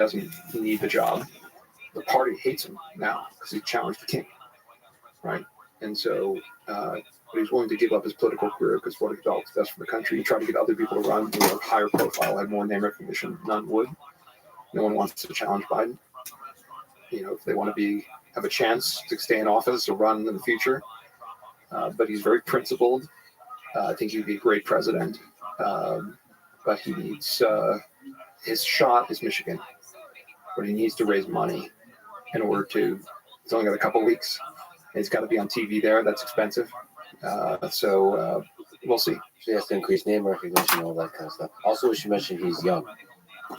doesn't need the job. The party hates him now because he challenged the king, right? And so he's willing to give up his political career because what he felt was best for the country. He tried to get other people to run who were higher profile, had more name recognition. None would. No one wants to challenge Biden. If they want to have a chance to stay in office or run in the future. But he's very principled. I think he'd be a great president. But he needs his shot is Michigan, but he needs to raise money in order to. He's only got a couple weeks. He's got to be on TV there. That's expensive. So we'll see. So he has to increase name recognition, all that kind of stuff. Also, we should mention he's young.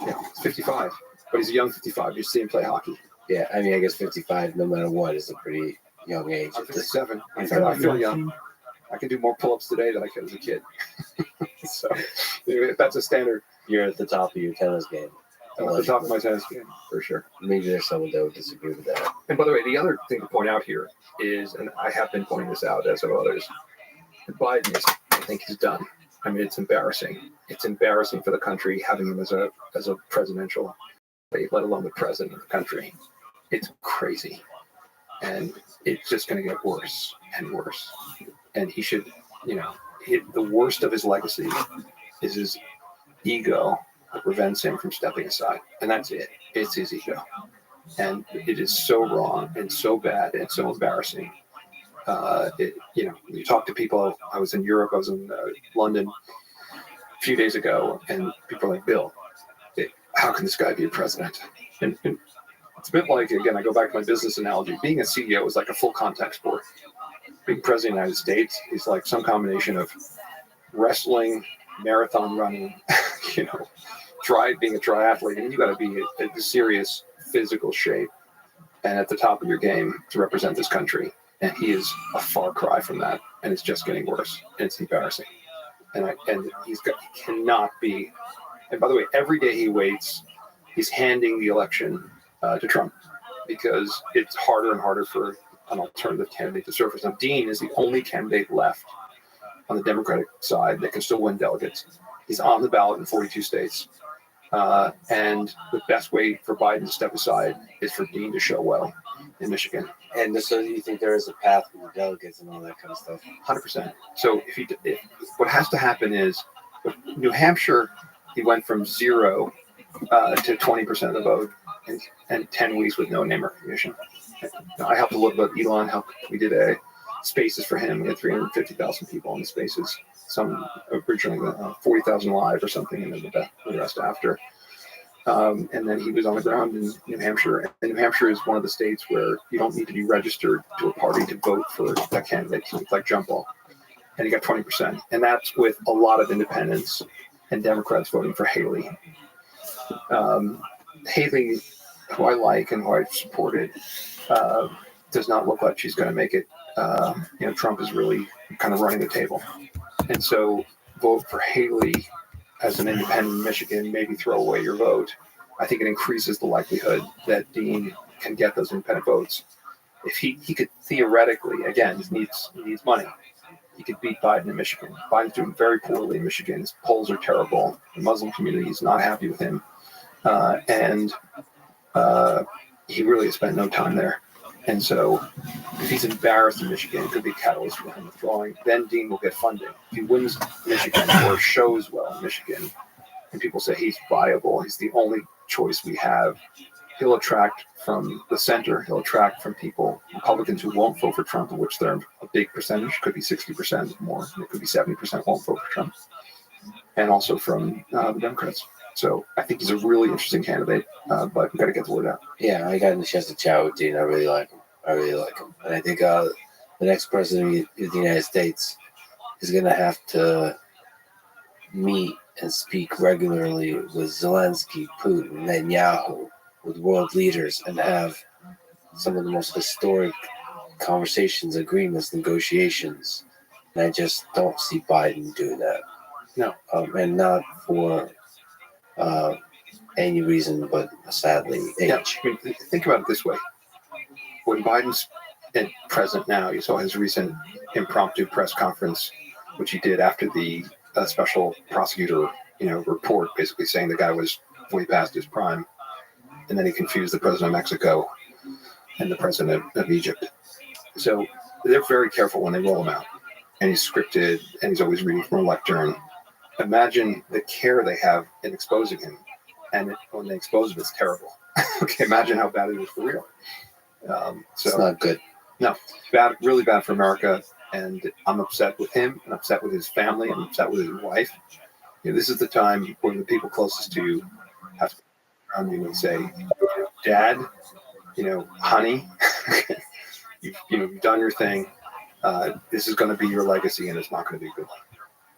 Yeah, he's 55, but he's a young 55. You see him play hockey. Yeah, I mean, I guess 55, no matter what, is a pretty young age. I'm 57. I feel young. I can do more pull-ups today than I could as a kid. So if that's a standard. You're at the top of your tennis game. I'm at the top of my tennis game, for sure. Maybe there's someone that would disagree with that. And by the way, the other thing to point out here is, and I have been pointing this out as have others, Biden is, I think he's done. I mean, it's embarrassing. It's embarrassing for the country having him as a presidential, let alone the president of the country. It's crazy. And it's just going to get worse and worse. And he should, the worst of his legacy is his ego that prevents him from stepping aside. And that's it. It's his ego. And it is so wrong and so bad and so embarrassing. You talk to people. I was in Europe. I was in London a few days ago, and people are like, Bill, how can this guy be a president? And it's a bit like, again, I go back to my business analogy. Being a CEO is like a full contact sport. Being president of the United States is like some combination of wrestling, marathon running, being a triathlete. And you got to be in serious physical shape and at the top of your game to represent this country. And he is a far cry from that, and it's just getting worse, and it's embarrassing. And he cannot be. And by the way, every day he waits, he's handing the election to Trump because it's harder and harder for an alternative candidate to surface. Now, Dean is the only candidate left on the Democratic side that can still win delegates. He's on the ballot in 42 states. And the best way for Biden to step aside is for Dean to show well in Michigan. And so you think there is a path for the delegates and all that kind of stuff? 100%. So what has to happen is, New Hampshire, he went from 0 to 20% of the vote and 10 weeks with no name recognition. I helped a little bit. Elon helped. We did spaces for him. We had 350,000 people in the spaces. Some originally 40,000 live or something, and then the rest after. And then he was on the ground in New Hampshire. And New Hampshire is one of the states where you don't need to be registered to a party to vote for that candidate. It's like jump ball. And he got 20%. And that's with a lot of independents and Democrats voting for Haley. Haley, who I like and who I've supported, does not look like she's going to make it. Trump is really kind of running the table. And so vote for Haley as an independent in Michigan, maybe throw away your vote. I think it increases the likelihood that Dean can get those independent votes. If he could theoretically, again, he needs money. He could beat Biden in Michigan. Biden's doing very poorly in Michigan. His polls are terrible. The Muslim community is not happy with him. And he really has spent no time there. And so if he's embarrassed in Michigan, it could be a catalyst for him withdrawing. Then Dean will get funding. If he wins Michigan or shows well in Michigan, and people say he's viable, he's the only choice we have, he'll attract from the center, he'll attract from people, Republicans who won't vote for Trump, of which they're a big percentage, could be 60% more, it could be 70% won't vote for Trump, and also from the Democrats. So I think he's a really interesting candidate, but we've got to get the word out. Yeah, I got a chance to chat with Dean. I really like him. And I think the next president of the United States is going to have to meet and speak regularly with Zelensky, Putin, Netanyahu, with world leaders, and have some of the most historic conversations, agreements, negotiations. And I just don't see Biden doing that. No. And not for any reason but sadly age. Yeah, I mean, think about it this way. When Biden's president now, you saw his recent impromptu press conference, which he did after the special prosecutor, report basically saying the guy was way past his prime. and then he confused the president of Mexico and the president of Egypt. So they're very careful when they roll him out. And he's scripted, and he's always reading from a lectern. Imagine the care they have in exposing him. And when they expose him, it's terrible. Okay, imagine how bad it is for real. It's not good. No, bad, really bad for America. And I'm upset with him, and upset with his family, and upset with his wife. This is the time when the people closest to you have to come around you and say, Dad, honey, you've done your thing. This is going to be your legacy, and it's not going to be good.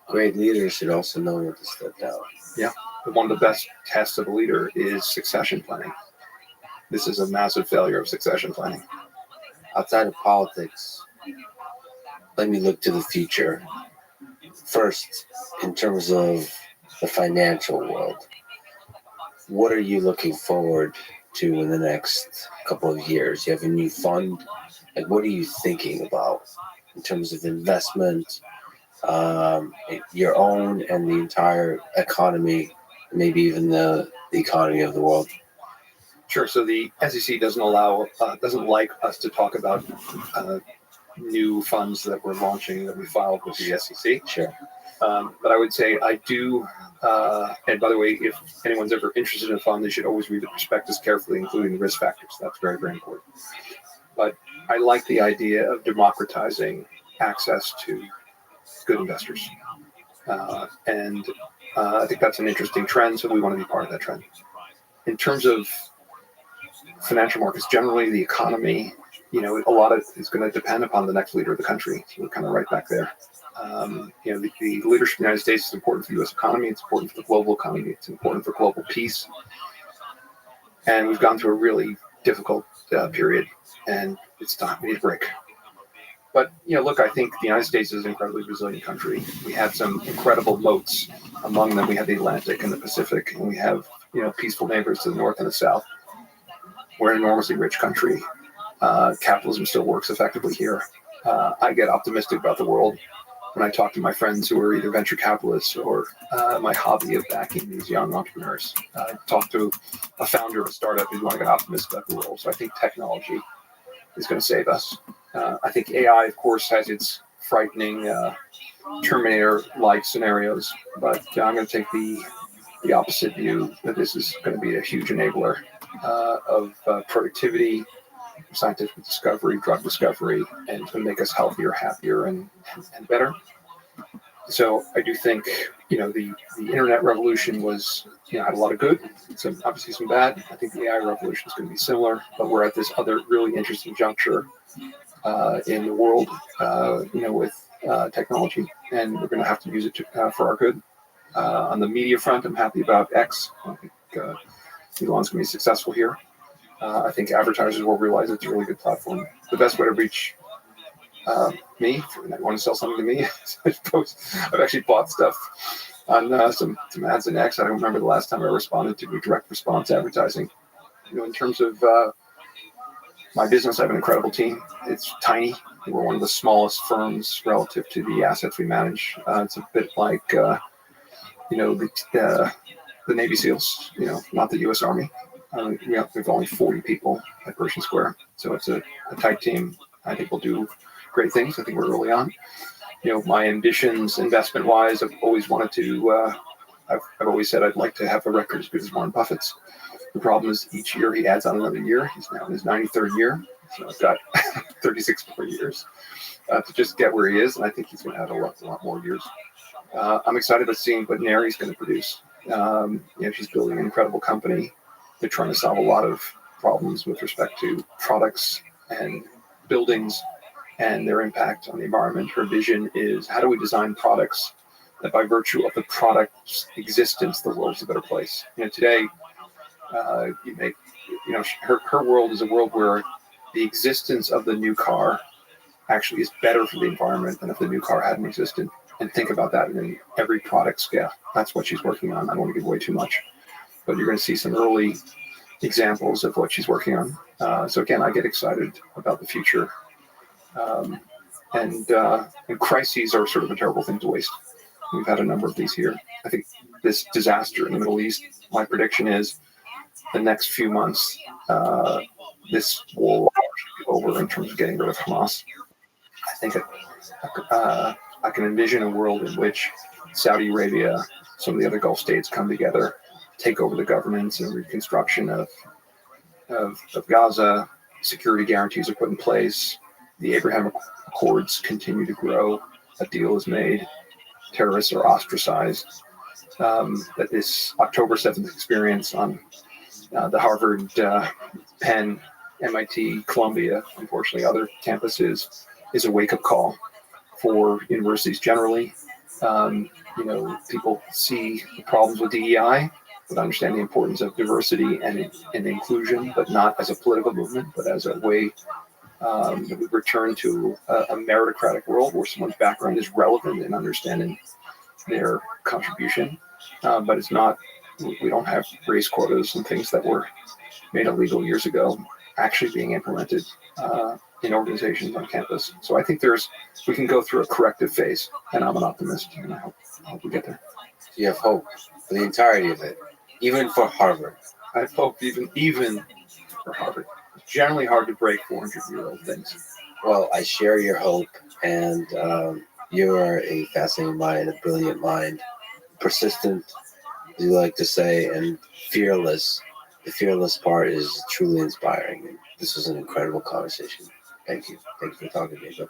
Great leaders should also know when to step down. Yeah. One of the best tests of a leader is succession planning. This is a massive failure of succession planning. Outside of politics, let me look to the future. First, in terms of the financial world, what are you looking forward to in the next couple of years? You have a new fund. Like, what are you thinking about in terms of investment, your own and the entire economy, maybe even the economy of the world? Sure. So the SEC doesn't like us to talk about new funds that we're launching that we filed with the SEC. Sure. But I would say I do. And by the way, if anyone's ever interested in a fund, they should always read the prospectus carefully, including the risk factors. That's very, very important. But I like the idea of democratizing access to good investors. And I think that's an interesting trend. So we want to be part of that trend. In terms of financial markets generally, the economy, a lot of it is going to depend upon the next leader of the country. So we're kind of right back there. The leadership of the United States is important for the U.S. economy. It's important for the global economy. It's important for global peace. And we've gone through a really difficult period, and it's time. We need a break. But, look, I think the United States is an incredibly resilient country. We have some incredible moats. Among them, we have the Atlantic and the Pacific, and we have, peaceful neighbors to the north and the south. We're an enormously rich country. Capitalism still works effectively here. I get optimistic about the world when I talk to my friends who are either venture capitalists or my hobby of backing these young entrepreneurs. I talk to a founder of a startup who's want to get optimistic about the world. So I think technology is going to save us. I think AI, of course, has its frightening Terminator-like scenarios, but I'm going to take the opposite view that this is going to be a huge enabler of productivity, scientific discovery, drug discovery, and to make us healthier, happier, and better. So I do think, the internet revolution was, had a lot of good, obviously some bad. I think the AI revolution is going to be similar, but we're at this other really interesting juncture in the world, with technology, and we're going to have to use it for our good. On the media front, I'm happy about X. I think Elon's going to be successful here. I think advertisers will realize it's a really good platform. The best way to reach me, if you want to sell something to me, I've actually bought stuff on some ads in X. I don't remember the last time I responded to direct response advertising. In terms of my business, I have an incredible team. It's tiny. We're one of the smallest firms relative to the assets we manage. It's a bit like, the Navy SEALs, not the U.S. Army. We have only 40 people at Pershing Square. So it's a tight team. I think we'll do great things. I think we're early on. My ambitions investment-wise, I've always wanted to, I've always said I'd like to have a record as good as Warren Buffett's. The problem is each year he adds on another year. He's now in his 93rd year. So I've got 36 more years to just get where he is. And I think he's going to add a lot more years. I'm excited about seeing what Neri's going to produce. She's building an incredible company. They're trying to solve a lot of problems with respect to products and buildings and their impact on the environment. Her vision is, how do we design products that by virtue of the product's existence, the world's a better place. Today, you make, her world is a world where the existence of the new car actually is better for the environment than if the new car hadn't existed. And think about that in every product scale. That's what she's working on. I don't want to give away too much, but you're going to see some early examples of what she's working on. So again, I get excited about the future. And crises are sort of a terrible thing to waste. We've had a number of these here. I think this disaster in the Middle East, my prediction is the next few months, this war will be over in terms of getting rid of Hamas. I think I can envision a world in which Saudi Arabia, some of the other Gulf states come together, take over the governance and reconstruction of Gaza. Security guarantees are put in place. The Abraham Accords continue to grow. A deal is made. Terrorists are ostracized. That this October 7th experience on the Harvard, Penn, MIT, Columbia, unfortunately other campuses, is a wake-up call for universities generally. People see the problems with DEI, but understand the importance of diversity and inclusion, but not as a political movement, but as a way that we return to a meritocratic world where someone's background is relevant in understanding their contribution. But it's not, we don't have race quotas and things that were made illegal years ago actually being implemented in organizations on campus. So I think we can go through a corrective phase, and I'm an optimist, and I hope we get there. You have hope for the entirety of it, even for Harvard. I have hope even for Harvard. It's generally hard to break 400-year-old things. Well, I share your hope, and you are a fascinating mind, a brilliant mind, persistent, as you like to say, and fearless. The fearless part is truly inspiring. This was an incredible conversation. Thank you. Thank you for talking to me, Bill.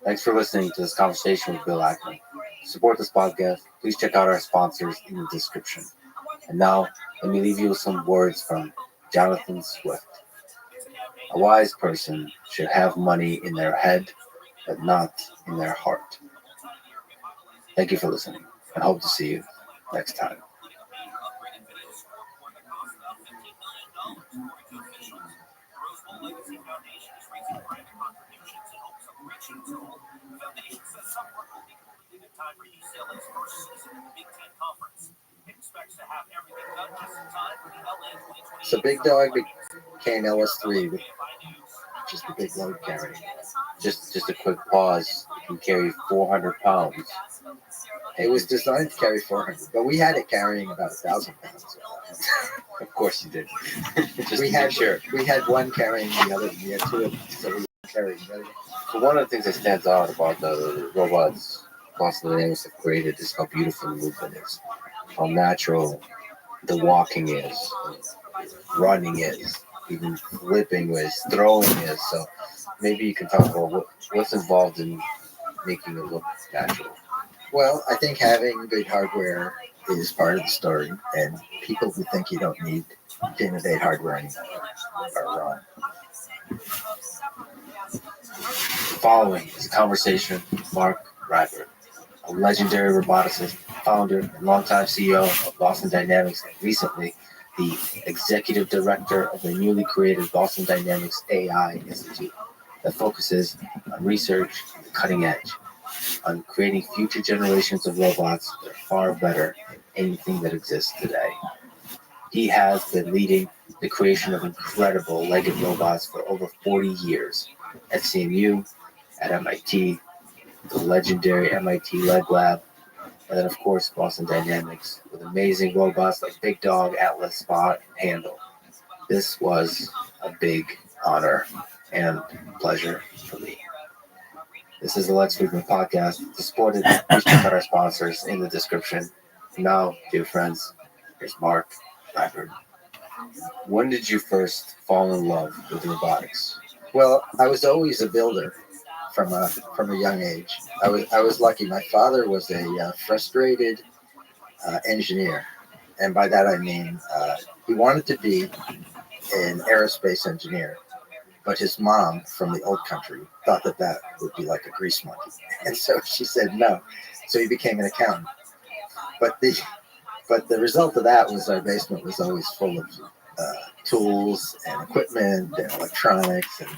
Thanks for listening to this conversation with Bill Ackman. To support this podcast, please check out our sponsors in the description. And now, let me leave you with some words from Jonathan Swift. A wise person should have money in their head, but not in their heart. Thank you for listening, and hope to see you next time. So Big Dog became LS3, which is the big load carrying. Just a quick pause. It can carry 400 pounds. It was designed to carry 400, but we had it carrying about 1,000 pounds. Of course you did. We had one carrying the other. We had two of them, so we carried both. So one of the things that stands out about the robots Boston Dynamics have created is how beautiful the movement is, how natural the walking is, running is, even flipping is, throwing is. So maybe you can talk about what's involved in making it look natural. Well, I think having good hardware is part of the story, and people who think you don't need to innovate hardware anymore are wrong. Following is a conversation with Mark Radford, a legendary roboticist, founder, and longtime CEO of Boston Dynamics, and recently the executive director of the newly created Boston Dynamics AI Institute that focuses on research at the cutting edge, on creating future generations of robots that are far better than anything that exists today. He has been leading the creation of incredible legged robots for over 40 years at CMU, at MIT, the legendary MIT Leg Lab, and then, of course, Boston Dynamics, with amazing robots like Big Dog, Atlas, Spot, and Handle. This was a big honor and pleasure for me. This is the Lex Friedman Podcast. To support it, please check out our sponsors in the description. Now, dear friends, here's Mark Radford. When did you first fall in love with robotics? Well, I was always a builder from a young age. I was lucky. My father was a frustrated engineer, and by that I mean he wanted to be an aerospace engineer, but his mom from the old country thought that would be like a grease monkey, and so she said no. So he became an accountant. But the result of that was our basement was always full of tools and equipment and electronics, and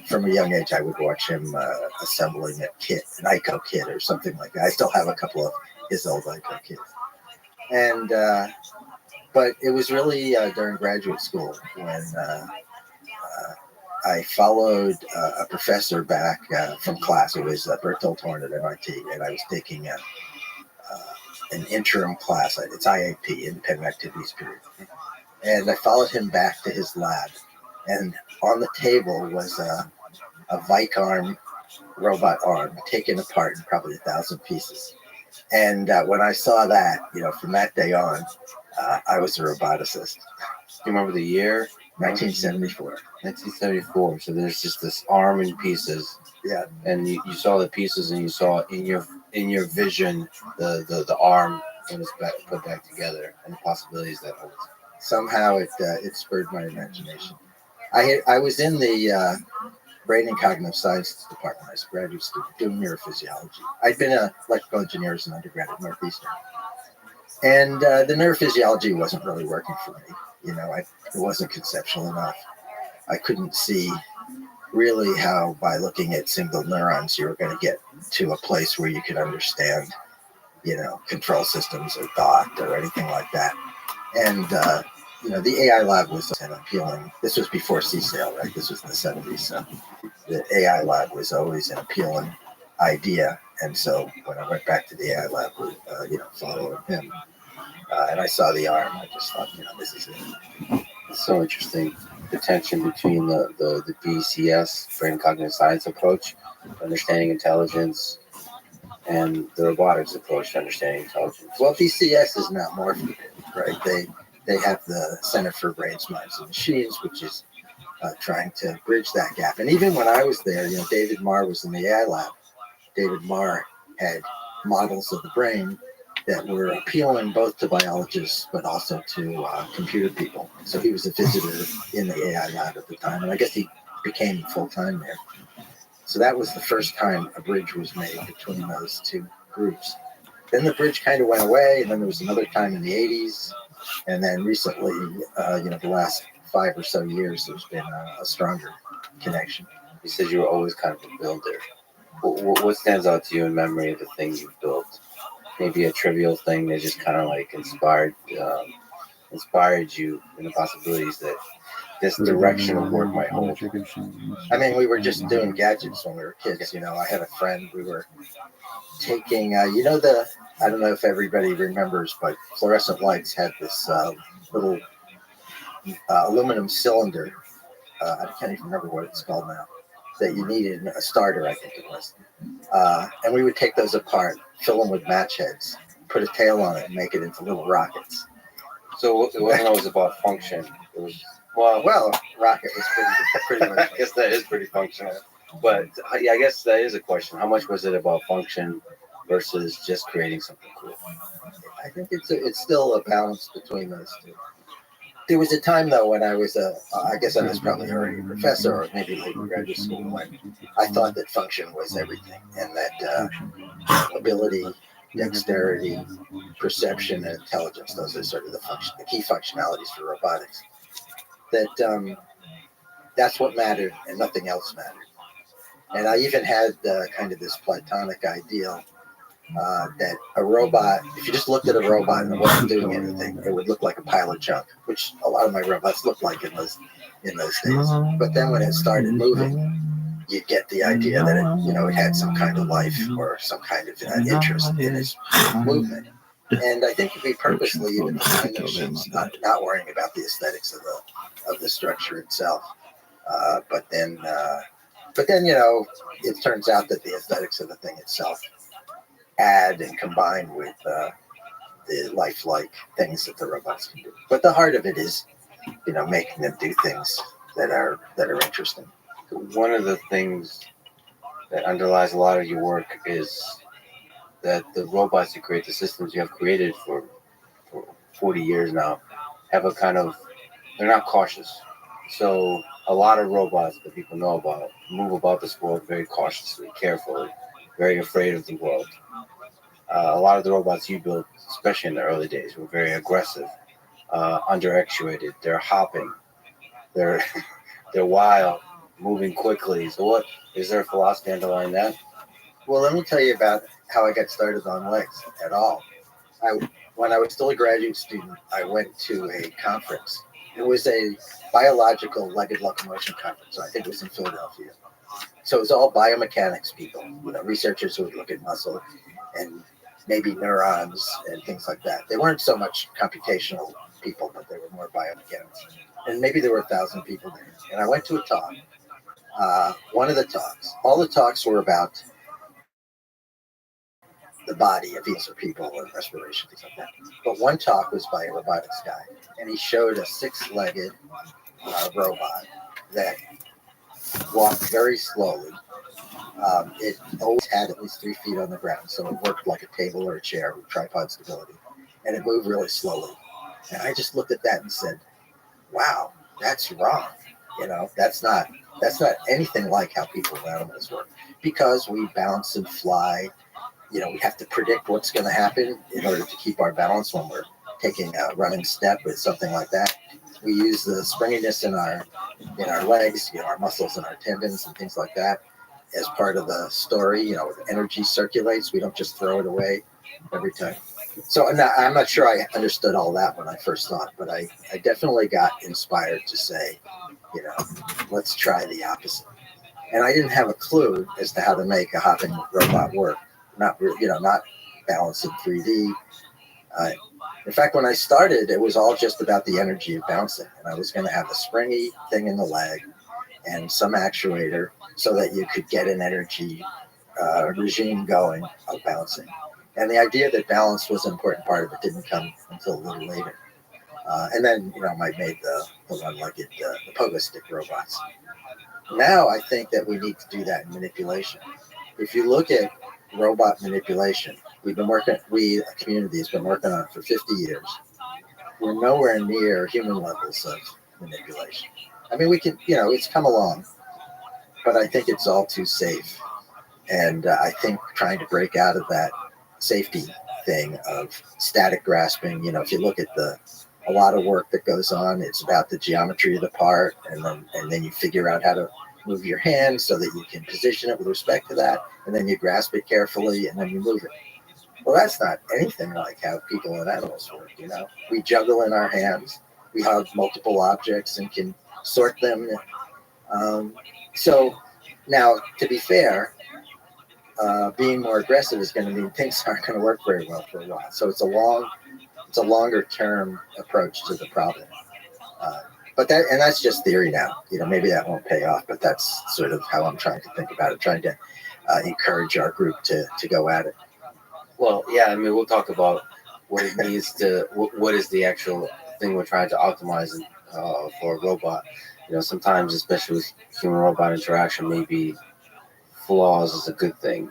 from a young age I would watch him assembling a kit, an ICO kit or something like that. I still have a couple of his old ICO kits. And but it was really during graduate school when I followed a professor back from class. It was Bertolt Horn at MIT, and I was taking an interim class. It's IAP, Independent Activities Period. And I followed him back to his lab. And on the table was a Vicarm robot arm taken apart in probably 1,000 pieces. And when I saw that, from that day on, I was a roboticist. Do you remember the year? 1974. 1974. So there's just this arm in pieces. Yeah. And you saw the pieces, and you saw in your vision the arm when it's put back together, and the possibilities that holds. Somehow it spurred my imagination. I was in the Brain and Cognitive Sciences department as a graduate student doing neurophysiology. I'd been an electrical engineer as an undergrad at Northeastern. And the neurophysiology wasn't really working for me. It wasn't conceptual enough. I couldn't see really how by looking at single neurons you were going to get to a place where you could understand, control systems or thought or anything like that. And, the AI lab was an appealing, this was before CSAIL, right? This was in the 70s. So the AI lab was always an appealing idea. And so when I went back to the AI lab, following him, and I saw the arm, I just thought, this is it. It's so interesting, the tension between the BCS, brain cognitive science approach, understanding intelligence, and the robotics approach to understanding intelligence. Well, BCS is now morphed, right? They have the Center for Brains, Minds, and Machines, which is trying to bridge that gap. And even when I was there, David Marr was in the AI lab. David Marr had models of the brain that were appealing both to biologists but also to computer people. So he was a visitor in the AI lab at the time, and I guess he became full-time there. So that was the first time a bridge was made between those two groups. Then the bridge kind of went away, and then there was another time in the 80s, and then recently, the last 5 or so years, there's been a stronger connection. You said you were always kind of a builder. What stands out to you in memory of the thing you've built? Maybe a trivial thing that just kind of like inspired you in the possibilities that this direction of work might hold. I mean, we were just doing gadgets when we were kids. I had a friend, we were taking, I don't know if everybody remembers, but fluorescent lights had this little aluminum cylinder. I can't even remember what it's called now, that you needed a starter, I think it was. And we would take those apart, fill them with match heads, put a tail on it, and make it into little rockets. So it wasn't always about function. It was rocket was pretty much. I guess that is pretty functional. But yeah, I guess that is a question. How much was it about function versus just creating something cool? I think it's still a balance between those two. There was a time, though, when I was I guess I was probably already a professor or maybe late in graduate school, when I thought that function was everything, and that ability, dexterity, perception, and intelligence, those are sort of the key functionalities for robotics. That's what mattered and nothing else mattered. And I even had kind of this platonic ideal that a robot, if you just looked at a robot and it wasn't doing anything, it would look like a pile of junk, which a lot of my robots looked like in those days. But then when it started moving, you get the idea that it had some kind of life or some kind of interest in its movement. And I think we purposely even designed the machines not worrying about the aesthetics of the structure itself. But then it turns out that the aesthetics of the thing itself add and combine with the lifelike things that the robots can do. But the heart of it is, making them do things that are interesting. One of the things that underlies a lot of your work is that the robots you create, the systems you have created for 40 years now, have a kind of, they're not cautious. So a lot of robots that people know about move about this world very cautiously, carefully, very afraid of the world. A lot of the robots you built, especially in the early days, were very aggressive, underactuated. They're hopping. They're wild, moving quickly. So what is there a philosophy underlying that? Well, let me tell you about how I got started on legs at all. When I was still a graduate student, I went to a conference. It was a biological legged locomotion conference. I think it was in Philadelphia. So it was all biomechanics people, researchers who would look at muscle and maybe neurons and things like that. They weren't so much computational people, but they were more biomechanics. And maybe there were 1,000 people there. And I went to a talk. One of the talks, all the talks were about the body of these people and respiration, things like that. But one talk was by a robotics guy, and he showed a 6-legged robot that walked very slowly. It always had at least 3 feet on the ground, so it worked like a table or a chair with tripod stability, and it moved really slowly. And I just looked at that and said, "Wow, that's wrong. That's not anything like how people and animals work, because we bounce and fly. We have to predict what's going to happen in order to keep our balance when we're taking a running step with something like that. We use the springiness in our legs, our muscles and our tendons and things like that as part of the story. The energy circulates. We don't just throw it away every time. So I'm not sure I understood all that when I first saw it, but I definitely got inspired to say, let's try the opposite. And I didn't have a clue as to how to make a hopping robot work. Not balance in 3D. In fact, when I started, it was all just about the energy of bouncing, and I was going to have a springy thing in the leg and some actuator so that you could get an energy regime going of bouncing. And the idea that balance was an important part of it didn't come until a little later. And then, I made the one-legged, the pogo stick robots. Now I think that we need to do that in manipulation. If you look at robot manipulation, the community has been working on it for 50 years. We're nowhere near human levels of manipulation. I mean, we can, it's come along, but I think it's all too safe. And I think trying to break out of that safety thing of static grasping, if you look at a lot of work that goes on, it's about the geometry of the part, and then you figure out how to move your hand so that you can position it with respect to that, and then you grasp it carefully, and then you move it. Well, that's not anything like how people and animals work. We juggle in our hands, we have multiple objects and can sort them. So now, to be fair, being more aggressive is going to mean things aren't going to work very well for a while. So it's a longer term approach to the problem. But that's just theory now. Maybe that won't pay off, but that's sort of how I'm trying to think about it, trying to encourage our group to go at it. Well, yeah, I mean, we'll talk about what it needs to, what is the actual thing we're trying to optimize for a robot. Sometimes, especially with human-robot interaction, maybe flaws is a good thing.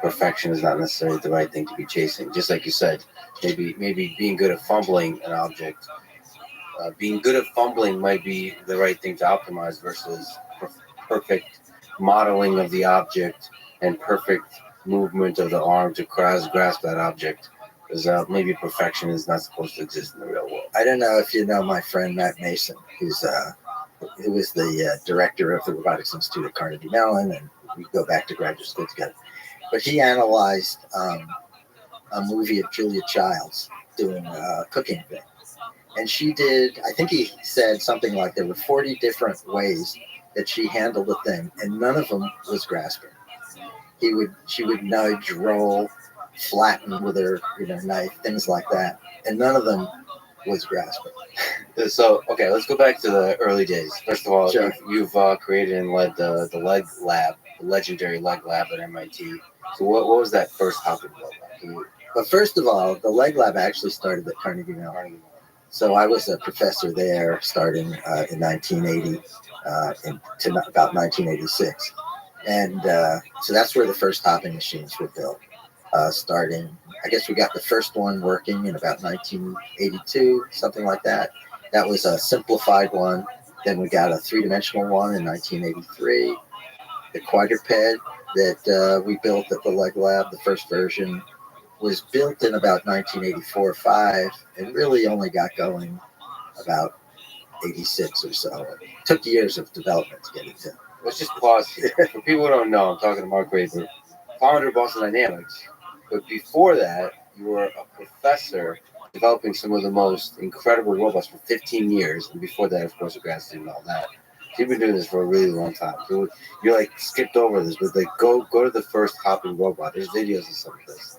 Perfection is not necessarily the right thing to be chasing. Just like you said, maybe being good at fumbling an object, being good at fumbling might be the right thing to optimize versus perfect modeling of the object and perfect movement of the arm to grasp that object. Because maybe perfection is not supposed to exist in the real world. I don't know if you know my friend Matt Mason, who was the director of the Robotics Institute at Carnegie Mellon, and we go back to graduate school together. But he analyzed a movie of Julia Child's doing a cooking thing. And she did, I think he said something like there were 40 different ways that she handled the thing, and none of them was grasping. She would nudge, roll, flatten with her knife, things like that, and none of them was grasping. So, okay, let's go back to the early days. First of all, sure. you've created and led the leg lab, the legendary leg lab at MIT. So what was that first hopping robot? But first of all, the leg lab actually started at Carnegie Mellon. So I was a professor there starting in 1980 to about 1986. And so that's where the first hopping machines were built. Starting, I guess we got the first one working in about 1982, something like that. That was a simplified one. Then we got a 3-dimensional one in 1983. The quadruped that we built at the Leg Lab, the first version, was built in about 1984-5 and really only got going about 86 or so. It took years of development to get it to. Let's just pause here. For people who don't know, I'm talking to Mark Graber, founder of Boston Dynamics. But before that, you were a professor developing some of the most incredible robots for 15 years. And before that, of course, a grad student and all that. So you've been doing this for a really long time. So you're like skipped over this, but like go to the first hopping robot. There's videos of some of this.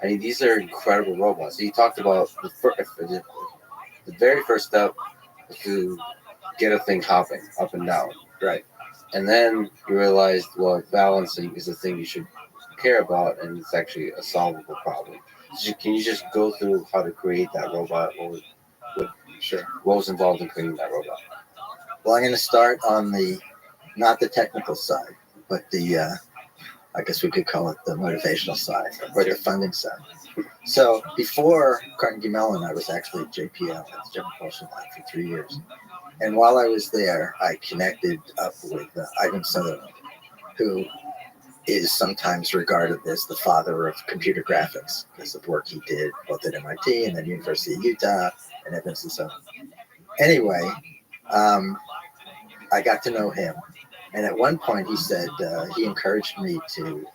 I mean, these are incredible robots. He talked about the very first step is to get a thing hopping up and down. Right. And then you realized, well, balancing is a thing you should care about, and it's actually a solvable problem. So can you just go through how to create that robot? Sure. What was involved in creating that robot? Well, I'm going to start on not the technical side, but I guess we could call it the motivational side or the funding side. So before Carnegie Mellon, I was actually at JPL, that's General Propulsion Lab, for 3 years. And while I was there, I connected up with Ivan Sutherland, who is sometimes regarded as the father of computer graphics because of work he did both at MIT and then University of Utah and Evanston. So anyway, I got to know him. And at one point he said he encouraged me to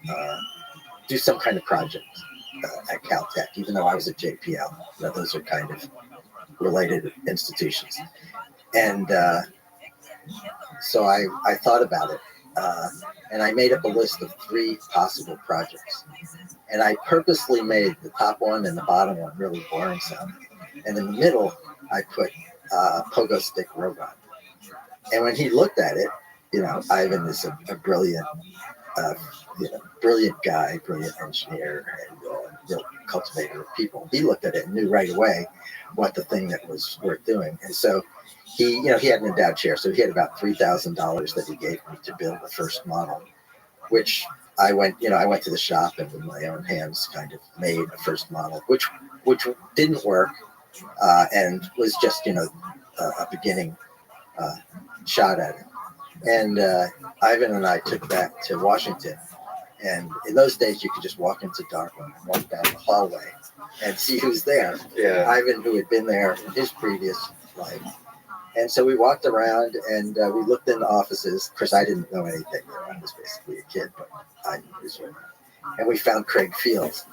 do some kind of project at Caltech, even though I was at JPL. Those are kind of related institutions. And so I thought about it. And I made up a list of 3 possible projects. And I purposely made the top one and the bottom one really boring sounding. And in the middle, I put pogo stick robot. And when he looked at it, Ivan is a brilliant, brilliant guy, brilliant engineer, and real cultivator of people. He looked at it and knew right away what the thing that was worth doing. And so he had an endowed chair, so he had about $3,000 that he gave me to build the first model, which I went to the shop and with my own hands kind of made a first model, which didn't work and was just a beginning shot at it. And Ivan and I took that to Washington. And in those days, you could just walk into Darwin and walk down the hallway and see who's there. Yeah. Ivan, who had been there in his previous life. And so we walked around and we looked in the offices. Of course, I didn't know anything. I was basically a kid, but I knew his way. And we found Craig Fields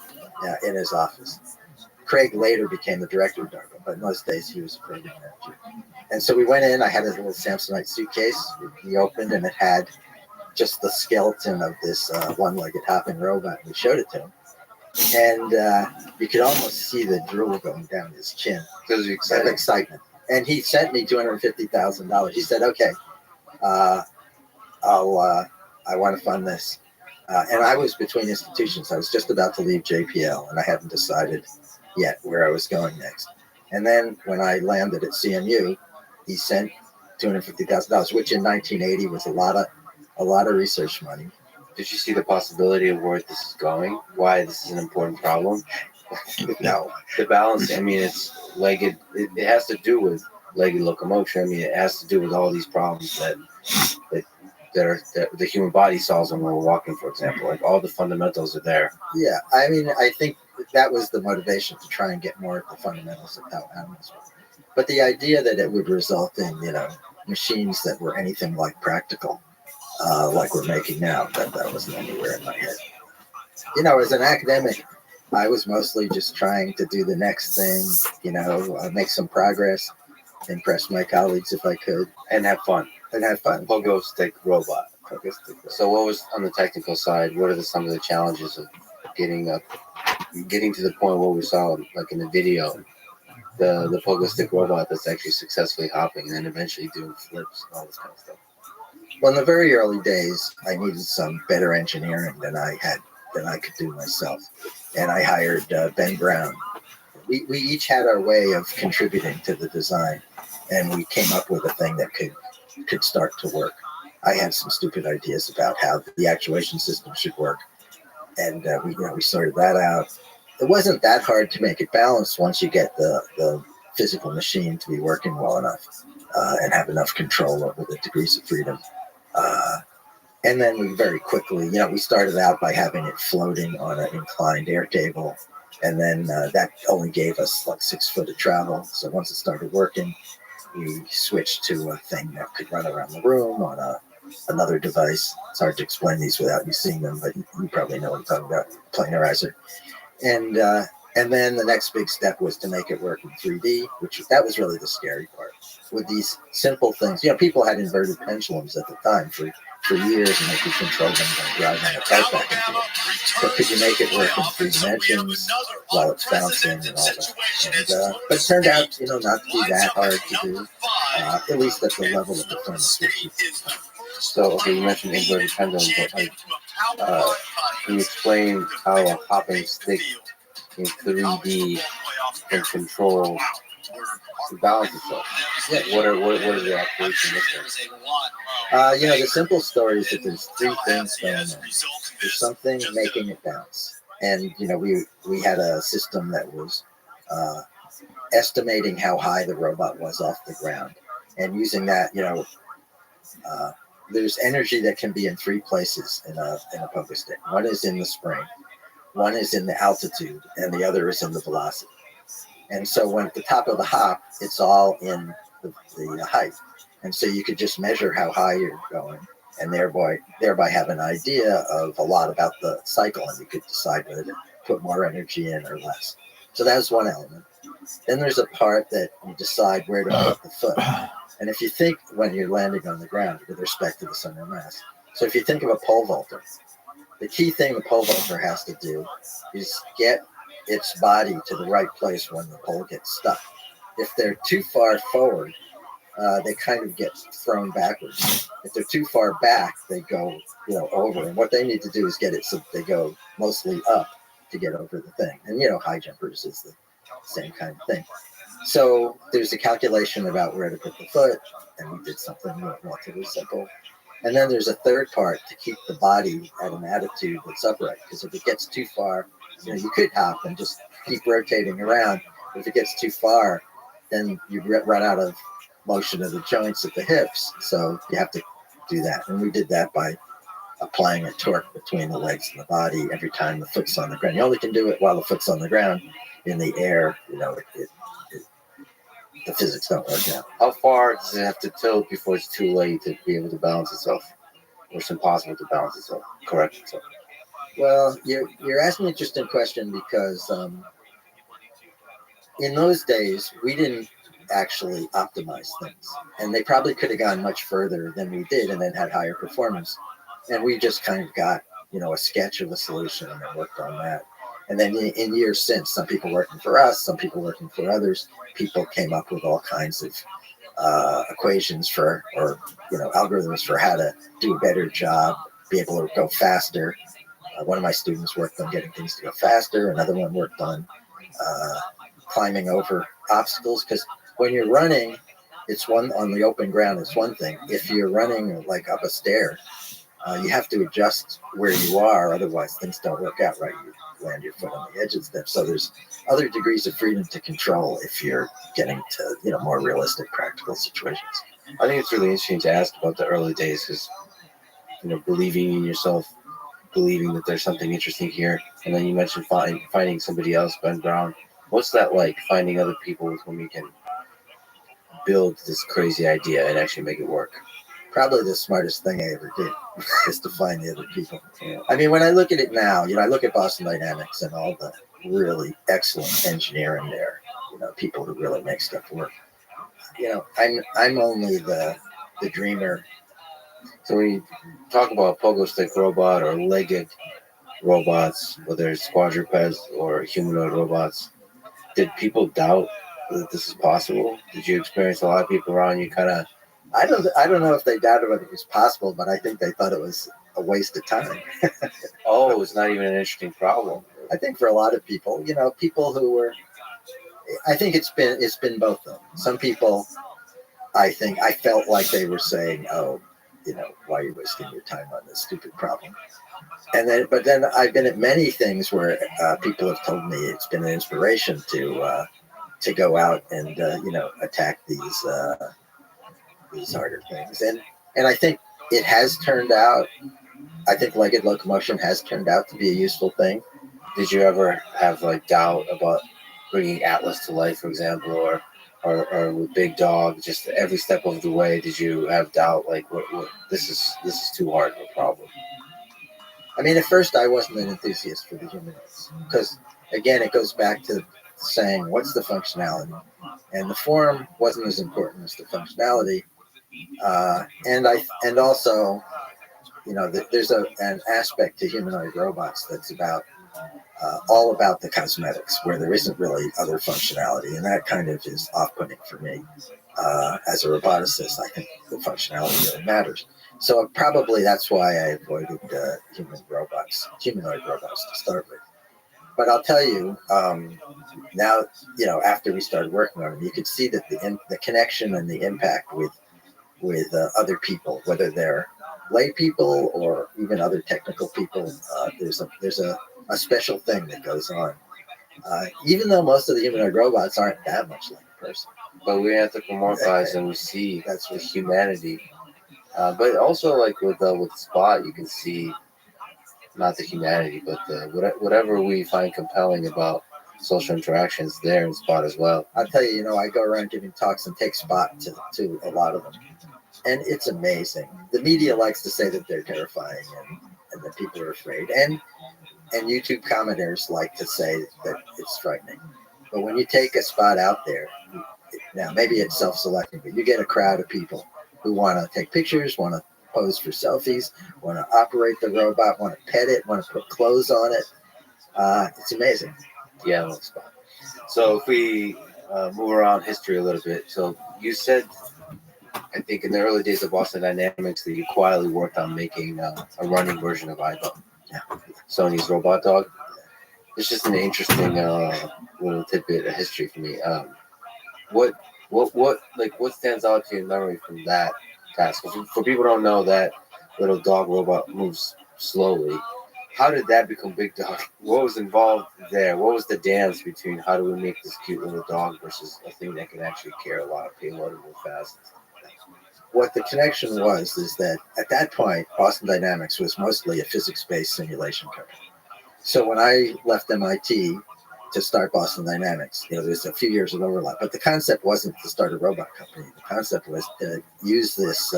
in his office. Craig later became the director of Darwin, but in those days, he was a program manager. And so we went in. I had a little Samsonite suitcase. We opened, and it had just the skeleton of this one-legged hopping robot. We showed it to him. And you could almost see the drool going down his chin. Because of excitement. And he sent me $250,000. He said, okay, I want to fund this. And I was between institutions. I was just about to leave JPL, and I hadn't decided yet where I was going next. And then when I landed at CMU, he sent $250,000, which in 1980 was a lot of research money. Did you see the possibility of where this is going? Why this is an important problem? No. The balance, I mean, it's legged. It has to do with legged locomotion. I mean, it has to do with all these problems that the human body solves when we're walking, for example. Like all the fundamentals are there. Yeah, I mean, I think that was the motivation to try and get more at the fundamentals of how animals work. But the idea that it would result in, machines that were anything like practical, like we're making now, that wasn't anywhere in my head. As an academic, I was mostly just trying to do the next thing, make some progress, impress my colleagues if I could. And have fun. Pogo stick robot. So what was on the technical side? What are some of the challenges of getting to the point where we saw, like in the video, the pogo stick robot that's actually successfully hopping and then eventually doing flips and all this kind of stuff? Well, in the very early days, I needed some better engineering than I could do myself. And I hired Ben Brown. We each had our way of contributing to the design, and we came up with a thing that could start to work. I had some stupid ideas about how the actuation system should work, and we sorted that out. It wasn't that hard to make it balanced once you get the physical machine to be working well enough and have enough control over the degrees of freedom. And then we very quickly, we started out by having it floating on an inclined airtable. And then that only gave us like 6 foot of travel. So once it started working, we switched to a thing that could run around the room on another device. It's hard to explain these without you seeing them, but you probably know what I'm talking about, planarizer. And then the next big step was to make it work in 3D, that was really the scary part. With these simple things, people had inverted pendulums at the time for for years, and they could control them by driving a cart back and forth. So could you make it work in 3 dimensions while it's bouncing and all that? And, but it turned out, not to be that hard to do, at least at the level of performance. So, okay, you mentioned inverted pendulum, but like, can you explain how a hopping stick in 3D can control the balance itself? Yeah. What is the operation with The simple story is that there's 3 things going on. There's something making it bounce, and we had a system that was estimating how high the robot was off the ground, and using that, there's energy that can be in 3 places in a pogo stick. One is in the spring, one is in the altitude, and the other is in the velocity. And so when at the top of the hop, it's all in the height. And so you could just measure how high you're going, and thereby have an idea of a lot about the cycle, and you could decide whether to put more energy in or less. So that's one element. Then there's a part that you decide where to put the foot. And if you think when you're landing on the ground with respect to the center of mass, so if you think of a pole vaulter, the key thing the pole vaulter has to do is get its body to the right place when the pole gets stuck. If they're too far forward, they kind of get thrown backwards. If they're too far back, they go, over. And what they need to do is get it so they go mostly up to get over the thing. And, high jumpers is the same kind of thing. So there's a calculation about where to put the foot, and we did something relatively simple. And then there's a third part to keep the body at an attitude that's upright. Because if it gets too far, you could hop and just keep rotating around. If it gets too far, then you run out of motion of the joints at the hips. So you have to do that. And we did that by applying a torque between the legs and the body every time the foot's on the ground. You only can do it while the foot's on the ground. In the air, the physics don't work out. How far does it have to tilt before it's too late to be able to balance itself? Or it's impossible to balance itself, correct itself? Well, you're asking an interesting question because in those days, we didn't actually optimize things. And they probably could have gone much further than we did and then had higher performance. And we just kind of got, a sketch of a solution and worked on that. And then in years since, some people working for us, some people working for others, people came up with all kinds of equations or algorithms for how to do a better job, be able to go faster. One of my students worked on getting things to go faster. Another one worked on climbing over obstacles, because when you're running, it's one on the open ground. It's one thing. If you're running like up a stair, you have to adjust where you are. Otherwise, things don't work out right. You land your foot on the edge of the step. So there's other degrees of freedom to control if you're getting to more realistic, practical situations. I think it's really interesting to ask about the early days because believing in yourself, believing that there's something interesting here, and then you mentioned finding somebody else, Ben Brown. What's that like? Finding other people with whom you can build this crazy idea and actually make it work. Probably the smartest thing I ever did is to find the other people. I mean, when I look at it now, I look at Boston Dynamics and all the really excellent engineering there. People who really make stuff work. I'm only the dreamer. So when you talk about pogo stick robot or legged robots, whether it's quadrupeds or humanoid robots, did people doubt that this is possible? Did you experience a lot of people around you kind of? I don't know if they doubted whether it was possible, but I think they thought it was a waste of time. Oh, it's not even an interesting problem. I think for a lot of people, people who were, I think it's been both of them. Some people, I felt like they were saying, oh, why are you wasting your time on this stupid problem? But then I've been at many things where people have told me it's been an inspiration to go out and attack these harder things. And I think it has turned out. I think legged locomotion has turned out to be a useful thing. Did you ever have doubt about bringing Atlas to life, for example, or with Big Dog, just every step of the way? Did you have doubt what this is too hard of a problem? I mean, at first I wasn't an enthusiast for the humanoids because, again, it goes back to saying what's the functionality, and the form wasn't as important as the functionality, and also there's an aspect to humanoid robots that's about all about the cosmetics, where there isn't really other functionality, and that kind of is off-putting for me. As a roboticist, I think the functionality really matters. So probably that's why I avoided humanoid robots to start with. But I'll tell you, now, after we started working on them, you could see that the connection and the impact with other people, whether they're lay people or even other technical people. There's a special thing that goes on, even though most of the humanoid robots aren't that much like a person. But we anthropomorphize and we see that's the humanity. But also, like with Spot, you can see not the humanity, but whatever we find compelling about social interactions there in Spot as well. I'll tell you, I go around giving talks and take Spot to a lot of them, and it's amazing. The media likes to say that they're terrifying and that people are afraid, and YouTube commenters like to say that it's frightening. But when you take a Spot out there, now maybe it's self-selecting, but you get a crowd of people who want to take pictures, want to pose for selfies, want to operate the robot, want to pet it, want to put clothes on it. It's amazing. Yeah, I love Spot. So if we move around history a little bit, so you said, I think in the early days of Boston Dynamics, that you quietly worked on making a running version of Ivo, Sony's robot dog. It's just an interesting little tidbit of history for me. What stands out to you in memory from that task? For people who don't know, that little dog robot moves slowly. How did that become Big Dog? What was involved there? What was the dance between how do we make this cute little dog versus a thing that can actually carry a lot of payload and move fast? What the connection was is that at that point, Boston Dynamics was mostly a physics-based simulation company. So when I left MIT to start Boston Dynamics, there's a few years of overlap, but the concept wasn't to start a robot company. The concept was to use this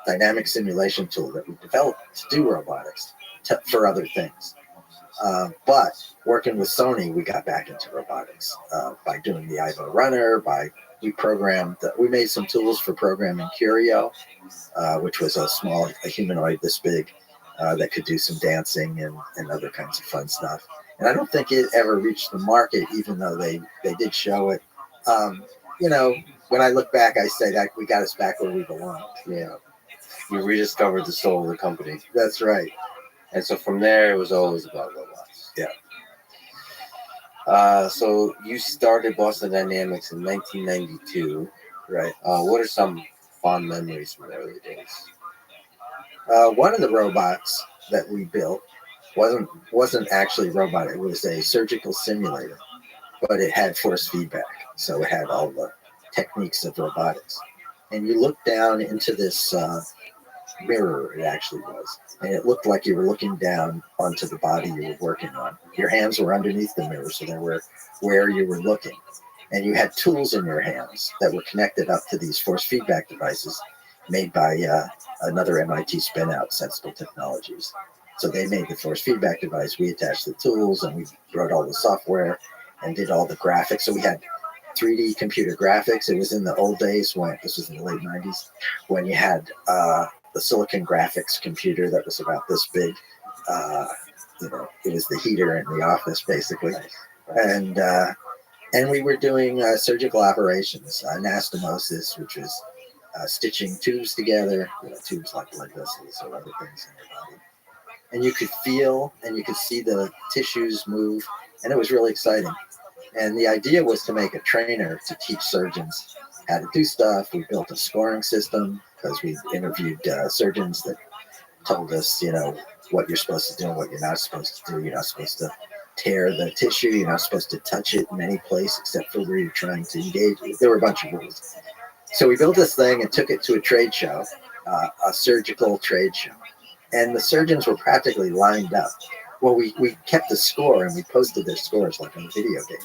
dynamic simulation tool that we developed to do robotics for other things. But working with Sony, we got back into robotics by doing the Ivo Runner, we made some tools for programming Curio, which was a humanoid this big that could do some dancing and other kinds of fun stuff. And I don't think it ever reached the market, even though they did show it. When I look back, I say that we got us back where we belonged. Yeah, you rediscovered the soul of the company. That's right. And so from there, it was always about robots. Yeah. So you started Boston Dynamics in 1992. Right. What are some fond memories from the early days? One of the robots that we built wasn't actually a robot. It was a surgical simulator, but it had force feedback. So it had all the techniques of robotics. And you look down into this mirror, it actually was. And it looked like you were looking down onto the body you were working on. Your hands were underneath the mirror, so they were where you were looking. And you had tools in your hands that were connected up to these force feedback devices made by another MIT spin-out, Sensible Technologies. So they made the force feedback device. We attached the tools, and we wrote all the software and did all the graphics. So we had 3D computer graphics. It was in the old days this was in the late 90s, when you had the Silicon Graphics computer that was about this big. It was the heater in the office, basically. And we were doing surgical operations, anastomosis, which was stitching tubes together, tubes like blood vessels or other things in your body. And you could feel and you could see the tissues move, and it was really exciting. And the idea was to make a trainer to teach surgeons how to do stuff. We built a scoring system because we interviewed surgeons that told us, what you're supposed to do and what you're not supposed to do. You're not supposed to tear the tissue. You're not supposed to touch it in any place except for where you're trying to engage. There were a bunch of rules. So we built this thing and took it to a trade show, a surgical trade show. And the surgeons were practically lined up. Well, we kept the score and we posted their scores like on a video game.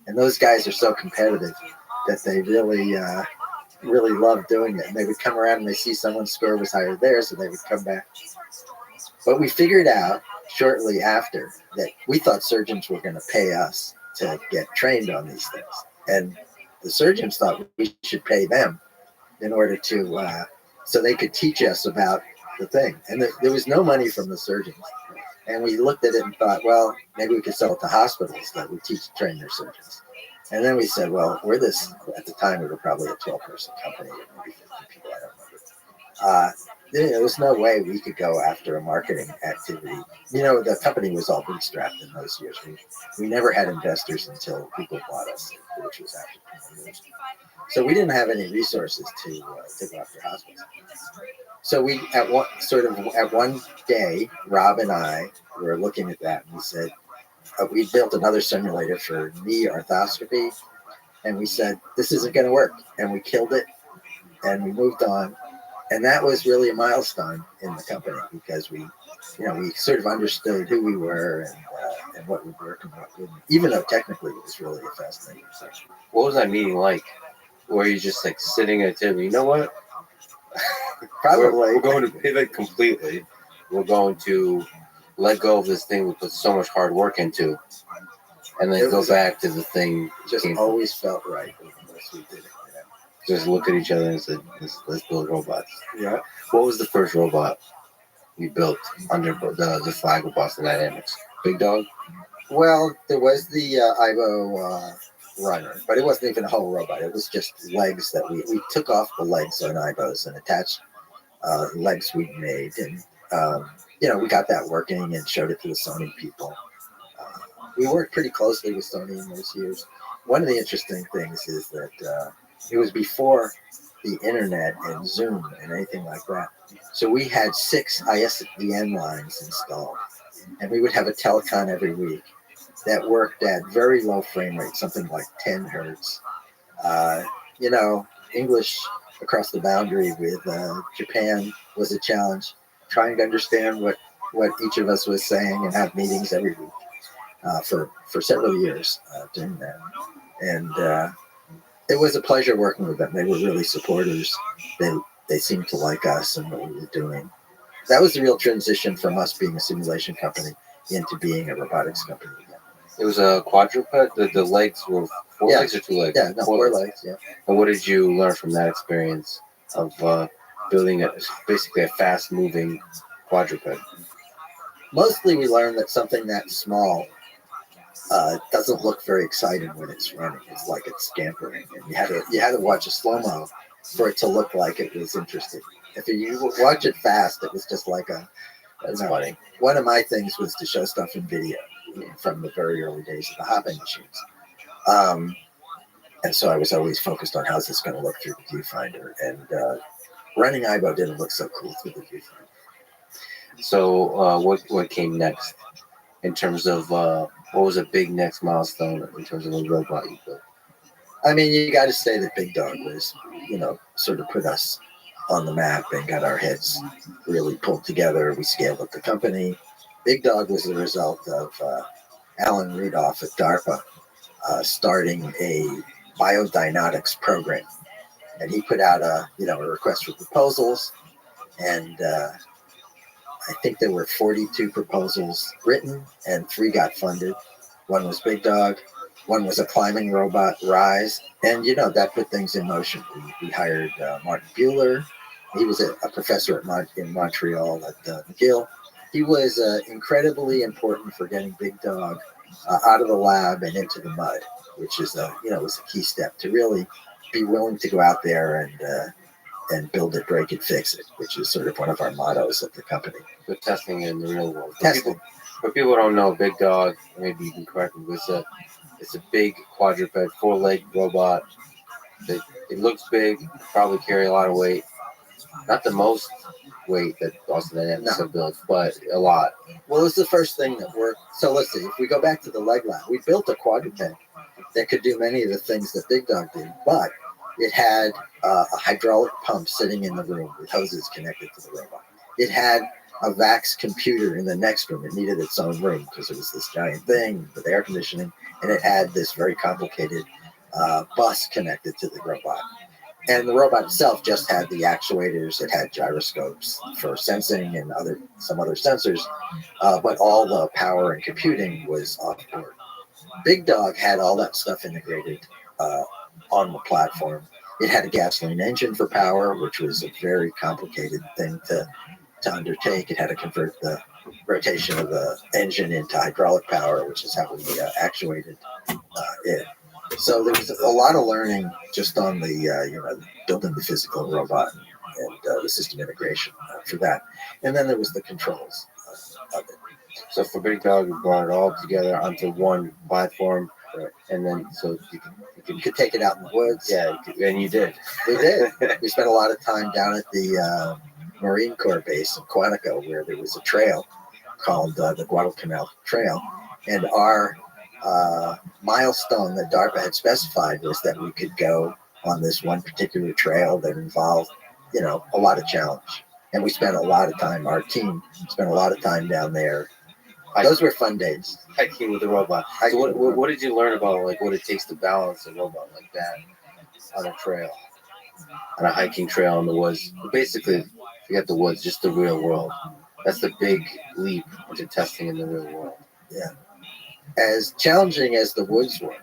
And those guys are so competitive that they really love doing it. And they would come around and they see someone's score was higher there, so they would come back. But we figured out shortly after that we thought surgeons were going to pay us to get trained on these things. And the surgeons thought we should pay them in order to, so they could teach us about the thing. And there was no money from the surgeons. And we looked at it and thought, well, maybe we could sell it to hospitals that would train their surgeons. And then we said, well, at the time, we were probably a 12-person company, or maybe 50 people, I don't remember. There was no way we could go after a marketing activity. The company was all bootstrapped in those years. We never had investors until people bought us, which was after 20 years. So we didn't have any resources to go after hospitals. So we, at one day, Rob and I were looking at that, and we said, we built another simulator for knee arthroscopy, and we said, this isn't going to work. And we killed it, and we moved on. And that was really a milestone in the company, because we sort of understood who we were and what would work and what wouldn't, even though technically it was really a fascinating section. What was that meeting like? Were you just like sitting at a table? You know what? Probably. We're going to pivot completely. We're going to let go of this thing we put so much hard work into, and then go back to the thing. Just always felt right unless we did it. Just look at each other and said, let's build robots. Yeah. What was the first robot you built under the flag of Boston Dynamics? Big Dog? Well, there was the Ivo runner, but it wasn't even a whole robot. It was just legs that we took off the legs on Ivos and attached legs we made. And, we got that working and showed it to the Sony people. We worked pretty closely with Sony in those years. One of the interesting things is that it was before the internet and Zoom and anything like that. So we had 6 ISDN lines installed, and we would have a telecon every week that worked at very low frame rate, something like 10 hertz. English across the boundary with Japan was a challenge, trying to understand what each of us was saying and have meetings every week for several years doing that. And it was a pleasure working with them. They were really supporters. They seemed to like us and what we were doing. That was the real transition from us being a simulation company into being a robotics company again. It was a quadruped. The legs were 4 legs or 2 legs? Yeah, no, 4 legs. Yeah. And what did you learn from that experience of building basically a fast-moving quadruped? Mostly, we learned that something that small doesn't look very exciting when it's running. It's like it's scampering, and you had to watch a slow-mo for it to look like it was interesting. If you watch it fast, it was just like That's funny. One of my things was to show stuff in video from the very early days of the hopping machines. And so I was always focused on how's this going to look through the viewfinder. And running Ivo didn't look so cool through the viewfinder. So what came next in terms of what was a big next milestone in terms of a robot you built? I mean, you got to say that Big Dog was, sort of put us on the map and got our heads really pulled together. We scaled up the company. Big Dog was the result of Alan Rudolph at DARPA starting a biodynamics program. And he put out a request for proposals. And I think there were 42 proposals written and 3 got funded. One was Big Dog. One was a climbing robot, Rise. And, that put things in motion. We hired Martin Bueller. He was a professor in Montreal at McGill. He was incredibly important for getting Big Dog out of the lab and into the mud, which is was a key step to really be willing to go out there and build it, break it, fix it, which is sort of one of our mottos of the company. The testing in the real world. Testing. For people who don't know, Big Dog, maybe you can correct me, it's a big quadruped, 4-leg robot. It looks big, probably carry a lot of weight. Not the most weight that Boston Dynamics have built, but a lot. Well, it was the first thing that worked. So let's see, if we go back to the leg lab, we built a quadruped that could do many of the things that Big Dog did, but it had a hydraulic pump sitting in the room with hoses connected to the robot. It had a VAX computer in the next room. It needed its own room because it was this giant thing with air conditioning, and it had this very complicated bus connected to the robot. And the robot itself just had the actuators. It had gyroscopes for sensing and some other sensors, but all the power and computing was off board. Big Dog had all that stuff integrated on the platform. It had a gasoline engine for power, which was a very complicated thing to to undertake. It had to convert the rotation of the engine into hydraulic power, which is how we actuated it. So there was a lot of learning just on the building the physical robot and the system integration for that. And then there was the controls of it. So for Big Dog, you brought it all together onto one platform, Right. and then so You could take it out in the woods. yeah, and you did. We did. We spent a lot of time down at the Marine Corps base in Quantico, where there was a trail called the Guadalcanal Trail. And our milestone that DARPA had specified was that we could go on this one particular trail that involved, a lot of challenge. And we spent a lot of time, our team spent a lot of time down there. Those were fun days. Hiking with the robot. So what did you learn about like what it takes to balance a robot like that on a trail, on a hiking trail in the woods? Basically, forget the woods, just the real world. That's the big leap into testing in the real world. Yeah. As challenging as the woods were,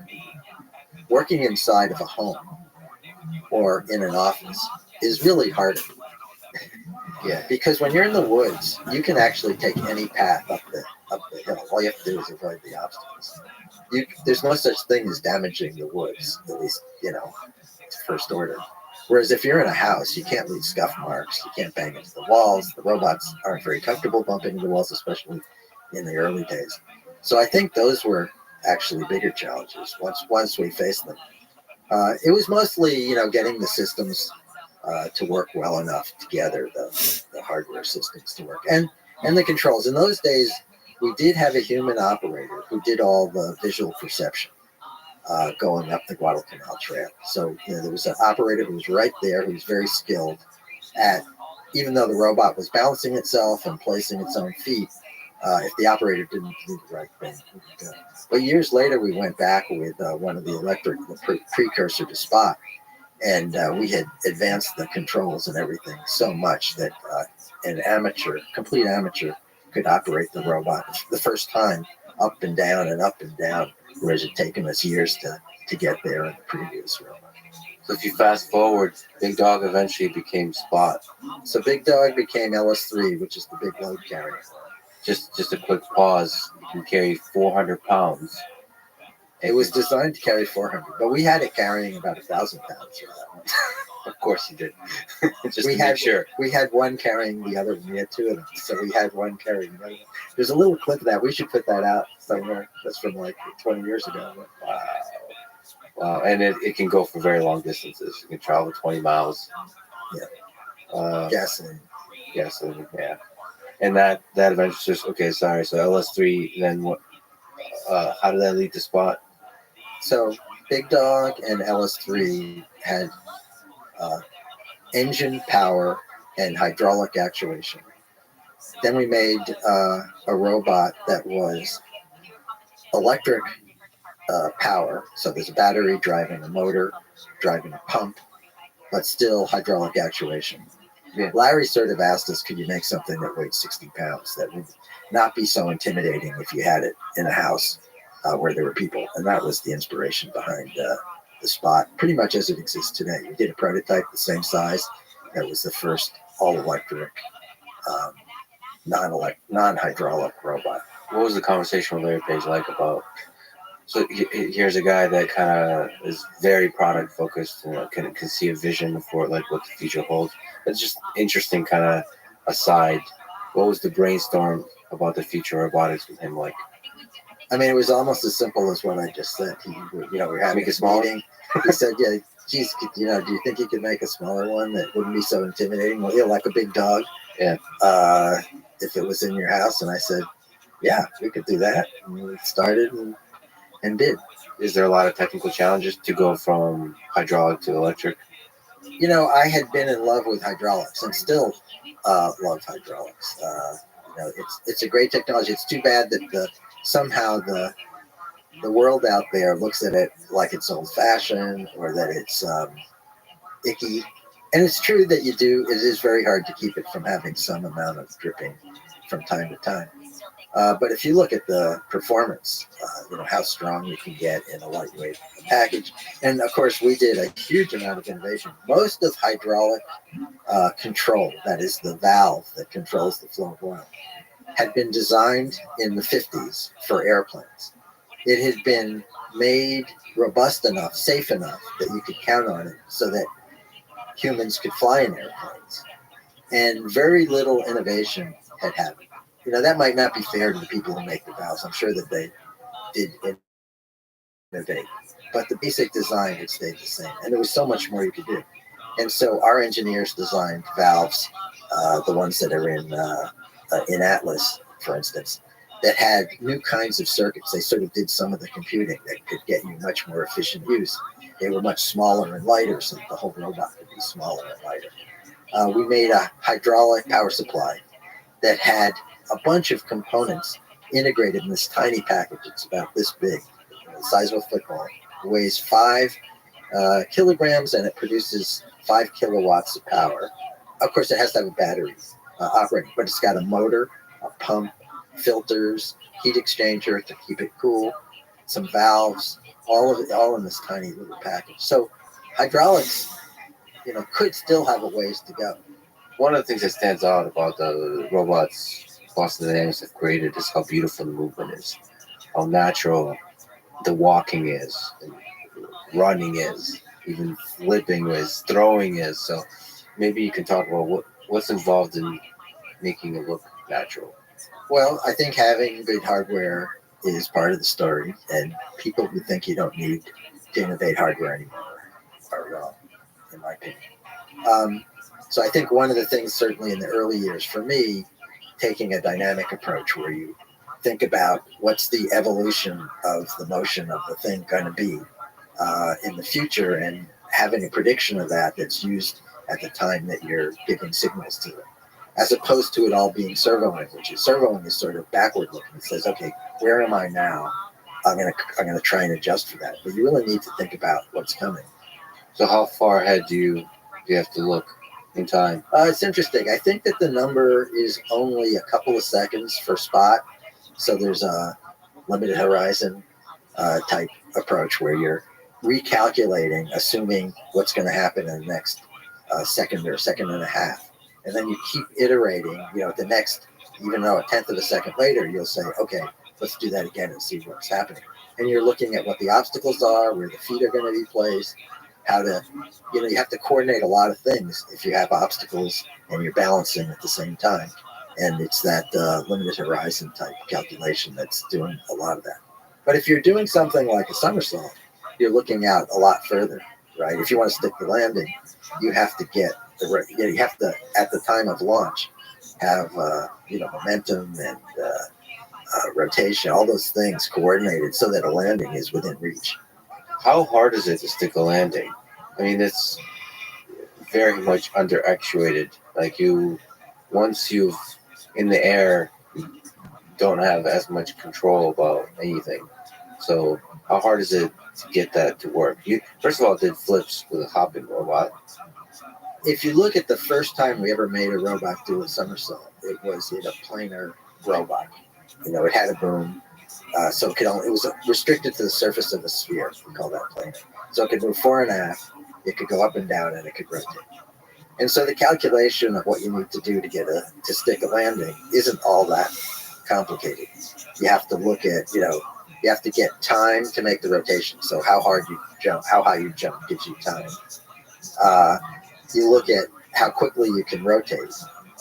working inside of a home or in an office is really harder. Yeah. Because when you're in the woods, you can actually take any path up the hill. All you have to do is avoid the obstacles. There's no such thing as damaging the woods, at least, first order. Whereas if you're in a house, you can't leave scuff marks. You can't bang into the walls. The robots aren't very comfortable bumping into the walls, especially in the early days. So I think those were actually bigger challenges once we faced them. It was mostly, getting the systems to work well enough together, the hardware systems to work, and the controls. In those days, we did have a human operator who did all the visual perception going up the Guadalcanal Trail. So there was an operator who was right there, who was very skilled at, even though the robot was balancing itself and placing its own feet, if the operator didn't do the right thing. But years later, we went back with one of the precursor to Spot, and we had advanced the controls and everything so much that an complete amateur, could operate the robot the first time up and down, whereas it had taken us years to get there in the previous robot. So if you fast forward, Big Dog eventually became Spot. So Big Dog became LS3, which is the big load carrier. Just a quick pause. You can carry 400 pounds. It was designed to carry 400, but we had it carrying about 1,000 pounds. Of course you did. Just we to had make sure. We had one carrying the other one. We had two of them, so we had one carrying the other one. There's a little clip of that. We should put that out somewhere. That's from like 20 years ago. Wow. Wow. And it can go for very long distances. You can travel 20 miles. Yeah. Gasoline. Gasoline, yeah. And that eventually just, okay, sorry. So LS3, then what? How did that lead to Spot? So Big Dog and LS3 had engine power and hydraulic actuation. Then we made a robot that was electric power. So there's a battery driving a motor, driving a pump, but still hydraulic actuation. Yeah. Larry sort of asked us, could you make something that weighed 60 pounds that would not be so intimidating if you had it in a house where there were people? And that was the inspiration behind the Spot, pretty much as it exists today. We did a prototype the same size. That was the first all-electric, non-hydraulic robot. What was the conversation with Larry Page like about? So here's a guy that kind of is very product focused, can see a vision for like what the future holds. It's just interesting, kind of aside. What was the brainstorm about the future of robotics with him like? I mean, it was almost as simple as what I just said. We were having a small meeting. He said, "Yeah, geez, do you think you could make a smaller one that wouldn't be so intimidating? Well, like a Big Dog, yeah. If it was in your house." And I said, "Yeah, we could do that." And we started and did. Is there a lot of technical challenges to go from hydraulic to electric? I had been in love with hydraulics and still love hydraulics. It's a great technology. It's too bad that somehow the world out there looks at it like it's old-fashioned or that it's icky. And it's true that it is very hard to keep it from having some amount of dripping from time to time. But if you look at the performance, how strong you can get in a lightweight package, and of course we did a huge amount of innovation. Most of hydraulic control, that is the valve that controls the flow of oil, had been designed in the 50s for airplanes. It had been made robust enough, safe enough that you could count on it so that humans could fly in airplanes. And very little innovation had happened. That might not be fair to the people who make the valves. I'm sure that they did innovate, but the basic design had stayed the same. And there was so much more you could do. And so our engineers designed valves, the ones that are in Atlas, for instance, that had new kinds of circuits. They sort of did some of the computing that could get you much more efficient use. They were much smaller and lighter, so the whole robot could be smaller and lighter. We made a hydraulic power supply that had a bunch of components integrated in this tiny package. It's about this big, the size of a football. It weighs 5 kilograms, and it produces 5 kilowatts of power. Of course, it has to have a battery operating, but it's got a motor, a pump, filters, heat exchanger to keep it cool, some valves, all in this tiny little package. So hydraulics, could still have a ways to go. One of the things that stands out about the robots Boston Dynamics have created is how beautiful the movement is, how natural the walking is, and running is, even flipping is, throwing is. So maybe you can talk about what's involved in making it look natural. Well, I think having good hardware is part of the story, and people who think you don't need to innovate hardware anymore are wrong, in my opinion. So I think one of the things, certainly in the early years for me, taking a dynamic approach where you think about what's the evolution of the motion of the thing going to be in the future, and having a prediction of that that's used at the time that you're giving signals to it, as opposed to it all being servoing, which is servoing is sort of backward looking. It says, okay, where am I now? I'm gonna try and adjust for that. But you really need to think about what's coming. So how far ahead do you have to look in time? It's interesting. I think that the number is only a couple of seconds for spot. So there's a limited horizon type approach where you're recalculating, assuming what's going to happen in the next second or second and a half. And then you keep iterating, the next, even though a tenth of a second later, you'll say, okay, let's do that again and see what's happening. And you're looking at what the obstacles are, where the feet are going to be placed, how to, you have to coordinate a lot of things if you have obstacles and you're balancing at the same time. And it's that limited horizon type calculation that's doing a lot of that. But if you're doing something like a somersault, you're looking out a lot further, right? If you want to stick the landing, you have to you have to, at the time of launch, have momentum and rotation, all those things coordinated so that a landing is within reach. How hard is it to stick a landing? I mean, it's very much under actuated. Like once you've in the air, you don't have as much control about anything. So how hard is it to get that to work? You first of all did flips with a hopping robot. If you look at the first time we ever made a robot do a somersault, it was in a planar robot. It had a boom, so it was restricted to the surface of a sphere. We call that planar. So it could move fore and aft, it could go up and down, and it could rotate. And so the calculation of what you need to do to stick a landing isn't all that complicated. You have to look at, you have to get time to make the rotation. So how hard you jump, how high you jump gives you time. You look at how quickly you can rotate.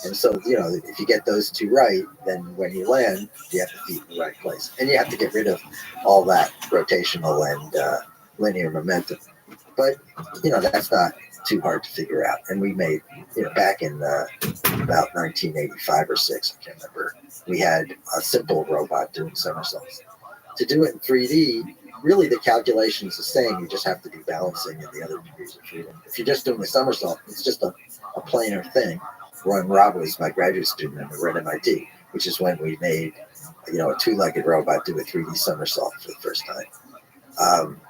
And so, if you get those two right, then when you land, you have the feet in the right place. And you have to get rid of all that rotational and linear momentum. But, that's not too hard to figure out. And we made, back in about 1985 or 6, I can't remember, we had a simple robot doing somersaults. To do it in 3D, really the calculation is the same. You just have to be balancing in the other degrees of freedom. If you're just doing a somersault, it's just a planar thing. Ron Robb was my graduate student and we were at MIT, which is when we made, a two-legged robot do a 3D somersault for the first time.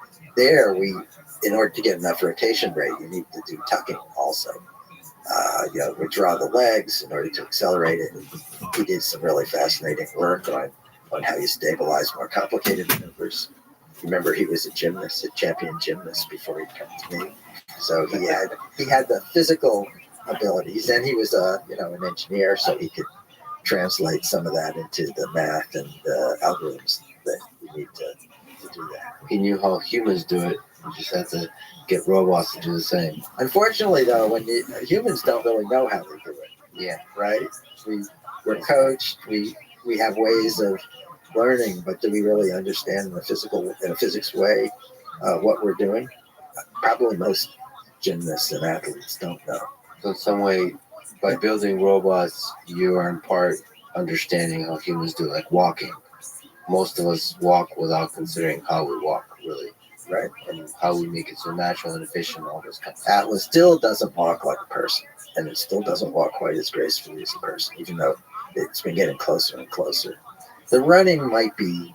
In order to get enough rotation rate, you need to do tucking also. Withdraw the legs in order to accelerate it. he did some really fascinating work on how you stabilize more complicated maneuvers. Remember, he was a gymnast, a champion gymnast before he'd come to me. So he had the physical abilities, and he was an engineer, so he could translate some of that into the math and the algorithms that you need to do that. He knew how humans do it. You just have to get robots to do the same. Unfortunately, though, when humans don't really know how they do it. Yeah. Right? We're coached. We have ways of learning, but do we really understand in a physics way what we're doing? Probably most gymnasts and athletes don't know. So in some way, by building robots, you are in part understanding how humans do it, like walking. Most of us walk without considering how we walk, really. Right. And how we make it so natural and efficient, all this kind of stuff. Atlas still doesn't walk like a person, and it still doesn't walk quite as gracefully as a person, even though it's been getting closer and closer. The running might be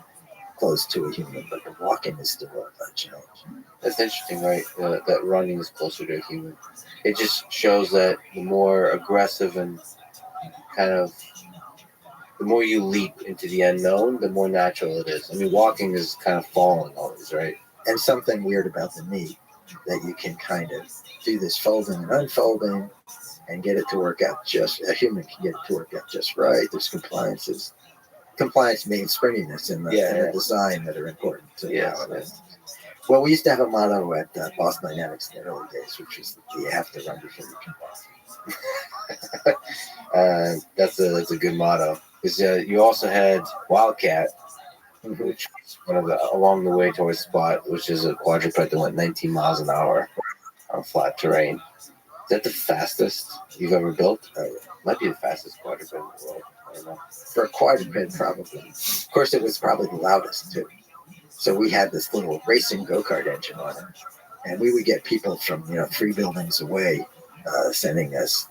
close to a human, but the walking is still a challenge. That's interesting, right? That running is closer to a human. It just shows that the more aggressive and kind of the more you leap into the unknown, the more natural it is. I mean, walking is kind of falling always, right? And something weird about the knee, that you can kind of do this folding and unfolding and get it to work out a human can get it to work out just right. There's compliance means springiness in the design that are important to how it is. Well, we used to have a motto at Boston Dynamics in the early days, which was you have to run before you can walk. That's a good motto. Because you also had Wildcat, which was one of the along the way towards Spot, which is a quadruped that went 19 miles an hour on flat terrain. Is that the fastest you've ever built? Might be the fastest quadruped in the world. I don't know. For a quadruped, probably. Of course, it was probably the loudest too. So we had this little racing go-kart engine on it, and we would get people from 3 buildings away sending us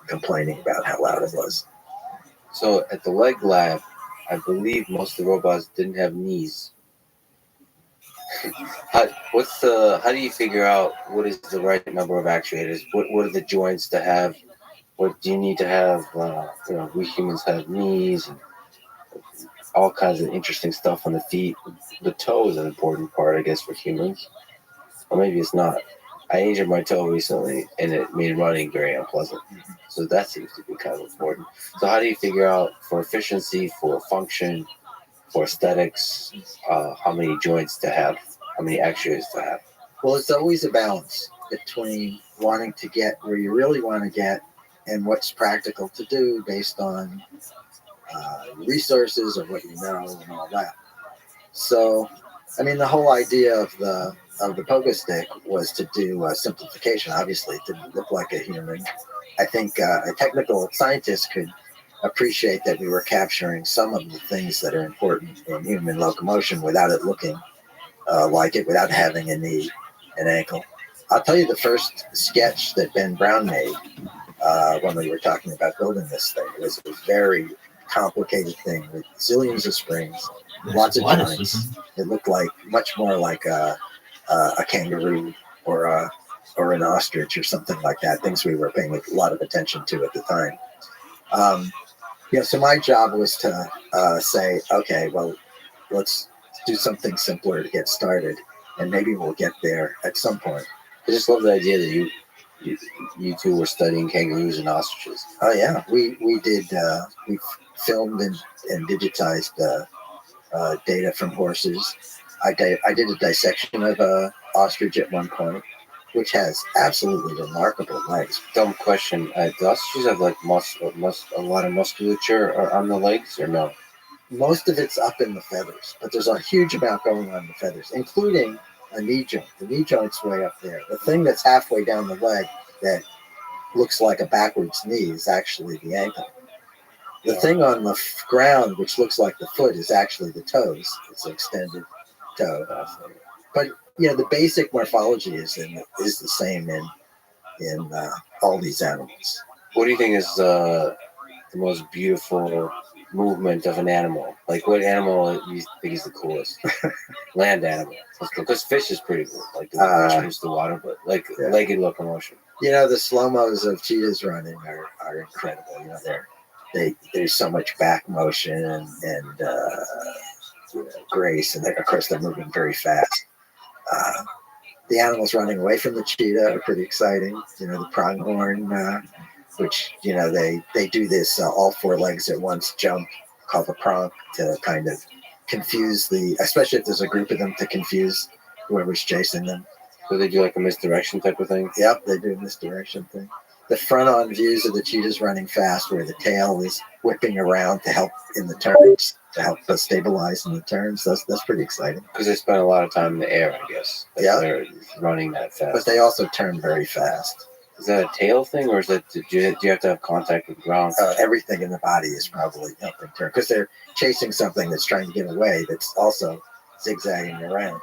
complaining about how loud it was. So at the leg lab, I believe most of the robots didn't have knees. How do you figure out what is the right number of actuators? What are the joints to have? What do you need to have? We humans have knees and all kinds of interesting stuff on the feet. The toe is an important part, I guess, for humans. Or maybe it's not. I injured my toe recently, and it made running very unpleasant. So that seems to be kind of important. So how do you figure out for efficiency, for function, for aesthetics, how many joints to have, how many actuators to have? Well, it's always a balance between wanting to get where you really want to get and what's practical to do based on resources or what you know and all that. So, I mean, the whole idea of the pogo stick was to do a simplification. Obviously, it didn't look like a human. I think a technical scientist could appreciate that we were capturing some of the things that are important in human locomotion without it looking like it, without having a knee and ankle. I'll tell you the first sketch that Ben Brown made when we were talking about building this thing. It was a very complicated thing with zillions of springs, lots of joints. It looked much more like a kangaroo or an ostrich or something like that, things we were paying a lot of attention to at the time. So my job was to say, okay, well, let's do something simpler to get started, and maybe we'll get there at some point. I just love the idea that you two were studying kangaroos and ostriches. Oh yeah, we did. We filmed and digitized data from horses. I did a dissection of a ostrich at one point, which has absolutely remarkable legs. Dumb question: do ostriches have a lot of musculature on the legs, or no? Most of it's up in the feathers, but there's a huge amount going on in the feathers, including a knee joint. The knee joint's way up there. The thing that's halfway down the leg that looks like a backwards knee is actually the ankle. The thing on the ground, which looks like the foot, is actually the toes. It's an extended toe. But the basic morphology is the same in all these animals. What do you think is the most beautiful movement of an animal? Like, what animal do you think is the coolest? Land animal. Because fish is pretty cool. Like, the fish moves the water, but legged locomotion. The slow-mos of cheetahs running are incredible. there's so much back motion and grace, and of course they're moving very fast. The animals running away from the cheetah are pretty exciting. The pronghorn, which they do this all four legs at once jump called the prong to kind of confuse especially if there's a group of them, to confuse whoever's chasing them. So they do like a misdirection type of thing? Yep, they do a misdirection thing. The front-on views of the cheetahs running fast, where the tail is whipping around to help in the turns, to help stabilize in the turns. That's pretty exciting. Because they spend a lot of time in the air, I guess. Yeah. They're running that fast. But they also turn very fast. Is that a tail thing, or is that do you have to have contact with the ground? Everything in the body is probably helping turn, because they're chasing something that's trying to get away that's also zigzagging around.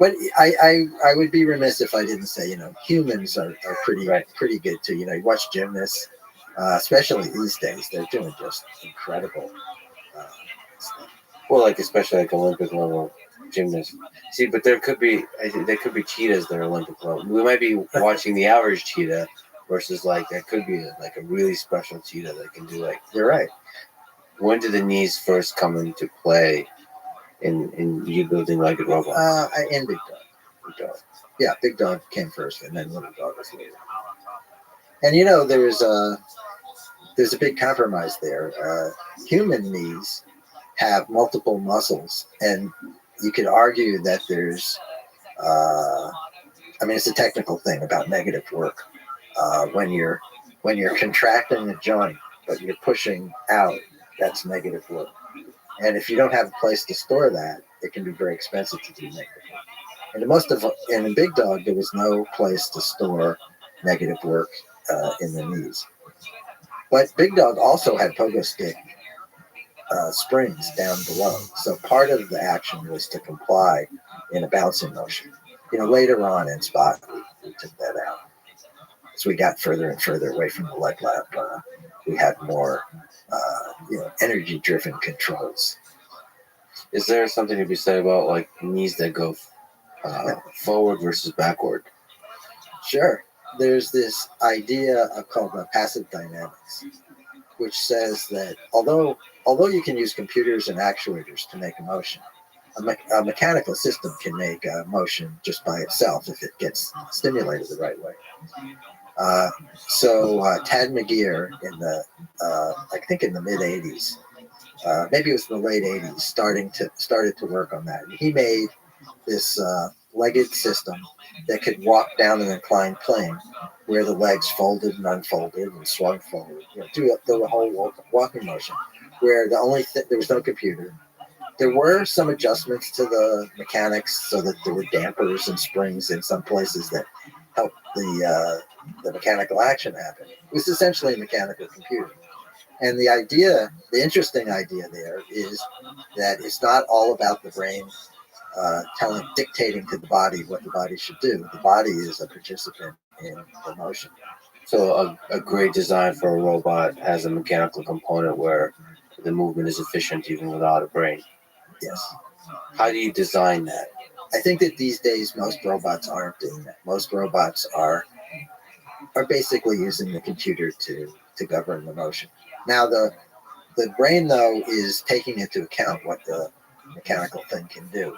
But I would be remiss if I didn't say, humans are pretty good too. You watch gymnasts, especially these days, they're doing just incredible stuff. Well, like especially like Olympic level gymnasts. See, but there could be cheetahs that are Olympic level. We might be watching the average cheetah versus that could be like a really special cheetah that can do like. You're right. When did the knees first come into play in you building legged robots? In Big Dog. Yeah, Big Dog came first, and then Little Dog was later. And there's a big compromise there. Human knees have multiple muscles, and you could argue that there's it's a technical thing about negative work. When you're contracting a joint but you're pushing out, that's negative work. And if you don't have a place to store that, it can be very expensive to do negative work. And in Big Dog, there was no place to store negative work in the knees. But Big Dog also had pogo stick springs down below. So part of the action was to comply in a bouncing motion. Later on in Spot, we took that out. As we got further and further away from the leg lab, we had more energy-driven controls. Is there something to be said about like knees that go forward versus backward? Sure. There's this idea called passive dynamics, which says that although you can use computers and actuators to make a motion, a mechanical system can make a motion just by itself if it gets stimulated the right way. So Tad McGeer in the I think in the mid 80s, maybe it was in the late 80s, started to work on that. And he made this legged system that could walk down an inclined plane where the legs folded and unfolded and swung forward, do the whole walking motion, where there was no computer. There were some adjustments to the mechanics so that there were dampers and springs in some places that helped the mechanical action happen. It was essentially a mechanical computer. And the interesting idea there is that it's not all about the brain dictating to the body what the body should do. The body is a participant in the motion. So a great design for a robot has a mechanical component where the movement is efficient even without a brain. Yes. How do you design that? I think that these days most robots aren't doing that. Most robots are basically using the computer to govern the motion. Now the brain, though, is taking into account what the mechanical thing can do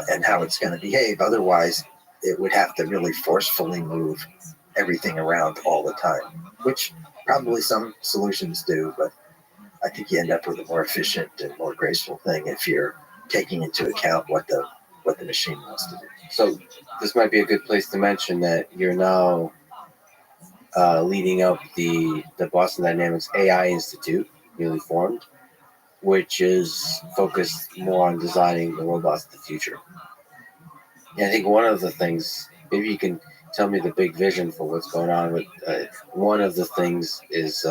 and how it's going to behave. Otherwise, it would have to really forcefully move everything around all the time, which probably some solutions do, but I think you end up with a more efficient and more graceful thing if you're taking into account what the machine wants to do. So this might be a good place to mention that you're now leading up the Boston Dynamics AI Institute, newly formed, which is focused more on designing the robots of the future. And I think one of the things, maybe you can tell me the big vision for what's going on with one of the things is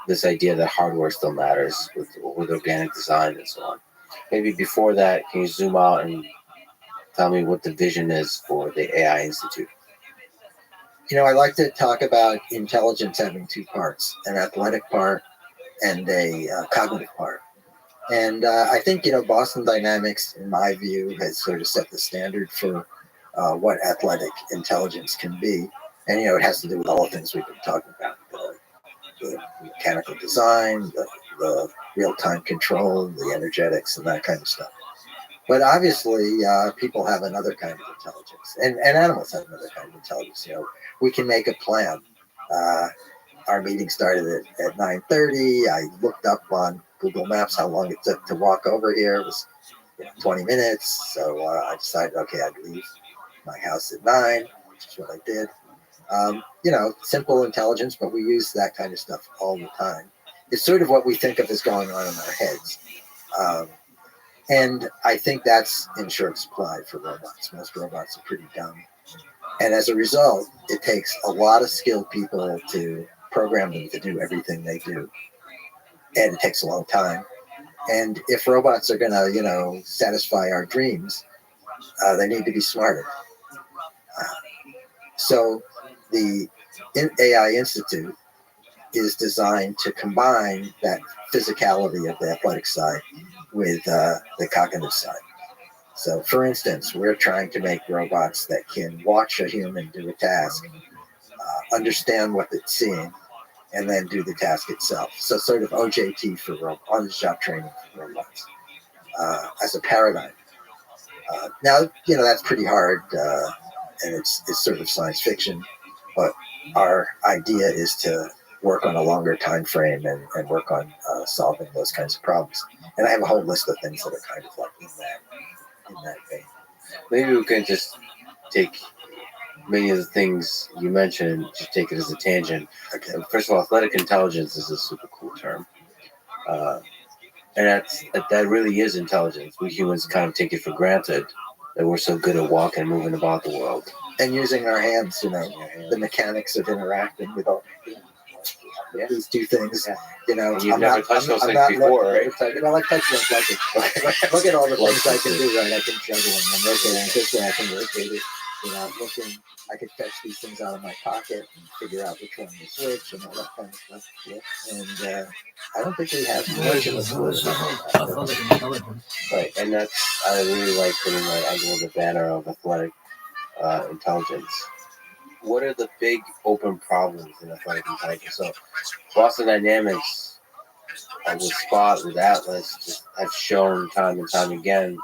this idea that hardware still matters with organic design and so on. Maybe before that, can you zoom out and tell me what the vision is for the AI Institute? I like to talk about intelligence having two parts, an athletic part and a cognitive part. And I think, Boston Dynamics, in my view, has sort of set the standard for what athletic intelligence can be. And, it has to do with all the things we've been talking about. the mechanical design, the real-time control, the energetics, and that kind of stuff. But obviously, people have another kind of intelligence, and animals have another kind of intelligence. We can make a plan. Our meeting started at 9:30. I looked up on Google Maps how long it took to walk over here. It was 20 minutes. So I decided, okay, I'd leave my house at 9, which is what I did. Simple intelligence, but we use that kind of stuff all the time. It's sort of what we think of as going on in our heads. And I think that's in short supply for robots. Most robots are pretty dumb. And as a result, it takes a lot of skilled people to program them to do everything they do. And it takes a long time. And if robots are going to, satisfy our dreams, they need to be smarter. So the AI Institute is designed to combine that physicality of the athletic side with the cognitive side. So, for instance, we're trying to make robots that can watch a human do a task, understand what it's seeing, and then do the task itself. So, sort of OJT for on-the-job training for robots as a paradigm. Now, that's pretty hard, and it's sort of science fiction, but our idea is to work on a longer time frame and work on solving those kinds of problems. And I have a whole list of things that are kind of like in that vein. Maybe we can just take many of the things you mentioned, just take it as a tangent. Okay. First of all, athletic intelligence is a super cool term. And that really is intelligence. We humans kind of take it for granted that we're so good at walking and moving about the world. And using our hands, the mechanics of interacting with all these two things. And you've never touched those things before, right? Well, I touch things like it. Look at all the things I can do, right? I can juggle them and rotate this way. I can rotate it. I could fetch these things out of my pocket and figure out which one to switch and all that kind of stuff. Yeah. And I don't think we have much of a Right, and I really like putting that under the banner of athletic intelligence. What are the big open problems in athletic intelligence? So, Boston Dynamics with Spot, with Atlas, just have shown time and time again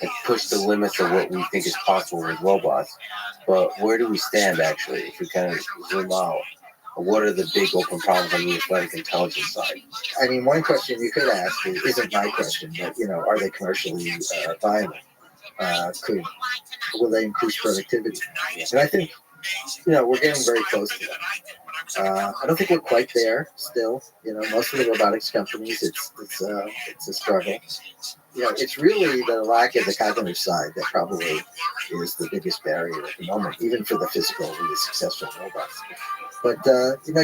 have pushed the limits of what we think is possible with robots. But where do we stand, actually, if we kind of zoom out? What are the big open problems on the athletic intelligence side? I mean, one question you could ask isn't my question, but, are they commercially viable? Will they increase productivity? And I think, we're getting very close to that. I don't think we're quite there still. Most of the robotics companies, it's a struggle. It's really the lack of the cognitive side that probably is the biggest barrier at the moment, even for the physical, really successful robots. But,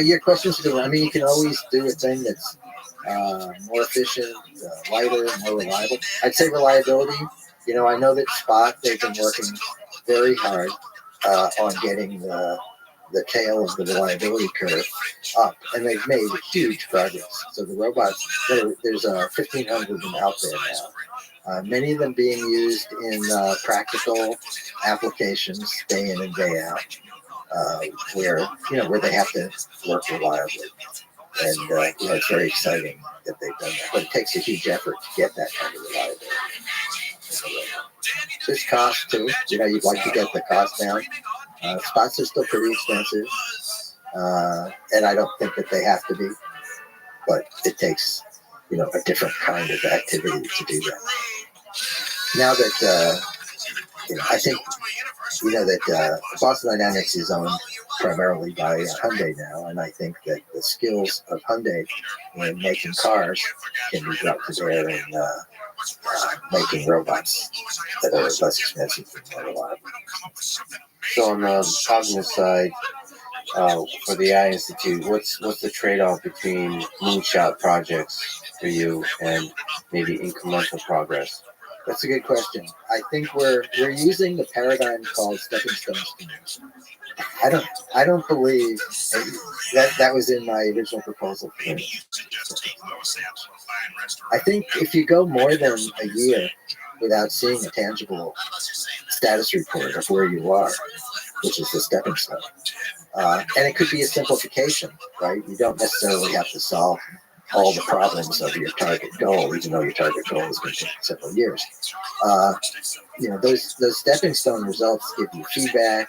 your question's good. I mean, you can always do a thing that's more efficient, lighter, more reliable. I'd say reliability. I know that Spot, they've been working very hard on getting the tail of the reliability curve up, and they've made huge progress. So the robots, there's 1,500 of them out there now. Many of them being used in practical applications day in and day out, where they have to work reliably. And it's very exciting that they've done that. But it takes a huge effort to get that kind of reliability. There's cost too. You'd like to get the cost down. Spots are still pretty expensive, and I don't think that they have to be. But it takes, a different kind of activity to do that. Now that I think that Boston Dynamics is owned primarily by Hyundai now, and I think that the skills of Hyundai in making cars can be brought to bear in making robots that are less expensive and more reliable. So on the cognitive side, for the AI Institute, what's the trade-off between moonshot projects for you and maybe incremental progress? That's a good question. I think we're using the paradigm called stepping stones to me. I don't believe that was in my original proposal. I think if you go more than a year without seeing a tangible status report of where you are, which is the stepping stone, And it could be a simplification, right? You don't necessarily have to solve all the problems of your target goal, even though your target goal is going to take several years. Those stepping stone results give you feedback,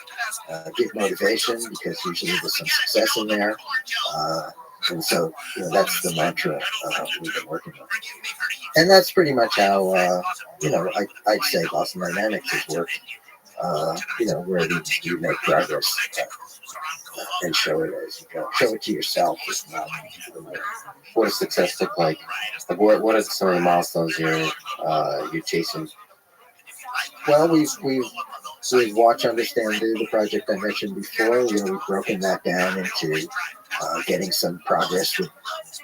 give motivation, because usually there's some success in there. And so, that's the mantra we've been working on. And that's pretty much how, I'd say Boston Dynamics has worked, where you make progress and show it as you go. Show it to yourself. What does success look like? Like, what are some of the milestones you're chasing? Well, we've watch, understand, do the project I mentioned before. We've broken that down into getting some progress with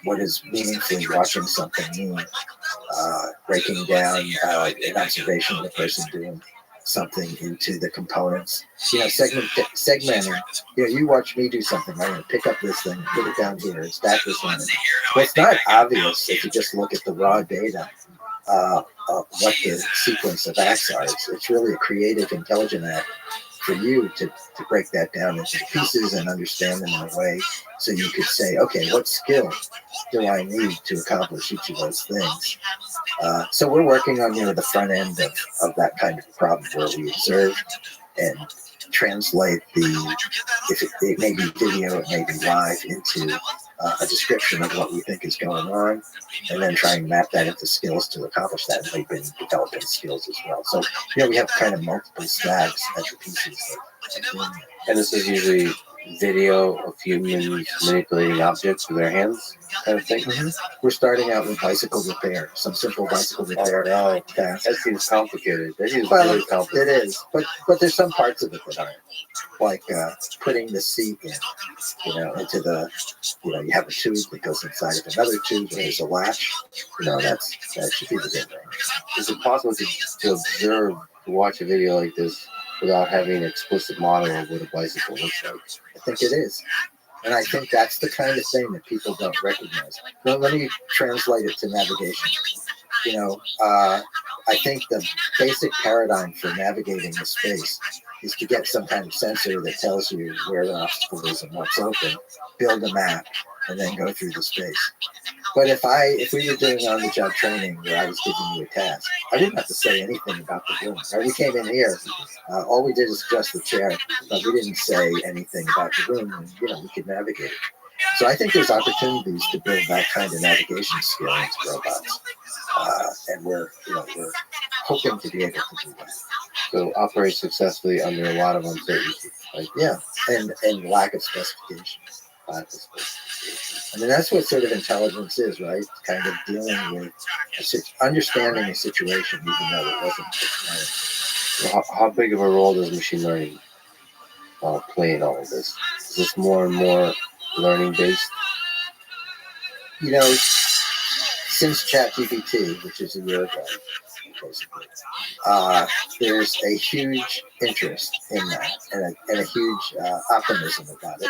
what is meaningfully watching something new, breaking down an observation of the person doing something into the components. Segmenting. You watch me do something. I'm going to pick up this thing, put it down here, and stack this on it. Well, it's not obvious if you just look at the raw data. What the sequence of acts are. It's really a creative, intelligent act for you to break that down into pieces and understand them in a way so you could say, okay, what skill do I need to accomplish each of those things? So we're working on the front end of that kind of problem where we observe and translate if it may be video, it may be live, into a description of what we think is going on, and then try and map that into skills to accomplish that. And we've been developing skills as well. So, we have kind of multiple stacks and pieces. And this is usually video of humans manipulating objects with their hands, kind of thing. Mm-hmm. We're starting out with bicycle repair, some simple bicycle repair. That seems complicated. That seems really complicated. It is, but there's some parts of it that aren't. Like putting the seat in, into the, you have a tube that goes inside of another tube, and there's a latch. That should be the good thing. Is it possible to watch a video like this without having an explicit model of what a bicycle looks like? I think it is. And I think that's the kind of thing that people don't recognize. Now, let me translate it to navigation. I think the basic paradigm for navigating the space is to get some kind of sensor that tells you where the obstacle is and what's open, build a map, and then go through the space. But if we were doing on-the-job training where I was giving you a task, I didn't have to say anything about the room. Right? We came in here, all we did is adjust the chair, but we didn't say anything about the room, and we could navigate it. So I think there's opportunities to build that kind of navigation skill into robots, and we're hoping to be able to do that. So operate successfully under a lot of uncertainty. And lack of specification. I mean, that's what sort of intelligence is, right? Kind of dealing with, understanding a situation, even though it wasn't planned. So how big of a role does machine learning play in all of this? Is this more and more learning based? Since ChatGPT, which is a year ago, basically, there's a huge interest in that and a huge optimism about it.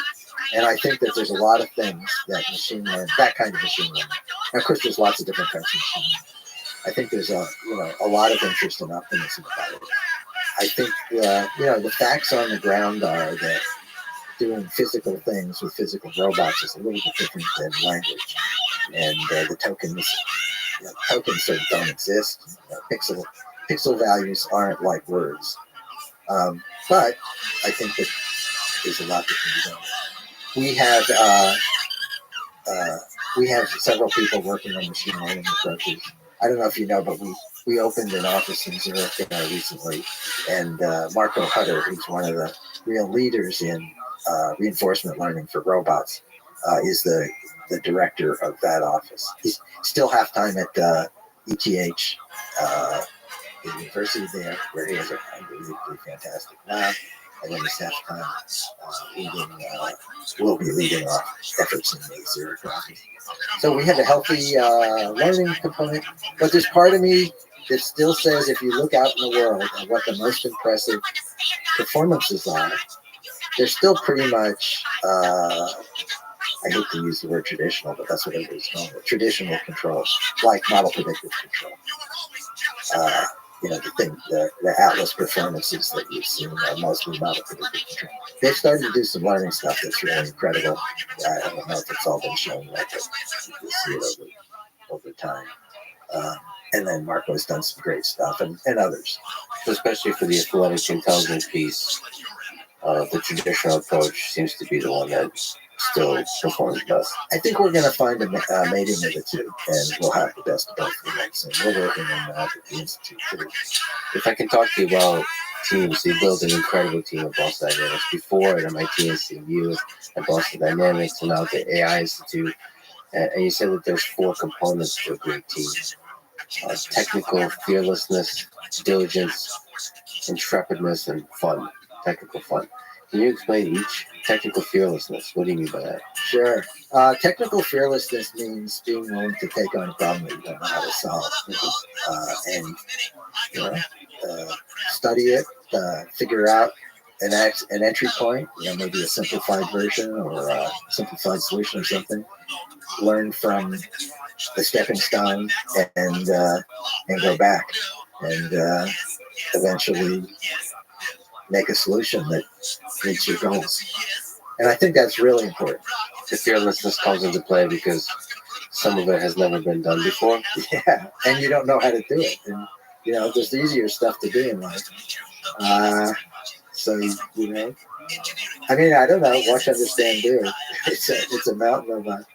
And I think that there's a lot of things that that kind of machine learning. And of course, there's lots of different kinds of machine learning. I think there's a lot of interest and optimism about it. I think the facts on the ground are that doing physical things with physical robots is a little bit different than language, and the tokens sort of don't exist. Pixel values aren't like words, but I think that there's a lot that can be done. We have several people working on machine learning approaches. I don't know if you know, but we opened an office in Zurich recently, and Marco Hutter, who's one of the real leaders in reinforcement learning for robots, is the director of that office. He's still half-time at ETH, the university there, where he has a unbelievably fantastic lab. And then he's half-time will be leading our efforts in the Zurich office. So we have a healthy learning component, but there's part of me that still says if you look out in the world at what the most impressive performances are, they're still pretty much, I hate to use the word traditional, but that's what everybody's calling it, traditional controls, like model predictive control. the Atlas performances that you've seen are mostly model predicted control. They've started to do some learning stuff that's really incredible. I don't know if it's all been shown yet, but you'll see it over time. And then Marco's done some great stuff, and others. Especially for the athletic intelligence piece, the traditional approach seems to be the one that still performs best. I think we're going to find a mating of the two, and we'll have the best of both worlds. And we're working on that at the Institute too. If I can talk to you about teams, you built an incredible team at Boston Dynamics before at MIT and CMU, at Boston Dynamics, and now at the AI Institute. And you said that there's 4 components to a great team. Technical fearlessness, diligence, intrepidness, and fun. Technical fun. Can you explain each? Technical fearlessness. What do you mean by that? Sure. Technical fearlessness means being willing to take on a problem that you don't know how to solve, and study it, figure out an entry point, maybe a simplified version or a simplified solution or something. Learn from the stepping stone and go back and eventually make a solution that meets your goals. And I think that's really important. The fearlessness comes into play because some of it has never been done before. Yeah, and you don't know how to do it. And, there's easier stuff to do in life. So, I mean, I don't know. Watch, understand, do. It's a mountain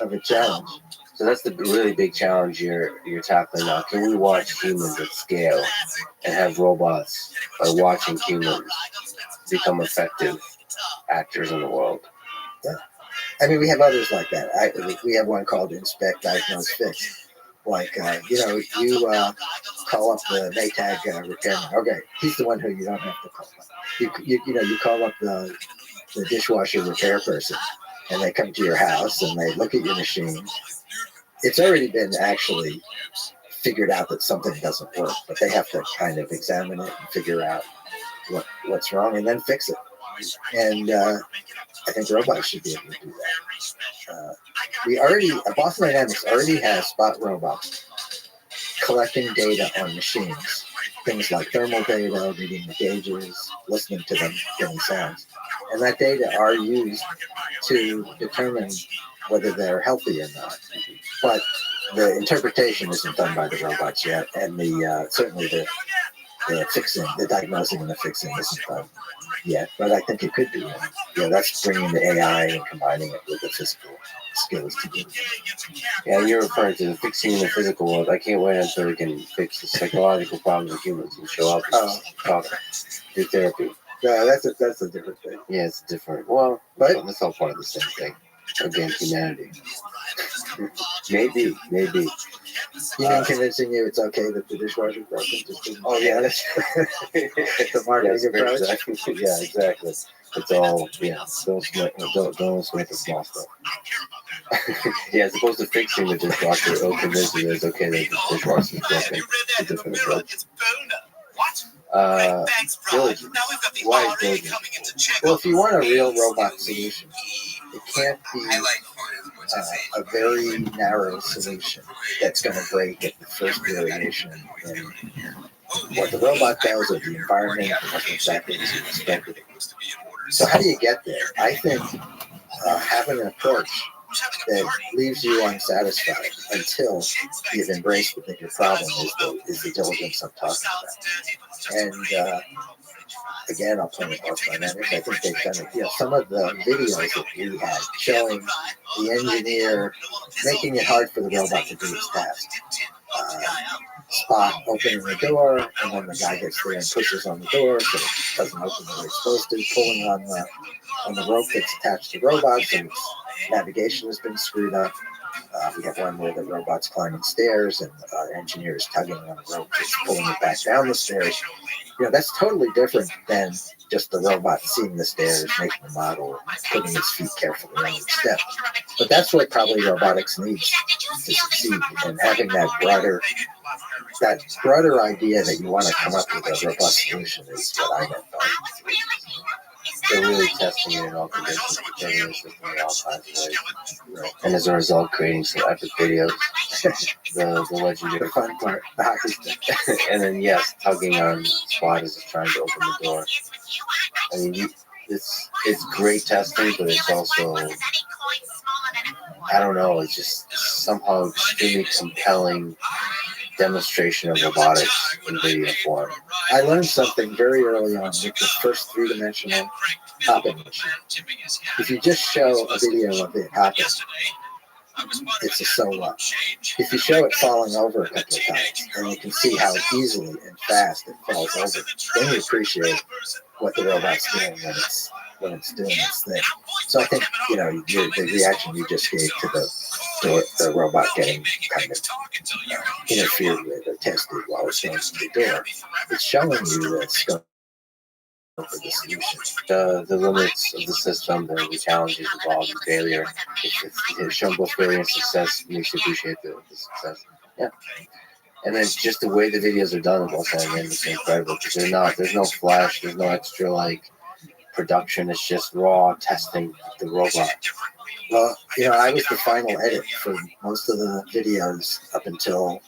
of a challenge. So that's the really big challenge you're tackling now. Can we watch humans at scale and have robots by watching humans become effective actors in the world? Yeah. I mean, we have others like that. We have one called Inspect, Diagnose, Fix. Like, you call up the Maytag repairman. Okay, he's the one who you don't have to call up. You call up the dishwasher repair person, and they come to your house and they look at your machine. It's already been actually figured out that something doesn't work, but they have to kind of examine it and figure out what's wrong and then fix it. And I think robots should be able to do that. Boston Dynamics already has spot robots collecting data on machines, things like thermal data, reading the gauges, listening to them, getting sounds. And that data are used to determine whether they're healthy or not. But the interpretation isn't done by the robots yet, and certainly the fixing, the diagnosing and the fixing isn't done yet. But I think it could be. That's bringing the AI and combining it with the physical skills to do it. Yeah, you're referring to the fixing in the physical world. I can't wait until we can fix the psychological problems of humans and show up and talk, do therapy. Yeah, that's a different thing. Yeah, it's different. Well, but that's all part of the same thing. Again, humanity. Maybe. You mean convincing you it's okay that the dishwasher's broken? Yeah, that's the marketing approach. Exactly. Yeah, exactly. It's all don't sweat the small stuff. Yeah, as opposed to fixing the dishwasher, it'll convince you that it's okay that the dishwasher's broken. It's a different approach. Diligence. Why is diligence? Well, if you want a real robot solution, it can't be a very narrow solution that's going to break at the first variation in what the robot does or the environment, that's exactly as you expected. So how do you get there? I think having an approach that leaves you unsatisfied until you've embraced the bigger problem is the diligence I'm talking about. And again, I'll point to Boston Dynamics. I think they've done it. Some of the videos that we had showing the engineer making it hard for the robot to do its task. Spot opening the door, and then the guy gets there and pushes on the door so it doesn't open the way it's supposed to, pulling on the rope that's attached to robots, and navigation has been screwed up. We have one where the robot's climbing stairs and the engineer is tugging on the rope, just pulling it back down the stairs. That's totally different than just the robot seeing the stairs, making the model, putting its feet carefully on each step. But that's what probably robotics needs to succeed, and having that broader idea that you want to come up with a robust solution is what I meant by it. They're really testing it in all conditions, determining the system in all kinds of ways. And as a result, creating some epic videos. the The legendary. fun part, the hockey stick. And then yes, tugging on Spot as it's trying to open the door. I mean, it's great testing, but it's also, I don't know, it's just somehow extremely compelling demonstration of robotics in video form. I learned something very early on with the first three-dimensional hopping machine. If you just show a video of it hopping, it's a so what. If you show it falling over a couple of times, and you can see how easily and fast it falls over, then you appreciate what the robot's doing when it's doing its thing. So I think, the reaction you just gave to the robot getting kind of interfered with or tested while it's going through the door, it's showing you the scope of the solution. The limits of the system, the challenges involved, the failure. It's shown both failure and success, makes you appreciate the success. Yeah. And then just the way the videos are done, also again, it's incredible. There's no flash, there's no extra production. It's just raw testing the robot. Well, I was the final edit for most of the videos up until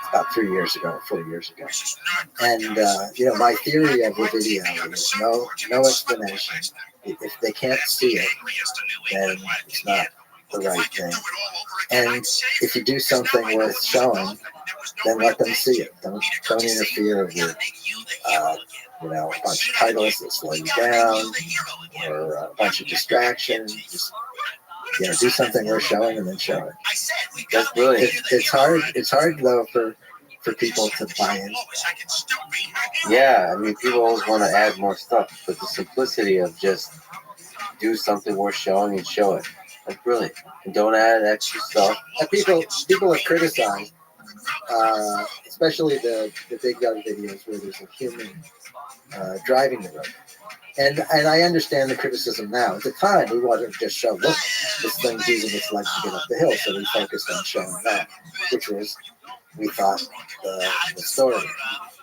about 3 years ago, 4 years ago. And, my theory of the video is no explanation. If they can't see it, then it's not the right thing. And if you do something worth showing, then let them see it. Don't interfere with, a bunch of titles that slow you down or a bunch of distractions. Just, do something worth showing and then show it. That's brilliant. It's hard. It's hard though for people to buy in. Yeah, I mean, people always want to add more stuff, but the simplicity of just do something worth showing and show it. That's brilliant. And don't add extra stuff. And people have criticized, especially the big gun videos where there's a human driving the road. And I understand the criticism now. At the time, we wanted to just show, look, this thing's using its legs to get up the hill, so we focused on showing that, which was, we thought, the story.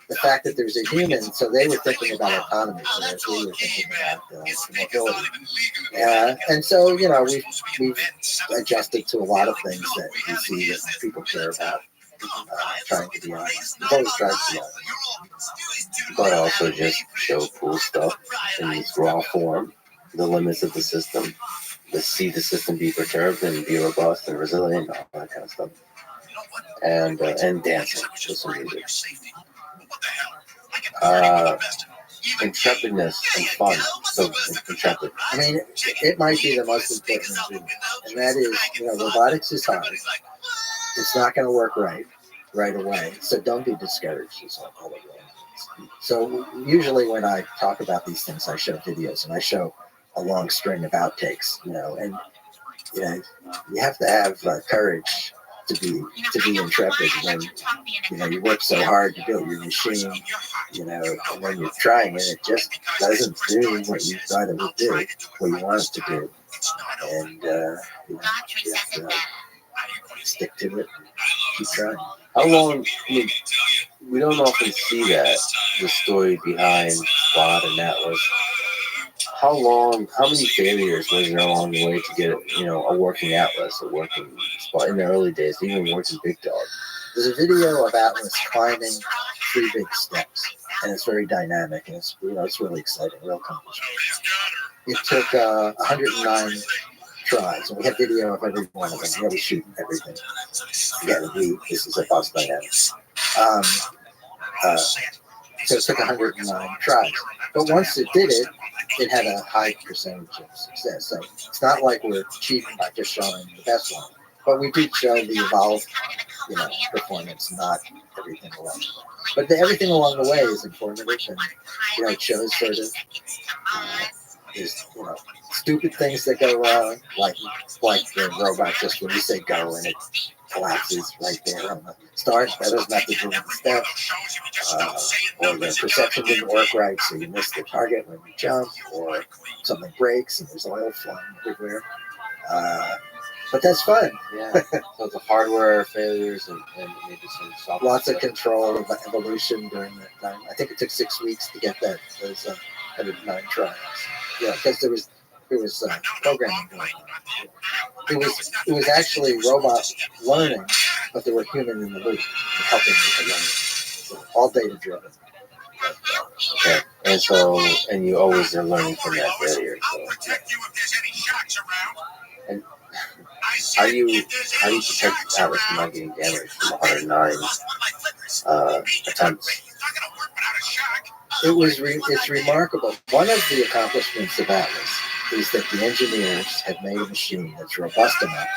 The fact that there's a human, so they were thinking about autonomy, whereas we were thinking about mobility. And so, we've adjusted to a lot of things that we see that people care about. Trying to be honest. We've always tried to be honest. But also just show cool stuff in its raw form, the limits of the system, to see the system be perturbed and be robust and resilient, all that kind of stuff. And dancing with some music. Intrepidness and fun. So intrepid. I mean, it might be the most important thing, and that is, robotics is hard. It's not going to work right away. So don't be discouraged. Is all it is. So usually when I talk about these things, I show videos and I show a long string of outtakes. And you have to have courage to be intrepid when you work so hard to build your machine. And when you're trying it, it just doesn't do what you thought it would do, what you want it to do, and you have to stick to it and keep trying. How long, we don't often see that, the story behind Spot and Atlas. How many failures was there along the way to get, a working Atlas, a working Spot in the early days, even working Big Dog? There's a video of Atlas climbing 3 big steps, and it's very dynamic, and it's really exciting, real accomplishment. It took 109 tries, and we have video of every one of them. We always shoot everything. Again, this is a boss dynamic. So it took 109 tries. But once it did it, it had a high percentage of success. So it's not like we're cheating by just showing the best one. But we do show the evolved, performance, not everything along the way. But everything along the way is informative, and it shows sort of is stupid things that go wrong, like the robot just when you say go and it collapses right there on the start. That has nothing to do with the step. Or the perception didn't work right, so you miss the target when you jump, or something breaks and there's oil flying everywhere. But that's fun. Yeah. So the hardware failures and maybe some software. Lots of control of evolution during that time. I think it took 6 weeks to get those 109 trials. Yeah, because programming going on. It was actually robot learning, but there were human in the loop helping with the learning. So all data driven. Okay. And you always are learning from that failure. So. And how do you protect Atlas from not getting damaged from 109 attempts? It's remarkable. One of the accomplishments of Atlas is that the engineers have made a machine that's robust enough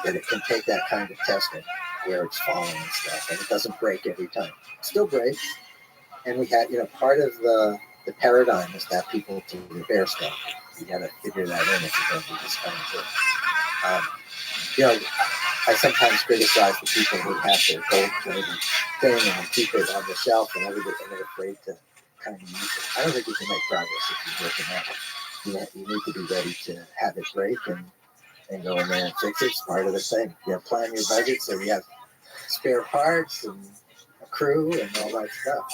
that it can take that kind of testing where it's falling and stuff, and it doesn't break every time. It still breaks. And we had, part of the paradigm is that people to repair stuff. You got to figure that in if you're going to do this kind of thing. I sometimes criticize the people who have their gold-plated thing and keep it on the shelf and everything, and they're afraid to kind of use it. I don't think you can make progress if you're working on it. You need to be ready to have it break and go in there and fix it. It's part of the thing. Plan your budget so you have spare parts and a crew and all that stuff.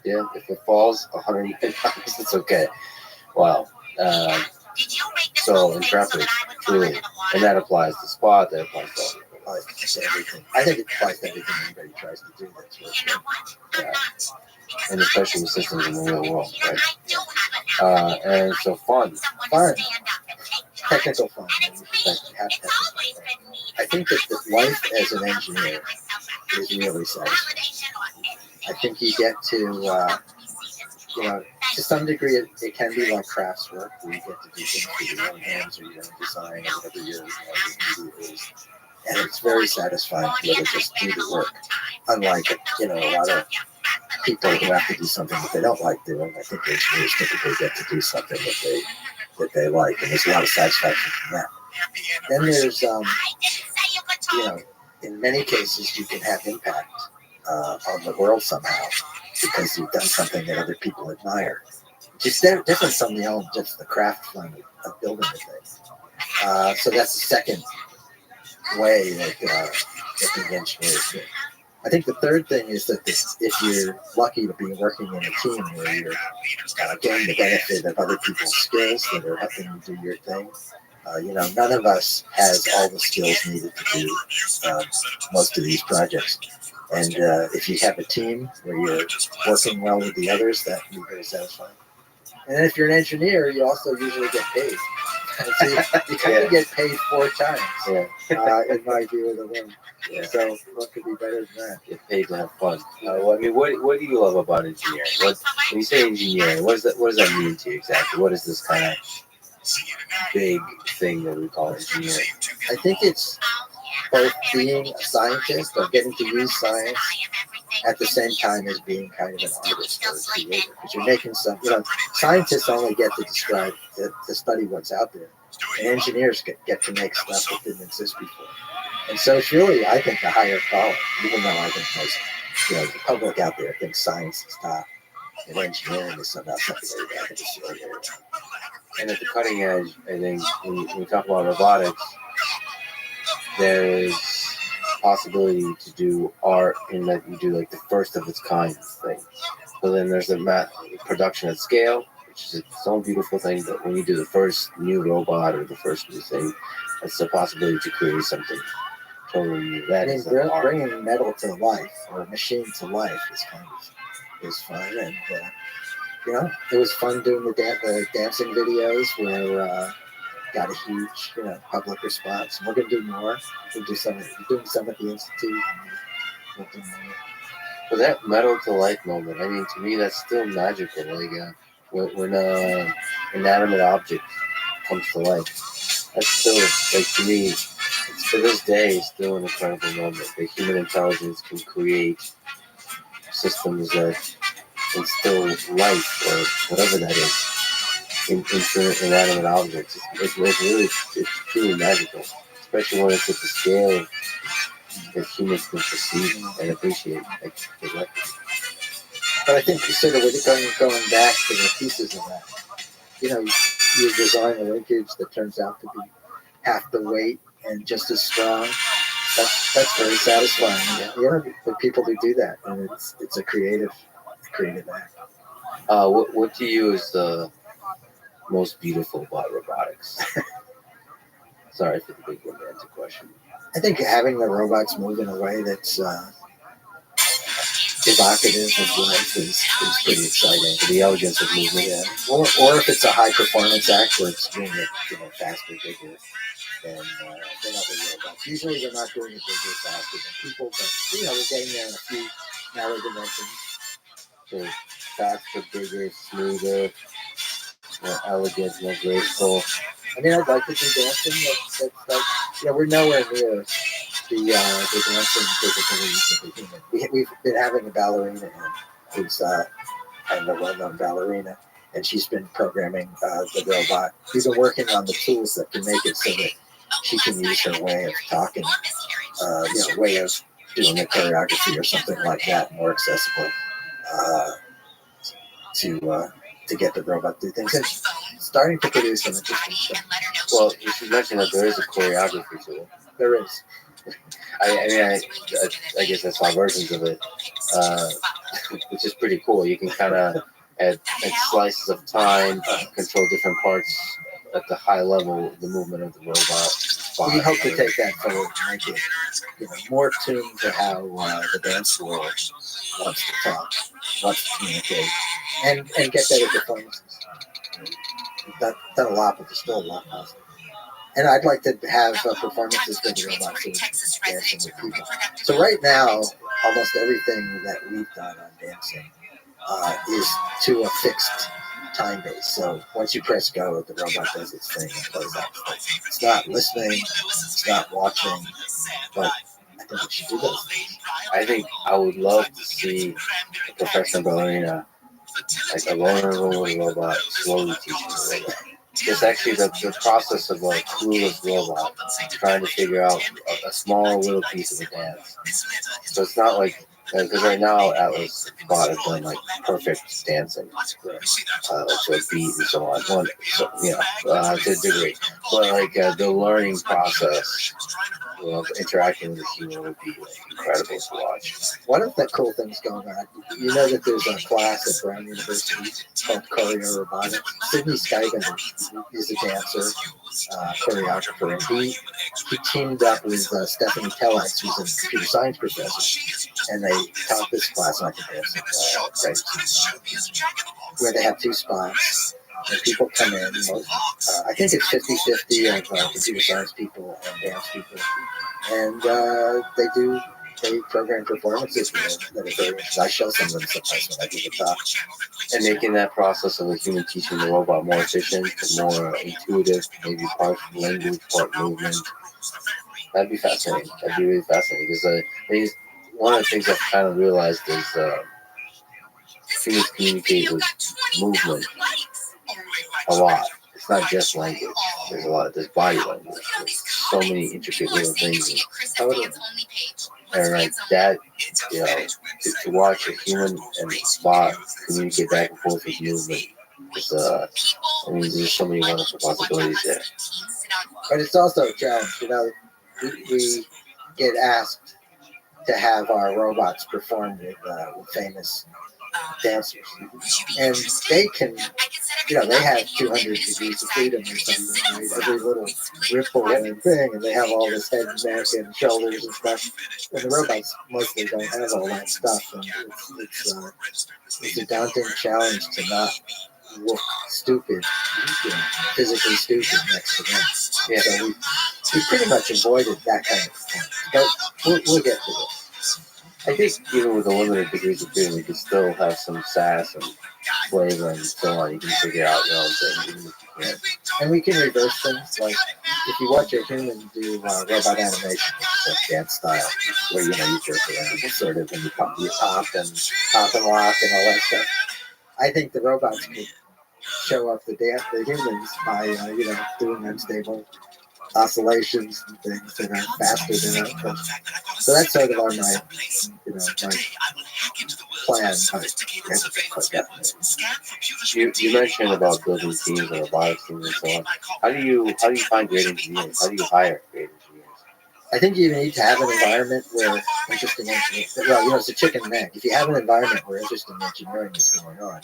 Yeah, if it falls 100 pounds, it's okay. Wow. So intrepid, truly. And that applies to Spot, that applies to everything. I think it applies to everything anybody tries to do that's working. Yeah. And especially with systems in the real world, right? And so fun. Technical fun. I think that life as an engineer is really satisfying. I think you get to, to some degree, it can be like crafts work, where you get to do things with your own hands or your own design or whatever your media is. And it's very satisfying to be able to just do the work. Unlike, a lot of people who have to do something that they don't like doing. I think engineers typically get to do something that they like, and there's a lot of satisfaction from that. Then there's, in many cases, you can have impact on the world somehow because you've done something that other people admire. Just different from just the craft fun of building the thing. So that's the second way that the engineers do. I think the third thing is that if you're lucky to be working in a team where you're getting the benefit of other people's skills that are helping you do your thing, none of us has all the skills needed to do most of these projects. And if you have a team where you're working well with the others, that can be very satisfying. And if you're an engineer, you also usually get paid. So you kind of get paid 4 times, in my view of the room. Yeah. So what could be better than that? Get paid to have fun. What do you love about engineering? When you say engineering, what does that mean to you exactly? What is this kind of big thing that we call engineering? I think it's both being a scientist or getting to use science at the same time as being kind of an artist or a creator. Because you're making scientists only get to describe, to study what's out there. And engineers get to make stuff that didn't exist before. And so it's really, I think, a higher calling, even though I think most, the public out there thinks science is top and engineering is somehow secondary. I think it's really area. And at the cutting edge, I think when we talk about robotics, there is possibility to do art in that you do like the first of its kind thing. So then there's the production at scale, which is its own beautiful thing. But when you do the first new robot or the first new thing, it's the possibility to create something totally new. That is bringing metal to life or a machine to life is fun. And it was fun doing the dancing videos where got a huge public response. We're gonna do more. We're doing some at the Institute. We'll do more. But that metal to life moment, I mean, to me, that's still magical. Like when inanimate object comes to life, that's still, like, to me, it's, to this day, still an incredible moment. The human intelligence can create systems that instill life or whatever that is into inanimate objects. It's truly magical, especially when it's at the scale that humans can perceive and appreciate. But I think sort of going back to the pieces of that, you design a linkage that turns out to be half the weight and just as strong. That's very satisfying. For people who do that, and it's a creative act. What to you is most beautiful about robotics? Sorry for the big romantic question. I think having the robots move in a way that's evocative of life is pretty exciting. The elegance of movement, yeah. Or if it's a high performance act where it's doing it, faster, bigger, then other robots. Usually they're not doing it bigger, faster than people, but we're getting there in a few narrow dimensions. So faster, bigger, smoother, more elegant, more graceful. I mean, I'd like to do dancing. That's like, we're nowhere near the dancing capabilities of the human. We've been having a ballerina who's kind of a well-known ballerina, and she's been programming the robot. We've been working on the tools that can make it so that she can use her way of talking, way of doing a choreography or something like that more accessibly to get the robot to do things. And starting to produce some interesting stuff. Well, you should mention that there is a choreography tool. There is. I guess I saw versions of it, which is pretty cool. You can kind of at slices of time control different parts at the high level, the movement of the robot. We hope to take that forward and make it, more tuned to how the dance world wants to talk, wants to communicate, and get better performances. Done a lot, but there's still a lot possible. And I'd like to have performances with the robots dancing with people. So right now, almost everything that we've done on dancing is to a fixed time base. So once you press go, the robot does its thing and plays out. It's not listening, it's not watching, but I think it should do those things. I think I would love to see a professional ballerina, like a vulnerable robot, slowly teaching the robot. It's actually the process of a clueless robot trying to figure out a small little piece of the dance. So it's not like, because right now Atlas Bot has done like perfect dancing, to a beat and so on. To a degree. But like the learning process of interacting with a human would be incredible to watch. One of the cool things going on, you know that there's a class at Brown University called Choreo Robotics. Sydney Skybin is a dancer, choreographer, and he teamed up with Stephanie Telex, who's a computer science professor, and they taught this class, and I think they have some where they have two spots. And people come in, I think it's 50-50 of computer science people and dance people. And they program performances that are very interesting. I show some of them sometimes when I give a talk. And making that process of a human teaching the robot more efficient, more intuitive, maybe part language, part movement. That'd be fascinating. That'd be really fascinating. Because one of the things I've kind of realized is humans communicate with movement a lot. It's not just language. There's body language. There's so many intricate little things. And like that, to watch a human and bot communicate back and forth with movement, there's so many wonderful possibilities there. But it's also a challenge. We get asked to have our robots perform with famous dancers, and they can, they have 200 degrees of freedom or something, right? Every little ripple and thing, and they have all this head and neck and shoulders and stuff. And the robots mostly don't have all that stuff, and it's a daunting challenge to not look stupid, physically stupid next to them. Yeah. So we pretty much avoided that kind of thing. But we'll get to it. I think even with a limited degrees of freedom, you can still have some sass and flavor and so on. You can figure out your own thing, even if you can't. And we can reverse things. Like if you watch a human do robot animation, like dance style, where you jerk around, sort of, and you pop and lock and all that stuff. I think the robots could show up the humans by doing unstable oscillations and things that are faster than us. So that's sort of on my plan. You mentioned about building teams and robotics teams and so on. How do you find great engineers? How do you hire great engineers? I think you need to have an environment where interesting engineering, well, it's a chicken and egg. If you have an environment where interesting engineering is going on,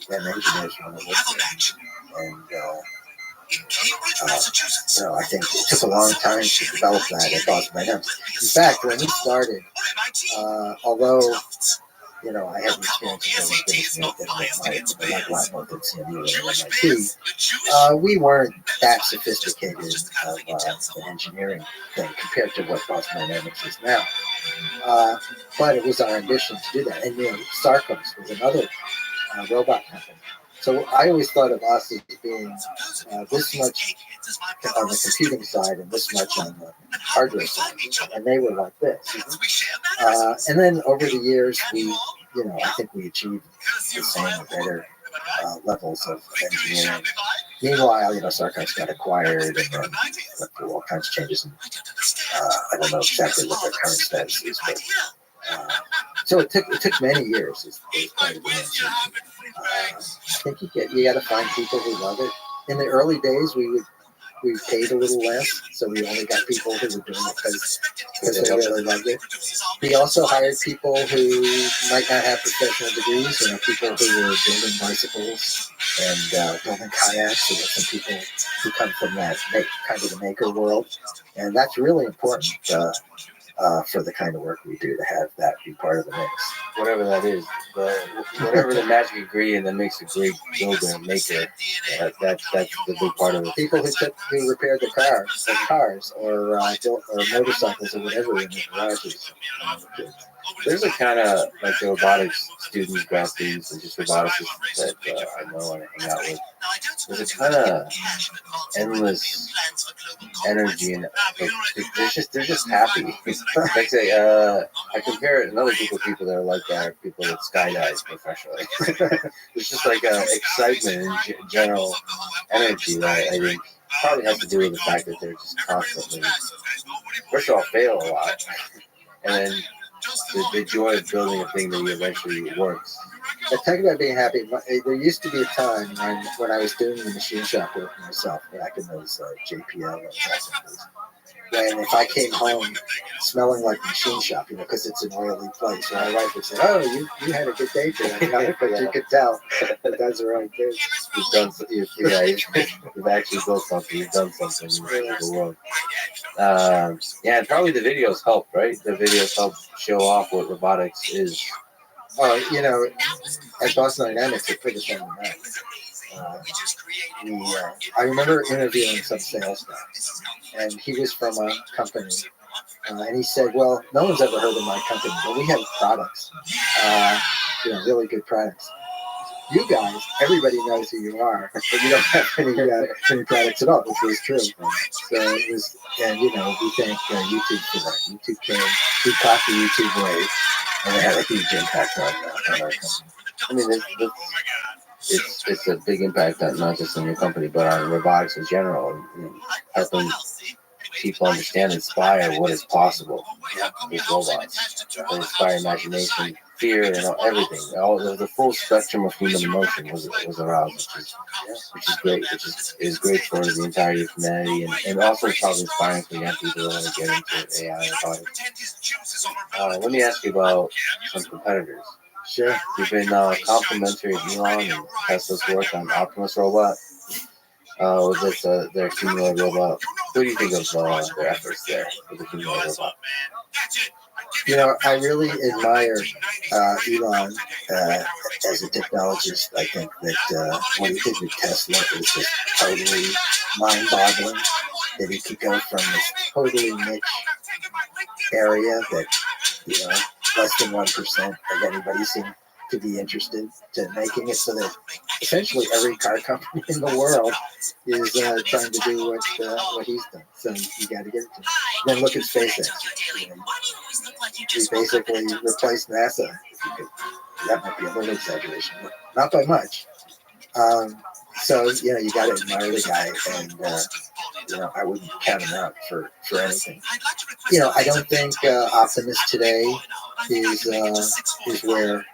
then engineers want to work there. And, I think it took a long time to develop that at Boston Dynamics. In fact, when we started, although I had experience in like Blackboard and CMU and MIT, we weren't that sophisticated of the engineering thing compared to what Boston Dynamics is now. But it was our ambition to do that. And Sarcos was another robot company. So I always thought of us as being this much on the computing side and this much on the hardware side, and they were like this. And then over the years, I think we achieved the same or better levels of engineering. Meanwhile, Sarcos got acquired and then went through all kinds of changes. And I don't know exactly what their current status is, but so it took many years. Is part of the answer. I think you got to find people who love it. In the early days, we paid a little less, so we only got people who were doing it because they really loved it. We also hired people who might not have professional degrees, people who were building bicycles and building kayaks. So there's some people who come from that kind of the maker world, and that's really important for the kind of work we do to have that be part of the mix. Whatever that is, whatever the magic ingredient that makes a great builder and maker, that's the big part of it. People who repaired the cars or motorcycles or whatever in the garages. There's a kind of like the robotics students, grad students, and just roboticists that I know and I hang out with. There's a kind of endless energy and they're just happy. Like say, I compare another group of people that are like that are people that skydive professionally. There's just like excitement and general energy that I think probably has to do with the fact that they're just constantly, first of all, fail a lot, and then the joy of building a thing that eventually works. But talking about being happy, there used to be a time when I was doing the machine shop work myself, back in those JPL days, when if I came home smelling like a machine shop, because it's an oily place, my wife would say, "Oh, you had a good day today," but you could tell that that's the right thing. You've actually built something. You've done something in the world. And probably the videos help, right? The videos help show off what robotics is. At Boston Dynamics, they put us on the map. I remember interviewing some sales guy, and he was from a company, and he said, "Well, no one's ever heard of my company, but we have products, really good products. You guys, everybody knows who you are, but you don't have any products at all," which was true. So it was, and we thank YouTube for that. YouTube came, we caught the YouTube wave, and it had a huge impact on our company. I mean, it's a big impact not just on your company, but on robotics in general, and helping people understand and inspire what is possible with robots. They inspire imagination, fear, and everything. All the full spectrum of human emotion was aroused, which is great. Which is great for the entirety of humanity, and also it's probably inspiring for young people who want to get into AI and robotics. Let me ask you about some competitors. Sure. You've been complimentary of Elon and Tesla's work on Optimus robot. With their humanoid robot. What do you think of their efforts there with the humanoid robot? I really admire Elon as a technologist. I think that what he did with Tesla is just totally mind-boggling. That he could go from this totally niche area that less than 1% of anybody seemed to be interested to making it so that essentially every car company in the world is trying to do what he's done. So you got to get it to him. Then look at SpaceX. We basically replaced NASA. That might be a little exaggeration, but not by much. So you got to admire the guy, and I wouldn't count him out for anything. I don't think Optimus today is where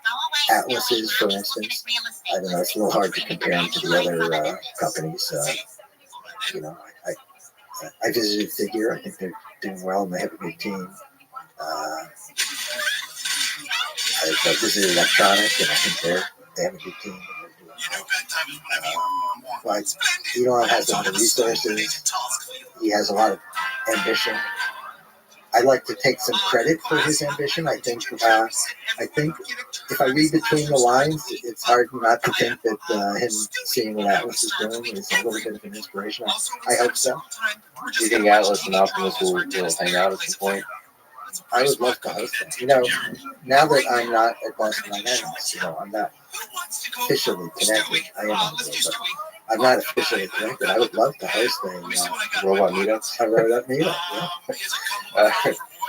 Atlas is, for instance. I don't know. It's a little hard to compare them to the other companies. I visited Figure. I think doing well, and they have a good team. I visited Electronic, and I think they have a good team. And they're doing well. But Elon has a lot of resources. He has a lot of ambition. I like to take some credit for his ambition. I think if I read between the lines, it's hard not to think that him seeing what Atlas is doing is a little bit of an inspiration. I hope so. Do you think Atlas and Optimus will hang out at some point? I would love to host them. Now that I'm not at Boston Dynamics, I'm not officially connected. I am on board, but I'm not officially connected. I would love to host a Robot meetups? A robot meetup, yeah.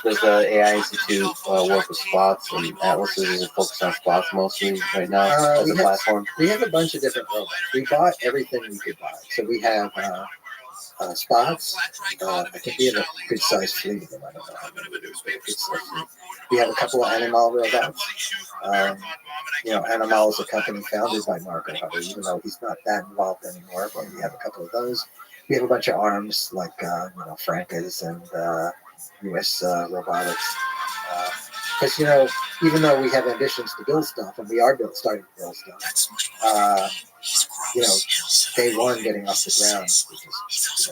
Does the AI Institute work with spots, and Atlas is focused on spots mostly right now as a platform? We have a bunch of different robots. We bought everything we could buy. So we have spots. I think we have a good sized fleet of them. I don't know how many it is, but a good sized fleet. We have a couple of animal robots. Animal is a company founded by Marco Hubbard, even though he's not that involved anymore, but we have a couple of those. We have a bunch of arms like Franca's and US robotics. Because even though we have ambitions to build stuff, and we are starting to build stuff, day one getting off the ground was just,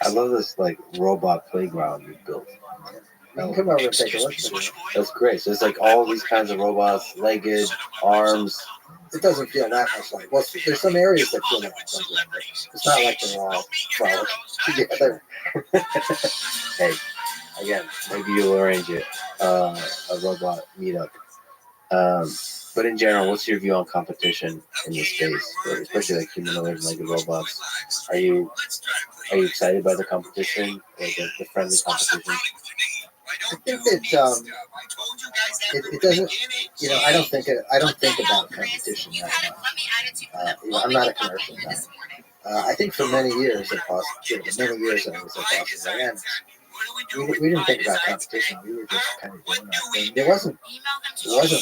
I love this robot playground you built. You can come over and take a look. That's great. So it's all these kinds of robots, legged, arms. It doesn't feel that much like. Well, there's some areas that feel like a playground, but it's not like they're all frolic together. Hey, again, maybe you'll arrange it, a robot meetup. But in general, what's your view on competition in this space, especially humanoid and legged robots? Are you excited by the competition, or the friendly competition? I think that it doesn't. I don't think about competition that much. I'm not a commercial guy. I think for many years at Boston, the many years that I was at Boston Dynamics, we didn't think about competition. We were just kind of doing our thing. It wasn't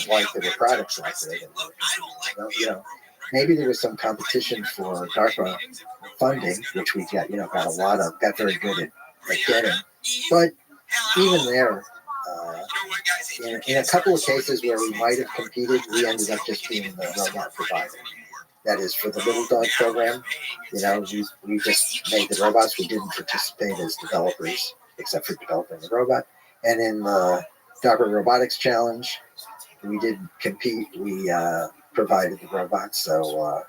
like there were products out there that we were competing. Maybe there was some competition for DARPA funding, which we got very good at getting, but even there, in a couple of cases where we might have competed, we ended up just being the robot provider. That is, for the Little Dog program, we just made the robots. We didn't participate as developers, except for developing the robot. And in the DARPA Robotics Challenge, we didn't compete. We provided the robots. So,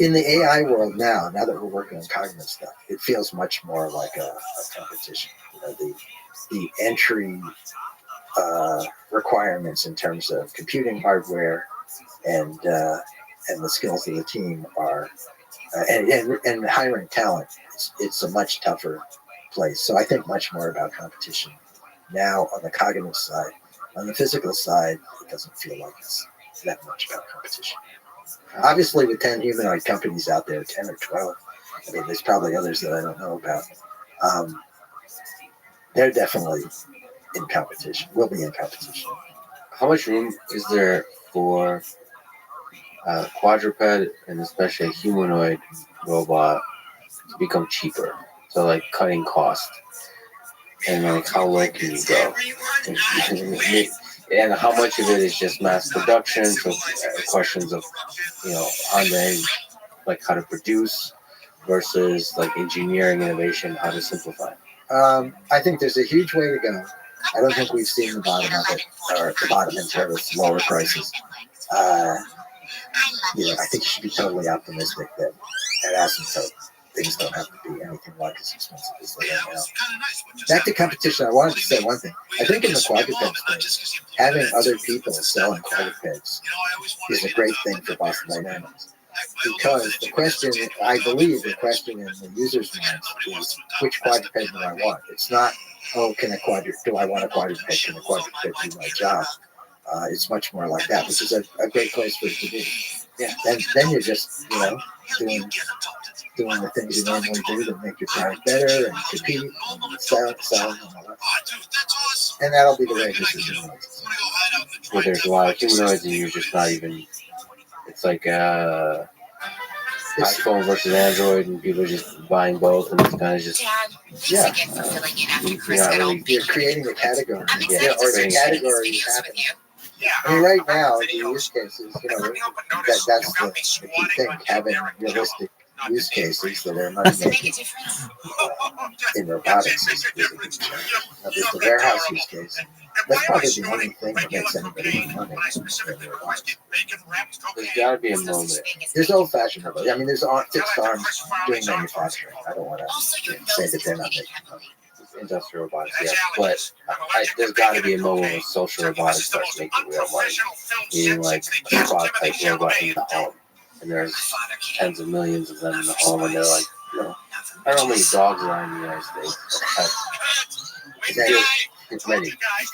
in the AI world now that we're working on cognitive stuff, it feels much more like a competition. The entry requirements in terms of computing hardware and the skills of the team are and hiring talent. It's a much tougher place. So I think much more about competition now on the cognitive side. On the physical side, it doesn't feel like it's that much about competition. Obviously, with 10 humanoid companies out there, 10 or 12, there's probably others that I don't know about. They're definitely in competition. Will be in competition. How much room is there for quadruped and especially a humanoid robot to become cheaper? So cutting cost. And how low can you go? And how much of it is just mass production? So questions of, on the edge, how to produce versus engineering innovation, how to simplify. I think there's a huge way to go. I don't think we've seen the bottom of it, or the bottom in terms of lower prices. I think you should be totally optimistic that at asymptote things don't have to be anything like as expensive as they are now. Back to competition, I wanted to say one thing. I think in the quadruped space, having other people selling quadrupeds is a great thing for Boston Dynamics. Because I believe the question in the user's mind is, which quadruped do I want? It's not, do I want a quadruped? Can a quadruped do my job? It's much more like that, which is a great place for it to be. Yeah. Then you're just, doing the things you normally do to make your product better and compete and sell and all that. And that'll be the way this is doing. Where there's a lot of humanoids and you're just not even, it's iPhone versus Android, and people are just buying both, and it's kind of just Yeah. you're not really. You're creating a category. Yeah, Yeah, or the creating- category is happening. I mean, right now, the use cases, that's the key thing, having realistic use cases that are money making in robotics is a big challenge. Now, there's the warehouse use case. That's probably the only thing that makes anybody money in robotics. There's got to be a moment. There's old-fashioned robots. I mean, there's fixed arms doing manufacturing. I don't want to say that they're not making money. Industrial robotics, yeah, but there's got to be a moment when social robotics starts making real money. Meaning like a spot type robot in the home, and there's tens of millions of them in the home, and they're like, I don't know how many dogs are in the United States. It's many.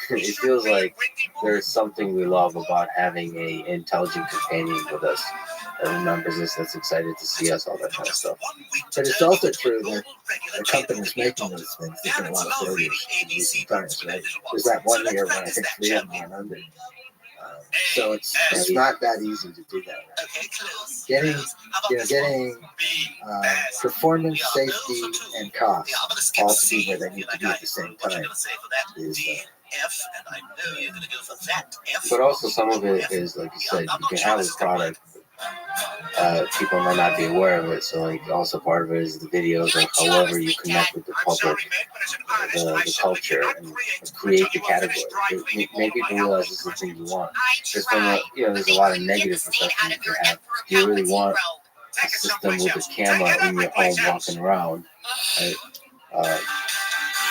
It feels like there's something we love about having a intelligent companion with us that remembers us, that's excited to see us, all that kind of stuff. But it's also true that the companies making those things, there's been a lot of failures in recent times, right? There's that one year when I think 3 of them went under. So it's not that easy to do that. Right? Getting performance, safety, and cost all to be where they need to be at the same time is. But also some of it is, like you said, you can have a product. People might not be aware of it, so like also part of it is the videos or however you connect with the public, the culture, and create the category. Make people realize this is the thing you want. Because from there's a lot of negative perception you can have. Do you really want a system with a camera in your home walking around? Right?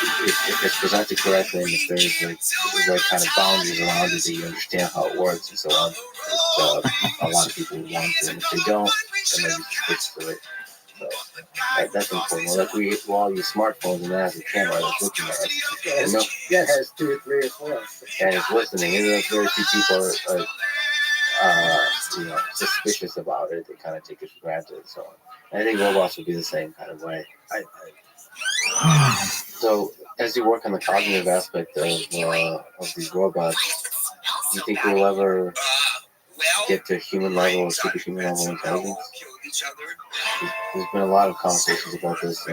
If it's presented correctly, and if there's like kind of boundaries around it, that you understand how it works and so on, a lot of people would want to, and if they don't, then maybe switch to it. So that's important. Well, like we all use smartphones, and that has a camera that's looking at us. Yeah, it has 2 or 3 or 4. And it's listening. Even if very few people are suspicious about it, they kind of take it for granted and so on. And I think robots will be the same kind of way. So, as you work on the cognitive aspect of these robots, do you think we'll ever get to human level or superhuman level intelligence? There's been a lot of conversations about this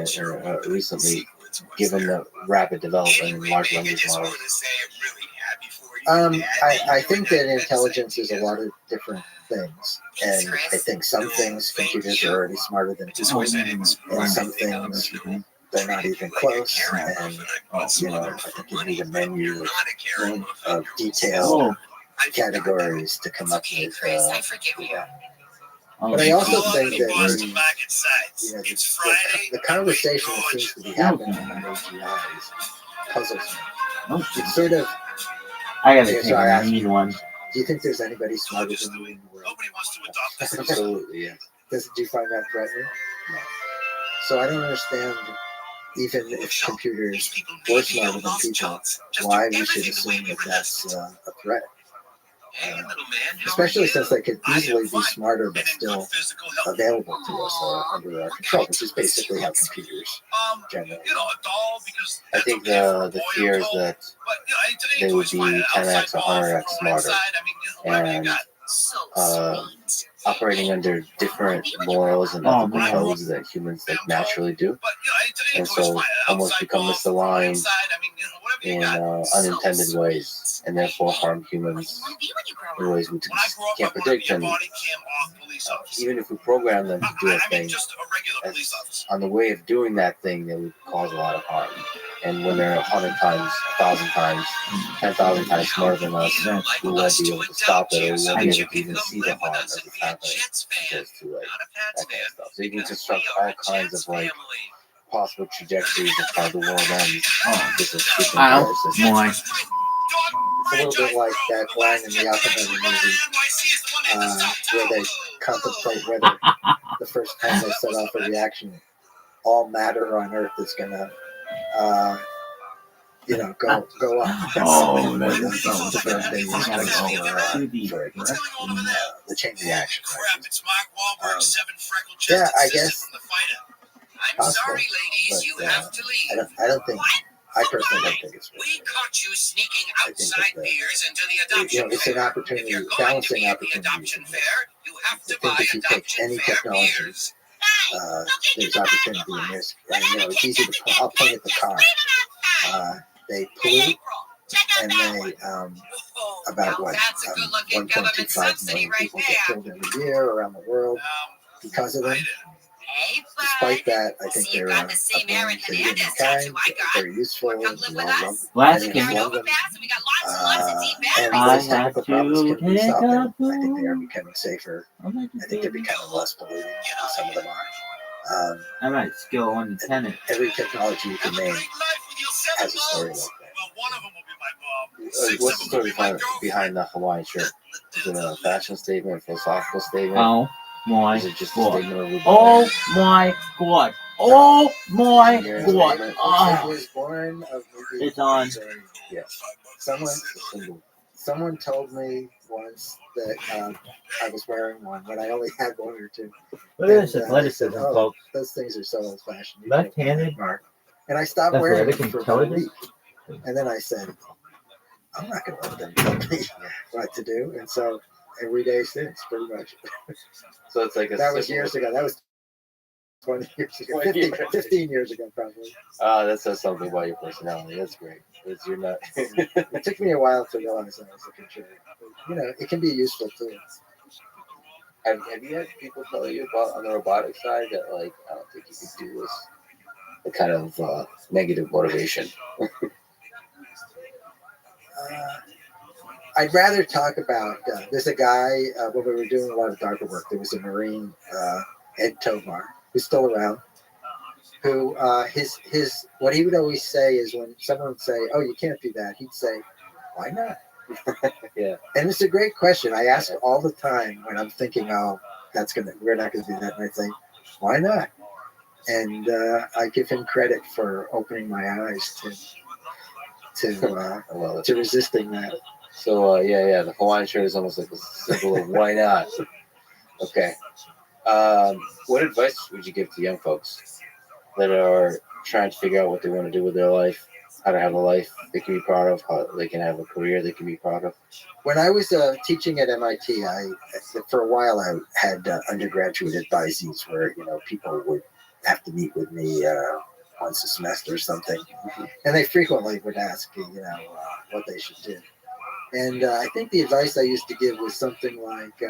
recently, given the rapid development in large language models. I think that intelligence is a lot of different things, and I think some things computers are already smarter than people, and some things they're not even close. And I think you need a menu of detailed categories to come up with that. But I also think that the conversation that seems to be happening on AGIs puzzles me. It's sort of. I gotta take I need one. Do you think there's anybody smarter than you in the world? Absolutely, yes. Do you find that threatening? No. So I don't understand, even if computers were smarter than people, why we should assume that that's a threat. Especially since they could easily be smarter but still available to us under our control, which is basically how computers generally. I think the fear is that they would be 10x or 100x smarter and operating under different morals and ethical codes that humans naturally do, and so almost become misaligned in unintended ways, and therefore harm humans in ways we can't predict. And even if we program them to do a thing, on the way of doing that thing, they would cause a lot of harm. And when they're 100 times, 1,000 times, 10,000 times smarter than us, we won't be able to stop it, or we won't be able to even see the harm as it's happening, because to that kind of stuff. So you can construct all kinds of possible trajectories of how the world ends. It's a little bit like that line in the Oppenheimer movie, where they contemplate whether the first time they set off a reaction, all matter on Earth is gonna go up. Oh, that is so the first thing the chain reaction. Yeah, I guess. I'm sorry, ladies, you have to leave. I don't think. I personally don't think it's. We caught you sneaking outside beers into the adoption it's an opportunity, If you're going to be balancing at the opportunity. adoption fair, you have to I think buy if you take adoption any fair technology beers. there's opportunity in risk. And, it's easy to point. I'll point at the car. They pollute, and they, about what, 1.25 million people get killed every year around the world because of them. Despite that, I think they're a boon to humankind. They're useful. Last game. Love them. And I those technical have problems to can be take solved. a I think they are boot. becoming safer. I think they're becoming less polluting. Some of them are. I might skill 1 to 10 it. Every technology you can name has a story like that. What's the story behind the Hawaiian shirt? Is it a fashion statement, a philosophical statement? Oh my Is it just a god. statement of rebellion? Oh my god. Oh my You're a god. statement. It was born of maybe. It's on. Yeah. Someone told me once that I was wearing one when I only had one or two. Look at this And, athleticism, said, folks. Those things are so old-fashioned. Left-handed. And I stopped wearing Athletic them for about a intelligence. week. And then I said, I'm not going to let them tell me what to do. And so every day since, pretty much. So it's like That was years ago. That was 20 years ago. 15 years ago, probably. That says something about your personality. That's great. You're not. It took me a while to realize that I was a contributor. But, it can be useful too. Have you had people tell you about on the robotic side that like I don't think you could do this? The kind of negative motivation. I'd rather talk about. There's a guy when we were doing a lot of DARPA work. There was a Marine, Ed Tomar, who's still around. Who his what he would always say is when someone would say, "Oh, you can't do that," he'd say, "Why not?" Yeah. And it's a great question. I ask all the time when I'm thinking, "Oh, we're not gonna do that," and I think, "Why not?" And I give him credit for opening my eyes to resisting that. So the Hawaiian shirt is almost like a symbol of why not. Okay. What advice would you give to young folks that are trying to figure out what they want to do with their life, how to have a life they can be proud of, how they can have a career they can be proud of? When I was teaching at MIT, for a while I had undergraduate advisees where people would have to meet with me once a semester or something, and they frequently would ask what they should do. And I think the advice I used to give was something like,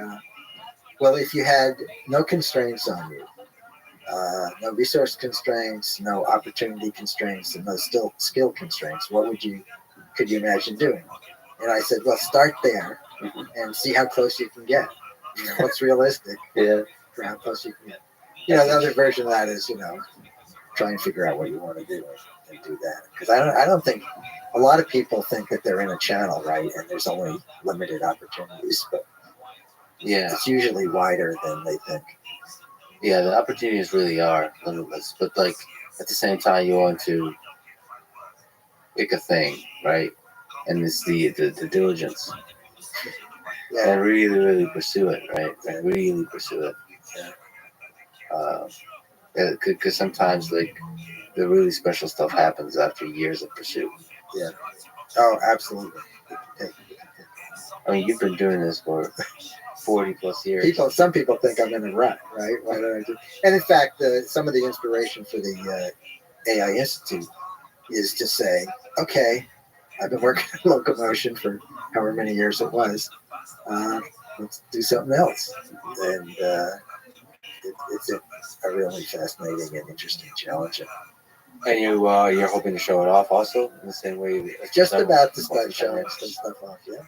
well, if you had no constraints on you, no resource constraints, no opportunity constraints, and no skill constraints, what could you imagine doing? And I said, well, start there and see how close you can get. What's realistic for how close you can get. The other version of that is, try and figure out what you want to do and do that. Because I don't think a lot of people think that they're in a channel, right? And there's only limited opportunities, but it's usually wider than they think. Yeah, the opportunities really are limitless, but like at the same time, you want to pick a thing, right? And it's the diligence. Yeah. And really, really pursue it, right? And really pursue it. Because sometimes like the really special stuff happens after years of pursuit. Yeah. Oh, absolutely. I mean, you've been doing this for 40 plus years. Some people think I'm in a rut, right? Why don't I do? And in fact, some of the inspiration for the AI Institute is to say, okay, I've been working in locomotion for however many years it was. Let's do something else. And it's a really fascinating and interesting challenge. And you're hoping to show it off also in the same way? Just about to start showing some stuff off, yeah.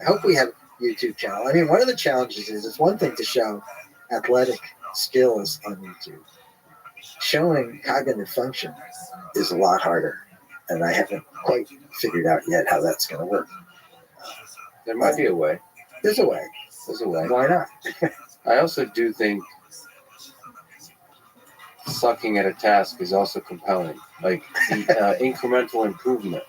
I hope we have a YouTube channel. I mean, one of the challenges is it's one thing to show athletic skills on YouTube. Showing cognitive function is a lot harder, and I haven't quite figured out yet how that's going to work. There might be a way. There's a way. Why not? I also do think sucking at a task is also compelling. Like the incremental improvement.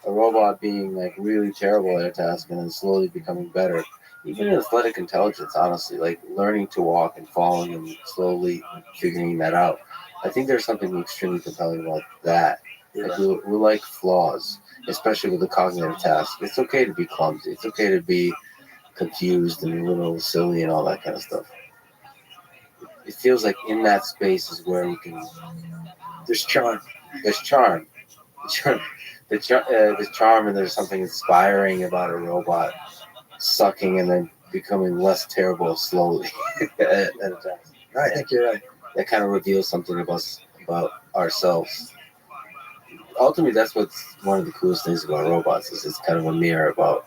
A robot being like really terrible at a task and then slowly becoming better. Even in athletic intelligence, honestly, like learning to walk and falling and slowly figuring that out. I think there's something extremely compelling about that. Like we like flaws, especially with the cognitive task. It's okay to be clumsy. It's okay to be confused and a little silly and all that kind of stuff. it feels like in that space is where we can. There's charm. There's charm. The charm, and there's something inspiring about a robot sucking and then becoming less terrible slowly at a time. I think you're right. That kind of reveals something about ourselves. Ultimately, that's what's one of the coolest things about robots is it's kind of a mirror about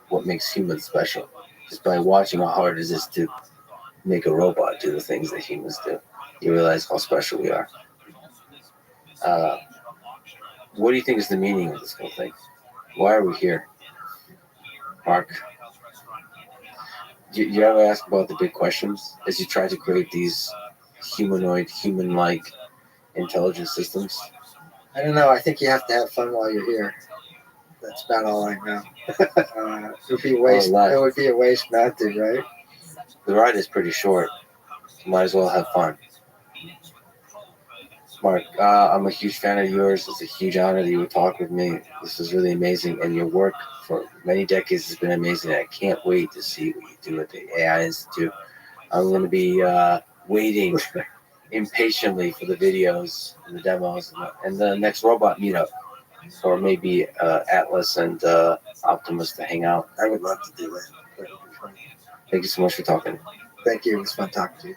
what makes humans special. Just by watching how hard it is to make a robot do the things that humans do, you realize how special we are. What do you think is the meaning of this whole thing? Why are we here? Mark, you ever ask about the big questions as you try to create these humanoid, human-like intelligent systems? I don't know. I think you have to have fun while you're here. That's about all I know. It would be a waste. It would be a waste not to, right? The ride is pretty short. You might as well have fun. Mark, I'm a huge fan of yours. It's a huge honor that you would talk with me. This is really amazing, and your work for many decades has been amazing. I can't wait to see what you do at the AI Institute. I'm going to be waiting impatiently for the videos and the demos and the next robot meetup, or maybe Atlas and Optimus to hang out. I would love to do that. Thank you so much for talking. Thank you. It was fun talking to you.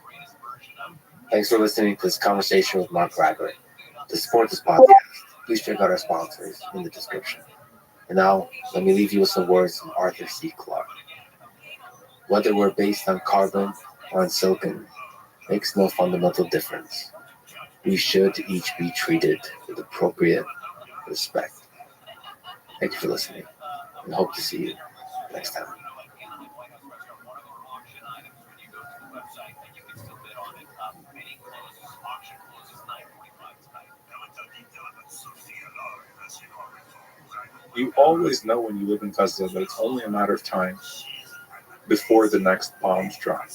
Thanks for listening to this conversation with Mark Rabbi. To support this podcast, please check out our sponsors in the description. And now, let me leave you with some words from Arthur C. Clarke. Whether we're based on carbon or on silicon makes no fundamental difference. We should each be treated with appropriate respect. Thank you for listening, and hope to see you next time. You always know when you live in Gaza that it's only a matter of time before the next bombs drop.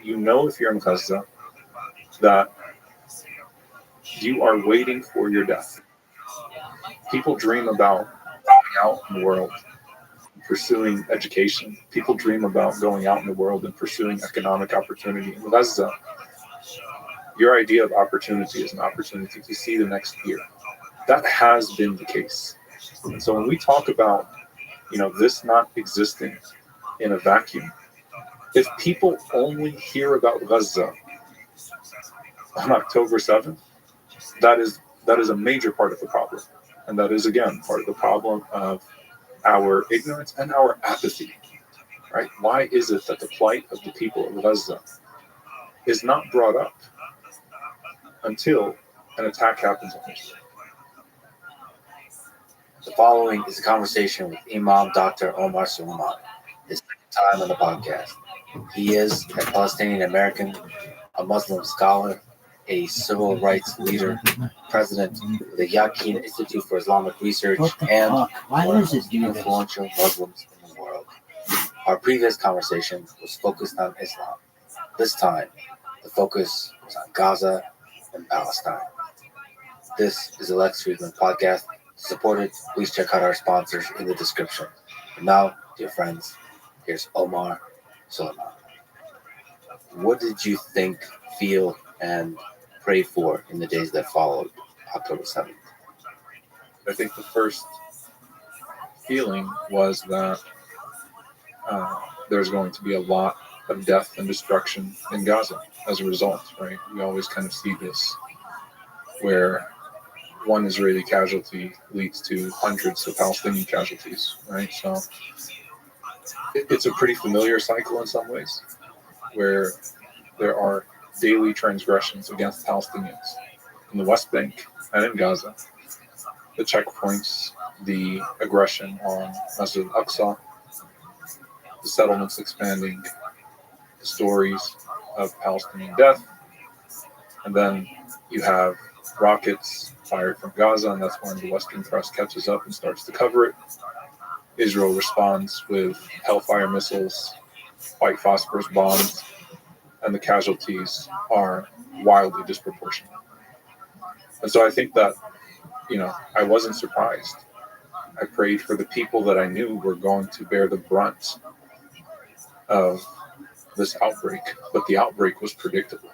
You know if you're in Gaza that you are waiting for your death. People dream about going out in the world, pursuing education. People dream about going out in the world and pursuing economic opportunity. In Gaza, your idea of opportunity is an opportunity to see the next year. That has been the case. And so when we talk about, this not existing in a vacuum, if people only hear about Gaza on October 7th, that is a major part of the problem. And that is, again, part of the problem of our ignorance and our apathy, right? Why is it that the plight of the people of Gaza is not brought up until an attack happens on Israel? The following is a conversation with Imam Dr. Omar Suleiman, his second time on the podcast. He is a Palestinian American, a Muslim scholar, a civil rights leader, president of the Yaqeen Institute for Islamic Research, and one of the most influential Muslims in the world. Our previous conversation was focused on Islam. This time, the focus was on Gaza and Palestine. This is the Lex Friedman podcast. To support it, please check out our sponsors in the description. And now, dear friends, here's Omar Suleiman. What did you think, feel, and pray for in the days that followed October 7th? I think the first feeling was that there's going to be a lot of death and destruction in Gaza as a result, right? We always kind of see this where one Israeli casualty leads to hundreds of Palestinian casualties, right? So it's a pretty familiar cycle in some ways, where there are daily transgressions against Palestinians in the West Bank and in Gaza. The checkpoints, the aggression on Masjid al-Aqsa, the settlements expanding, the stories of Palestinian death, and then you have rockets fired from Gaza, and that's when the Western press catches up and starts to cover it. Israel responds with Hellfire missiles, white phosphorus bombs, and the casualties are wildly disproportionate. And so I think that, I wasn't surprised. I prayed for the people that I knew were going to bear the brunt of this outbreak, but the outbreak was predictable.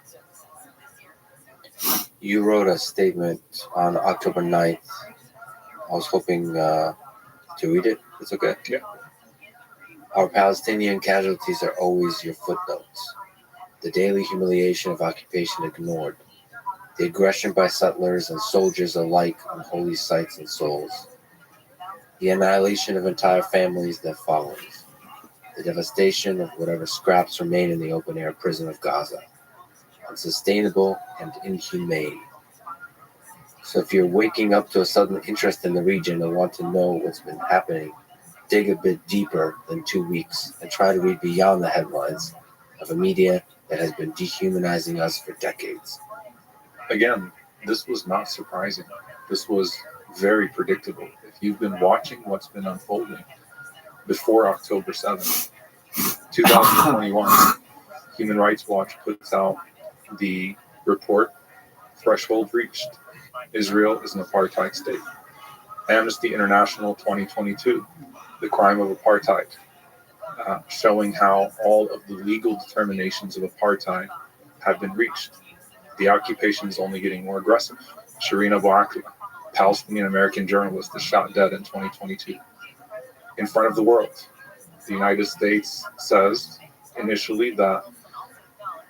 You wrote a statement on October 9th. I was hoping to read it. It's okay? Yeah. Our Palestinian casualties are always your footnotes. The daily humiliation of occupation ignored. The aggression by settlers and soldiers alike on holy sites and souls. The annihilation of entire families that follows. The devastation of whatever scraps remain in the open-air prison of Gaza. Unsustainable and inhumane. So if you're waking up to a sudden interest in the region and want to know what's been happening, dig a bit deeper than 2 weeks and try to read beyond the headlines of a media that has been dehumanizing us for decades. Again, this was not surprising. This was very predictable. If you've been watching what's been unfolding before October 7th, 2021, Human Rights Watch puts out the report, Threshold Reached. Israel is an apartheid state. Amnesty International 2022, the crime of apartheid, showing how all of the legal determinations of apartheid have been reached. The occupation is only getting more aggressive. Shireen Abu Akleh, Palestinian-American journalist, is shot dead in 2022 in front of the world. The United States says initially that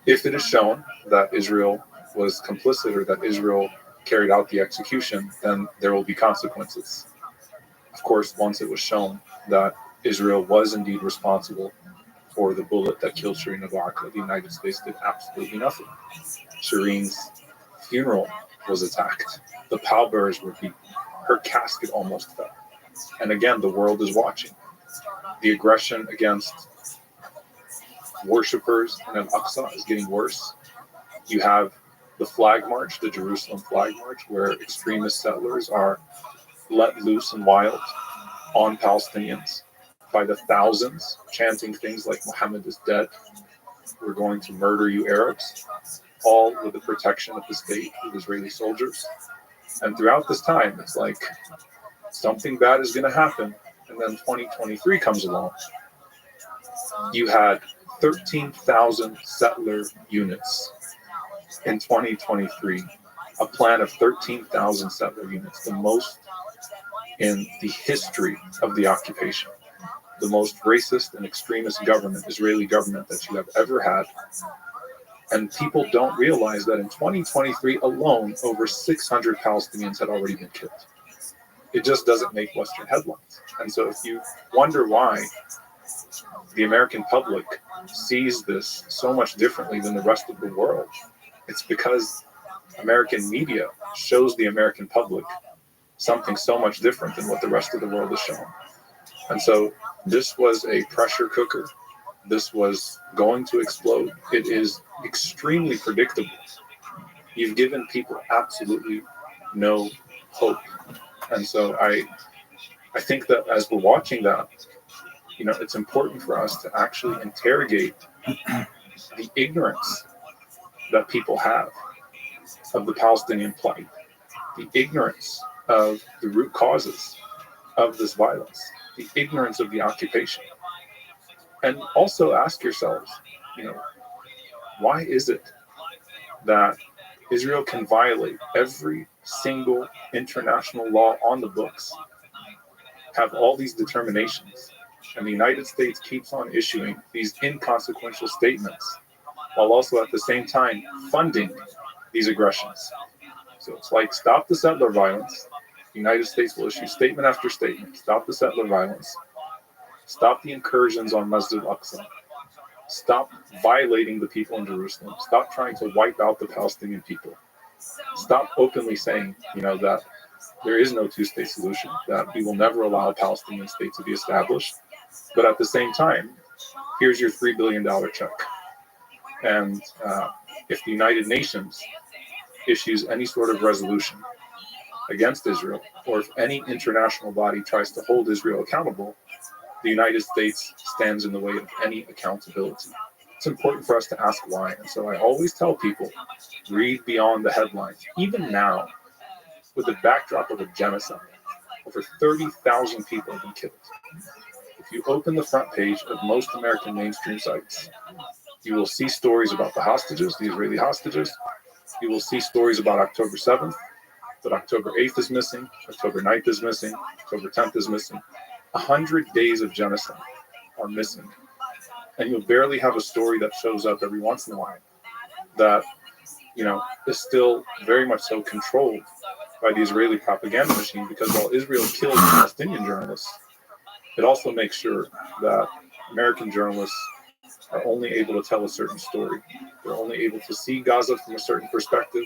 if it is shown that Israel was complicit or that Israel carried out the execution, then there will be consequences. Of course, once it was shown that Israel was indeed responsible for the bullet that killed Shireen Abu Akleh, the United States did absolutely nothing. Shireen's funeral was attacked. The pallbearers were beaten. Her casket almost fell. And again, the world is watching. The aggression against worshippers in Al-Aqsa is getting worse. You have the flag march, the Jerusalem flag march, where extremist settlers are let loose and wild on Palestinians by the thousands, chanting things like Muhammad is dead, we're going to murder you Arabs, all with the protection of the state with Israeli soldiers. And throughout this time, it's like something bad is going to happen. And then 2023 comes along. You had 13,000 settler units in 2023, a plan of 13,000 settler units, the most in the history of the occupation, the most racist and extremist government, Israeli government that you have ever had. And people don't realize that in 2023 alone, over 600 Palestinians had already been killed. It just doesn't make Western headlines. And so if you wonder why the American public sees this so much differently than the rest of the world, it's because American media shows the American public something so much different than what the rest of the world is showing. And so this was a pressure cooker. This was going to explode. It is extremely predictable. You've given people absolutely no hope. And so I think that as we're watching that, it's important for us to actually interrogate the ignorance that people have of the Palestinian plight, the ignorance of the root causes of this violence, the ignorance of the occupation. And also ask yourselves, why is it that Israel can violate every single international law on the books, have all these determinations, and the United States keeps on issuing these inconsequential statements while also at the same time funding these aggressions? So it's like, stop the settler violence. The United States will issue statement after statement. Stop the settler violence. Stop the incursions on Masjid al-Aqsa. Stop violating the people in Jerusalem. Stop trying to wipe out the Palestinian people. Stop openly saying, that there is no two-state solution, that we will never allow a Palestinian state to be established. But at the same time, here's your $3 billion check. And if the United Nations issues any sort of resolution against Israel, or if any international body tries to hold Israel accountable, the United States stands in the way of any accountability. It's important for us to ask why. And so I always tell people, read beyond the headlines. Even now, with the backdrop of a genocide, over 30,000 people have been killed. If you open the front page of most American mainstream sites, You will see stories about the hostages, the Israeli hostages. You will see stories about October 7th, that October 8th is missing, October 9th is missing, October 10th is missing. 100 days of genocide are missing. And you'll barely have a story that shows up every once in a while that, is still very much so controlled by the Israeli propaganda machine, because while Israel kills Palestinian journalists, it also makes sure that American journalists are only able to tell a certain story. They're only able to see Gaza from a certain perspective.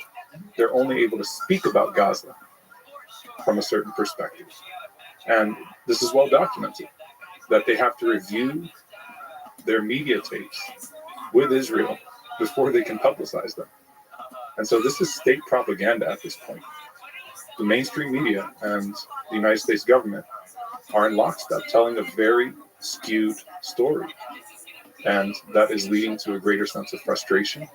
They're only able to speak about Gaza from a certain perspective. And this is well documented, that they have to review their media tapes with Israel before they can publicize them. And so this is state propaganda at this point. The mainstream media and the United States government are in lockstep, telling a very skewed story. And that is leading to a greater sense of frustration.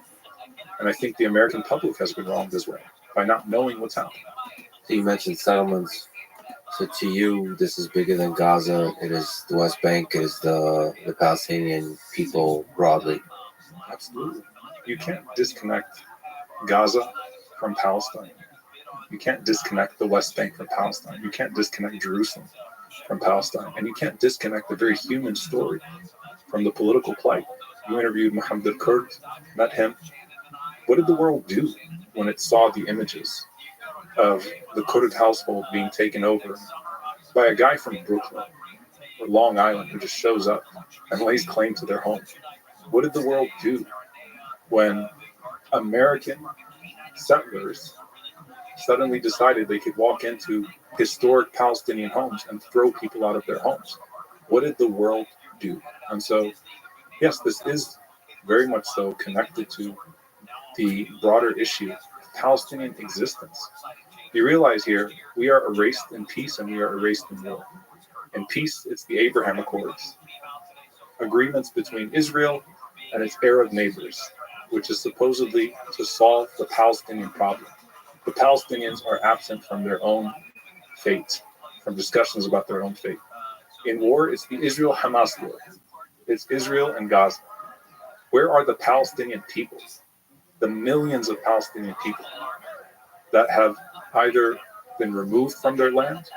And I think the American public has been wronged as well by not knowing what's happening. So you mentioned settlements. So to you, this is bigger than Gaza. It is the West Bank. It is the Palestinian people broadly. Absolutely. You can't disconnect Gaza from Palestine. You can't disconnect the West Bank from Palestine. You can't disconnect Jerusalem from Palestine. And you can't disconnect the very human story from the political plight. You interviewed Mohammed al-Kurd, met him. What did the world do when it saw the images of the Kurd household being taken over by a guy from Brooklyn or Long Island who just shows up and lays claim to their home? What did the world do when American settlers suddenly decided they could walk into historic Palestinian homes and throw people out of their homes? What did the world do? And so, yes, this is very much so connected to the broader issue of Palestinian existence. You realize here, we are erased in peace and we are erased in war. In peace, it's the Abraham Accords, agreements between Israel and its Arab neighbors, which is supposedly to solve the Palestinian problem. The Palestinians are absent from their own fate, from discussions about their own fate. In war, it's the Israel-Hamas war. It's Israel and Gaza. Where are the Palestinian people? The millions of Palestinian people that have either been removed from their land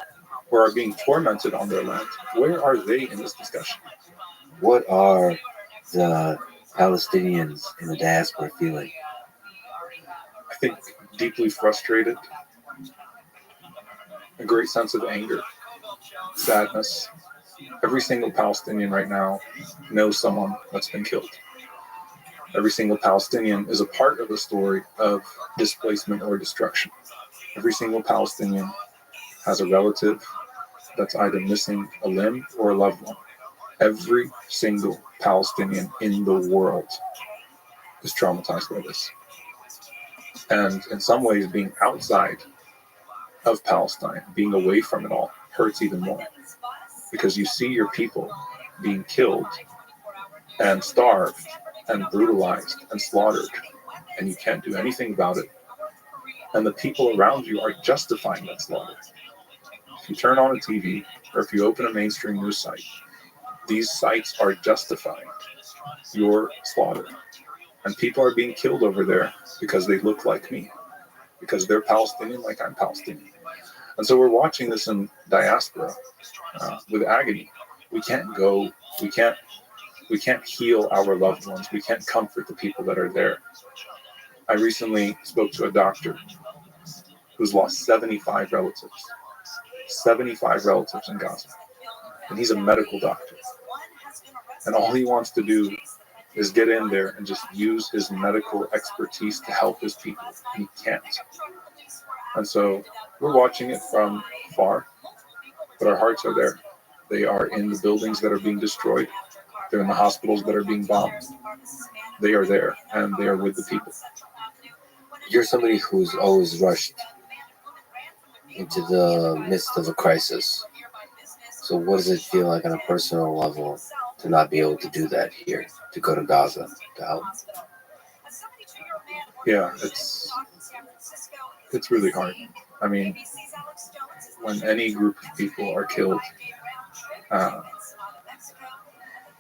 or are being tormented on their land. Where are they in this discussion? What are the Palestinians in the diaspora feeling? I think deeply frustrated, a great sense of anger, sadness. Every single Palestinian right now knows someone that's been killed. Every single Palestinian is a part of a story of displacement or destruction. Every single Palestinian has a relative that's either missing a limb or a loved one. Every single Palestinian in the world is traumatized by this. And in some ways, being outside of Palestine, being away from it all, hurts even more. Because you see your people being killed and starved and brutalized and slaughtered, and you can't do anything about it. And the people around you are justifying that slaughter. If you turn on a TV or if you open a mainstream news site, these sites are justifying your slaughter. And people are being killed over there because they look like me, because they're Palestinian like I'm Palestinian. And so we're watching this in diaspora with agony. We can't go, we can't heal our loved ones. We can't comfort the people that are there. I recently spoke to a doctor who's lost 75 relatives. 75 relatives in Gaza. And he's a medical doctor. And all he wants to do is get in there and just use his medical expertise to help his people. And he can't. And so we're watching it from far, but our hearts are there. They are in the buildings that are being destroyed. They're in the hospitals that are being bombed. They are there, and they are with the people. You're somebody who's always rushed into the midst of a crisis. So what does it feel like on a personal level to not be able to do that here, to go to Gaza to help? Yeah, it's really hard. I mean, when any group of people are killed,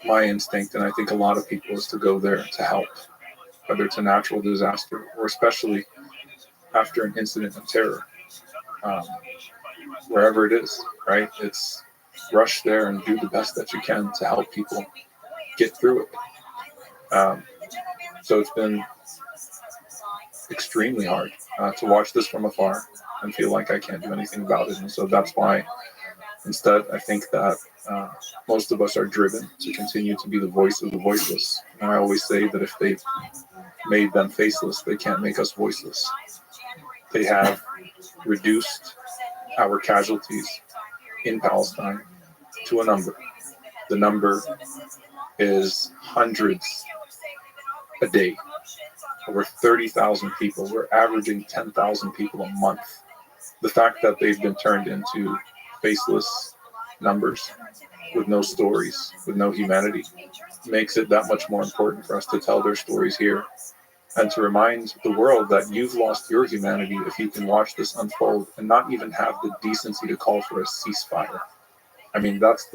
my instinct, and I think a lot of people, is to go there to help, whether it's a natural disaster or especially after an incident of terror. Wherever it is, right? It's rush there and do the best that you can to help people get through it. So it's been extremely hard to watch this from afar and feel like I can't do anything about it. And so that's why instead I think that most of us are driven to continue to be the voice of the voiceless. And I always say that if they've made them faceless, they can't make us voiceless. They have reduced our casualties in Palestine to a number. The number is hundreds a day. Over 30,000 people. We're averaging 10,000 people a month. The fact that they've been turned into faceless numbers with no stories, with no humanity, makes it that much more important for us to tell their stories here and to remind the world that you've lost your humanity if you can watch this unfold and not even have the decency to call for a ceasefire. I mean, that's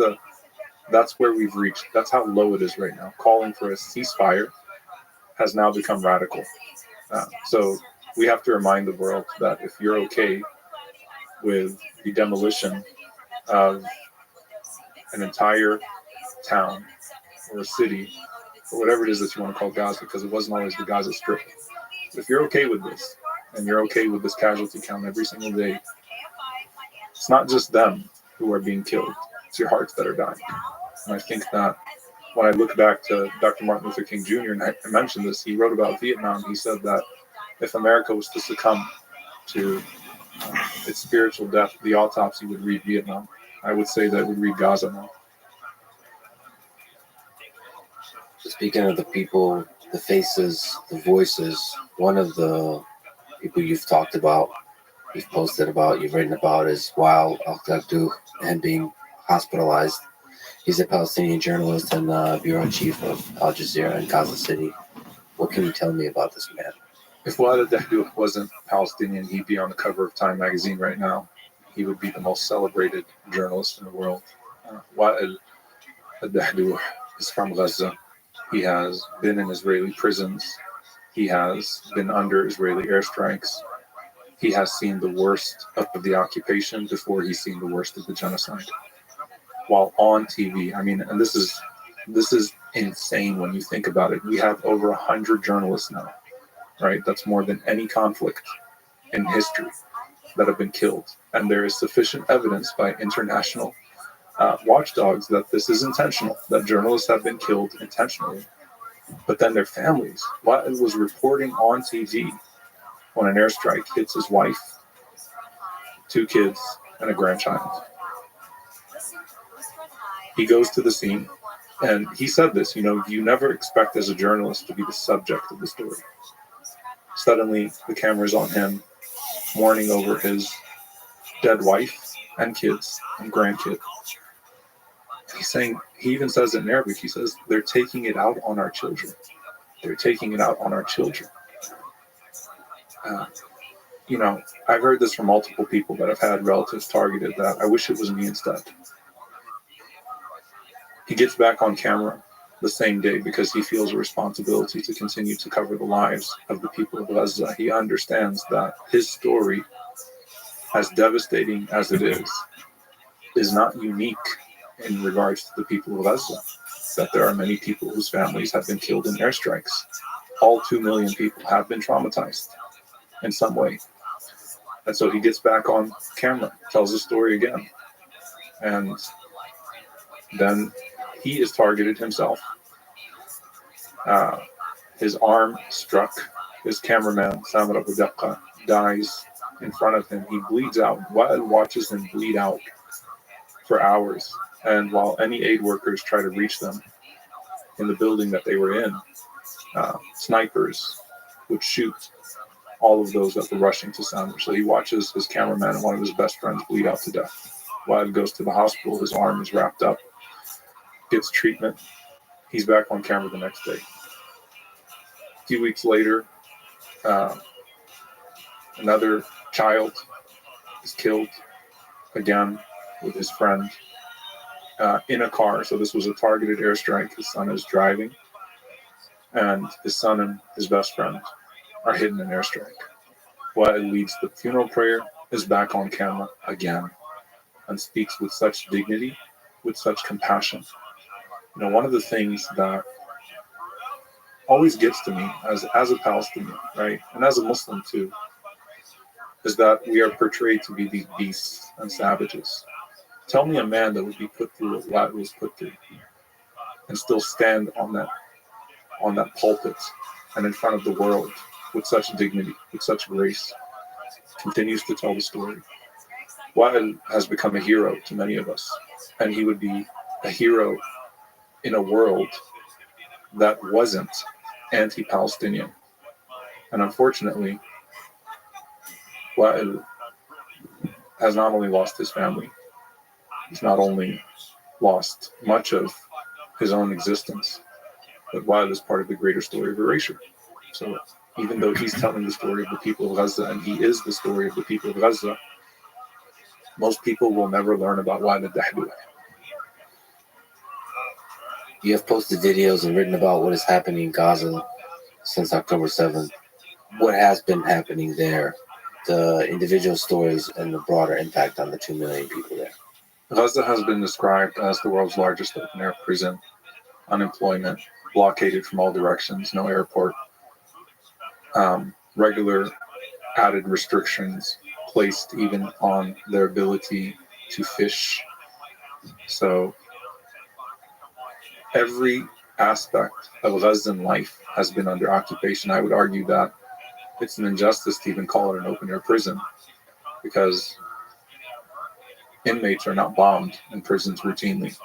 where we've reached. That's how low it is right now. Calling for a ceasefire has now become radical. So we have to remind the world that if you're okay with the demolition of an entire town or a city or whatever it is that you want to call Gaza, because it wasn't always the Gaza Strip. If you're okay with this and you're okay with this casualty count every single day, it's not just them who are being killed, it's your hearts that are dying. And I think that when I look back to Dr. Martin Luther King Jr., and I mentioned this, he wrote about Vietnam. He said that if America was to succumb to its spiritual death, the autopsy would read Vietnam. I would say that it would read Gaza now. Speaking of the people, the faces, the voices, one of the people you've talked about, you've posted about, you've written about is Wael Al-Qaddu and being hospitalized. He's a Palestinian journalist and bureau chief of Al Jazeera in Gaza City. What can you tell me about this man? If Wael Al-Qaddu wasn't Palestinian, he'd be on the cover of Time magazine right now. He would be the most celebrated journalist in the world. Wael Al-Qaddu is from Gaza. He has been in Israeli prisons. He has been under Israeli airstrikes. He has seen the worst of the occupation before he's seen the worst of the genocide. While on TV, I mean, and this is insane when you think about it. We have over 100 journalists now, right? That's more than any conflict in history that have been killed. And there is sufficient evidence by international watchdogs that this is intentional, that journalists have been killed intentionally. But then their families, Wael was reporting on TV when an airstrike hits his wife, 2 kids, and a grandchild. He goes to the scene, and he said this, you never expect as a journalist to be the subject of the story. Suddenly, the camera's on him, mourning over his dead wife and kids and grandkids. He even says it in Arabic, he says, they're taking it out on our children. They're taking it out on our children. I've heard this from multiple people that have had relatives targeted, that I wish it was me instead. He gets back on camera the same day because he feels a responsibility to continue to cover the lives of the people of Gaza. He understands that his story, as devastating as it is not unique in regards to the people of Gaza, that there are many people whose families have been killed in airstrikes. All 2 million people have been traumatized in some way. And so he gets back on camera, tells the story again. And then he is targeted himself. His arm struck. His cameraman, Samar Abu Daqqa, dies in front of him. He bleeds out. Wael watches him bleed out for hours. And while any aid workers try to reach them in the building that they were in, snipers would shoot all of those that were rushing to Samar. So he watches his cameraman and one of his best friends bleed out to death. Wael goes to the hospital. His arm is wrapped up, gets treatment. He's back on camera the next day. A few weeks later, another child is killed again with his friend. in a car. So this was a targeted airstrike. His son is driving, and his son and his best friend are hit in an airstrike. While it leads the funeral prayer, is back on camera again and speaks with such dignity, with such compassion. You know, one of the things that always gets to me as a Palestinian, right, and as a Muslim too, is that we are portrayed to be these beasts and savages. Tell me a man that would be put through what Lot was put through and still stand on that pulpit and in front of the world with such dignity, with such grace, continues to tell the story. Wael has become a hero to many of us, and he would be a hero in a world that wasn't anti-Palestinian. And unfortunately, Wael has not only lost his family, he's not only lost much of his own existence, but Wael is part of the greater story of erasure. So even though he's telling the story of the people of Gaza, and he is the story of the people of Gaza, most people will never learn about Wael al-Dahdouh. You have posted videos and written about what is happening in Gaza since October 7th. What has been happening there, the individual stories, and the broader impact on the 2 million people there. Gaza has been described as the world's largest open-air prison. Unemployment, blockaded from all directions, no airport, regular added restrictions placed even on their ability to fish. So every aspect of Gazan life has been under occupation. I would argue that it's an injustice to even call it an open-air prison, because inmates are not bombed in prisons routinely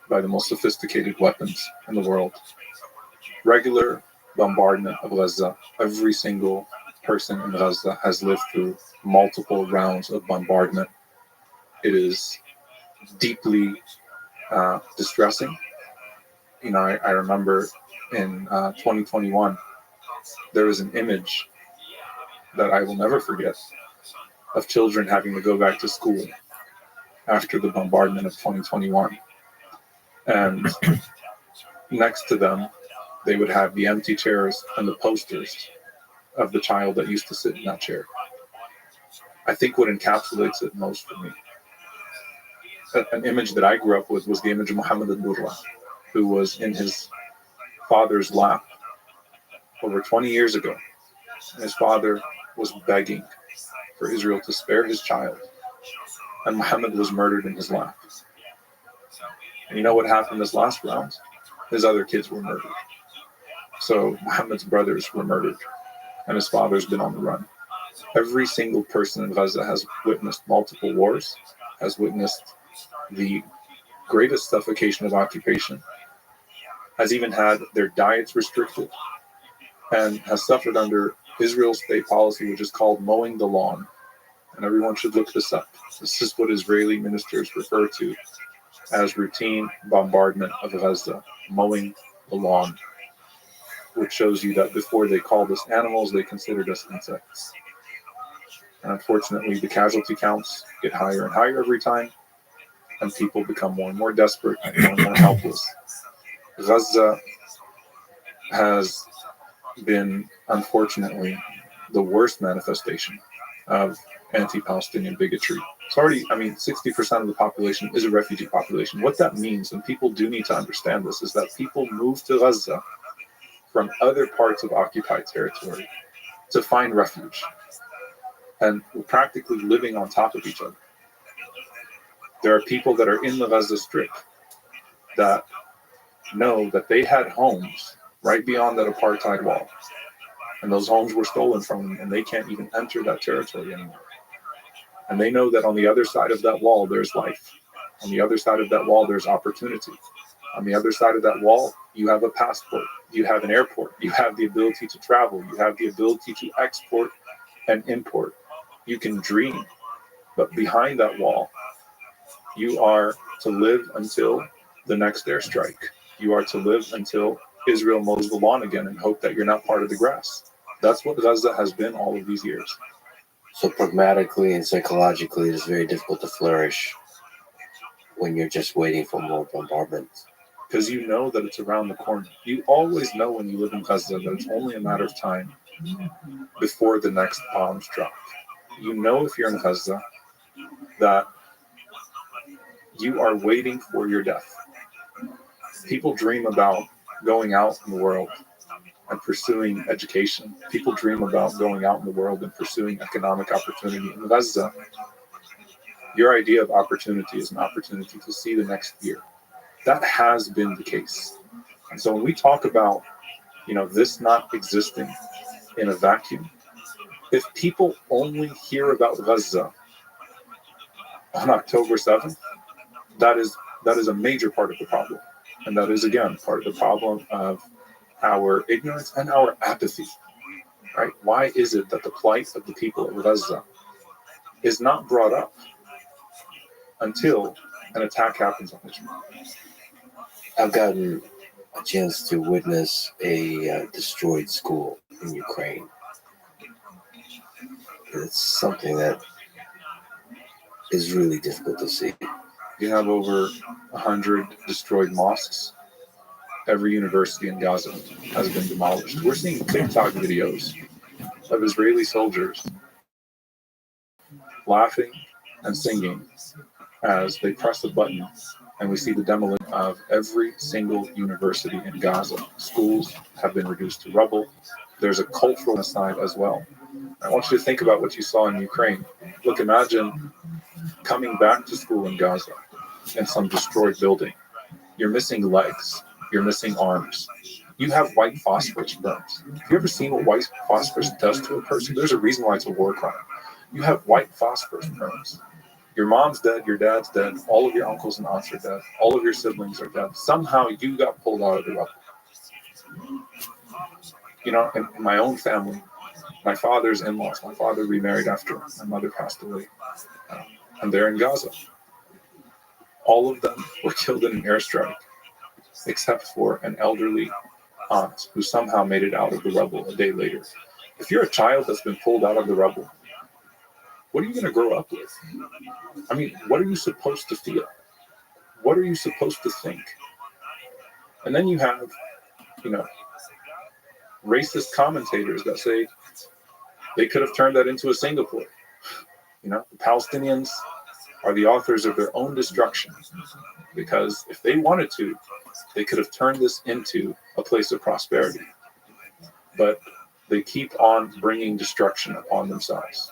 by the most sophisticated weapons in the world. Regular bombardment of Gaza. Every single person in Gaza has lived through multiple rounds of bombardment. It is deeply distressing. You know, I remember in 2021, there was an image that I will never forget of children having to go back to school after the bombardment of 2021. And next to them, they would have the empty chairs and the posters of the child that used to sit in that chair. I think what encapsulates it most for me, an image that I grew up with, was the image of Muhammad al-Durra, who was in his father's lap over 20 years ago. And his father was begging for Israel to spare his child, and Muhammad was murdered in his lap. And you know what happened this last round? His other kids were murdered. So Muhammad's brothers were murdered, and his father's been on the run. Every single person in Gaza has witnessed multiple wars, has witnessed the greatest suffocation of occupation, has even had their diets restricted, and has suffered under Israel's state policy, which is called mowing the lawn. And everyone should look this up. This is what Israeli ministers refer to as routine bombardment of Gaza, mowing the lawn, which shows you that before they called us animals, they considered us insects. And unfortunately, the casualty counts get higher and higher every time, and people become more and more desperate and more and more helpless. Gaza has been, unfortunately, the worst manifestation of anti-Palestinian bigotry. It's already, 60% of the population is a refugee population. What that means, and people do need to understand this, is that people move to Gaza from other parts of occupied territory to find refuge. And we're practically living on top of each other. There are people that are in the Gaza Strip that know that they had homes right beyond that apartheid wall. And those homes were stolen from them, and they can't even enter that territory anymore. And they know that on the other side of that wall, there's life. On the other side of that wall, there's opportunity. On the other side of that wall, you have a passport. You have an airport. You have the ability to travel. You have the ability to export and import. You can dream. But behind that wall, you are to live until the next airstrike. You are to live until Israel mows the lawn again and hope that you're not part of the grass. That's what Gaza has been all of these years. So pragmatically and psychologically, it's very difficult to flourish when you're just waiting for more bombardments? Because you know that it's around the corner. You always know when you live in Gaza that it's only a matter of time before the next bombs drop. You know if you're in Gaza that you are waiting for your death. People dream about going out in the world and pursuing education. People dream about going out in the world and pursuing economic opportunity. In Gaza, your idea of opportunity is an opportunity to see the next year. That has been the case. And so when we talk about, this not existing in a vacuum, if people only hear about Gaza on October 7th, that is a major part of the problem. And that is, again, part of the problem of our ignorance and our apathy, right? Why is it that the plight of the people of Gaza is not brought up until an attack happens on Israel? I've gotten a chance to witness a destroyed school in Ukraine. It's something that is really difficult to see. You have over 100 destroyed mosques. Every university in Gaza has been demolished. We're seeing TikTok videos of Israeli soldiers laughing and singing as they press a button, and we see the demolition of every single university in Gaza. Schools have been reduced to rubble. There's a cultural aside as well. I want you to think about what you saw in Ukraine. Look, imagine coming back to school in Gaza in some destroyed building. You're missing legs. You're missing arms. You have white phosphorus burns. Have you ever seen what white phosphorus does to a person? There's a reason why it's a war crime. You have white phosphorus burns. Your mom's dead, your dad's dead, all of your uncles and aunts are dead, all of your siblings are dead. Somehow you got pulled out of the rubble. In my own family, my father's in-laws, my father remarried after my mother passed away, and they're in Gaza. All of them were killed in an airstrike, except for an elderly aunt who somehow made it out of the rubble a day later. If you're a child that's been pulled out of the rubble, what are you going to grow up with? I mean, what are you supposed to feel? What are you supposed to think? And then you have, racist commentators that say they could have turned that into a Singapore. The Palestinians are the authors of their own destruction, because if they wanted to, they could have turned this into a place of prosperity. But they keep on bringing destruction upon themselves.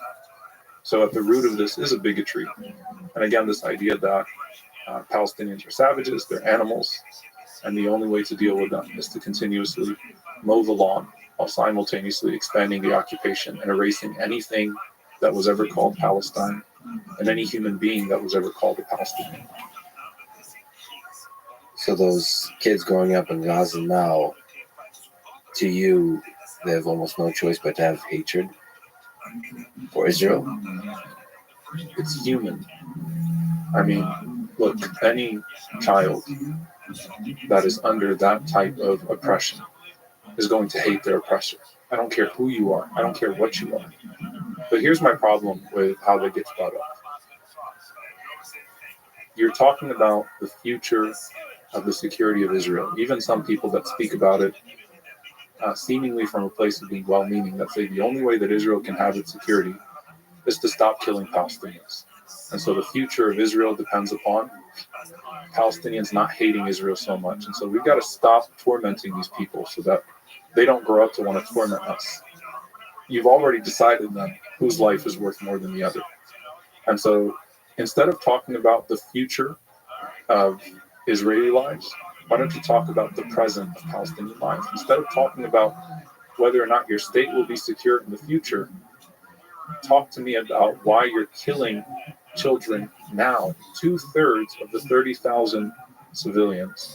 So at the root of this is a bigotry. And again, this idea that Palestinians are savages, they're animals, and the only way to deal with them is to continuously mow the lawn while simultaneously expanding the occupation and erasing anything that was ever called Palestine and any human being that was ever called a Palestinian. So those kids growing up in Gaza now, to you, they have almost no choice but to have hatred for Israel? It's human. I mean, look, any child that is under that type of oppression is going to hate their oppressor. I don't care who you are. I don't care what you are. But here's my problem with how that gets brought up. You're talking about the future of the security of Israel. Even some people that speak about it seemingly from a place of being well-meaning, that say the only way that Israel can have its security is to stop killing Palestinians. And so the future of Israel depends upon Palestinians not hating Israel so much. And so we've got to stop tormenting these people so that they don't grow up to want to torment us. You've already decided then whose life is worth more than the other. And so instead of talking about the future of Israeli lives, why don't you talk about the present of Palestinian lives? Instead of talking about whether or not your state will be secure in the future, talk to me about why you're killing children now. 2/3 of the 30,000 civilians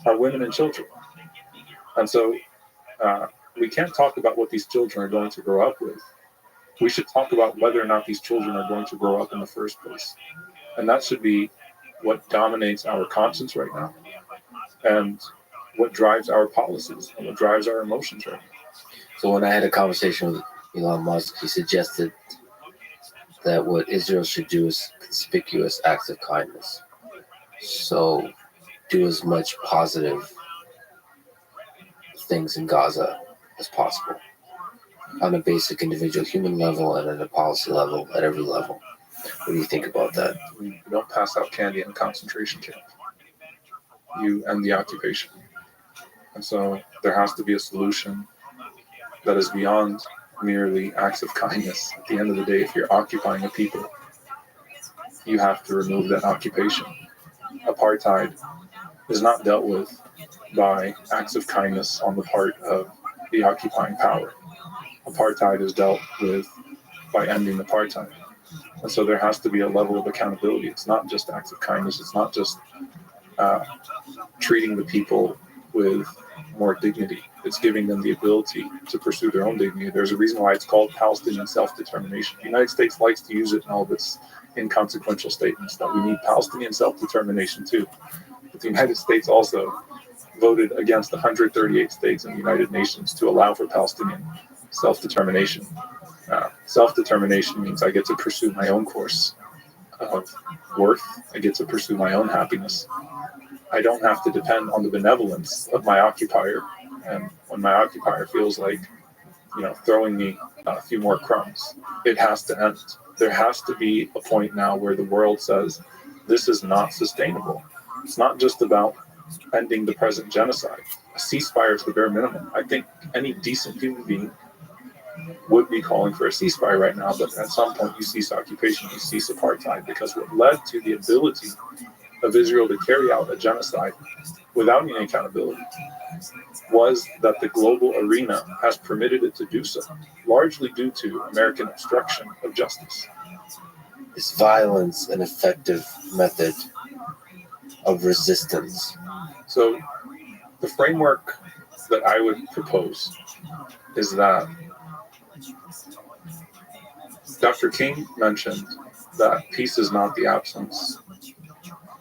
are women and children. And so we can't talk about what these children are going to grow up with. We should talk about whether or not these children are going to grow up in the first place. And that should be what dominates our conscience right now, and what drives our policies, and what drives our emotions right now. So when I had a conversation with Elon Musk, he suggested that what Israel should do is conspicuous acts of kindness. So do as much positive things in Gaza as possible on a basic individual human level and at a policy level, at every level. What do you think about that? You don't pass out candy in a concentration camp. You end the occupation. And so there has to be a solution that is beyond merely acts of kindness. At the end of the day, if you're occupying a people, you have to remove that occupation. Apartheid is not dealt with by acts of kindness on the part of the occupying power. Apartheid is dealt with by ending apartheid. And so there has to be a level of accountability. It's not just acts of kindness. It's not just treating the people with more dignity. It's giving them the ability to pursue their own dignity. There's a reason why it's called Palestinian self-determination. The United States likes to use it in all of its inconsequential statements that we need Palestinian self-determination too. But the United States also voted against 138 states in the United Nations to allow for Palestinian self-determination. Self-determination means I get to pursue my own course of worth. I get to pursue my own happiness. I don't have to depend on the benevolence of my occupier. And when my occupier feels like, throwing me a few more crumbs, it has to end. There has to be a point now where the world says, this is not sustainable. It's not just about ending the present genocide. A ceasefire is the bare minimum. I think any decent human being would be calling for a ceasefire right now, but at some point you cease occupation, you cease apartheid, because what led to the ability of Israel to carry out a genocide without any accountability was that the global arena has permitted it to do so, largely due to American obstruction of justice. Is violence an effective method of resistance? So the framework that I would propose is that Dr. King mentioned that peace is not the absence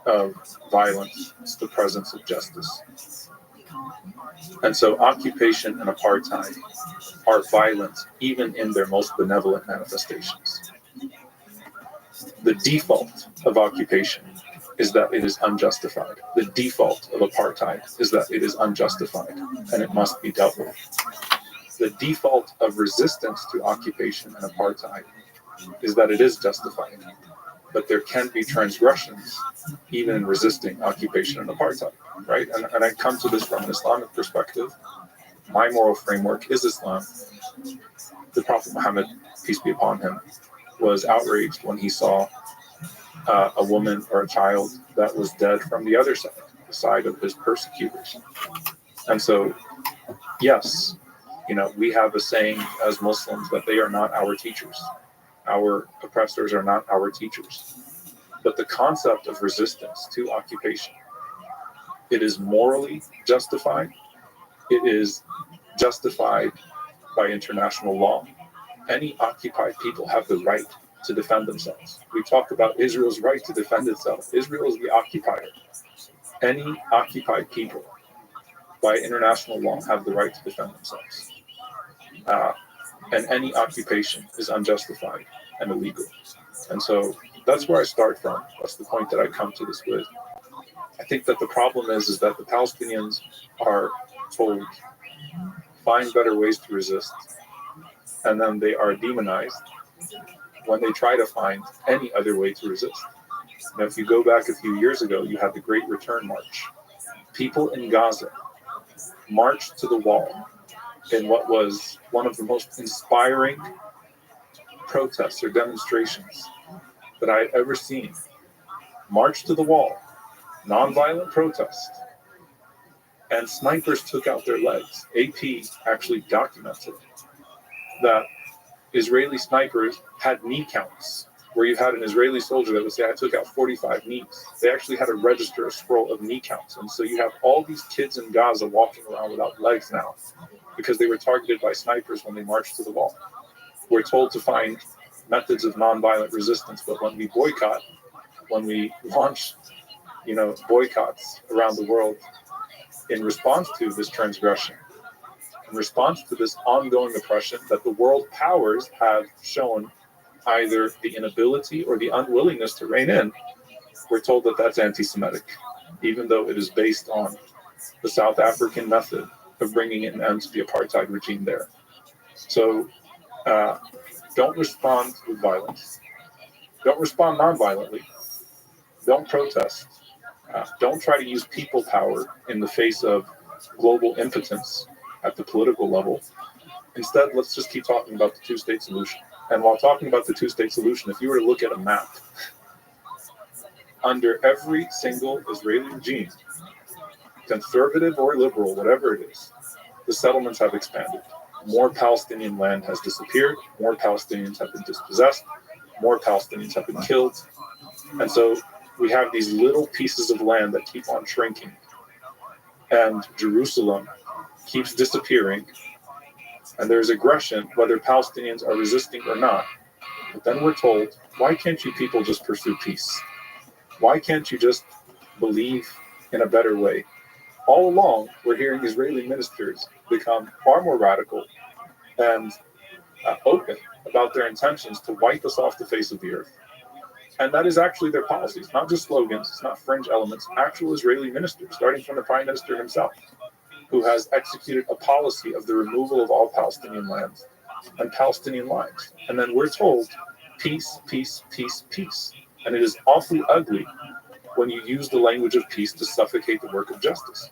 of violence, it's the presence of justice. And so occupation and apartheid are violent even in their most benevolent manifestations. The default of occupation is that it is unjustified. The default of apartheid is that it is unjustified and it must be dealt with. The default of resistance to occupation and apartheid is that it is justified. But there can be transgressions even in resisting occupation and apartheid, right? And I come to this from an Islamic perspective. My moral framework is Islam. The Prophet Muhammad, peace be upon him, was outraged when he saw a woman or a child that was dead from the other side, the side of his persecutors. And so, yes, we have a saying as Muslims that they are not our teachers. Our oppressors are not our teachers. But the concept of resistance to occupation, it is morally justified. It is justified by international law. Any occupied people have the right to defend themselves. We talk about Israel's right to defend itself. Israel is the occupier. Any occupied people, by international law, have the right to defend themselves. And any occupation is unjustified and illegal. And so that's where I start from. That's the point that I come to this with. I think that the problem is that the Palestinians are told, find better ways to resist, and then they are demonized when they try to find any other way to resist. Now, if you go back a few years ago, you had the Great Return March. People in Gaza marched to the wall in what was one of the most inspiring protests or demonstrations that I had ever seen. Marched to the wall, nonviolent protest, and snipers took out their legs. AP actually documented that Israeli snipers had knee counts, where you had an Israeli soldier that would say, I took out 45 knees. They actually had to register a scroll of knee counts. And so you have all these kids in Gaza walking around without legs now because they were targeted by snipers when they marched to the wall. We're told to find methods of nonviolent resistance, but when we boycott, when we launch, boycotts around the world in response to this transgression, in response to this ongoing oppression that the world powers have shown either the inability or the unwillingness to rein in, we're told that that's anti-Semitic, even though it is based on the South African method of bringing an end to the apartheid regime there. So don't respond with violence. Don't respond non-violently. Don't protest. Don't try to use people power in the face of global impotence at the political level. Instead, let's just keep talking about the two-state solution. And while talking about the two-state solution, if you were to look at a map, under every single Israeli regime, conservative or liberal, whatever it is, the settlements have expanded. More Palestinian land has disappeared. More Palestinians have been dispossessed. More Palestinians have been killed. And so we have these little pieces of land that keep on shrinking. And Jerusalem keeps disappearing. And there's aggression, whether Palestinians are resisting or not. But then we're told, why can't you people just pursue peace? Why can't you just believe in a better way? All along, we're hearing Israeli ministers become far more radical and open about their intentions to wipe us off the face of the earth. And that is actually their policies, not just slogans, it's not fringe elements, actual Israeli ministers, starting from the Prime Minister himself, who has executed a policy of the removal of all Palestinian lands and Palestinian lives. And then we're told, peace, peace, peace, peace. And it is awfully ugly when you use the language of peace to suffocate the work of justice.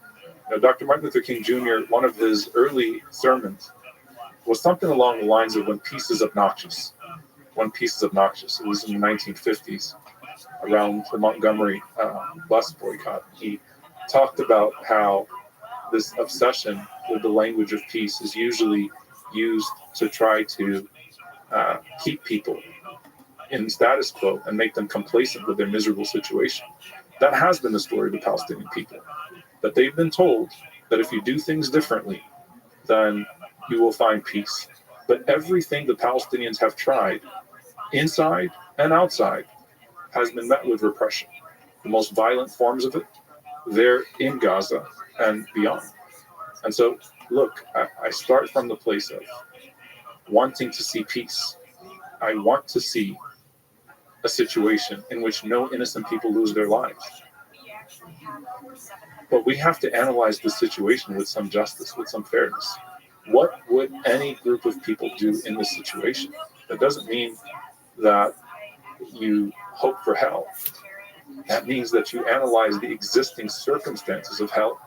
You know, Dr. Martin Luther King Jr., one of his early sermons was something along the lines of when peace is obnoxious. When peace is obnoxious. It was in the 1950s, around the Montgomery bus boycott. He talked about how this obsession with the language of peace is usually used to try to keep people in status quo and make them complacent with their miserable situation. That has been the story of the Palestinian people, that they've been told that if you do things differently, then you will find peace. But everything the Palestinians have tried, inside and outside, has been met with repression. The most violent forms of it, they're in Gaza and beyond. And so, look, I start from the place of wanting to see peace. I want to see a situation in which no innocent people lose their lives. But we have to analyze the situation with some justice, with some fairness. What would any group of people do in this situation? That doesn't mean that you hope for hell. That means that you analyze the existing circumstances of hell,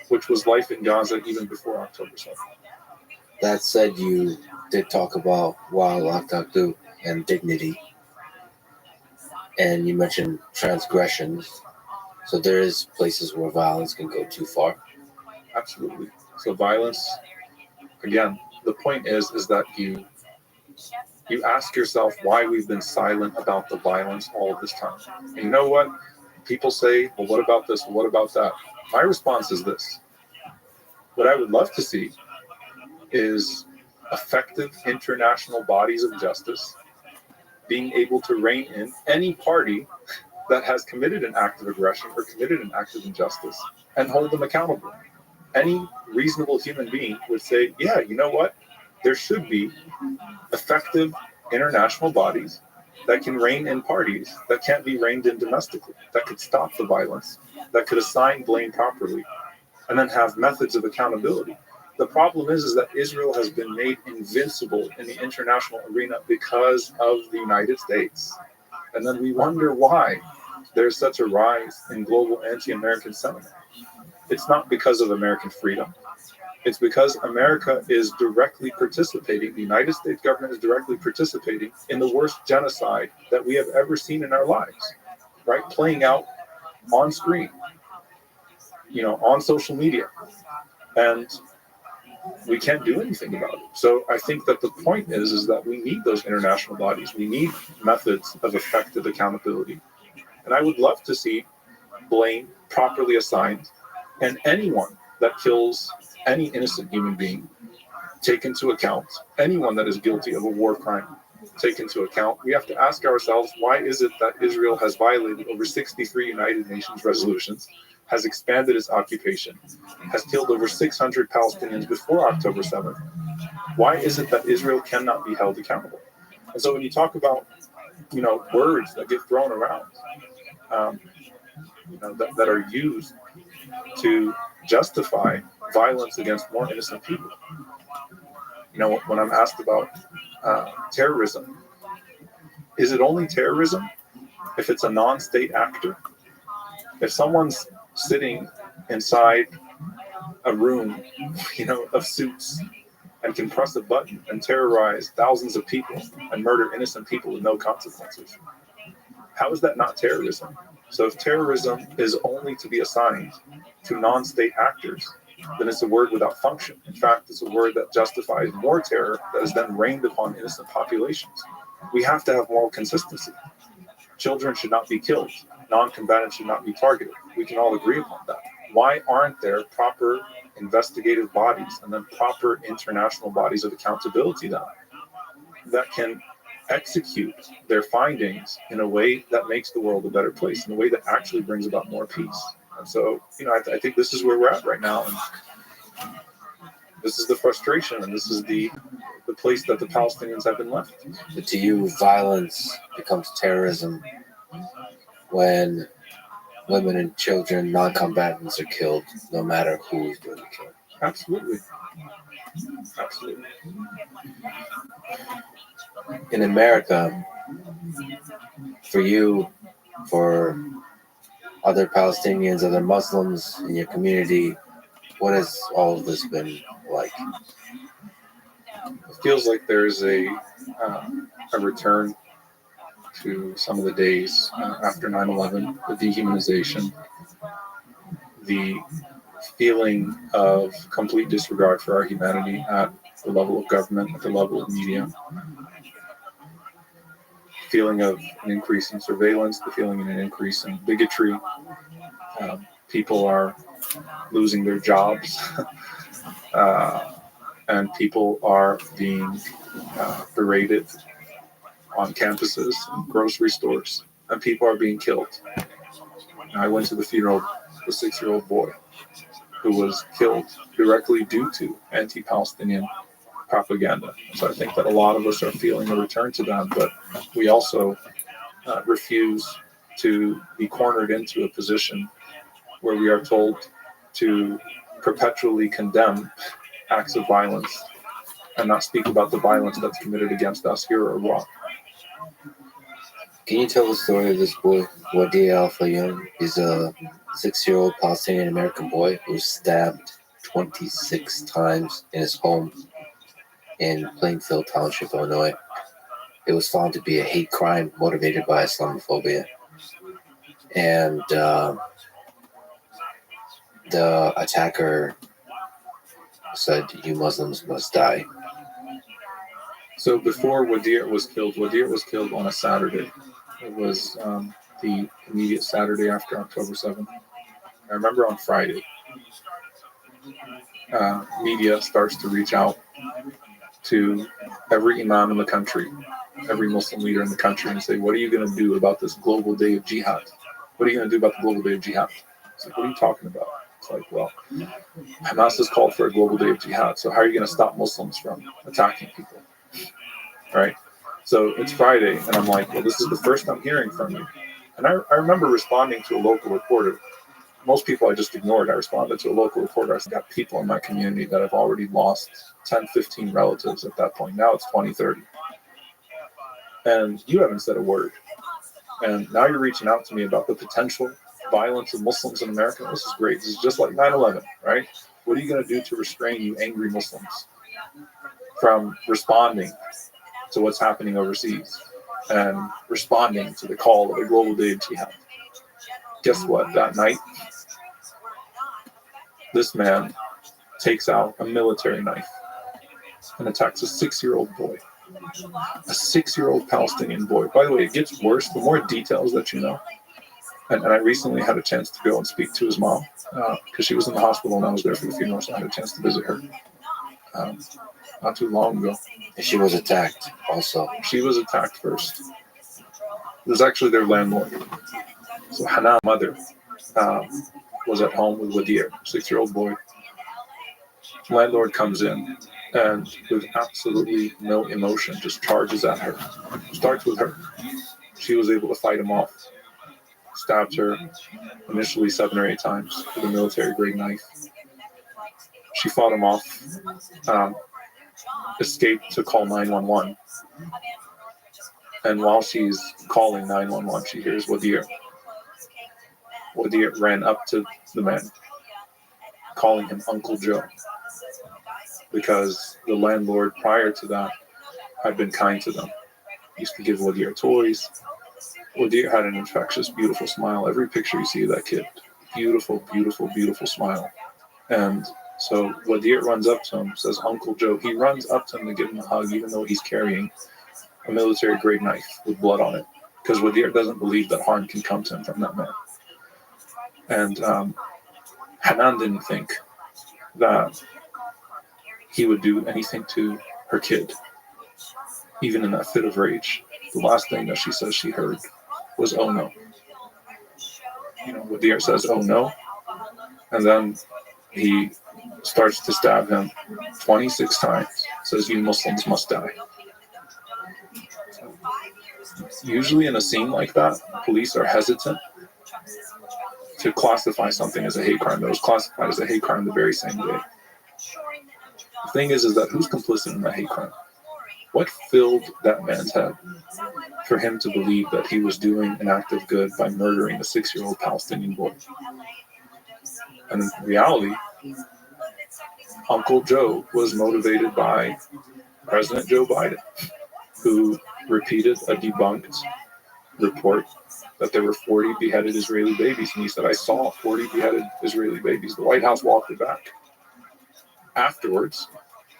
which was life in Gaza even before October 7th. That said, you did talk about Wa'alakadu and dignity. And you mentioned transgressions. So there is places where violence can go too far. Absolutely. So violence, again, the point is that you ask yourself why we've been silent about the violence all of this time. And you know what? People say, well, what about this? Well, what about that? My response is this. What I would love to see is effective international bodies of justice being able to rein in any party that has committed an act of aggression or committed an act of injustice and hold them accountable. Any reasonable human being would say, yeah, you know what? There should be effective international bodies that can rein in parties that can't be reined in domestically, that could stop the violence, that could assign blame properly, and then have methods of accountability. The problem is that Israel has been made invincible in the international arena because of the United States. And then we wonder why there's such a rise in global anti-American sentiment. It's not because of American freedom. It's because America is directly participating, the United States government is directly participating in the worst genocide that we have ever seen in our lives, right? Playing out on screen, on social media. And we can't do anything about it. So I think that the point is that we need those international bodies. We need methods of effective accountability. And I would love to see blame properly assigned and anyone that kills any innocent human being take into account. Anyone that is guilty of a war crime take into account. We have to ask ourselves, why is it that Israel has violated over 63 United Nations resolutions, has expanded its occupation, has killed over 600 Palestinians before October 7th? Why is it that Israel cannot be held accountable? And so when you talk about, words that get thrown around, that are used to justify violence against more innocent people. When I'm asked about terrorism, is it only terrorism if it's a non-state actor? If someone's sitting inside a room, of suits and can press a button and terrorize thousands of people and murder innocent people with no consequences, how is that not terrorism? So if terrorism is only to be assigned to non-state actors, then it's a word without function. In fact, it's a word that justifies more terror that is then rained upon innocent populations. We have to have moral consistency. Children should not be killed. Non-combatants should not be targeted. We can all agree upon that. Why aren't there proper investigative bodies and then proper international bodies of accountability that can execute their findings in a way that makes the world a better place, in a way that actually brings about more peace? And so, I think this is where we're at right now. And this is the frustration, and this is the place that the Palestinians have been left. But to you, violence becomes terrorism when women and children, non-combatants, are killed, no matter who is doing the killing. Absolutely. Absolutely. In America, for you, for other Palestinians, other Muslims in your community, what has all of this been like? It feels like there's a return to some of the days after 9/11, the dehumanization, the feeling of complete disregard for our humanity at the level of government, at the level of media, feeling of an increase in surveillance, the feeling of an increase in bigotry. People are losing their jobs, and people are being berated on campuses and grocery stores, and people are being killed. I went to the funeral of a 6-year-old boy who was killed directly due to anti-Palestinian propaganda. So I think that a lot of us are feeling a return to that, but we also refuse to be cornered into a position where we are told to perpetually condemn acts of violence and not speak about the violence that's committed against us here or abroad. Can you tell the story of this boy, Wadi Al-Fayoum? He's a 6-year-old Palestinian-American boy who was stabbed 26 times in his home in Plainfield Township, Illinois. It was found to be a hate crime motivated by Islamophobia. And the attacker said, "You Muslims must die." So before Wadir was killed on a Saturday. It was the immediate Saturday after October 7th. I remember on Friday, media starts to reach out to every imam in the country, every Muslim leader in the country, and say, what are you going to do about this global day of jihad? What are you going to do about the global day of jihad? It's like, what are you talking about? It's like, well, Hamas has called for a global day of jihad, so how are you going to stop Muslims from attacking people? Right? So it's Friday, and I'm like, well, this is the first I'm hearing from you. And I remember responding to a local reporter. Most people I just ignored. I responded to a local reporter. I got people in my community that have already lost 10, 15 relatives at that point. Now it's 20, 30. And you haven't said a word. And now you're reaching out to me about the potential violence of Muslims in America. This is great. This is just like 9/11, right? What are you going to do to restrain you angry Muslims from responding to what's happening overseas and responding to the call of a global day of jihad? Guess what? That night, this man takes out a military knife and attacks a 6-year-old boy. A 6-year-old Palestinian boy. By the way, it gets worse the more details that you know. And I recently had a chance to go and speak to his mom because she was in the hospital and I was there for the funeral, so I had a chance to visit her not too long ago. And she was attacked also. She was attacked first. It was actually their landlord. So Hannah's mother was at home with Wadir, 6-year-old boy. Landlord comes in and with absolutely no emotion just charges at her. Starts with her. She was able to fight him off. stabbed her initially 7 or 8 times with a military-grade knife. She fought him off, escaped to call 911. And while she's calling 911, she hears Wadir. Wadir ran up to the man, calling him Uncle Joe, because the landlord prior to that had been kind to them. He used to give Wadir toys. Wadir had an infectious, beautiful smile. Every picture you see of that kid, beautiful, beautiful, beautiful smile. And so Wadir runs up to him, says, Uncle Joe. He runs up to him to give him a hug, even though he's carrying a military-grade knife with blood on it, because Wadir doesn't believe that harm can come to him from that man. And Hanan didn't think that he would do anything to her kid, even in that fit of rage. The last thing that she says she heard was, oh no. Wadir says, oh no. And then he starts to stab him 26 times, says, you Muslims must die. Usually in a scene like that, police are hesitant to classify something as a hate crime that was classified as a hate crime the very same day. The thing is that who's complicit in that hate crime? What filled that man's head for him to believe that he was doing an act of good by murdering a 6-year-old Palestinian boy? And in reality, Uncle Joe was motivated by President Joe Biden, who repeated a debunked report that there were 40 beheaded Israeli babies. And he said, I saw 40 beheaded Israeli babies. The White House walked it back. Afterwards,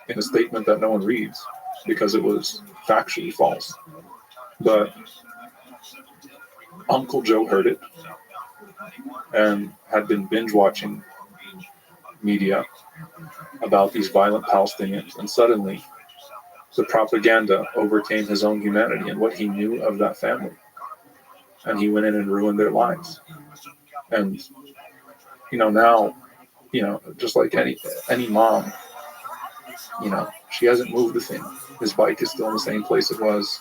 in a statement that no one reads because it was factually false. But Uncle Joe heard it and had been binge watching media about these violent Palestinians. And suddenly, the propaganda overcame his own humanity and what he knew of that family. And he went in and ruined their lives. And, now, just like any mom, she hasn't moved a thing. His bike is still in the same place it was.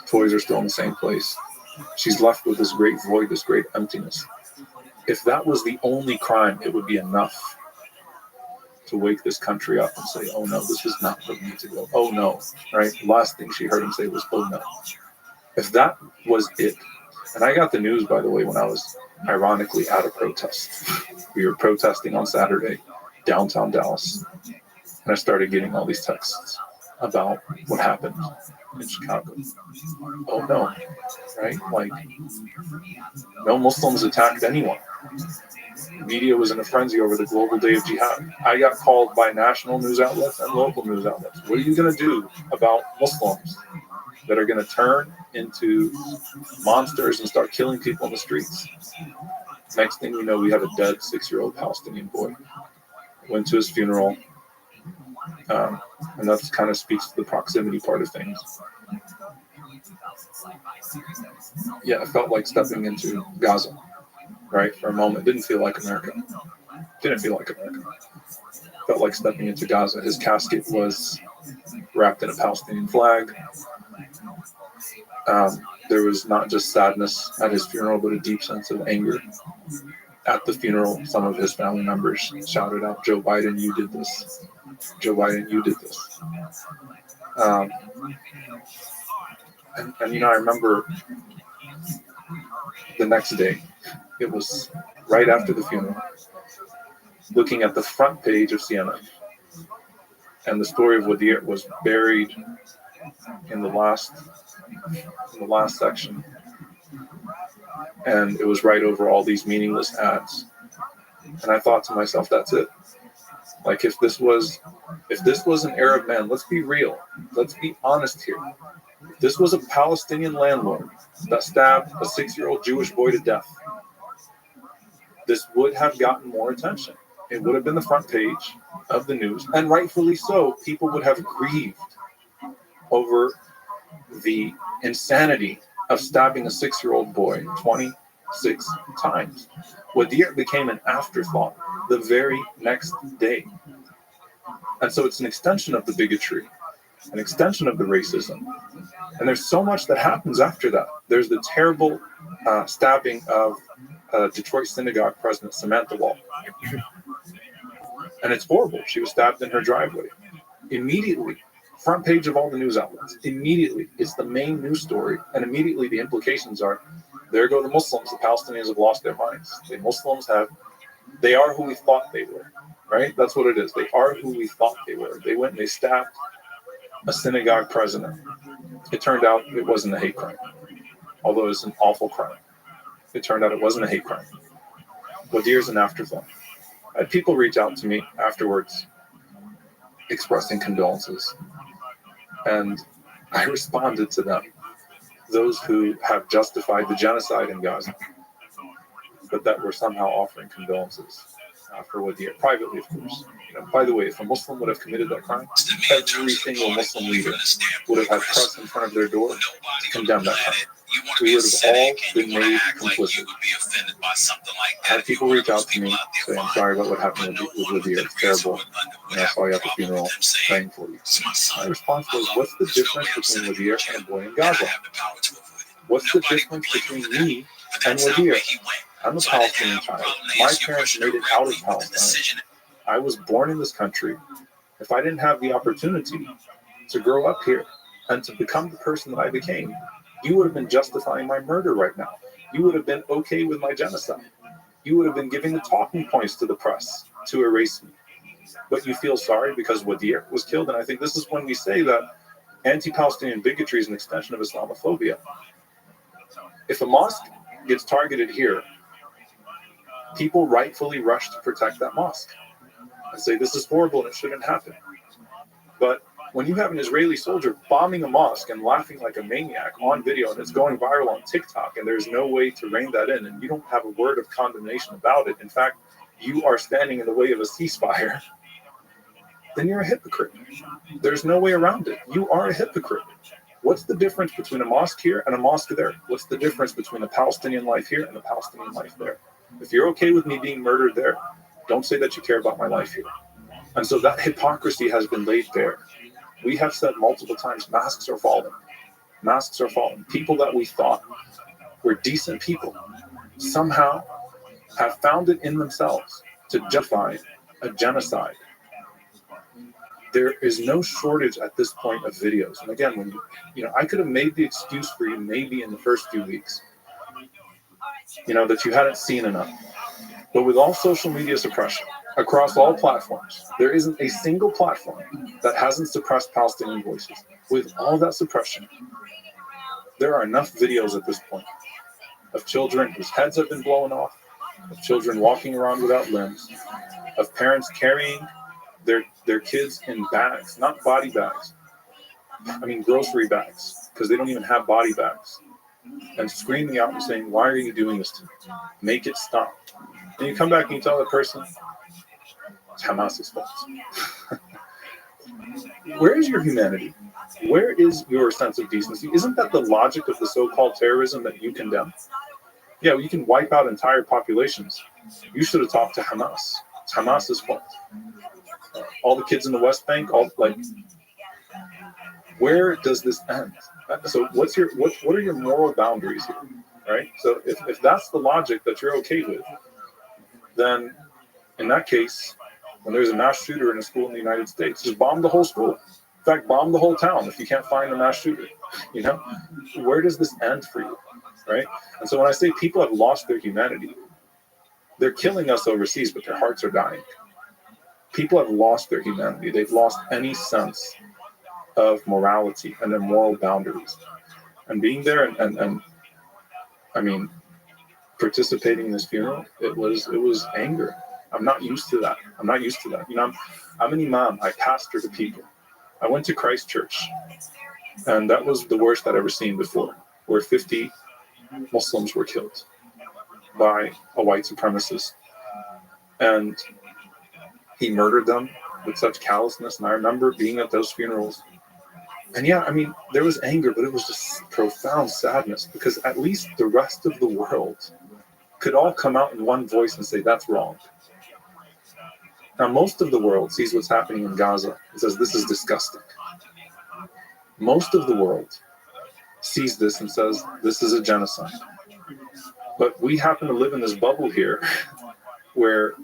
Toys are still in the same place. She's left with this great void, this great emptiness. If that was the only crime, it would be enough to wake this country up and say, oh no, this is not where we need to go. Oh no, right? The last thing she heard him say was, oh no. If that was it, and I got the news, by the way, when I was ironically at a protest. We were protesting on Saturday, downtown Dallas, and I started getting all these texts about what happened in Chicago. Oh no, right? Like, no Muslims attacked anyone. Media was in a frenzy over the global day of jihad. I got called by national news outlets and local news outlets. What are you going to do about Muslims that are going to turn into monsters and start killing people in the streets? Next thing we know, we have a dead 6-year-old Palestinian boy. Went to his funeral. And that kind of speaks to the proximity part of things. Yeah, it felt like stepping into Gaza, right? For a moment, didn't feel like America. Felt like stepping into Gaza. His casket was wrapped in a Palestinian flag. There was not just sadness at his funeral, but a deep sense of anger. At the funeral, some of his family members shouted out, Joe Biden, you did this. Joe Biden, you did this. And I remember the next day, it was right after the funeral, looking at the front page of CNN. And the story of Wadir was buried in the last section. And it was right over all these meaningless ads. And I thought to myself, that's it. Like, if this was an Arab man, let's be real. Let's be honest here. If this was a Palestinian landlord that stabbed a 6-year-old Jewish boy to death, this would have gotten more attention. It would have been the front page of the news. And rightfully so, people would have grieved over the insanity of stabbing a 6-year-old boy 26 times. Wadir became an afterthought the very next day. And so it's an extension of the bigotry, an extension of the racism. And there's so much that happens after that. There's the terrible stabbing of Detroit synagogue president, Samantha Wall. And it's horrible. She was stabbed in her driveway. Immediately, front page of all the news outlets. Immediately, it's the main news story. And immediately the implications are, there go the Muslims. The Palestinians have lost their minds. They are who we thought they were, right? That's what it is. They are who we thought they were. They went and they stabbed a synagogue president. It turned out it wasn't a hate crime, although it's an awful crime. It turned out it wasn't a hate crime. Wadir's an afterthought. I had people reach out to me afterwards expressing condolences, and I responded to them. Those who have justified the genocide in Gaza, but that were somehow offering condolences for Wadir, privately, of course. By the way, if a Muslim would have committed that crime, every single Muslim leader would have had press in front of their door to condemn that crime. We would have all been made complicit. I had people reach out to me saying, I'm sorry about what happened with Wadir. It's terrible. And I saw you at the funeral, praying for you. My response was, what's the difference between Wadir and a boy in Gaza? What's the difference between me and Wadir? I'm a Palestinian child. My parents made it out of Palestine. I was born in this country. If I didn't have the opportunity to grow up here and to become the person that I became, you would have been justifying my murder right now. You would have been okay with my genocide. You would have been giving the talking points to the press to erase me. But you feel sorry because Wadir was killed. And I think this is when we say that anti-Palestinian bigotry is an extension of Islamophobia. If a mosque gets targeted here, people rightfully rush to protect that mosque and say this is horrible and it shouldn't happen. But when you have an Israeli soldier bombing a mosque and laughing like a maniac on video and it's going viral on TikTok and there's no way to rein that in and you don't have a word of condemnation about it, in fact, you are standing in the way of a ceasefire, then you're a hypocrite. There's no way around it. You are a hypocrite. What's the difference between a mosque here and a mosque there? What's the difference between a Palestinian life here and a Palestinian life there? If you're okay with me being murdered there, don't say that you care about my life here. And so that hypocrisy has been laid bare. We have said multiple times, masks are falling. Masks are falling. People that we thought were decent people somehow have found it in themselves to justify a genocide. There is no shortage at this point of videos. And again, when I could have made the excuse for you maybe in the first few weeks, that you hadn't seen enough. But with all social media suppression across all platforms, there isn't a single platform that hasn't suppressed Palestinian voices. With all that suppression, there are enough videos at this point of children whose heads have been blown off, of children walking around without limbs, of parents carrying their kids in bags, not body bags. I mean grocery bags, because they don't even have body bags. And screaming out and saying, why are you doing this to me? Make it stop. And you come back and you tell the person, it's Hamas's fault. Where is your humanity? Where is your sense of decency? Isn't that the logic of the so-called terrorism that you condemn? Yeah, you can wipe out entire populations. You should have talked to Hamas. It's Hamas's fault. All the kids in the West Bank, where does this end? So what are your moral boundaries here, right? So if that's the logic that you're okay with, then in that case, when there's a mass shooter in a school in the United States, just bomb the whole school. In fact, bomb the whole town if you can't find the mass shooter. Where does this end for you, right? And so when I say people have lost their humanity, they're killing us overseas, but their hearts are dying. People have lost their humanity. They've lost any sense of morality and their moral boundaries. And being there and I mean, participating in this funeral, it was anger. I'm not used to that. I'm an imam. I pastor to people. I went to Christ Church, and that was the worst I'd ever seen before, where 50 Muslims were killed by a white supremacist. And he murdered them with such callousness. And I remember being at those funerals. And yeah, I mean, there was anger, but it was just profound sadness, because at least the rest of the world could all come out in one voice and say, that's wrong. Now, most of the world sees what's happening in Gaza and says, this is disgusting. Most of the world sees this and says, this is a genocide. But we happen to live in this bubble here where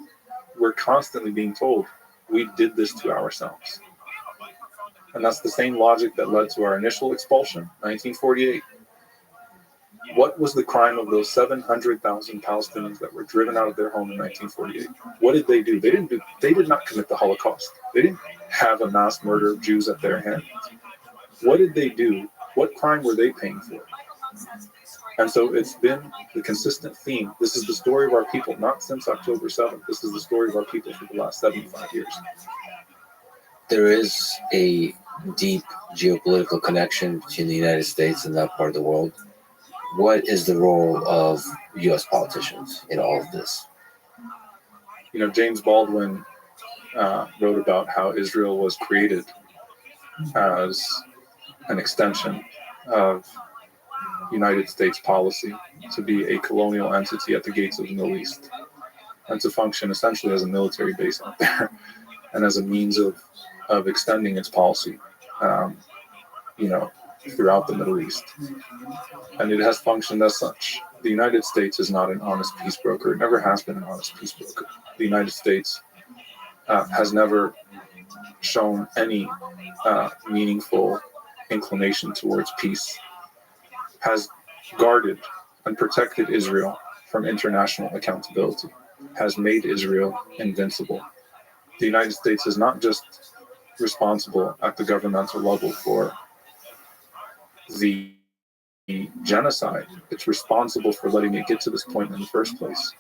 we're constantly being told we did this to ourselves. And that's the same logic that led to our initial expulsion, 1948. What was the crime of those 700,000 Palestinians that were driven out of their home in 1948? What did they do? They did not commit the Holocaust. They didn't have a mass murder of Jews at their hands. What did they do? What crime were they paying for? And so it's been the consistent theme. This is the story of our people, not since October 7th. This is the story of our people for the last 75 years. There is a deep geopolitical connection between the United States and that part of the world. What is the role of U.S. politicians in all of this? You know, James Baldwin wrote about how Israel was created as an extension of United States policy to be a colonial entity at the gates of the Middle East and to function essentially as a military base out there and as a means of extending its policy, throughout the Middle East. And it has functioned as such. The United States is not an honest peace broker. It never has been an honest peace broker. The United States has never shown any meaningful inclination towards peace, has guarded and protected Israel from international accountability, has made Israel invincible. The United States is not just responsible at the governmental level for the genocide, it's responsible for letting it get to this point in the first place.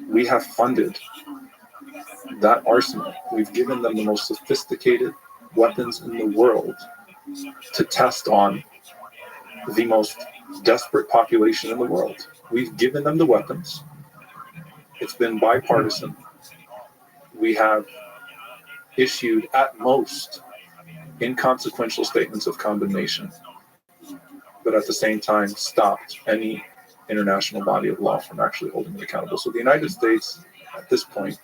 We have funded that arsenal. We've given them the most sophisticated weapons in the world to test on the most desperate population in the world. We've given them the weapons. It's been bipartisan. We have issued at most inconsequential statements of condemnation, but at the same time stopped any international body of law from actually holding it accountable. So the United States, at this point,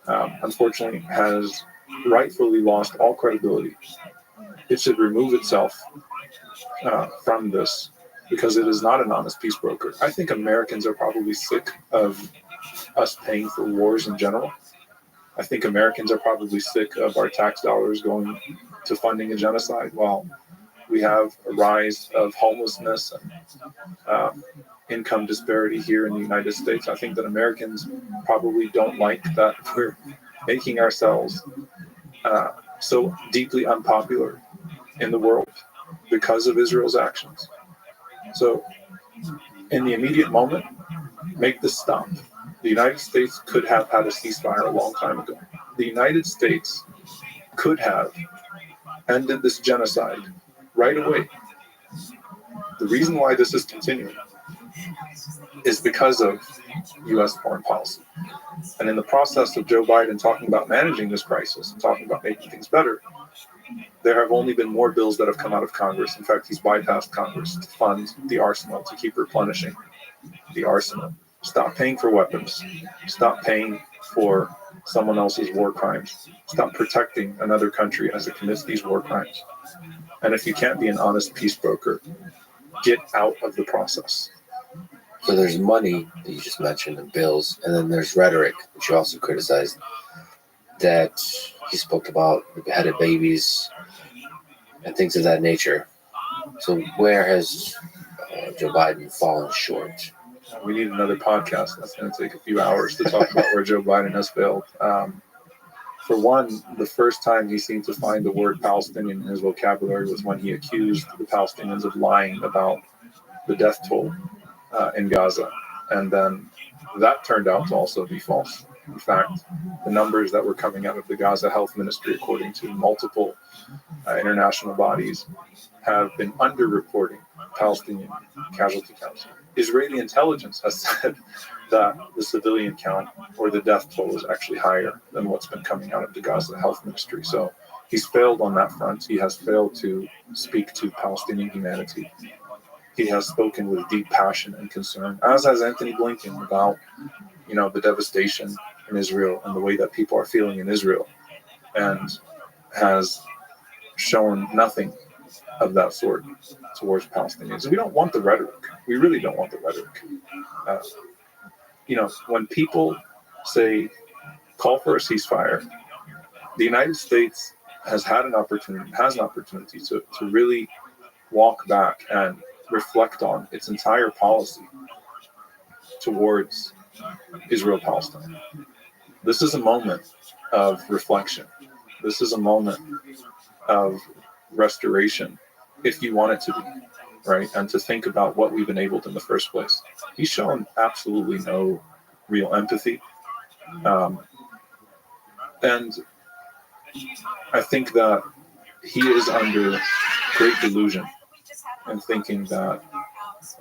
unfortunately, has rightfully lost all credibility. It should remove itself from this because it is not an honest peace broker. I think Americans are probably sick of us paying for wars in general. I think Americans are probably sick of our tax dollars going to funding a genocide while we have a rise of homelessness and income disparity here in the United States. I think that Americans probably don't like that we're making ourselves so deeply unpopular in the world because of Israel's actions. So in the immediate moment, make this stop. The United States could have had a ceasefire a long time ago. The United States could have ended this genocide right away. The reason why this is continuing is because of U.S. foreign policy. And in the process of Joe Biden talking about managing this crisis and talking about making things better, there have only been more bills that have come out of Congress. In fact, he's bypassed Congress to fund the arsenal, to keep replenishing the arsenal. Stop paying for weapons. Stop paying for someone else's war crimes. Stop protecting another country as it commits these war crimes. And if you can't be an honest peace broker, get out of the process. So there's money that you just mentioned and bills, and then there's rhetoric, which you also criticized, that he spoke about beheaded babies and things of that nature. So where has Joe Biden fallen short? We need another podcast. That's going to take a few hours to talk about where Joe Biden has failed. For one, the first time he seemed to find the word Palestinian in his vocabulary was when he accused the Palestinians of lying about the death toll in Gaza. And then that turned out to also be false. In fact, the numbers that were coming out of the Gaza Health Ministry, according to multiple international bodies, have been underreporting Palestinian casualty counts. Israeli intelligence has said that the civilian count or the death toll is actually higher than what's been coming out of the Gaza Health Ministry. So he's failed on that front. He has failed to speak to Palestinian humanity. He has spoken with deep passion and concern, as has Anthony Blinken, about the devastation in Israel and the way that people are feeling in Israel, and has shown nothing of that sort towards Palestinians. We don't want the rhetoric. We really don't want the rhetoric. When people say call for a ceasefire, the United States has an opportunity to really walk back and reflect on its entire policy towards Israel-Palestine. This is a moment of reflection. This is a moment of restoration, if you want it to be, right? And to think about what we've enabled in the first place. He's shown absolutely no real empathy. And I think that he is under great delusion in thinking that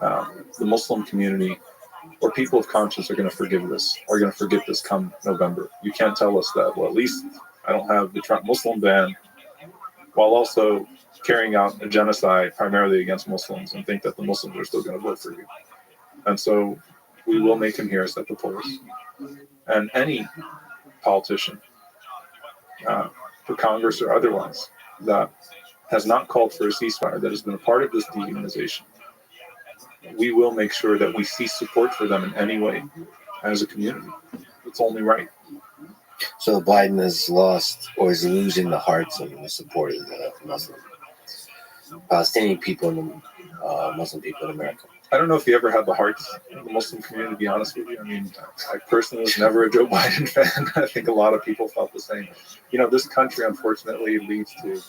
the Muslim community or people of conscience are going to forgive this, or going to forget this come November. You can't tell us that. Well, at least I don't have the Trump Muslim ban, while also carrying out a genocide primarily against Muslims, and think that the Muslims are still going to vote for you. And so we will make him hear us at the polls. And any politician, for Congress or otherwise, that has not called for a ceasefire, that has been a part of this dehumanization, we will make sure that we see support for them in any way as a community. It's only right. So Biden has lost, or is losing, the hearts of the supporters of the Muslim Palestinian people and Muslim people in America. I don't know if he ever had the hearts of the Muslim community, to be honest with you. I mean, I personally was never a Joe Biden fan. I think a lot of people felt the same. This country, unfortunately, leads to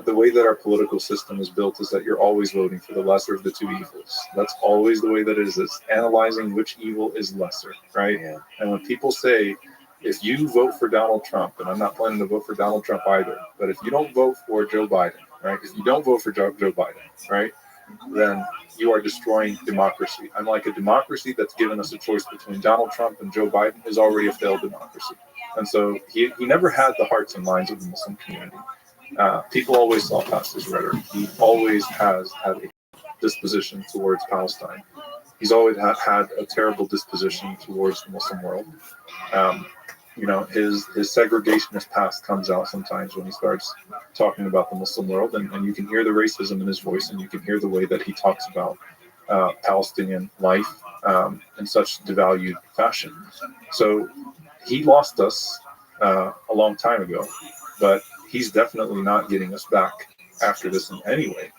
the way that our political system is built is that you're always voting for the lesser of the two evils. That's always the way that it is. It's analyzing which evil is lesser, right? Yeah. And when people say, if you vote for Donald Trump, and I'm not planning to vote for Donald Trump either, but if you don't vote for Joe Biden, right? If you don't vote for Joe Biden, right? Then you are destroying democracy. I'm like, a democracy that's given us a choice between Donald Trump and Joe Biden is already a failed democracy. And so he never had the hearts and minds of the Muslim community. People always saw past his rhetoric. He always has had a disposition towards Palestine. He's always had a terrible disposition towards the Muslim world. His segregationist past comes out sometimes when he starts talking about the Muslim world, and you can hear the racism in his voice, and you can hear the way that he talks about Palestinian life in such devalued fashion. So he lost us a long time ago, but he's definitely not getting us back after this in any way.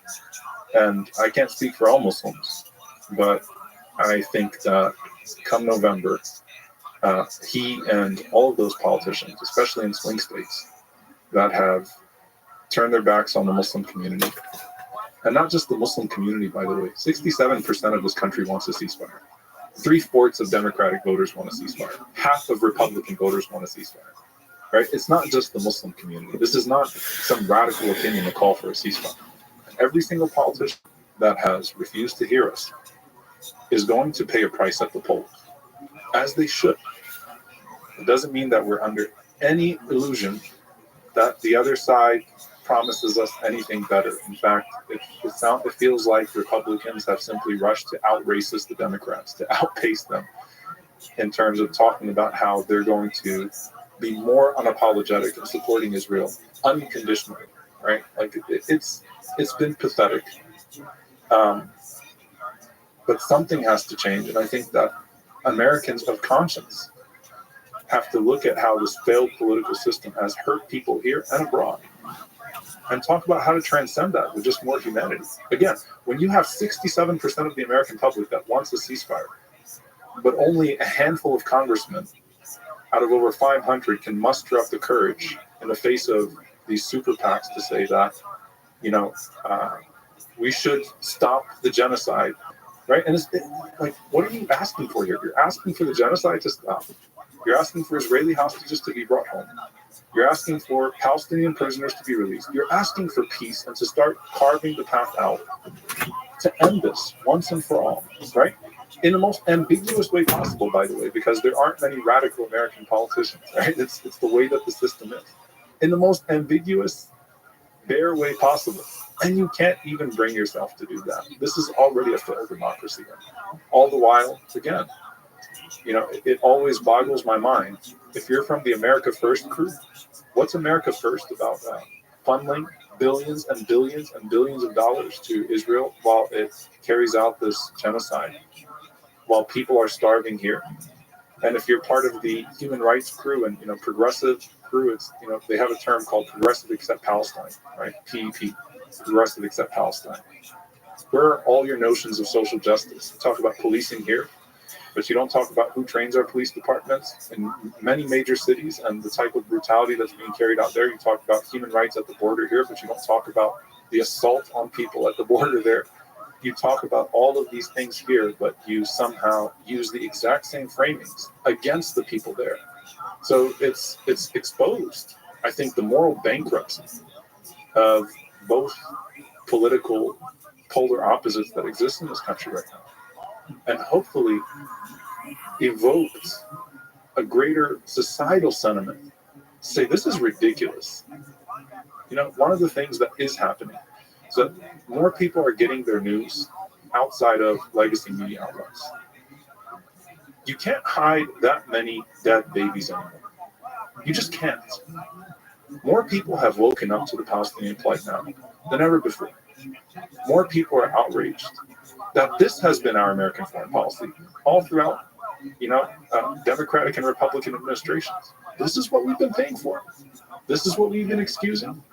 And I can't speak for all Muslims, but I think that come November, he and all of those politicians, especially in swing states, that have turned their backs on the Muslim community, and not just the Muslim community, by the way, 67% of this country wants a ceasefire. 3/4 of Democratic voters want a ceasefire. Half of Republican voters want a ceasefire. Right? It's not just the Muslim community. This is not some radical opinion to call for a ceasefire. Every single politician that has refused to hear us is going to pay a price at the polls, as they should. It doesn't mean that we're under any illusion that the other side promises us anything better. In fact, it feels like Republicans have simply rushed to out-racist the Democrats, to outpace them in terms of talking about how they're going to be more unapologetic in supporting Israel unconditionally, right? Like it's been pathetic. But something has to change, and I think that Americans of conscience have to look at how this failed political system has hurt people here and abroad, and talk about how to transcend that with just more humanity. Again, when you have 67% of the American public that wants a ceasefire, but only a handful of congressmen out of over 500 can muster up the courage in the face of these super PACs to say that, we should stop the genocide, right? And it's like, what are you asking for here? You're asking for the genocide to stop. You're asking for Israeli hostages to be brought home. You're asking for Palestinian prisoners to be released. You're asking for peace and to start carving the path out to end this once and for all, right? In the most ambiguous way possible, by the way, because there aren't many radical American politicians, right? It's the way that the system is. In the most ambiguous, bare way possible. And you can't even bring yourself to do that. This is already a failed democracy. All the while, again, it always boggles my mind. If you're from the America First crew, what's America First about? Funneling billions and billions and billions of dollars to Israel while it carries out this genocide, while people are starving here. And if you're part of the human rights crew and progressive crew, it's they have a term called Progressive Accept Palestine, right? PEP, Progressive Accept Palestine. Where are all your notions of social justice? You talk about policing here, but you don't talk about who trains our police departments in many major cities and the type of brutality that's being carried out there. You talk about human rights at the border here, but you don't talk about the assault on people at the border there. You talk about all of these things here, but you somehow use the exact same framings against the people there. So it's exposed, I think, the moral bankruptcy of both political polar opposites that exist in this country right now, and hopefully evoked a greater societal sentiment. Say, this is ridiculous. One of the things that is happening is that more people are getting their news outside of legacy media outlets. You can't hide that many dead babies anymore. You just can't. More people have woken up to the Palestinian plight now than ever before. More people are outraged that this has been our American foreign policy all throughout, Democratic and Republican administrations. This is what we've been paying for. This is what we've been excusing.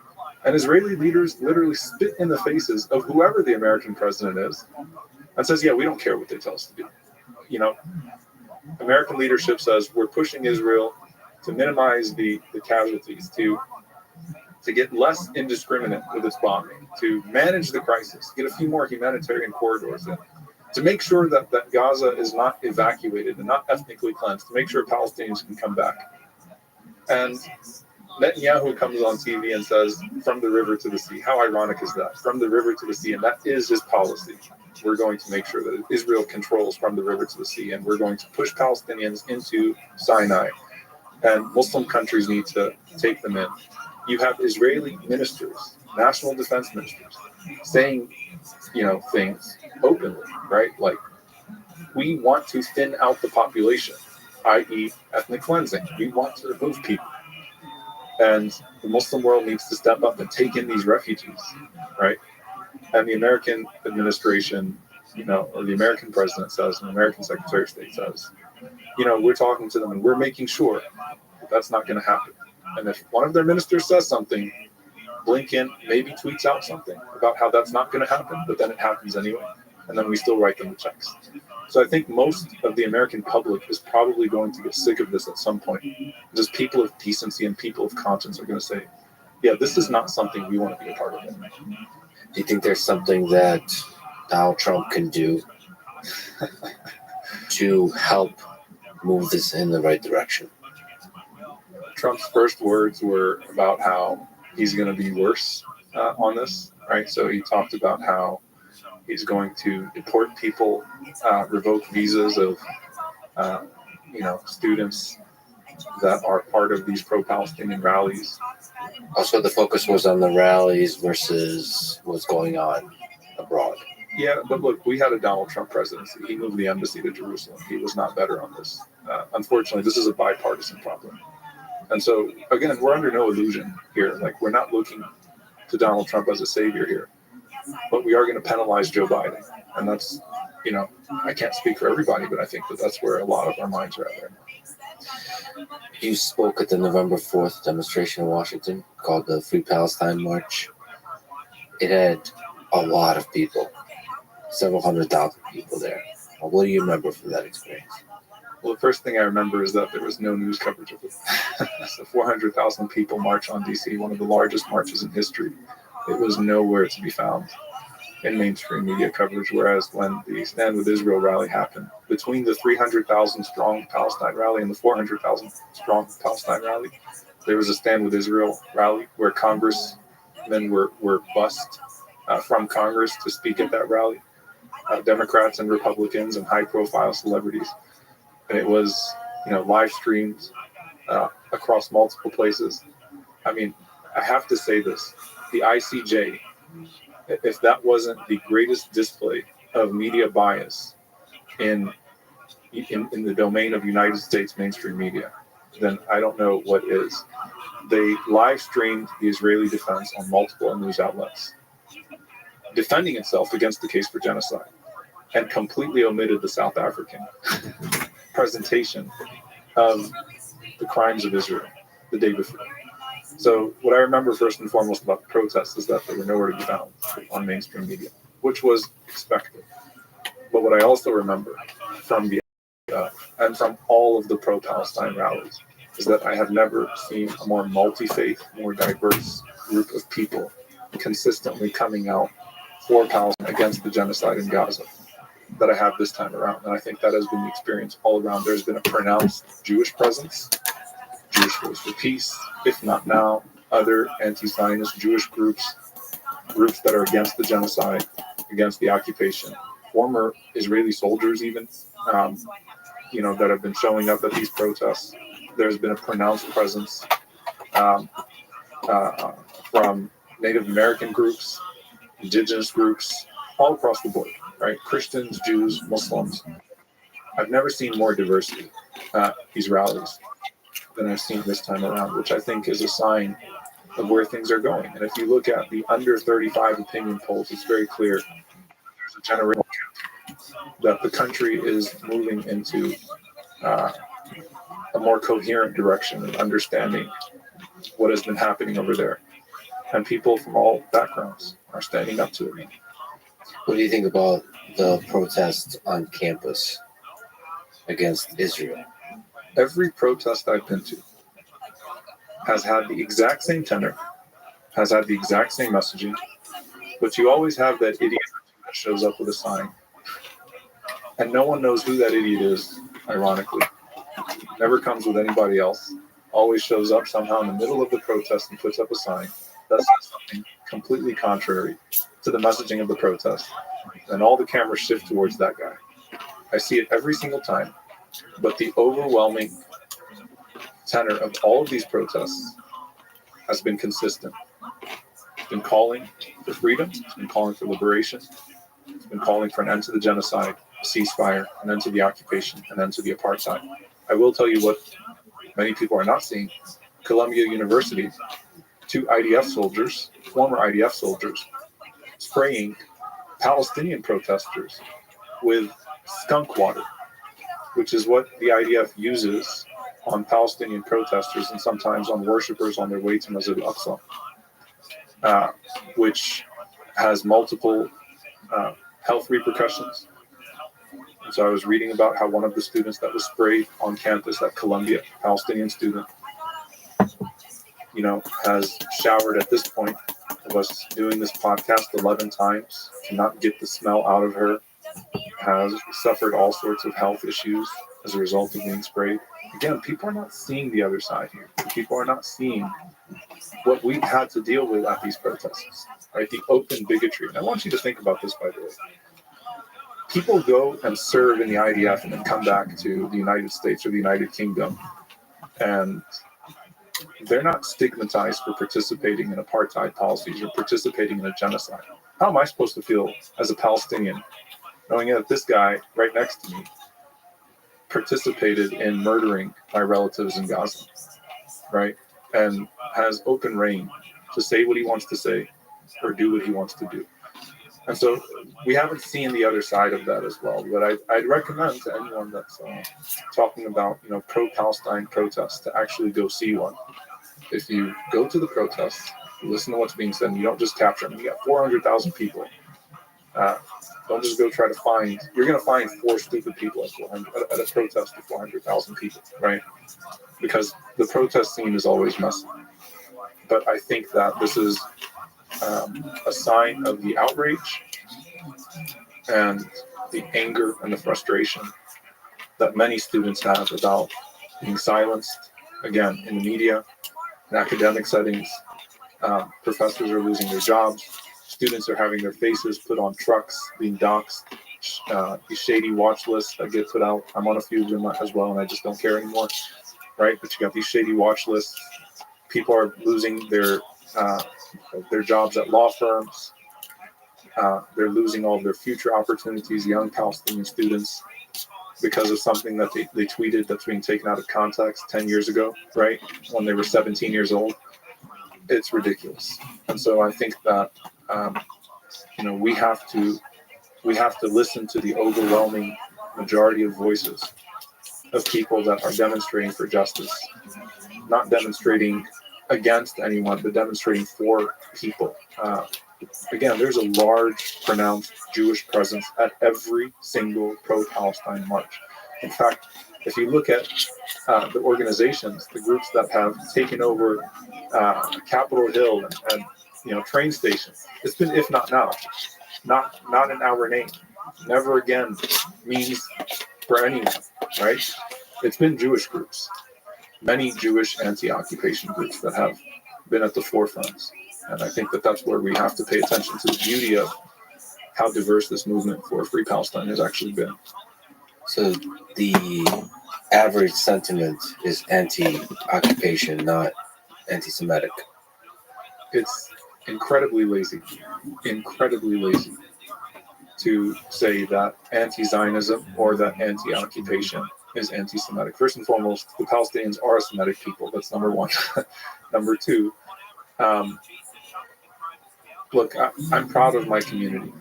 And Israeli leaders literally spit in the faces of whoever the American president is and says, yeah, we don't care what they tell us to do. American leadership says we're pushing Israel to minimize the casualties, to get less indiscriminate with its bombing, to manage the crisis, get a few more humanitarian corridors in, to make sure that Gaza is not evacuated and not ethnically cleansed, to make sure Palestinians can come back. And Netanyahu comes on TV and says, from the river to the sea. How ironic is that? From the river to the sea. And that is his policy. We're going to make sure that Israel controls from the river to the sea. And we're going to push Palestinians into Sinai. And Muslim countries need to take them in. You have Israeli ministers, national defense ministers, saying, things openly, right? Like, we want to thin out the population, i.e. ethnic cleansing. We want to remove people. And the Muslim world needs to step up and take in these refugees, right? And the American administration, or the American president says, and the American Secretary of State says, we're talking to them and we're making sure that that's not going to happen. And if one of their ministers says something, Blinken maybe tweets out something about how that's not going to happen, but then it happens anyway. And then we still write them the checks. So I think most of the American public is probably going to get sick of this at some point. Just people of decency and people of conscience are going to say, yeah, this is not something we want to be a part of. Do you think there's something that Donald Trump can do to help move this in the right direction? Trump's first words were about how he's going to be worse on this, right? So he talked about how he's going to deport people, revoke visas of, students that are part of these pro-Palestinian rallies. Also, the focus was on the rallies versus what's going on abroad. Yeah, but look, we had a Donald Trump presidency. He moved the embassy to Jerusalem. He was not better on this. Unfortunately, this is a bipartisan problem. And so, again, we're under no illusion here. Like, we're not looking to Donald Trump as a savior here. But we are going to penalize Joe Biden. And that's, I can't speak for everybody, but I think that's where a lot of our minds are at right now. You spoke at the November 4th demonstration in Washington called the Free Palestine March. It had a lot of people, several 100,000 people there. What do you remember from that experience? Well, the first thing I remember is that there was no news coverage of it. So 400,000 people march on D.C., one of the largest marches in history. It was nowhere to be found in mainstream media coverage, whereas when the Stand With Israel rally happened, between the 300,000 strong Palestine rally and the 400,000 strong Palestine rally, there was a Stand With Israel rally where congressmen were bussed from Congress to speak at that rally, Democrats and Republicans and high-profile celebrities. And it was, live streamed across multiple places. I mean, I have to say this. The ICJ, if that wasn't the greatest display of media bias in the domain of United States mainstream media, then I don't know what is. they live streamed the Israeli defense on multiple news outlets, defending itself against the case for genocide, and completely omitted the South African presentation of the crimes of Israel the day before. So what I remember first and foremost about the protests is that they were nowhere to be found on mainstream media, which was expected. But what I also remember from the and from all of the pro-Palestine rallies is that I have never seen a more multi-faith, more diverse group of people consistently coming out for Palestine against the genocide in Gaza that I have this time around. And I think that has been the experience all around. There's been a pronounced Jewish presence, Jewish Voice for Peace, if not now, other anti-Zionist Jewish groups that are against the genocide, against the occupation, former Israeli soldiers even, that have been showing up at these protests. There's been a pronounced presence from Native American groups, indigenous groups, all across the board, right? Christians, Jews, Muslims. I've never seen more diversity at these rallies than I've seen this time around, which I think is a sign of where things are going. And if you look at the under 35 opinion polls, it's very clear there's a generation that the country is moving into a more coherent direction and understanding what has been happening over there. And people from all backgrounds are standing up to it. What do you think about the protests on campus against Israel? Every protest I've been to has had the exact same tenor, has had the exact same messaging, but you always have that idiot that shows up with a sign. And no one knows who that idiot is, ironically. Never comes with anybody else. Always shows up somehow in the middle of the protest and puts up a sign that says something completely contrary to the messaging of the protest. And all the cameras shift towards that guy. I see it every single time. But the overwhelming tenor of all of these protests has been consistent. It's been calling for freedom. It's been calling for liberation. It's been calling for an end to the genocide, a ceasefire, an end to the occupation, an end to the apartheid. I will tell you what many people are not seeing. Columbia University, 2 IDF soldiers, former IDF soldiers, spraying Palestinian protesters with skunk water, which is what the IDF uses on Palestinian protesters and sometimes on worshippers on their way to Masjid al-Aqsa, which has multiple health repercussions. And so I was reading about how one of the students that was sprayed on campus at Columbia, Palestinian student, has showered at this point of us doing this podcast 11 times to not get the smell out of her, has suffered all sorts of health issues as a result of being sprayed. Again, people are not seeing the other side here. People are not seeing what we've had to deal with at these protests, right? The open bigotry. And I want you to think about this, by the way. People go and serve in the IDF and then come back to the United States or the United Kingdom, and they're not stigmatized for participating in apartheid policies or participating in a genocide. How am I supposed to feel as a Palestinian knowing that this guy right next to me participated in murdering my relatives in Gaza, right? And has open reign to say what he wants to say or do what he wants to do. And so we haven't seen the other side of that as well. But I'd recommend to anyone that's talking about, pro-Palestine protests to actually go see one. If you go to the protests, you listen to what's being said, and you don't just capture them. You got 400,000 people. Don't just go try to find. You're going to find 4 stupid people at a protest of 400,000 people, right? Because the protest scene is always messy. But I think that this is a sign of the outrage and the anger and the frustration that many students have about being silenced, again, in the media, in academic settings. Professors are losing their jobs. Students are having their faces put on trucks, being doxxed. These shady watch lists that get put out. I'm on a few of them as well, and I just don't care anymore, right? But you got these shady watch lists. People are losing their jobs at law firms. They're losing all of their future opportunities, young Palestinian students. because of something that they tweeted that's being taken out of context 10 years ago, right? When they were 17 years old. It's ridiculous. And so I think that, we have to listen to the overwhelming majority of voices of people that are demonstrating for justice, not demonstrating against anyone, but demonstrating for people. Again, there's a large, pronounced Jewish presence at every single pro-Palestine march. In fact, if you look at the organizations, the groups that have taken over Capitol Hill and train stations, it's been "if not now," not in our name, never again means for anyone, right? It's been Jewish groups, many Jewish anti-occupation groups that have been at the forefront. And I think that that's where we have to pay attention to the beauty of how diverse this movement for Free Palestine has actually been. So the average sentiment is anti-occupation, not anti-Semitic. It's incredibly lazy to say that anti-Zionism or that anti-occupation is anti-Semitic. First and foremost, the Palestinians are a Semitic people. That's number one. Number two, look, I'm proud of my community.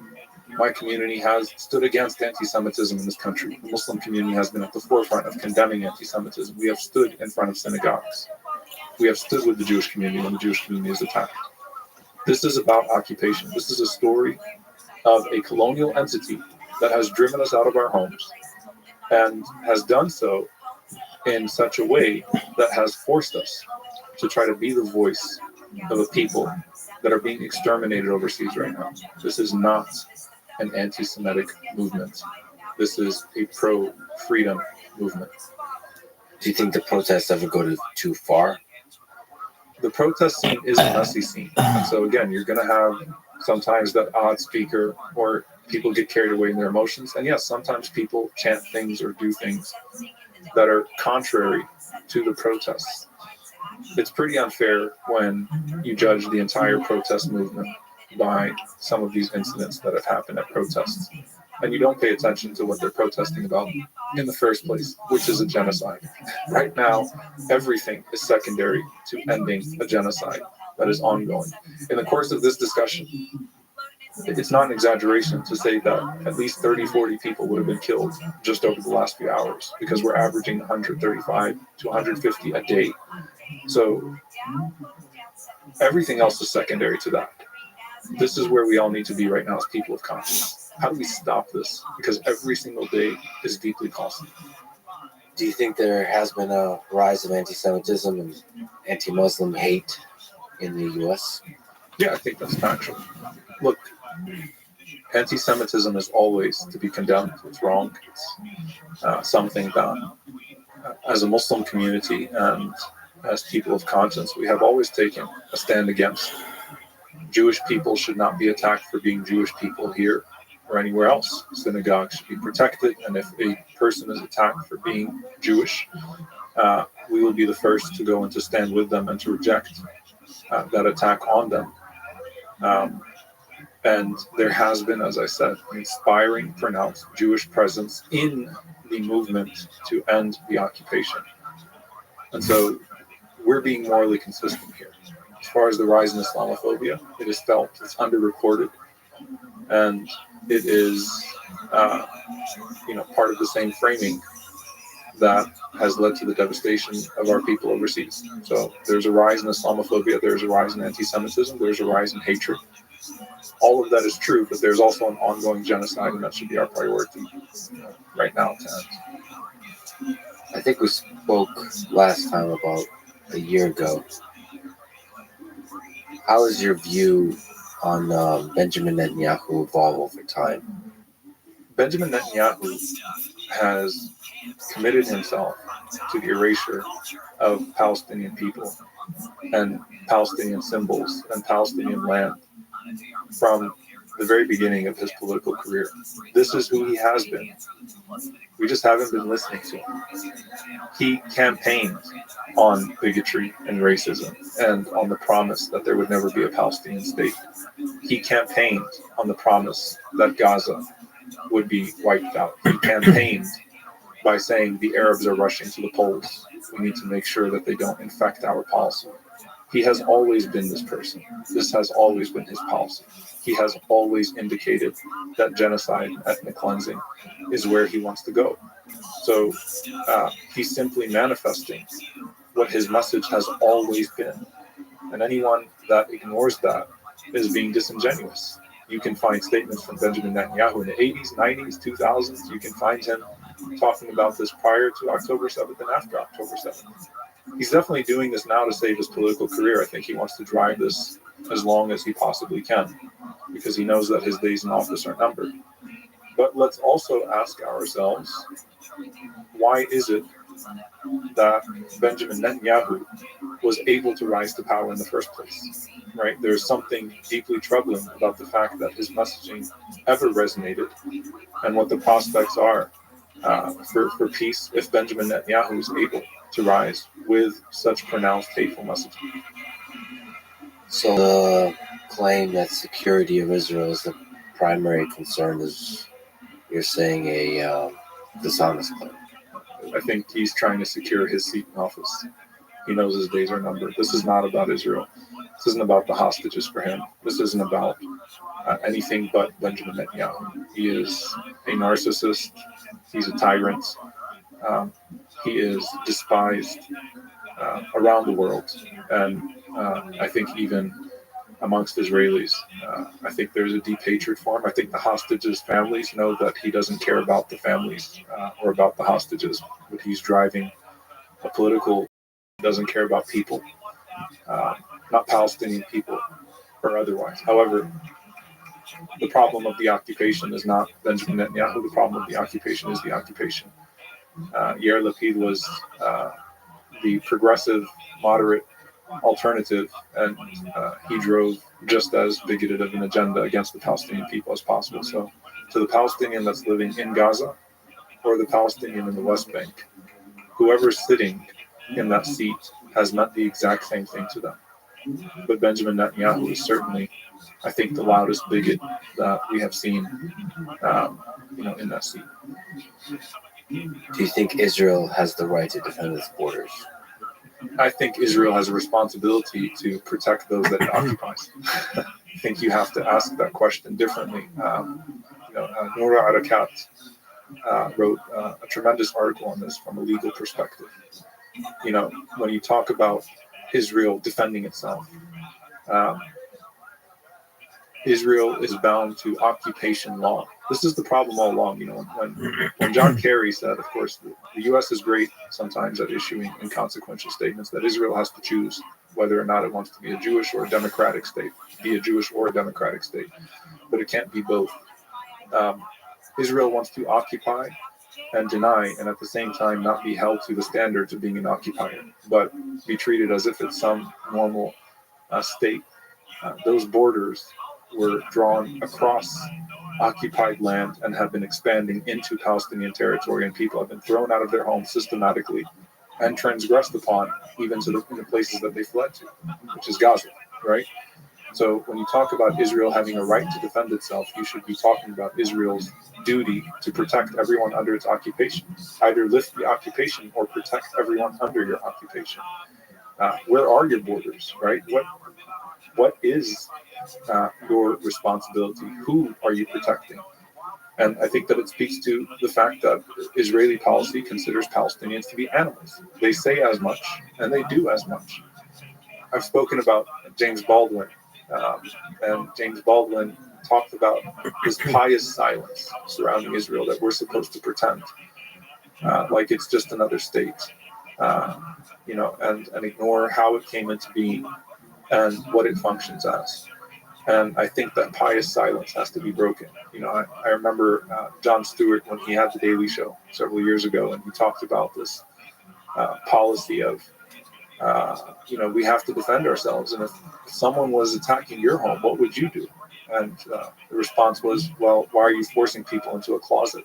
My community has stood against anti-Semitism in this country. The Muslim community has been at the forefront of condemning anti-Semitism. We have stood in front of synagogues. We have stood with the Jewish community when the Jewish community is attacked. This is about occupation. This is a story of a colonial entity that has driven us out of our homes and has done so in such a way that has forced us to try to be the voice of a people that are being exterminated overseas right now. This is not an anti-Semitic movement. This is a pro-freedom movement. Do you think the protests ever go too far? The protest scene is a messy scene. And so again, you're going to have sometimes that odd speaker or people get carried away in their emotions. And yes, sometimes people chant things or do things that are contrary to the protests. It's pretty unfair when you judge the entire protest movement by some of these incidents that have happened at protests. And you don't pay attention to what they're protesting about in the first place, which is a genocide. Right now, everything is secondary to ending a genocide that is ongoing. In the course of this discussion, it's not an exaggeration to say that at least 30, 40 people would have been killed just over the last few hours because we're averaging 135 to 150 a day. So everything else is secondary to that. This is where we all need to be right now as people of conscience. How do we stop this? Because every single day is deeply costly. Do you think there has been a rise of anti-Semitism and anti-Muslim hate in the U.S.? Yeah, I think that's factual. Look, anti-Semitism is always to be condemned. It's wrong. It's something that, as a Muslim community and as people of conscience, we have always taken a stand against. Jewish people should not be attacked for being Jewish people here or anywhere else. Synagogues should be protected, and if a person is attacked for being Jewish, we will be the first to go and to stand with them and to reject that attack on them. And there has been, as I said, an inspiring, pronounced Jewish presence in the movement to end the occupation. And so we're being morally consistent here. As far as the rise in Islamophobia, it is felt, it's underreported, and it is, part of the same framing that has led to the devastation of our people overseas. So there's a rise in Islamophobia, there's a rise in anti-Semitism, there's a rise in hatred. All of that is true, but there's also an ongoing genocide, and that should be our priority right now to end. I think we spoke last time about a year ago. How has your view on Benjamin Netanyahu evolved over time? Benjamin Netanyahu has committed himself to the erasure of Palestinian people and Palestinian symbols and Palestinian land from the very beginning of his political career. This is who he has been. We just haven't been listening to him. He campaigned on bigotry and racism and on the promise that there would never be a Palestinian state. He campaigned on the promise that Gaza would be wiped out. He campaigned by saying the Arabs are rushing to the polls. We need to make sure that they don't infect our policy. He has always been this person. This has always been his policy. He has always indicated that genocide and ethnic cleansing is where he wants to go. So he's simply manifesting what his message has always been. And anyone that ignores that is being disingenuous. You can find statements from Benjamin Netanyahu in the 80s, 90s, 2000s. You can find him talking about this prior to October 7th and after October 7th. He's definitely doing this now to save his political career. I think he wants to drive this as long as he possibly can because he knows that his days in office are numbered. But let's also ask ourselves, why is it that Benjamin Netanyahu was able to rise to power in the first place? Right? There's something deeply troubling about the fact that his messaging ever resonated and what the prospects are for peace if Benjamin Netanyahu is able to rise with such pronounced hateful messaging. So the claim that security of Israel is the primary concern is, you're saying, a dishonest claim. I think he's trying to secure his seat in office. He knows his days are numbered. This is not about Israel. This isn't about the hostages for him. This isn't about anything but Benjamin Netanyahu. He is a narcissist. He's a tyrant. He is despised around the world. And I think even amongst Israelis, I think there's a deep hatred for him. I think the hostages' families know that he doesn't care about the families or about the hostages, but he's driving a political, doesn't care about people, not Palestinian people or otherwise. However, the problem of the occupation is not Benjamin Netanyahu. The problem of the occupation is the occupation. Yair Lapid was the progressive, moderate alternative, and he drove just as bigoted of an agenda against the Palestinian people as possible. So to the Palestinian that's living in Gaza or the Palestinian in the West Bank, whoever's sitting in that seat has meant the exact same thing to them. But Benjamin Netanyahu is certainly, I think, the loudest bigot that we have seen in that seat. Do you think Israel has the right to defend its borders? I think Israel has a responsibility to protect those that it occupies. I think you have to ask that question differently. Noura Arakat wrote a tremendous article on this from a legal perspective. When you talk about Israel defending itself, Israel is bound to occupation law. This is the problem all along. When John Kerry said, of course, the U.S. is great sometimes at issuing inconsequential statements that Israel has to choose whether or not it wants to be a Jewish or a democratic state, but it can't be both. Israel wants to occupy and deny, and at the same time not be held to the standards of being an occupier, but be treated as if it's some normal state. Those borders were drawn across occupied land and have been expanding into Palestinian territory, and people have been thrown out of their homes systematically and transgressed upon, even in the places that they fled to, which is Gaza, right? So when you talk about Israel having a right to defend itself, you should be talking about Israel's duty to protect everyone under its occupation. Either lift the occupation or protect everyone under your occupation. Where are your borders, right? What is your responsibility? Who are you protecting? And I think that it speaks to the fact that Israeli policy considers Palestinians to be animals. They say as much, and they do as much. I've spoken about James Baldwin, and James Baldwin talked about this pious silence surrounding Israel that we're supposed to pretend like it's just another state, and ignore how it came into being and what it functions as. And I think that pious silence has to be broken. I remember Jon Stewart when he had the Daily Show several years ago, and he talked about this policy of, we have to defend ourselves. And if someone was attacking your home, what would you do? And the response was, well, why are you forcing people into a closet?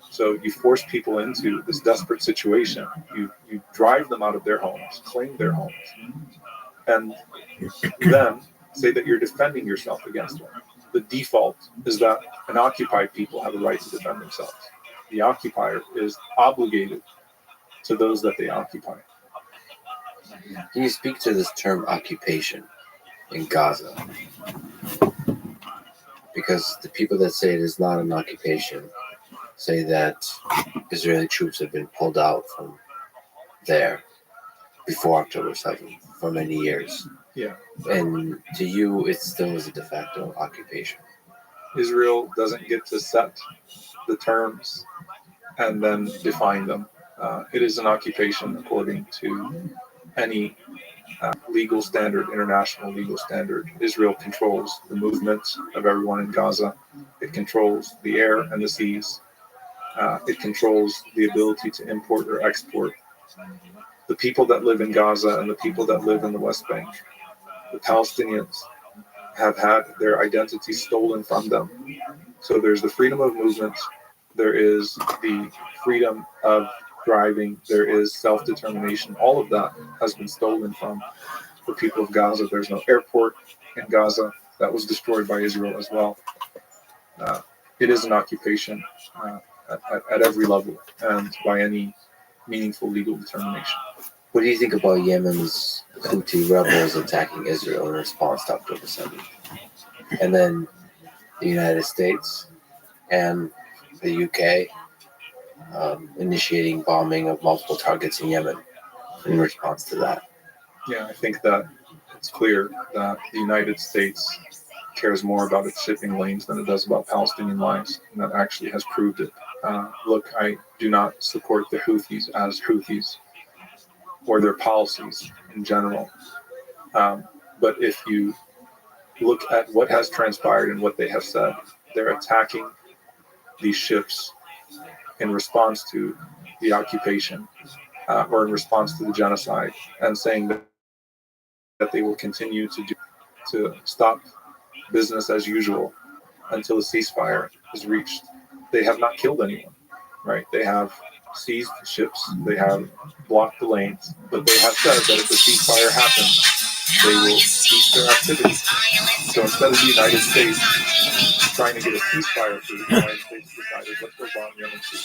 So you force people into this desperate situation. You drive them out of their homes, claim their homes, and then say that you're defending yourself against them. The default is that an occupied people have a right to defend themselves. the occupier is obligated to those that they occupy. Can you speak to this term occupation in Gaza? Because the people that say it is not an occupation say that Israeli troops have been pulled out from there before October 7th for many years. Yeah. And to you, it still is a de facto occupation. Israel doesn't get to set the terms and then define them. It is an occupation according to any legal standard, international legal standard. Israel controls the movement of everyone in Gaza. It controls the air and the seas. It controls the ability to import or export. The people that live in Gaza and the people that live in the West Bank, the Palestinians, have had their identity stolen from them. So there's the freedom of movement. There is the freedom of driving. There is self-determination. All of that has been stolen from the people of Gaza. There's no airport in Gaza. That was destroyed by Israel as well. It is an occupation at every level and by any meaningful legal determination. What do you think about Yemen's Houthi rebels attacking Israel in response to October 7th? And then the United States and the UK initiating bombing of multiple targets in Yemen in response to that. Yeah, I think that it's clear that the United States cares more about its shipping lanes than it does about Palestinian lives, and that actually has proved it. Look, I do not support the Houthis as Houthis or their policies in general. But if you look at what has transpired and what they have said, they're attacking these ships in response to the occupation or in response to the genocide, and saying that they will continue to stop business as usual until a ceasefire is reached. They have not killed anyone, right? They have seized ships, they have blocked the lanes, but they have said that if the ceasefire happens, they will cease their activities. So instead of the United States trying to get a ceasefire through, the United States decided, let's go bomb Yemen too.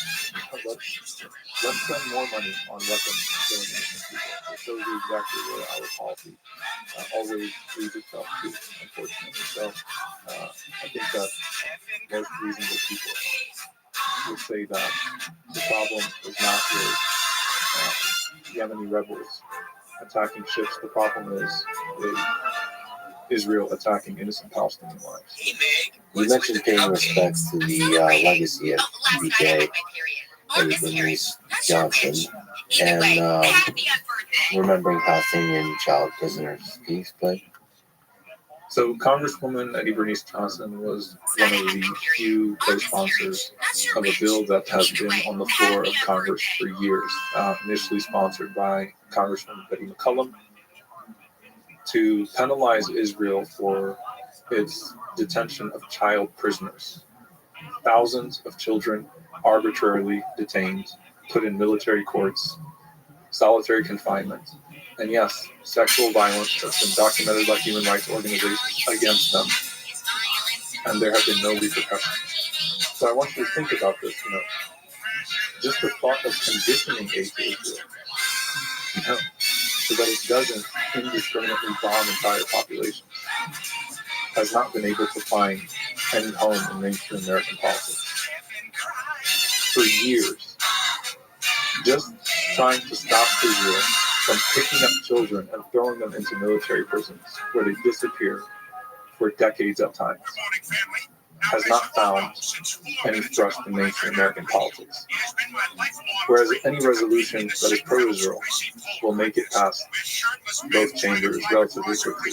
Let's spend more money on weapons and killing innocent people. It shows you exactly where our policy always leads itself to, unfortunately. So I think that most reasonable people would say that the problem is not with Yemeni rebels attacking ships. The problem is with Israel attacking innocent Palestinian lives. You mentioned paying respects to the legacy of BK, Eddie Bernice Johnson, and remembering Palestinian child prisoners. Can you explain? So Congresswoman Eddie Bernice Johnson was one of the few co-sponsors of a bill that has been on the floor of Congress for years, initially sponsored by Congresswoman Betty McCollum, to penalize Israel for its detention of child prisoners. Thousands of children arbitrarily detained, put in military courts, solitary confinement, and yes, sexual violence has been documented by human rights organizations against them, and there have been no repercussions. So I want you to think about this, just the thought of conditioning aid to Israel, so that it doesn't indiscriminately bomb entire populations, has not been able to find any home in mainstream American politics. For years, just trying to stop Israel from picking up children and throwing them into military prisons where they disappear for decades at times, has not found any thrust in mainstream American politics. Whereas any resolution that is pro-Israel will make it past both chambers relatively quickly.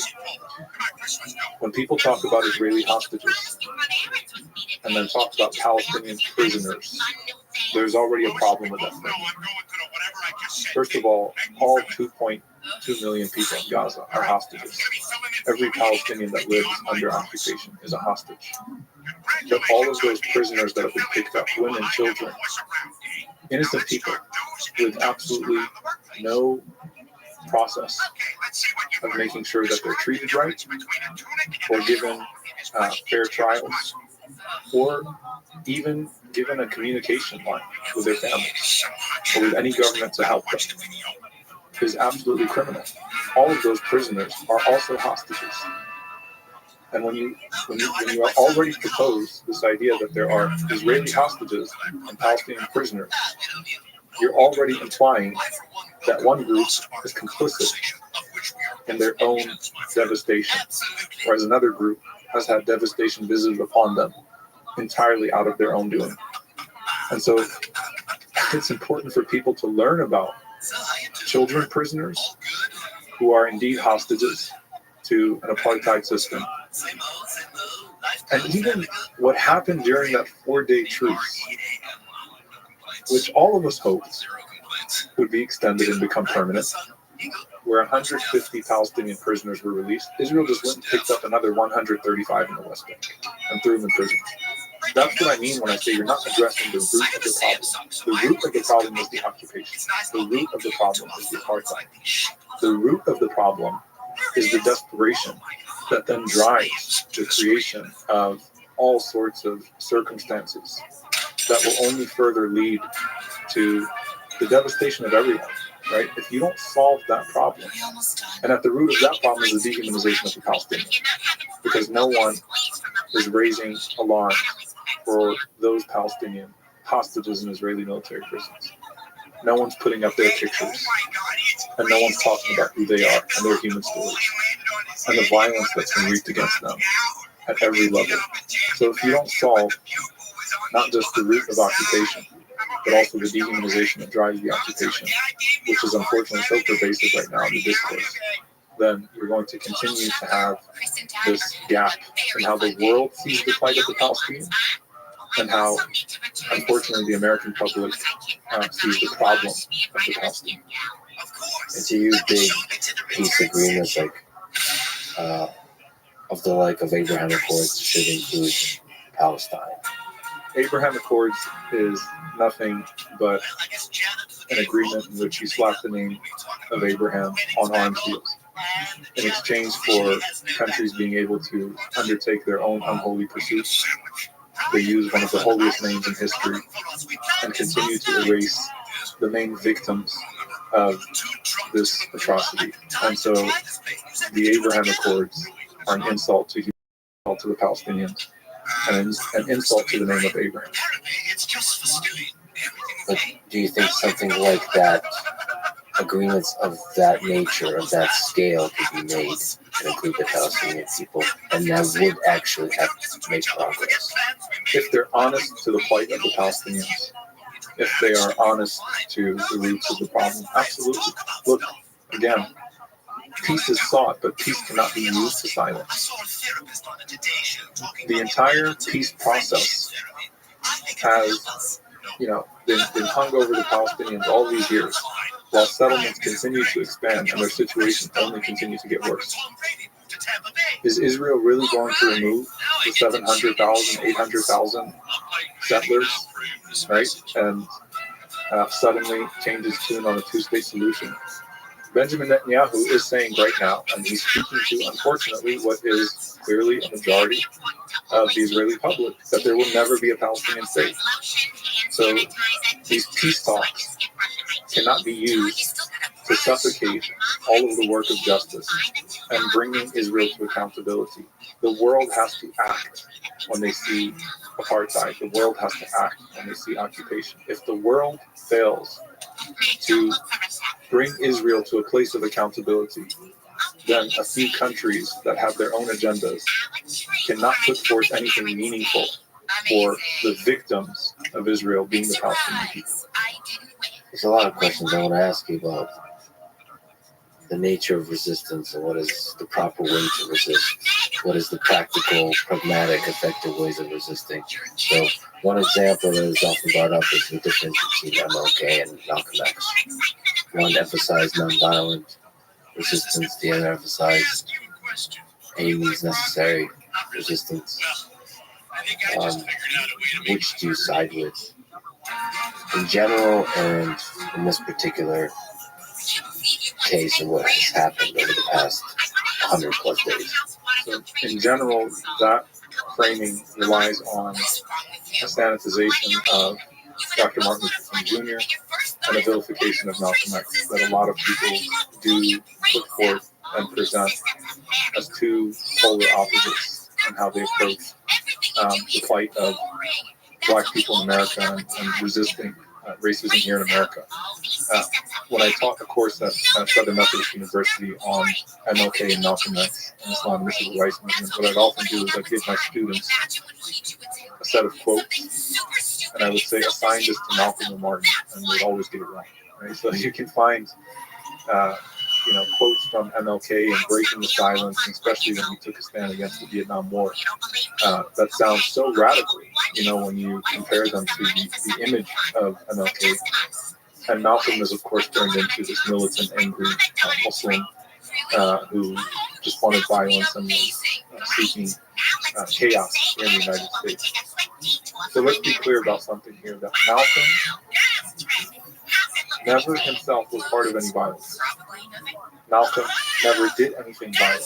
When people talk about Israeli hostages and then talk about Palestinian prisoners, there's already a problem with that thing. First of all 2.2 million people in Gaza are hostages. Every Palestinian that lives under occupation is a hostage. But all of those prisoners that have been picked up, women, children, innocent people with absolutely no process of making sure that they're treated right or given fair trials or even given a communication line with their families or with any government to help them is absolutely criminal. All of those prisoners are also hostages. And when you already propose this idea that there are Israeli hostages and Palestinian prisoners, you're already implying that one group is complicit in their own devastation, whereas another group has had devastation visited upon them entirely out of their own doing. And so it's important for people to learn about children prisoners who are indeed hostages to an apartheid system. And even what happened during that 4-day truce, which all of us hoped would be extended and become permanent, where 150 Palestinian prisoners were released. Israel just went and picked up another 135 in the West Bank and threw them in prison. That's what I mean when I say you're not addressing the root of the problem. The root of the problem is the occupation. The root of the problem is the apartheid. The root of the problem is the desperation that then drives the creation of all sorts of circumstances that will only further lead to the devastation of everyone, right? If you don't solve that problem, and at the root of that problem is the dehumanization of the Palestinians, because no one is raising alarm for those Palestinian hostages in Israeli military prisons. No one's putting up their pictures, and no one's talking about who they are and their human stories, and the violence that's been wreaked against them at every level. So if you don't solve not just the root of occupation, but also the dehumanization that drives the occupation, which is unfortunately so pervasive right now in the discourse, then you're going to continue to have this gap in how the world sees the plight of the Palestinians and how, unfortunately, the American public sees the problem of the Palestinians. And to use big peace agreements of the like of Abraham Accords should include Palestine. Abraham Accords is nothing but an agreement in which you slap the name of Abraham on arms deals in exchange for countries being able to undertake their own unholy pursuits. They use one of the holiest names in history and continue to erase the main victims of this atrocity. And so the Abraham Accords are an insult to the Palestinians and an insult to the name of Abraham. But do you think something like that, agreements of that nature, of that scale, could be made to include the Palestinian people, and that would actually have to make progress? If they're honest to the plight of the Palestinians, if they are honest to the roots of the problem, absolutely. Look, again, peace is sought, but peace cannot be used to silence. The entire peace process has, been hung over the Palestinians all these years, while settlements continue to expand and their situation only continue to get worse. Is Israel really going to remove the 700,000, 800,000 settlers, right, and suddenly change its tune on a two-state solution? Benjamin Netanyahu is saying right now, and he's speaking to, unfortunately, what is clearly a majority of the Israeli public, that there will never be a Palestinian state. So these peace talks cannot be used to suffocate all of the work of justice and bringing Israel to accountability. The world has to act when they see apartheid. The world has to act when they see occupation. If the world fails to bring Israel to a place of accountability, then a few countries that have their own agendas cannot put forth anything meaningful for the victims of Israel being the Palestinian people. There's a lot of questions I want to ask you about the nature of resistance and what is the proper way to resist. What is the practical, pragmatic, effective ways of resisting? So one example that is often brought up is the difference between MLK and Malcolm X. One emphasized nonviolent resistance, the other emphasized any means necessary resistance. Which do you side with? In general, and in this particular case of what has happened over the past 100 plus days. So in general, that framing relies on a sanitization of Dr. Martin Luther King Jr. and a vilification of Malcolm X that a lot of people do put forth and present as two polar opposites in how they approach the plight of Black people in America and resisting racism here in America. When I taught a course at Southern Methodist University on MLK and Malcolm X and Islam and the Civil Rights Movement, what I'd often do is I'd give my students a set of quotes, and I would say, assign this to Malcolm or Martin, and they'd always get it wrong. Right? So you can find quotes from MLK and breaking the silence, and especially when he took a stand against the Vietnam War. That sounds so radical, when you compare them to the image of MLK. And Malcolm is, of course, turned into this militant, angry Muslim who just wanted violence and was seeking chaos in the United States. So let's be clear about something here, that Malcolm never himself was part of any violence. Malcolm never did anything violent.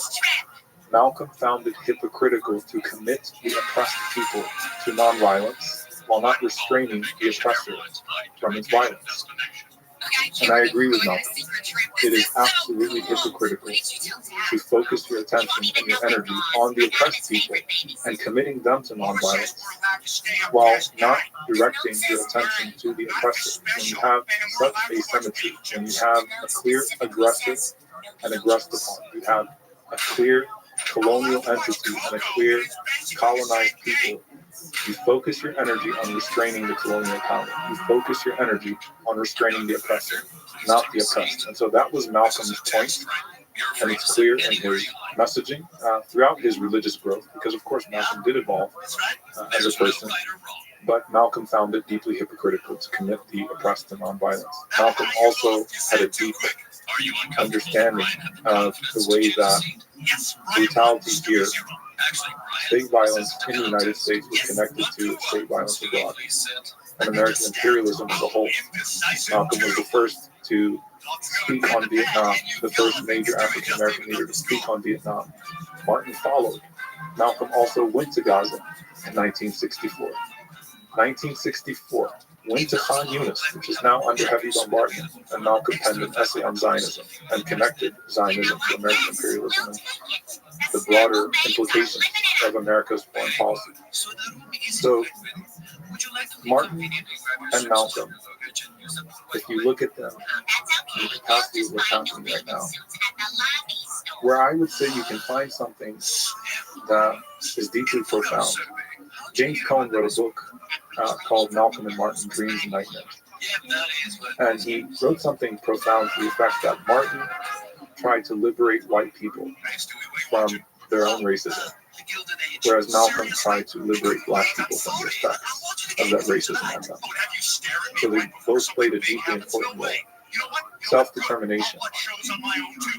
Malcolm found it hypocritical to commit the oppressed people to nonviolence while not restraining the oppressor from its violence. And I agree with Malcolm. It is absolutely hypocritical to focus your attention and your energy on the oppressed people and committing them to nonviolence while not directing your attention to the oppressor. When you have such asymmetry, when you have a clear aggressor and aggressed upon, you have a clear colonial entity and a clear colonized people, you focus your energy on restraining the colonial power. You focus your energy on restraining the oppressor, not the oppressed. And so that was Malcolm's point, and it's clear in his messaging throughout his religious growth, because of course Malcolm did evolve as a person, but Malcolm found it deeply hypocritical to commit the oppressed to nonviolence. Malcolm also had a deep understanding of the way that brutality here, state violence in the United States, was connected to state violence abroad and American imperialism as a whole. Malcolm was the first to speak on Vietnam, the first major African American leader to speak on Vietnam. Martin followed. Malcolm also went to Gaza in 1964. 1964, went to Khan Yunis, which is now under heavy bombardment, and Malcolm penned an essay on Zionism and connected Zionism to American imperialism and the broader implications of America's foreign policy. So, Martin and Malcolm, if you look at them in the capacity of what's happening right now, where I would say you can find something that is deeply profound. James Cohen wrote a book called Malcolm and Martin, Dreams and Nightmares. And he wrote something profound to the effect that Martin tried to liberate white people from their own racism, whereas Malcolm tried to liberate Black people from the effects of that racism on them. So they both played a deeply important role. Self-determination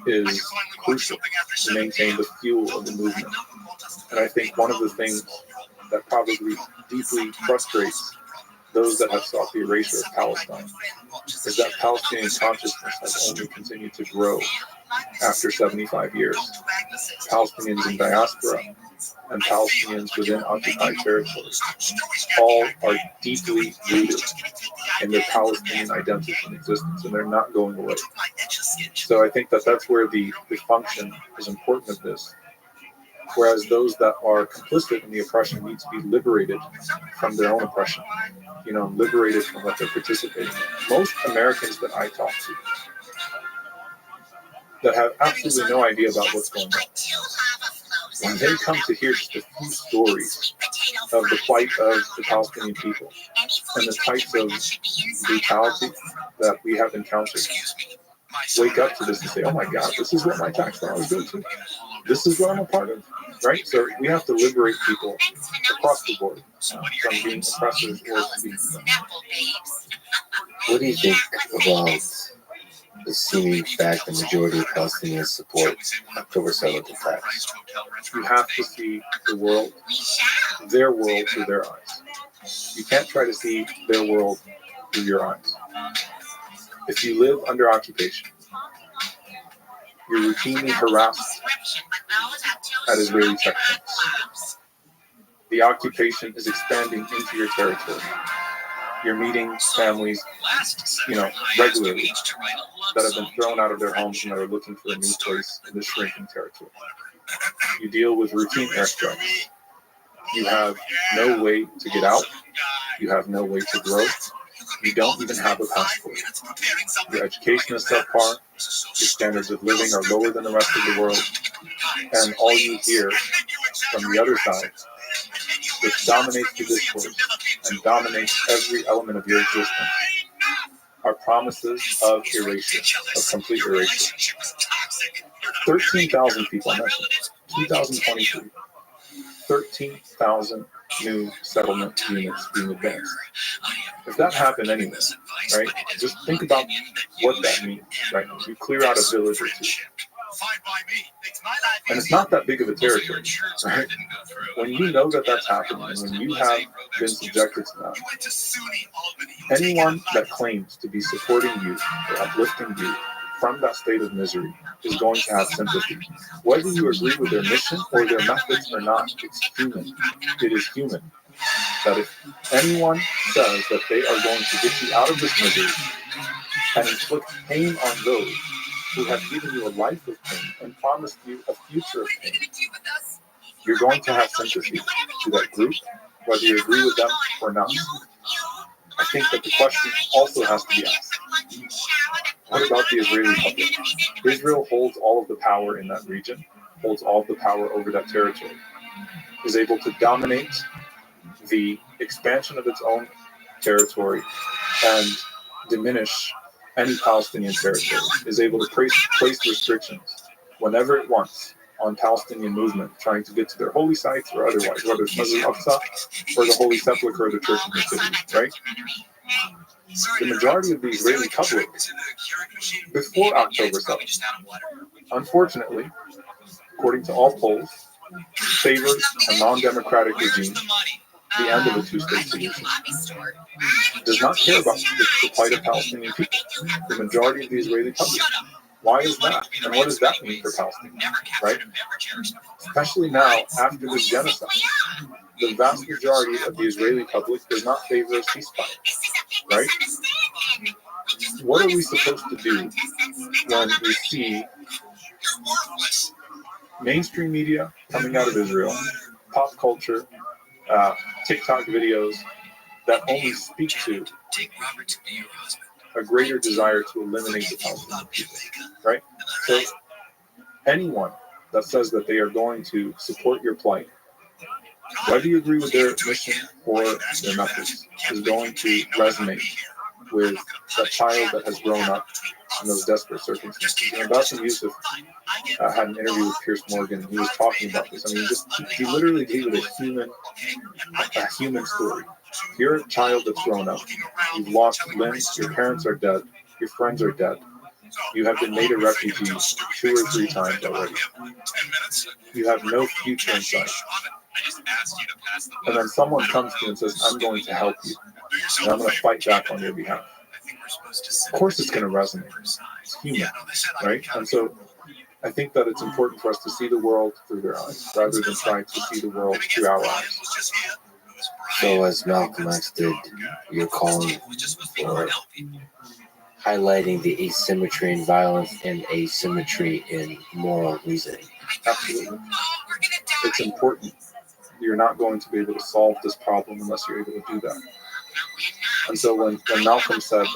is crucial to maintain the fuel of the movement. And I think one of the things that probably deeply frustrates those that have sought the erasure of Palestine is that Palestinian consciousness has only continued to grow after 75 years. Palestinians in diaspora and Palestinians within occupied territories all are deeply rooted in their Palestinian identity and existence, and they're not going away. So I think that that's where the function is important of this. Whereas those that are complicit in the oppression need to be liberated from their own oppression, liberated from what they're participating in. Most Americans that I talk to that have absolutely no idea about what's going on, when they come to hear just a few stories of the plight of the Palestinian people and the types of brutality that we have encountered, wake up to this and say, oh my God, this is what my tax dollars go to. This is what I'm a part of, right? So we have to liberate people across the board from being oppressors or from being What do you think about the seeming fact the majority of Palestinians support October 7th attacks? You have to see the world, their world, through their eyes. You can't try to see their world through your eyes. If you live under occupation, you're routinely harassed at Israeli checkpoints. The occupation is expanding into your territory. You're meeting families, regularly that have been thrown out of their homes and that are looking for a new place in this shrinking territory. You deal with routine airstrikes. You have no way to get out. You have no way to grow. You don't even have a passport. Your education is subpar. Your standards of living are lower than the rest of the world. And all you hear from the other side, which dominates the discourse and dominates every element of your existence, are promises of erasure, of complete erasure. 13,000 people, I mentioned, 2023, 13,000 new settlement units being advanced. If that happened anywhere, right, just think about what that means, right? You clear out a village or two. And it's not that big of a territory, right? When you know that that's happening, and when you have been subjected to that, anyone that claims to be supporting you or uplifting you from that state of misery is going to have sympathy. Whether you agree with their mission or their methods or not, it's human. It is human. That if anyone says that they are going to get you out of this misery and inflict pain on those who have given you a life of pain and promised you a future of pain, you're going to have sympathy to that group, whether you agree with them or not. I think that the question also has to be asked, what about the Israeli public? Israel holds all of the power in that region, holds all of the power over that territory, is able to dominate the expansion of its own territory and diminish any Palestinian territory, is able to place restrictions whenever it wants on Palestinian movement trying to get to their holy sites or otherwise, whether it's Masjid al-Aqsa or the Holy Sepulchre or the Church of the City, right? The majority of the Israeli public, before October 7th, unfortunately, according to all polls, favors a non-democratic regime, the end of a two-state solution, does not care about the plight of Palestinian people, the majority of the Israeli public. Why is that? And what does that mean for Palestinians, right? Especially now, after this genocide, the vast majority of the Israeli public does not favor a ceasefire, right? What are we supposed to do when we see mainstream media coming out of Israel, pop culture, TikTok videos that only speak to a greater desire to eliminate the Palestinian people, right? So anyone that says that they are going to support your plight, whether you agree with their mission or their methods, is going to resonate with a child that has grown up in those desperate circumstances. And Bassem Youssef had an interview with Piers Morgan, and he was talking about this. I mean, he literally gave it a human story. You're a child that's grown up. You've lost limbs. Your parents are dead. Your friends are dead. You have been made a refugee 2 or 3 times already. You have no future in sight. And then someone comes to you and says, I'm going to help you. And I'm going to fight back on your behalf. Of course it's going to resonate. It's human, right? And so I think that it's important for us to see the world through their eyes, rather than trying to see the world through our eyes. So as Malcolm X did, you're calling for highlighting the asymmetry in violence and asymmetry in moral reasoning. Absolutely. It's important. You're not going to be able to solve this problem unless you're able to do that. And so when Malcolm said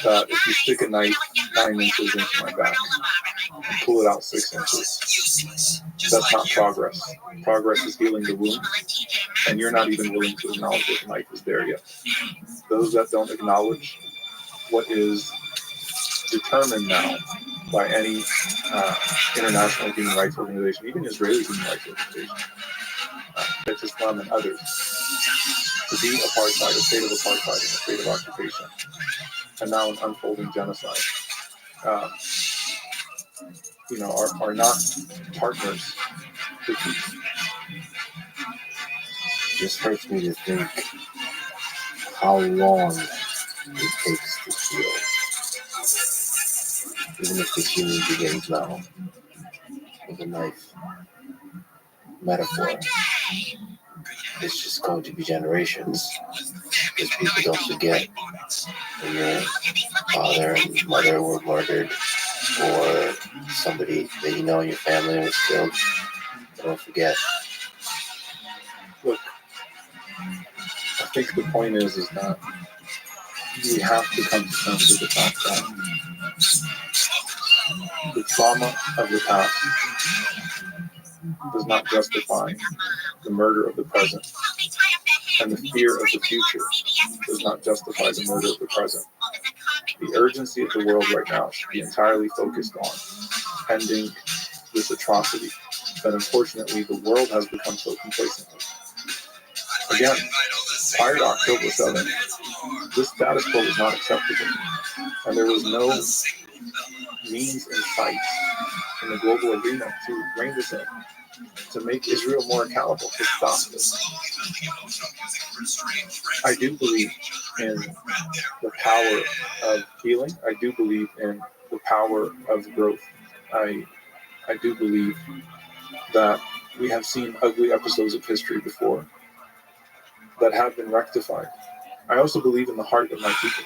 that if you stick a knife 9 inches into my back and pull it out 6 inches, that's not progress. Progress is healing the wound, and you're not even willing to acknowledge that the knife is there yet. Those that don't acknowledge what is determined now by any international human rights organization, even Israeli human rights organization, that's Islam and others, to be apartheid, a state of apartheid, and a state of occupation, and now an unfolding genocide, are not partners for peace. It just hurts me to think how long it takes to heal. Even if the healing begins now with a knife metaphor. it's just going to be generations. Because people don't forget when your father and mother were murdered, or somebody that you know in your family was killed. They don't forget. Look, I think the point is that we have to come to terms with the fact that the trauma of the past does not justify the murder of the present, and the fear of the future does not justify the murder of the present. The urgency of the world right now should be entirely focused on ending this atrocity that unfortunately the world has become so complacent with. Again, prior to October 7th, this status quo was not acceptable, and there was no means in sight in the global arena to rein this in, to make Israel more accountable, to stop this. I do believe in the power of healing. I do believe in the power of growth. I do believe that we have seen ugly episodes of history before that have been rectified. I also believe in the heart of my people.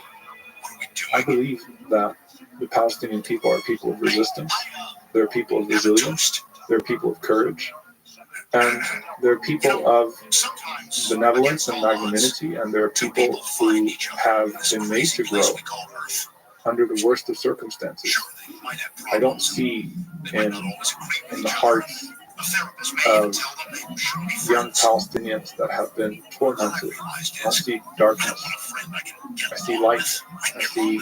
I believe that the Palestinian people are people of resistance. They're people of resilience. They're people of courage. And they're people of benevolence and magnanimity. And they're people who have been made to grow under the worst of circumstances. I don't see in the hearts of young Palestinians that have been tormented. I don't see darkness. I see light. I see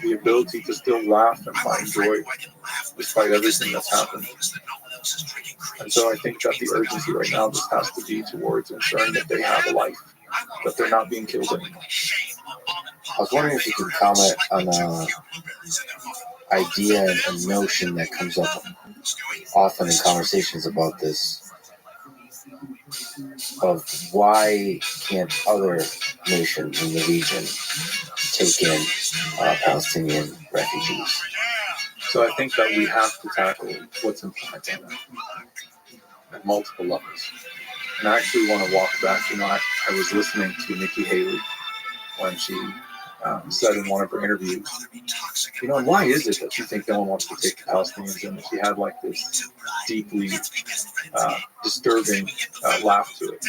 the ability to still laugh and find joy despite everything that's happened. And so I think that the urgency right now just has to be towards ensuring that they have a life, that they're not being killed anymore. I was wondering if you could comment on an idea and a notion that comes up often in conversations about this, of why can't other nations in the region take in Palestinian refugees? So I think that we have to tackle what's implied in that at multiple levels. And I actually want to walk back. I was listening to Nikki Haley when she said in one of her interviews, and why is it that you think no one wants to take the Palestinians in? She had like this deeply disturbing laugh to it.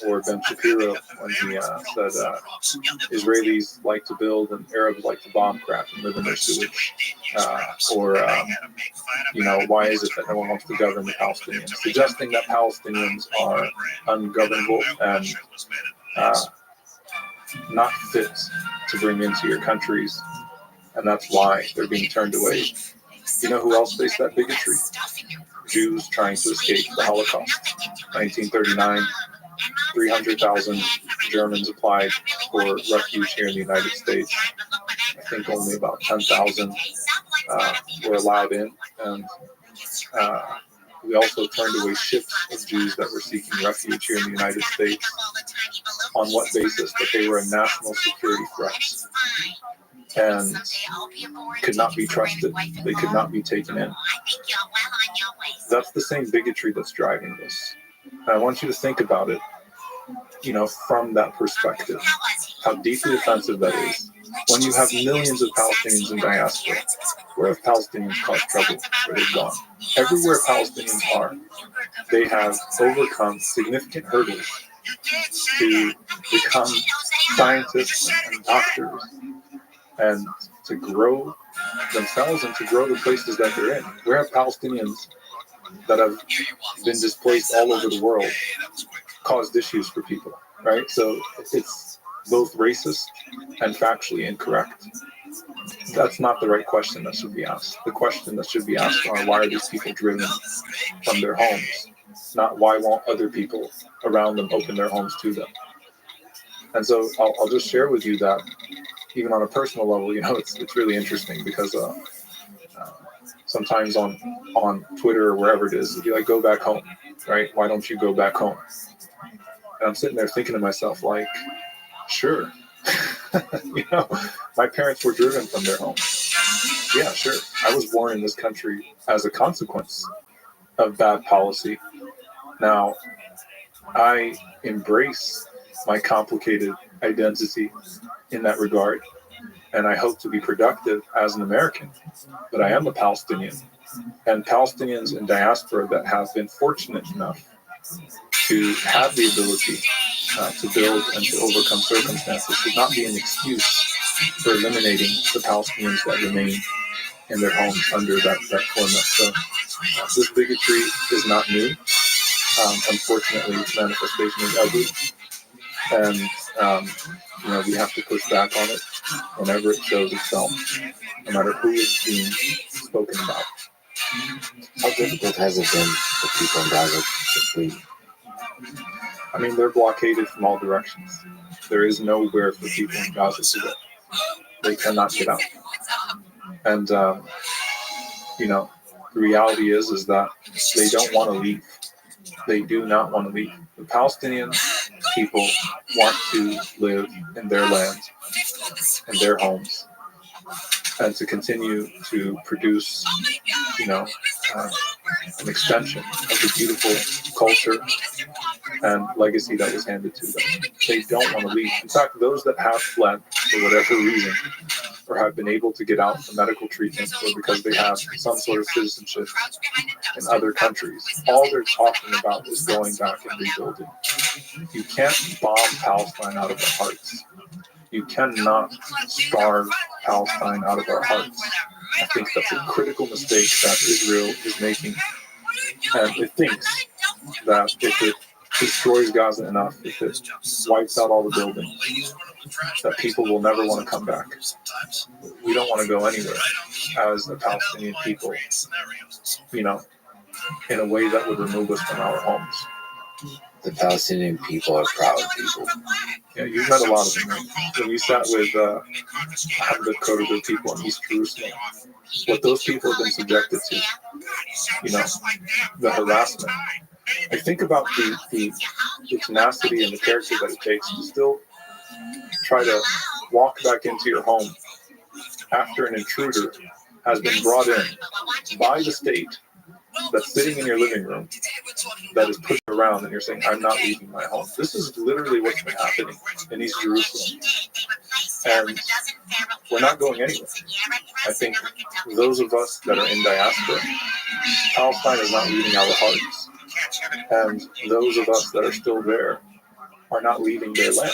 Or Ben Shapiro when he said Israelis like to build and Arabs like to bomb crap and live in their sewage. Why is it that no one wants to govern the Palestinians? Suggesting that Palestinians are ungovernable and not fit to bring into your countries, and that's why they're being turned away. You know who else faced that bigotry? Jews trying to escape the Holocaust. 1939, 300,000 Germans applied for refuge here in the United States. I think only about 10,000 were allowed in, and we also turned away ships of Jews that were seeking refuge here in the United States. On what basis? That they were a national security threat and could not be trusted. They could not be taken in. That's the same bigotry that's driving this. And I want you to think about it, from that perspective, how deeply offensive that is. When you have millions of Palestinians in diaspora, where have Palestinians caused trouble? Where they've gone? Everywhere Palestinians are, they have overcome significant hurdles to become scientists and doctors and to grow themselves and to grow the places that they're in. Where have Palestinians that have been displaced all over the world caused issues for people, right? So it's both racist and factually incorrect. That's not the right question that should be asked. The question that should be asked are, why are these people driven from their homes? Not why won't other people around them open their homes to them? And so I'll just share with you that even on a personal level, it's really interesting because sometimes on Twitter or wherever it is, it'll be like, go back home, right? Why don't you go back home? And I'm sitting there thinking to myself, like, sure. My parents were driven from their homes. Yeah, sure. I was born in this country as a consequence of bad policy. Now, I embrace my complicated identity in that regard, and I hope to be productive as an American. But I am a Palestinian, and Palestinians in diaspora that have been fortunate enough to have the ability to build and to overcome circumstances should not be an excuse for eliminating the Palestinians that remain in their homes under that format. So this bigotry is not new. Unfortunately, its manifestation is ugly, and we have to push back on it whenever it shows itself, no matter who it's being spoken about. How difficult has it been for people in Gaza to flee? I mean, they're blockaded from all directions. There is nowhere for people in Gaza to go. They cannot get out. And, the reality is that they don't want to leave. They do not want to leave. The Palestinian people want to live in their land, in their homes, and to continue to produce, an extension of the beautiful culture and legacy that was handed to them. They don't want to leave. In fact, those that have fled for whatever reason, or have been able to get out for medical treatment, or because they have some sort of citizenship in other countries, all they're talking about is going back and rebuilding. You can't bomb Palestine out of our hearts. You cannot starve Palestine out of our hearts. I think that's a critical mistake that Israel is making. And it thinks that if it destroys Gaza enough, if it wipes out all the buildings, that people will never want to come back. We don't want to go anywhere as the Palestinian people, in a way that would remove us from our homes. The Palestinian people are proud people. Yeah, you've met a lot of them. Right? When you sat with the people in East Jerusalem, what those people have been subjected to, the harassment. I think about the tenacity and the character that it takes to still try to walk back into your home after an intruder has been brought in by the state that's sitting in your living room, that is pushing around, and you're saying, I'm not leaving my home. This is literally what's been happening in East Jerusalem. And we're not going anywhere. I think those of us that are in diaspora, Palestine is not leaving our hearts. And those of us that are still there are not leaving their land.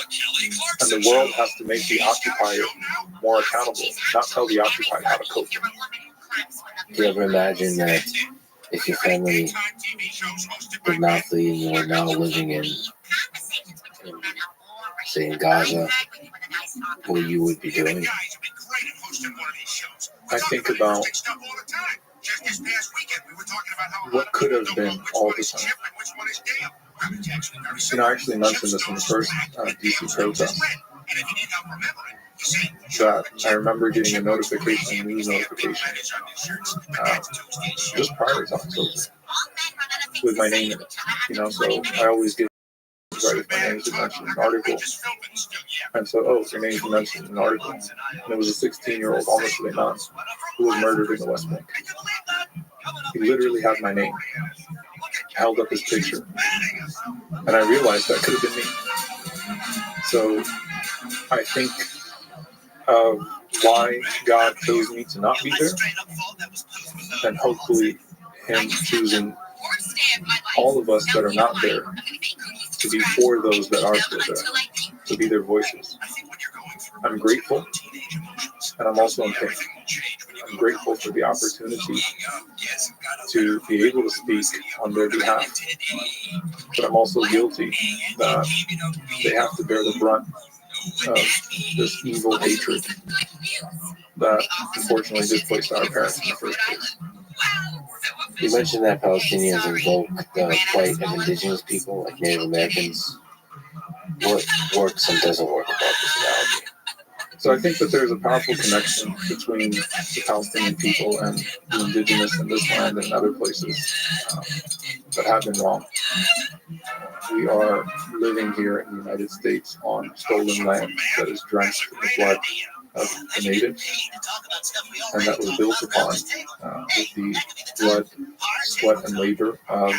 And the world has to make the occupier more accountable, not tell the occupied how to cope. Do you ever imagine that if your family did not flee and you are now living in, say, in Gaza, what you would be doing? I think about what could have been all the time. I actually mentioned this in the first DC protest, that I remember getting a notification, a news notification, just prior to October, with my name in it. So I always get right if my name is mentioned in an article. And so, your name is mentioned in an article. And it was a 16-year-old, almost a man, who was murdered in the West Bank. He literally had my name, held up his picture, and I realized that could have been me. So I think of why God chose me to not be there, and hopefully Him choosing all of us that are not there to be for those that are still there, to be their voices. I'm grateful, and I'm also in pain. I'm grateful for the opportunity to be able to speak on their behalf, but I'm also guilty that they have to bear the brunt of this evil hatred that unfortunately displaced our parents in the first place. You mentioned that Palestinians invoke the plight of indigenous people like Native Americans. What works and doesn't work about this analogy? So I think that there's a powerful connection between the Palestinian people and the indigenous in this land and other places that have been wrong. We are living here in the United States on stolen land that is drenched in the blood of the natives, and that was built upon with the blood, sweat, and labor of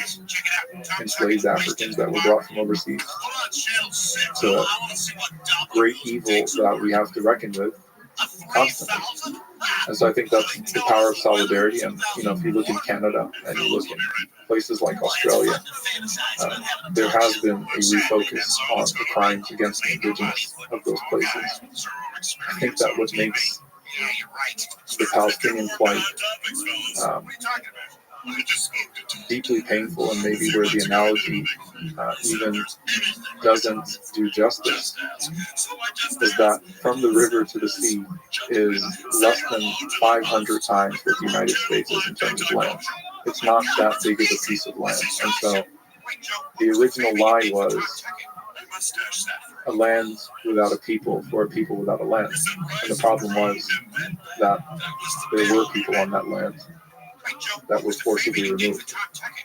enslaved Africans that were brought from overseas. It's a great evil that we have to reckon with constantly. And so I think that's the power of solidarity. And, if you look in Canada and you look in places like Australia, there has been a refocus on the crimes against the indigenous of those places. I think that what makes the Palestinian plight deeply painful, and maybe where the analogy even doesn't do justice, is that from the river to the sea is less than 500 times what the United States is in terms of land. It's not that big of a piece of land. And so the original lie was a land without a people for a people without a land. And the problem was that there were people on that land that were forcibly removed.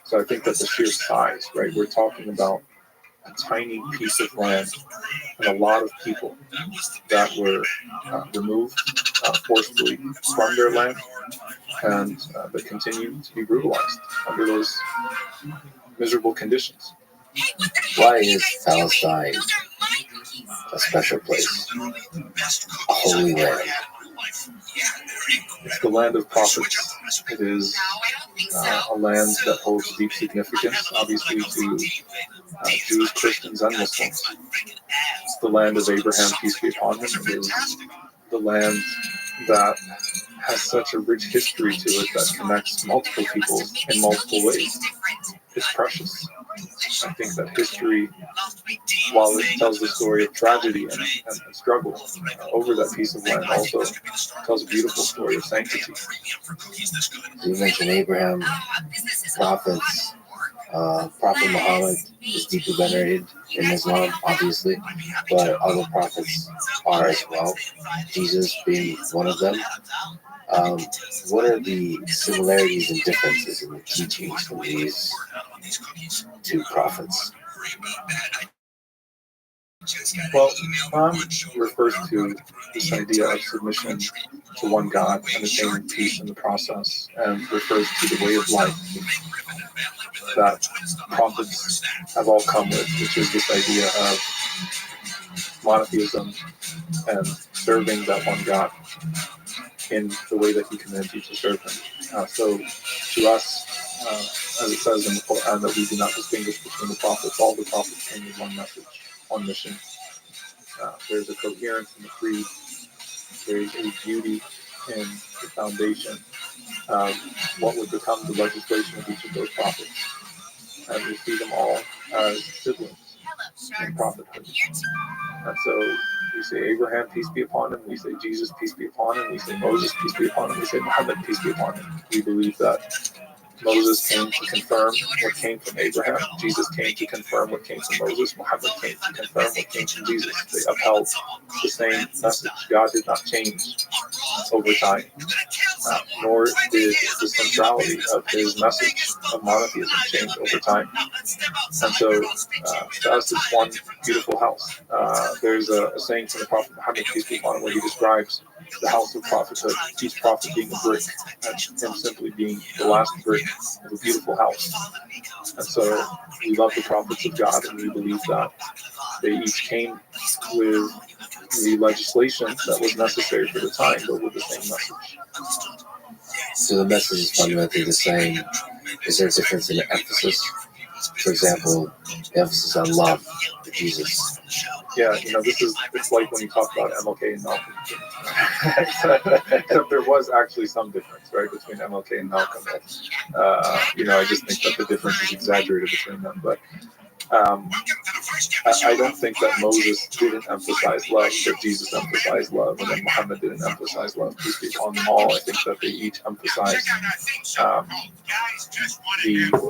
So I think that the sheer size, right? We're talking about a tiny piece of land and a lot of people that were removed forcibly from their land, and that continue to be brutalized under those miserable conditions. Why is Palestine a special place, a holy land? It's the land of prophets. It is a land that holds deep significance, obviously, to Jews, Christians, and Muslims. It's the land of Abraham, peace be upon him. It is the land that has such a rich history to it that connects multiple people in multiple ways. It's precious. I think that history, while it tells the story of tragedy and struggle over that piece of land, also tells a beautiful story of sanctity. You mentioned Abraham, prophets. Prophet Muhammad is deeply venerated in Islam, obviously, but other prophets are as well, Jesus being one of them. What are the similarities and differences in the teachings from these two prophets? Well, Islam refers to this idea of submission to one God and attaining peace in the process, and refers to the way of life that prophets have all come with, which is this idea of monotheism and serving that one God in the way that He commanded you to serve Him. So to us, as it says in the Quran, that we do not distinguish between the prophets. All the prophets came with one message, one mission. There's a coherence in the creed. There's a beauty in the foundation of what would become the legislation of each of those prophets. And we see them all as siblings in prophethood. And so we say Abraham, peace be upon him. We say Jesus, peace be upon him. We say Moses, peace be upon him. We say Muhammad, peace be upon him. We believe that Moses came to confirm what came from Abraham. Jesus came to confirm what came from Moses. Muhammad came to confirm what came from Jesus. They upheld the same message. God did not change over time, nor did the centrality of His message of monotheism change over time. And so, to us, it's one beautiful house. There's a saying from the Prophet Muhammad, peace be upon him, where he describes the house of prophethood, each prophet being a brick, and him simply being the last brick of a beautiful house. And so we love the prophets of God, and we believe that they each came with the legislation that was necessary for the time, but with the same message. So the message is fundamentally the same. Is there a difference in the emphasis? For example, the emphasis on love for Jesus. Yeah, it's like when you talk about MLK and Malcolm. Except there was actually some difference, right, between MLK and Malcolm. I just think that the difference is exaggerated between them. But I don't think that Moses didn't emphasize love, that Jesus emphasized love, and that Muhammad didn't emphasize love. Peace be upon them all. I think that they each emphasized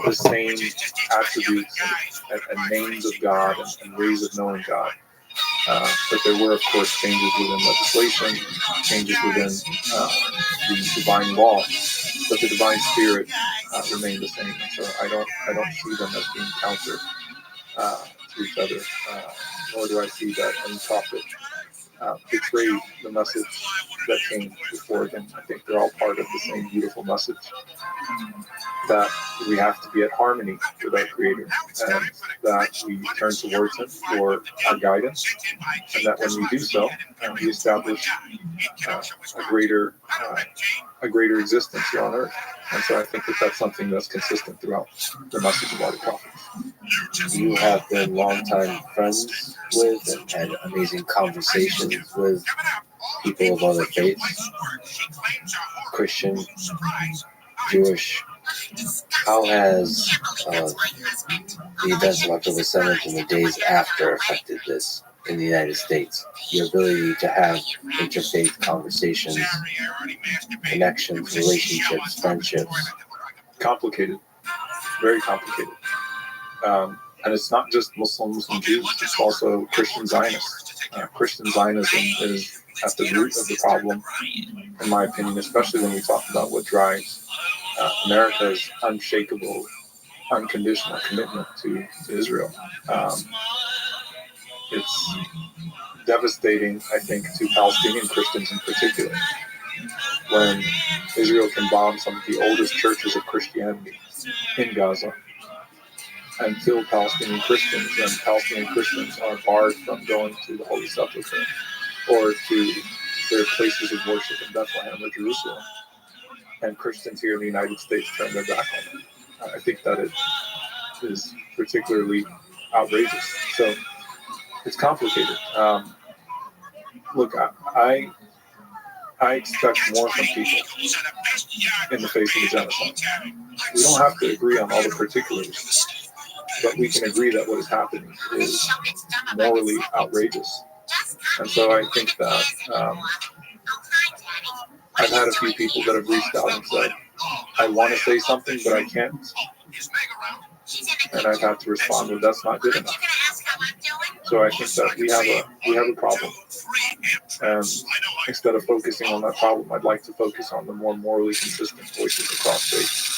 the same attributes and names of God and ways of knowing God. But there were, of course, changes within legislation, changes within the divine law, but the divine spirit remained the same. So I don't see them as being counter to each other, nor do I see that any prophet betrayed the message that came before them. I think they're all part of the same beautiful message that we have to be at harmony with our Creator, and that we turn towards Him for our guidance, and that when we do so, we establish a greater existence here on earth. And so I think that that's something that's consistent throughout the message of all the prophets. You have been longtime friends with and had amazing conversations with people of other faiths, Christian, Jewish. How has the events of October 7th and the days after affected this in the United States? Your ability to have interfaith conversations, connections, relationships, friendships. Complicated, very complicated. And it's not just Muslims and Jews, it's also Christian Zionists. Christian Zionism is at the root of the problem, in my opinion, especially when we talk about what drives America's unshakable, unconditional commitment to Israel. It's devastating, I think, to Palestinian Christians in particular, when Israel can bomb some of the oldest churches of Christianity in Gaza and kill Palestinian Christians, and Palestinian Christians are barred from going to the Holy Sepulchre or to their places of worship in Bethlehem or Jerusalem, and Christians here in the United States turn their back on them. I think that it is particularly outrageous. So it's complicated. Look, I expect more from people in the face of the genocide. We don't have to agree on all the particulars, but we can agree that what is happening is morally outrageous. And so I think that I've had a few people that have reached out and said, I want to say something, but I can't. And I've had to respond with, that's not good enough. So I think that we have a problem. And instead of focusing on that problem, I'd like to focus on the more morally consistent voices across faith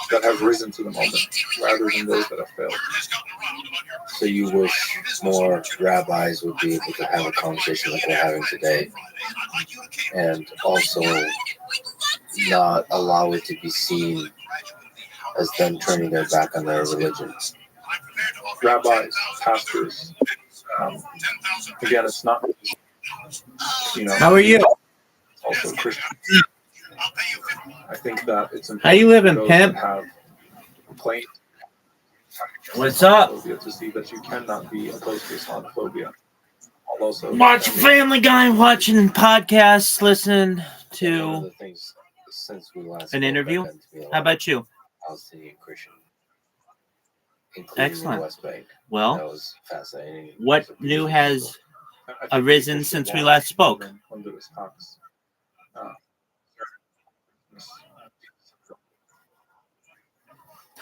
that have risen to the moment, rather than those that have failed. So you wish more rabbis would be able to have a conversation like we're having today, and also not allow it to be seen as them turning their back on their religion. Rabbis, pastors, again, it's not, How are you? also Christian. I think that it's important. How you living, for those pimp? that have plain What's up? Islamophobia to see that you cannot be opposed to Islamophobia. Also, Watch Family Guy, watching podcasts, listening One of to the things since we last an spoke, interview. I've been to be a How lot about you? of Palestinian Christian, including Excellent. the West Bank. That Well, was fascinating. what So new beautiful has people. I think arisen people should since we want last spoke? when there is talks.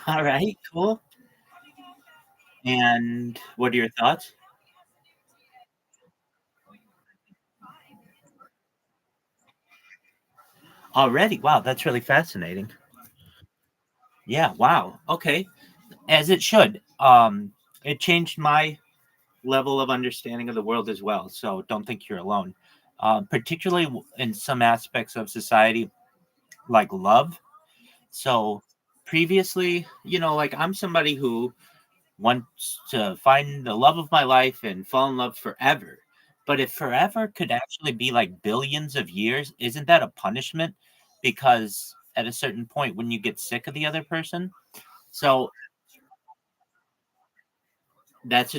All right, cool. And what are your thoughts? Already? Wow, that's really fascinating. Yeah, wow. Okay. As it should. It changed my level of understanding of the world as well. So don't think you're alone. Particularly in some aspects of society like love. So previously, like I'm somebody who wants to find the love of my life and fall in love forever. But if forever could actually be like billions of years, isn't that a punishment? Because at a certain point, when you get sick of the other person, so that's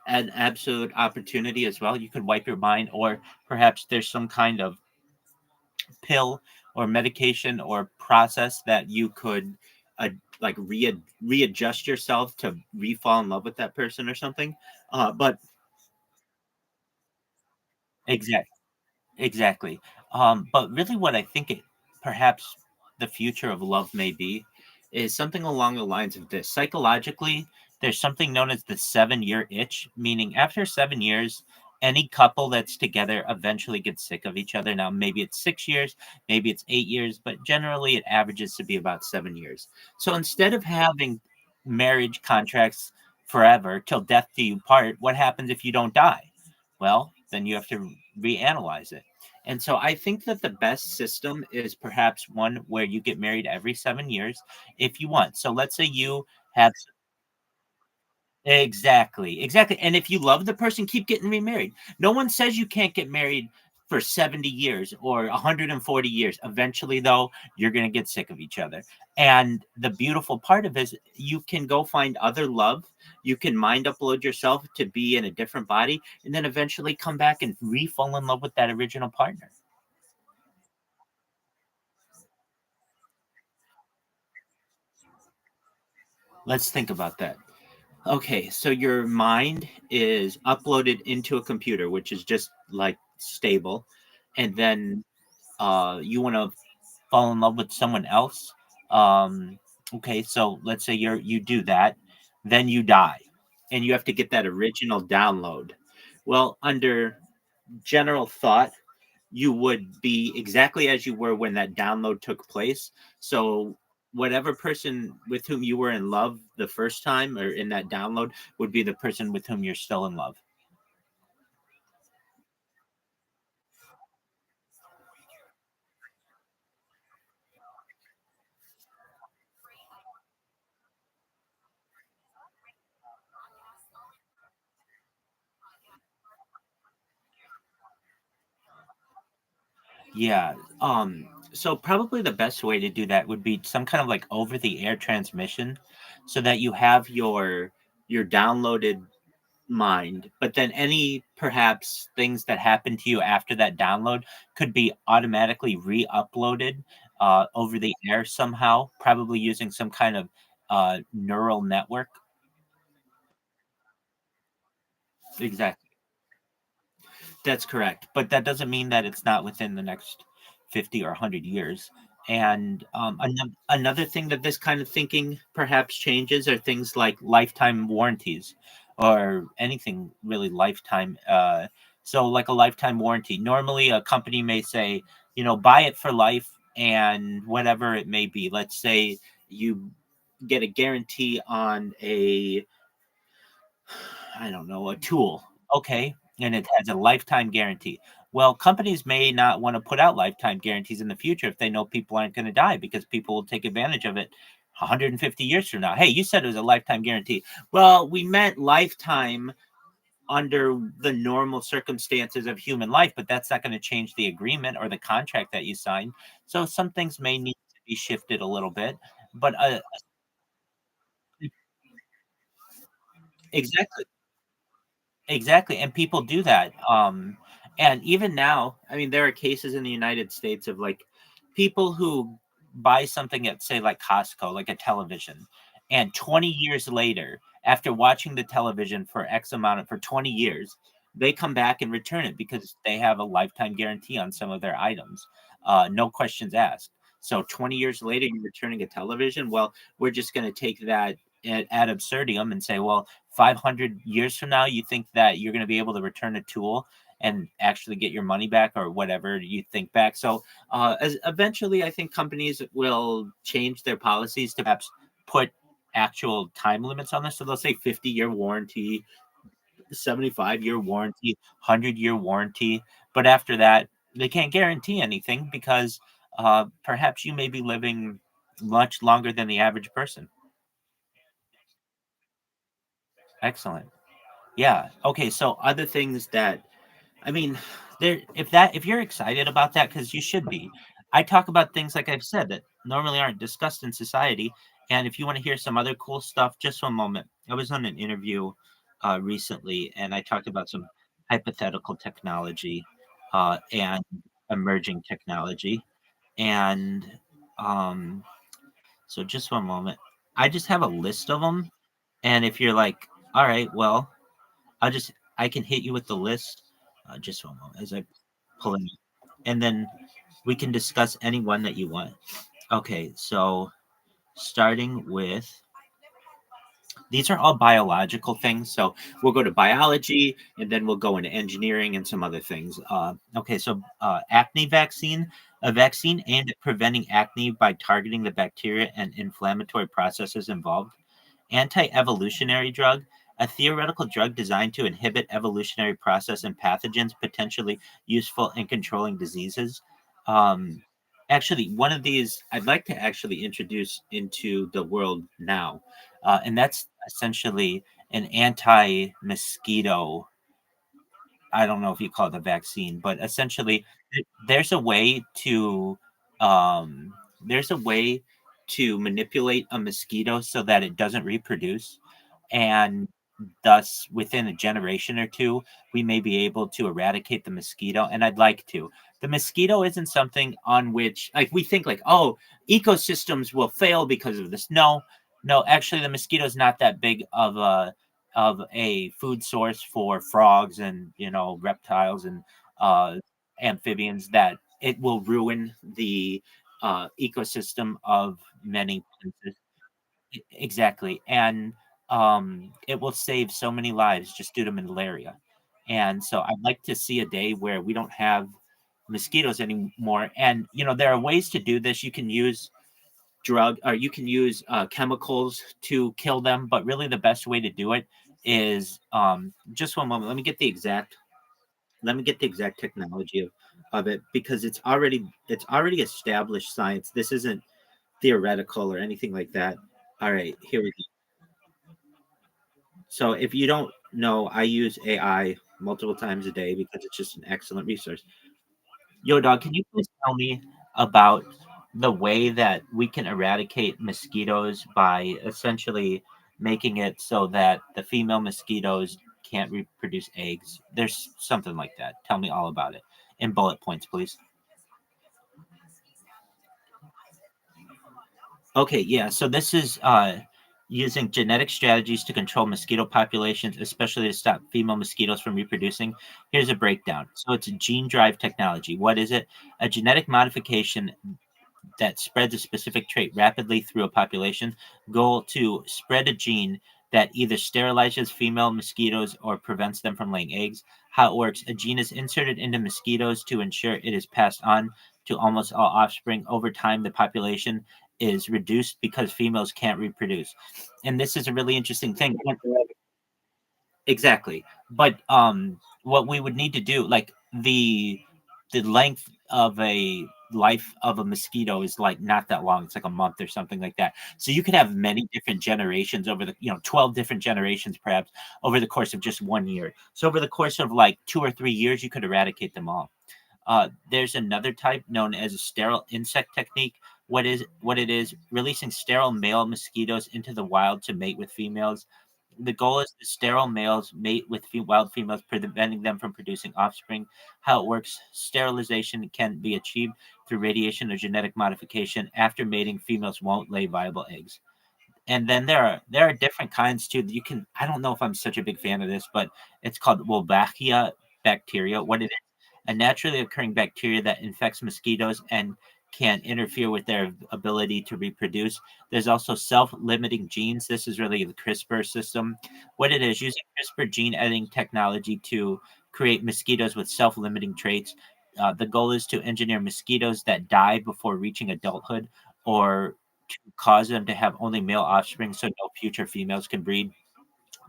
an absolute opportunity as well. You could wipe your mind, or perhaps there's some kind of pill or medication or process that you could like readjust yourself to re-fall in love with that person or something. But exactly. But really, what I think it perhaps the future of love may be is something along the lines of this. Psychologically, there's something known as the 7-year itch, meaning after 7 years, any couple that's together eventually gets sick of each other. Now, maybe it's 6 years, maybe it's 8 years, but generally it averages to be about 7 years. So instead of having marriage contracts forever till death do you part, what happens if you don't die? Well, then you have to reanalyze it. And so I think that the best system is perhaps one where you get married every 7 years if you want. So let's say you have exactly, exactly. And if you love the person, keep getting remarried. No one says you can't get married for 70 years or 140 years. Eventually, though, you're going to get sick of each other. And the beautiful part of it is you can go find other love. You can mind upload yourself to be in a different body and then eventually come back and re-fall in love with that original partner. Let's think about that. Okay, so your mind is uploaded into a computer, which is just like stable, and then you want to fall in love with someone else. Okay, so let's say you do that, then you die, and you have to get that original download. Well, under general thought, you would be exactly as you were when that download took place. So whatever person with whom you were in love the first time or in that download would be the person with whom you're still in love. Yeah. So probably the best way to do that would be some kind of like over the air transmission so that you have your downloaded mind, but then any perhaps things that happen to you after that download could be automatically re-uploaded over the air somehow, probably using some kind of neural network. Exactly. That's correct. But that doesn't mean that it's not within the next 50 or 100 years. And another thing that this kind of thinking perhaps changes are things like lifetime warranties or anything really lifetime. So, like a lifetime warranty. Normally, a company may say, buy it for life and whatever it may be. Let's say you get a guarantee on I don't know, a tool. Okay. And it has a lifetime guarantee. Well, companies may not want to put out lifetime guarantees in the future if they know people aren't going to die because people will take advantage of it 150 years from now. Hey, you said it was a lifetime guarantee. Well, we meant lifetime under the normal circumstances of human life, but that's not going to change the agreement or the contract that you signed. So some things may need to be shifted a little bit, but exactly. Exactly, and people do that, and even now, I mean, there are cases in the United States of, like, people who buy something at, say, like Costco, like a television, and 20 years later, after watching the television for X amount of for 20 years, they come back and return it because they have a lifetime guarantee on some of their items, no questions asked. So 20 years later, you're returning a television, well, we're just gonna take that ad absurdum and say, "Well, 500 years from now, you think that you're going to be able to return a tool and actually get your money back or whatever you think back." So as eventually, I think companies will change their policies to perhaps put actual time limits on this. So they'll say 50-year warranty, 75-year warranty, 100-year warranty. But after that, they can't guarantee anything because perhaps you may be living much longer than the average person. Excellent. Yeah. Okay. So other things that I mean, if you're excited about that, because you should be. I talk about things like I've said that normally aren't discussed in society. And if you want to hear some other cool stuff, just one moment. I was on an interview recently, and I talked about some hypothetical technology and emerging technology. And um, so, just one moment. I just have a list of them, and if you're like, all right, well, I can hit you with the list. Just one moment as I pull it, and then we can discuss any one that you want. Okay, so starting with these are all biological things. So we'll go to biology, and then we'll go into engineering and some other things. Okay, so acne vaccine, a vaccine aimed at preventing acne by targeting the bacteria and inflammatory processes involved. Anti-evolutionary drug, a theoretical drug designed to inhibit evolutionary process and pathogens potentially useful in controlling diseases. Um, Actually, one of these I'd like to actually introduce into the world now, and that's essentially an anti-mosquito. I don't know if you call it a vaccine, but essentially, there's a way to um, there's a way to manipulate a mosquito so that it doesn't reproduce, and thus within a generation or two we may be able to eradicate the mosquito. And I'd like to. The mosquito isn't something on which, like, we think like, oh, ecosystems will fail because of this. No, no, actually the mosquito is not that big of a food source for frogs and, reptiles and uh amphibians, that it will ruin the ecosystem of many places. Exactly. And it will save so many lives just due to malaria. And so I'd like to see a day where we don't have mosquitoes anymore. And, there are ways to do this. You can use you can use chemicals to kill them, but really the best way to do it is, just one moment. Let me get the exact technology of it, because it's already established science. This isn't theoretical or anything like that. All right, here we go. So if you don't know, I use AI multiple times a day because it's just an excellent resource. Yo, dog, can you please tell me about the way that we can eradicate mosquitoes by essentially making it so that the female mosquitoes can't reproduce eggs? There's something like that. Tell me all about it in bullet points, please. Okay, yeah. So this is using genetic strategies to control mosquito populations, especially to stop female mosquitoes from reproducing. Here's a breakdown. So it's a gene drive technology. What is it? A genetic modification that spreads a specific trait rapidly through a population. Goal to spread a gene that either sterilizes female mosquitoes or prevents them from laying eggs. How it works: a gene is inserted into mosquitoes to ensure it is passed on to almost all offspring. Over time, the population is reduced because females can't reproduce. And this is a really interesting thing. Exactly. But what we would need to do, like, the length of a life of a mosquito is like not that long. It's like a month or something like that. So you could have many different generations over the, 12 different generations perhaps over the course of just 1 year. So over the course of like 2 or 3 years, you could eradicate them all. There's another type known as a sterile insect technique. What it is, releasing sterile male mosquitoes into the wild to mate with females. The goal is the sterile males mate with wild females, preventing them from producing offspring. How it works: sterilization can be achieved through radiation or genetic modification. After mating, females won't lay viable eggs. And then there are different kinds too. You can, I don't know if I'm such a big fan of this, but it's called Wolbachia bacteria. What it is: a naturally occurring bacteria that infects mosquitoes and can interfere with their ability to reproduce. There's also self-limiting genes. This is really the CRISPR system. What it is: using CRISPR gene editing technology to create mosquitoes with self-limiting traits. The goal is to engineer mosquitoes that die before reaching adulthood, or to cause them to have only male offspring so no future females can breed.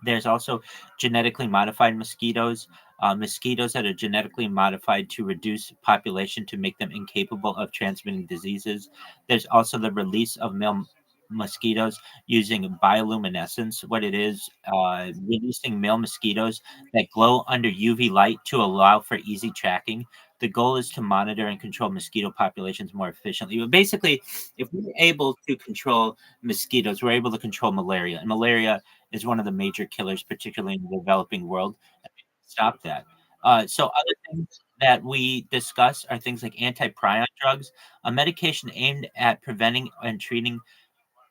There's also genetically modified mosquitoes, mosquitoes that are genetically modified to reduce population to make them incapable of transmitting diseases. There's also the release of male mosquitoes using bioluminescence. What it is, releasing male mosquitoes that glow under UV light to allow for easy tracking. The goal is to monitor and control mosquito populations more efficiently. But basically, if we're able to control mosquitoes, we're able to control malaria. And malaria is one of the major killers, particularly in the developing world. Stop that. So other things that we discuss are things like anti-prion drugs, a medication aimed at preventing and treating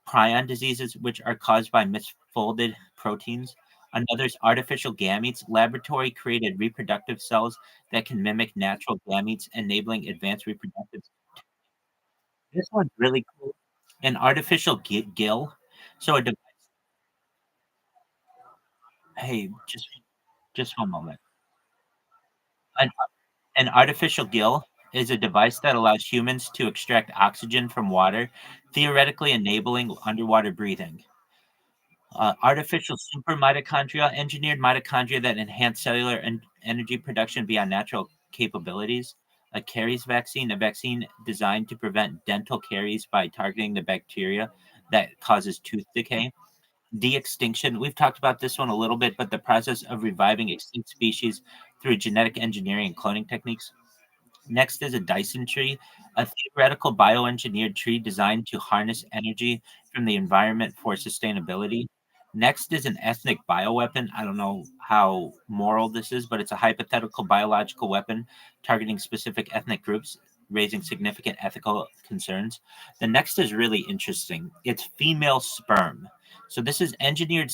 prion diseases, which are caused by misfolded proteins. Another is artificial gametes, laboratory created reproductive cells that can mimic natural gametes, enabling advanced reproductive. This one's really cool. An artificial gill. So hey, just one moment. An An artificial gill is a device that allows humans to extract oxygen from water, theoretically enabling underwater breathing. Artificial super mitochondria, engineered mitochondria that enhance cellular energy production beyond natural capabilities. A caries vaccine, a vaccine designed to prevent dental caries by targeting the bacteria that causes tooth decay. De-extinction, we've talked about this one a little bit, but the process of reviving extinct species through genetic engineering and cloning techniques. Next is a Dyson tree, a theoretical bioengineered tree designed to harness energy from the environment for sustainability. Next is an ethnic bioweapon. I don't know how moral this is, but it's a hypothetical biological weapon targeting specific ethnic groups, raising significant ethical concerns. The next is really interesting. It's female sperm. So this is engineered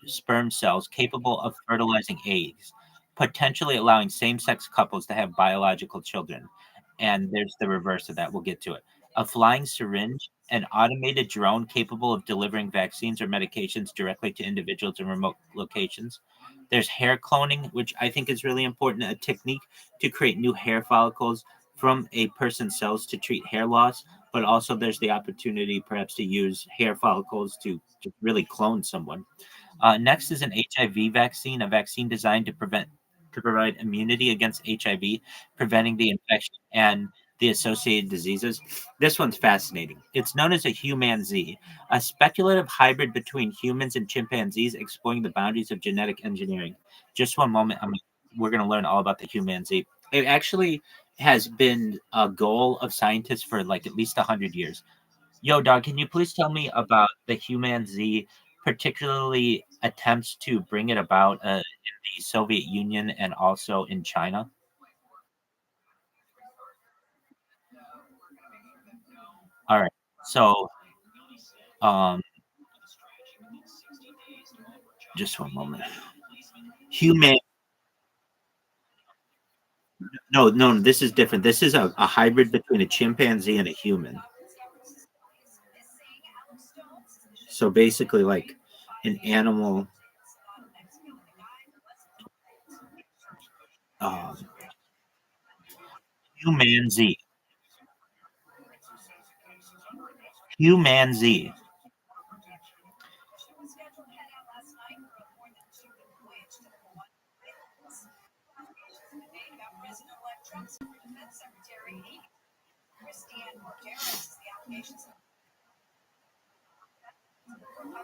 sperm cells capable of fertilizing eggs, potentially allowing same-sex couples to have biological children. And there's the reverse of that. We'll get to it. A flying syringe, an automated drone capable of delivering vaccines or medications directly to individuals in remote locations. There's hair cloning, which I think is really important, a technique to create new hair follicles from a person's cells to treat hair loss. But also, there's the opportunity perhaps to use hair follicles to really clone someone. Next is an HIV vaccine, a vaccine designed to provide immunity against HIV, preventing the infection and the associated diseases. This one's fascinating. It's known as a human Z, a speculative hybrid between humans and chimpanzees, exploring the boundaries of genetic engineering. Just one moment, we're going to learn all about the human Z. It actually has been a goal of scientists for like at least 100 years. Yo, dog, can you please tell me about the Human Z, particularly attempts to bring it about in the Soviet Union and also in China? All right. So, um, just one moment. Human, no, this is different. This is a hybrid between a chimpanzee and a human. So basically, like an animal, um, human Z, human Z.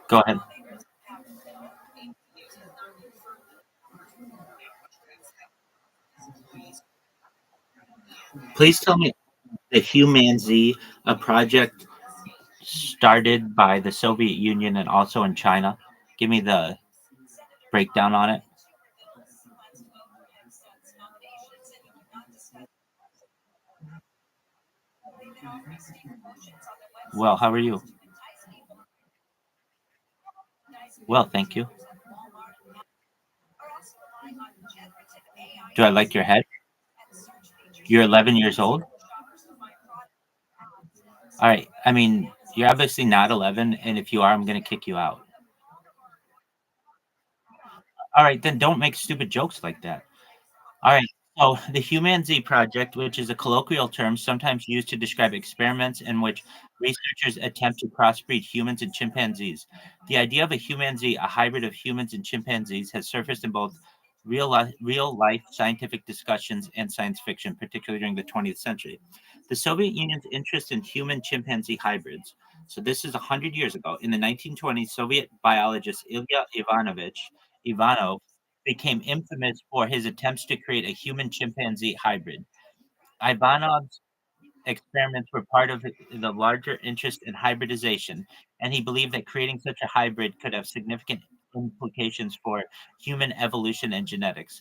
Go ahead. Please tell me the Human Z, a project started by the Soviet Union and also in China. Give me the breakdown on it. Well, how are you? Well, thank you. Do I like your head? You're 11 years old? All right. I mean, you're obviously not 11, and if you are, I'm going to kick you out. All right, then don't make stupid jokes like that. All right. So, the Human Z Project, which is a colloquial term sometimes used to describe experiments in which researchers attempt to crossbreed humans and chimpanzees. The idea of a human Z, a hybrid of humans and chimpanzees, has surfaced in both real life scientific discussions and science fiction, particularly during the 20th century. The Soviet Union's interest in human chimpanzee hybrids. So, this is 100 years ago. In the 1920s, Soviet biologist Ilya Ivanov became infamous for his attempts to create a human chimpanzee hybrid. Ivanov's experiments were part of the larger interest in hybridization, and he believed that creating such a hybrid could have significant implications for human evolution and genetics.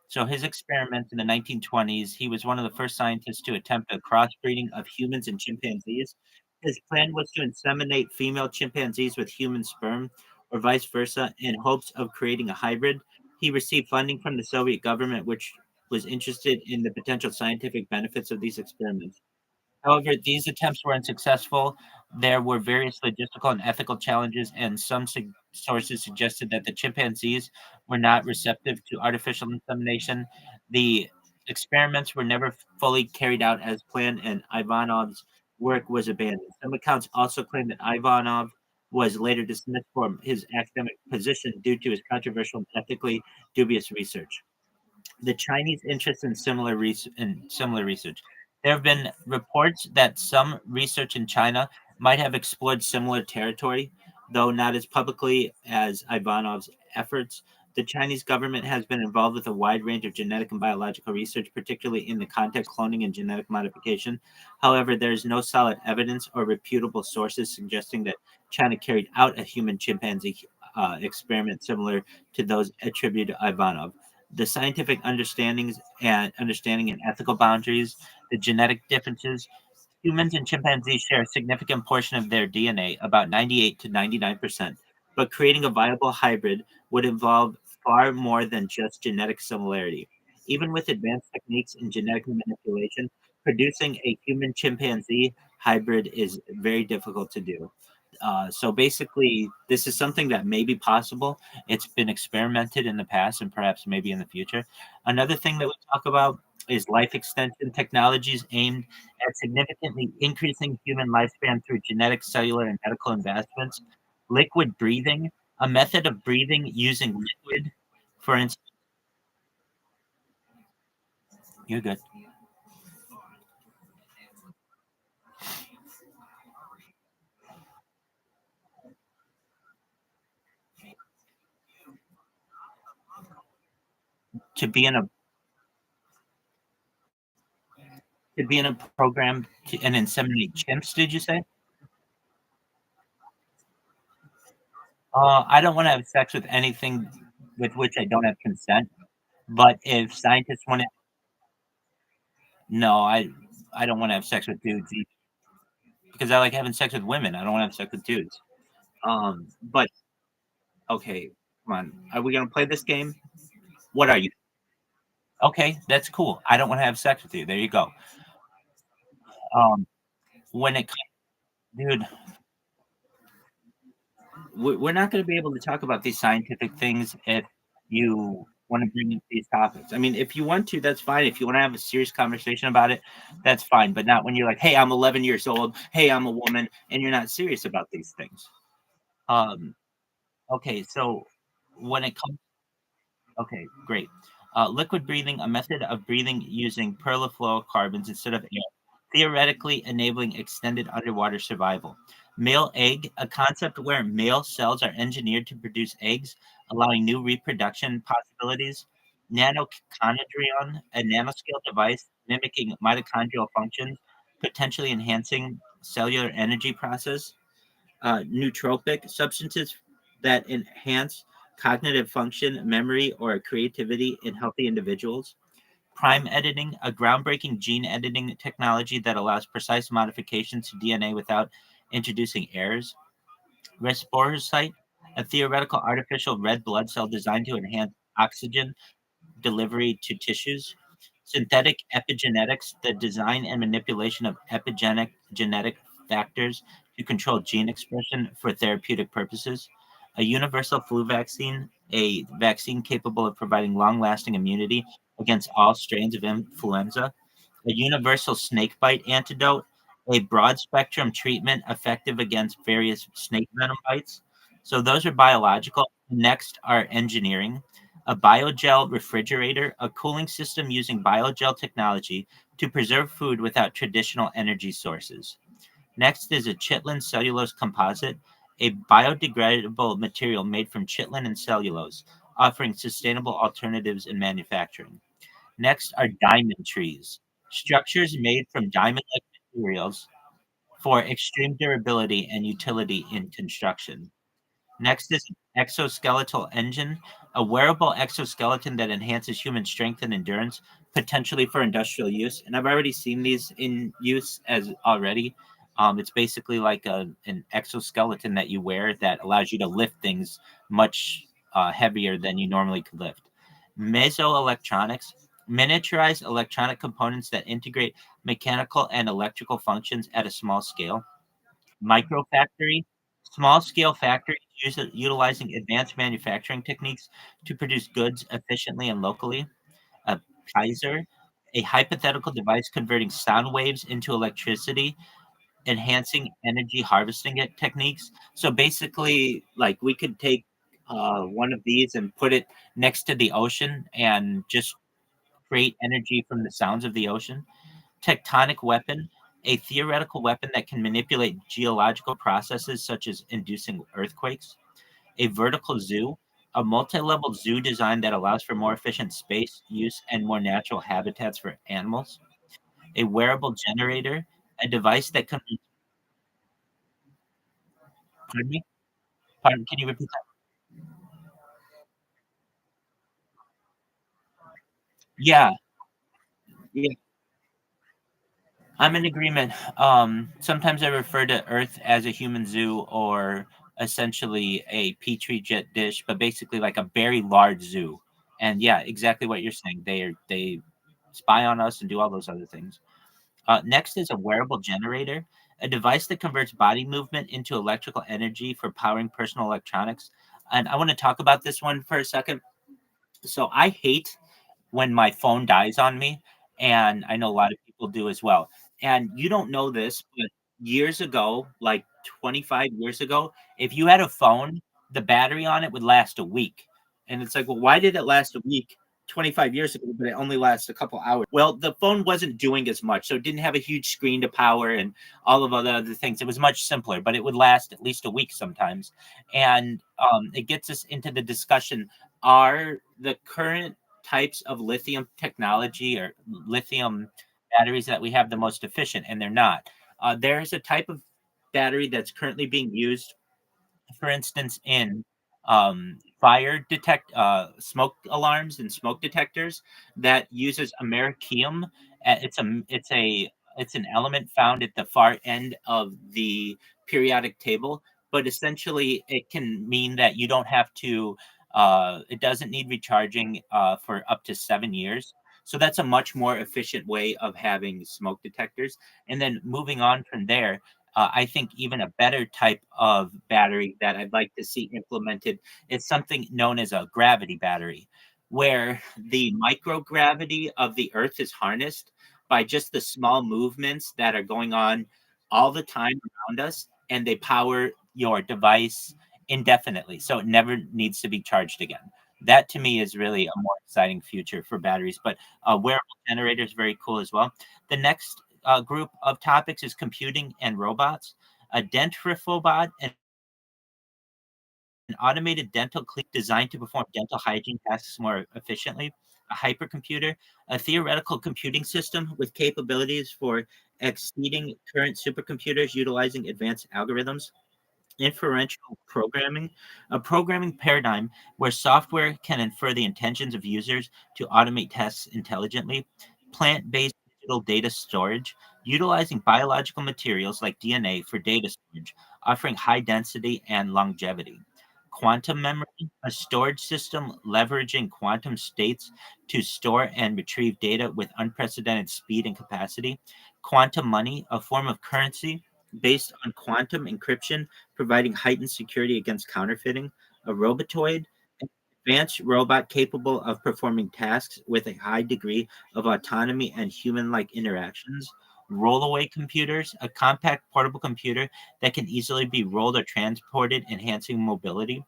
So, his experiments in the 1920s, he was one of the first scientists to attempt a crossbreeding of humans and chimpanzees. His plan was to inseminate female chimpanzees with human sperm, or vice versa, in hopes of creating a hybrid. He received funding from the Soviet government, which was interested in the potential scientific benefits of these experiments. However, these attempts were unsuccessful. There were various logistical and ethical challenges, and some sources suggested that the chimpanzees were not receptive to artificial insemination. The experiments were never fully carried out as planned, and Ivanov's work was abandoned. Some accounts also claim that Ivanov was later dismissed from his academic position due to his controversial and ethically dubious research. The Chinese interest in similar research. There have been reports that some research in China might have explored similar territory, though not as publicly as Ivanov's efforts. The Chinese government has been involved with a wide range of genetic and biological research, particularly in the context of cloning and genetic modification. However, there is no solid evidence or reputable sources suggesting that China carried out a human chimpanzee experiment similar to those attributed to Ivanov. The scientific understanding and ethical boundaries, the genetic differences. Humans and chimpanzees share a significant portion of their DNA, about 98 to 99%, but creating a viable hybrid would involve far more than just genetic similarity. Even with advanced techniques in genetic manipulation, producing a human chimpanzee hybrid is very difficult to do. So basically, this is something that may be possible. It's been experimented in the past and perhaps maybe in the future. Another thing that we talk about is life extension technologies aimed at significantly increasing human lifespan through genetic, cellular, and medical advancements. Liquid breathing, a method of breathing using liquid, for instance, you're good, to be in a program and inseminate chimps. Did you say? I don't want to have sex with anything with which I don't have consent. But if scientists want to, no, I don't want to have sex with dudes either, because I like having sex with women. I don't want to have sex with dudes. But okay, come on. Are we gonna play this game? What are you? Okay, that's cool. I don't want to have sex with you. There you go. Um, when it, dude, we're not going to be able to talk about these scientific things if you want to bring up these topics. I mean, if you want to, that's fine. If you want to have a serious conversation about it, that's fine. But not when you're like, "Hey, I'm 11 years old. Hey, I'm a woman," and you're not serious about these things. Um, okay, so when it comes, okay, great. Liquid breathing, a method of breathing using perfluorocarbons instead of air, theoretically enabling extended underwater survival. Male egg, a concept where male cells are engineered to produce eggs, allowing new reproduction possibilities. Nanochondrion, a nanoscale device mimicking mitochondrial functions, potentially enhancing cellular energy process. Nootropic, substances that enhance cognitive function, memory, or creativity in healthy individuals. Prime editing, a groundbreaking gene editing technology that allows precise modifications to DNA without introducing errors. Resporocyte, a theoretical artificial red blood cell designed to enhance oxygen delivery to tissues. Synthetic epigenetics, the design and manipulation of epigenetic genetic factors to control gene expression for therapeutic purposes. A universal flu vaccine, a vaccine capable of providing long lasting immunity against all strains of influenza. A universal snakebite antidote, a broad spectrum treatment effective against various snake venom bites. So those are biological. Next are engineering, a biogel refrigerator, a cooling system using biogel technology to preserve food without traditional energy sources. Next is a chitlin cellulose composite, a biodegradable material made from chitlin and cellulose, offering sustainable alternatives in manufacturing. Next are diamond trees, structures made from diamond like materials for extreme durability and utility in construction. Next is exoskeletal engine, a wearable exoskeleton that enhances human strength and endurance, potentially for industrial use. And I've already seen these in use as already. It's basically like an exoskeleton that you wear that allows you to lift things much heavier than you normally could lift. Mesoelectronics, miniaturized electronic components that integrate mechanical and electrical functions at a small scale. Microfactory, small scale factories utilizing advanced manufacturing techniques to produce goods efficiently and locally. A Kaiser, a hypothetical device converting sound waves into electricity enhancing energy harvesting techniques. So basically, like we could take one of these and put it next to the ocean and just create energy from the sounds of the ocean. Tectonic weapon, a theoretical weapon that can manipulate geological processes such as inducing earthquakes. A vertical zoo, a multi-level zoo design that allows for more efficient space use and more natural habitats for animals. A wearable generator, a device that can, pardon me? Pardon, can you repeat that? Yeah, yeah, I'm in agreement. Sometimes I refer to Earth as a human zoo or essentially a petri jet dish, but basically like a very large zoo. And yeah, exactly what you're saying. They spy on us and do all those other things. Next is a wearable generator, a device that converts body movement into electrical energy for powering personal electronics. And I want to talk about this one for a second. So I hate when my phone dies on me, and I know a lot of people do as well. And you don't know this, but years ago, like 25 years ago, if you had a phone, the battery on it would last a week. And it's like, well, why did it last a week 25 years ago, but it only lasts a couple hours? Well, the phone wasn't doing as much, so it didn't have a huge screen to power and all of other things. It was much simpler, but it would last at least a week sometimes. And it gets us into the discussion: are the current types of lithium technology or lithium batteries that we have the most efficient? And they're not. There's a type of battery that's currently being used, for instance, in fire detect smoke alarms and smoke detectors, that uses americium. It's an element found at the far end of the periodic table, but essentially it can mean that you don't have to. It doesn't need recharging for up to 7 years. So that's a much more efficient way of having smoke detectors. And then moving on from there, I think even a better type of battery that I'd like to see implemented is something known as a gravity battery, where the microgravity of the Earth is harnessed by just the small movements that are going on all the time around us, and they power your device indefinitely. So it never needs to be charged again. That to me is really a more exciting future for batteries, but wearable generators very cool as well. The next group of topics is computing and robots. A dentifriphobot, an automated dental clinic designed to perform dental hygiene tasks more efficiently. A hypercomputer, a theoretical computing system with capabilities for exceeding current supercomputers utilizing advanced algorithms. Inferential programming, a programming paradigm where software can infer the intentions of users to automate tasks intelligently. Plant-based digital data storage, utilizing biological materials like DNA for data storage, offering high density and longevity. Quantum memory, a storage system leveraging quantum states to store and retrieve data with unprecedented speed and capacity. Quantum money, a form of currency based on quantum encryption, providing heightened security against counterfeiting. A robotoid, an advanced robot capable of performing tasks with a high degree of autonomy and human-like interactions. Rollaway computers, a compact portable computer that can easily be rolled or transported, enhancing mobility.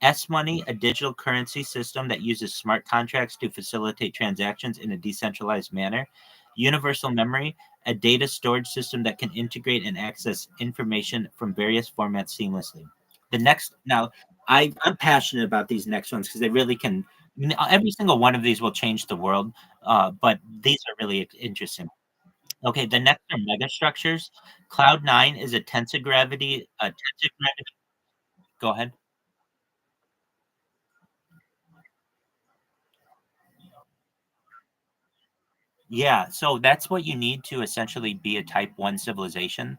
S-Money, a digital currency system that uses smart contracts to facilitate transactions in a decentralized manner. Universal memory, a data storage system that can integrate and access information from various formats seamlessly. The next, now, I'm passionate about these next ones because they really can. I mean, every single one of these will change the world, but these are really interesting. Okay, the next are megastructures. Cloud9 is a tensor gravity. Go ahead. Yeah, so that's what you need to essentially be a type 1 civilization,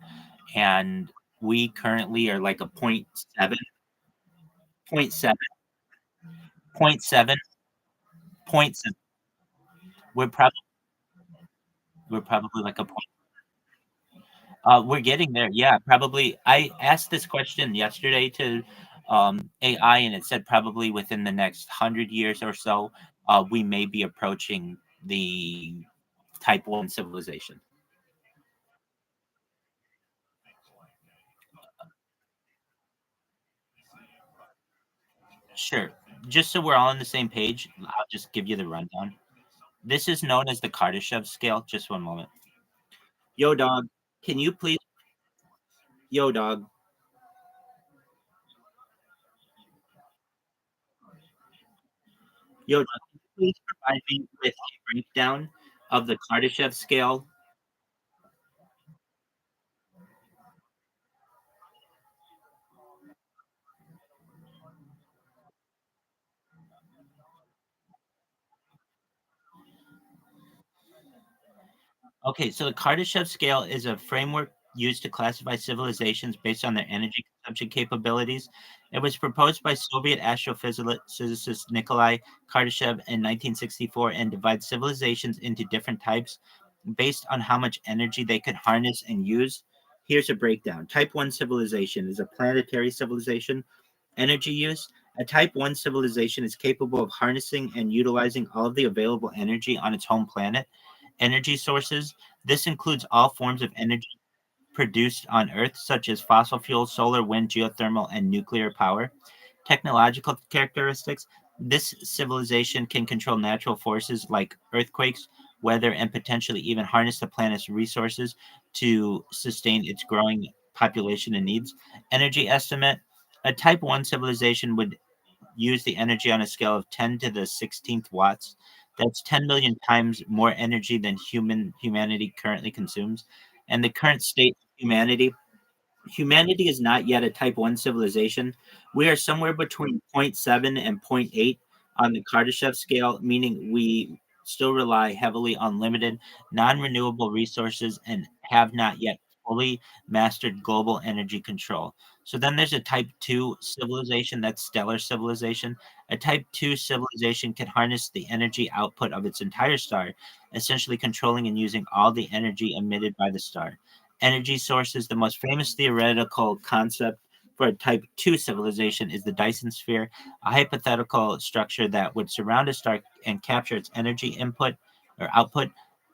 and we currently are like a point 7, point 7, point 7. We're probably we're probably like a point. We're getting there. Yeah, probably. I asked this question yesterday to AI, and it said probably within the next 100 years or so, we may be approaching the type 1 civilization. Sure. Just so we're all on the same page, I'll just give you the rundown. This is known as the Kardashev scale. Just one moment. Yo, dog. Can you please? Yo, dog. Yo, dog. Can you please provide me with a breakdown of the Kardashev scale? Okay, so the Kardashev scale is a framework used to classify civilizations based on their energy consumption capabilities. It was proposed by Soviet astrophysicist Nikolai Kardashev in 1964 and divides civilizations into different types based on how much energy they could harness and use. Here's a breakdown. Type 1 civilization is a planetary civilization. Energy use. A type 1 civilization is capable of harnessing and utilizing all of the available energy on its home planet. Energy sources. This includes all forms of energy produced on Earth, such as fossil fuels, solar, wind, geothermal, and nuclear power. Technological characteristics. This civilization can control natural forces like earthquakes, weather, and potentially even harness the planet's resources to sustain its growing population and needs. Energy estimate. A type 1 civilization would use the energy on a scale of 10 to the 16th watts. That's 10 million times more energy than humanity currently consumes. And the current state of humanity is not yet a type 1 civilization. We are somewhere between zero point 0.7 and zero point 0.8 on the Kardashev scale, meaning we still rely heavily on limited non-renewable resources and have not yet fully mastered global energy control. So then there's a type 2 civilization, that's stellar civilization. A type 2 civilization can harness the energy output of its entire star, essentially controlling and using all the energy emitted by the star. Energy sources. The most famous theoretical concept for a type 2 civilization is the Dyson sphere, a hypothetical structure that would surround a star and capture its energy input or output.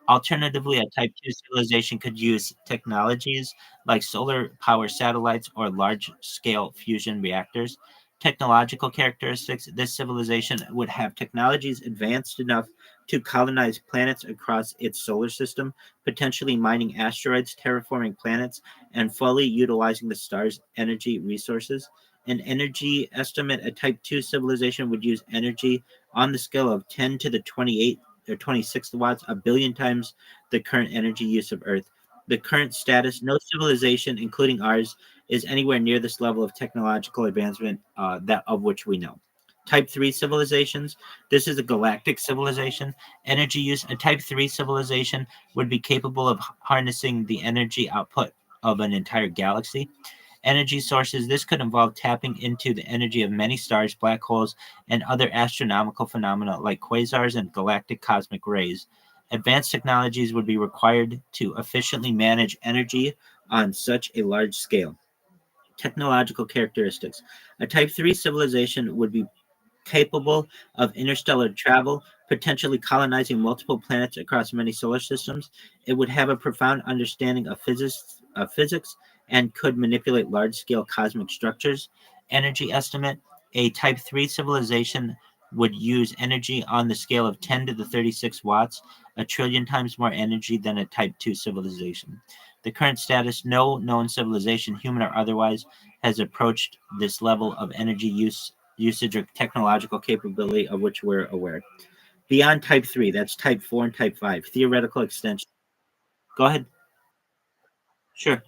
Alternatively, a type 2 civilization could use technologies like solar power satellites or large scale fusion reactors. Technological characteristics. This civilization would have technologies advanced enough to colonize planets across its solar system, potentially mining asteroids, terraforming planets, and fully utilizing the star's energy resources. An energy estimate, a type 2 civilization would use energy on the scale of 10 to the 28 or 26th watts, a billion times the current energy use of Earth. The current status, no civilization, including ours, is anywhere near this level of technological advancement that of which we know. Type 3 civilizations. This is a galactic civilization. Energy use. A type 3 civilization would be capable of harnessing the energy output of an entire galaxy. Energy sources. This could involve tapping into the energy of many stars, black holes, and other astronomical phenomena like quasars and galactic cosmic rays. Advanced technologies would be required to efficiently manage energy on such a large scale. Technological characteristics. A type 3 civilization would be capable of interstellar travel, potentially colonizing multiple planets across many solar systems. It would have a profound understanding of physics and could manipulate large scale cosmic structures. Energy estimate. A Type 3 civilization would use energy on the scale of 10 to the 36 watts, a trillion times more energy than a Type 2 civilization. The current status. No known civilization, human or otherwise, has approached this level of energy usage or technological capability of which we're aware. Beyond type 3, that's type 4 and type 5, theoretical extension. Go ahead. Sure.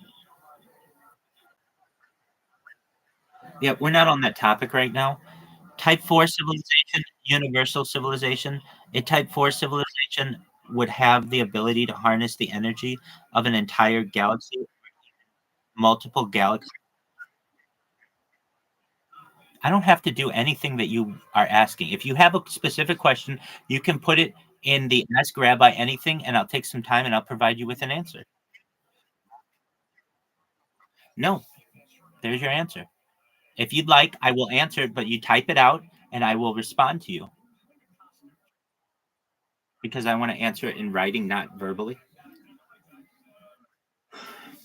Yeah, we're not on that topic right now. Type 4 civilization, universal civilization. A type 4 civilization would have the ability to harness the energy of an entire galaxy, multiple galaxies. I don't have to do anything that you are asking. If you have a specific question, you can put it in the Ask Rabbi anything, and I'll take some time and I'll provide you with an answer. No, there's your answer. If you'd like, I will answer it, but you type it out and I will respond to you because I want to answer it in writing, not verbally.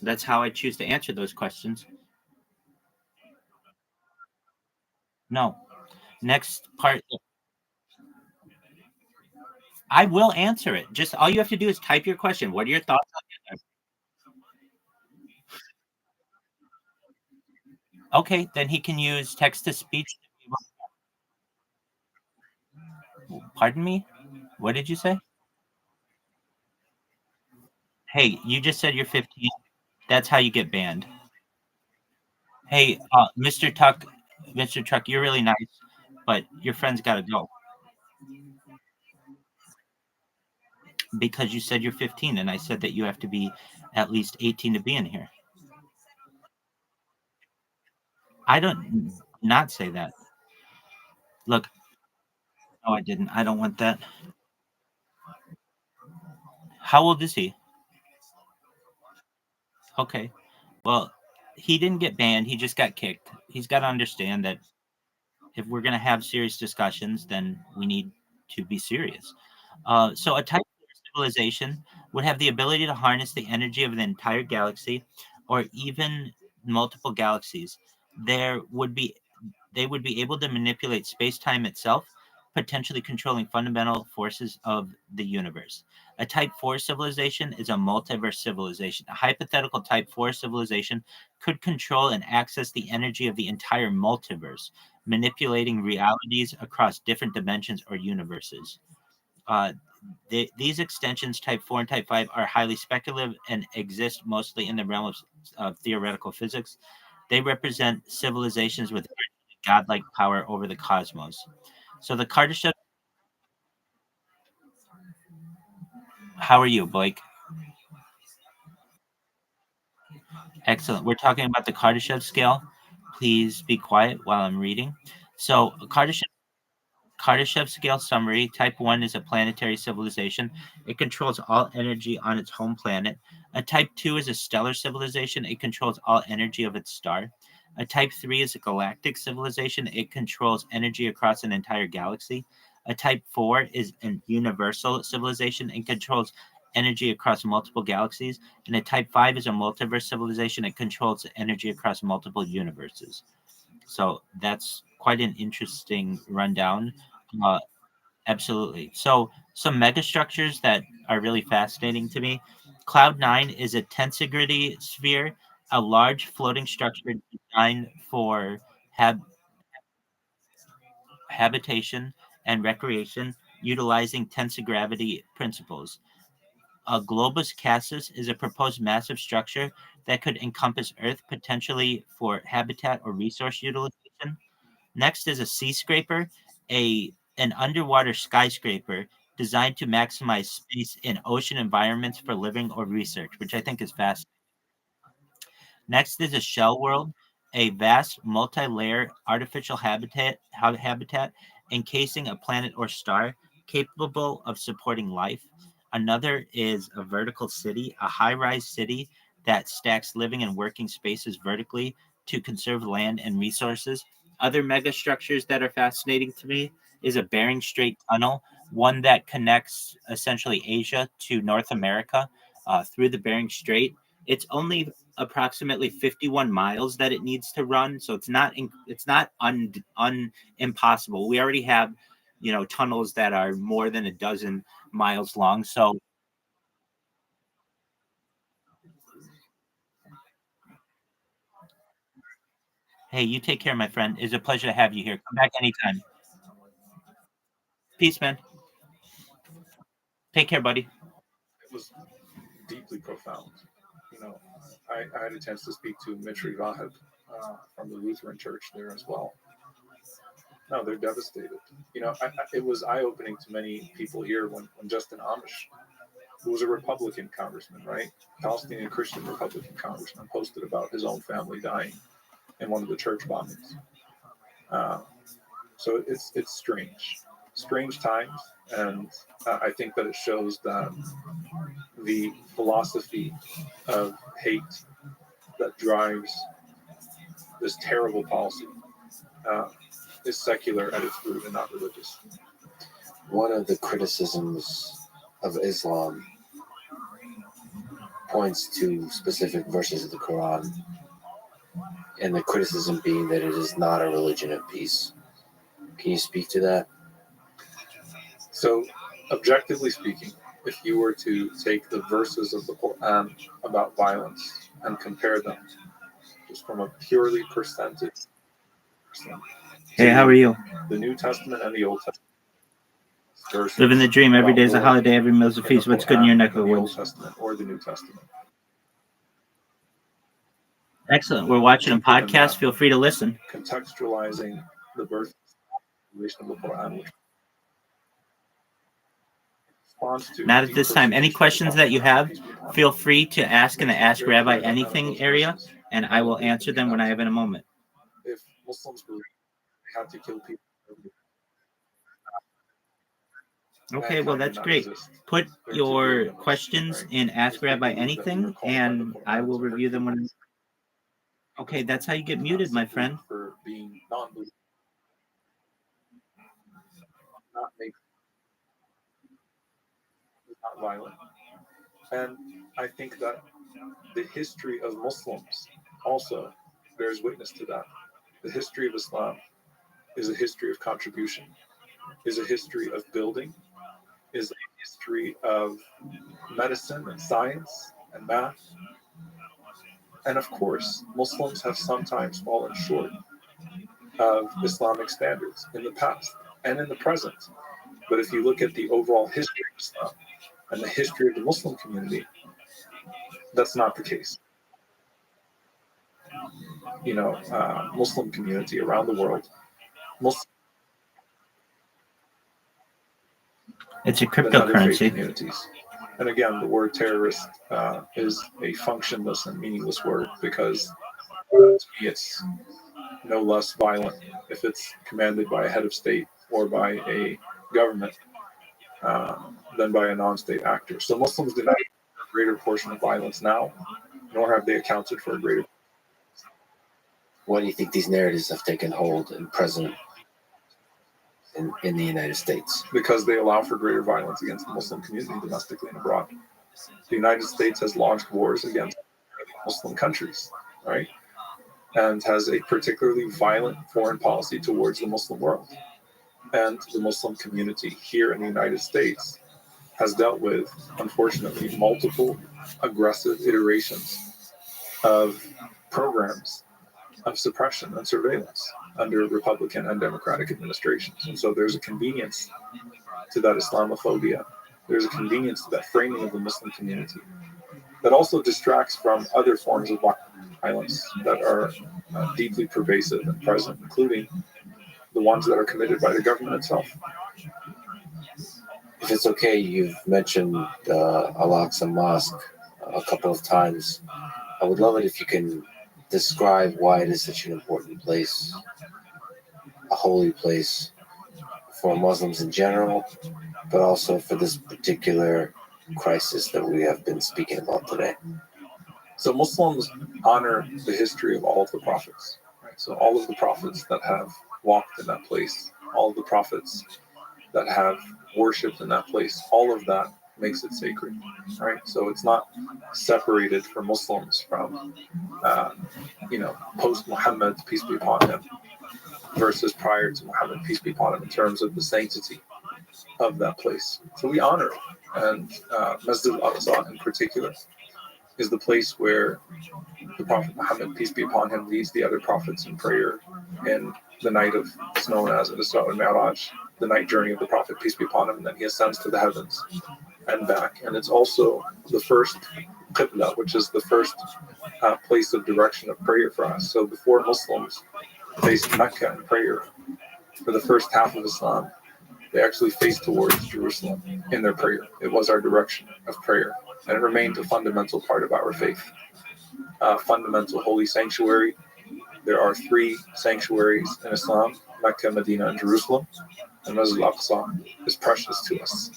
That's how I choose to answer those questions. No. Next part. I will answer it. Just all you have to do is type your question. What are your thoughts on it? Okay, then he can use text to speech. Pardon me? What did you say? Hey, you just said you're 15. That's how you get banned. Hey, Mr. Truck, you're really nice, but your friend's got to go because you said you're 15, and I said that you have to be at least 18 to be in here. I don't not say that. Look, no, I didn't. I don't want that. How old is he? Okay. Well, he didn't get banned. He just got kicked. He's got to understand that if we're going to have serious discussions, then we need to be serious. So a type 4 civilization would have the ability to harness the energy of the entire galaxy or even multiple galaxies. There would be They would be able to manipulate space-time itself, potentially controlling fundamental forces of the universe. A Type 4 civilization is a multiverse civilization. A hypothetical Type 4 civilization could control and access the energy of the entire multiverse, manipulating realities across different dimensions or universes. Uh, these extensions, Type 4 and Type 5, are highly speculative and exist mostly in the realm of theoretical physics. They represent civilizations with godlike power over the cosmos. So the Kardashev. How are you, Blake? Excellent. We're talking about the Kardashev scale. Please be quiet while I'm reading. So Kardashev scale summary. Type 1 is a planetary civilization. It controls all energy on its home planet. A Type 2 is a stellar civilization. It controls all energy of its star. A Type 3 is a galactic civilization. It controls energy across an entire galaxy. A Type 4 is an universal civilization. It controls energy across multiple galaxies. And a Type 5 is a multiverse civilization. It controls energy across multiple universes. So that's quite an interesting rundown. Uh, Absolutely. So some megastructures that are really fascinating to me. Cloud 9 is a tensegrity sphere, a large floating structure designed for hab- habitation and recreation, utilizing tensor-gravity principles. A globus cassis is a proposed massive structure that could encompass Earth, potentially for habitat or resource utilization. Next is a sea scraper, an underwater skyscraper designed to maximize space in ocean environments for living or research, which I think is fascinating. Next is a shell world, a vast multi-layer artificial habitat encasing a planet or star capable of supporting life. Another is a vertical city, a high-rise city that stacks living and working spaces vertically to conserve land and resources. Other megastructures that are fascinating to me is a Bering Strait tunnel, one that connects essentially Asia to North America through the Bering Strait. It's only approximately 51 miles that it needs to run, so it's not impossible. We already have, tunnels that are more than a dozen miles long. So hey, you take care, my friend. It's a pleasure to have you here. Come back anytime. Peace, man. Take care, buddy. It was deeply profound. You know, I had a chance to speak to Mitri Rahib from the Lutheran Church there as well. No, they're devastated. It was eye opening to many people here when Justin Amish, who was a Republican congressman, right? Palestinian Christian Republican congressman, posted about his own family dying in one of the church bombings. Uh, so it's strange times, and I think that it shows that the philosophy of hate that drives this terrible policy is secular at its root and not religious. One of the criticisms of Islam points to specific verses of the Quran, and the criticism being that it is not a religion of peace. Can you speak to that? So, objectively speaking, if you were to take the verses of the Quran about violence and compare them just from a purely percentage, Hey, how are you? the New Testament and the Old Testament verses Living the dream. Every about day is a war holiday. Every meal's a in the feast. What's good in your Quran, neck in of the the Old woods? Testament or the New Testament. Excellent. We're watching a podcast. Feel free to listen. Contextualizing the birth of the Quran, which responds to Not at this time. Any persecution questions that you have, feel free to ask in the Ask Rabbi Anything area, and I will answer them when I have in a moment. If Muslims believe they have to kill people, Okay, well, that's great. Put your questions in Ask Rabbi Anything, and I will review them when. Okay, that's how you get muted, my friend. For being non-believers, not violent. And I think that the history of Muslims also bears witness to that. The history of Islam is a history of contribution, is a history of building, is a history of medicine and science and math. And of course, Muslims have sometimes fallen short of Islamic standards in the past and in the present. But if you look at the overall history of Islam and the history of the Muslim community, that's not the case. Muslim community around the world, It's a than other faith cryptocurrency. communities. And again, the word terrorist is a functionless and meaningless word because to me it's no less violent if it's commanded by a head of state or by a government than by a non-state actor. So Muslims deny a greater portion of violence now, nor have they accounted for a greater. Why do you think these narratives have taken hold and present in the United States? Because they allow for greater violence against the Muslim community domestically and abroad. The United States has launched wars against Muslim countries, right? And has a particularly violent foreign policy towards the Muslim world. And the Muslim community here in the United States has dealt with, unfortunately, multiple aggressive iterations of programs of suppression and surveillance under Republican and Democratic administrations. And so there's a convenience to that Islamophobia. There's a convenience to that framing of the Muslim community that also distracts from other forms of violence that are deeply pervasive and present, including the ones that are committed by the government itself. If it's okay, you've mentioned Al-Aqsa Mosque a couple of times. I would love it if you can describe why it is such an important place, a holy place for Muslims in general, but also for this particular crisis that we have been speaking about today. So Muslims honor the history of all of the prophets, right? So all of the prophets that have walked in that place, all of the prophets that have worshipped in that place, all of that makes it sacred, right? So it's not separated for Muslims from, post-Muhammad, peace be upon him, versus prior to Muhammad, peace be upon him, in terms of the sanctity of that place. So we honor it. And Masjid al-Aqsa in particular is the place where the Prophet Muhammad, peace be upon him, leads the other prophets in prayer in the night of, it's known as Isra and Mi'raj, the night journey of the Prophet, peace be upon him, and then he ascends to the heavens and back. And it's also the first Qibla, which is the first place of direction of prayer for us. So before Muslims faced Mecca in prayer for the first half of Islam, they actually faced towards Jerusalem in their prayer. It was our direction of prayer, and it remained a fundamental part of our faith. Fundamental holy sanctuary. There are 3 sanctuaries in Islam: Mecca, Medina, and Jerusalem. And Masjid al-Aqsa is precious to us.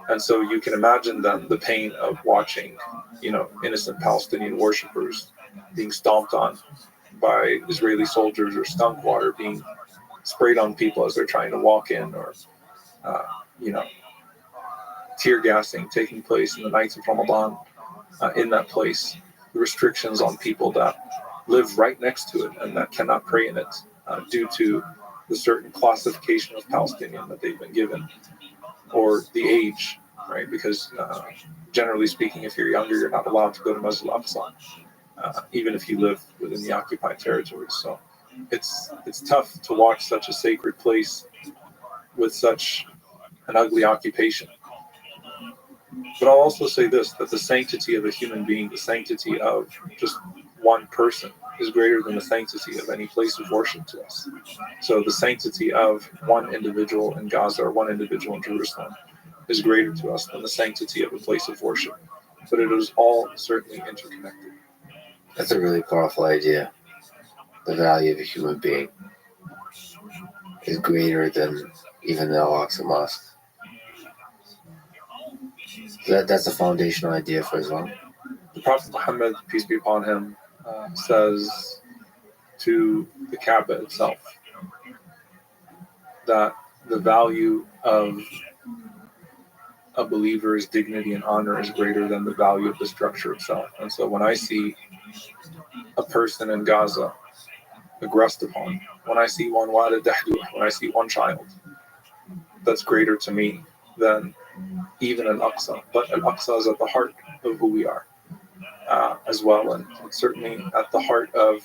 And so you can imagine then the pain of watching, innocent Palestinian worshippers being stomped on by Israeli soldiers, or skunk water being sprayed on people as they're trying to walk in, or tear gassing taking place in the nights of Ramadan in that place. The restrictions on people that live right next to it and that cannot pray in it due to the certain classification of Palestinian that they've been given, or the age, right? Because generally speaking, if you're younger, you're not allowed to go to Masjid al-Aqsa, even if you live within the occupied territories. So it's tough to watch such a sacred place with such an ugly occupation. But I'll also say this, that the sanctity of a human being, the sanctity of just one person, is greater than the sanctity of any place of worship to us. So the sanctity of one individual in Gaza or one individual in Jerusalem is greater to us than the sanctity of a place of worship. But it is all certainly interconnected. That's a really powerful idea. The value of a human being is greater than even the Al-Aqsa Mosque. That's a foundational idea for Islam. The Prophet Muhammad, peace be upon him, says to the Kaaba itself that the value of a believer's dignity and honor is greater than the value of the structure itself. And so when I see a person in Gaza aggressed upon, when I see one walid dahduh, when I see one child, that's greater to me than even Al-Aqsa. But Al-Aqsa is at the heart of who we are as well, and it's certainly at the heart of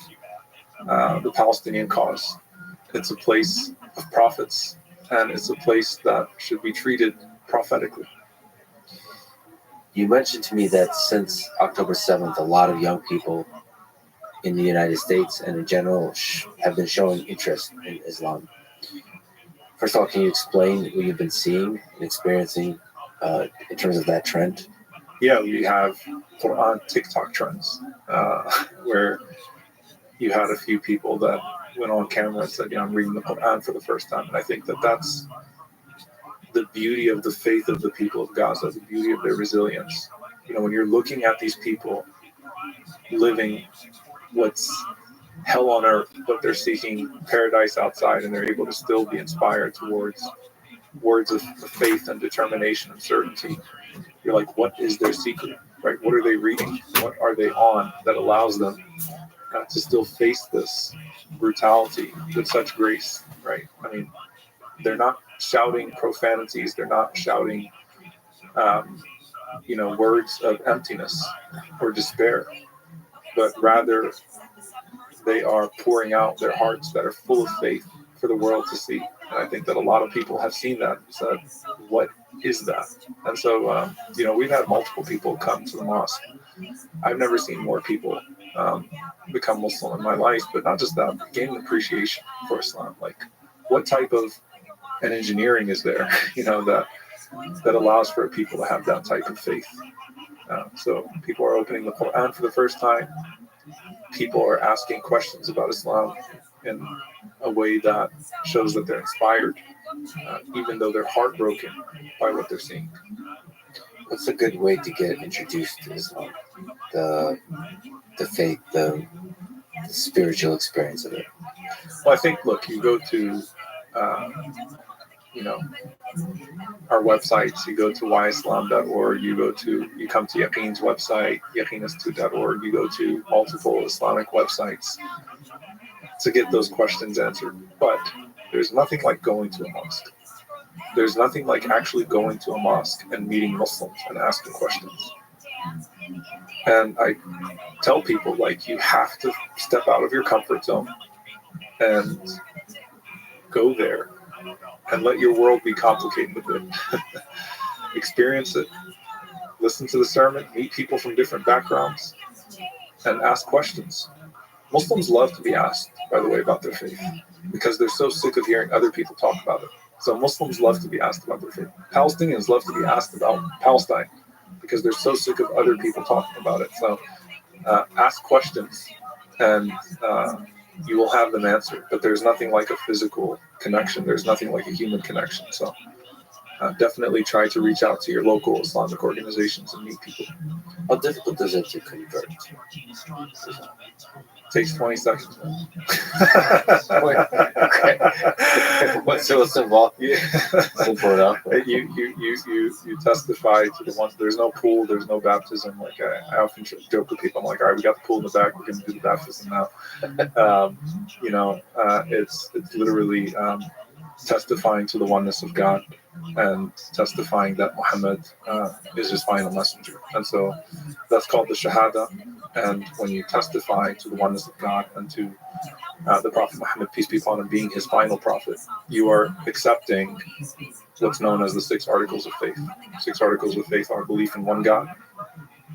the Palestinian cause. It's a place of prophets, and it's a place that should be treated prophetically. You mentioned to me that since October 7th, a lot of young people in the United States and in general have been showing interest in Islam. First of all, can you explain what you've been seeing and experiencing in terms of that trend? Yeah, we have Quran TikTok trends where you had a few people that went on camera and said, I'm reading the Quran for the first time. And I think that that's the beauty of the faith of the people of Gaza, the beauty of their resilience. When you're looking at these people living what's hell on earth, but they're seeking paradise outside, and they're able to still be inspired towards words of faith and determination and certainty. You're like, what is their secret, right? What are they reading? What are they on that allows them to still face this brutality with such grace, right? I mean, they're not shouting profanities. They're not shouting, words of emptiness or despair, but rather they are pouring out their hearts that are full of faith for the world to see. And I think that a lot of people have seen that and said, what is that? And so, we've had multiple people come to the mosque. I've never seen more people become Muslim in my life, but not just that, gain an appreciation for Islam. Like, what type of an engineering is there, that allows for people to have that type of faith? So people are opening the Quran for the first time. People are asking questions about Islam in a way that shows that they're inspired, even though they're heartbroken by what they're seeing. What's a good way to get introduced to Islam? The faith, the spiritual experience of it. Well, I think, look, you go to, our websites, you go to yislam.org, you come to Yaqeen's website, yaqeeninstitute.org, you go to multiple Islamic websites to get those questions answered. But there's nothing like going to a mosque. There's nothing like actually going to a mosque and meeting Muslims and asking questions. And I tell people, you have to step out of your comfort zone and go there and let your world be complicated with it. Experience it. Listen to the sermon, meet people from different backgrounds, and ask questions. Muslims love to be asked, by the way, about their faith, because they're so sick of hearing other people talk about it. So Muslims love to be asked about their faith. Palestinians love to be asked about Palestine, because they're so sick of other people talking about it. So ask questions, and you will have them answered. But there's nothing like a physical connection. There's nothing like a human connection. So definitely try to reach out to your local Islamic organizations and meet people. How difficult is it to convert? Takes 20 seconds. Okay. What's involved? Yeah. Simple enough. You testify to the ones. There's no pool. There's no baptism. Like I often joke with people. I'm like, all right, we got the pool in the back. We're going to do the baptism now. It's literally testifying to the oneness of God and testifying that Muhammad is his final messenger. And so that's called the Shahada. And when you testify to the oneness of God and to the Prophet Muhammad, peace be upon him, being his final prophet, you are accepting what's known as the 6 articles of faith. 6 articles of faith are belief in one God,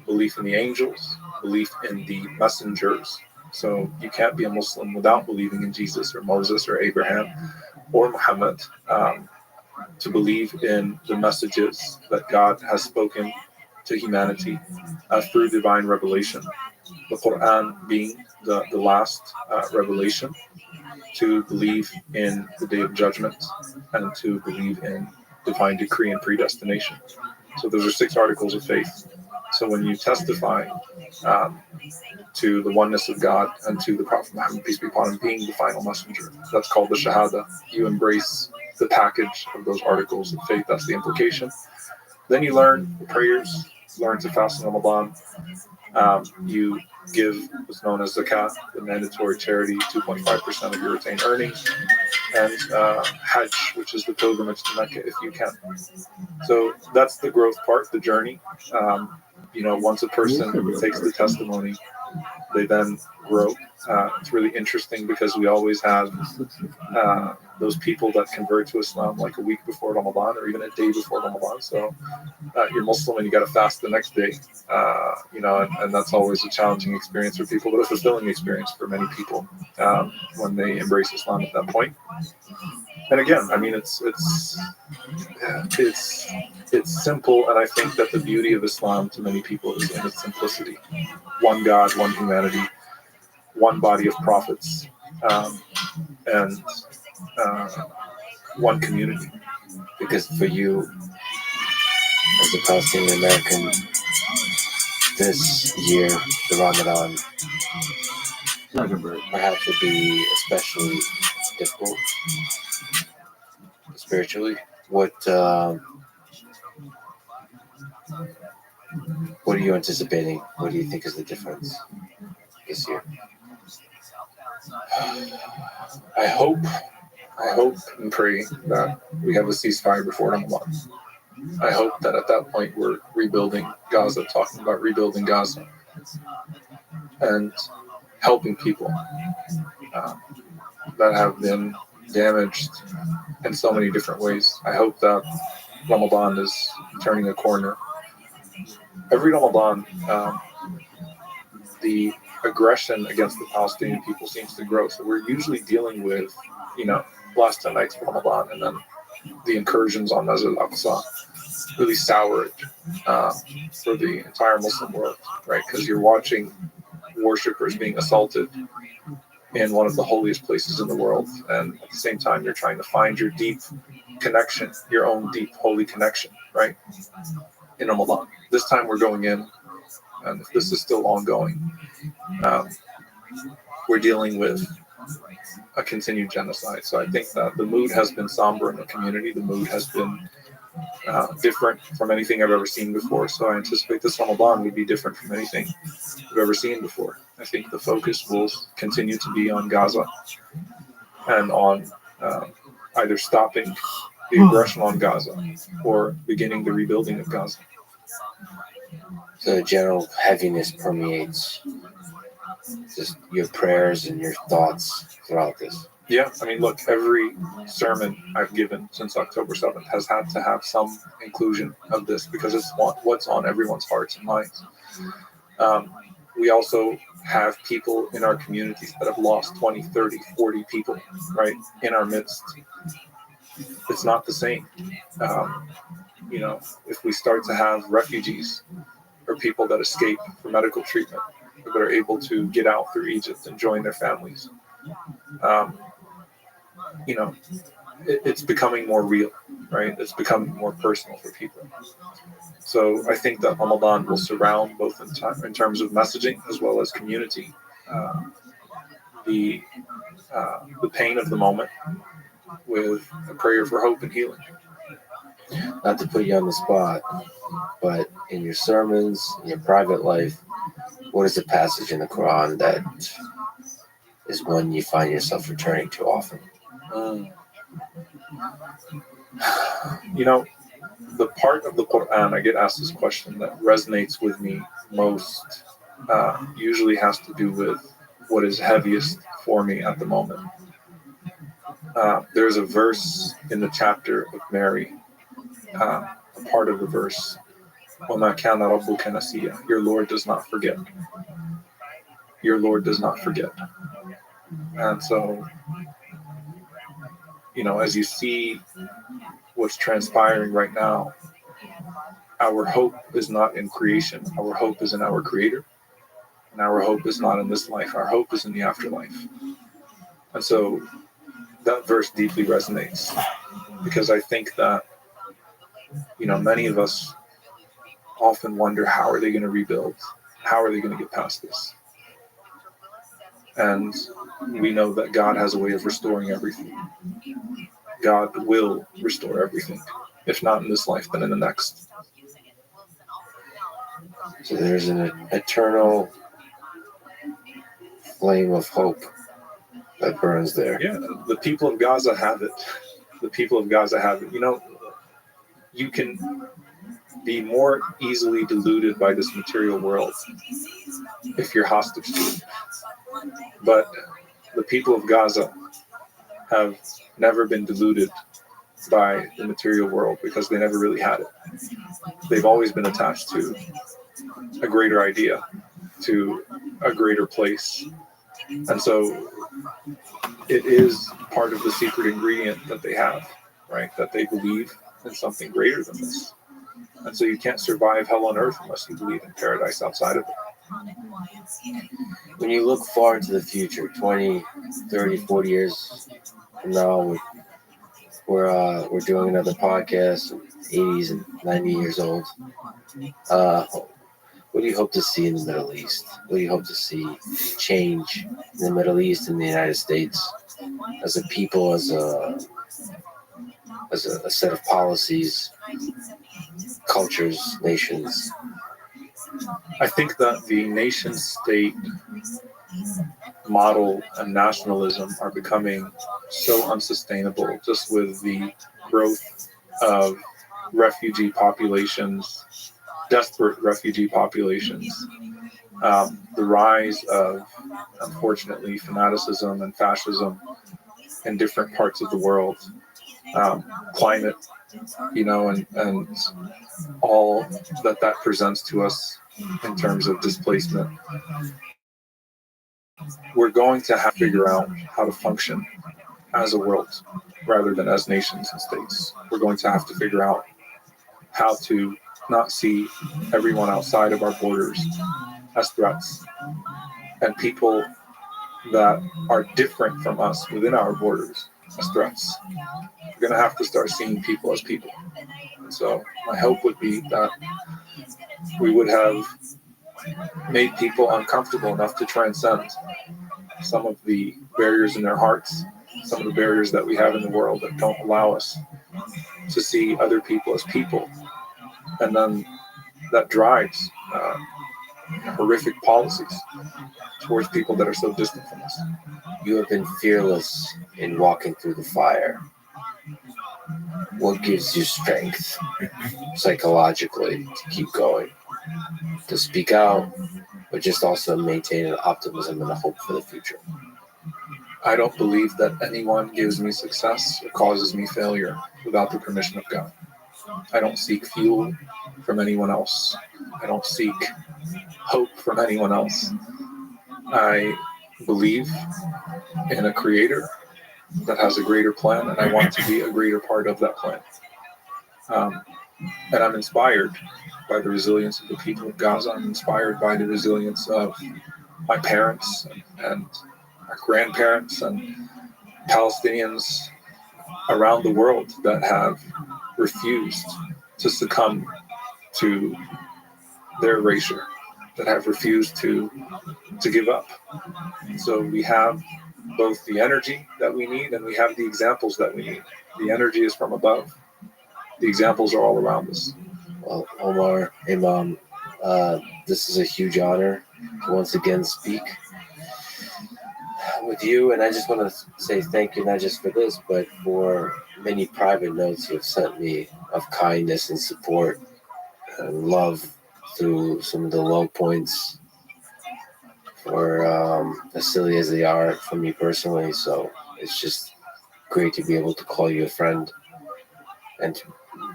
belief in the angels, belief in the messengers. So you can't be a Muslim without believing in Jesus or Moses or Abraham or Muhammad, to believe in the messages that God has spoken to humanity through divine revelation. The Quran being the last revelation, to believe in the Day of Judgment, and to believe in divine decree and predestination. So those are 6 articles of faith. So when you testify to the oneness of God and to the Prophet Muhammad, peace be upon him, being the final messenger, that's called the Shahada. You embrace the package of those articles of faith. That's the implication. Then you learn the prayers, learn to fast in Ramadan. You give what's known as zakat, the mandatory charity, 2.5% of your retained earnings, and Hajj, which is the pilgrimage to Mecca, if you can. So that's the growth part, the journey. Once a person takes the testimony, they then grow. It's really interesting because we always have those people that convert to Islam like a week before Ramadan or even a day before Ramadan. So you're Muslim and you got to fast the next day, and that's always a challenging experience for people, but a fulfilling experience for many people when they embrace Islam at that point. And again, I mean, it's simple, and I think that the beauty of Islam to many people is in its simplicity. One God, one humanity, one body of prophets, and one community. Because for you, as a Palestinian American, this year, the Ramadan, perhaps would be especially difficult spiritually. What are you anticipating? What do you think is the difference this year? I hope and pray that we have a ceasefire before Ramadan. I hope that at that point we're rebuilding Gaza, talking about rebuilding Gaza and helping people that have been damaged in so many different ways. I hope that Ramadan is turning a corner. Every Ramadan, the aggression against the Palestinian people seems to grow. So we're usually dealing with, last 10 nights of Ramadan, and then the incursions on Masjid al-Aqsa really sour it for the entire Muslim world, right? Because you're watching worshippers being assaulted in one of the holiest places in the world, and at the same time you're trying to find your deep connection, your own deep holy connection, right? In Ramadan. This time we're going in, and if this is still ongoing, we're dealing with a continued genocide. So I think that the mood has been somber in the community. The mood has been different from anything I've ever seen before. So I anticipate this Ramadan will be different from anything we've ever seen before. I think the focus will continue to be on Gaza and on either stopping the aggression on Gaza or beginning the rebuilding of Gaza. So the general heaviness permeates just your prayers and your thoughts throughout this. Yeah, I mean, look, every sermon I've given since October 7th has had to have some inclusion of this because it's what's on everyone's hearts and minds. We also have people in our communities that have lost 20, 30, 40 people, right, in our midst. It's not the same. If we start to have refugees or people that escape for medical treatment, that are able to get out through Egypt and join their families, it's becoming more real. right? It's become more personal for people. So I think that Ramadan will surround both in terms of messaging as well as community, uh, the pain of the moment with a prayer for hope and healing. Not to put you on the spot, but in your sermons, in your private life, what is a passage in the Quran that is one you find yourself returning to often? You know, the part of the Quran I get asked this question that resonates with me most usually has to do with what is heaviest for me at the moment. There's a verse in the chapter of Mary, a part of the verse, وَمَا كَانَ رَبُّكَ نَسِيًّا. Your Lord does not forget. Your Lord does not forget. And so, you know, as you see what's transpiring right now, our hope is not in creation. Our hope is in our Creator. And our hope is not in this life. Our hope is in the afterlife. And so that verse deeply resonates because I think that, you know, many of us often wonder, how are they going to rebuild? How are they going to get past this? And we know that God has a way of restoring everything. God will restore everything. If not in this life, then in the next. So there's an eternal flame of hope that burns there. Yeah, the people of Gaza have it. The people of Gaza have it. You know, you can be more easily deluded by this material world if you're hostage to it. But the people of Gaza have never been deluded by the material world because they never really had it. They've always been attached to a greater idea, to a greater place. And so it is part of the secret ingredient that they have, right? That they believe in something greater than this. And so you can't survive hell on earth unless you believe in paradise outside of it. When you look far into the future, 20, 30, 40 years from now, we're doing another podcast, 80s and 90 years old. What do you hope to see in the Middle East? What do you hope to see change in the Middle East and the United States as a people, as a set of policies, cultures, nations? I think that the nation state model and nationalism are becoming so unsustainable just with the growth of refugee populations, desperate refugee populations, the rise of, unfortunately, fanaticism and fascism in different parts of the world, climate, you know, and all that presents to us in terms of displacement. We're going to have to figure out how to function as a world rather than as nations and states. We're going to have to figure out how to not see everyone outside of our borders as threats and people that are different from us within our borders as threats. We're going to have to start seeing people as people. And so my hope would be that we would have made people uncomfortable enough to transcend some of the barriers in their hearts, some of the barriers that we have in the world that don't allow us to see other people as people. And then that drives horrific policies towards people that are so distant from us. You have been fearless in walking through the fire. What gives you strength psychologically to keep going, to speak out, but just also maintain an optimism and a hope for the future? I don't believe that anyone gives me success or causes me failure without the permission of God. I don't seek fuel from anyone else. I don't seek hope from anyone else. I believe in a creator that has a greater plan, and I want to be a greater part of that plan. And I'm inspired by the resilience of the people of Gaza. I'm inspired by the resilience of my parents and our grandparents and Palestinians around the world that have refused to succumb to their erasure, that have refused to give up. So we have both the energy that we need and we have the examples that we need. The energy is from above. The examples are all around us. Well, Omar, Imam, this is a huge honor to once again speak with you, and I just want to say thank you, not just for this, but for many private notes you've sent me of kindness and support and love through some of the low points, for as silly as they are for me personally. So it's just great to be able to call you a friend and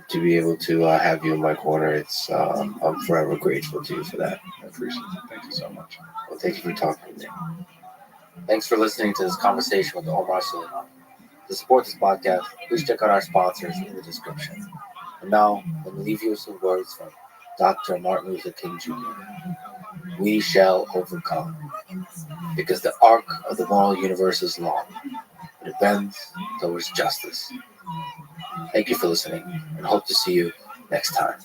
to be able to have you in my corner. It's I'm forever grateful to you for that. I appreciate it. Thank you so much. Well, thank you for talking to me. Thanks for listening to this conversation with Omar Suleiman. To support this podcast, please check out our sponsors in the description. And now, let me leave you with some words from Dr. Martin Luther King Jr. We shall overcome, because the arc of the moral universe is long, but it bends towards justice. Thank you for listening, and hope to see you next time.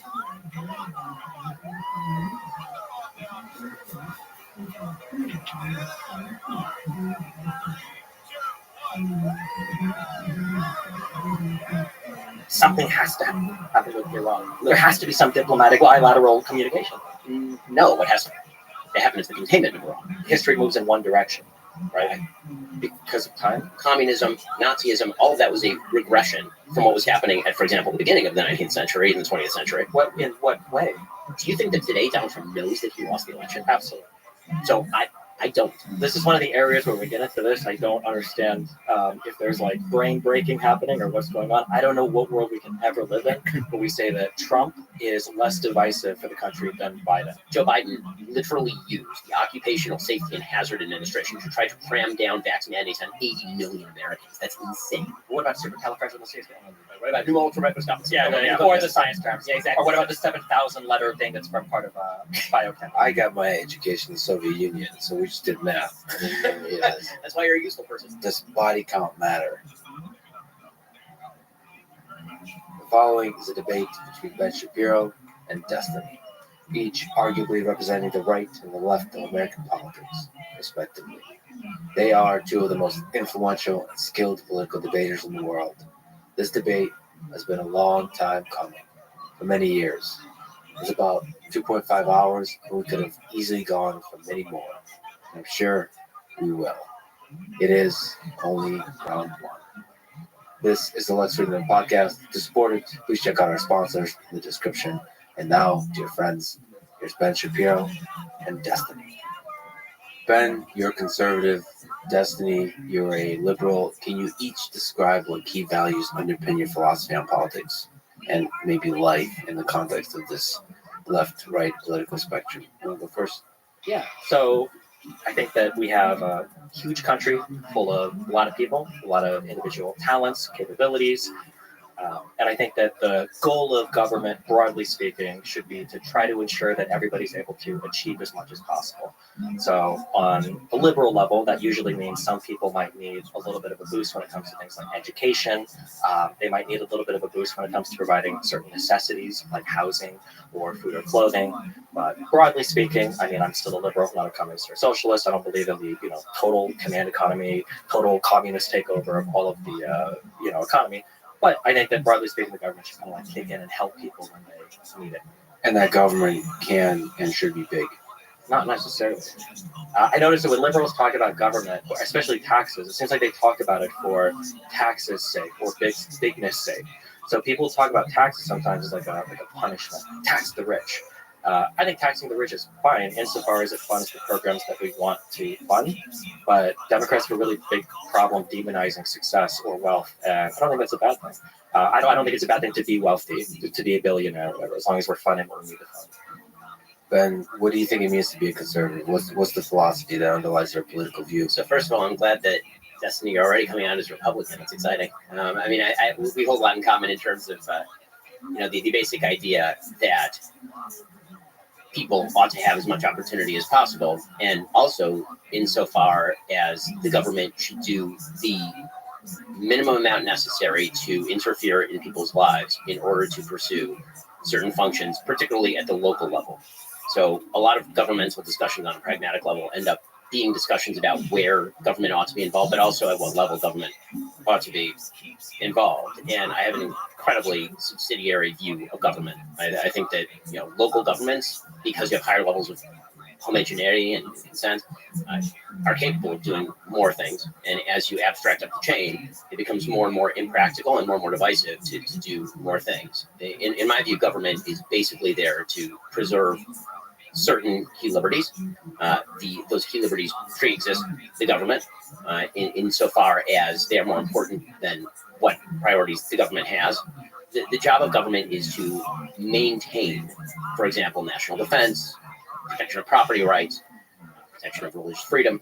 Something has to happen with Iran. There has to be some diplomatic bilateral communication. No, what has to happen is the containment of Iran. History moves in one direction, right? Because of time. Communism, Nazism, all of that was a regression from what was happening at, for example, the beginning of the 19th century and the 20th century. In what way? Do you think that today Donald Trump knows that he lost the election? Absolutely. So I don't. This is one of the areas where we get into this. I don't understand if there's like brain breaking happening or what's going on. I don't know what world we can ever live in, but we say that Trump is less divisive for the country than Biden. Joe Biden literally used the Occupational Safety and Hazard Administration to try to cram down vaccine mandates on 80 million Americans. That's insane. What about supercalifragilistic? What about pneumothorax? Yeah, or the science terms. Yeah, exactly. Or what about the 7,000 letter thing that's from part of biochem? I got my education in the Soviet Union, so we just did math. That's why you're a useful person. Does body count matter? The following is a debate between Ben Shapiro and Destiny, each arguably representing the right and the left of American politics, respectively. They are two of the most influential and skilled political debaters in the world. This debate has been a long time coming, for many years. It was about 2.5 hours, and we could have easily gone for many more. I'm sure we will. It is only round one. This is the Let's Read Them podcast. To support it, please check out our sponsors in the description. And now, dear friends, here's Ben Shapiro and Destiny. Ben, you're conservative. Destiny, you're a liberal. Can you each describe what key values underpin your philosophy on politics and maybe life in the context of this left-right political spectrum? You want to go first? Yeah. So I think that we have a huge country full of a lot of people, a lot of individual talents, capabilities. And I think that the goal of government, broadly speaking, should be to try to ensure that everybody's able to achieve as much as possible. So on a liberal level, that usually means some people might need a little bit of a boost when it comes to things like education. They might need a little bit of a boost when it comes to providing certain necessities like housing or food or clothing. But broadly speaking, I mean, I'm still a liberal, not a communist or socialist. I don't believe in the total command economy, total communist takeover of all of the economy. But I think that broadly speaking, the government should kind of like kick in and help people when they need it. And that government can and should be big. Not necessarily. I noticed that when liberals talk about government, especially taxes, it seems like they talk about it for taxes' sake or bigness' sake. So people talk about taxes sometimes as like a punishment. Tax the rich. I think taxing the rich is fine insofar as it funds the programs that we want to fund. But Democrats have a really big problem demonizing success or wealth, and I don't think that's a bad thing. I don't think it's a bad thing to be wealthy, to be a billionaire or whatever, as long as we're funding what we need to fund. Ben, what do you think it means to be a conservative? What's the philosophy that underlies your political view? So first of all, I'm glad that Destiny, you're already coming out as Republican. It's exciting. We hold a lot in common in terms of the basic idea that people ought to have as much opportunity as possible, and also insofar as the government should do the minimum amount necessary to interfere in people's lives in order to pursue certain functions, particularly at the local level. So a lot of governmental discussions on a pragmatic level end up being discussions about where government ought to be involved, but also at what level government ought to be involved. And I have an incredibly subsidiary view of government. I think that local governments, because you have higher levels of homogeneity and consent, are capable of doing more things. And as you abstract up the chain, it becomes more and more impractical and more divisive to do more things. In my view, government is basically there to preserve certain key liberties. Those key liberties pre-exist the government insofar as they are more important than what priorities the government has. The job of government is to maintain, for example, national defense, protection of property rights, protection of religious freedom.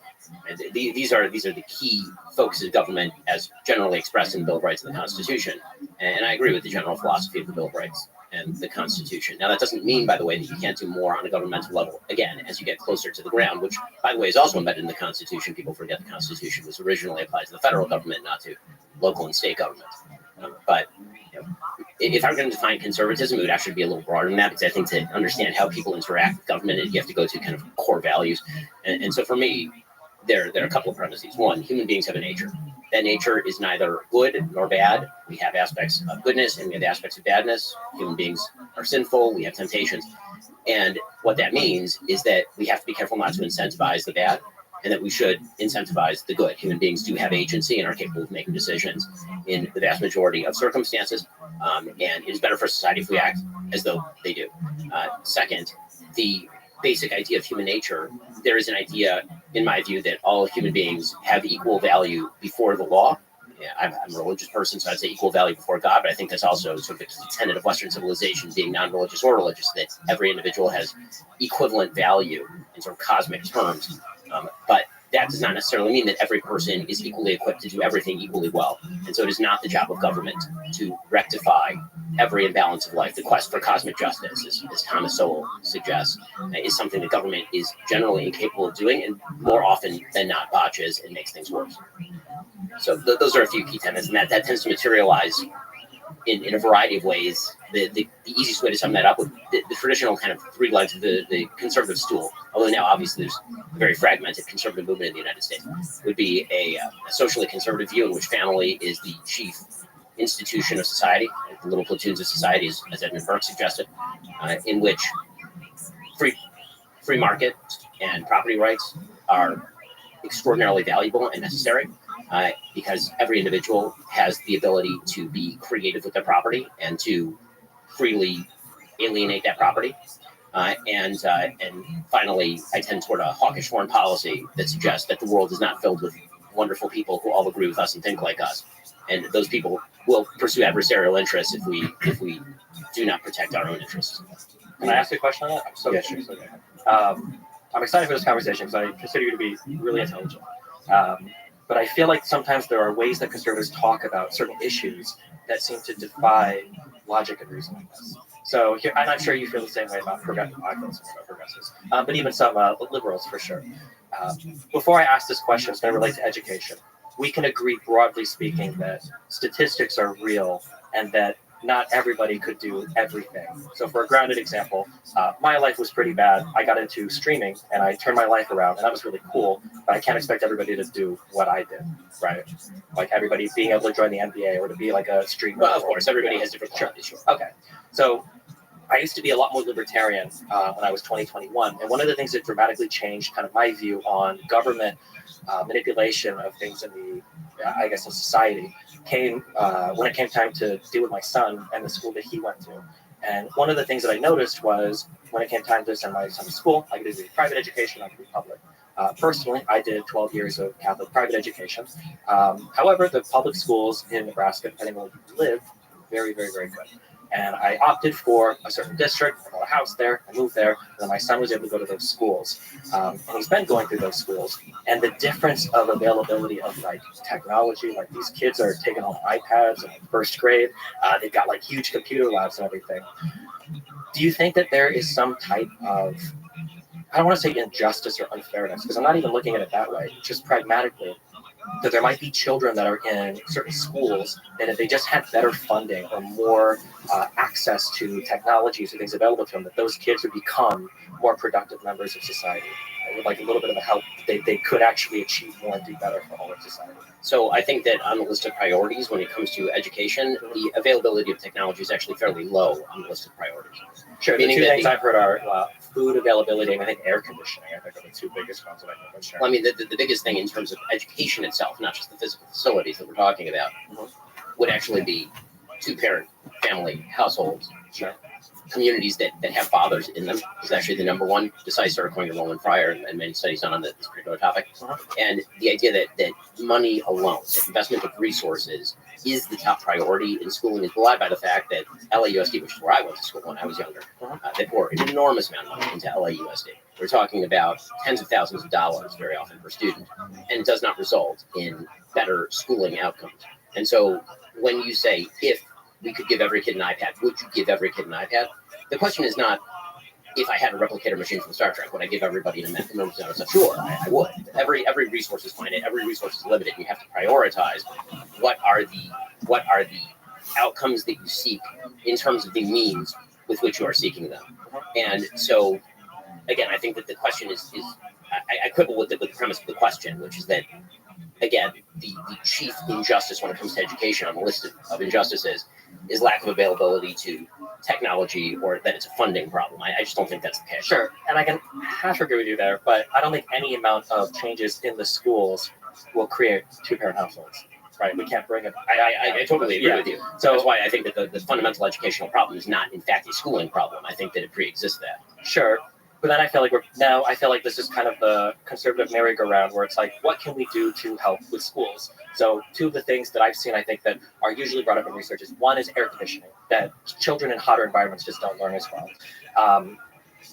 And these are the key focuses of government as generally expressed in the Bill of Rights and the Constitution. And I agree with the general philosophy of the Bill of Rights and the Constitution. Now, that doesn't mean, by the way, that you can't do more on a governmental level, again, as you get closer to the ground, which, by the way, is also embedded in the Constitution. People forget the Constitution was originally applied to the federal government, not to local and state governments. But if I'm going to define conservatism, it would actually be a little broader than that, because I think to understand how people interact with government, you have to go to kind of core values. And so for me, there are a couple of premises. One, human beings have a nature. That nature is neither good nor bad. We have aspects of goodness and we have aspects of badness. Human beings are sinful. We have temptations. And what that means is that we have to be careful not to incentivize the bad, and that we should incentivize the good. Human beings do have agency and are capable of making decisions in the vast majority of circumstances. And it is better for society if we act as though they do. Second, the basic idea of human nature, there is an idea, in my view, that all human beings have equal value before the law. Yeah, I'm a religious person, so I'd say equal value before God, but I think that's also sort of a key tenet of Western civilization, being non-religious or religious, that every individual has equivalent value in sort of cosmic terms. But that does not necessarily mean that every person is equally equipped to do everything equally well. And so it is not the job of government to rectify every imbalance of life. The quest for cosmic justice, as Thomas Sowell suggests, is something that government is generally incapable of doing, and more often than not botches and makes things worse. So those are a few key tenets, and that tends to materialize in a variety of ways. The easiest way to sum that up would the traditional kind of three legs of the conservative stool, although now obviously there's a very fragmented conservative movement in the United States, would be a socially conservative view in which family is the chief institution of society, the little platoons of society, as Edmund Burke suggested, in which free market and property rights are extraordinarily valuable and necessary, because every individual has the ability to be creative with their property and to freely alienate that property. And finally, I tend toward a hawkish foreign policy that suggests that the world is not filled with wonderful people who all agree with us and think like us. And those people will pursue adversarial interests if we do not protect our own interests. Can I ask you a question on that? I'm so curious. I'm excited for this conversation because I consider you to be really intelligent. But I feel like sometimes there are ways that conservatives talk about certain issues that seem to defy logic and reasonableness. So here, I'm not sure you feel the same way about progressives, but even some liberals for sure. Before I ask this question, it's going to relate to education. We can agree, broadly speaking, that statistics are real and that not everybody could do everything. So for a grounded example, my life was pretty bad. I got into streaming and I turned my life around, and that was really cool, but I can't expect everybody to do what I did, right? Like everybody being able to join the NBA or to be like a streamer. Well, of course, everybody has different qualities. Sure. Okay. So I used to be a lot more libertarian when I was 21. And one of the things that dramatically changed kind of my view on government manipulation of things in in society came when it came time to deal with my son and the school that he went to. And one of the things that I noticed was when it came time to send my son to school, I could do private education, I could do public. Personally, I did 12 years of Catholic private education. However, the public schools in Nebraska, depending on where you live, very, very, very good. And I opted for a certain district. I bought a house there. I moved there. And then my son was able to go to those schools. And he's been going through those schools. And the difference of availability of like technology, like these kids are taking home iPads in first grade. They've got like huge computer labs and everything. Do you think that there is some type of, I don't want to say injustice or unfairness, because I'm not even looking at it that way, just pragmatically, that there might be children that are in certain schools, and if they just had better funding or more access to technologies or things available to them, that those kids would become more productive members of society. With like a little bit of a help, they could actually achieve more and do better for all of society. So I think that on the list of priorities when it comes to education, the availability of technology is actually fairly low on the list of priorities. Sure, the Meaning two that things I've heard are food availability and I think air conditioning. I think are the two biggest ones that I know. Sure. Well, I mean, the biggest thing in terms of education itself, not just the physical facilities that we're talking about, would actually be two-parent family households. Sure. Communities that have fathers in them is actually the number one, decisive according to Roland Fryer and many studies done on this particular topic. And the idea that money alone, that investment of resources, is the top priority in schooling is belied by the fact that LAUSD, which is where I went to school when I was younger, they pour an enormous amount of money into LAUSD. We're talking about tens of thousands of dollars very often per student, and it does not result in better schooling outcomes. And so when you say, if we could give every kid an iPad, would you give every kid an iPad? The question is not if I had a replicator machine from Star Trek, would I give everybody an enormous amount of stuff? Sure, I would. Every resource is finite, every resource is limited, and you have to prioritize what are the outcomes that you seek in terms of the means with which you are seeking them. And so, again, I think that the question is I quibble with the premise of the question, which is that, again, the chief injustice when it comes to education on the list of injustices is lack of availability to technology, or that it's a funding problem. I just don't think that's the case. Sure, and I can half agree with you there, but I don't think any amount of changes in the schools will create two-parent households. Right, we can't bring it. I totally agree with you. So that's why I think that the fundamental educational problem is not, in fact, a schooling problem. I think that it pre-exists that. Sure, but then I feel like this is kind of the conservative merry-go-round where it's like, what can we do to help with schools? So two of the things that I've seen, I think, that are usually brought up in research is one is air conditioning, that children in hotter environments just don't learn as well.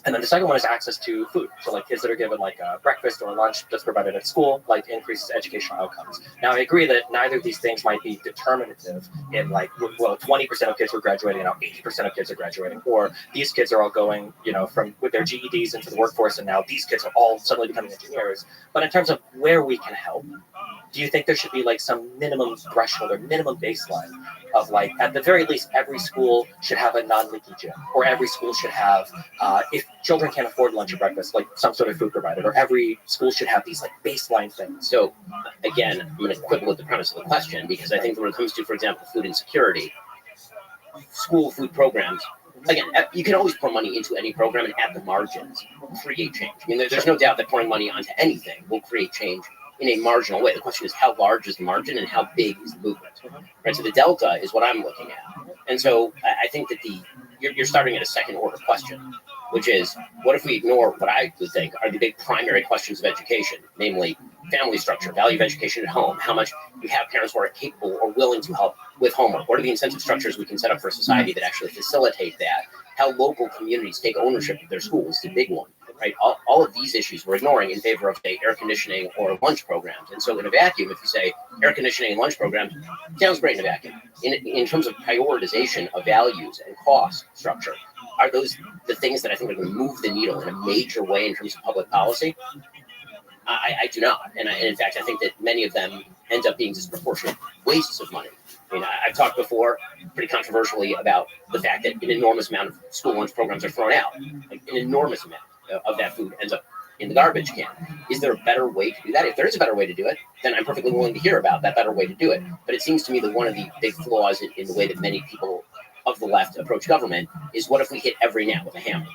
And then the second one is access to food. So like kids that are given like a breakfast or lunch that's provided at school, like increases educational outcomes. Now I agree that neither of these things might be determinative in like, well, 20% of kids were graduating, now 80% of kids are graduating, or these kids are all going, from with their GEDs into the workforce, and now these kids are all suddenly becoming engineers. But in terms of where we can help, do you think there should be like some minimum threshold or minimum baseline of like, at the very least, every school should have a non-leaky gym, or every school should have, if children can't afford lunch or breakfast, like some sort of food provided, or every school should have these like baseline things? So again, I'm going to quibble with the premise of the question, because I think that when it comes to, for example, food insecurity, school food programs, again, you can always pour money into any program, and at the margins create change. I mean, there's no doubt that pouring money onto anything will create change in a marginal way. The question is, how large is the margin and how big is the movement? Right. So the delta is what I'm looking at. And so I think that you're starting at a second order question, which is, what if we ignore what I would think are the big primary questions of education, namely family structure, value of education at home, how much you have parents who are capable or willing to help with homework, what are the incentive structures we can set up for a society that actually facilitate that, how local communities take ownership of their schools is a big one. Right, all of these issues we're ignoring in favor of, say, air conditioning or lunch programs. And so in a vacuum, if you say air conditioning and lunch programs, sounds great in a vacuum. In terms of prioritization of values and cost structure, are those the things that I think are going to move the needle in a major way in terms of public policy? I do not. And in fact, I think that many of them end up being disproportionate wastes of money. I mean, I've talked before, pretty controversially, about the fact that an enormous amount of school lunch programs are thrown out. Like, an enormous amount of that food ends up in the garbage can. Is there a better way to do that? If there is a better way to do it, then I'm perfectly willing to hear about that better way to do it. But it seems to me that one of the big flaws in the way that many people of the left approach government is, what if we hit every gnat with a hammer?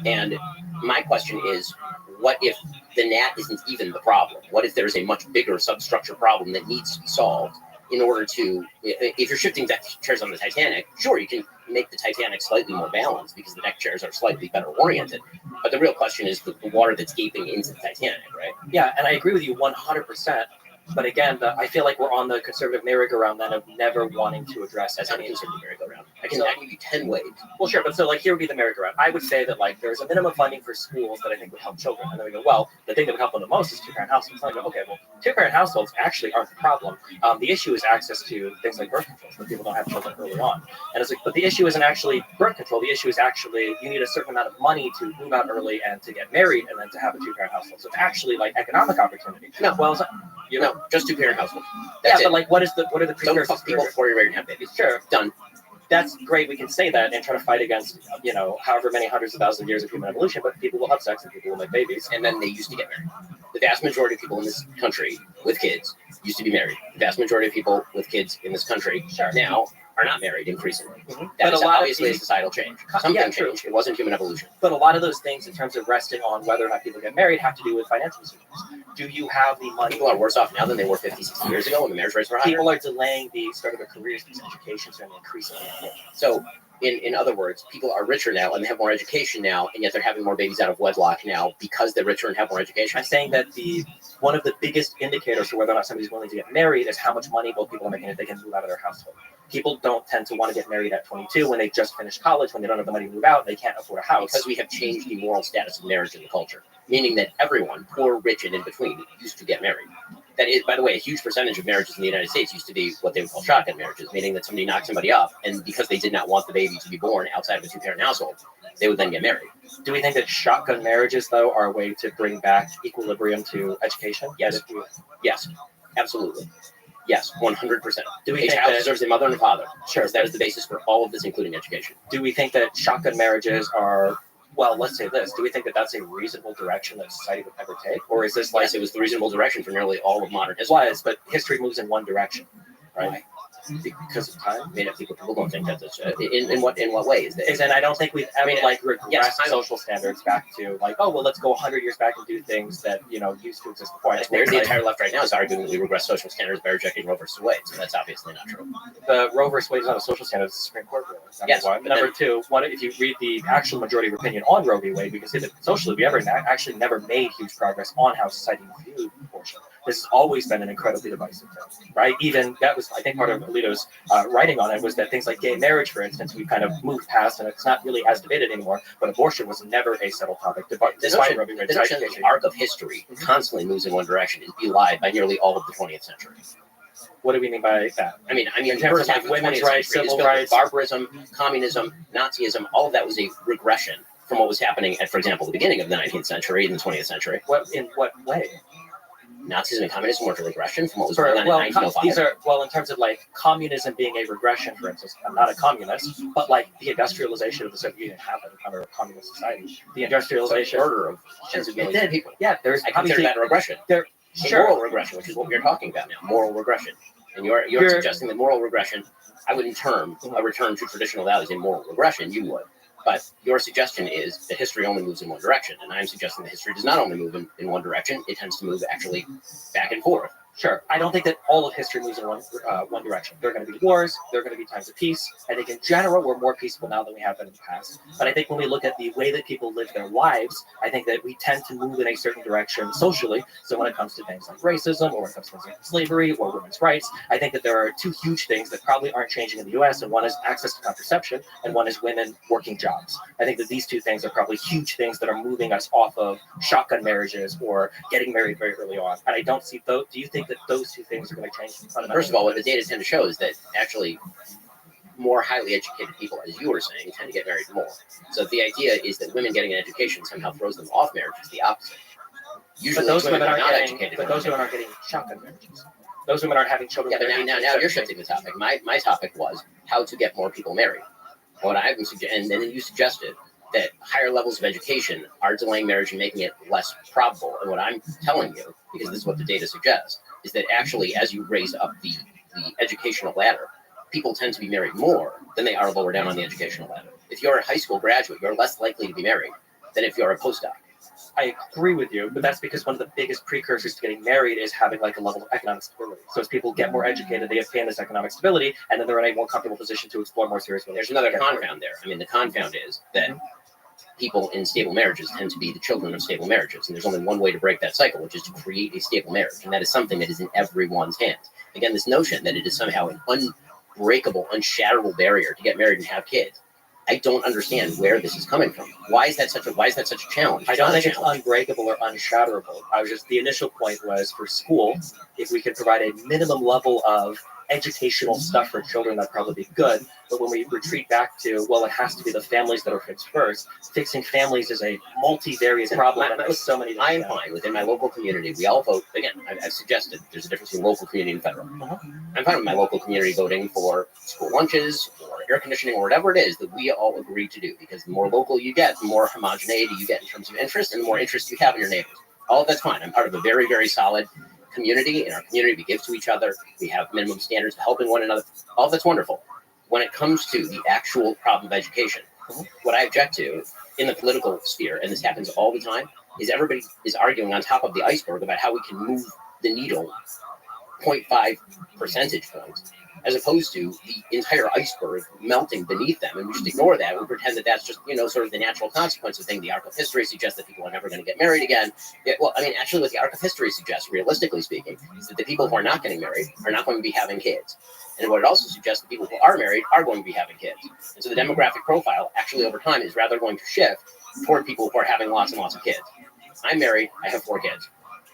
And my question is, what if the gnat isn't even the problem? What if there's a much bigger substructure problem that needs to be solved in order to, if you're shifting deck chairs on the Titanic, sure, you can make the Titanic slightly more balanced because the deck chairs are slightly better oriented. But the real question is the water that's gaping into the Titanic, right? Yeah, and I agree with you 100%. But again, I feel like we're on the conservative merry-go-round then of never wanting to address That's not a any. conservative merry-go-round. I can give you 10 ways. Well, sure, but so like here would be the merry-go-round. I would say that like there's a minimum funding for schools that I think would help children, and then we go, well, the thing that would help them the most is two-parent households. And I go, okay, well, two-parent households actually aren't the problem. The issue is access to things like birth control, so people don't have children early on. And it's like, but the issue isn't actually birth control. The issue is actually you need a certain amount of money to move out early and to get married and then to have a two-parent household. So it's actually like economic opportunity. No. Well, You know, No, just two-parent household. yeah, That's but it. like, what are the Don't precursors? fuck people before you're ready to have babies. Sure, Done. that's great. We can say that and try to fight against, you know, however many hundreds of thousands of years of human evolution. But people will have sex and people will make babies. And then they used to get married. The vast majority of people in this country with kids used to be married. The vast majority of people with kids in this country now are not married increasingly. Mhm. That But is a lot of obviously a these- societal change. Something Yeah, true. changed. It wasn't human evolution. But a lot of those things, in terms of resting on whether or not people get married, have to do with financial decisions. Do you have the money? People are worse off now than they were 50, 60 years ago when the marriage rates were higher. People are delaying the start of their careers because education is increasingly important. So, in other words, people are richer now and they have more education now, and yet they're having more babies out of wedlock now because they're richer and have more education. I'm saying that one of the biggest indicators for whether or not somebody's willing to get married is how much money both people are making if they can move out of their household. People don't tend to want to get married at 22 when they just finished college, when they don't have the money to move out, they can't afford a house. Because we have changed the moral status of marriage in the culture, meaning that everyone, poor, rich, and in between, used to get married. That is, by the way, a huge percentage of marriages in the United States used to be what they would call shotgun marriages, meaning that somebody knocked somebody up, and because they did not want the baby to be born outside of a two-parent household, they would then get married. Do we think that shotgun marriages, though, are a way to bring back equilibrium to education? Yes. Yes, absolutely. Yes, 100%. Do we A think child that, deserves a mother and a father. sure, Because that is the basis for all of this, including education. do we think that shotgun marriages are, well, let's say this, do we think that that's a reasonable direction that society would ever take? Or is this like, Yes, it was the reasonable direction for nearly all of modern it history. was, but history moves in one direction, right? Why? Because of time. I mean, people don't think that that's in what way is that? And I don't think we've ever regressed yes, I'm- social standards back to like, oh well, let's go 100 years back and do things that used to exist before. I think There's the like, entire left right now is arguing that we regress social standards by rejecting Roe versus Wade, so that's obviously not true. the Roe versus Wade is not a social standard; it's a Supreme Court ruling. Number Yes, one. but Number then- two, if you read the actual majority of opinion on Roe v. Wade, we can see that socially we actually never made huge progress on how society viewed abortion. This has always been an incredibly divisive thing, right? Even that was, I think, part of Alito's writing on it was that things like gay marriage, for instance, we kind of moved past, and it's not really as debated anymore. But abortion was never a settled topic. The Despite notion, Roe v. the Wade's notion that citation. the arc of history constantly moves in one direction is belied by nearly all of the 20th century. What do we mean by that? I mean, In the terms first of, half like, of the women's 20th rights, century is civil filled with rights. barbarism, communism, Nazism, all of that was a regression from what was happening at, for example, the beginning of the 19th century and the 20th century. In what way? Nazism and communism were a regression from what was going on in 1905. These are in terms of like communism being a regression, for instance. I'm not a communist, but like the industrialization of the Soviet Union happened under a communist society. The industrialization, murder of tens of it millions of did. people. Yeah, there's I consider obviously that a regression. there. A Sure. moral regression, which is what we're talking about now. Moral regression. And you're You're- suggesting that moral regression, I wouldn't term a return to traditional values a moral regression, you would. But your suggestion is that history only moves in one direction. And I'm suggesting that history does not only move in one direction, it tends to move actually back and forth. Sure. I don't think that all of history moves in one direction. There are going to be wars. There are going to be times of peace. I think in general we're more peaceful now than we have been in the past. But I think when we look at the way that people live their lives, I think that we tend to move in a certain direction socially. So when it comes to things like racism, or when it comes to things like slavery or women's rights, I think that there are two huge things that probably aren't changing in the U.S. And one is access to contraception, and one is women working jobs. I think that these two things are probably huge things that are moving us off of shotgun marriages or getting married very early on. And I don't see those. Do you think that those two things are going to change fundamentally? First of all, what the data tend to show is that actually more highly educated people, as you were saying, tend to get married more. So the idea is that women getting an education somehow throws them off marriage is the opposite. Usually But those women are aren't not getting. educated. But those women aren't getting shotgun marriages. Those women aren't having children. Yeah, but that are now 18, you're 17. shifting the topic. My topic was how to get more people married. What I've been and then you suggested that higher levels of education are delaying marriage and making it less probable. And what I'm telling you, because this is what the data suggests, is that actually as you raise up the educational ladder, people tend to be married more than they are lower down on the educational ladder. If you're a high school graduate, you're less likely to be married than if you're a postdoc. I agree with you, but that's because one of the biggest precursors to getting married is having like a level of economic stability. So as people get more educated, they obtain this economic stability, and then they're in a more comfortable position to explore more serious There's relationships. another confound there. I mean, the confound is that people in stable marriages tend to be the children of stable marriages. And there's only one way to break that cycle, which is to create a stable marriage. And that is something that is in everyone's hands. Again, this notion that it is somehow an unbreakable, unshatterable barrier to get married and have kids I don't understand where this is coming from. Why is that such a challenge? I don't think it's unbreakable or unshatterable. The initial point was for school, if we could provide a minimum level of educational stuff for children, that'd probably be good. But when we retreat back to, well, it has to be the families that are fixed first, fixing families is a multivariate problem. And there's so many. I'm fine within my local community. We all vote. Again, I've suggested there's a difference between local community and federal. I'm fine with my local community voting for school lunches or air conditioning or whatever it is that we all agree to do, because the more local you get, the more homogeneity you get in terms of interest, and the more interest you have in your neighbors. All of that's fine. I'm part of a very, very solid community. In our community, we give to each other. We have minimum standards of helping one another. All that's wonderful. When it comes to the actual problem of education, what I object to in the political sphere, and this happens all the time, is everybody is arguing on top of the iceberg about how we can move the needle 0.5 percentage points, as opposed to the entire iceberg melting beneath them. And we just ignore that. We pretend that that's just, sort of the natural consequence of things. The arc of history suggests that people are never going to get married again. Yeah, well, I mean, actually, what the arc of history suggests, realistically speaking, is that the people who are not getting married are not going to be having kids. And what it also suggests, the people who are married are going to be having kids. And so the demographic profile, actually, over time, is rather going to shift toward people who are having lots and lots of kids. I'm married. I have 4 kids.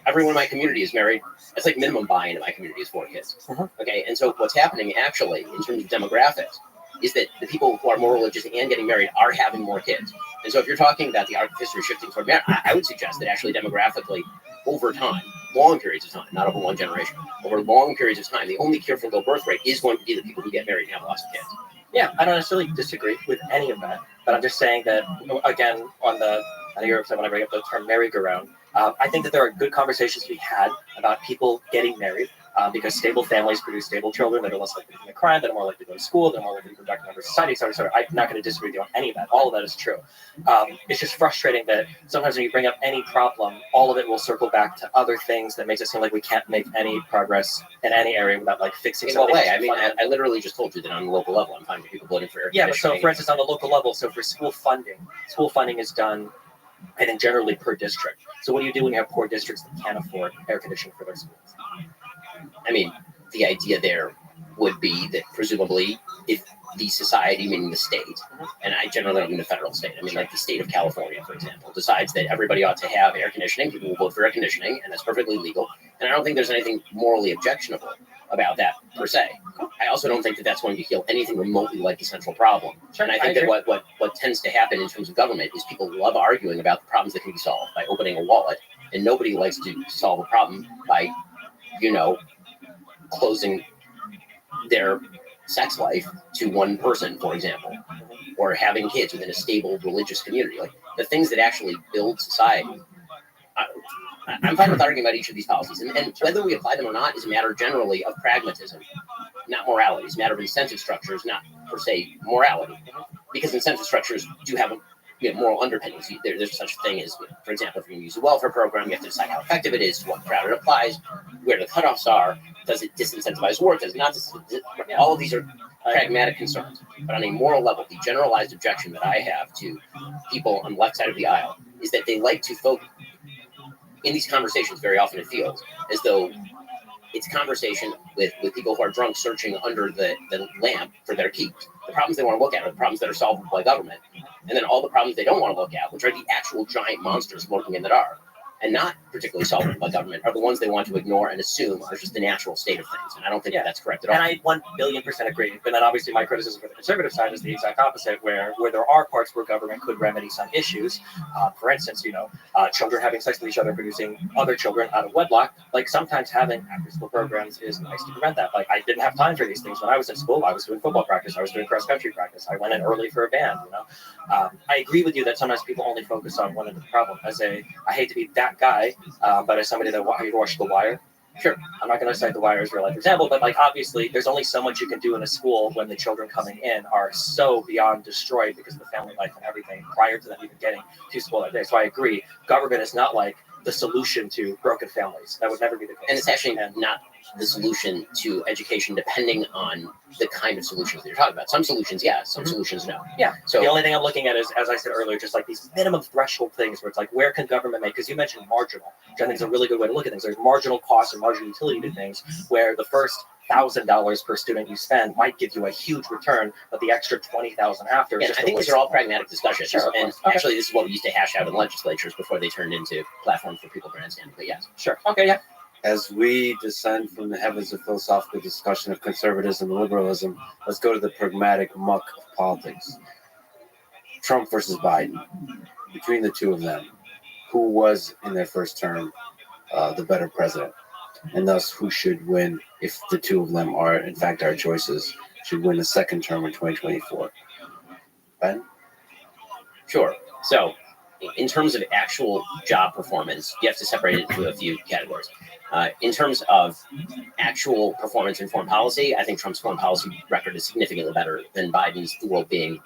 Everyone in my community is married. That's like minimum buy-in in my community is 4 kids. Okay, and so what's happening actually in terms of demographics is that the people who are more religious and getting married are having more kids. And so if you're talking about the arc of history shifting toward marriage, I would suggest that actually demographically over time, long periods of time, not over one generation, over long periods of time, the only cure for low birth rate is going to be the people who get married and have lots of kids. Yeah, I don't necessarily disagree with any of that, but I'm just saying that, again, I know you're upset when I bring up the term merry-go-round. I think that there are good conversations to be had about people getting married, because stable families produce stable children that are less likely to commit crime, that are more likely to go to school, that are more likely to be productive members of society, etc. I'm not going to disagree with you on any of that. All of that is true. It's just frustrating that sometimes when you bring up any problem, all of it will circle back to other things that makes it seem like we can't make any progress in any area without fixing In something. what way? I mean, I literally just told you that on the local level, I'm fine with people voting for air Yeah, but conditioning. so for instance, on the local level, so for school funding is done, I think, generally per district. So what do you do when you have poor districts that can't afford air conditioning for their schools? I mean, the idea there would be that presumably if the society, meaning the state, and I generally don't mean the federal state, I mean like the state of California, for example, decides that everybody ought to have air conditioning, people will vote for air conditioning, and that's perfectly legal. And I don't think there's anything morally objectionable about that per se. I also don't think that that's going to heal anything remotely like the central problem. And I think that what tends to happen in terms of government is people love arguing about the problems that can be solved by opening a wallet, and nobody likes to solve a problem by, closing their sex life to one person, for example, or having kids within a stable religious community. Like the things that actually build society. I'm fine with arguing about each of these policies, and whether we apply them or not is a matter generally of pragmatism, not morality. It's a matter of incentive structures, not per se morality, because incentive structures do have moral underpinnings. There's such a thing as, for example, if you're going to use a welfare program, you have to decide how effective it is, to what crowd it applies, where the cutoffs are, does it disincentivize work, does it not? All of these are pragmatic concerns. But on a moral level, the generalized objection that I have to people on the left side of the aisle is that they like to focus, in these conversations very often it feels as though it's conversation with people who are drunk searching under the lamp for their keys. The problems they want to look at are the problems that are solvable by government. And then all the problems they don't want to look at, which are the actual giant monsters lurking in the dark, and not particularly solvable by government, are the ones they want to ignore and assume are just the natural state of things. And I don't think that's correct at all. And I 1,000,000,000% agree. But then obviously my criticism for the conservative side is the exact opposite, where there are parts where government could remedy some issues. For instance, children having sex with each other, producing other children out of wedlock. Like sometimes having after-school programs is nice to prevent that. Like I didn't have time for these things when I was in school. I was doing football practice. I was doing cross-country practice. I went in early for a band. I agree with you that sometimes people only focus on one end of the problem. I hate to be that guy, but as somebody that watched The Wire, sure, I'm not going to cite The Wire as a real life example, but obviously there's only so much you can do in a school when the children coming in are so beyond destroyed because of the family life and everything prior to them even getting to school that day. So I agree, government is not like the solution to broken families. That would never be the case. And it's actually not the solution to education, depending on the kind of solutions that you're talking about. Some solutions, yes. Some solutions, no. Yeah. So the only thing I'm looking at is, as I said earlier, just like these minimum threshold things where it's like, where can government make? Because you mentioned marginal, which I think is a really good way to look at things. There's marginal costs and marginal utility to things, where the first $1,000 per student you spend might give you a huge return, but the extra 20,000 after. Yeah, I think these are all pragmatic discussions, Sure, and okay. actually, this is what we used to hash out in legislatures before they turned into platforms for people grandstanding. But yes, Sure. Okay. Yeah. As we descend from the heavens of philosophical discussion of conservatism and liberalism, let's go to the pragmatic muck of politics. Trump versus Biden. Between the two of them, who was in their first term the better president? And thus, who should win if the two of them are, in fact, our choices, should win a second term in 2024? Ben? sure. So, in terms of actual job performance, you have to separate it into a few categories. In terms of actual performance in foreign policy, I think Trump's foreign policy record is significantly better than Biden's. The world being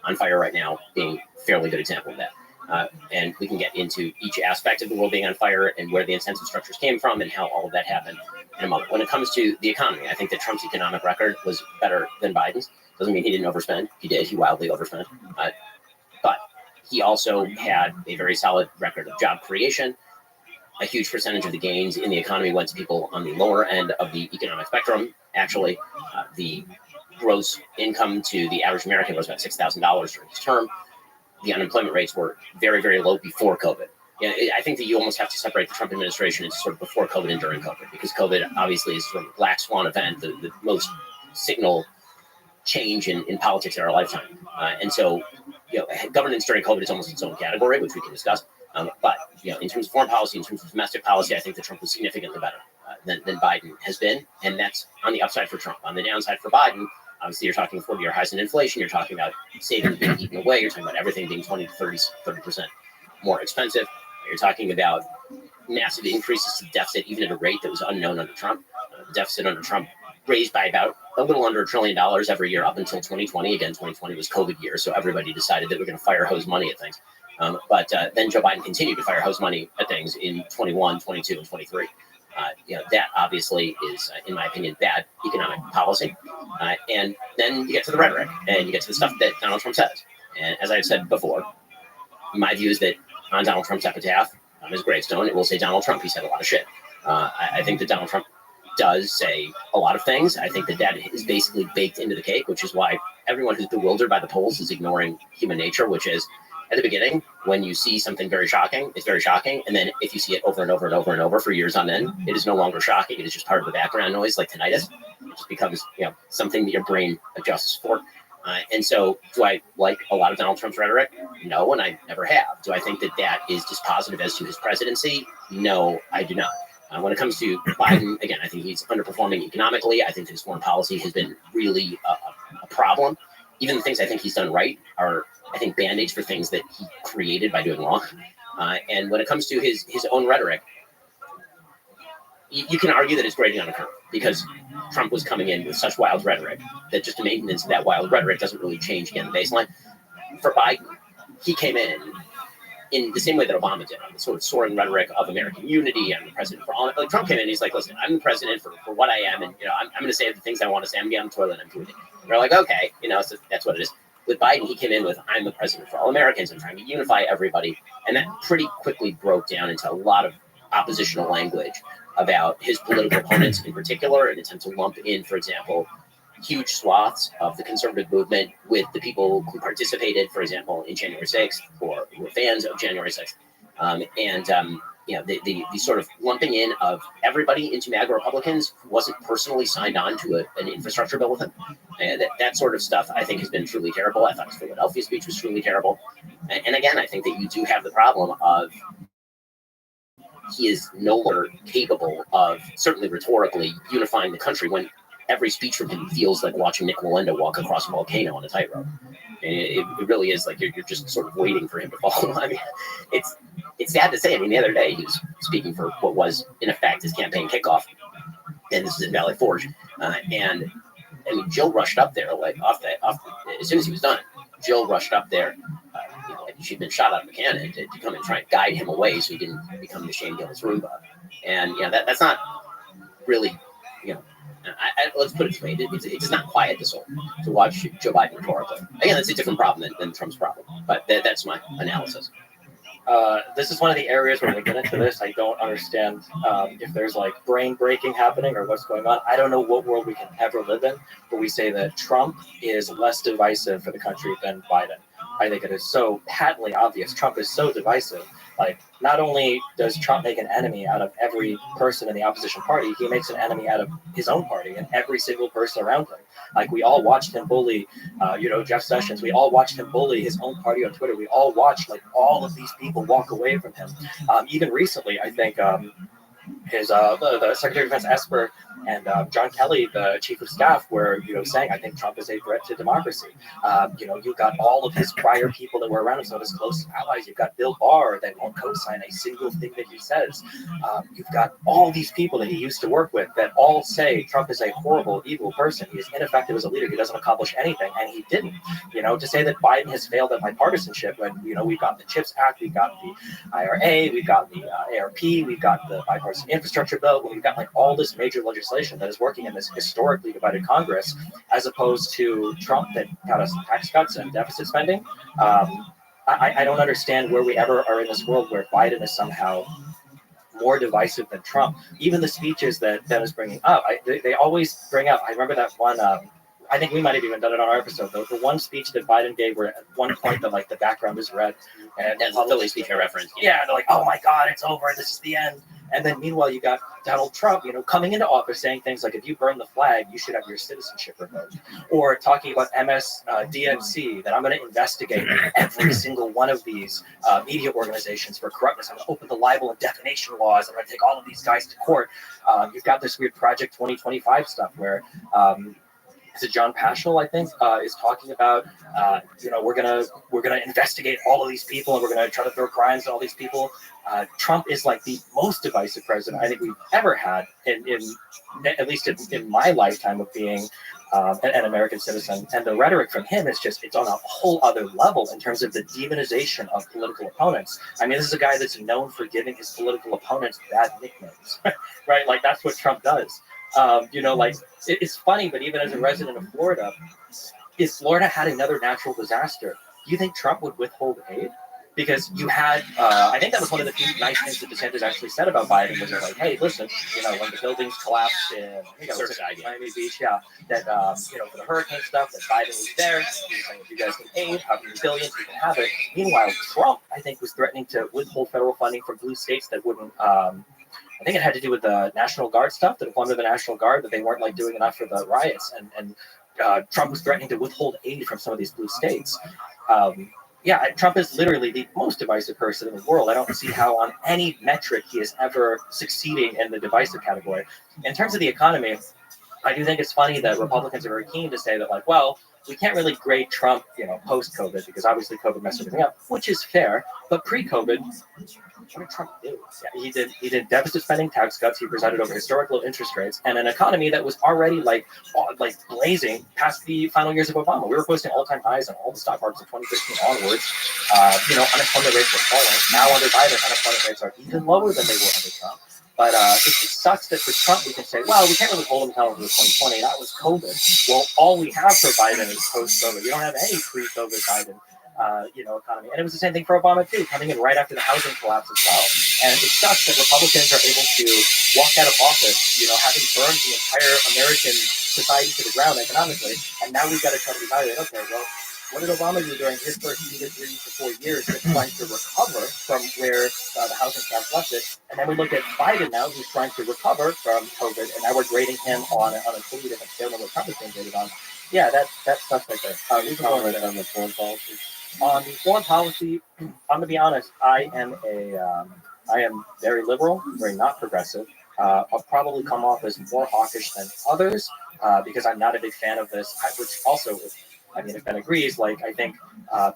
on fire right now being a fairly good example of that. And we can get into each aspect of the world being on fire and where the incentive structures came from and how all of that happened in a moment. When it comes to the economy, I think that Trump's economic record was better than Biden's. Doesn't mean he didn't overspend. He did. He wildly overspent. But he also had a very solid record of job creation. A huge percentage of the gains in the economy went to people on the lower end of the economic spectrum. Actually, the gross income to the average American was about $6,000 during his term. The unemployment rates were very, very low before COVID. Yeah, I think that you almost have to separate the Trump administration into sort of before COVID and during COVID, because COVID obviously is sort of a black swan event, the most signal change in politics in our lifetime. And so, governance during COVID is almost its own category, which we can discuss. But in terms of foreign policy, in terms of domestic policy, I think that Trump was significantly better than Biden has been, and that's on the upside for Trump. On the downside for Biden, obviously, you're talking 40-year highs in inflation. You're talking about savings being eaten away. You're talking about everything being 20 to 30% more expensive. You're talking about massive increases to the deficit, even at a rate that was unknown under Trump. The deficit under Trump raised by about a little under $1 trillion every year up until 2020. Again, 2020 was COVID year, so everybody decided that we're going to fire hose money at things. But then Joe Biden continued to fire hose money at things in 21, 22, and 23. That obviously is, in my opinion, bad economic policy. And then you get to the rhetoric and you get to the stuff that Donald Trump says. And as I've said before, my view is that on Donald Trump's epitaph, on his gravestone, it will say Donald Trump. He said a lot of shit. I think that Donald Trump does say a lot of things. I think that is basically baked into the cake, which is why everyone who's bewildered by the polls is ignoring human nature, which is, at the beginning, when you see something very shocking, it's very shocking. And then if you see it over and over and over and over for years on end, it is no longer shocking. It is just part of the background noise, like tinnitus. It just becomes, something that your brain adjusts for. And so, do I like a lot of Donald Trump's rhetoric? No, and I never have. Do I think that is dispositive as to his presidency? No, I do not. When it comes to Biden, again, I think he's underperforming economically. I think that his foreign policy has been really a problem. Even the things I think he's done right are, I think, band-aids for things that he created by doing wrong. And when it comes to his own rhetoric, you can argue that it's grading on a curve, because Trump was coming in with such wild rhetoric that just the maintenance of that wild rhetoric doesn't really change, again, the baseline. For Biden, he came in the same way that Obama did, on the sort of soaring rhetoric of American unity. I'm the president for all. Like Trump came in, he's like, listen, I'm the president for what I am, and I'm going to say the things I want to say. I'm going to get on the toilet, I'm doing it. They're like, okay, so that's what it is. With Biden, he came in with, I'm the president for all Americans. I'm trying to unify everybody. And that pretty quickly broke down into a lot of oppositional language about his political opponents in particular, an attempt to lump in, for example, huge swaths of the conservative movement with the people who participated, for example, in January 6th or who were fans of January 6th. The sort of lumping in of everybody into MAGA Republicans who wasn't personally signed on to an infrastructure bill with him. And that sort of stuff, I think, has been truly terrible. I thought his Philadelphia speech was truly terrible. And again, I think that you do have the problem of he is no longer capable of, certainly rhetorically, unifying the country when every speech from him feels like watching Nick Walenda walk across a volcano on a tightrope. It really is like you're just sort of waiting for him to fall. I mean, it's sad to say. I mean, the other day he was speaking for what was, in effect, his campaign kickoff, and this is in Valley Forge. And I mean, Jill rushed up there, like as soon as he was done. Jill rushed up there. Like she'd been shot out of a cannon to come and try and guide him away so he didn't become the Shane Gillis Roomba. And that's not really, let's put it this way: it's not quiet the soul to watch Joe Biden rhetorically. Again, that's a different problem than Trump's problem, but that's my analysis. This is one of the areas where we get into this. I don't understand if there's like brain breaking happening or what's going on. I don't know what world we can ever live in, but we say that Trump is less divisive for the country than Biden. I think it is so patently obvious. Trump is so divisive. Like, not only does Trump make an enemy out of every person in the opposition party, he makes an enemy out of his own party and every single person around him. Like, we all watched him bully, Jeff Sessions. We all watched him bully his own party on Twitter. We all watched, like, all of these people walk away from him. Even recently, I think the Secretary of Defense Esper and John Kelly, the Chief of Staff, were saying, I think Trump is a threat to democracy. You've got all of his prior people that were around him, some of his close allies. You've got Bill Barr that won't co-sign a single thing that he says. You've got all these people that he used to work with that all say Trump is a horrible, evil person. He is ineffective as a leader. He doesn't accomplish anything, and he didn't. To say that Biden has failed at bipartisanship when we've got the CHIPS Act, we've got the IRA, we've got the ARP, we've got the bipartisan infrastructure bill, we've got like all this major legislation that is working in this historically divided Congress, as opposed to Trump that got us tax cuts and deficit spending. I don't understand where we ever are in this world where Biden is somehow more divisive than Trump. Even the speeches that Ben is bringing up, they always bring up. I remember that one. I think we might have even done it on our episode. The one speech that Biden gave, where at one point the background is red, and That's the Philly speaker reference. yeah, they're like, "Oh my God, it's over. This is the end." And then meanwhile, you got Donald Trump, coming into office saying things like, if you burn the flag, you should have your citizenship revoked. Or talking about DNC, that I'm going to investigate every single one of these media organizations for corruptness. I'm going to open the libel and defamation laws. I'm going to take all of these guys to court. You've got this weird Project 2025 stuff where is it John Paschal, I think, is talking about, we're gonna investigate all of these people and we're gonna try to throw crimes at all these people. Trump is like the most divisive president I think we've ever had, in at least in my lifetime of being an American citizen. And the rhetoric from him is it's on a whole other level in terms of the demonization of political opponents. I mean, this is a guy that's known for giving his political opponents bad nicknames, right? Like, that's what Trump does. It's funny, but even as a resident of Florida, if Florida had another natural disaster, do you think Trump would withhold aid? Because you had, I think that was one of the few nice things that DeSantis actually said about Biden, was like, hey, listen, when the buildings collapsed in Miami Beach, that, for the hurricane stuff, that Biden was there. He was saying, if you guys can aid, how many billions, you can have it. Meanwhile, Trump, I think, was threatening to withhold federal funding from blue states that wouldn't, I think it had to do with the National Guard stuff, the deployment of the National Guard, that they weren't doing enough for the riots. And Trump was threatening to withhold aid from some of these blue states. Trump is literally the most divisive person in the world. I don't see how on any metric he is ever succeeding in the divisive category. In terms of the economy, I do think it's funny that Republicans are very keen to say that, we can't really grade Trump, post-COVID, because obviously COVID messed everything up, which is fair. But pre-COVID, what did Trump do? Yeah, he did deficit spending, tax cuts. He presided over historic low interest rates and an economy that was already blazing past the final years of Obama. We were posting all-time highs on all the stock markets in 2015 onwards. Unemployment rates were falling. Now under Biden, unemployment rates are even lower than they were under Trump. But it sucks that for Trump we can say, well, we can't really hold him accountable for 2020. That was COVID. Well, all we have for Biden is post-COVID. We don't have any pre-COVID Biden, economy. And it was the same thing for Obama too, coming in right after the housing collapse as well. And it sucks that Republicans are able to walk out of office, having burned the entire American society to the ground economically. And now we've got to try to evaluate, okay, well, what did Obama do during his first 3 to 4 years of trying to recover from where the housing collapse left it? And then we look at Biden now, who's trying to recover from COVID, and now we're grading him on a totally different scale than what Trump is being graded on. Yeah, that's stuff right there. We can go right on the foreign policy. On the foreign policy, I'm going to be honest. I am very liberal, very not progressive. I'll probably come off as more hawkish than others because I'm not a big fan of this. Which also, if Ben agrees, I think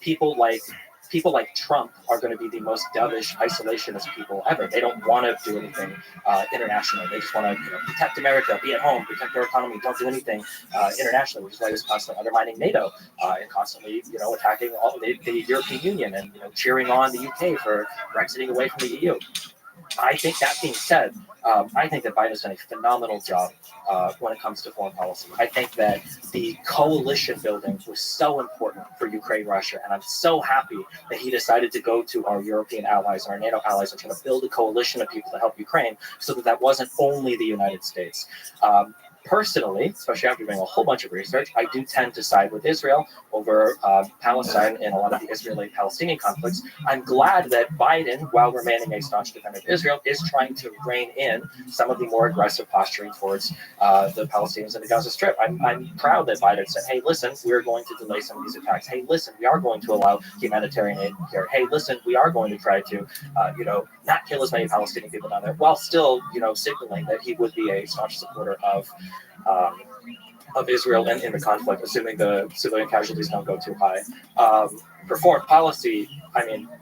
people like Trump are going to be the most dovish, isolationist people ever. They don't want to do anything internationally. They just want to protect America, be at home, protect their economy, don't do anything internationally, which is why he was constantly undermining NATO and constantly attacking all the European Union and cheering on the UK for Brexiting away from the EU. I think that being said, I think that Biden's done a phenomenal job when it comes to foreign policy. I think that the coalition building was so important for Ukraine, Russia, and I'm so happy that he decided to go to our European allies and our NATO allies and try to build a coalition of people to help Ukraine, so that wasn't only the United States. Personally, especially after doing a whole bunch of research, I do tend to side with Israel over Palestine in a lot of the Israeli-Palestinian conflicts. I'm glad that Biden, while remaining a staunch defender of Israel, is trying to rein in some of the more aggressive posturing towards the Palestinians in the Gaza Strip. I'm proud that Biden said, hey, listen, we're going to delay some of these attacks. Hey, listen, we are going to allow humanitarian aid here. Hey, listen, we are going to try to, not kill as many Palestinian people down there, while still, signaling that he would be a staunch supporter of Israel in the conflict, assuming the civilian casualties don't go too high. For foreign policy,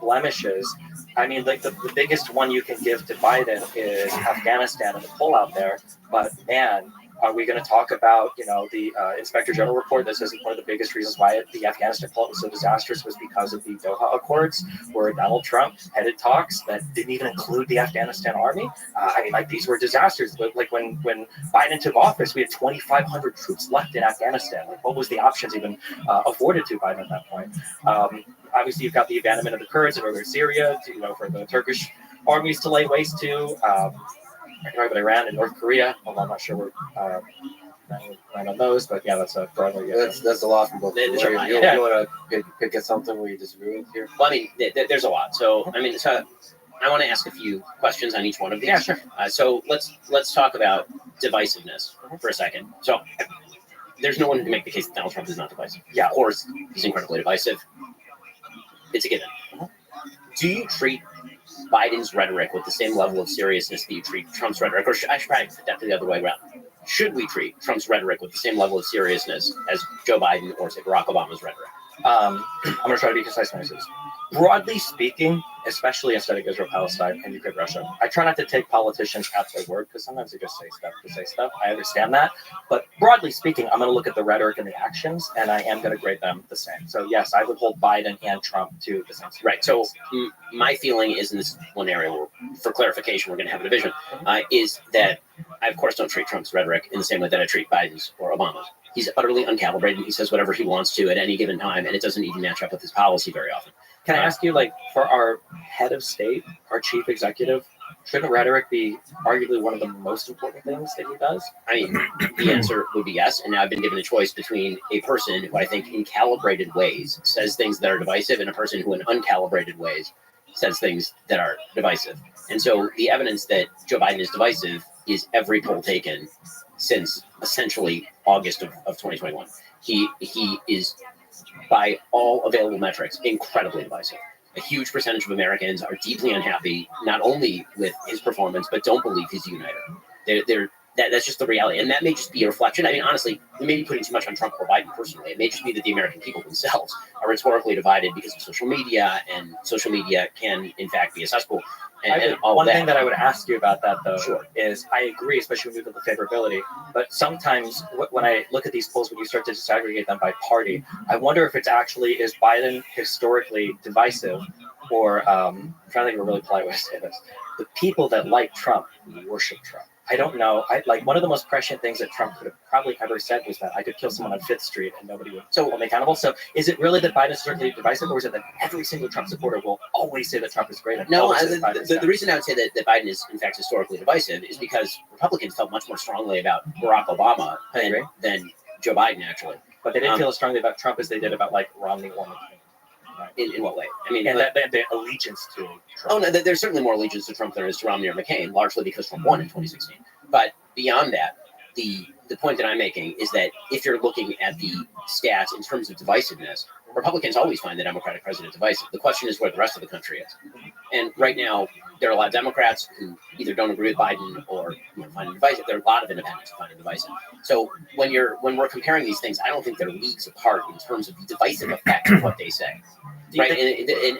blemishes. The biggest one you can give to Biden is Afghanistan and the pullout there. But man, are we going to talk about, the Inspector General report that says one of the biggest reasons why the Afghanistan pullout was so disastrous was because of the Doha Accords, where Donald Trump headed talks that didn't even include the Afghanistan army. These were disasters. Like when Biden took office, we had 2,500 troops left in Afghanistan. Like, what was the options even afforded to Biden at that point? Obviously, you've got the abandonment of the Kurds in northern Syria, for the Turkish armies to lay waste to. About Iran and North Korea. Although I'm not sure we're right on those, but yeah, that's broadly. That's a lot from both. There's a lot, You yeah. want to pick at something where you disagree with here? Well, there's a lot. So, I want to ask a few questions on each one of these. Yeah, sure. So let's talk about divisiveness for a second. So, there's no one who can make the case that Donald Trump is not divisive. Yeah, of course, he's incredibly divisive. It's a given. Do you treat Biden's rhetoric with the same level of seriousness that you treat Trump's rhetoric? Or I should probably put that the other way around. Should we treat Trump's rhetoric with the same level of seriousness as Joe Biden or, say, Barack Obama's rhetoric? I'm going to try to be concise when I say this. Broadly speaking, especially instead of Israel, Palestine, and Ukraine, Russia, I try not to take politicians at their word, because sometimes they just say stuff to say stuff. I understand that. But broadly speaking, I'm going to look at the rhetoric and the actions, and I am going to grade them the same. So yes, I would hold Biden and Trump to the same standard. Right. So my feeling is, in this one area where, for clarification, we're going to have a division, is that I, of course, don't treat Trump's rhetoric in the same way that I treat Biden's or Obama's. He's utterly uncalibrated. He says whatever he wants to at any given time, and it doesn't even match up with his policy very often. Can I ask you, for our head of state, our chief executive, shouldn't rhetoric be arguably one of the most important things that he does? The answer would be yes. And now I've been given a choice between a person who I think in calibrated ways says things that are divisive and a person who in uncalibrated ways says things that are divisive. And so the evidence that Joe Biden is divisive is every poll taken since essentially August of 2021. He is, by all available metrics, incredibly divisive. A huge percentage of Americans are deeply unhappy, not only with his performance, but don't believe he's a uniter. That's just the reality. And that may just be a reflection. Honestly, we may be putting too much on Trump or Biden personally. It may just be that the American people themselves are rhetorically divided because of social media, and social media can, in fact, be a cesspool. One thing that I would ask you about that, though, Sure. is I agree, especially when you look at the favorability. But sometimes when I look at these polls, when you start to disaggregate them by party, I wonder if it's actually, is Biden historically divisive, or I'm trying to think of a really polite way to say this. The people that like Trump worship Trump. I don't know. One of the most prescient things that Trump could have probably ever said was that I could kill someone on 5th Street and nobody would hold me accountable. So is it really that Biden is certainly divisive, or is it that every single Trump supporter will always say that Trump is great? No, the reason I would say that Biden is, in fact, historically divisive is because Republicans felt much more strongly about Barack Obama than Joe Biden, actually. But they didn't feel as strongly about Trump as they did about, Romney or McCain. In what way? The allegiance to Trump. Oh, no, there's certainly more allegiance to Trump than there is to Romney or McCain, largely because Trump won in 2016. But beyond that, the point that I'm making is that if you're looking at the stats in terms of divisiveness, Republicans always find the Democratic president divisive. The question is where the rest of the country is. And right now, there are a lot of Democrats who either don't agree with Biden or find him divisive. There are a lot of independents who find him divisive. So when we're comparing these things, I don't think they're leagues apart in terms of the divisive effect of what they say. Right,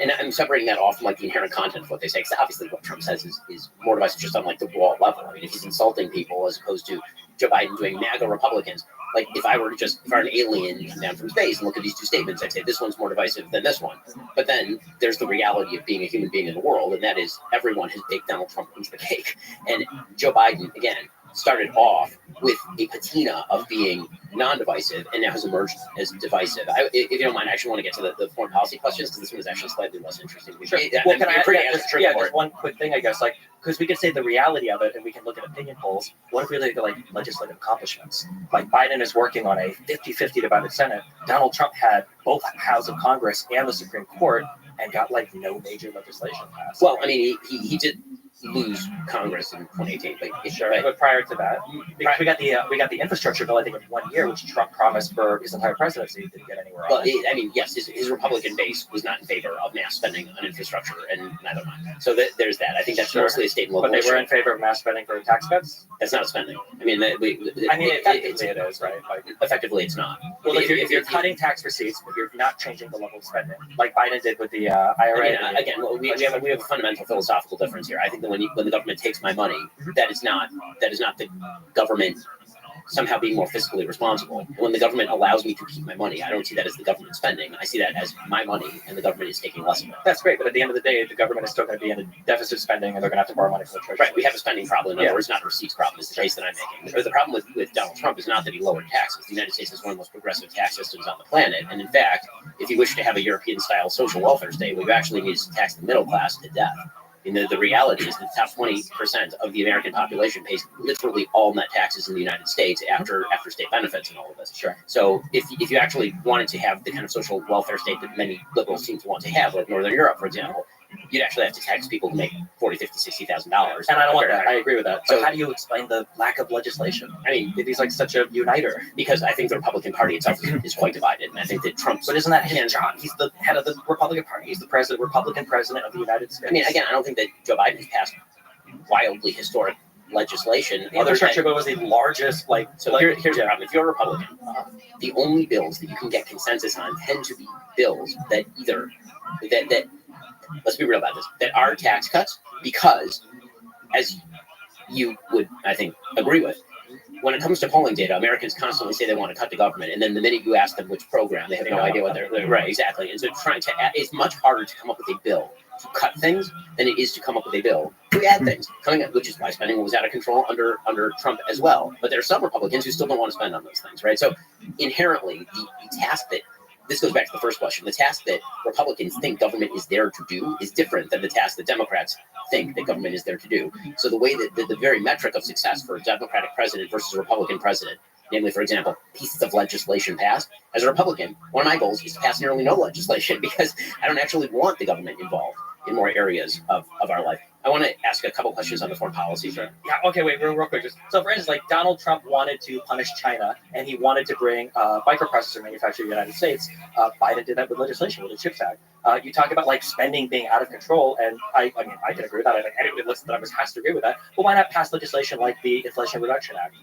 and I'm separating that off from the inherent content of what they say, because obviously what Trump says is more divisive just on the raw level. If he's insulting people as opposed to Joe Biden doing MAGA Republicans, Like if I were an alien come down from space and look at these two statements, I'd say this one's more divisive than this one. But then there's the reality of being a human being in the world, and that is everyone has baked Donald Trump into the cake. And Joe Biden, again, started off with a patina of being non-divisive and now has emerged as divisive. If you don't mind, I actually want to get to the foreign policy questions because this one is actually slightly less interesting. Sure. Well, can I just one quick thing, I guess, like, because we can say the reality of it and we can look at opinion polls. What if we look at like legislative accomplishments? Like Biden is working on a 50-50 divided Senate. Donald Trump had both houses of Congress and the Supreme Court and got like no major legislation passed. Well, I mean, he did lose Congress in 2018, but sure. But prior to that, we got the infrastructure bill, I think, in 1 year, which Trump promised for his entire presidency. Didn't get anywhere. Well, I mean, yes, his Republican base was not in favor of mass spending on infrastructure, and neither mine. So there's that. I think that's mostly a state and local. But they were in favor of mass spending for tax cuts. That's not spending. I mean, effectively it is, right? Like, effectively, it's not. Well, if you're cutting tax receipts, but you're not changing the level of spending, like Biden did with the IRA. I mean, again, we have a fundamental philosophical difference here. I think that when the government takes my money, that is not the government somehow being more fiscally responsible. When the government allows me to keep my money, I don't see that as the government spending. I see that as my money, and the government is taking less of it. That's great, but at the end of the day, the government is still going to be in a deficit spending, and they're going to have to borrow money from the treasury. Right, we have a spending problem. In other words, not a receipts problem. Is the case that I'm making. The problem with Donald Trump is not that he lowered taxes. The United States has one of the most progressive tax systems on the planet, and in fact, if you wish to have a European-style social welfare state, we actually need to tax the middle class to death. And the reality is that the top 20% of the American population pays literally all net taxes in the United States after state benefits and all of this. Sure. So if you actually wanted to have the kind of social welfare state that many liberals seem to want to have, like Northern Europe, for example, you'd actually have to tax people who make $40,000, $50,000, $60,000. And I don't want that. I agree with that. So So how do you explain the lack of legislation? I mean, If he's like such a uniter. because I think the Republican Party itself is quite divided, and I think that Trump's. But isn't that his job? He's the head of the Republican Party. He's the Republican president of the United States. I mean, again, I don't think that Joe Biden has passed wildly historic legislation. the infrastructure bill was the largest, Here's the problem. If you're a Republican, the only bills that you can get consensus on tend to be bills that that let's be real about this, that are tax cuts, because as you would, I think, agree with, when it comes to polling data, Americans constantly say they want to cut the government, and then the minute you ask them which program, they have no idea what they're right, exactly. And so it's much harder to come up with a bill to cut things than it is to come up with a bill to add things, which is why spending was out of control under Trump as well. But there are some Republicans who still don't want to spend on those things, right? So inherently, the task that this goes back to the first question. The task that Republicans think government is there to do is different than the task that Democrats think that government is there to do. So the way that the very metric of success for a Democratic president versus a Republican president, namely, for example, pieces of legislation passed, as a Republican, one of my goals is to pass nearly no legislation because I don't actually want the government involved in more areas of our life. I want to ask a couple questions on the foreign policy. Sure. Yeah, okay, wait, real quick. So for instance, like Donald Trump wanted to punish China and he wanted to bring microprocessor manufacturing to the United States. Biden did that with legislation, with the CHIPS Act. You talk about like spending being out of control, and I mean, I can agree with that. I think anybody who listens to the numbers has to agree with that. But why not pass legislation like the Inflation Reduction Act,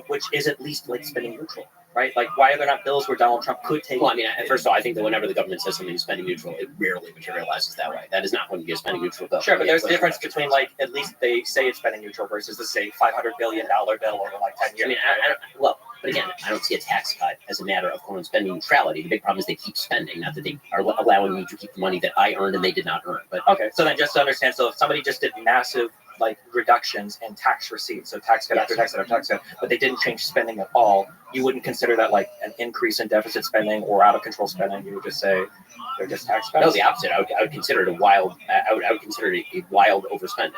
which is at least like spending neutral? Right? Like, why are there not bills where Donald Trump could take? Well, I mean, first of all, I think that whenever the government says something is spending neutral, it rarely materializes that way. That is not going to be a spending neutral bill. Sure, but there's a difference between, like, at least they say it's spending neutral versus the, say, $500 billion bill over, like, 10 years. I mean, but again, I don't see a tax cut as a matter of quote spending neutrality. The big problem is they keep spending, not that they are allowing me to keep the money that I earned and they did not earn. But okay, so then just to understand, so if somebody just did massive like reductions in tax receipts, so tax cut after tax cut after tax cut, but they didn't change spending at all, you wouldn't consider that like an increase in deficit spending or out of control spending. You would just say they're just tax cuts. No, the opposite. I would consider it a wild. I would consider it a wild overspending.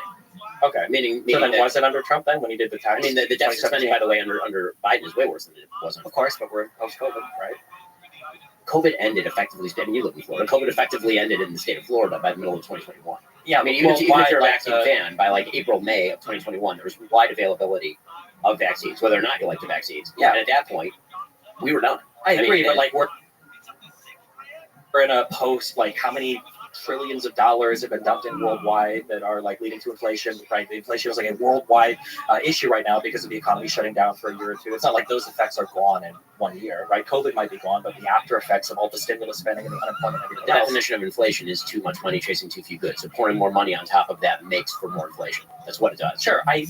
Okay, meaning so then was it under Trump then when he did the tax? I mean, the deficit spending, by the way, under Biden is way worse than it wasn't. Of course, but we're post-COVID, right? COVID ended effectively. I mean, you live in Florida. COVID effectively ended in the state of Florida by the middle of 2021. Yeah, I mean, even if you're a vaccine fan, by like April, May of 2021, there was wide availability of vaccines, whether or not you like the vaccines. Yeah. And at that point, we were done. I agree, but like we're in a post, like how many trillions of dollars have been dumped in worldwide that are like leading to inflation, right? The inflation is like a worldwide issue right now because of the economy shutting down for a year or two. It's not like those effects are gone in 1 year, right? COVID might be gone, but the after effects of all the stimulus spending and the unemployment and everything The else. definition of inflation is too much money chasing too few goods. So pouring more money on top of that makes for more inflation. That's what it does. Sure, I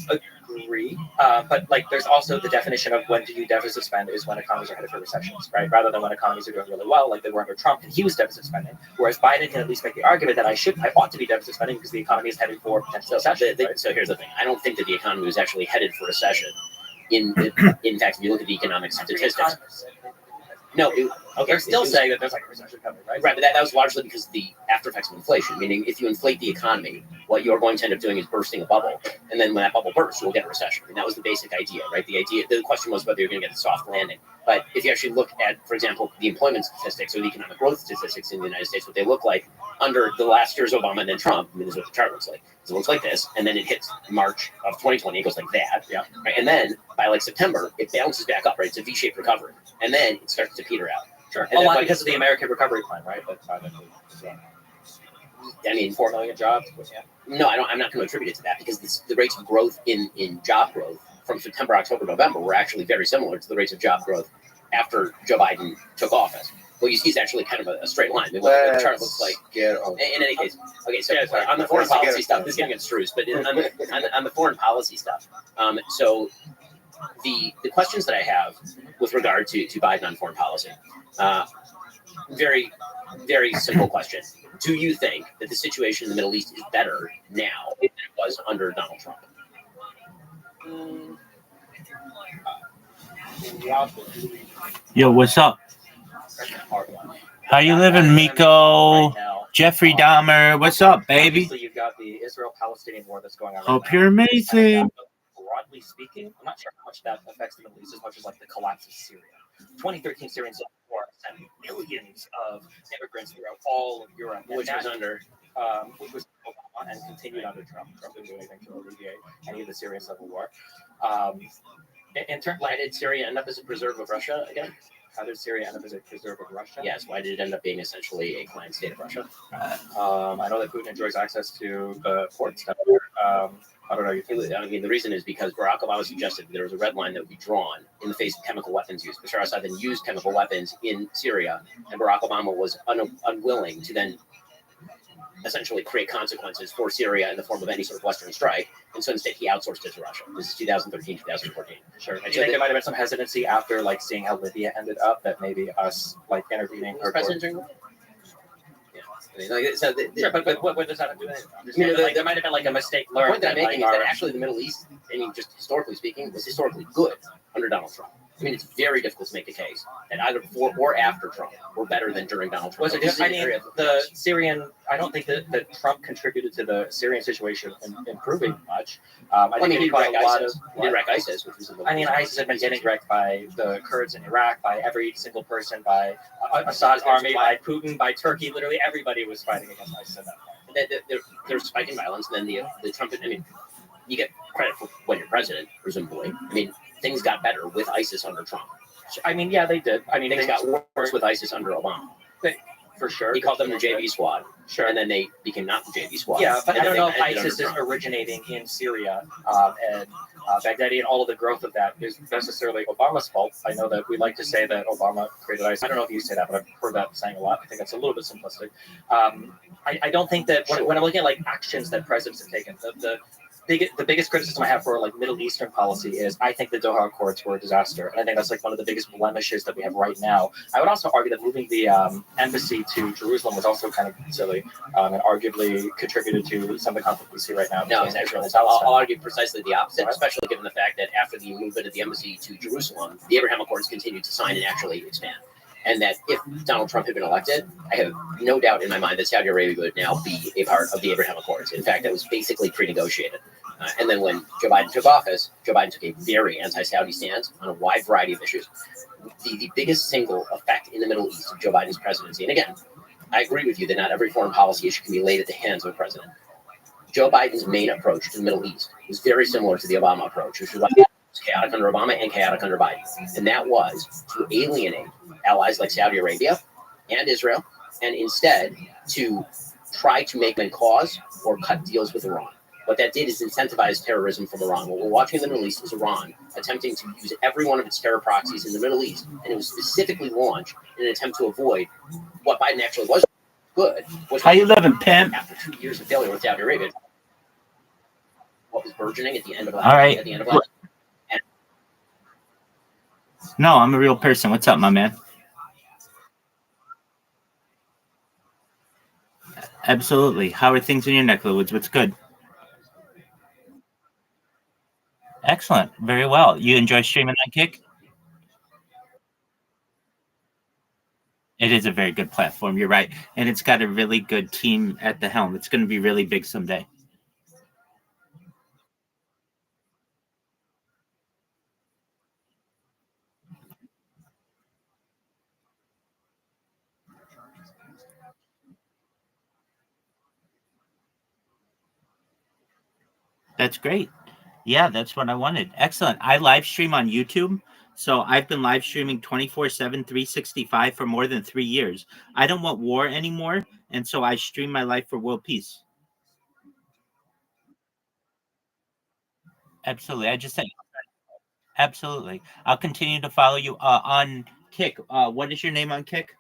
agree. But like, there's also the definition of when do you deficit spend is when economies are headed for recessions, right? Rather than when economies are doing really well, like they were under Trump, and he was deficit spending. Whereas Biden can at least make the argument that I ought to be deficit spending because the economy is headed for potential recession. Right? So here's the thing: I don't think that the economy was actually headed for recession. In fact, if you look at the economic statistics, no, they're still saying that there's like a recession coming, right? Right, but that was largely because of the after effects of inflation. Meaning, if you inflate the economy, what you're going to end up doing is bursting a bubble, and then when that bubble bursts, you'll get a recession. I mean, that was the basic idea, right? The question was whether you're going to get a soft landing. But if you actually look at, for example, the employment statistics or the economic growth statistics in the United States, what they look like under the last year's Obama and then Trump, I mean, this is what the chart looks like. It looks like this, and then it hits March of 2020, it goes like that, yeah, right? And then by like September, it bounces back up, right? It's a V-shaped recovery, and then it starts to peter out. Sure. A lot because of the American Recovery Plan, right? I mean, 4 million jobs. Yeah. No, I'm not going to attribute it to that because the rates of growth in job growth from September, October, November were actually very similar to the rates of job growth after Joe Biden took office. What you see is actually kind of a straight line. I mean, what the chart looks like. In any case, okay. So on the foreign policy stuff, this is going to get abstruse, but on the foreign policy stuff, so the questions that I have with regard to Biden on foreign policy. Very, very simple question. Do you think that the situation in the Middle East is better now than it was under Donald Trump? Yo, what's up? How you living, Miko? Jeffrey Dahmer, what's up, baby? Obviously, you've got the Israel-Palestinian war that's going on. Hope you're amazing. Broadly speaking, I'm not sure how much that affects the Middle East as much as like the collapse of Syria. 2013 Syrian civil war sent millions of immigrants throughout all of Europe, Which was under Obama and continued under Trump. Trump didn't do anything to alleviate any of the Syrian civil war. Why did Syria end up as a preserve of Russia again? How did Syria end up as a preserve of Russia? Yes, why did it end up being essentially a client state of Russia? I know that Putin enjoys access to the ports down there. I don't know. I mean, the reason is because Barack Obama suggested that there was a red line that would be drawn in the face of chemical weapons use. Bashar Assad then used chemical weapons in Syria, and Barack Obama was unwilling to then essentially create consequences for Syria in the form of any sort of Western strike. And so instead, he outsourced it to Russia. This is 2013, 2014. Sure. Do you think there might have been some hesitancy after like seeing how Libya ended up that maybe us like intervening? Was President during Libya? Yeah. I mean, sure, but what does that have to do with it? There might have been like a mistake learned. The point that I'm making is that actually the Middle East, I mean, just historically speaking, was historically good under Donald Trump. I mean, it's very difficult to make a case that either before or after Trump were better than during Donald Trump. I mean, the Syrian, I don't think that Trump contributed to the Syrian situation improving much. I think he did wreck ISIS, which was in the ISIS had been getting wrecked by the Kurds in Iraq, by every single person, by Assad's army, by Putin, by Turkey. Literally everybody was fighting against ISIS at that point. There's a spike in violence, and then the Trump, I mean, you get credit for when you're president, presumably. I mean, things got better with ISIS under Trump. I mean, yeah, they did. I mean, things got worse with ISIS under Obama. For sure. He called them the JV squad. Sure. And then they became not the JV squad. Yeah, but I don't know if ISIS is originating in Syria and Baghdadi, and all of the growth of that is necessarily Obama's fault. I know that we like to say that Obama created ISIS. I don't know if you say that, but I've heard that saying a lot. I think that's a little bit simplistic. I don't think that when I'm looking at like actions that presidents have taken, the biggest criticism I have for like Middle Eastern policy is I think the Doha Accords were a disaster, and I think that's like one of the biggest blemishes that we have right now. I would also argue that moving the embassy to Jerusalem was also kind of silly, and arguably contributed to some of the conflict we see right now. No, I'll argue precisely the opposite, especially given the fact that after the movement of the embassy to Jerusalem, the Abraham Accords continued to sign and actually expand. And that if Donald Trump had been elected, I have no doubt in my mind that Saudi Arabia would now be a part of the Abraham Accords. In fact, that was basically pre-negotiated. And then when Joe Biden took office, Joe Biden took a very anti-Saudi stance on a wide variety of issues. The biggest single effect in the Middle East of Joe Biden's presidency, and again, I agree with you that not every foreign policy issue can be laid at the hands of a president. Joe Biden's main approach to the Middle East was very similar to the Obama approach, which was chaotic under Obama and chaotic under Biden. And that was to alienate allies like Saudi Arabia and Israel, and instead to try to make them cause or cut deals with Iran. What that did is incentivize terrorism from Iran. What we're watching in the Middle East is Iran attempting to use every one of its terror proxies in the Middle East, and it was specifically launched in an attempt to avoid what Biden actually was good. How you living, pimp? After 2 years of failure with Saudi Arabia, what was burgeoning at the end of All right. at the end of last. No, I'm a real person. What's up, my man? Absolutely. How are things in your neck of the woods? What's good? Excellent. Very well. You enjoy streaming on Kick? It is a very good platform. You're right. And it's got a really good team at the helm. It's going to be really big someday. That's great. Yeah, that's what I wanted. Excellent. I live stream on YouTube. So I've been live streaming 24/7, 365 for more than 3 years. I don't want war anymore. And so I stream my life for world peace. Absolutely. I just said, absolutely. I'll continue to follow you on Kick. What is your name on Kick?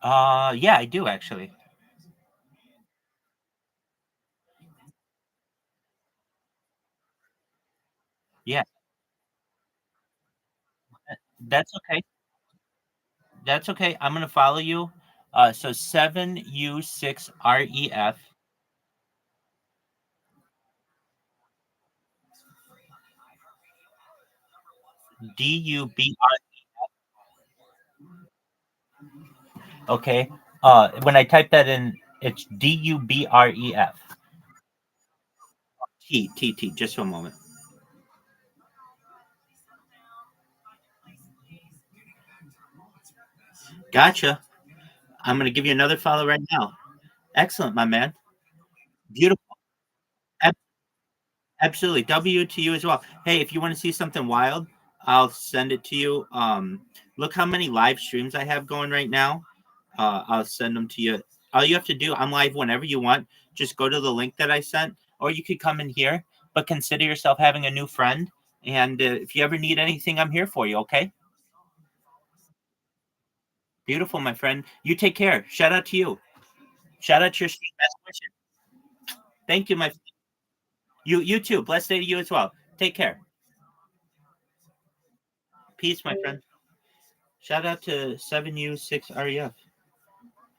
Yeah, I do actually. Yeah, that's okay. That's okay. I'm gonna follow you. So 7U6REF DUBR. Okay. When I type that in, it's DUBREF. T. Just for a moment. Gotcha. I'm gonna give you another follow right now. Excellent, my man. Beautiful. Ab- Absolutely. W to you as well. Hey, if you want to see something wild, I'll send it to you. Look how many live streams I have going right now. I'll send them to you. All you have to do, I'm live whenever you want. Just go to the link that I sent, or you could come in here. But consider yourself having a new friend. And if you ever need anything, I'm here for you. Okay. Beautiful, my friend. You take care. Shout out to you. Shout out to your best wishes. Thank you, my friend. You too. Blessed day to you as well. Take care. Peace, my friend. Shout out to 7U6REF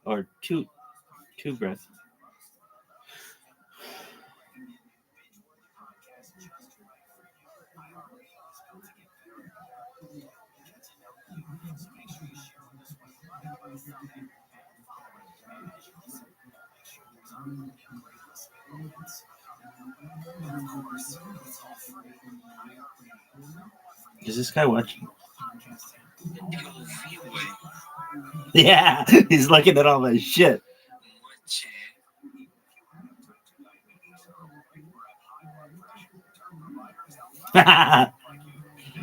or two breath. Is this guy watching? Yeah, he's looking at all my shit.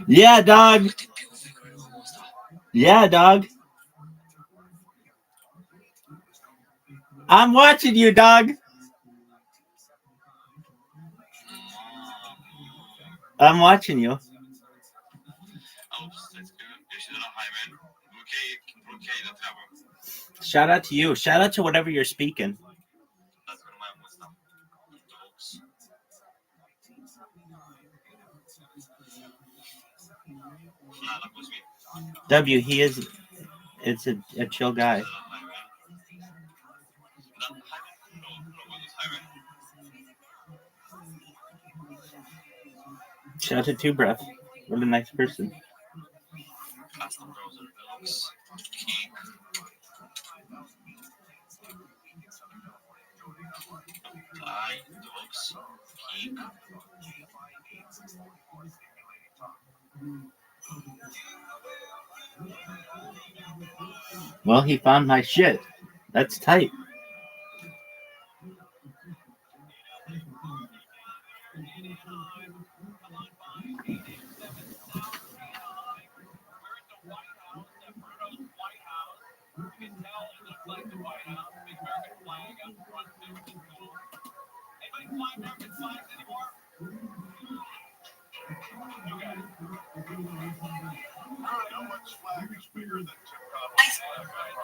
Yeah, dog. Yeah, dog. I'm watching you, dog. I'm watching you. Shout out to you. Shout out to whatever you're speaking. W, he is. It's a chill guy. Shout out to Two Breath. What a nice person. Well, he found my shit. That's tight.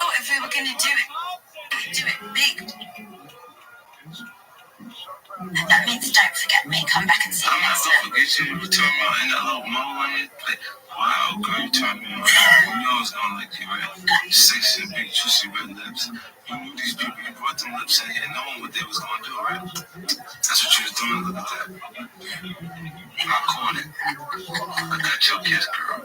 Oh, if we were going to do it. Do it big. That means don't forget me. Come back and see me next year. I'm not gonna forget you. You were talking about in that little moment. Like, wow, girl, you taught me. You know I was gonna like you, right? Sexy, big, juicy red lips. You knew these people. You brought them lips in here, knowing what they was gonna do, right? That's what you was doing. Look at that. I caught it. I got your kiss, girl.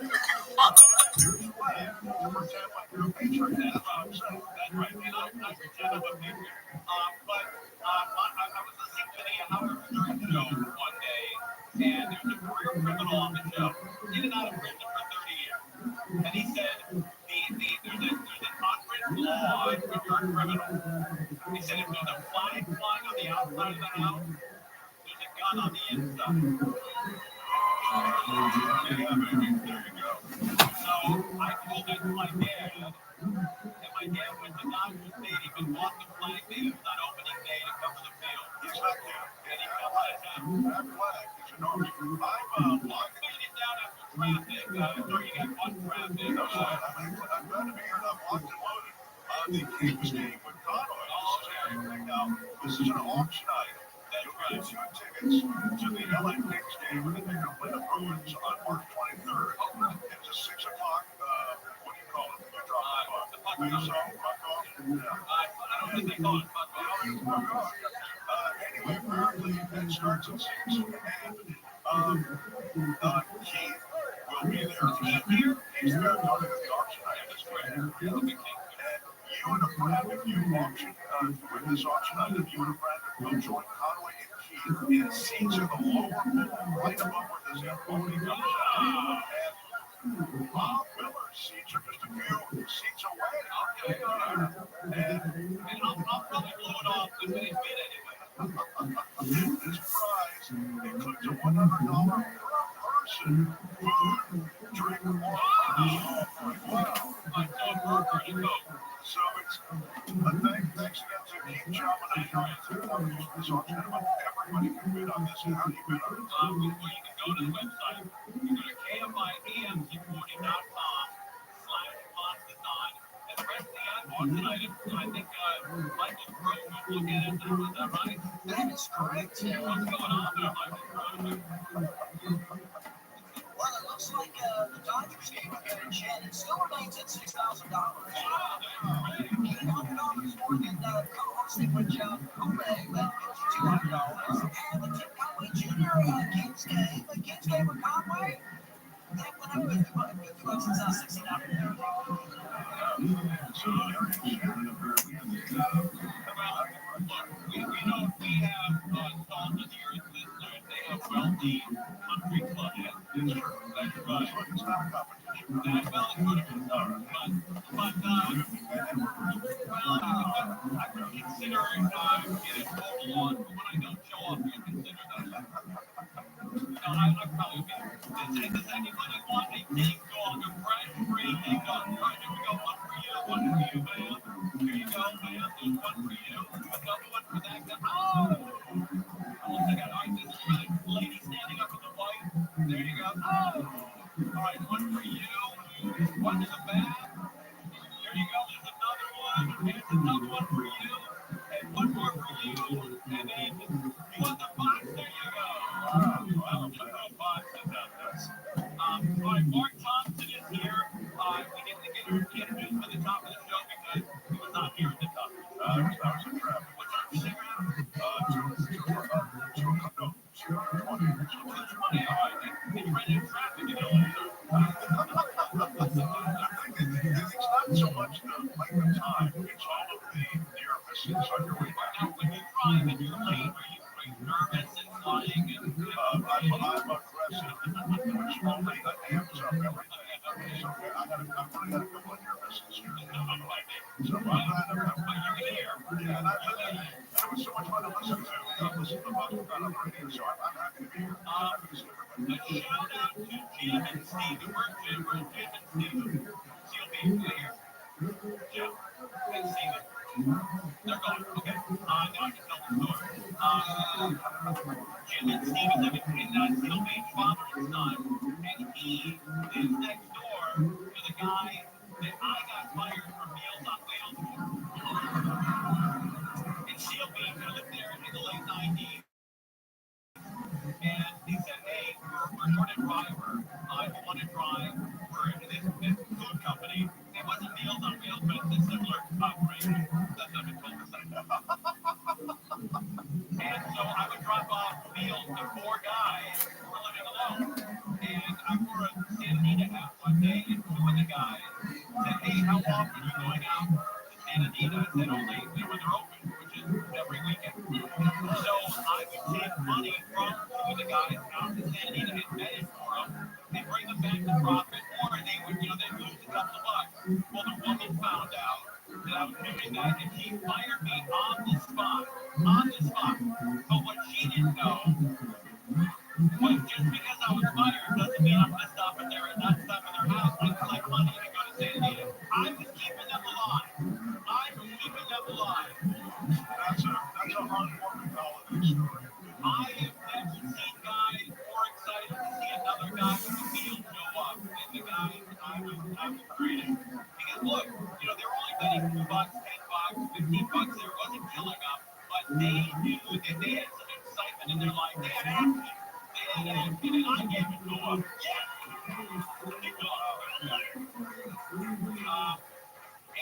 This is an auction item. You'll get 2 tickets to the LA Knicks game when they play the Bruins on March 23rd. It's a 6 o'clock, what do you call it? You drop the puck. Puck off? Yeah. I don't think they call it puck off. Anyway, apparently it starts at 6. And Keith will be there. He's going to the auction item. That's great. You and a friend, if you auction with this auction item, you and a friend will join Conway and Keith in seats in the lower bowl, right above where this employee comes out. And Bob Miller's seats are just a few seats away. Okay. And I'll probably blow it off the bid anyway. This prize includes a $100 per person food, drink, or wow. So it's thanks again to Keith Chapman and this auction. Everybody can bid on this. How do you bid on it? Well, you can go to the website. You go to KFIEM40.com/Monstathon and press the auction item. I think Michael Crow will look at it now. Is that right? That is correct. Yeah, what's going on there, Michael Crow? Well, it looks like the Dodgers game again in Shannon still remains at $6,000. $800 more than co-hosting with John Kobe. That gets you $200. And the Tim Conway Jr. Kings game. The Kings game with Conway. That went up $50. It's now $69. We have songs of the earth listeners. They have wealthy country club. That's right. It's not a competition. That's well and good of it. But I would consider it a total loss when I don't show up. You consider that. I probably be. Does anybody want a ding dong, a fresh free ding dong? Right, here we go. One for you, man. Here you go, man. There's one for you. Another one for that guy. Oh! Oh, I got a lady standing up in the white. There you go. Oh! All right, one for you. One to the back. There you go. There's another one. Here's another one for you. And one more for you. And then you want the box? There you go. Well, just no boxes out there. All right, Mark Thompson is here. We didn't get introduced at the top of the show because he was not here at the top. That was a trap. What's our sugar? 220. All right. It's ready to traffic in LA. It's not so much the length of time, it's all of the near misses on your way back. Now, when you drive in your lane, are you nervous and flying? I'm aggressive, which only amps up everything. So I'm running a couple of near misses here. So I'm here. Yeah, and it was so much fun to listen to the podcast on the radio, so I'm happy to be here. A shout out to Jim and Steve who work there. Where's Jim and Steve? She'll be here. Jim and Steve. They're gone. Okay. Now I can tell the story. Jim and Steve live in Seal Beach, father and son, and he lives next door to the guy that I got fired from Meals on Wheels for. driver. I want to drive for this food company. It wasn't Meals on Wheels, but it's a similar operation. That's what it told us. And so I would drop off meals to four guys who were living alone. And I wore a Santa Anita hat one day, and two of the guys said, "Hey, how often are you going out to Santa Anita?" I said, "Only when they're open, which is every weekend." So I would take money from two of the guys out to Santa Anita and pay it for them. They bring them back to profit, or they would, they'd lose a couple of bucks. Well, the woman found out that I was doing that, and she fired me on the spot. On the spot. But what she didn't know was just because I was fired doesn't mean I'm going to stop in there and not stop in their house and collect money and go to Santa Anita. I was keeping them alive. I was keeping them alive. That's a heartwarming holiday story. I have never seen guys more excited to see another guy with a meal show up than the guys I was greeting. Because look, they were only betting $2, $10, $15. There wasn't killing them, but they knew that they had some excitement in their life. They had action. And I gave it to them.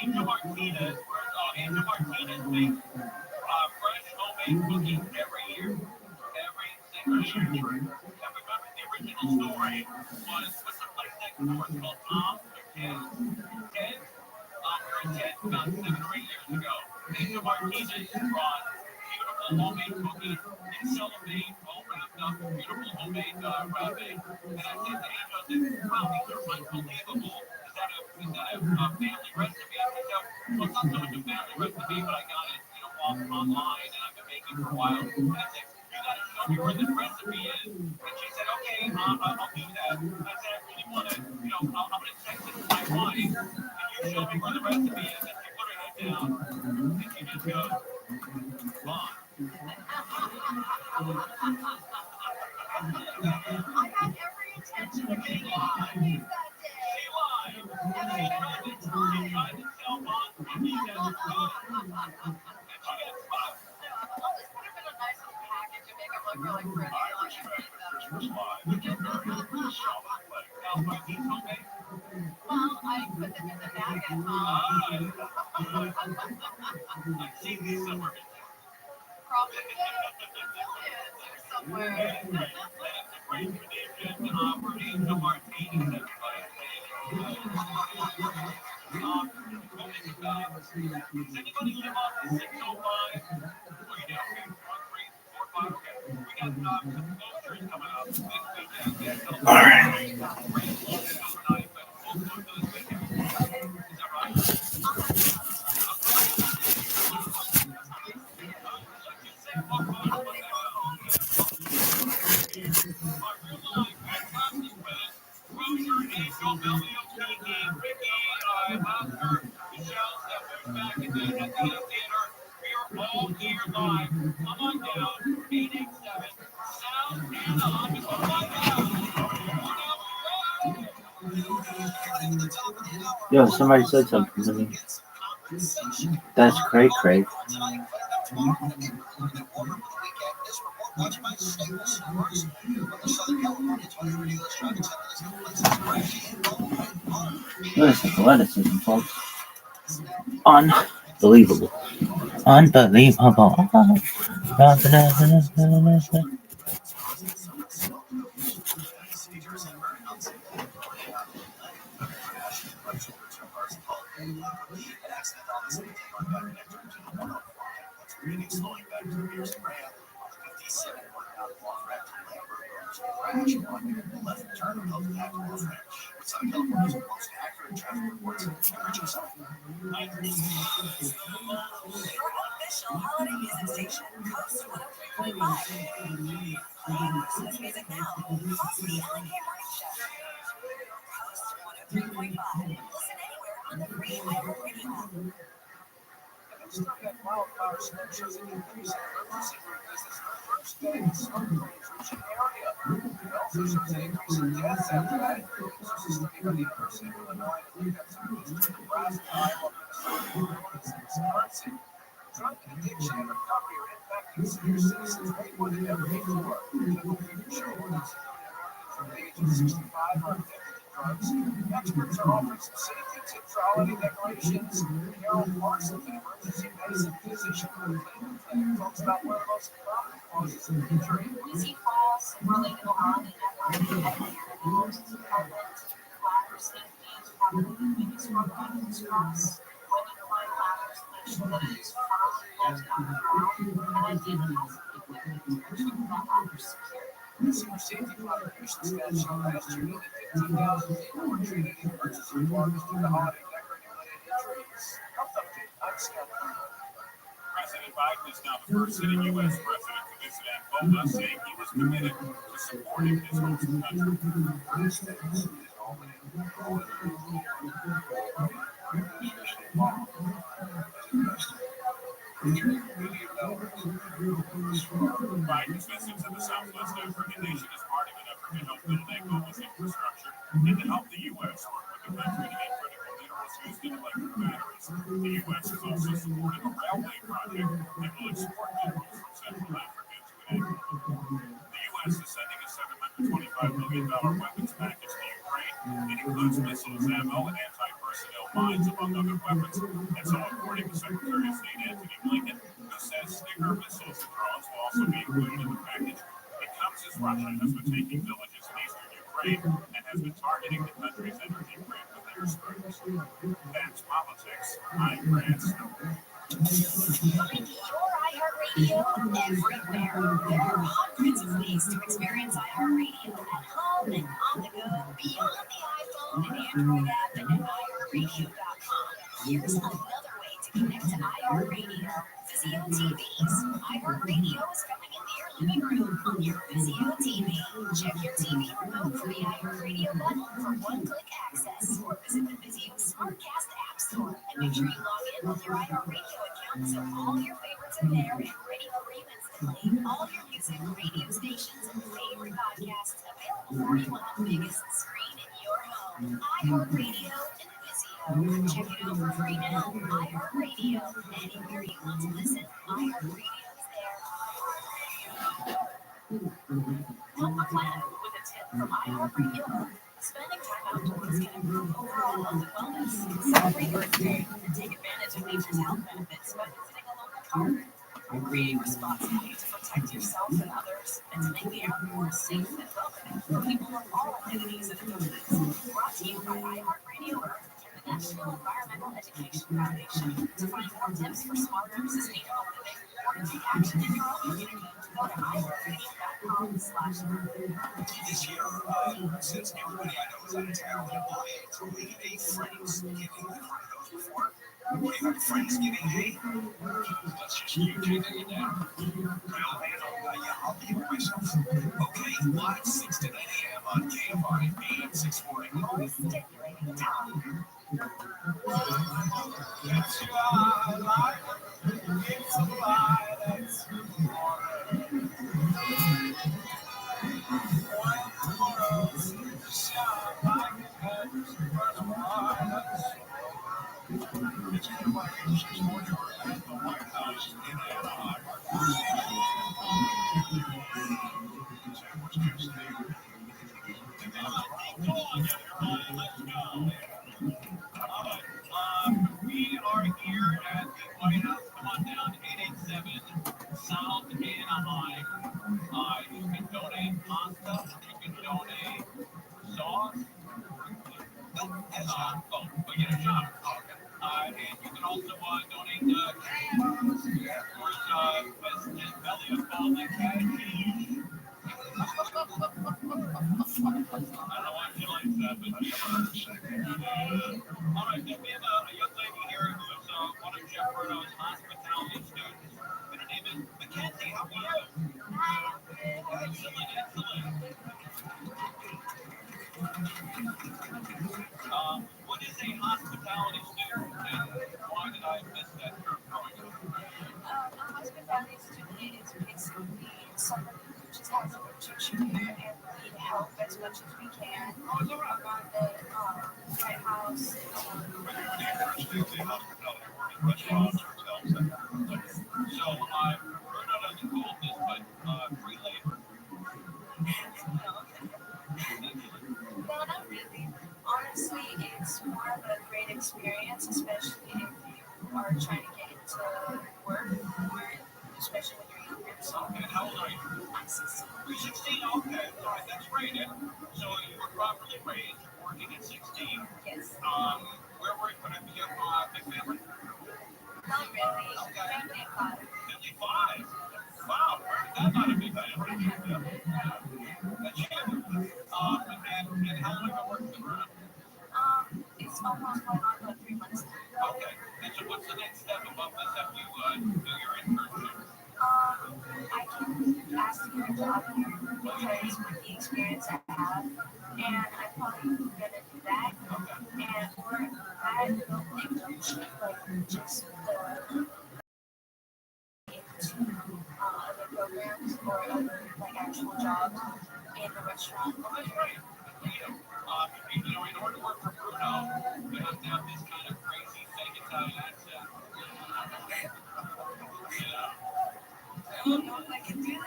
Angel Martinez makes fresh homemade cookies every year. Every single year. I remember the original story was someplace next door. It's called Tom's or Ted's. Ted's? We were at Ted's about 7 or 8 years ago. Angel Martinez brought beautiful homemade cookies in cellophane, all wrapped up, beautiful homemade rabbi. And I said to Angel, wow, these are unbelievable. Is that a family recipe? I said, no, well, it's not so much a family recipe, but I got it, online, and I've been making for a while. And I said, you got to show me where this recipe is. And she said, okay, I'll do that. And I said, I really want to, I'm going to text it to my wife, and you show me where the recipe is. And she put her head down, and she just goes, Mom. I had every intention of being live that day. She lied. And I tried to tell Mom cookies as well. And she got spot. Well, this would have been a nice little package to make them look really pretty. I respect the Christmas live. Now, are these homemade? Well, I put them in the bag at home. I've seen these somewhere before. Probably is somewhere. It's a great tradition for Angel Martinez, everybody. Does anybody live off the 605? Or you down here? 1, 3, 4, 5. Okay. We got some closures coming up this weekend. All right. Great closures overnight, but we'll close to this weekend. Is that right? Yo, somebody said something to me. That's great, Craig. That's athleticism, folks. Unbelievable. Unbelievable. Official holiday music station, Coast 103.5. Playing Christmas music now. Plus the LNK Morning Show. Coast 103.5. Listen anywhere on the free iHeartRadio app. age of 65 are addicted to drugs. Experts are offering some safety tips for holiday decorations. Carol Larson, the emergency medicine physician for Cleveland Clinic, talks about one of the most common causes of injury. We see falls related to holiday decorating, bladders, and feet, probably the biggest one running across. When you climb ladders, make sure that it is firmly left on the ground, and ideally has equipment to make sure that ladder is secure. Consumer safety contributions statute last year nearly 15,000 people were treated in emergency departments due to holiday decorating-related injuries. Health update, I'm Scott. President Biden is now the first sitting U.S. president to visit Angola, saying he was committed to supporting his host country. Biden's visit to the Southwest African nation is part of an effort to help build Angola's infrastructure and to help the U.S. work with the country to get critical minerals used in electric batteries. The U.S. is also supporting a railway project that will export minerals from Central Africa to Angola. The U.S. is sending a $725 million weapons package to Ukraine. It includes missiles, ammo, and anti-personnel mines, among other weapons. And so, according to Secretary of State Anthony Blinken, who says Stinger missiles and drones will also be included in the package, it comes as Russia has been taking villages in eastern Ukraine and has been targeting the country's energy grid with airstrikes. That's politics. I'm Grant Snow. Find your iHeartRadio everywhere. There are hundreds of ways to experience iHeartRadio at home and on the go, beyond the iPhone and Android app and at iHeartRadio.com. Here's another way to connect to iHeartRadio. Vizio TVs. iHeartRadio is coming into your living room on your Vizio TV. Check your TV remote for the iHeartRadio button for one-click access, or visit the Vizio Smartcast App Store and make sure you log in with your iHeartRadio account so all your favorites are there and radio remix to play all your music, radio stations, and favorite podcasts available for you on the biggest screen in your home. iHeartRadio and Vizio. Check it out for free now. iHeartRadio. Anywhere you want to listen, iHeartRadio is there. Help a plan with a tip from iHeartRadio. Spending time outdoors can improve overall health and wellness. Celebrate your day and take advantage of nature's health benefits by visiting a local park. Reading responsibly to protect yourself and others, and to make the outdoors safe and welcoming for people of all activities and abilities. Brought to you by iHeartRadio Earth and the National Environmental Education Foundation. To find more tips for smarter, sustainable living, or to take action in your own community, go to iHeartRadio.com/. This year, since everybody I know is out of town, I threw in a Friendsgiving. Have you heard of those before? What do you have Friendsgiving Day? Let's just YouTube it down. I'll be here myself. Okay, live 6 to 9 a.m. on KFIB 640. Stimulating the tongue. It's your life. It's a lie that's we are here at the White House. Come on down, 887 South Anaheim. You can donate pasta, you can donate sauce. But get a shot. And you can also donate cameras. There's President Belly of all the cash. I don't know why she likes that, but she loves it. All right, then we have a young lady here who's one of Jeff Berto's hospitality students. And her name is Mackenzie. How are you? Excellent. What is a hospitality student, and why did I miss that term growing up? A hospitality student is basically somebody who just has a relationship here and we help as much as we can around the White House. Restaurants, hotels, Yes. so I've heard of the coolness, but free labor. experience, especially if you are trying to get into work, or especially when you're younger. So, And how old are you? I'm 16. You're 16? Okay, all right, that's great. And so you were properly raised, working at 16. Yes. Where were you? What have you big family? Not really. Family of 5. 55. Wow, where did that not a big family? That's huge. And how long have you worked with Bruno? It's almost going on about 3 months now. Okay. And so what's the next step above this after you do your internship? I can ask to get a job here because with the experience I have, and I'm probably gonna do that. And for that internship, like just the into other programs or other like actual jobs in the restaurant. Well, that's great. In order to work for Bruno, you have to have this kind of crazy fake Italian accent. I don't know if I can do that.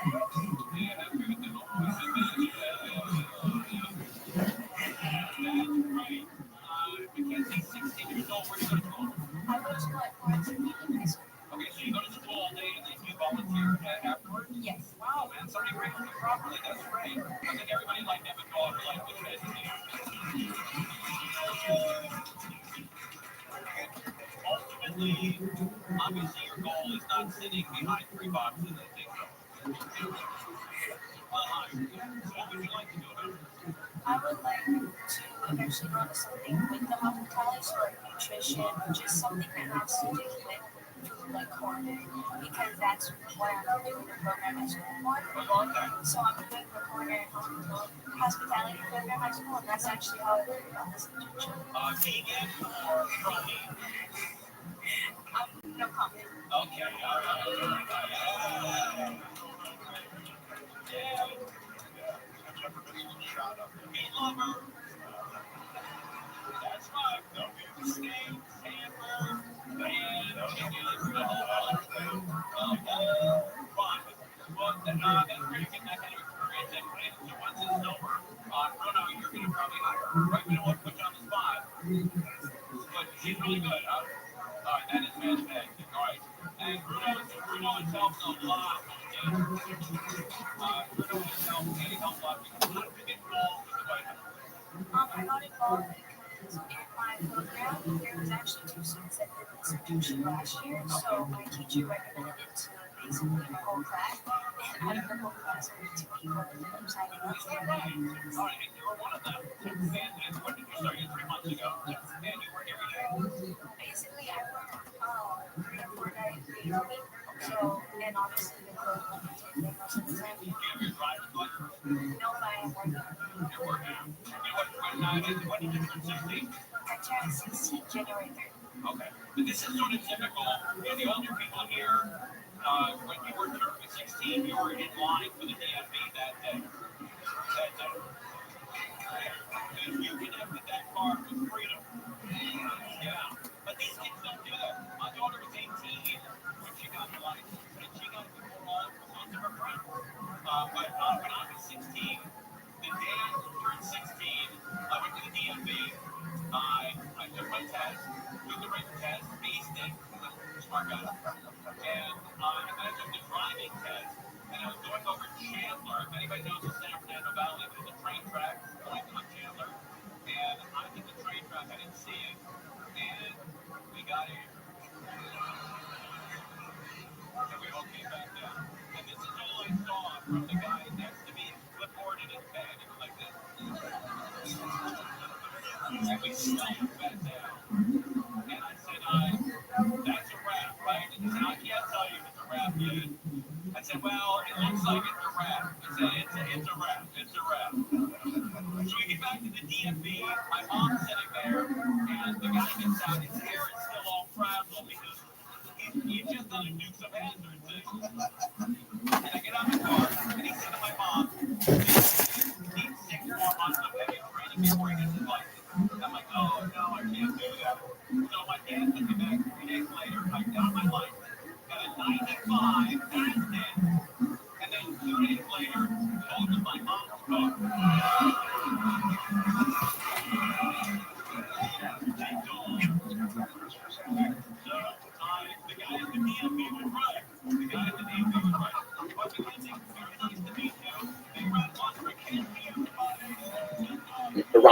Mackenzie's 16 years old. Where do you go to school? I go to school at Florence Community High School. Okay, so you go to school all day and then you volunteer afterwards? Yes. Wow, man, somebody raised you properly. That's great. I think everybody like Evan Dog like the education. Ultimately, obviously your goal is not sitting behind 3 boxes and things. What would you like to do about it? I would like to eventually go into something with the hospitality, so like nutrition, or just something that has to do with food, like corner, because that's what I'm doing the program at school for. So I'm doing the corner hospitality program at school, and that's actually how I learned about this internship. Vegan or protein? No comment. Okay, all right. Yeah. Meat lover. That's right. No steak, hamburger, and fun. Well, that's great to get that kind of experience. And so once it's over, Bruno, you're going to probably hire. Right? We don't want to put you on the spot. But she's really good, huh? All right, that is fantastic. All right. And Bruno himself knows a lot. Bruno himself can help a lot. How did you get involved with the White House? I got involved because in my program, there was actually 2 students that did this internship last year, so my teacher recommended it to basically the whole class. And out of the whole class, only 2 people ended up signing up. All right, and you were one of them. And when did you start? 3 months ago? Yes. And you work every day? Basically, I work 3 to 4 days a week. So, and obviously the clothes most of the time. Do you have your driver's license? No, but I am working. You're working. When did you turn 16? I turned 16 January 3rd. Okay. But this is sort of typical. The older people here, when you were turning 16, you were in line for the DMV that day. You can have that card with freedom. Yeah. But these kids don't do that. My daughter was 18 when she got the license, and she got the parole for most of her friends. But when I was 16, the day I turned 16, I went to the DMV. I took my test, took the written test, aced it, smart guy. And I took the driving test, and I was going over Chandler. If anybody knows the San Fernando Valley, there's a train track going on Chandler. And I hit the train track, I didn't see it, and we got in. And we all came back down. And this is all I saw from the guy next to me, clipboard in his bag. It was like this. And we slammed back down. And I said, that's a wrap, right? And he said, I can't tell you if it's a wrap yet. I said, well, it looks like it's a wrap. He said, it's a wrap. It's a wrap. So we get back to the DMV. My mom's sitting there, and the guy gets out. His hair is still all frazzled because he just done a Dukes of Hazzard thing. And I get out of the car, and he said to my mom, he needs 6 more months of heavy training before he gets his license. I'm like, oh, no, I can't do that. So my dad took me back 3 days later. I got my license, got a 95, passed it, and then 2 days later, totaled my mom's car.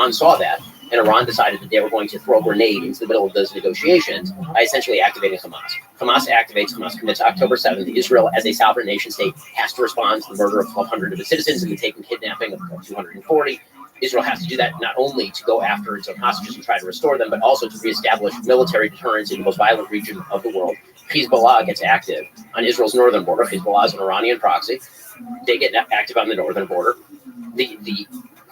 Iran saw that, and Iran decided that they were going to throw a grenade into the middle of those negotiations by essentially activating Hamas. Hamas activates, Hamas commits October 7th. Israel, as a sovereign nation state, has to respond to the murder of 1,200 of its citizens and the taken kidnapping of 240. Israel has to do that not only to go after its own hostages and try to restore them, but also to reestablish military deterrence in the most violent region of the world. Hezbollah gets active on Israel's northern border. Hezbollah is an Iranian proxy. They get active on the northern border. The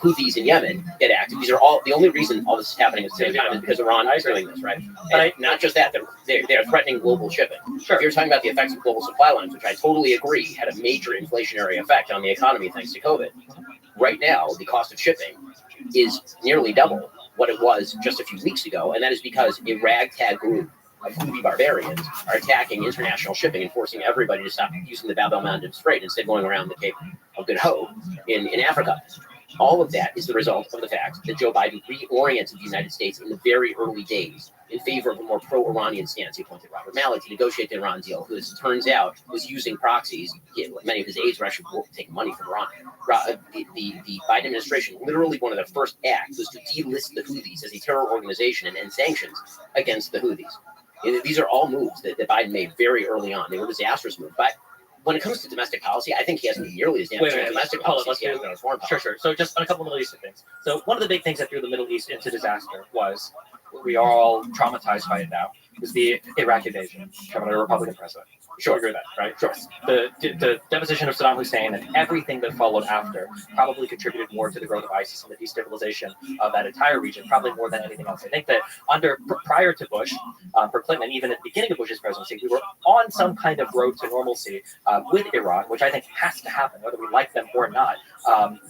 Houthis in Yemen get active. These are all the only reason all this is happening at the same time is because Iran is doing this, right? And not just that, they're threatening global shipping. Sure. If you're talking about the effects of global supply lines, which I totally agree had a major inflationary effect on the economy thanks to COVID. Right now, the cost of shipping is nearly double what it was just a few weeks ago, and that is because a ragtag group of Houthi barbarians are attacking international shipping and forcing everybody to stop using the Bab el-Mandeb Strait instead going around the Cape of Good Hope in Africa. All of that is the result of the fact that Joe Biden reoriented the United States in the very early days in favor of a more pro-Iranian stance. He appointed Robert Malley to negotiate the Iran deal, who, as it turns out, was using proxies. Many of his aides were actually taking money from Iran. The Biden administration, literally one of their first acts was to delist the Houthis as a terror organization and end sanctions against the Houthis. And these are all moves that Biden made very early on. They were disastrous moves. But when it comes to domestic policy, I think he hasn't been nearly as damaging domestic policy as he has been on foreign policy. Sure. So just on a couple of Middle Eastern things. So one of the big things that threw the Middle East into disaster was, we are all traumatized by it now, is the Iraq invasion from a Republican president. Sure, agree with that, right? Sure. The deposition of Saddam Hussein and everything that followed after probably contributed more to the growth of ISIS and the destabilization of that entire region, probably more than anything else. I think that prior to Bush, for Clinton, and even at the beginning of Bush's presidency, we were on some kind of road to normalcy with Iran, which I think has to happen, whether we like them or not,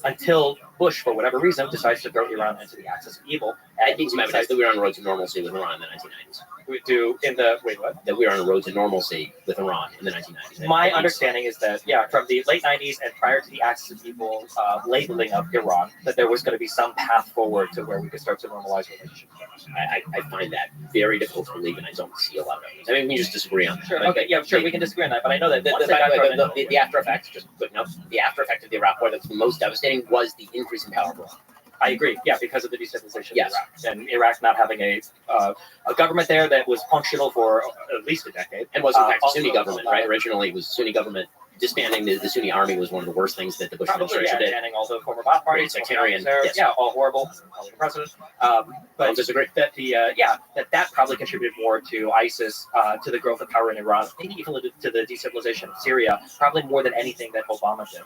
until Bush, for whatever reason, decides to throw Iran into the axis of evil. I think some evidence that we were on a road to normalcy with Iran in the 1990s. We do in the wait, what? That we were on a road to normalcy with Iran in the 1990s. My understanding is that, from the late 90s and prior to the axis of evil labeling of Iran, that there was going to be some path forward to where we could start to normalize relationships. I find that very difficult to believe, and I don't see a lot of evidence. I mean, we just disagree on that. Sure. Okay. Yeah. Sure. We can disagree on that, but I know that the after effects. Just quick note: the after effect of the Iraq War that's the most devastating was the increase in power of Iran. I agree. Yeah, because of the destabilization of Iraq, and Iraq not having a government there that was functional for at least a decade, and was in fact a Sunni government, right? Originally, it was Sunni government. Disbanding the Sunni army was one of the worst things that the Bush administration did. Banning all the former Ba'ath parties, sectarian, all horrible. President. But disagree. That that probably contributed more to ISIS, to the growth of power in Iran, maybe even to the destabilization of Syria, probably more than anything that Obama did.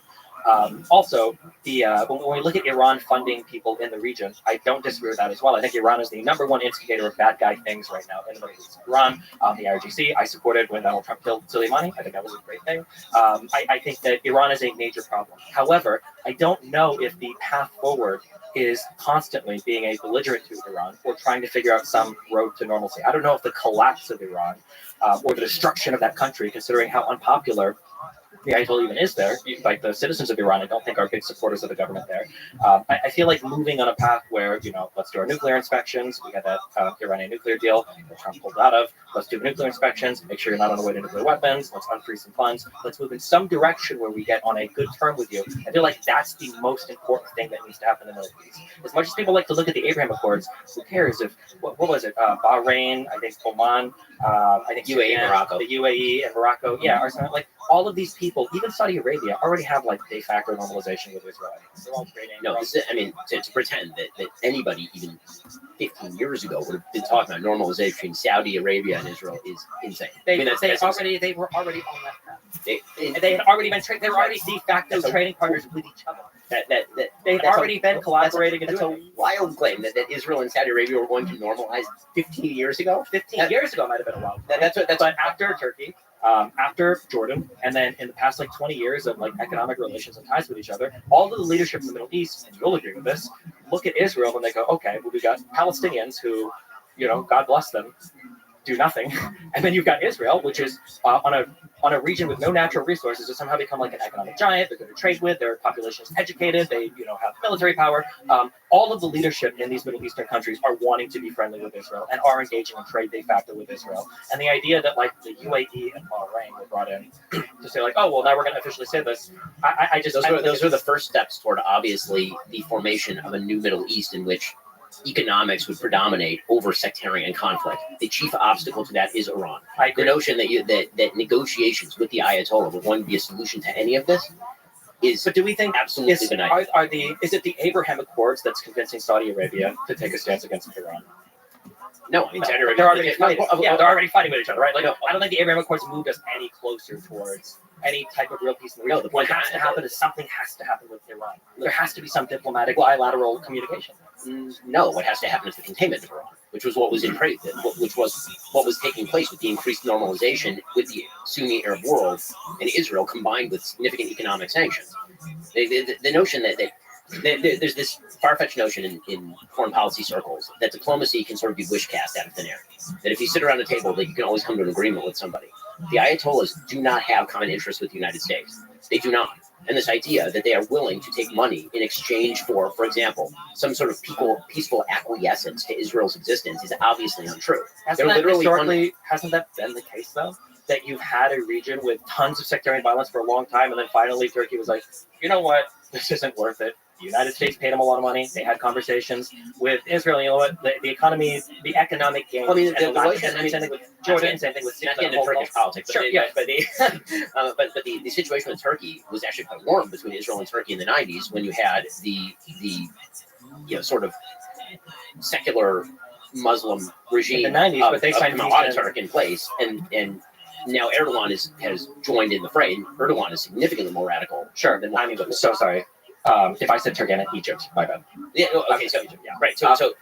Also, when we look at Iran funding people in the region, I don't disagree with that as well. I think Iran is the number one instigator of bad guy things right now in the Middle East. Iran, the IRGC, I supported when Donald Trump killed Soleimani. I think that was a great thing. I think that Iran is a major problem. However, I don't know if the path forward is constantly being a belligerent to Iran or trying to figure out some road to normalcy. I don't know if the collapse of Iran or the destruction of that country, considering how unpopular the Ayatollah even is there, like the citizens of Iran, I don't think are big supporters of the government there. I feel like moving on a path where, let's do our nuclear inspections. We had that Iranian nuclear deal that Trump pulled out of. Let's do nuclear inspections. Make sure you're not on the way to nuclear weapons. Let's unfreeze some funds. Let's move in some direction where we get on a good term with you. I feel like that's the most important thing that needs to happen in the Middle East. As much as people like to look at the Abraham Accords, who cares if, what was it? Bahrain, I think Oman, I think UAE, Morocco. The UAE and Morocco, are like all of these people, even Saudi Arabia, already have like de facto normalization with Israel. They're all trading. No, to pretend that anybody even 15 years ago would have been talking about normalization between Saudi Arabia and Israel is insane. They were already on that path. They had already been they were already de facto trading partners with each other. They had already been collaborating. That's a wild claim that Israel and Saudi Arabia were going to normalize 15 years ago. 15 years ago might have been a while. That's after Turkey. After Jordan, and then in the past 20 years of economic relations and ties with each other, all of the leadership in the Middle East, and you'll agree with this, look at Israel and they go, okay, well, we got Palestinians who, God bless them, do nothing, and then you've got Israel, which is on a region with no natural resources to somehow become an economic giant. They're good to trade with. Their population is educated. They have military power. All of the leadership in these Middle Eastern countries are wanting to be friendly with Israel and are engaging in trade de facto with Israel. And the idea that the UAE and Bahrain were brought in to say oh well, now we're going to officially say this. Those are the first steps toward obviously the formation of a new Middle East in which economics would predominate over sectarian conflict. The chief obstacle to that is Iran. I agree. The notion that negotiations with the Ayatollah were going to be a solution to any of this is But do we think absolutely is benign. is it the Abraham Accords that's convincing Saudi Arabia to take a stance against Iran? No, I mean, Saudi Arabia- They're already fighting. yeah, They're already fighting with each other, right? Like, No. I don't think the Abraham Accords moved us any closer towards any type of real peace in the region. No, the What point has to happen is something has to happen with Iran. There has to be some diplomatic bilateral communication. No, what has to happen is the containment of Iran, which was what was which was what was taking place with the increased normalization with the Sunni Arab world and Israel, combined with significant economic sanctions. The notion that there's this far-fetched notion in foreign policy circles that diplomacy can sort of be wish cast out of thin air. That if you sit around a table, that you can always come to an agreement with somebody. The Ayatollahs do not have common interests with the United States. They do not. And this idea that they are willing to take money in exchange for example, some sort of peaceful acquiescence to Israel's existence is obviously untrue. Hasn't that been the case, though? That you've had a region with tons of sectarian violence for a long time, and then finally Turkey was like, you know what, this isn't worth it. The United States paid them a lot of money. They had conversations with Israel. You know what? The economy, the economic gains. I mean, and the relations, same thing with Jordan, same thing with not getting into Turkish politics. Sure, but the situation with Turkey was actually quite warm between Israel and Turkey in the 90s when you had the sort of secular Muslim regime in the 90s, but they signed Kemal Ataturk in place, and now Erdogan has joined in the fray. And Erdogan is significantly more radical. Sure, than I'm so sorry. If I said Turkey and Egypt, my bad. Yeah. Okay. So Egypt, yeah. Right. So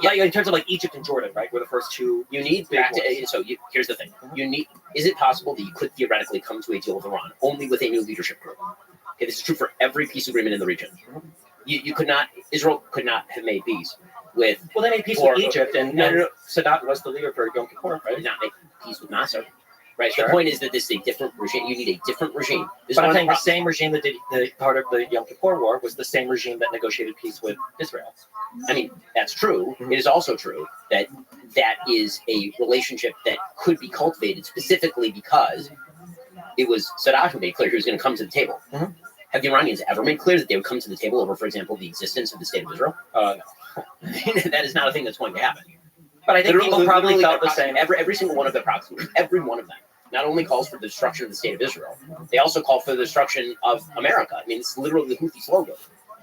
like, in terms of like Egypt and Jordan, right, were the first two. you need here's the thing. You need. Is it possible that you could theoretically come to a deal with Iran only with a new leadership group? Okay, this is true for every peace agreement in the region. You could not. Israel could not have made peace with. Well, they made peace with Egypt, and Sadat was the leader for Yom Kippur, right? Not make peace with Nasser. Right. Sure. The point is that this is a different regime. You need a different regime. But I'm saying the same regime that did the part of the Yom Kippur War was the same regime that negotiated peace with Israel. I mean, that's true. It is also true that is a relationship that could be cultivated specifically because it was Sadat who made clear he was going to come to the table. Mhm. Have the Iranians ever made clear that they would come to the table over, for example, the existence of the state of Israel? No. That is not a thing that's going to happen. But I think people probably felt the same. Every single one of their proxies, every one of them, not only calls for the destruction of the state of Israel, they also call for the destruction of America. I mean, it's literally the Houthi slogan.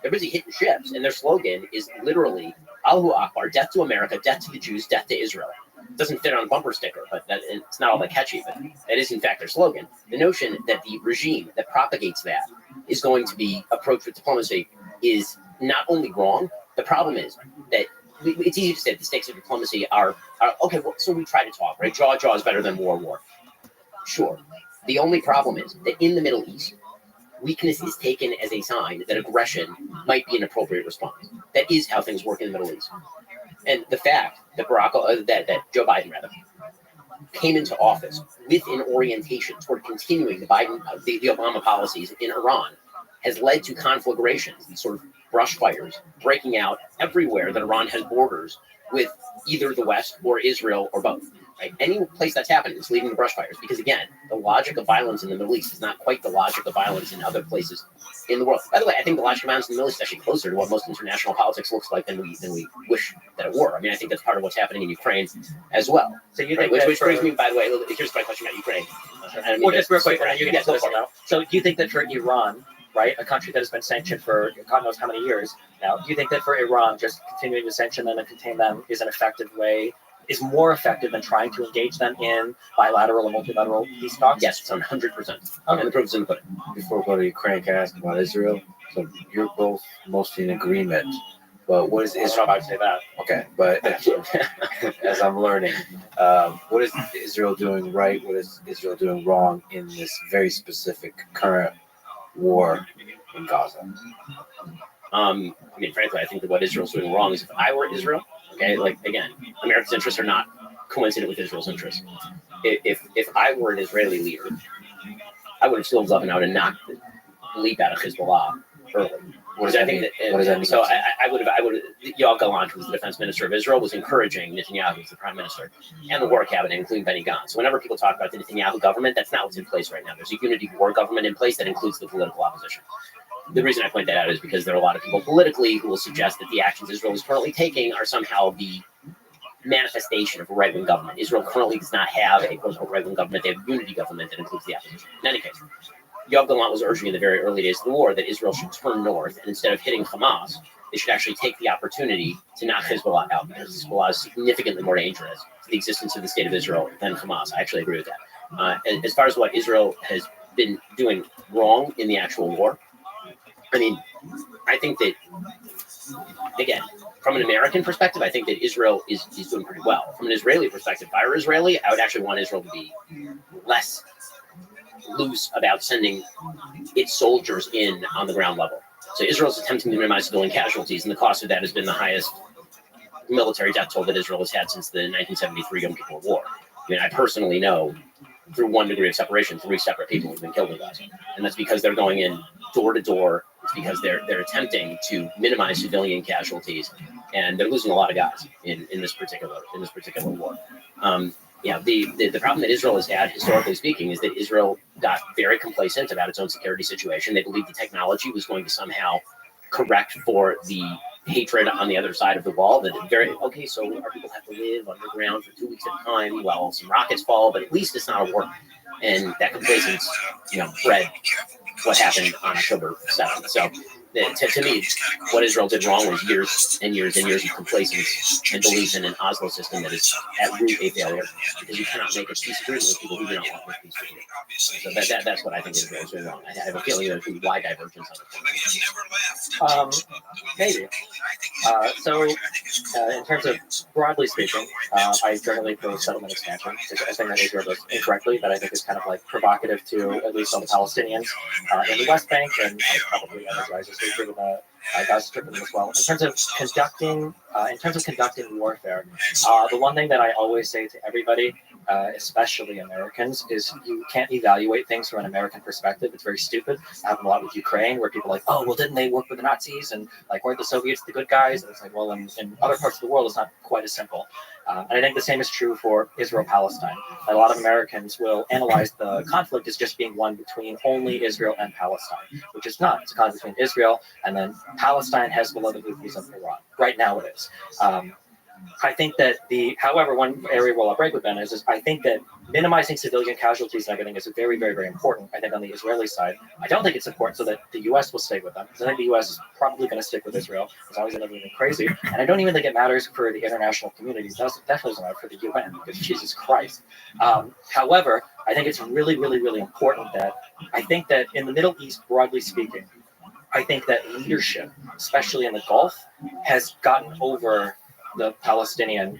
They're busy hitting ships, and their slogan is literally Allahu Akbar, death to America, death to the Jews, death to Israel. It doesn't fit on a bumper sticker, but it's not all that catchy, but that is in fact their slogan. The notion that the regime that propagates that is going to be approached with diplomacy is not only wrong. The problem is that it's easy to say that the stakes of diplomacy are okay. Well, so we try to talk, right? Jaw is better than war. Sure. The only problem is that in the Middle East, weakness is taken as a sign that aggression might be an appropriate response. That is how things work in the Middle East. And the fact that that Joe Biden came into office with an orientation toward continuing the Obama policies in Iran has led to conflagrations, these sort of brush fires breaking out everywhere that Iran has borders with either the West or Israel or both. Right? Any place that's happening is leading to brush fires because, again, the logic of violence in the Middle East is not quite the logic of violence in other places in the world. By the way, I think the logic of violence in the Middle East is actually closer to what most international politics looks like than we wish that it were. I mean, I think that's part of what's happening in Ukraine as well. So you right? think which brings me, by the way, here's my question about Ukraine. Well, just real quick, and you can answer this now. So do you think that for Iran, right, a country that has been sanctioned for God knows how many years now, do you think that for Iran, just continuing to sanction them and contain them is an effective way, is more effective than trying to engage them in bilateral and multilateral peace talks? Yes, it's 100%. And the proof is in the pudding. Before we go to Ukraine, can I ask about Israel? So you're both mostly in agreement, but what is Israel? Israel? About to say that. Okay, but as I'm learning, what is Israel doing right? What is Israel doing wrong in this very specific current war in Gaza? I mean, frankly, I think that what Israel's doing wrong is if I were Israel, okay, like, again, America's interests are not coincident with Israel's interests. If I were an Israeli leader, I would have still gone out and knocked the bleep out of Hezbollah early. What does that mean? What does that mean? So I would have, Yoav Gallant, who was the defense minister of Israel, was encouraging Netanyahu, who's the prime minister, and the war cabinet, including Benny Gantz. So whenever people talk about the Netanyahu government, that's not what's in place right now. There's a unity war government in place that includes the political opposition. the reason I point that out is because there are a lot of people politically who will suggest that the actions Israel is currently taking are somehow the manifestation of a right-wing government. Israel currently does not have a quote-unquote right-wing government. They have a unity government that includes the opposition. In any case, Yoav Gallant was urging in the very early days of the war that Israel should turn north, and instead of hitting Hamas, they should actually take the opportunity to knock Hezbollah out, because Hezbollah is significantly more dangerous to the existence of the state of Israel than Hamas. I actually agree with that. As far as what Israel has been doing wrong in the actual war, I mean, I think that, again, from an American perspective, I think that Israel is doing pretty well. From an Israeli perspective, if I were Israeli, I would actually want Israel to be less loose about sending its soldiers in on the ground level. So Israel's attempting to minimize civilian casualties, and the cost of that has been the highest military death toll that Israel has had since the 1973 Yom Kippur War. I mean, I personally know, through 1 degree of separation, 3 separate people have been killed in Gaza, and that's because they're going in door to door. It's because they're attempting to minimize civilian casualties, and they're losing a lot of guys in this particular war. The problem that Israel has had, historically speaking, is that Israel got very complacent about its own security situation. They believed the technology was going to somehow correct for the hatred on the other side of the wall. So our people have to live underground for 2 weeks at a time while some rockets fall, but at least it's not a war. And that complacence, bred what happened on October 7th. So to me, what Israel did wrong was years and years and years of complacence and belief in an Oslo system that is at root a failure, because you cannot make a peace agreement with people who do not want to make peace agreement. So that's what I think Israel is doing wrong. I have a feeling there's a wide divergence on it. Maybe. In terms of broadly speaking, I generally feel settlement expansion is a thing that Israel does incorrectly, that I think is kind of like provocative to at least some Palestinians in the West Bank, and probably energizes hatred in the Gaza Strip as well. In terms of conducting warfare, the one thing that I always say to everybody, especially Americans, is you can't evaluate things from an American perspective. It's very stupid. It happened a lot with Ukraine, where people are like, oh, well, didn't they work with the Nazis? And like, weren't the Soviets the good guys? And it's like, well, in other parts of the world, it's not quite as simple. And I think the same is true for Israel-Palestine. A lot of Americans will analyze the conflict as just being one between only Israel and Palestine, which is not. It's a conflict between Israel and then Palestine, Hezbollah, the Houthis, and Iran. Right now it is. I think that however, one area where I'll break with Ben is I think that minimizing civilian casualties and everything is very, very, very important. I think on the Israeli side, I don't think it's important so that the U.S. will stay with them, because I think the U.S. is probably going to stick with Israel as long as they're not moving crazy. And I don't even think it matters for the international community. It definitely doesn't matter for the UN, because Jesus Christ. However, I think it's really, really, really important that I think that in the Middle East, broadly speaking, I think that leadership, especially in the Gulf, has gotten over the Palestinian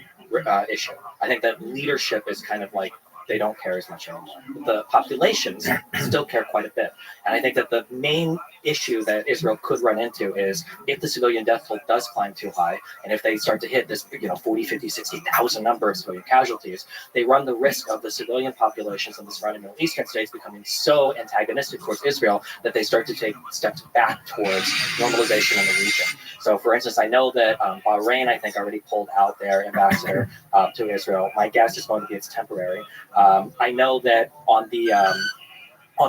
issue. I think that leadership is kind of like, they don't care as much anymore. The populations still care quite a bit. And I think that the main issue that Israel could run into is if the civilian death toll does climb too high, and if they start to hit this 40, 50, 60,000 number of civilian casualties, they run the risk of the civilian populations in the surrounding Middle Eastern states becoming so antagonistic towards Israel that they start to take steps back towards normalization in the region. So for instance, I know that Bahrain, I think, already pulled out their ambassador to Israel. My guess is going to be it's temporary. I know that on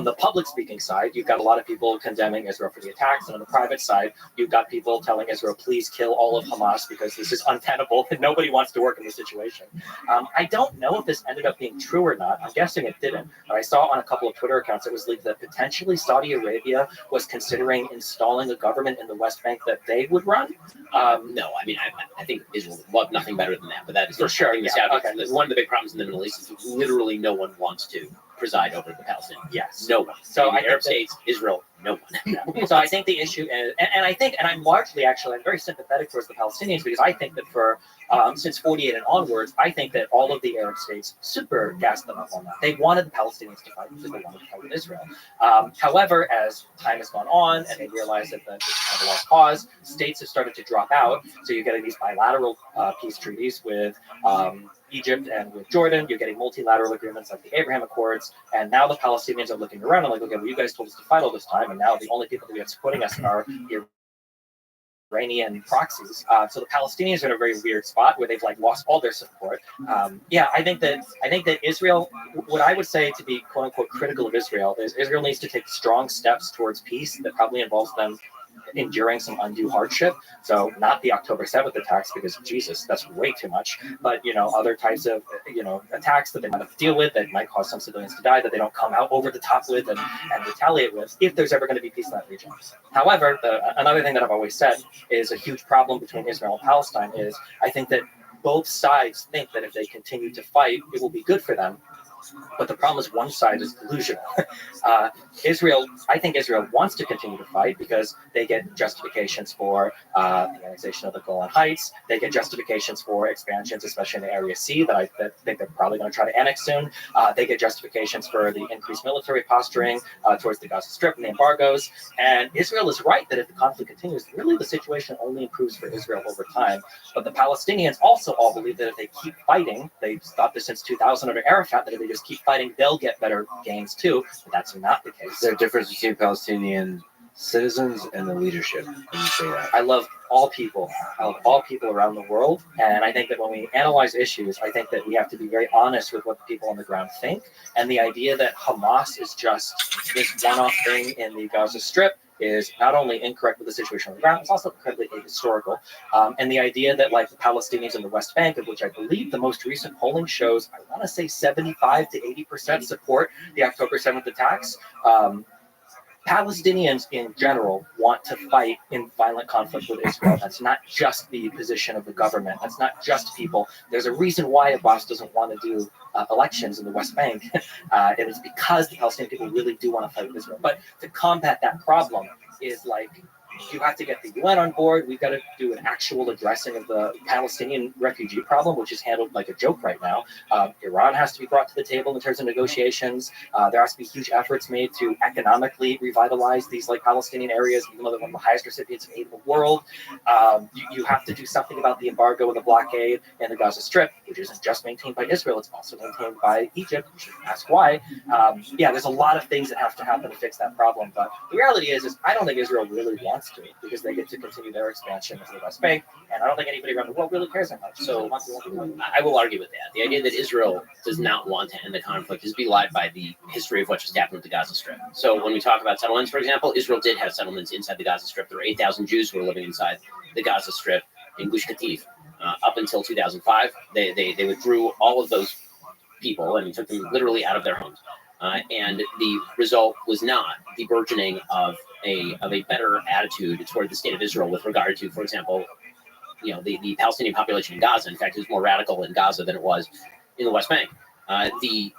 the public speaking side, you've got a lot of people condemning Israel for the attacks, and on the private side, you've got people telling Israel, please kill all of Hamas because this is untenable and nobody wants to work in this situation. I don't know if this ended up being true or not. I'm guessing it didn't. But I saw on a couple of Twitter accounts it was leaked that potentially Saudi Arabia was considering installing a government in the West Bank that they would run. No, I mean, I think Israel would love nothing better than that, but that is for sure. Yeah, okay. One of the big problems in the Middle East is literally no one wants to preside over the Palestinians. Yes. No one. So Arab states, Israel, no one. Yeah. So I think the issue is, and I'm largely I'm very sympathetic towards the Palestinians, because I think that for since 48 and onwards, I think that all of the Arab states super gassed them up on that. They wanted the Palestinians to fight because they wanted to fight with Israel. However, as time has gone on and they realized that it's kind of a lost cause, states have started to drop out. So you're getting these bilateral peace treaties with Egypt and with Jordan. You're getting multilateral agreements like the Abraham Accords, and now the Palestinians are looking around and like, okay, well, you guys told us to fight all this time, and now the only people that are supporting us are Iranian proxies. So the Palestinians are in a very weird spot where they've like lost all their support. Yeah, I think that Israel, what I would say to be quote unquote critical of Israel is Israel needs to take strong steps towards peace that probably involves them enduring some undue hardship. So not the October 7th attacks, because Jesus, that's way too much. But other types of attacks that they might have to deal with that might cause some civilians to die, that they don't come out over the top with and retaliate with, if there's ever going to be peace in that region. However, another thing that I've always said is a huge problem between Israel and Palestine is I think that both sides think that if they continue to fight, it will be good for them. But the problem is one side is delusional. I think Israel wants to continue to fight because they get justifications for the annexation of the Golan Heights. They get justifications for expansions, especially in the Area C, that I think they're probably going to try to annex soon. They get justifications for the increased military posturing towards the Gaza Strip and the embargoes. And Israel is right that if the conflict continues, really the situation only improves for Israel over time. But the Palestinians also all believe that if they keep fighting, they've thought this since 2000 under Arafat, that if they just keep fighting, they'll get better gains too. But that's not the case. Is there a difference between Palestinian citizens and the leadership when you say that? I love all people. I love all people around the world. And I think that when we analyze issues, I think that we have to be very honest with what the people on the ground think. And the idea that Hamas is just this one-off thing in the Gaza Strip is not only incorrect with the situation on the ground, it's also incredibly ahistorical. And the idea that like the Palestinians in the West Bank, of which I believe the most recent polling shows, I want to say 75 to 80% support the October 7th attacks. Palestinians in general want to fight in violent conflict with Israel. That's not just the position of the government. That's not just people. There's a reason why Abbas doesn't want to do elections in the West Bank. And it's because the Palestinian people really do want to fight with Israel. But to combat that problem is like, you have to get the UN on board. We've got to do an actual addressing of the Palestinian refugee problem, which is handled like a joke right now. Iran has to be brought to the table in terms of negotiations. There has to be huge efforts made to economically revitalize these like Palestinian areas, even though they're one of the highest recipients of aid in the world. You have to do something about the embargo and the blockade and the Gaza Strip, which isn't just maintained by Israel, it's also maintained by Egypt. You should ask why. Yeah, there's a lot of things that have to happen to fix that problem. But the reality is I don't think Israel really wants to, because they get to continue their expansion into the West Bank, and I don't think anybody around the world really cares that much. So I will argue with that. The idea that Israel does not want to end the conflict is belied by the history of what just happened with the Gaza Strip. So when we talk about settlements, for example, Israel did have settlements inside the Gaza Strip. There were 8,000 Jews who were living inside the Gaza Strip in Gush Katif. Up until 2005, they withdrew all of those people and took them literally out of their homes. And the result was not the burgeoning of a better attitude toward the state of Israel with regard to, for example, the Palestinian population in Gaza. In fact, it was more radical in Gaza than it was in the West Bank. The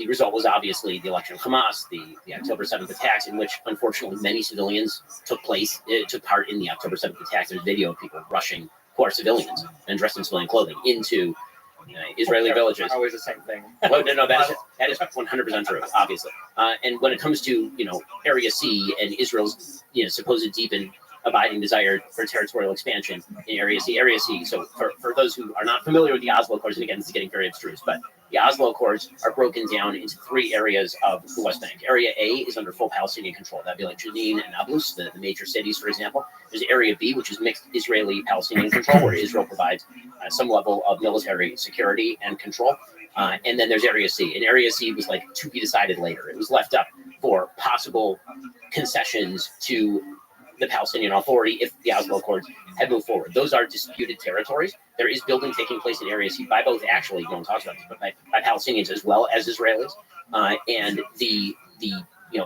result was obviously the election of Hamas, the October 7th attacks, in which unfortunately many civilians took part in the October 7th attacks. There's video of people rushing poor civilians and dressed in civilian clothing into Israeli villages. Always the same thing. Well, no, that is 100% true, obviously. And when it comes to Area C and Israel's supposed deep and abiding desire for territorial expansion in Area C. So for those who are not familiar with the Oslo Accords, and again, this is getting very abstruse, but the Oslo Accords are broken down into three areas of the West Bank. Area A is under full Palestinian control. That'd be like Jenin and Nablus, the major cities, for example. There's Area B, which is mixed Israeli-Palestinian control, where Israel provides some level of military security and control. And then there's Area C. And Area C was like to be decided later. It was left up for possible concessions to the Palestinian Authority if the Oslo Accords had moved forward. Those are disputed territories. There is building taking place in Area C by both, actually, no one talks about this, but by Palestinians as well as Israelis. And the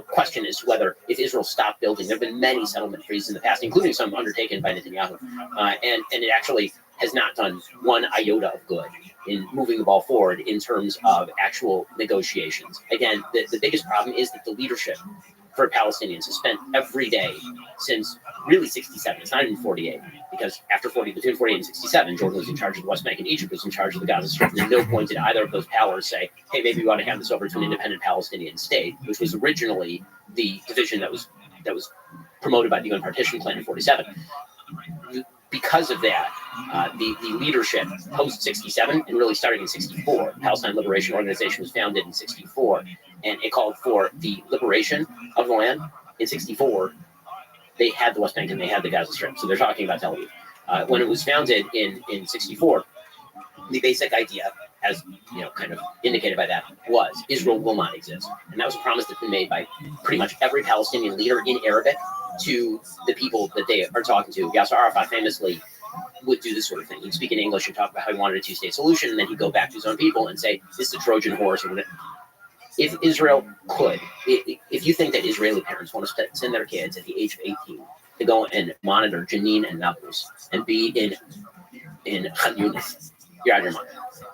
question is whether if Israel stopped building, there have been many settlement freezes in the past, including some undertaken by Netanyahu. And it actually has not done one iota of good in moving the ball forward in terms of actual negotiations. Again, the biggest problem is that the leadership for Palestinians has spent every day since really 67. It's not even 48, because between 48 and 67, Jordan was in charge of the West Bank and Egypt was in charge of the Gaza Strip. And at no point did either of those powers say, hey, maybe we want to hand this over to an independent Palestinian state, which was originally the division that was promoted by the UN partition plan in 47. Because of that, the leadership post 67 and really starting in 64, Palestine Liberation Organization was founded in 64, and it called for the liberation of the land in 64 they had the West Bank and they had the Gaza Strip. So they're talking about Tel Aviv. When it was founded in 64, the basic idea, as kind of indicated by that, was Israel will not exist. And that was a promise that's been made by pretty much every Palestinian leader in Arabic to the people that they are talking to. Yasser Arafat famously would do this sort of thing. He'd speak in English and talk about how he wanted a two-state solution, and then he'd go back to his own people and say, this is a Trojan horse. Or whatever. If Israel could, if you think that Israeli parents want to send their kids at the age of 18 to go and monitor Jenin and Nablus and be in Khan Yunis, you're out of your mind.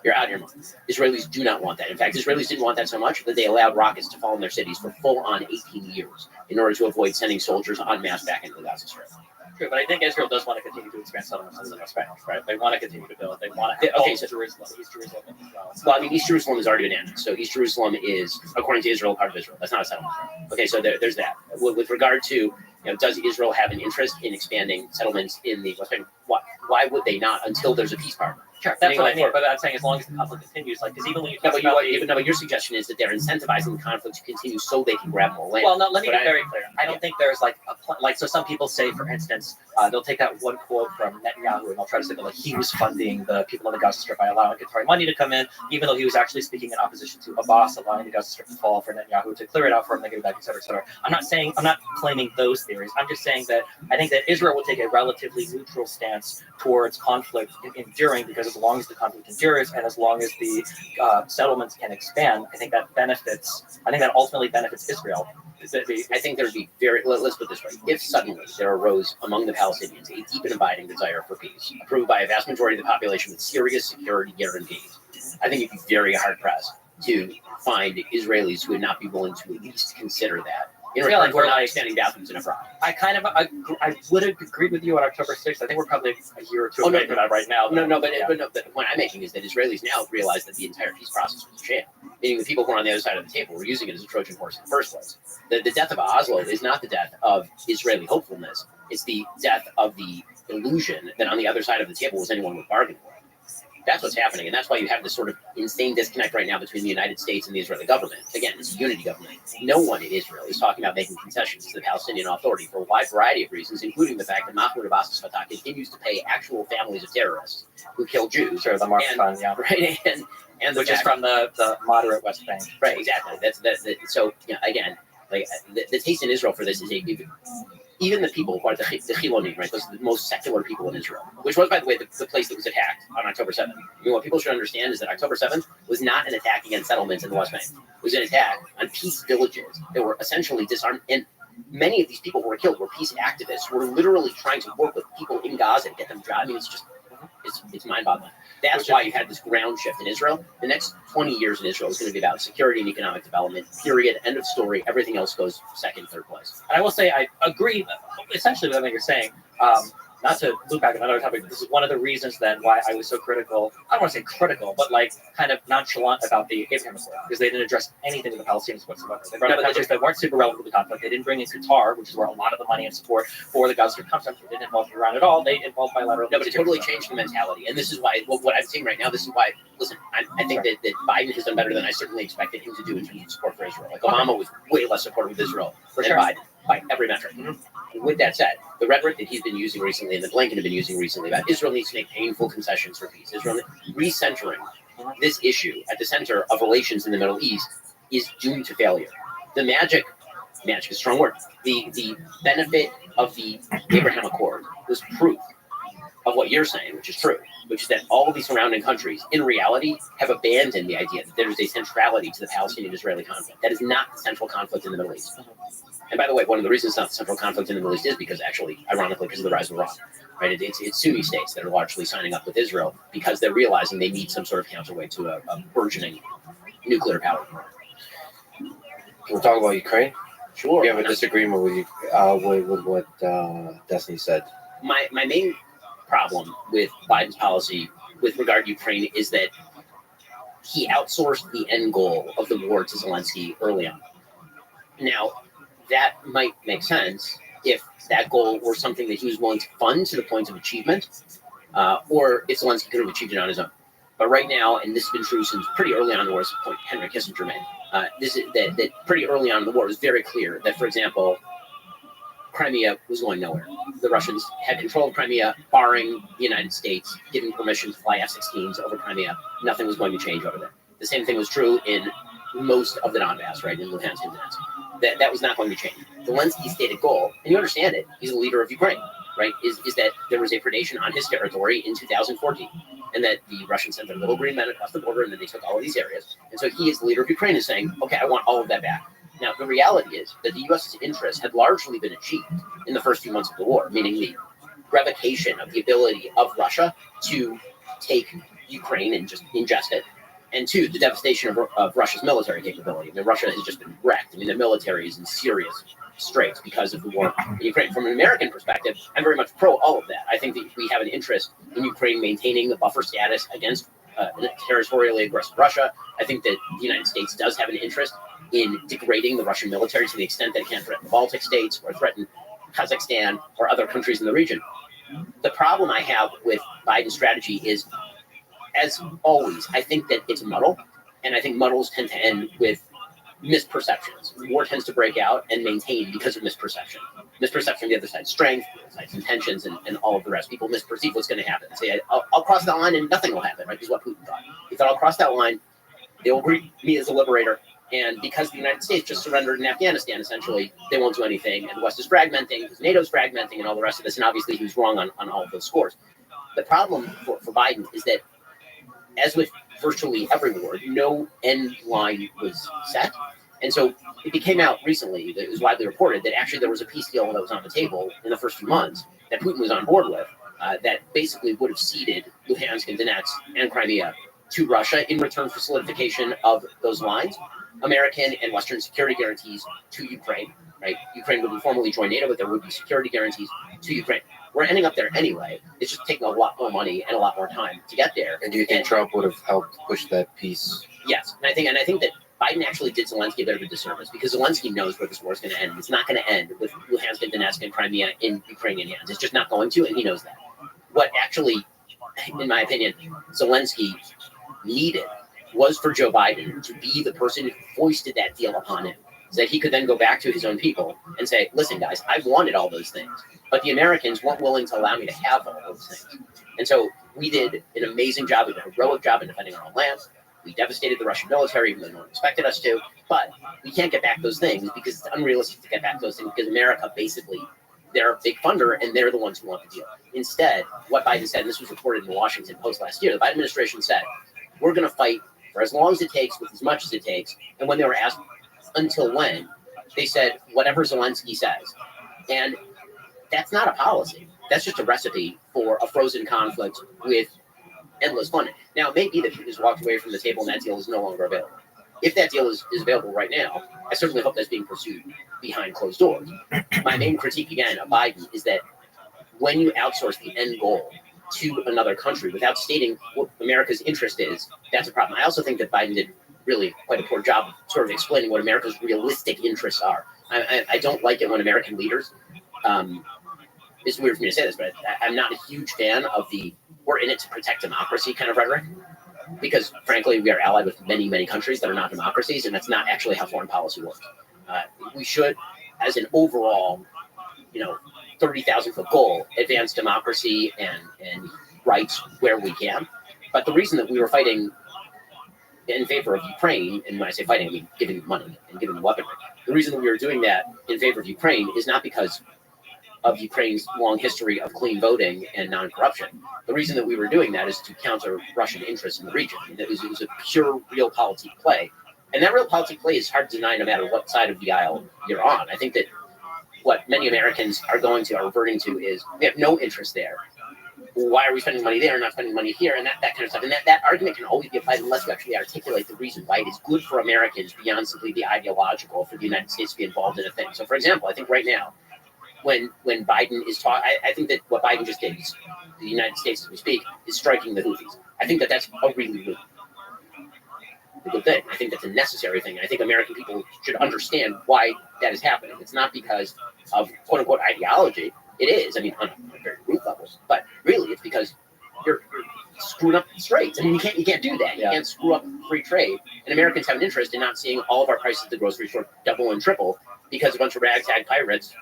You're out of your mind. Israelis do not want that. In fact, Israelis didn't want that so much that they allowed rockets to fall in their cities for full-on 18 years in order to avoid sending soldiers en masse back into the Gaza Strip. True, but I think Israel does want to continue to expand settlements in the West Bank, right? They want to continue to build. They want to have Jerusalem, East Jerusalem as well. Well, I mean, East Jerusalem has already been annexed. So East Jerusalem is, according to Israel, part of Israel. That's not a settlement. Okay, so there's that. With regard to, does Israel have an interest in expanding settlements in the West Bank? Why would they not until there's a peace partner? Sure, that's what I mean. But I'm saying as long as the conflict continues, because even when you talk but your suggestion is that they're incentivizing the conflict to continue so they can grab more land. Well, no, let me be very clear. I don't think there's so some people say, for instance, they'll take out one quote from Netanyahu and they'll try to say that he was funding the people on the Gaza Strip by allowing Qatari money to come in, even though he was actually speaking in opposition to Abbas, allowing the Gaza Strip to fall for Netanyahu to clear it out for him, they give it back, et cetera, et cetera. I'm not claiming those theories. I'm just saying that I think that Israel will take a relatively neutral stance towards conflict enduring, because as long as the conflict endures and as long as the settlements can expand, I think that ultimately benefits Israel. I think there would be let's put it this way, if suddenly there arose among the Palestinians a deep and abiding desire for peace, approved by a vast majority of the population with serious security guarantees, I think it'd be very hard-pressed to find Israelis who would not be willing to at least consider that. Like we're not expanding bathrooms in Hebron. I would agree with you on October 6th. I think we're probably a year or two away from that right now. But the point I'm making is that Israelis now realize that the entire peace process was a sham. Meaning the people who are on the other side of the table were using it as a Trojan horse in the first place. The death of Oslo is not the death of Israeli hopefulness. It's the death of the illusion that on the other side of the table was anyone with bargain for. That's what's happening, and that's why you have this sort of insane disconnect right now between the United States and the Israeli government. Again, it's a unity government. No one in Israel is talking about making concessions to the Palestinian Authority for a wide variety of reasons, including the fact that Mahmoud Abbas's Fatah continues to pay actual families of terrorists who kill Jews. Sure, the Mark Fund, yeah. Right, and which is from the moderate West Bank. Right, exactly. That's so. Again, the taste in Israel for this is even the people who are the Chilonim, right? Those are the most secular people in Israel, which was, by the way, the place that was attacked on October 7th. What people should understand is that October 7th was not an attack against settlements in the West Bank. It was an attack on peace villages that were essentially disarmed. And many of these people who were killed were peace activists who were literally trying to work with people in Gaza to get them jobs. I mean, it's mind-boggling. That's why you had this ground shift in Israel. The next 20 years in Israel is going to be about security and economic development, period, end of story. Everything else goes second, third place. And I will say I agree essentially with what you're saying. Not to loop back another topic, but this is one of the reasons then why I was so critical. I don't want to say critical, but kind of nonchalant about the Abraham Accord, because they didn't address anything with the Palestinians whatsoever. They brought up countries that weren't super relevant to the conflict. They didn't bring in Qatar, which is where a lot of the money and support for the Gaza Strip comes from. They didn't involve Iran at all. They involved bilateral. No, but it totally changed the mentality. And this is why, what I'm saying right now, this is why, listen, I think that Biden has done better than I certainly expected him to do in terms of support for Israel. Like Obama was way less supportive of Israel than Biden, by every metric. With that said, the rhetoric that he's been using recently and that Blinken have been using recently about Israel needs to make painful concessions for peace, Israel recentering this issue at the center of relations in the Middle East is doomed to failure. The magic is a strong word. The benefit of the Abraham Accord was proof of what you're saying, which is true, which is that all of these surrounding countries, in reality, have abandoned the idea that there is a centrality to the Palestinian-Israeli conflict. That is not the central conflict in the Middle East. And by the way, one of the reasons it's not the central conflict in the Middle East is because actually, ironically, because of the rise of Iran. Right? It's Sunni states that are largely signing up with Israel because they're realizing they need some sort of counterweight to a burgeoning nuclear power. Can we talk about Ukraine? Sure. You have a disagreement with what Destiny said. My main problem with Biden's policy with regard to Ukraine is that he outsourced the end goal of the war to Zelensky early on. Now, that might make sense if that goal were something that he was willing to fund to the point of achievement, or if Zelensky could have achieved it on his own. But right now, and this has been true since pretty early on in the war, is the point Henry Kissinger made, that pretty early on in the war, it was very clear that, for example, Crimea was going nowhere. The Russians had control of Crimea, barring the United States giving permission to fly F-16s over Crimea. Nothing was going to change over there. The same thing was true in most of the Donbass, right, in Luhansk and Donetsk. That was not going to change. Zelensky's stated goal, and you understand it, he's the leader of Ukraine, right, is that there was a predation on his territory in 2014, and that the Russians sent their little green men across the border, and then they took all of these areas. And so he, as the leader of Ukraine, is saying, okay, I want all of that back. Now, the reality is that the U.S.'s interests had largely been achieved in the first few months of the war, meaning the revocation of the ability of Russia to take Ukraine and just ingest it, and two, the devastation of Russia's military capability. I mean, Russia has just been wrecked. I mean, the military is in serious straits because of the war in Ukraine. From an American perspective, I'm very much pro all of that. I think that we have an interest in Ukraine maintaining the buffer status against territorially aggressive Russia. I think that the United States does have an interest in degrading the Russian military to the extent that it can threaten the Baltic states or threaten Kazakhstan or other countries in the region. The problem I have with Biden's strategy is, as always, I think that it's a muddle, and I think muddles tend to end with misperceptions. War tends to break out and maintain because of misperception. Misperception of the other side's strength, the other side's intentions, and all of the rest. People misperceive what's going to happen. Say, I'll cross that line and nothing will happen, right? This is what Putin thought. He thought, I'll cross that line, they will greet me as a liberator, and because the United States just surrendered in Afghanistan, essentially, they won't do anything, and the West is fragmenting, because NATO's fragmenting, and all the rest of this, and obviously he was wrong on all of those scores. The problem for Biden is that, as with virtually every war, no end line was set. And so it became out recently, it was widely reported, that actually there was a peace deal that was on the table in the first few months that Putin was on board with, that basically would have ceded Luhansk and Donetsk and Crimea to Russia in return for solidification of those lines, American and Western security guarantees to Ukraine, right? Ukraine would formally join NATO, but there would be security guarantees to Ukraine. We're ending up there anyway. It's just taking a lot more money and a lot more time to get there. And do you think Trump would have helped push that peace? Yes, and I think that Biden actually did Zelensky a bit of a disservice, because Zelensky knows where this war is going to end. It's not going to end with Luhansk and Donetsk and Crimea in Ukrainian hands. It's just not going to, and he knows that. What actually, in my opinion, Zelensky needed was for Joe Biden to be the person who foisted that deal upon him, so that he could then go back to his own people and say, listen, guys, I've wanted all those things, but the Americans weren't willing to allow me to have all those things. And so we did an amazing job, a heroic job in defending our own land. We devastated the Russian military, even though no one expected us to, but we can't get back those things because it's unrealistic to get back those things, because America, basically, they're a big funder and they're the ones who want the deal. Instead, what Biden said, and this was reported in the Washington Post last year, the Biden administration said, we're going to fight for as long as it takes, with as much as it takes. And when they were asked until when, they said, whatever Zelensky says. And that's not a policy. That's just a recipe for a frozen conflict with endless funding. Now, it may be that Putin has walked away from the table and that deal is no longer available. If that deal is available right now, I certainly hope that's being pursued behind closed doors. My main critique, again, of Biden is that when you outsource the end goal to another country without stating what America's interest is, that's a problem. I also think that Biden did really quite a poor job of sort of explaining what America's realistic interests are. I don't like it when American leaders, it's weird for me to say this, but I'm not a huge fan of the we're in it to protect democracy kind of rhetoric, because frankly, we are allied with many, many countries that are not democracies, and that's not actually how foreign policy works. We should, as an overall, 30,000-foot goal, advance democracy and rights where we can. But the reason that we were fighting in favor of Ukraine, and when I say fighting, I mean giving money and giving them weaponry, the reason that we were doing that in favor of Ukraine is not because of Ukraine's long history of clean voting and non-corruption. The reason that we were doing that is to counter Russian interests in the region. It was a pure realpolitik play. And that realpolitik play is hard to deny no matter what side of the aisle you're on. I think that what many Americans are reverting to is we have no interest there. Why are we spending money there and not spending money here, and that kind of stuff. And that argument can always be applied unless you actually articulate the reason why it is good for Americans beyond simply the ideological for the United States to be involved in a thing. So, for example, I think right now, when Biden is talking, I think that what Biden just did, the United States as we speak, is striking the Houthis. I think that that's a really a good thing. I think that's a necessary thing. I think American people should understand why that is happening. It's not because of quote unquote ideology. It is, on a very root level, but really it's because you're screwing up the straits. You can't do that. You can't screw up free trade. And Americans have an interest in not seeing all of our prices at the grocery store double and triple because a bunch of ragtag pirates,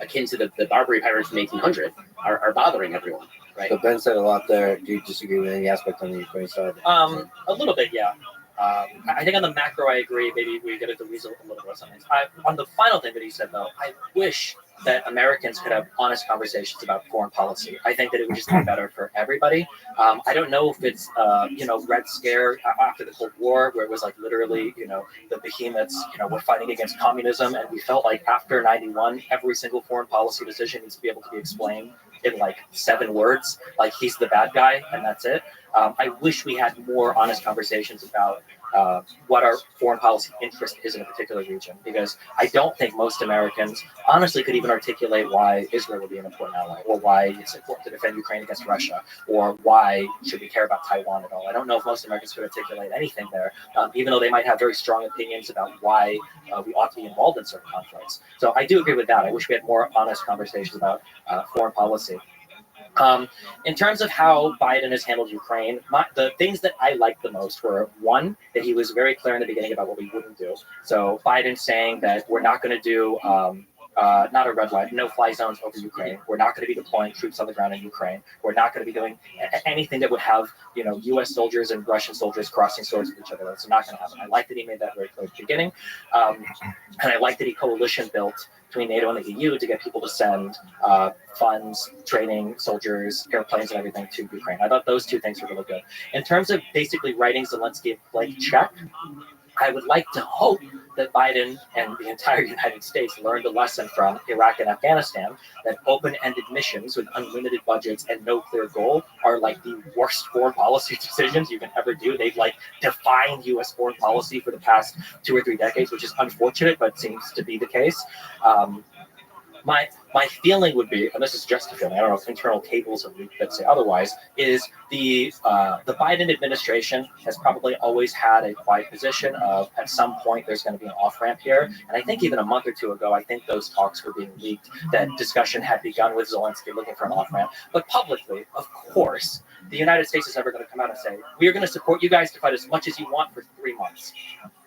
akin to the Barbary pirates from 1800 are bothering everyone, right? So Ben said a lot there. Do you disagree with any aspect on the Ukraine side? A little bit, yeah. I think on the macro, I agree. Maybe we get into weasel a little bit of something. On the final thing that he said, though, I wish that Americans could have honest conversations about foreign policy. I think that it would just be better for everybody. I don't know if it's, Red Scare after the Cold War, where it was like literally, the behemoths, were fighting against communism. And we felt like after 91, every single foreign policy decision needs to be able to be explained in like 7 words. Like he's the bad guy and that's it. I wish we had more honest conversations about what our foreign policy interest is in a particular region, because I don't think most Americans honestly could even articulate why Israel would be an important ally, or why it's important to defend Ukraine against Russia, or why should we care about Taiwan at all. I don't know if most Americans could articulate anything there, even though they might have very strong opinions about why we ought to be involved in certain conflicts. So I do agree with that. I wish we had more honest conversations about foreign policy. In terms of how Biden has handled Ukraine, the things that I liked the most were, one, that he was very clear in the beginning about what we wouldn't do. So Biden saying that we're not going to do not a red line, no-fly zones over Ukraine. We're not going to be deploying troops on the ground in Ukraine. We're not going to be doing anything that would have, U.S. soldiers and Russian soldiers crossing swords with each other. That's not going to happen. I like that he made that very clear at the beginning. And I like that he coalition built between NATO and the EU to get people to send funds, training, soldiers, airplanes, and everything to Ukraine. I thought those 2 things were really good. In terms of basically writing Zelensky a blank check, I would like to hope that Biden and the entire United States learned a lesson from Iraq and Afghanistan, that open-ended missions with unlimited budgets and no clear goal are like the worst foreign policy decisions you can ever do. They've like defined U.S. foreign policy for the past 2 or 3 decades, which is unfortunate, but seems to be the case. My feeling would be, and this is just a feeling, I don't know if internal cables have leaked that say otherwise, is the Biden administration has probably always had a quiet position of at some point there's going to be an off-ramp here. And I think even a month or 2 ago, I think those talks were being leaked, that discussion had begun with Zelensky looking for an off-ramp. But publicly, of course, the United States is never going to come out and say, we're going to support you guys to fight as much as you want for 3 months.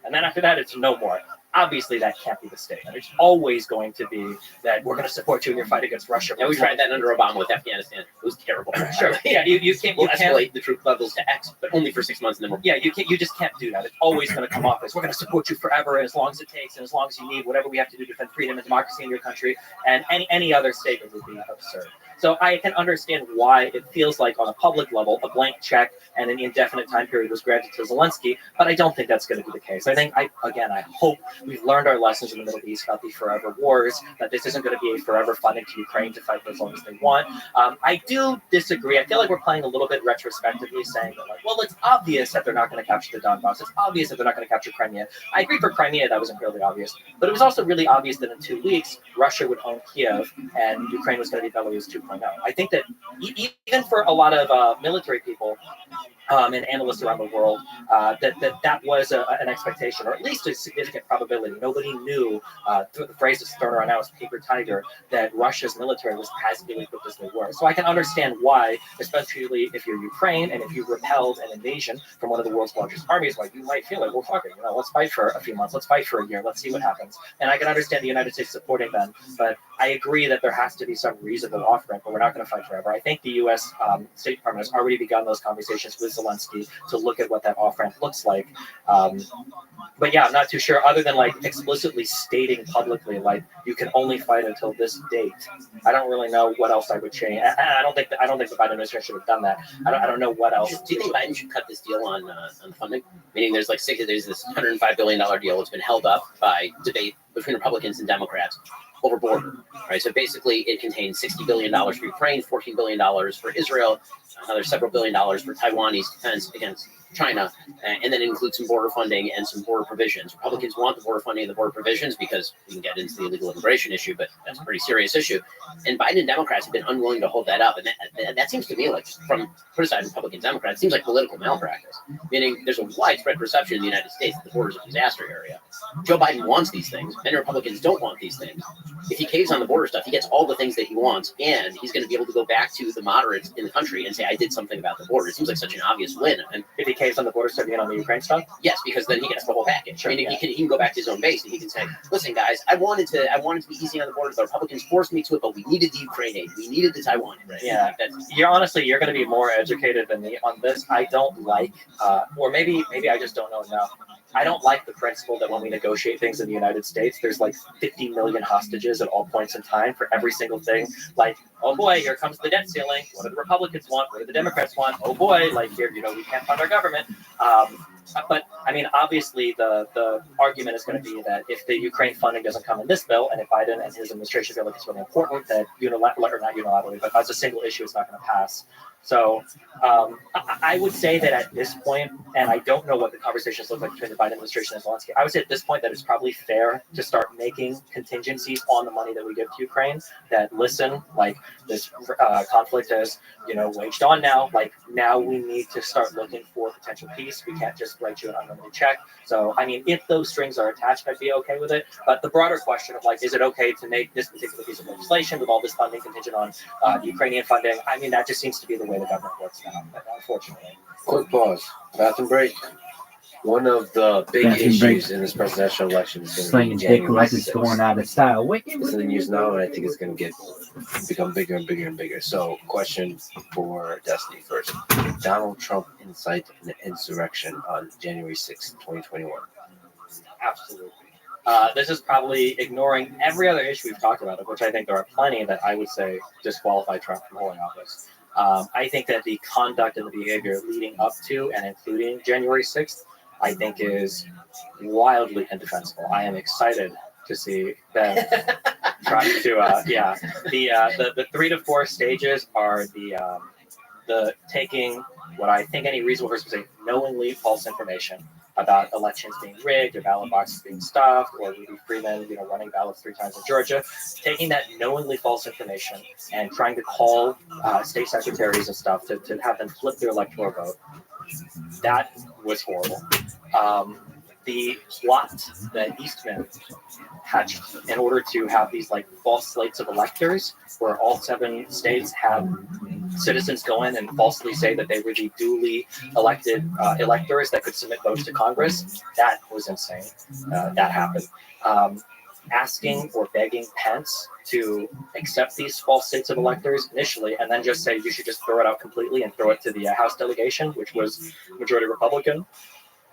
And then after that, it's no more. Obviously, that can't be the statement. It's always going to be that we're going to support you in your fight against Russia. Yeah, we tried that under Obama with Afghanistan. It was terrible. Sure. Yeah, you can't. We'll escalate the troop levels to X, but only for 6 months, and then we're. Yeah, you just can't do that. It's always going to come off as we're going to support you forever, as long as it takes, and as long as you need, whatever we have to do to defend freedom and democracy in your country. And any other statement would be absurd. So I can understand why it feels like on a public level, a blank check and an indefinite time period was granted to Zelensky, but I don't think that's going to be the case. I think, I hope we've learned our lessons in the Middle East about the forever wars, that this isn't going to be a forever funding to Ukraine to fight for as long as they want. I do disagree. I feel like we're playing a little bit retrospectively, saying that, like, well, it's obvious that they're not going to capture the Donbass. It's obvious that they're not going to capture Crimea. I agree for Crimea, that was incredibly obvious. But it was also really obvious that in 2 weeks, Russia would own Kiev and Ukraine was going to be Belarus 2.0. I think that even for a lot of military people and analysts around the world, that was an expectation, or at least a significant probability. Nobody knew, through the phrase that's thrown around now as paper tiger, that Russia's military was as ill equipped as they were. So I can understand why, especially if you're Ukraine and if you repelled an invasion from one of the world's largest armies, why you might feel like, well, fuck it, let's fight for a few months, let's fight for a year, let's see what happens. And I can understand the United States supporting them, but I agree that there has to be some reasonable off-ramp, but we're not going to fight forever. I think the U.S. State Department has already begun those conversations with Zelensky to look at what that off-ramp looks like. But yeah, I'm not too sure, other than like explicitly stating publicly, like, you can only fight until this date. I don't really know what else I would change. I don't think the Biden administration should have done that. I don't know what else. Do you think Biden should cut this deal on funding? Meaning there's this $105 billion deal that's been held up by debate between Republicans and Democrats over border, right? So basically it contains $60 billion for Ukraine, $14 billion for Israel, another several $1 billion for Taiwanese defense against China, and then it includes some border funding and some border provisions. Republicans want the border funding and the border provisions because we can get into the illegal immigration issue, but that's a pretty serious issue. And Biden and Democrats have been unwilling to hold that up. And that seems to me like, from criticizing Republicans and Democrats, it seems like political malpractice, meaning there's a widespread perception in the United States that the border is a disaster area. Joe Biden wants these things. Many Republicans don't want these things. If he caves on the border stuff, he gets all the things that he wants, and he's going to be able to go back to the moderates in the country and say, say I did something about the border. It seems like such an obvious win. And If he caves on the border, start being on the Ukraine stuff. yes, because then he gets the whole package. Sure, I mean, yeah. he can go back to his own base and he can say, listen, guys, I wanted to be easy on the border. The Republicans forced me to it, but we needed the Ukraine aid. We needed the Taiwan aid. Right? Yeah. You're going to be more educated than me on this. I don't like, or maybe I just don't know enough. I don't like the principle that when we negotiate things in the United States, there's like 50 million hostages at all points in time for every single thing. Like, oh boy, here comes the debt ceiling. What do the Republicans want? What do the Democrats want? Oh boy, like here, we can't fund our government. But I mean, obviously, the argument is going to be that if the Ukraine funding doesn't come in this bill, and if Biden and his administration feel like it's really important, that not unilaterally, but as a single issue, it's not going to pass. So I would say that at this point, and I don't know what the conversations look like between the Biden administration and Zelensky, I would say at this point that it's probably fair to start making contingencies on the money that we give to Ukraine. That listen, like this conflict has waged on now. Like now we need to start looking for potential peace. We can't just write you an unlimited check. So I mean, if those strings are attached, I'd be okay with it. But the broader question of like, is it okay to make this particular piece of legislation with all this funding contingent on Ukrainian funding? I mean, that just seems to be the way the government works now, unfortunately. Quick pause. Bathroom break. One of the big Bathroom issues break. in this presidential election is going to Slinging be dick January like it's 6th. going out of style. Wait, It's in the news now, and I think it's going to become bigger and bigger and bigger. So, question for Destiny first. Donald Trump incite an insurrection on January 6th, 2021. Absolutely. This is probably ignoring every other issue we've talked about, of which I think there are plenty that I would say disqualify Trump from holding office. I think that the conduct and the behavior leading up to and including January 6th, I think is wildly indefensible. I am excited to see them trying to, the 3 to 4 stages are the taking what I think any reasonable person would say knowingly false information about elections being rigged or ballot boxes being stuffed or Rudy Freeman, running ballots 3 times in Georgia, taking that knowingly false information and trying to call state secretaries and stuff to have them flip their electoral vote. That was horrible. The plot that Eastman hatched in order to have these like false slates of electors where all 7 states had citizens go in and falsely say that they were the duly elected electors that could submit votes to Congress. That was insane. That happened. Asking or begging Pence to accept these false states of electors initially and then just say you should just throw it out completely and throw it to the House delegation, which was majority Republican.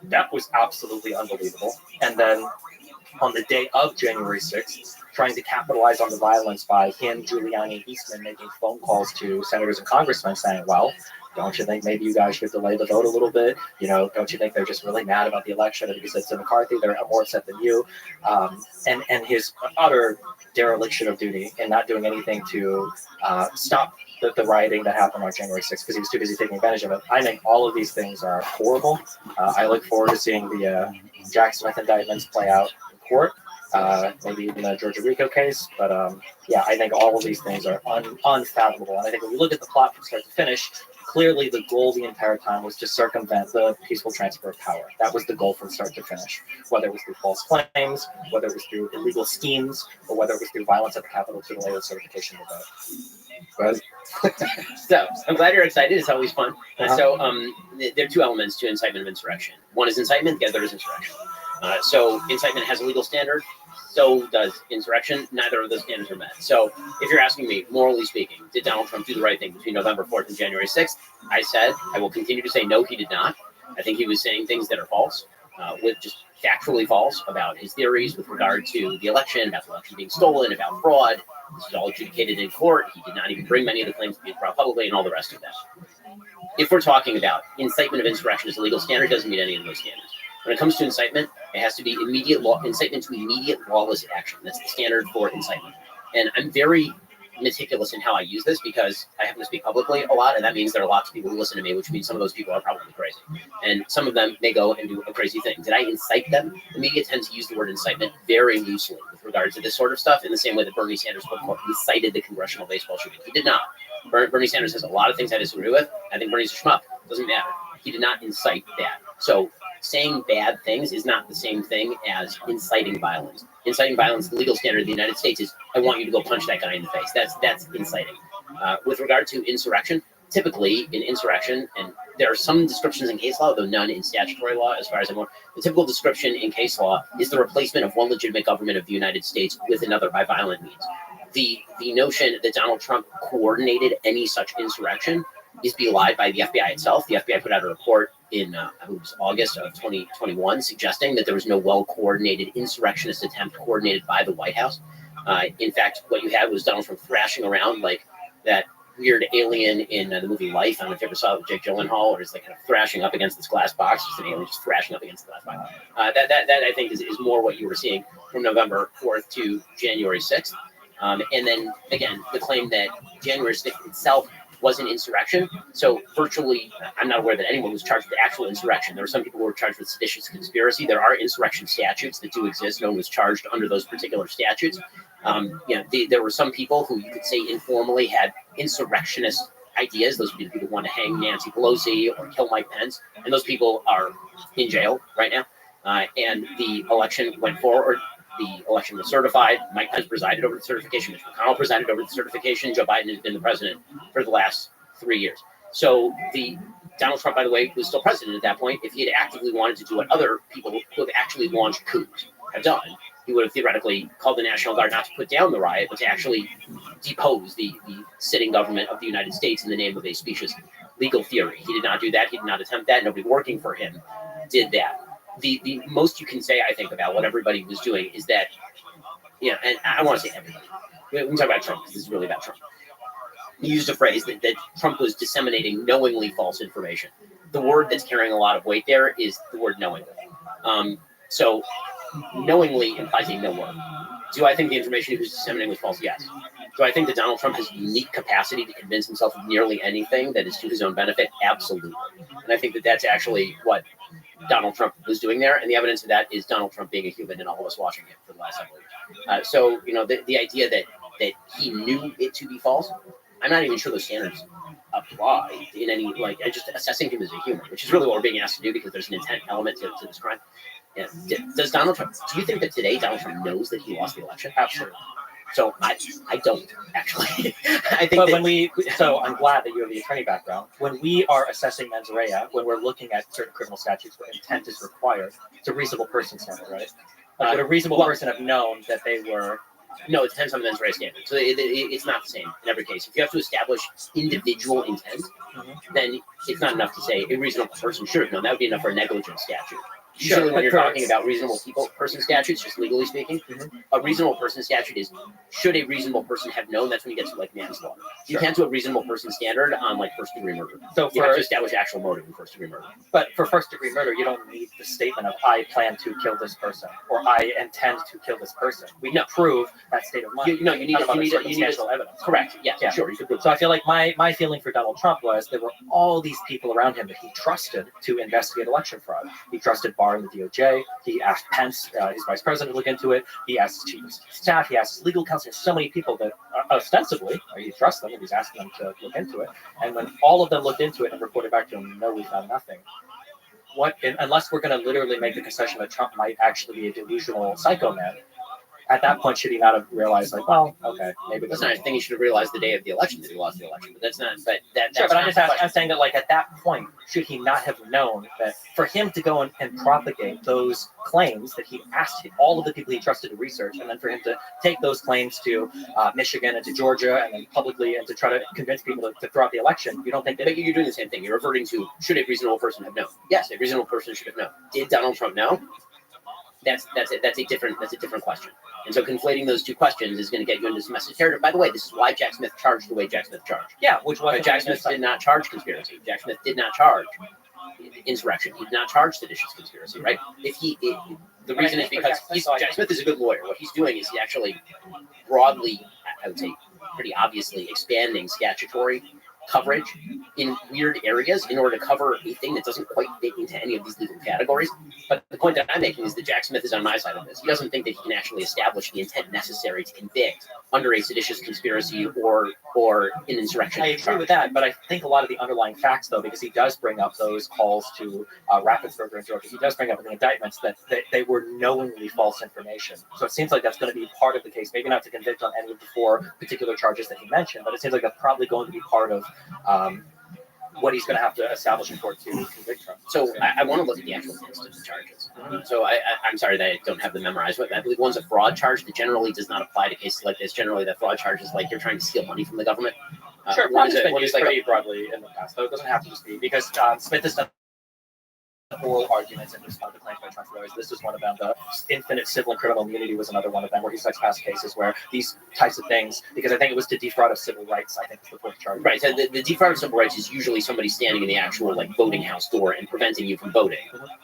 That was absolutely unbelievable. And then on the day of January 6th, trying to capitalize on the violence by him, Giuliani, and Eastman making phone calls to senators and congressmen saying, well, don't you think maybe you guys should delay the vote a little bit? Don't you think they're just really mad about the election? And because it's in McCarthy, they're more upset than you. And his utter dereliction of duty and not doing anything to stop the rioting that happened on January 6th because he was too busy taking advantage of it. I think all of these things are horrible. I look forward to seeing the Jack Smith indictments play out in court, maybe even the Georgia RICO case. But I think all of these things are unfathomable. And I think when we look at the plot from start to finish, clearly the goal the entire time was to circumvent the peaceful transfer of power. That was the goal from start to finish, whether it was through false claims, whether it was through illegal schemes, or whether it was through violence at the Capitol to delay the certification of the vote. So I'm glad you're excited. It's always fun. So there are 2 elements to incitement of insurrection. One is incitement, the other is insurrection. So incitement has a legal standard. So does insurrection. Neither of those standards are met. So if you're asking me, morally speaking, did Donald Trump do the right thing between November 4th and January 6th? I said, I will continue to say no, he did not. I think he was saying things that are false, with just factually false about his theories with regard to the election, about the election being stolen, about fraud. This was all adjudicated in court. He did not even bring many of the claims to be brought publicly and all the rest of that. If we're talking about incitement of insurrection as a legal standard, it doesn't meet any of those standards. When it comes to incitement, it has to be incitement to immediate lawless action. That's the standard for incitement. And I'm very meticulous in how I use this because I happen to speak publicly a lot, and that means there are lots of people who listen to me, which means some of those people are probably crazy. And some of them may go and do a crazy thing. Did I incite them? The media tends to use the word incitement very loosely with regard to this sort of stuff, in the same way that Bernie Sanders incited the congressional baseball shooting. He did not. Bernie Sanders has a lot of things I disagree with. I think Bernie's a schmuck. Doesn't matter. He did not incite that. So saying bad things is not the same thing as inciting violence. Inciting violence, the legal standard in the United States is, I want you to go punch that guy in the face. That's inciting. With regard to insurrection, typically in insurrection, and there are some descriptions in case law, though none in statutory law, as far as I'm aware. The typical description in case law is the replacement of one legitimate government of the United States with another by violent means. The notion that Donald Trump coordinated any such insurrection is belied by the FBI itself. The FBI put out a report in I believe it was August of 2021 suggesting that there was no well-coordinated insurrectionist attempt coordinated by the White House. In fact, what you had was Donald Trump thrashing around like that weird alien in the movie Life. I don't know if you ever saw it with Jake Gyllenhaal, or he's like kind of thrashing up against this glass box, just an alien just thrashing up against the glass box. That I think is more what you were seeing from November 4th to January 6th. And then again, the claim that January 6th itself was an insurrection. So virtually, I'm not aware that anyone was charged with actual insurrection. There were some people who were charged with seditious conspiracy. There are insurrection statutes that do exist. No one was charged under those particular statutes. There were some people who you could say informally had insurrectionist ideas. Those would be the people who want to hang Nancy Pelosi or kill Mike Pence. And those people are in jail right now. And the election went forward. The election was certified. Mike Pence presided over the certification. Mitch McConnell presided over the certification. Joe Biden has been the president for the last 3 years. So Donald Trump, by the way, was still president at that point. If he had actively wanted to do what other people who have actually launched coups have done, he would have theoretically called the National Guard not to put down the riot, but to actually depose the sitting government of the United States in the name of a specious legal theory. He did not do that. He did not attempt that. Nobody working for him did that. The most you can say, I think, about what everybody was doing is that, and I want to say everybody. We can talk about Trump because this is really about Trump. He used a phrase that Trump was disseminating knowingly false information. The word that's carrying a lot of weight there is the word knowingly. So knowingly implies a no word. Do I think the information he was disseminating was false? Yes. Do I think that Donald Trump has unique capacity to convince himself of nearly anything that is to his own benefit? Absolutely. And I think that that's actually what Donald Trump was doing there, and the evidence of that is Donald Trump being a human and all of us watching it for the last several years. So, the idea that he knew it to be false, I'm not even sure those standards apply in any, just assessing him as a human, which is really what we're being asked to do because there's an intent element to this crime. Yeah. Does Donald Trump, do you think that today Donald Trump knows that he lost the election? Absolutely. So I don't actually. I think so I'm glad that you have the attorney background. When we are assessing mens rea, when we're looking at certain criminal statutes where intent is required, it's a reasonable person standard, right? Would a reasonable person have known that they were? No, it depends on the mens rea standard. So it's not the same in every case. If you have to establish individual intent, then it's not enough to say a reasonable person should have known. That would be enough for a negligence statute. Usually when you're talking about reasonable person statutes, just legally speaking, a reasonable person statute is, should a reasonable person have known? That's when you get to manslaughter. You can't do a reasonable person standard on first degree murder. So you have to establish actual motive in first degree murder. But for first degree murder, you don't need the statement of I plan to kill this person or I intend to kill this person. We can prove that state of mind. You need circumstantial evidence. Correct. Yes. Yeah. Sure. You could prove. So I feel like my feeling for Donald Trump was there were all these people around him that he trusted to investigate election fraud. He trusted Barr and the DOJ. He asked Pence, his vice president, to look into it. He asked his chief of staff. He asked his legal counsel. So many people that ostensibly he trusts them and he's asking them to look into it. And when all of them looked into it and reported back to him, no, we found nothing. Unless we're going to literally make the concession that Trump might actually be a delusional psycho man, at that point, should he not have realized, okay, maybe that's not a thing he should have realized the day of the election that he lost the election. But that's not. But that's sure. But I'm saying that, at that point, should he not have known that for him to go and propagate those claims that he asked all of the people he trusted to research, and then for him to take those claims to Michigan and to Georgia, and then publicly and to try to convince people to throw out the election, you don't think that? But you're doing the same thing. You're reverting to should a reasonable person have known? Yes, a reasonable person should have known. Did Donald Trump know? That's a different question. And so conflating those two questions is going to get you into some messy territory. By the way, this is why Jack Smith charged the way Jack Smith charged. Yeah, which was Jack Smith did not charge conspiracy. Jack Smith did not charge insurrection. He did not charge seditious conspiracy, right? The reason is because Jack Smith is a good lawyer. What he's doing is he's actually broadly, I would say pretty obviously, expanding statutory coverage in weird areas in order to cover a thing that doesn't quite fit into any of these legal categories. But the point that I'm making is that Jack Smith is on my side of this. He doesn't think that he can actually establish the intent necessary to convict under a seditious conspiracy or an insurrection. I agree with that, but I think a lot of the underlying facts, though, because he does bring up those calls to Raffensperger in Georgia, he does bring up in the indictments that they were knowingly false information. So it seems like that's going to be part of the case, maybe not to convict on any of the 4 particular charges that he mentioned, but it seems like that's probably going to be part of what he's going to have to establish in court to convict Trump. So I want to look at the actual text of the charges. So I'm sorry that I don't have them memorized, but I believe one's a fraud charge that generally does not apply to cases like this. Generally, that fraud charge is like you're trying to steal money from the government. Sure, fraud has been used pretty broadly in the past, though it doesn't have to just be, because Smith has done oral arguments and respond to claims by Trump's lawyers. This was one of them. The infinite civil and criminal immunity was another one of them, where he cites past cases where these types of things, because I think it was to defraud of civil rights, I think, was the 4th charge. Right, so the defraud of civil rights is usually somebody standing in the actual voting house door and preventing you from voting,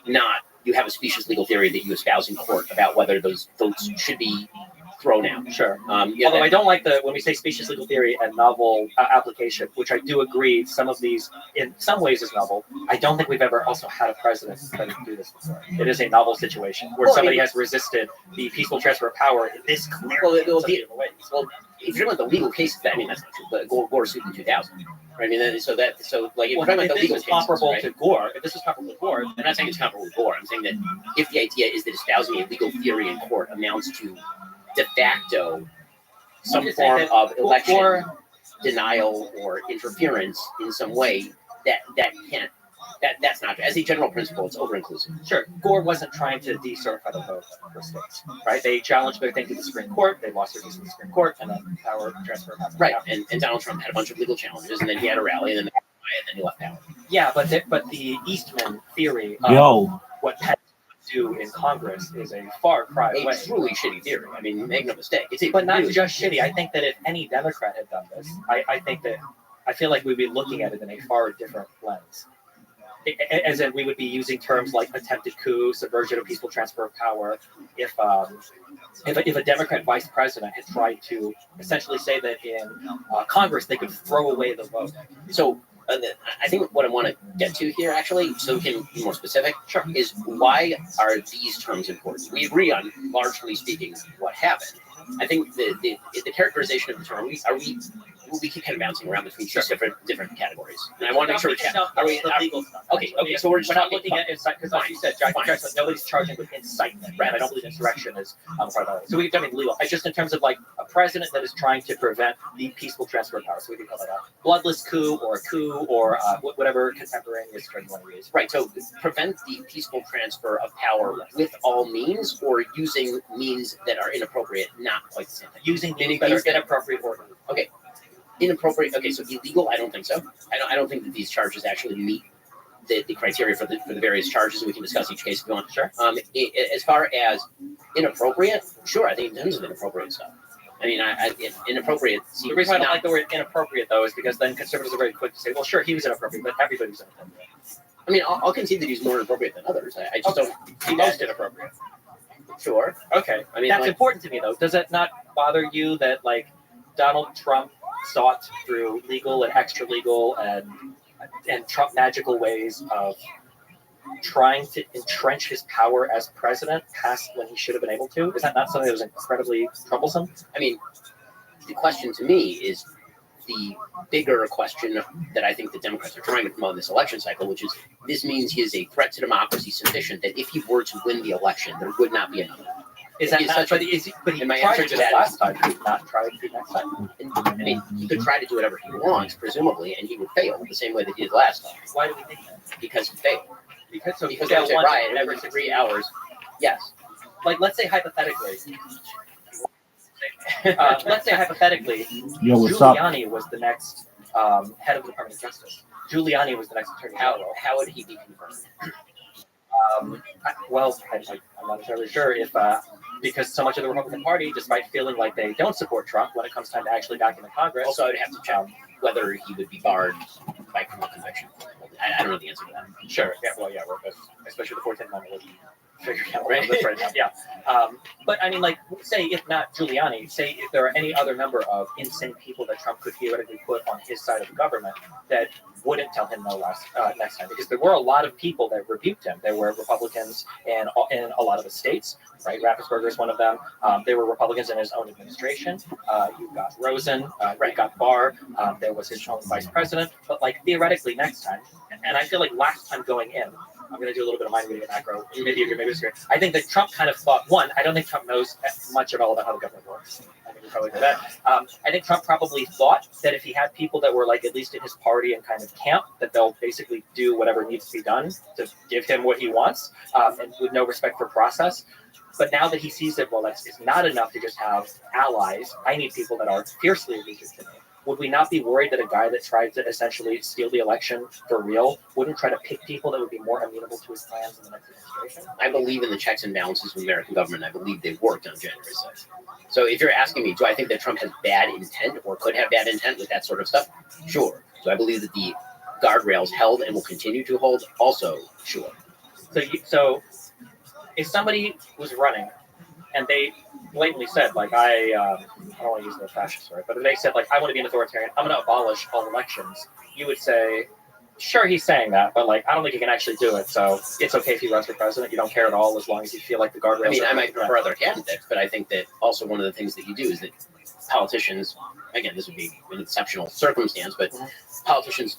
not you have a specious legal theory that you espouse in court about whether those votes should be thrown out. Sure. Although I don't like when we say specious legal theory and novel application, which I do agree some of these in some ways is novel. I don't think we've ever also had a president try to do this before. It is a novel situation where somebody has resisted the peaceful transfer of power in this clear Well, if you're talking about the legal cases, that's not true. But Gore sued in 2000. Right? I mean, if we're talking about the legal cases, comparable right? to Gore, if this was comparable to Gore, I'm not saying it's comparable to Gore. I'm saying that if the idea is that espousing a legal theory in court amounts to de facto some form of election denial or interference in some way, that's not, as a general principle, it's over-inclusive. Sure, Gore wasn't trying to decertify the vote for states, right? They challenged their thing to the Supreme Court, they lost their case in the Supreme Court, and then power transfer happened. Right, and Donald Trump had a bunch of legal challenges, and then he had a rally, and then he left power. Yeah, but the Eastman theory of what Penn would do in Congress is a far cry away. A truly shitty theory. I mean, make no mistake. But not just shitty. I think that if any Democrat had done this, I feel like we'd be looking at it in a far different lens. As in, we would be using terms like attempted coup, subversion of peaceful transfer of power. If a Democrat vice president had tried to essentially say that in Congress they could throw away the vote. So I think what I want to get to here, actually, so we can be more specific, is why are these terms important? We agree on, largely speaking, what happened. I think the characterization of the term, we keep kind of bouncing around between two different categories, and I want to make sure okay. So we're just not looking at incite, because like you said, nobody's charging with incitement, right? I don't believe insurrection is part of that. So we've done legal. I just in terms of like a president that is trying to prevent the peaceful transfer of power. So we can call that a bloodless coup or a coup or whatever contemporaneous term you want to use. Right. So prevent the peaceful transfer of power with all means, or using means that are inappropriate, not quite the same thing. Using means that are inappropriate or okay. Inappropriate. Okay, so illegal. I don't think so. I don't think that these charges actually meet the criteria for the various charges. We can discuss each case if you want. Sure. As far as inappropriate, sure. I think in terms of inappropriate stuff. I mean, inappropriate. The reason I don't like the word inappropriate though is because then conservatives are very quick to say, "Well, sure, he was inappropriate, but everybody's inappropriate." I mean, I'll concede that he's more inappropriate than others. I just don't. He's most inappropriate. Sure. Okay. I mean, that's important to me though. Does it not bother you that Donald Trump sought through legal and extra legal and Trump magical ways of trying to entrench his power as president past when he should have been able to? Is that not something that was incredibly troublesome? I mean, the question to me is the bigger question that I think the Democrats are trying to promote in this election cycle, which is this means he is a threat to democracy sufficient that if he were to win the election, there would not be another. Is that not? But he tried to do that last time. He did not try to do next time. I mean, he could try to do whatever he wants, presumably, and he would fail the same way that he did last time. Why do we think that? Because he failed. Because there was a riot every 3 hours. Yes. Let's say hypothetically. Yo, what's up? Giuliani was the next head of the Department of Justice. Giuliani was the next attorney general. How would he be confirmed? I'm not entirely sure if because so much of the Republican Party, despite feeling like they don't support Trump when it comes time to actually back in the Congress. Also, I would have to check whether he would be barred by criminal conviction. I don't know the answer to that. Sure. Yeah. Well, yeah. Especially the 14th Amendment wasn't figured out right now. Yeah. But I mean, say if not Giuliani, say if there are any other number of insane people that Trump could theoretically put on his side of the government that wouldn't tell him no next time, because there were a lot of people that rebuked him. There were Republicans in a lot of the states, right? Raffensperger is one of them. There were Republicans in his own administration. You've got Rosen, you got Barr. There was his own vice president. But like theoretically, next time, and I feel like last time going in, I'm going to do a little bit of mind reading and macro. Maybe you agree, maybe disagree. I think that Trump kind of thought, one, I don't think Trump knows much at all about how the government works. I think we probably know that. I think Trump probably thought that if he had people that were like at least in his party and kind of camp, that they'll basically do whatever needs to be done to give him what he wants, and with no respect for process. But now that he sees that, well, it's not enough to just have allies. I need people that are fiercely allegiant to me. Would we not be worried that a guy that tried to essentially steal the election for real wouldn't try to pick people that would be more amenable to his plans in the next administration? I believe in the checks and balances of American government. I believe they worked on January 6th. So if you're asking me, do I think that Trump has bad intent or could have bad intent with that sort of stuff? Sure. So I believe that the guardrails held and will continue to hold? Also, sure. So if somebody was running and they blatantly said, like, I don't want to use the fascist word, but if they said, like, I want to be an authoritarian, I'm going to abolish all elections, you would say, sure, he's saying that, but, like, I don't think he can actually do it, so it's okay if he runs for president. You don't care at all as long as you feel like the guardrails. I mean, I might prefer other candidates, but I think that also one of the things that you do is that politicians, again, this would be an exceptional circumstance, but politicians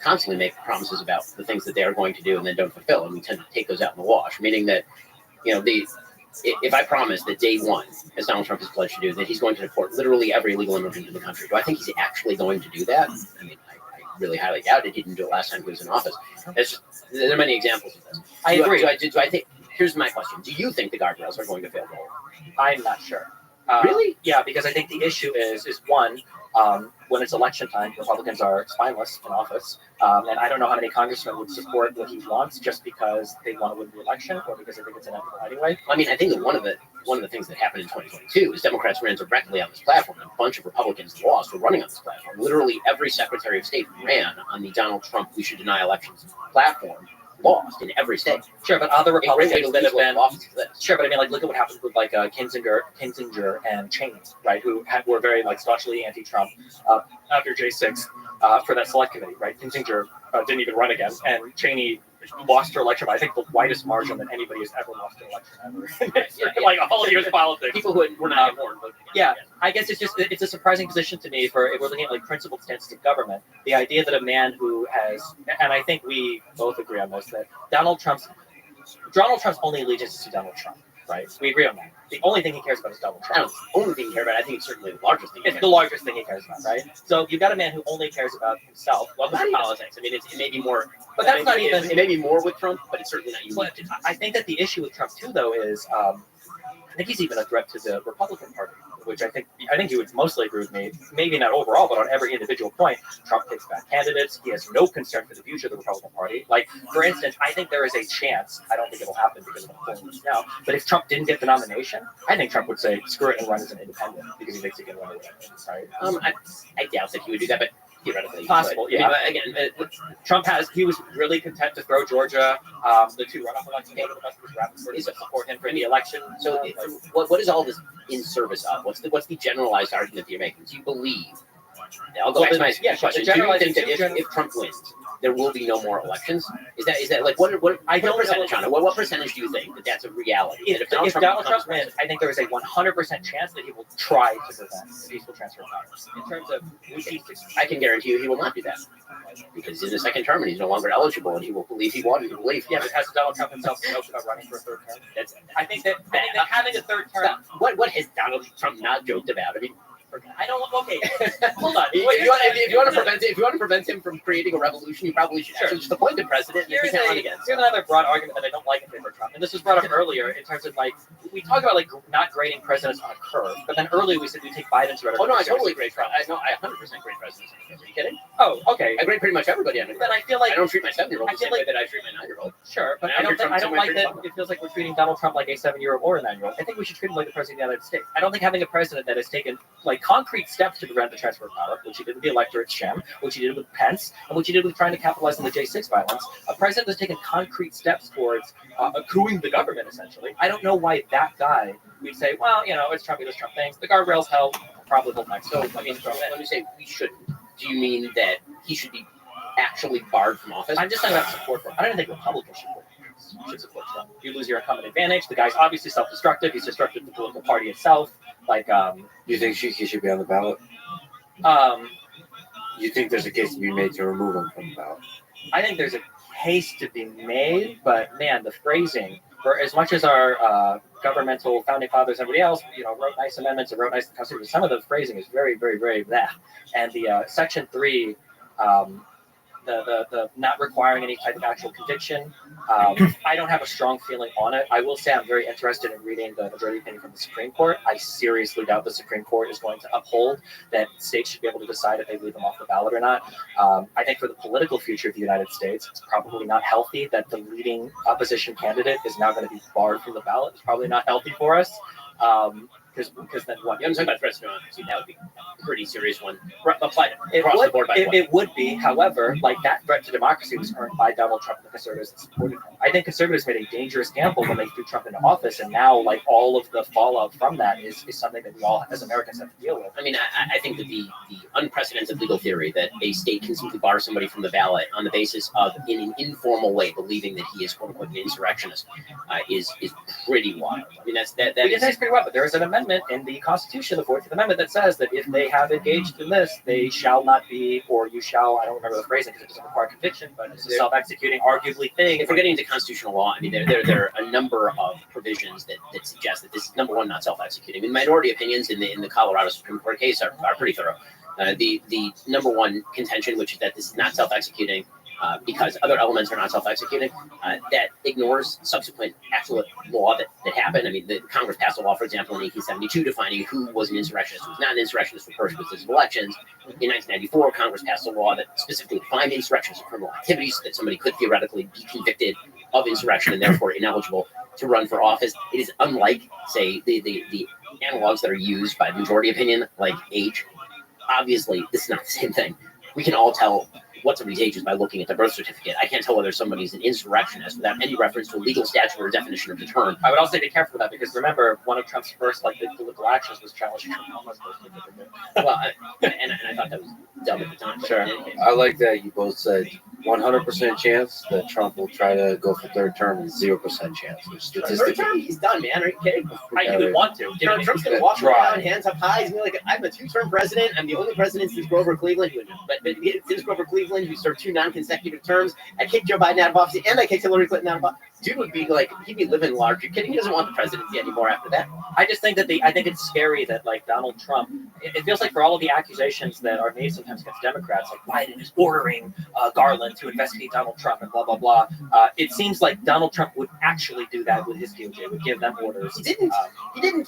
constantly make promises about the things that they are going to do and then don't fulfill, and we tend to take those out in the wash, meaning that, you know, if I promise that day one, as Donald Trump has pledged to do, that he's going to deport literally every illegal immigrant in the country, do I think he's actually going to do that? I mean, I really highly doubt it. He didn't do it last time he was in office. There are many examples of this. I agree. Do I think? Here's my question: do you think the guardrails are going to fail to hold? I'm not sure. Really? Yeah, because I think the issue is one, when it's election time, Republicans are spineless in office, and I don't know how many congressmen would support what he wants just because they want to win the election or because they think it's inevitable anyway. I mean, I think that one of the things that happened in 2022 is Democrats ran directly on this platform, and a bunch of Republicans lost were running on this platform. Literally every Secretary of State who ran on the Donald Trump "we should deny elections" platform lost in every state. Sure, but other Republicans that have been office. Sure, but I mean, like, look at what happened with like Kinzinger and Cheney, right? Who were very like staunchly anti-Trump after J6 for that select committee, right? Kinzinger didn't even run again, and Cheney lost her election by I think the widest margin that anybody has ever lost an election ever. Like all years of politics. People who were not born. Yeah, I guess it's a surprising position to me for if we're looking at like principled stances of government. The idea that a man who has, and I think we both agree on this, that Donald Trump's only allegiance is to Donald Trump, right? We agree on that. The only thing he cares about is Donald Trump. I don't know, the only thing he cares about. I think it's certainly the largest thing. It's the largest thing he cares about, right? So you've got a man who only cares about himself. Well, not politics. I mean, it may be more. But that's not even. It may be more with Trump, but it's certainly not unique. I think that the issue with Trump too, though, is I think he's even a threat to the Republican Party, which I think you would mostly agree with me. Maybe not overall, but on every individual point, Trump picks back candidates. He has no concern for the future of the Republican Party. Like, for instance, I think there is a chance. I don't think it'll happen because of the polling now. But if Trump didn't get the nomination, I think Trump would say screw it and run as an independent because he thinks he can run away. Right? I doubt that he would do that, but theoretically possible. Yeah. I mean, again, he was really content to throw Georgia, the two runoff elections, the best was Raffensperger to support him for the election. So what is all this in service of? What's the generalized argument that you're making? Do you believe? I'll go back to my question. Do you think that if Trump wins, there will be no more elections? Is that like what percentage on it? What percentage do you think that that's a reality? If Donald Trump wins, I think there is a 100% chance that he will try to prevent peaceful transfer of power. In terms of, I can guarantee you he will not do that because in the second term and he's no longer eligible and he will believe he won. He will believe. Yeah, but has Donald Trump himself joked about running for a third term? I think that having a third term. What has Donald Trump not joked about? I mean. I don't. Okay, hold on. If you want to prevent him from creating a revolution, you probably should just appoint the president. Here's another broad argument that I don't like in favor of Trump, and this was brought up earlier in terms of like we talk about like not grading presidents on a curve, but then earlier we said we take Biden's rhetoric. Oh no, I totally grade Trump. I 100% grade presidents on a curve. Are you kidding? Oh, okay. I grade pretty much everybody on a curve. Then I feel like I don't treat my 7-year-old the same way that I treat my 9-year-old. Sure, but I don't like that. It feels like we're treating Donald Trump like a 7-year-old or a 9-year-old. I think we should treat him like the president of the United States. I don't think having a president that has taken like concrete steps to prevent the transfer of power, which he did with the electorate sham, which he did with Pence, and which he did with trying to capitalize on the J6 violence. A president has taken concrete steps towards coupping the government, essentially. I don't know why that guy, we'd say, well, you know, it's Trump, he does Trump things. The guardrails held, probably hold next. So, I mean, when you say we shouldn't, do you mean that he should be actually barred from office. I'm just talking about support for him. I don't think Republicans should support Trump. You lose your incumbent advantage. The guy's obviously self-destructive. He's destructive to the political party itself. Like, You think he should be on the ballot? You think there's a case to be made to remove him from the ballot? I think there's a case to be made, but man, the phrasing, for as much as our governmental founding fathers and everybody else, wrote nice amendments and wrote nice constitutions, some of the phrasing is very, very, very blah. And the Section 3, the not requiring any type of actual conviction, I don't have a strong feeling on it. I will say I'm very interested in reading the majority opinion from the Supreme Court. I seriously doubt the Supreme Court is going to uphold that states should be able to decide if they leave them off the ballot or not. I think for the political future of the United States, it's probably not healthy that the leading opposition candidate is now going to be barred from the ballot. It's probably not healthy for us. Because then what? I'm talking about threats to democracy. That would be a pretty serious one. Applied across the board by it would be. However, like that threat to democracy was earned by Donald Trump and the conservatives that supported him. I think conservatives made a dangerous gamble when they threw Trump into office, and now like all of the fallout from that is something that we all as Americans have to deal with. I mean, I think that the unprecedented legal theory that a state can simply bar somebody from the ballot on the basis of, in an informal way, believing that he is quote unquote an insurrectionist is pretty wild. I mean, that's pretty wild. But there is an amendment in the Constitution, the 14th Amendment, that says that if they have engaged in this, they shall not be, or you shall, I don't remember the phrasing because it doesn't require conviction, but it's a self-executing, arguably thing. If we're getting into constitutional law, I mean, there are a number of provisions that suggest that this is, number one, not self-executing. I mean, minority opinions in the Colorado Supreme Court case are pretty thorough. The number one contention, which is that this is not self-executing, because other elements are not self-executing, that ignores subsequent actual law that happened. I mean, the Congress passed a law, for example, in 1872 defining who was an insurrectionist, who was not an insurrectionist for purposes of elections. In 1994, Congress passed a law that specifically defined insurrections as criminal activities, so that somebody could theoretically be convicted of insurrection and therefore ineligible to run for office. It is unlike, say, the analogs that are used by majority opinion, like age. Obviously, this is not the same thing. We can all tell what somebody's age is by looking at their birth certificate. I can't tell whether somebody's an insurrectionist without any reference to a legal statute or definition of the term. I would also be careful with that because remember, one of Trump's first big political actions was challenging Obama's birth certificate. Well, and I thought that was dumb at the time. Sure. I like that you both said 100% chance that Trump will try to go for third term and 0% chance. Third term, he's done, man. Are you kidding? He would want to. Trump's going to walk around, hands up high. He's going to be like, I'm a two-term president. I'm the only president since Grover Cleveland. Since Grover Cleveland, who served 2 non-consecutive terms. I kicked Joe Biden out of office, and I kicked Hillary Clinton out of office. Dude would be like, he'd be living large. You're kidding? He doesn't want the presidency anymore after that. I just think that I think it's scary that like Donald Trump, it feels like for all of the accusations that are made sometimes against Democrats, like Biden is ordering Garland to investigate Donald Trump and blah, blah, blah. It seems like Donald Trump would actually do that with his DOJ, would give them orders. He didn't.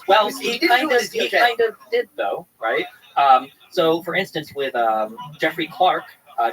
Well, he kind of did though, right? So for instance, with Jeffrey Clark,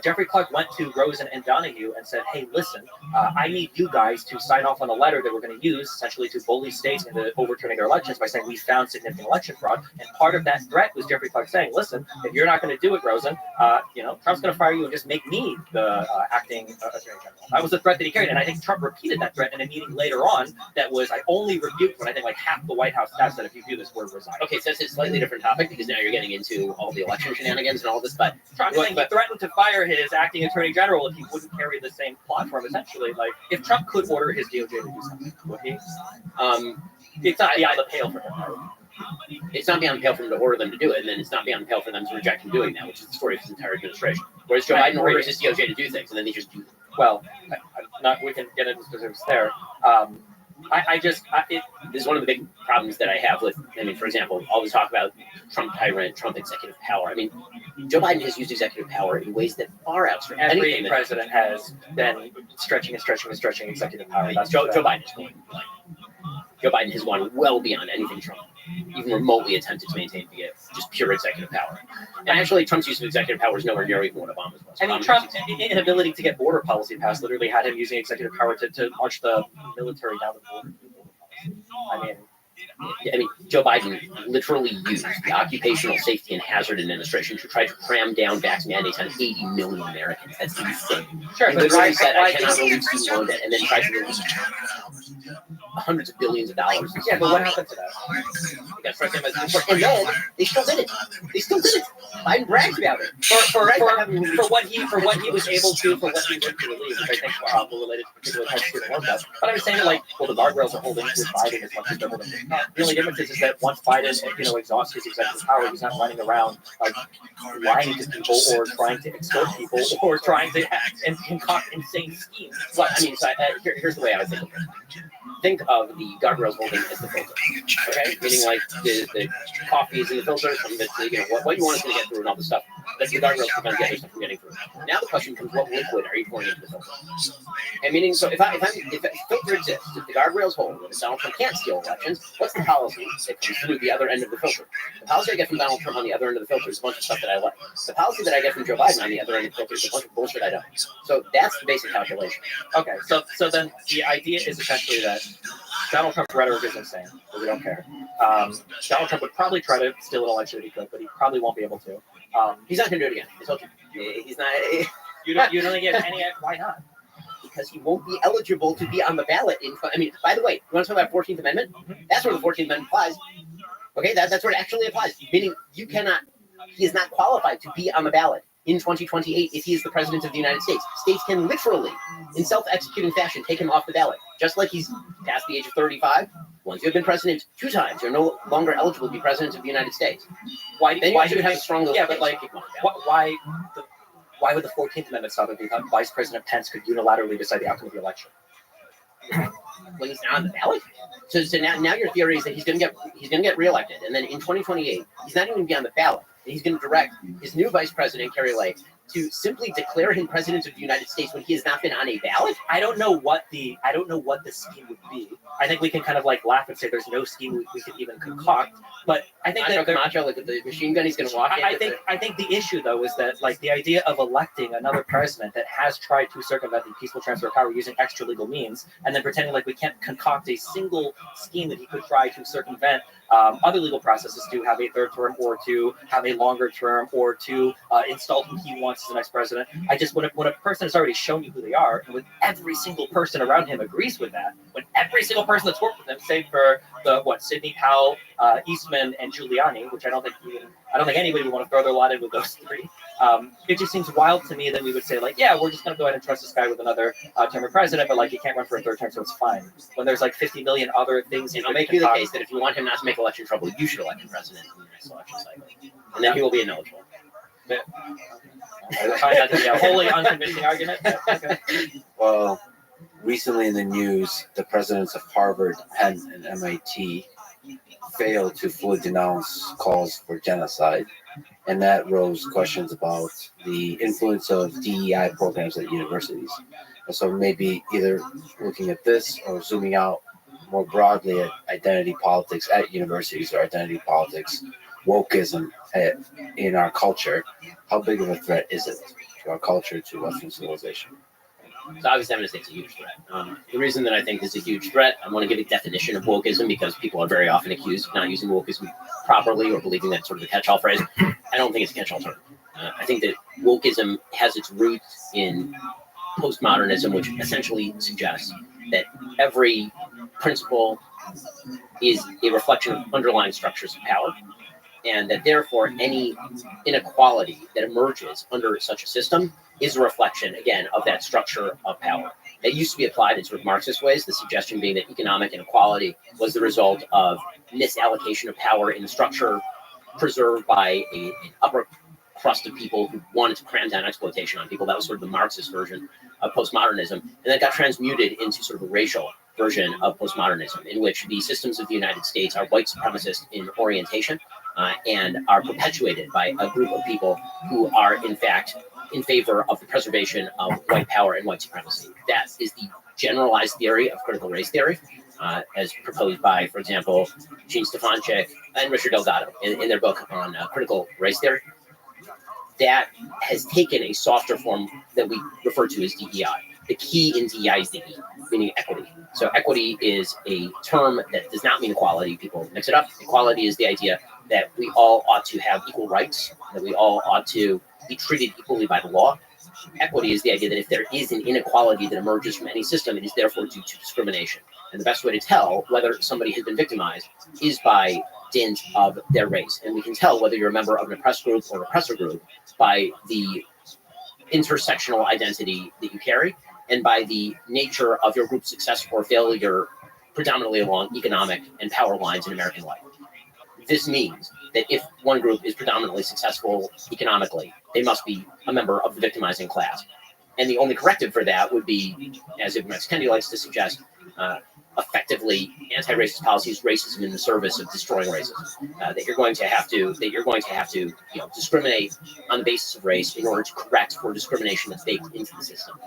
Jeffrey Clark went to Rosen and Donahue and said, hey, listen, I need you guys to sign off on a letter that we're going to use essentially to bully states into overturning their elections by saying we found significant election fraud. And part of that threat was Jeffrey Clark saying, listen, if you're not going to do it, Rosen, Trump's going to fire you and just make me the acting attorney general. That was the threat that he carried. And I think Trump repeated that threat in a meeting later on that was, I only rebuked when I think like half the White House staff said, if you do this, we're resigning. Okay, so it's a slightly different topic because now you're getting into all the election shenanigans and all this, but Trump saying he threatened to fire his acting attorney general if he wouldn't carry the same platform. Essentially, like if Trump could order his DOJ to do something, would he? It's not beyond the pale for him. It's not beyond the pale for them to order them to do it, and then it's not beyond the pale for them to reject him doing that, which is the story of his entire administration. Whereas Joe Biden orders his DOJ to do things, and then they just do them. Well, we can get into specifics there. This is one of the big problems that I have with, for example, all this talk about Trump tyrant, Trump executive power. I mean, Joe Biden has used executive power in ways that far outstrip every anything president has been stretching executive power. That's Joe Biden is going. Joe Biden has gone well beyond anything Trump even remotely attempted to maintain via just pure executive power. And actually, Trump's use of executive power is nowhere near even what Obama's was. I mean, Trump's inability to get border policy passed literally had him using executive power to march the military down the border. I mean, Joe Biden literally used the Occupational Safety and Hazard Administration to try to cram down vax mandates on 80 million Americans. That's insane. Sure, but literally said, I cannot release you on that, and then tried to release hundreds of billions of dollars. Yeah, but what happened to that? They got struck down by the Supreme Court. And then they still did it. They still did it. Biden bragged about it. For what he was able to, for what he was able to release, which I think will related to particular types of student loan debt. But I was saying that, like, well, the guardrails are holding with Biden as much as they're holding with Trump. The only difference is that once Biden, exhausts his executive power, he's not running around like lying to people or trying to extort people or trying to concoct insane schemes. Well, I mean, so here's the way I would think of it. Think of the guardrails holding as the filter, okay? Meaning like the coffee is in the filter, from what you want is going to get through and all this stuff. That's the guardrails prevent the other stuff from getting through. Now the question becomes, what liquid are you pouring into the filter? And meaning, so if a filter exists, if the guardrails hold, and if Donald Trump can't steal elections, what's the policy that comes through the other end of the filter? The policy I get from Donald Trump on the other end of the filter is a bunch of stuff that I like. The policy that I get from Joe Biden on the other end of the filter is a bunch of bullshit I don't. So that's the basic calculation. Okay, so then the idea is essentially that Donald Trump's rhetoric is insane, but we don't care. Donald Trump would probably try to steal an election if he could, but he probably won't be able to. He's not going to do it again. I told you. He's not. You don't get any. Why not? Because he won't be eligible to be on the ballot. I mean, by the way, you want to talk about 14th Amendment? That's where the 14th Amendment applies. Okay, that's where it actually applies. Meaning he is not qualified to be on the ballot in 2028 if he is the president of the United States. States can literally, in self-executing fashion, take him off the ballot. Just like he's past the age of 35. Once you have been president 2 times, you're no longer eligible to be president of the United States. Why do you have a strong little but like, why would the 14th Amendment stop it because Vice President Pence could unilaterally decide the outcome of the election? When he's not on the ballot. So now your theory is that he's going to get reelected, and then in 2028 he's not even going to be on the ballot. And he's going to direct his new vice president, Kerry Lake, to simply declare him president of the United States when he has not been on a ballot. I don't know what the scheme would be. I think we can kind of like laugh and say there's no scheme we could even concoct. But I think Camacho, look at the machine gun he's going to walk in. I think the issue though is that like the idea of electing another president that has tried to circumvent the peaceful transfer of power using extra legal means, and then pretending like we can't concoct a single scheme that he could try to circumvent other legal processes to have a third term or to have a longer term or to install who he wants as the next president. I just when a person has already shown you who they are, and when every single person around him agrees with that, when every single person that's worked with him, save for Sidney Powell, Eastman, and Giuliani, which I don't think anybody would want to throw their lot in with those 3. It just seems wild to me that we would say like, yeah, we're just going to go ahead and trust this guy with another term of president, but like he can't run for a 3rd term, so it's fine. When there's like 50 million other things, it'll make the case that if you want him not to make election trouble, you should elect him president in the next election cycle, and then he will be ineligible. I find that to be a wholly unconvincing argument. Okay. Well, recently in the news, the presidents of Harvard, Penn, and MIT failed to fully denounce calls for genocide, and that rose questions about the influence of DEI programs at universities. And so maybe either looking at this or zooming out more broadly at identity politics at universities or identity politics, wokeism in our culture, how big of a threat is it to our culture, to Western civilization? So obviously I'm going to say it's a huge threat. The reason that I think this is a huge threat, I want to give a definition of wokeism because people are very often accused of not using wokeism properly or believing that's sort of a catch-all phrase. I don't think it's a catch-all term. I think that wokeism has its roots in postmodernism, which essentially suggests that every principle is a reflection of underlying structures of power, and that therefore any inequality that emerges under such a system is a reflection, again, of that structure of power. That used to be applied in sort of Marxist ways, the suggestion being that economic inequality was the result of misallocation of power in the structure preserved by an upper crust of people who wanted to cram down exploitation on people. That was sort of the Marxist version of postmodernism. And that got transmuted into sort of a racial version of postmodernism, in which the systems of the United States are white supremacist in orientation and are perpetuated by a group of people who are, in fact, in favor of the preservation of white power and white supremacy. That is the generalized theory of critical race theory, as proposed by, for example, Gene Stefanchik and Richard Delgado in their book on critical race theory. That has taken a softer form that we refer to as DEI. The key in DEI is the E, meaning equity. So equity is a term that does not mean equality. People mix it up. Equality is the idea that we all ought to have equal rights, that we all ought to be treated equally by the law, Equity is the idea that if there is an inequality that emerges from any system, it is therefore due to discrimination. And the best way to tell whether somebody has been victimized is by dint of their race. And we can tell whether you're a member of an oppressed group or oppressor group by the intersectional identity that you carry and by the nature of your group's success or failure predominantly along economic and power lines in American life. This means that if one group is predominantly successful economically, they must be a member of the victimizing class. And the only corrective for that would be, as Ibn Kendi likes to suggest, effectively anti-racist policies, racism in the service of destroying racism. That you're going to have to, discriminate on the basis of race in order to correct for discrimination that's baked into the system.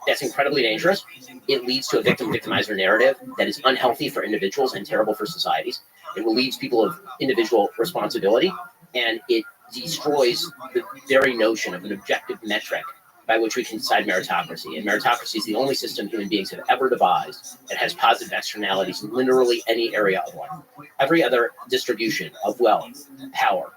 That's incredibly dangerous. It leads to a victim-victimizer narrative that is unhealthy for individuals and terrible for societies. It relieves people of individual responsibility, and it destroys the very notion of an objective metric by which we can decide meritocracy. And meritocracy is the only system human beings have ever devised that has positive externalities in literally any area of life. Every other distribution of wealth, power,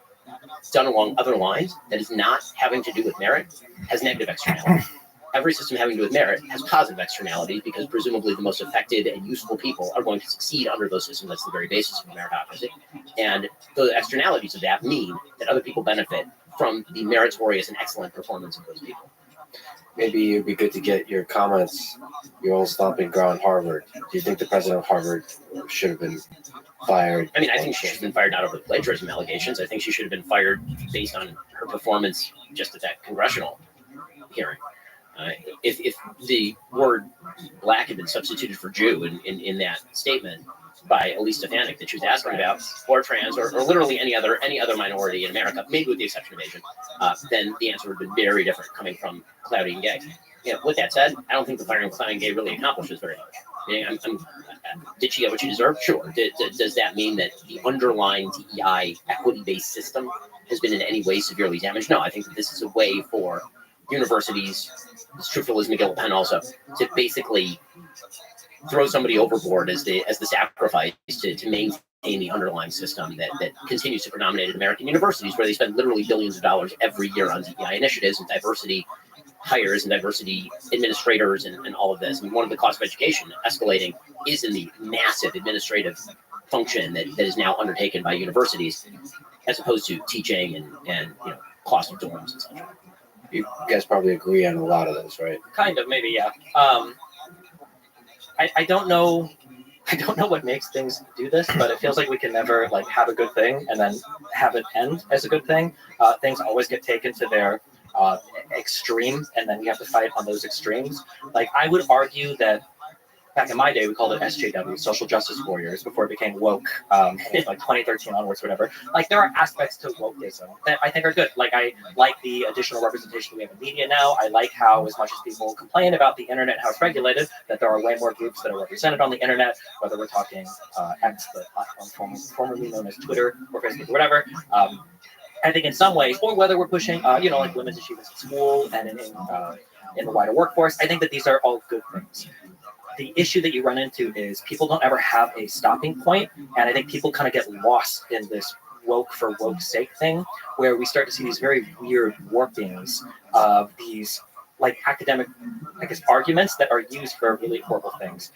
done along other lines that is not having to do with merit has negative externalities. Every system having to do with merit has positive externalities because presumably the most affected and useful people are going to succeed under those systems. That's the very basis of meritocracy. And the externalities of that mean that other people benefit from the meritorious and excellent performance of those people. Maybe it'd be good to get your comments, your old stomping ground, Harvard. Do you think the president of Harvard should have been fired? I mean, I think she should have been fired not over the plagiarism allegations. I think she should have been fired based on her performance just at that congressional hearing. If the word black had been substituted for Jew in that statement by Elise Stefanik that she was asking about, or trans, or literally any other minority in America, maybe with the exception of Asian, then the answer would have been very different coming from Cloudy and Gay. With that said, I don't think the firing of Cloudy and Gay really accomplishes very much. Did she get what she deserved? Sure. Does that mean that the underlying DEI equity-based system has been in any way severely damaged? No, I think that this is a way for universities, it's true for Liz McGill Penn also, to basically throw somebody overboard as the sacrifice to maintain the underlying system that continues to predominate at American universities, where they spend literally billions of dollars every year on DEI initiatives and diversity hires and diversity administrators and all of this. And one of the costs of education escalating is in the massive administrative function that is now undertaken by universities, as opposed to teaching and cost of dorms and such. You guys probably agree on a lot of this, right? Kind of, maybe, yeah. I don't know. I don't know what makes things do this, but it feels like we can never have a good thing and then have it end as a good thing. Things always get taken to their extreme, and then we have to fight on those extremes. I would argue that back in my day, we called it SJW, Social Justice Warriors, before it became woke, 2013 onwards, whatever. There are aspects to wokeism that I think are good. I like the additional representation we have in media now. I like how, as much as people complain about the internet and how it's regulated, that there are way more groups that are represented on the internet, whether we're talking X, the platform formerly known as Twitter or Facebook or whatever. I think in some ways, or whether we're pushing, women's achievements in school and in the wider workforce, I think that these are all good things. The issue that you run into is people don't ever have a stopping point, and I think people kind of get lost in this woke for woke's sake thing, where we start to see these very weird warpings of these academic, arguments that are used for really horrible things.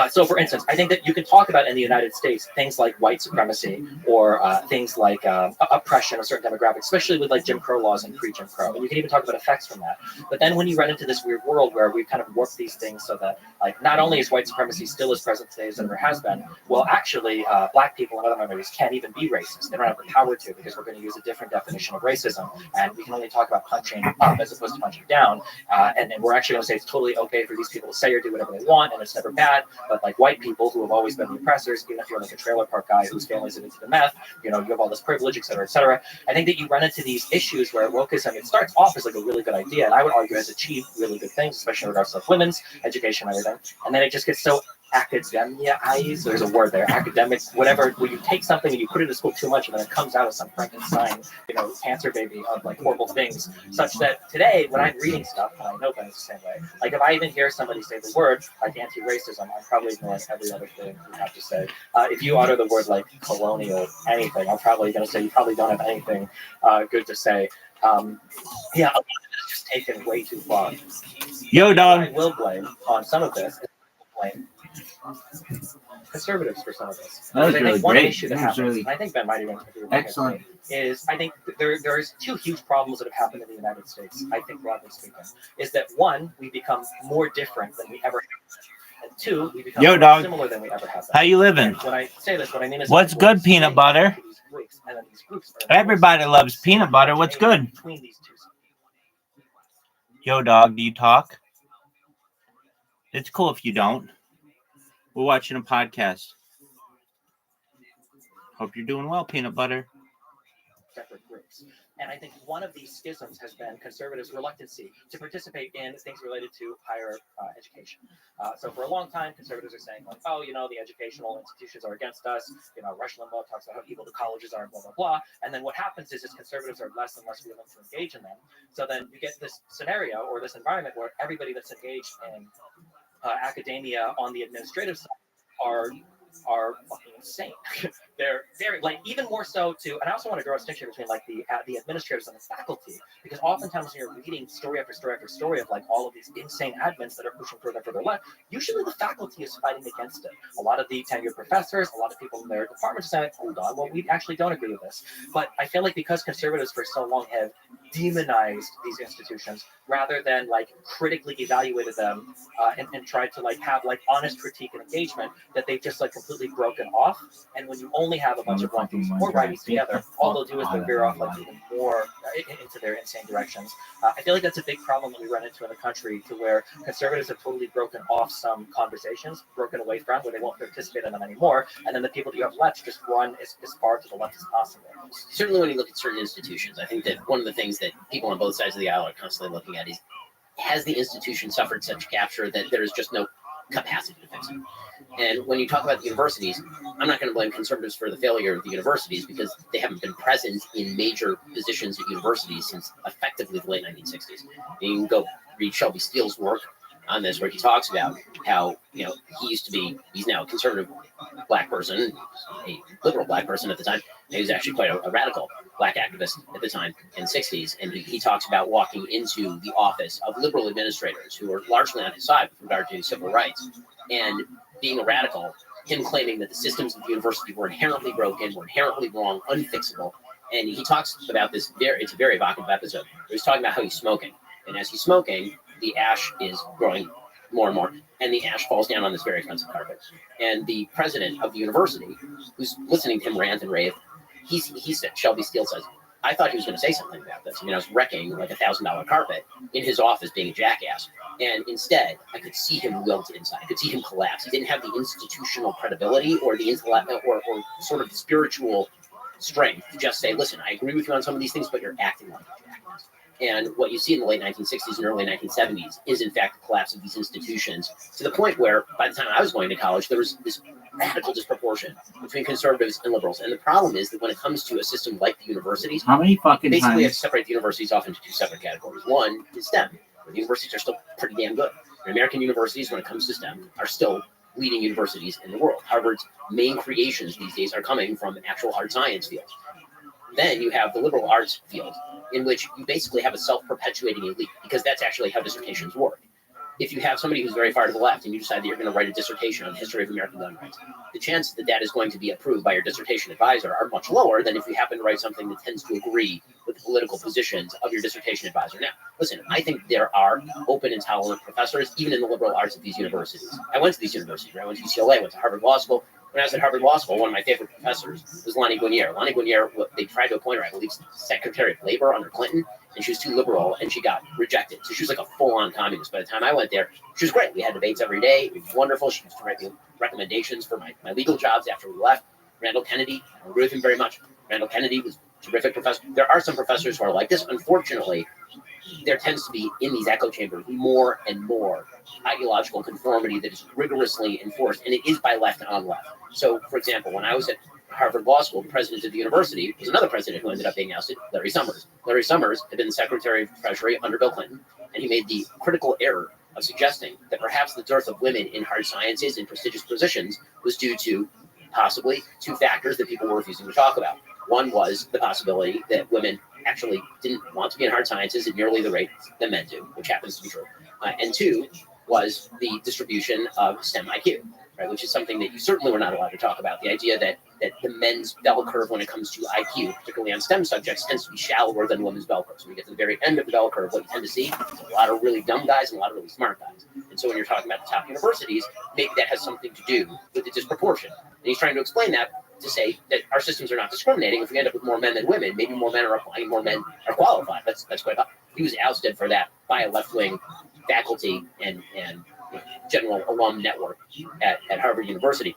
So, for instance, I think that you can talk about in the United States things like white supremacy or things like oppression of certain demographics, especially with Jim Crow laws and pre-Jim Crow. And you can even talk about effects from that. But then when you run into this weird world where we've kind of warped these things so that not only is white supremacy still as present today as it ever has been, well, actually, black people and other minorities can't even be racist. They don't have the power to, because we're going to use a different definition of racism. And we can only talk about punching up as opposed to punching down. And then we're actually going to say it's totally okay for these people to say or do whatever they want, and it's never bad. But white people who have always been the oppressors, even if you're a trailer park guy whose family's into the meth, you have all this privilege, et cetera, et cetera. I think that you run into these issues where wokeism, it starts off as a really good idea, and I would argue has achieved really good things, especially in regards to women's education and everything. And then it just gets so academia-ized, there's a word there, academic, whatever, where you take something and you put it in school too much, and then it comes out as some Frankenstein, cancer baby of horrible things, such that today, when I'm reading stuff, and I know Ben is the same way, if I even hear somebody say the word anti-racism, I'm probably ignoring every other thing you have to say. If you utter the word colonial anything, I'm probably going to say you probably don't have anything good to say. Yeah, just taken way too far. Yo, I dog. will blame on some of this. Blame conservatives for some of this. That was I really think one great. issue that That was happens, really and I think Ben might even agree with me, excellent. is I think there's two huge problems that have happened in the United States, I think broadly speaking, is that one, we become more different than we ever have. And two, we become more dog. similar than we ever have. How you living? And when I say this, what I mean is What's good, peanut butter? these groups, and then these groups are Everybody loves peanut butter. What's good? between these two. Yo, dog, do you talk? It's cool if you don't. We're watching a podcast. Hope you're doing well, peanut butter. Separate groups. And I think one of these schisms has been conservatives' reluctancy to participate in things related to higher education. So for a long time, conservatives are saying, like, oh, the educational institutions are against us. Rush Limbaugh talks about how evil the colleges are, blah, blah, blah. And then what happens is conservatives are less and less willing to engage in them. So then you get this scenario or this environment where everybody that's engaged in academia on the administrative side are fucking insane. They're very, like, even more so to, and I also want to draw a distinction between like the administrators and the faculty, because oftentimes when you're reading story after story after story of like all of these insane admins that are pushing further and further left, usually the faculty is fighting against it. A lot of the tenured professors, a lot of people in their departments are saying, hold on, well, we actually don't agree with this. But I feel like because conservatives for so long have demonized these institutions rather than like critically evaluated them and tried to like have like honest critique and engagement, that they've just like completely broken off. And when you only have a bunch of lefties or righties together, all they'll do is they'll veer off like even more into their insane directions. I feel like that's a big problem that we run into in the country, to where conservatives have totally broken off some conversations, broken away from, where they won't participate in them anymore, and then the people that you have left just run as far to the left as possible. Certainly when you look at certain institutions, I think that one of the things that people on both sides of the aisle are constantly looking at is, has the institution suffered such capture that there is just no capacity to fix it? And when you talk about the universities, I'm not going to blame conservatives for the failure of the universities, because they haven't been present in major positions at universities since effectively the late 1960s. You can go read Shelby Steele's work on this, where he talks about how, he's now a conservative black person, a liberal black person at the time. He was actually quite a radical black activist at the time in the 60s. And he talks about walking into the office of liberal administrators who were largely on his side with regard to civil rights, and being a radical, him claiming that the systems of the university were inherently broken, were inherently wrong, unfixable. And he talks about this, it's a very evocative episode, where he's talking about how he's smoking. And as he's smoking, the ash is growing more and more, and the ash falls down on this very expensive carpet. And the president of the university, who's listening to him rant and rave, he said, Shelby Steele says, I thought he was going to say something about this. I was wrecking like $1,000 carpet in his office, being a jackass. And instead, I could see him wilt inside. I could see him collapse. He didn't have the institutional credibility or the intellect or sort of spiritual strength to just say, listen, I agree with you on some of these things, but you're acting like a jackass. And what you see in the late 1960s and early 1970s is, in fact, the collapse of these institutions, to the point where, by the time I was going to college, there was this radical disproportion between conservatives and liberals. And the problem is that when it comes to a system like the universities, How many fucking basically you have times? to separate the universities off into two separate categories. One is STEM, where the universities are still pretty damn good. And American universities, when it comes to STEM, are still leading universities in the world. Harvard's main creations these days are coming from actual hard science fields. Then you have the liberal arts field, in which you basically have a self-perpetuating elite, because that's actually how dissertations work. If you have somebody who's very far to the left and you decide that you're going to write a dissertation on the history of American gun rights, the chances that that is going to be approved by your dissertation advisor are much lower than if you happen to write something that tends to agree with the political positions of your dissertation advisor. Now, listen, I think there are open and tolerant professors, even in the liberal arts of these universities. I went to these universities. I went to UCLA, went to Harvard Law School. When I was at Harvard Law School, one of my favorite professors was Lonnie Guinier. Lonnie Guinier, they tried to appoint her, I believe, Secretary of Labor under Clinton, and she was too liberal, and she got rejected. So she was like a full-on communist. By the time I went there, she was great. We had debates every day. It was wonderful. She used to write me recommendations for my legal jobs after we left. Randall Kennedy, I agree with him very much. Randall Kennedy was a terrific professor. There are some professors who are like this. Unfortunately, there tends to be, in these echo chambers, more and more ideological conformity that is rigorously enforced, and it is by left on left. So, for example, when I was at Harvard Law School, the president of the university was another president who ended up being ousted, Larry Summers. Larry Summers had been the Secretary of Treasury under Bill Clinton, and he made the critical error of suggesting that perhaps the dearth of women in hard sciences and prestigious positions was due to possibly two factors that people were refusing to talk about. One was the possibility that women actually didn't want to be in hard sciences at nearly the rate that men do, which happens to be true. And two was the distribution of STEM IQ, right, which is something that you certainly were not allowed to talk about. The idea that the men's bell curve when it comes to IQ, particularly on STEM subjects, tends to be shallower than the women's bell curve. So when you get to the very end of the bell curve, what you tend to see is a lot of really dumb guys and a lot of really smart guys. And so when you're talking about the top universities, maybe that has something to do with the disproportion. And he's trying to explain that to say that our systems are not discriminating. If we end up with more men than women, maybe more men are applying, more men are qualified. That's quite up. He was ousted for that by a left-wing faculty and general alum network at Harvard University.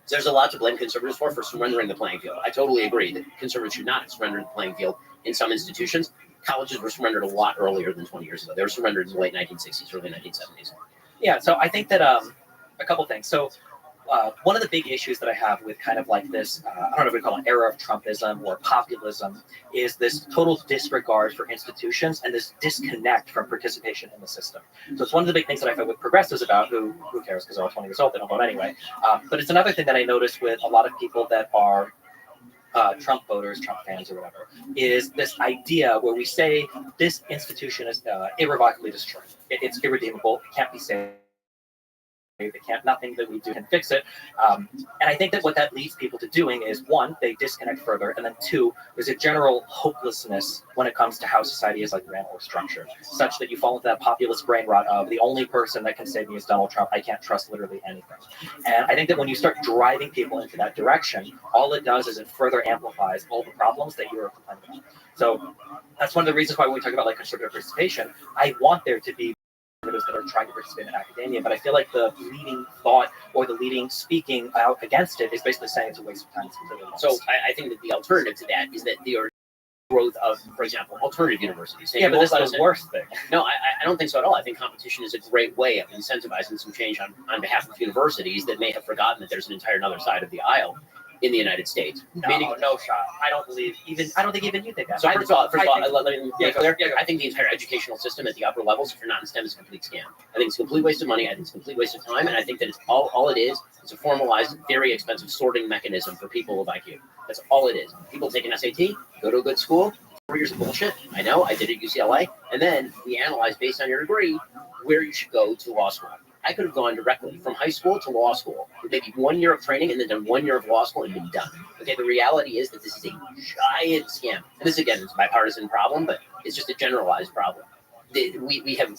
So there's a lot to blame conservatives for surrendering the playing field. I totally agree that conservatives should not have surrendered the playing field in some institutions. Colleges were surrendered a lot earlier than 20 years ago. They were surrendered in the late 1960s, early 1970s. Yeah, so I think that a couple things. So one of the big issues that I have with kind of like this, I don't know if we call it era of Trumpism or populism, is this total disregard for institutions and this disconnect from participation in the system. So it's one of the big things that I fight with progressives about, who cares because they're all 20 years old, they don't vote anyway. But it's another thing that I notice with a lot of people that are Trump voters, Trump fans, or whatever, is this idea where we say this institution is irrevocably destroyed. It's irredeemable, it can't be saved. Nothing that we do can fix it. And I think that what that leads people to doing is, one, they disconnect further, and then two, there's a general hopelessness when it comes to how society is ran or structured, such that you fall into that populist brain rot of the only person that can save me is Donald Trump. I can't trust literally anything. And I think that when you start driving people into that direction, all it does is it further amplifies all the problems that you're complaining about. So that's one of the reasons why when we talk about conservative participation, I want there to be that are trying to participate in academia, but I feel like the leading thought or the leading speaking out against it is basically saying it's a waste of time. So I think that the alternative to that is that the growth of, for example, alternative universities. Yeah, but that's the worst thing. No, I don't think so at all. I think competition is a great way of incentivizing some change on behalf of universities that may have forgotten that there's an entire other side of the aisle in the United States. No shot. I don't think even you think that. So first of all, let me make clear. I think the entire educational system at the upper levels, if you're not in STEM, is a complete scam. I think it's a complete waste of money. I think it's a complete waste of time. And I think that it's all it is. It's a formalized, very expensive sorting mechanism for people with IQ. That's all it is. People take an SAT, go to a good school, 4 years of bullshit. I know, I did it at UCLA. And then we analyze based on your degree where you should go to law school. I could have gone directly from high school to law school with maybe 1 year of training and then done 1 year of law school and been done. Okay, the reality is that this is a giant scam. And this, again, is a bipartisan problem, but it's just a generalized problem. We have,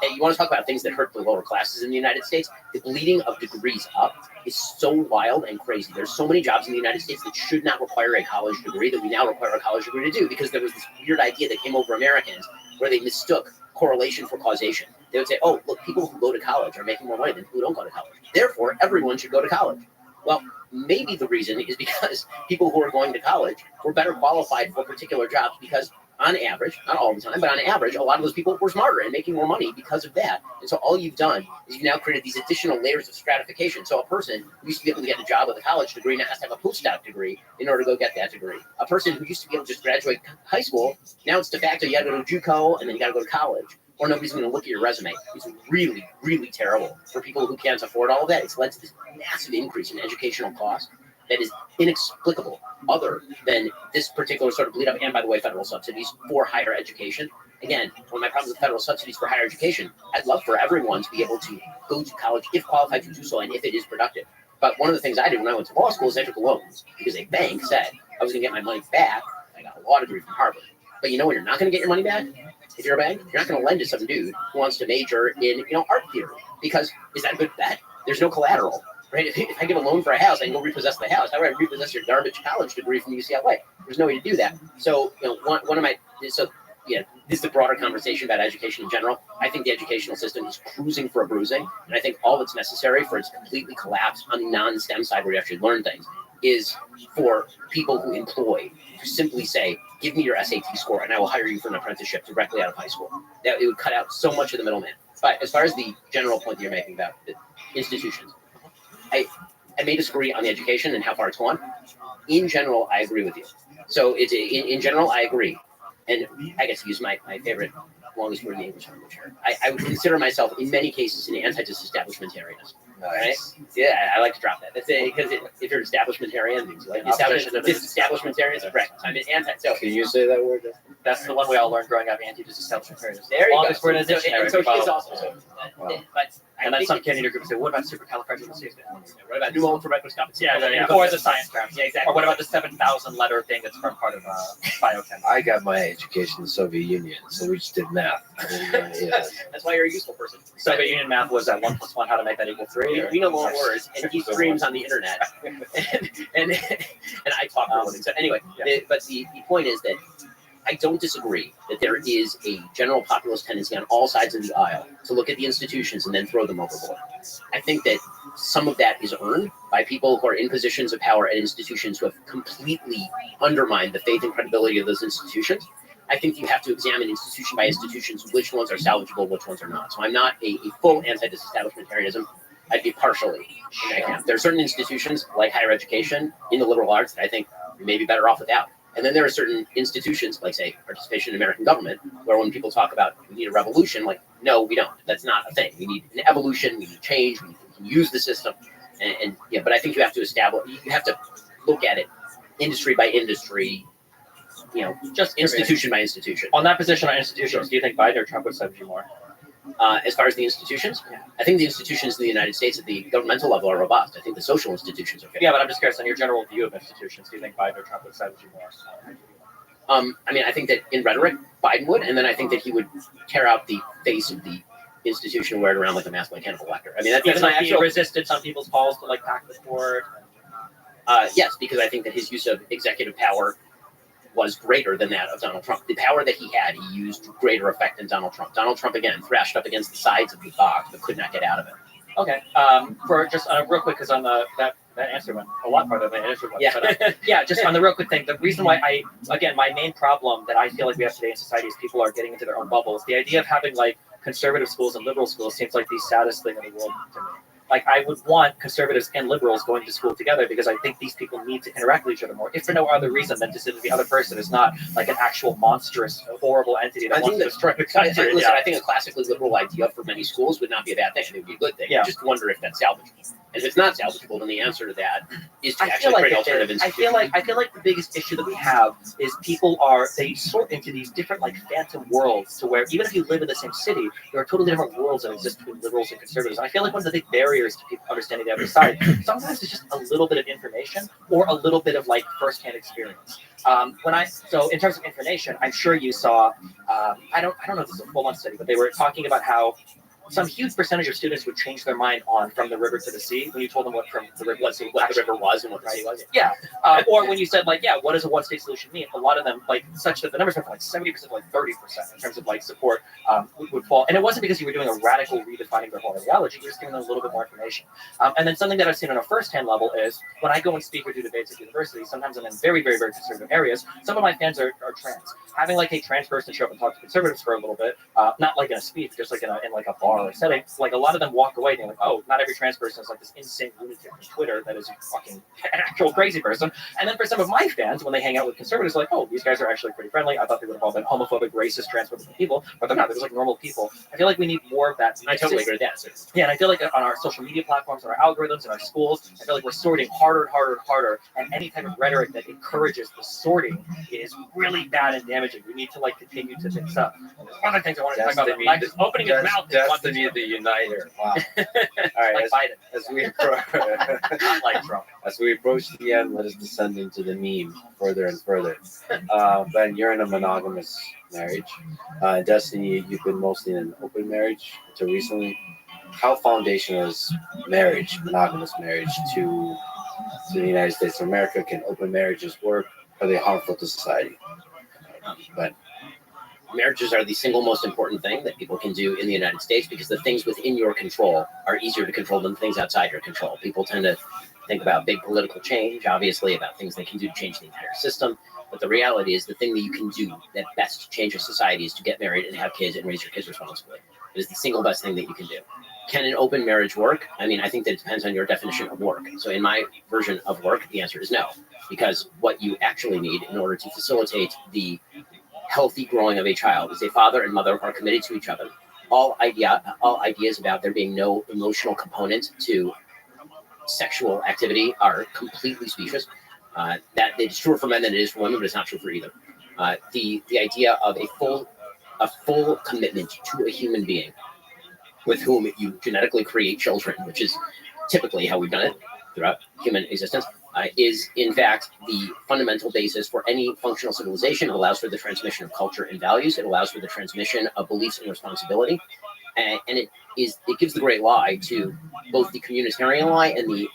you want to talk about things that hurt the lower classes in the United States? The bleeding of degrees up is so wild and crazy. There's so many jobs in the United States that should not require a college degree that we now require a college degree to do, because there was this weird idea that came over Americans where they mistook correlation for causation. They would say, oh, look, people who go to college are making more money than who don't go to college. Therefore, everyone should go to college. Well, maybe the reason is because people who are going to college were better qualified for particular jobs because on average, not all the time, but on average, a lot of those people were smarter and making more money because of that. And so all you've done is you've now created these additional layers of stratification. So a person who used to be able to get a job with a college degree now has to have a postdoc degree in order to go get that degree. A person who used to be able to just graduate high school, now it's de facto you got to go to JUCO and then you got to go to college, or nobody's going to look at your resume. It's really, really terrible for people who can't afford all of that. It's led to this massive increase in educational costs that is inexplicable, other than this particular sort of bleed up, and by the way, federal subsidies for higher education. Again, one of my problems with federal subsidies for higher education, I'd love for everyone to be able to go to college if qualified to do so and if it is productive. But one of the things I did when I went to law school is I took a loan because a bank said I was going to get my money back. I got a law degree from Harvard. But you know when you're not going to get your money back? If you're a bank, you're not going to lend to some dude who wants to major in art theory, because is that a good bet? There's no collateral. Right? If I give a loan for a house, I can go repossess the house. How do I repossess your garbage college degree from UCLA? There's no way to do that. So, this is the broader conversation about education in general. I think the educational system is cruising for a bruising, and I think all that's necessary for it to completely collapse on the non-STEM side where you actually learn things is for people who employ to simply say, give me your SAT score and I will hire you for an apprenticeship directly out of high school. That it would cut out so much of the middleman. But as far as the general point that you're making about the institutions, I may disagree on the education and how far it's gone. In general, I agree with you. So it's in general, I agree. And I guess to use my favorite longest word in the English language here, I would consider myself in many cases an anti-disestablishmentarianist. Nice. Yeah, I like to drop that. That's because if you're an establishmentarian, it's like establishmentarians are correct. I'm an anti. So Can you say that word? That's the one we all learned growing up. Anti-disestablishmentarianism. there you go. Longest word in the So dictionary. he Wow. is also. Wow. But And then think some it's- Canadian groups say, "What about supercalifragilistic?" What about pneumonia for microscopic? Yeah, or the science terms. Yeah, exactly. Or what about the 7,000 letter thing that's from part of biochem? I got my education in the Soviet Union, so we just did math. That's why you're a useful person. Soviet Union math was that 1 + 1, how to make that equal 3. We know more words, and he streams on the internet, and I talk for a living. So anyway, but the point is that I don't disagree that there is a general populist tendency on all sides of the aisle to look at the institutions and then throw them overboard. I think that some of that is earned by people who are in positions of power at institutions who have completely undermined the faith and credibility of those institutions. I think you have to examine institution by institutions which ones are salvageable, which ones are not. So I'm not a full anti-disestablishmentarianism. I'd be partially in that camp. There are certain institutions like higher education in the liberal arts that I think we may be better off without. And then there are certain institutions, like say participation in American government, where when people talk about we need a revolution, like no, we don't. That's not a thing. We need an evolution. We need change. We can use the system, and yeah. But I think you have to establish. You have to look at it industry by industry. Just institution by institution. On that position on institutions, do you think Biden or Trump would savage you more? As far as the institutions, I think the institutions in the United States at the governmental level are robust. I think the social institutions are good. Yeah, but I'm just curious on your general view of institutions. Do you think Biden or Trump would savage you more? I mean, I think that in rhetoric, Biden would, and then I think that he would tear out the face of the institution and wear it around like a mask like Hannibal Lecter. I mean, that's Even my though he actual. resisted some people's calls to like pack the court. Yes, because I think that his use of executive power was greater than that of Donald Trump. The power that he had, he used to greater effect than Donald Trump. Donald Trump, again, thrashed up against the sides of the box, but could not get out of it. Okay. For just real quick, because on that answer went a lot farther than the answer went. Yeah. But, yeah, just on the real quick thing, the reason why my main problem that I feel like we have today in society is people are getting into their own bubbles. The idea of having like conservative schools and liberal schools seems like the saddest thing in the world to me. Like, I would want conservatives and liberals going to school together because I think these people need to interact with each other more, if for no other reason than to see that the other person is not like an actual monstrous, horrible entity that wants to destroy the country. Listen, I think a classically liberal idea for many schools would not be a bad thing. It would be a good thing. Yeah. I just wonder if that's salvageable. And if it's not salvageable, then the answer to that is to I actually feel like create it alternative is. I institutions. feel like the biggest issue that we have is they sort into these different like phantom worlds to where even if you live in the same city, there are totally different worlds that exist between liberals and conservatives. And I feel like one of the big barriers to people understanding the other side sometimes it's just a little bit of information or a little bit of like firsthand experience. So in terms of information, I'm sure you saw. I don't know if this is a full-on study, but they were talking about how some huge percentage of students would change their mind on From the River to the Sea when you told them what the river was and what the river was and what the sea was. Yeah. Or when you said like, yeah, what does a one-state solution mean? A lot of them like such that the numbers went from like 70% to like 30% in terms of like support would fall. And it wasn't because you were doing a radical redefining their whole ideology. You're just giving them a little bit more information. And then something that I've seen on a first-hand level is when I go and speak or do debates at universities, sometimes I'm in very, very, very conservative areas. Some of my fans are trans. Having like a trans person show up and talk to conservatives for a little bit, not like in a speech, just like in like a bar or setting, like a lot of them walk away and they're like, oh, not every trans person is like this insane lunatic on Twitter that is fucking an actual crazy person. And then for some of my fans, when they hang out with conservatives, like, oh, these guys are actually pretty friendly. I thought they would have all been homophobic, racist, transphobic people, but they're not. They're just like normal people. I feel like we need more of that. I totally agree with that. Yeah, and I feel like on our social media platforms, on our algorithms, in our schools, I feel like we're sorting harder, and any type of rhetoric that encourages the sorting is really bad and damaging. We need to like continue to mix up. And there's other things I want to talk about. Like just opening his mouth. Destiny of the Uniter. Wow. All right. Like Biden. As we approach, Not like Trump. as we approach the end, let us descend into the meme further and further. Ben, you're in a monogamous marriage. Destiny, you've been mostly in an open marriage until recently. How foundational is marriage, monogamous marriage, to the United States of America? Can open marriages work? Are they harmful to society? But Marriages are the single most important thing that people can do in the United States because the things within your control are easier to control than things outside your control. People tend to think about big political change, obviously, about things they can do to change the entire system. But the reality is the thing that you can do that best changes society is to get married and have kids and raise your kids responsibly. It is the single best thing that you can do. Can an open marriage work? I mean, I think that it depends on your definition of work. So in my version of work, the answer is no, because what you actually need in order to facilitate the healthy growing of a child is a father and mother are committed to each other. all ideas about there being no emotional component to sexual activity are completely specious. That it's truer for men than it is for women, but it's not true for either. The idea of a full commitment to a human being with whom you genetically create children, which is typically how we've done it throughout human existence, is in fact the fundamental basis for any functional civilization. It allows for the transmission of culture and values. It allows for the transmission of beliefs and responsibility, and it gives the great lie to both the communitarian lie and the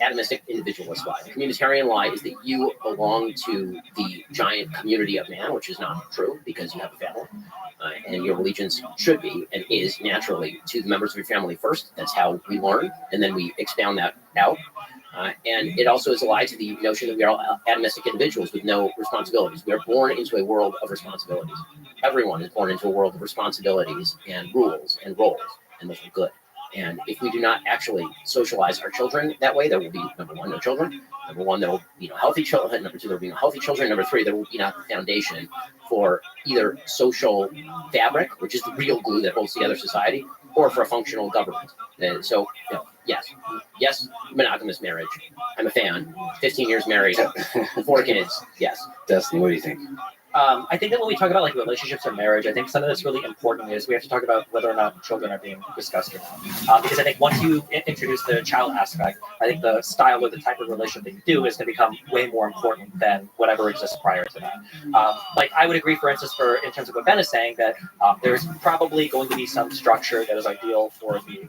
atomistic individualist lie. The communitarian lie is that you belong to the giant community of man, which is not true because you have a family. And your allegiance should be and is naturally to the members of your family first. That's how we learn, and then we expound that out. And it also is a lie to the notion that we are all atomistic individuals with no responsibilities. We are born into a world of responsibilities. Everyone is born into a world of responsibilities and rules and roles, and those are good. And if we do not actually socialize our children that way, there will be, number one, no children. Number one, there will be no healthy children. Number two, there will be no healthy children. Number three, there will be not the foundation for either social fabric, which is the real glue that holds together society, or for a functional government. And so, yes, monogamous marriage. I'm a fan. 15 years married, 4 kids. Yes. Dustin, what do you think? I think that when we talk about like relationships or marriage, I think something that's really important is we have to talk about whether or not children are being discussed or not. Because I think once you introduce the child aspect, I think the style or the type of relationship that you do is going to become way more important than whatever exists prior to that. Like I would agree, for instance, in terms of what Ben is saying, that there's probably going to be some structure that is ideal for the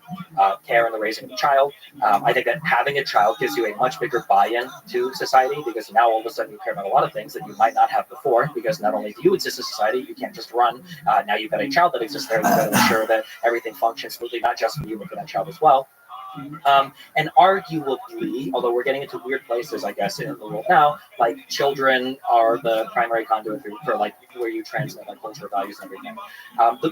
care and the raising of a child. I think that having a child gives you a much bigger buy-in to society, because now all of a sudden you care about a lot of things that you might not have before, because not only do you exist in society, you can't just run. Now you've got a child that exists there. You've got to ensure that everything functions smoothly, not just for you, but for that child as well. And arguably, although we're getting into weird places, I guess, in the world now, like children are the primary conduit for like where you transmit like cultural values and everything.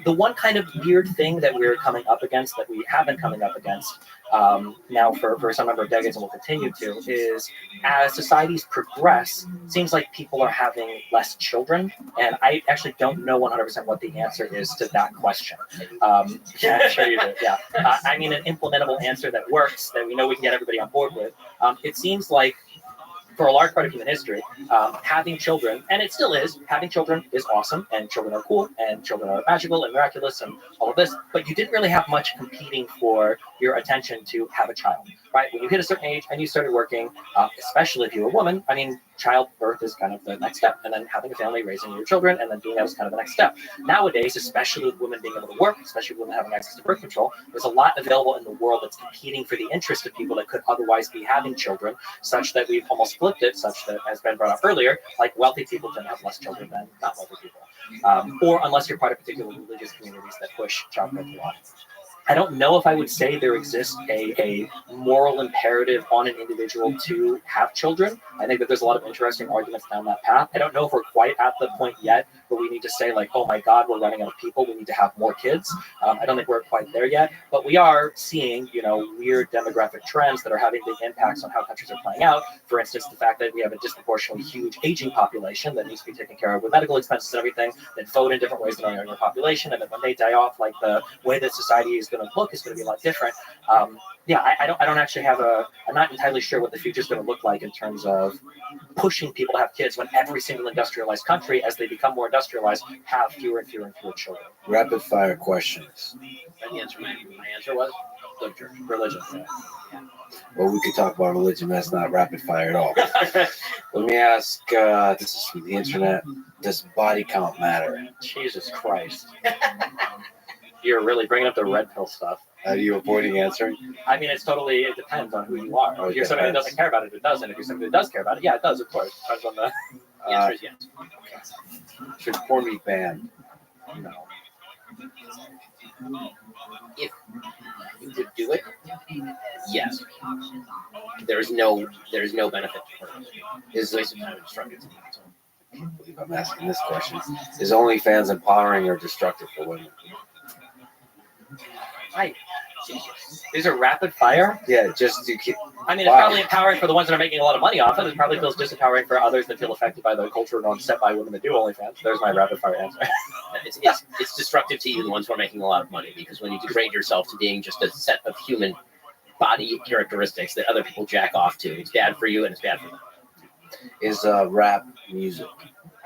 The one kind of weird thing that we're coming up against, that we have been coming up against now for some number of decades and will continue to, is as societies progress, seems like people are having less children. And I actually don't know 100% what the answer is to that question. Yeah, I'm sure you do. Yeah. I mean, an implementable answer that works, that we know we can get everybody on board with. It seems like for a large part of human history, having children, and it still is, having children is awesome, and children are cool, and children are magical and miraculous and all of this, but you didn't really have much competing for your attention to have a child, right? When you hit a certain age and you started working, especially if you're a woman, I mean, childbirth is kind of the next step, and then having a family, raising your children, and then doing that is kind of the next step. Nowadays, especially with women being able to work, especially with women having access to birth control, there's a lot available in the world that's competing for the interest of people that could otherwise be having children, such that we've almost flipped it, such that, as Ben brought up earlier, like wealthy people tend to have less children than not wealthy people. Or unless you're part of particular religious communities that push childbirth a lot. I don't know if I would say there exists a moral imperative on an individual to have children. I think that there's a lot of interesting arguments down that path. I don't know if we're quite at the point yet where we need to say like, oh my God, we're running out of people, we need to have more kids. I don't think we're quite there yet, but we are seeing, weird demographic trends that are having big impacts on how countries are playing out. For instance, the fact that we have a disproportionately huge aging population that needs to be taken care of with medical expenses and everything, that vote in different ways than our younger population, and that when they die off, like the way that society is going to look is going to be a lot different. I don't actually have I'm not entirely sure what the future is going to look like in terms of pushing people to have kids when every single industrialized country, as they become more industrialized, have fewer and fewer and fewer children. Rapid fire questions. And the answer, my answer was religion. Well, we could talk about religion. That's not rapid fire at all. Let me ask, this is from the internet. Does body count matter? Jesus Christ. You're really bringing up the red pill stuff. Are you avoiding answering? I mean, it depends on who you are. If you're somebody that doesn't care about it, it doesn't. If you're somebody that does care about it, yeah, it does, of course. Depends on the answer is yes. Should porn be banned? No. If you could do it, yes. There's no benefit to porn. It's a waste of time and destructive. I can't believe I'm asking this question. Is OnlyFans empowering or destructive for women? These are rapid fire. Yeah, just to keep. I mean, it's probably empowering for the ones that are making a lot of money off it. It probably feels disempowering for others that feel affected by the cultural norms set by women that do OnlyFans. There's my rapid fire answer. It's destructive to even the ones who are making a lot of money, because when you degrade yourself to being just a set of human body characteristics that other people jack off to, it's bad for you and it's bad for them. Is rap music?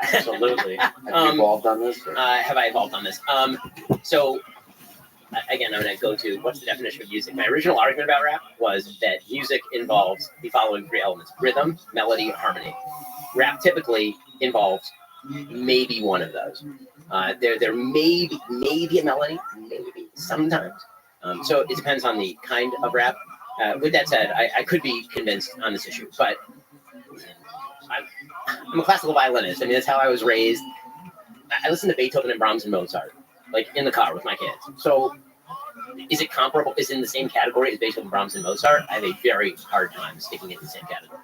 Absolutely. Have you evolved on this? Or? Have I evolved on this? So again, I'm going to go to what's the definition of music. My original argument about rap was that music involves the following three elements: rhythm, melody, harmony. Rap typically involves maybe one of those. There may be a melody, maybe sometimes. So it depends on the kind of rap. With that said, I could be convinced on this issue, but I'm a classical violinist. I mean, that's how I was raised. I listen to Beethoven and Brahms and Mozart, like in the car with my kids. So is it comparable? Is it in the same category as Beethoven, Brahms, and Mozart? I have a very hard time sticking it in the same category.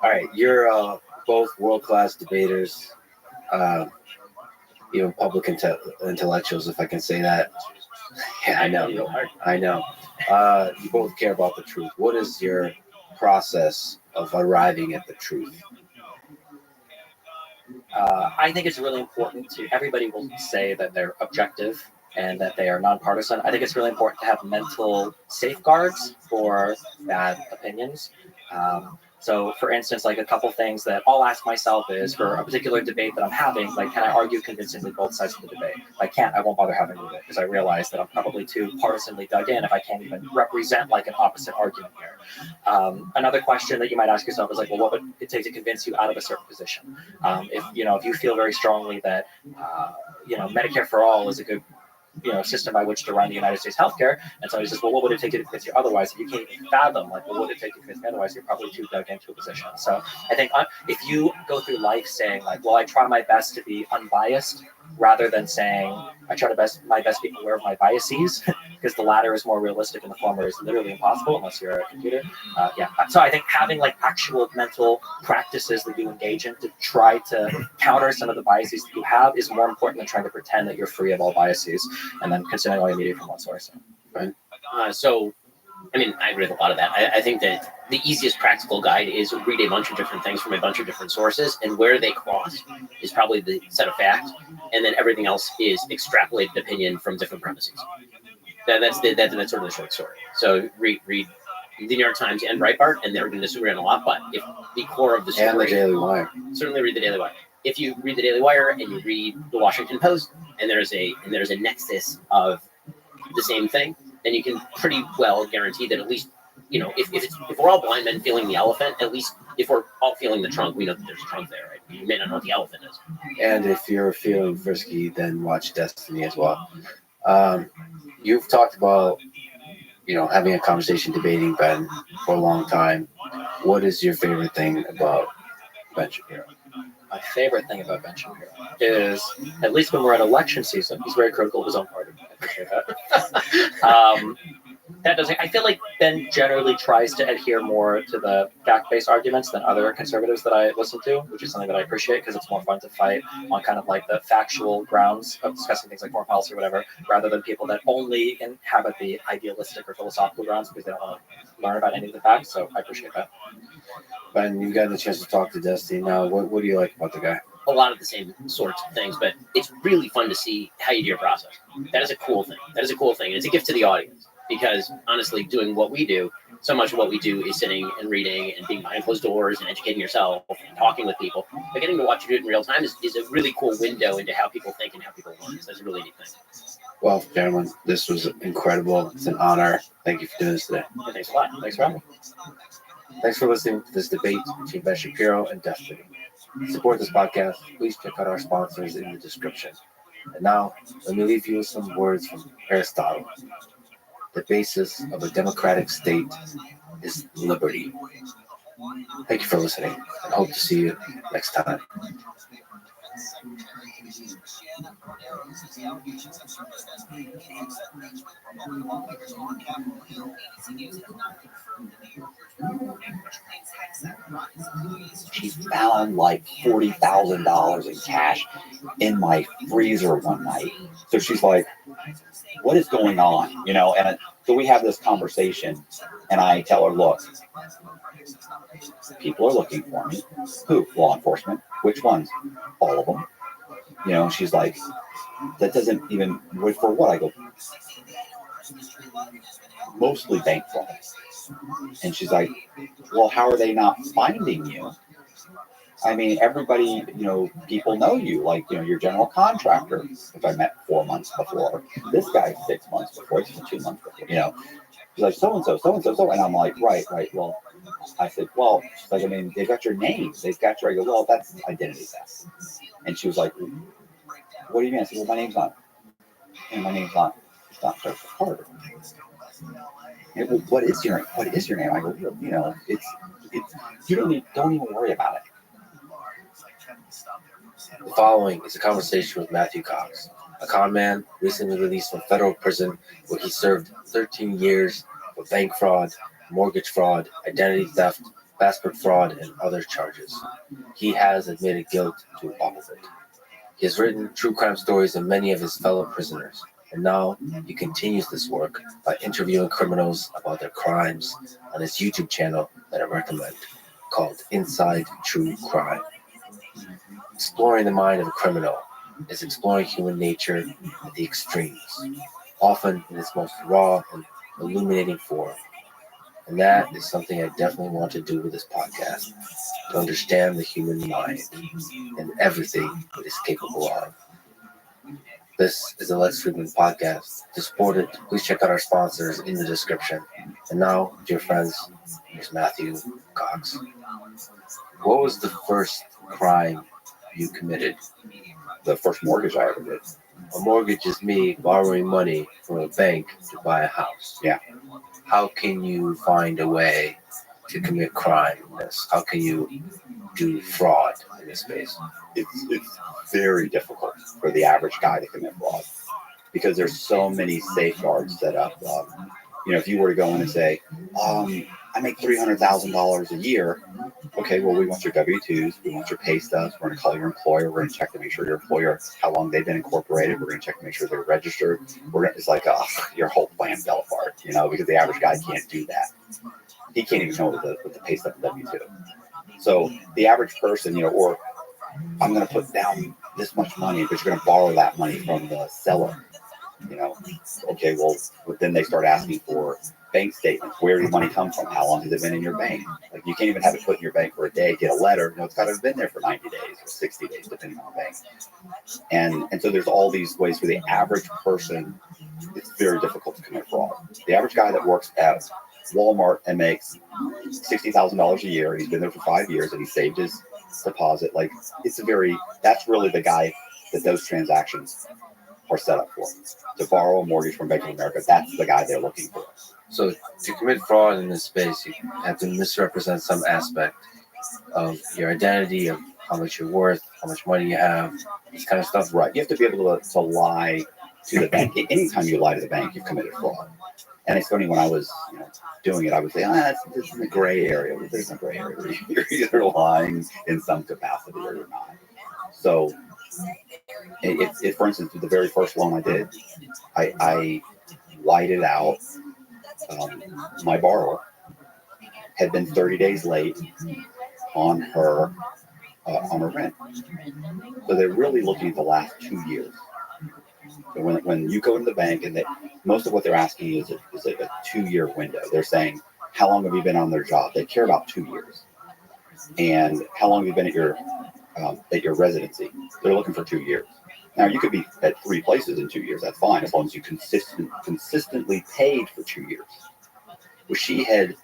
All right, you're both world-class debaters, even public intellectuals, if I can say that. Yeah, I know. You both care about the truth. What is your process of arriving at the truth? I think it's really important to, everybody will say that they're objective and that they are nonpartisan. I think it's really important to have mental safeguards for bad opinions. So for instance, like a couple things that I'll ask myself is, for a particular debate that I'm having, like, can I argue convincingly both sides of the debate? If I can't, I won't bother having with it, because I realize that I'm probably too partisanly dug in if I can't even represent like an opposite argument here. Another question that you might ask yourself is like, well, what would it take to convince you out of a certain position? If you feel very strongly that Medicare for all is a good system by which to run the United States healthcare, and somebody says, well, what would it take to convince you otherwise? If you can't even fathom, like, what would it take to convince me otherwise? You're probably too dug into a position. So I think if you go through life saying like, well, I try my best to be unbiased, rather than saying I try my best to be aware of my biases, because the latter is more realistic and the former is literally impossible unless you're a computer. So I think having like actual mental practices that you engage in to try to counter some of the biases that you have is more important than trying to pretend that you're free of all biases and then considering all your media from one source. Right. So, I mean, I agree with a lot of that. I think that the easiest practical guide is read a bunch of different things from a bunch of different sources, and where they cross is probably the set of facts, and then everything else is extrapolated opinion from different premises. That's sort of the short story. So read the New York Times and Breitbart, and they're going to disagree on a lot, but if the core of the story... And the Daily Wire. Certainly read the Daily Wire. If you read the Daily Wire and you read the Washington Post, and there's a nexus of the same thing, then you can pretty well guarantee that at least, if we're all blind men feeling the elephant, at least if we're all feeling the trunk, we know that there's a trunk there, right? You may not know what the elephant is. And if you're feeling frisky, then watch Destiny as well. You've talked about, having a conversation, debating Ben for a long time. What is your favorite thing about Ben Shapiro? My favorite thing about Ben Shapiro is, at least when we're at election season, he's very critical of his own party. I appreciate that. I feel like Ben generally tries to adhere more to the fact-based arguments than other conservatives that I listen to, which is something that I appreciate because it's more fun to fight on kind of like the factual grounds of discussing things like foreign policy or whatever, rather than people that only inhabit the idealistic or philosophical grounds because they don't want to learn about any of the facts. So I appreciate that. Ben, you've gotten a chance to talk to Destiny now. What do you like about the guy? A lot of the same sorts of things, but it's really fun to see how you do your process. That is a cool thing. And it's a gift to the audience, because honestly, doing what we do, so much of what we do is sitting and reading and being behind closed doors and educating yourself and talking with people. But getting to watch you do it in real time is a really cool window into how people think and how people learn. So that's a really neat thing. Well, gentlemen, this was incredible. It's an honor. Thank you for doing this today. Yeah, thanks a lot. Thanks for having me. Thanks for listening to this debate between Ben Shapiro and Destiny. To support this podcast, please check out our sponsors in the description. And now, let me leave you with some words from Aristotle. The basis of a democratic state is liberty. Thank you for listening, and hope to see you next time. She found like $40,000 in cash in my freezer one night. So she's like, what is going on? You know, and so we have this conversation, and I tell her, look, people are looking for me. Who? Law enforcement. Which ones? All of them. You know, she's like, that doesn't even, wait for what? I go, mostly bank fraud. And she's like, well, how are they not finding you? I mean, everybody, you know, people know you, like, you know, your general contractor, if I met 4 months before, this guy 6 months before, it's 2 months before, you know, she's like, so-and-so, so-and-so, so, and I'm like, right, well, I said, well, she's like, I mean, they've got your name, they've got your, I go, well, that's identity theft. And she was like, what do you mean? I said, well, my name's not, and my name's not, it's not Joseph Carter. And, well, what is your name? I go, you know, it's you don't even worry about it. The following is a conversation with Matthew Cox, a con man recently released from federal prison where he served 13 years for bank fraud, mortgage fraud, identity theft, passport fraud, and other charges. He has admitted guilt to all of it. He has written true crime stories of many of his fellow prisoners, and now he continues this work by interviewing criminals about their crimes on his YouTube channel that I recommend, called Inside True Crime. Exploring the mind of a criminal is exploring human nature at the extremes, often in its most raw and illuminating form. And that is something I definitely want to do with this podcast, to understand the human mind and everything it is capable of. This is the Lex Friedman podcast. To support it, please check out our sponsors in the description. And now, dear friends, here's Matthew Cox. What was the first crime you committed? The first mortgage I ever did. A mortgage is me borrowing money from a bank to buy a house. Yeah. How can you find a way to commit crime in this? How can you do fraud in this space? It's very difficult for the average guy to commit fraud because there's so many safeguards set up. You know, if you were to go in and say, I make $300,000 a year. Okay, well, we want your W-2s, we want your pay stubs, we're going to call your employer, we're going to check to make sure your employer, how long they've been incorporated, we're going to check to make sure they're registered. It's like your whole plan fell apart, you know, because the average guy can't do that. He can't even know what the pay stub and W-2. So the average person, you know, or I'm going to put down this much money, but you're going to borrow that money from the seller, you know. Okay, well, then they start asking for bank statements. Where did the money come from? How long has it been in your bank? Like, you can't even have it put in your bank for a day, get a letter. You know, it's got to have been there for 90 days or 60 days, depending on the bank. And so there's all these ways for the average person. It's very difficult to commit fraud. The average guy that works at Walmart and makes $60,000 a year, and he's been there for 5 years, and he saved his deposit. Like, that's really the guy that those transactions are set up for. To borrow a mortgage from Bank of America, that's the guy they're looking for. So to commit fraud in this space, you have to misrepresent some aspect of your identity, of how much you're worth, how much money you have, this kind of stuff. Right. You have to be able to lie to the bank. Anytime you lie to the bank, you've committed fraud. And it's funny, when I was doing it, I would say, it's in the gray area. But there's no gray area. You're either lying in some capacity or you're not. So, if for instance, the very first loan I did, I whited out. My borrower had been 30 days late on her rent. So they're really looking at the last 2 years. So when you go into the bank, and most of what they're asking is a 2-year window. They're saying, how long have you been on their job? They care about 2 years. And how long have you been at your residency? They're looking for 2 years. Now, you could be at 3 places in 2 years. That's fine, as long as you consistently paid for 2 years. Well, she had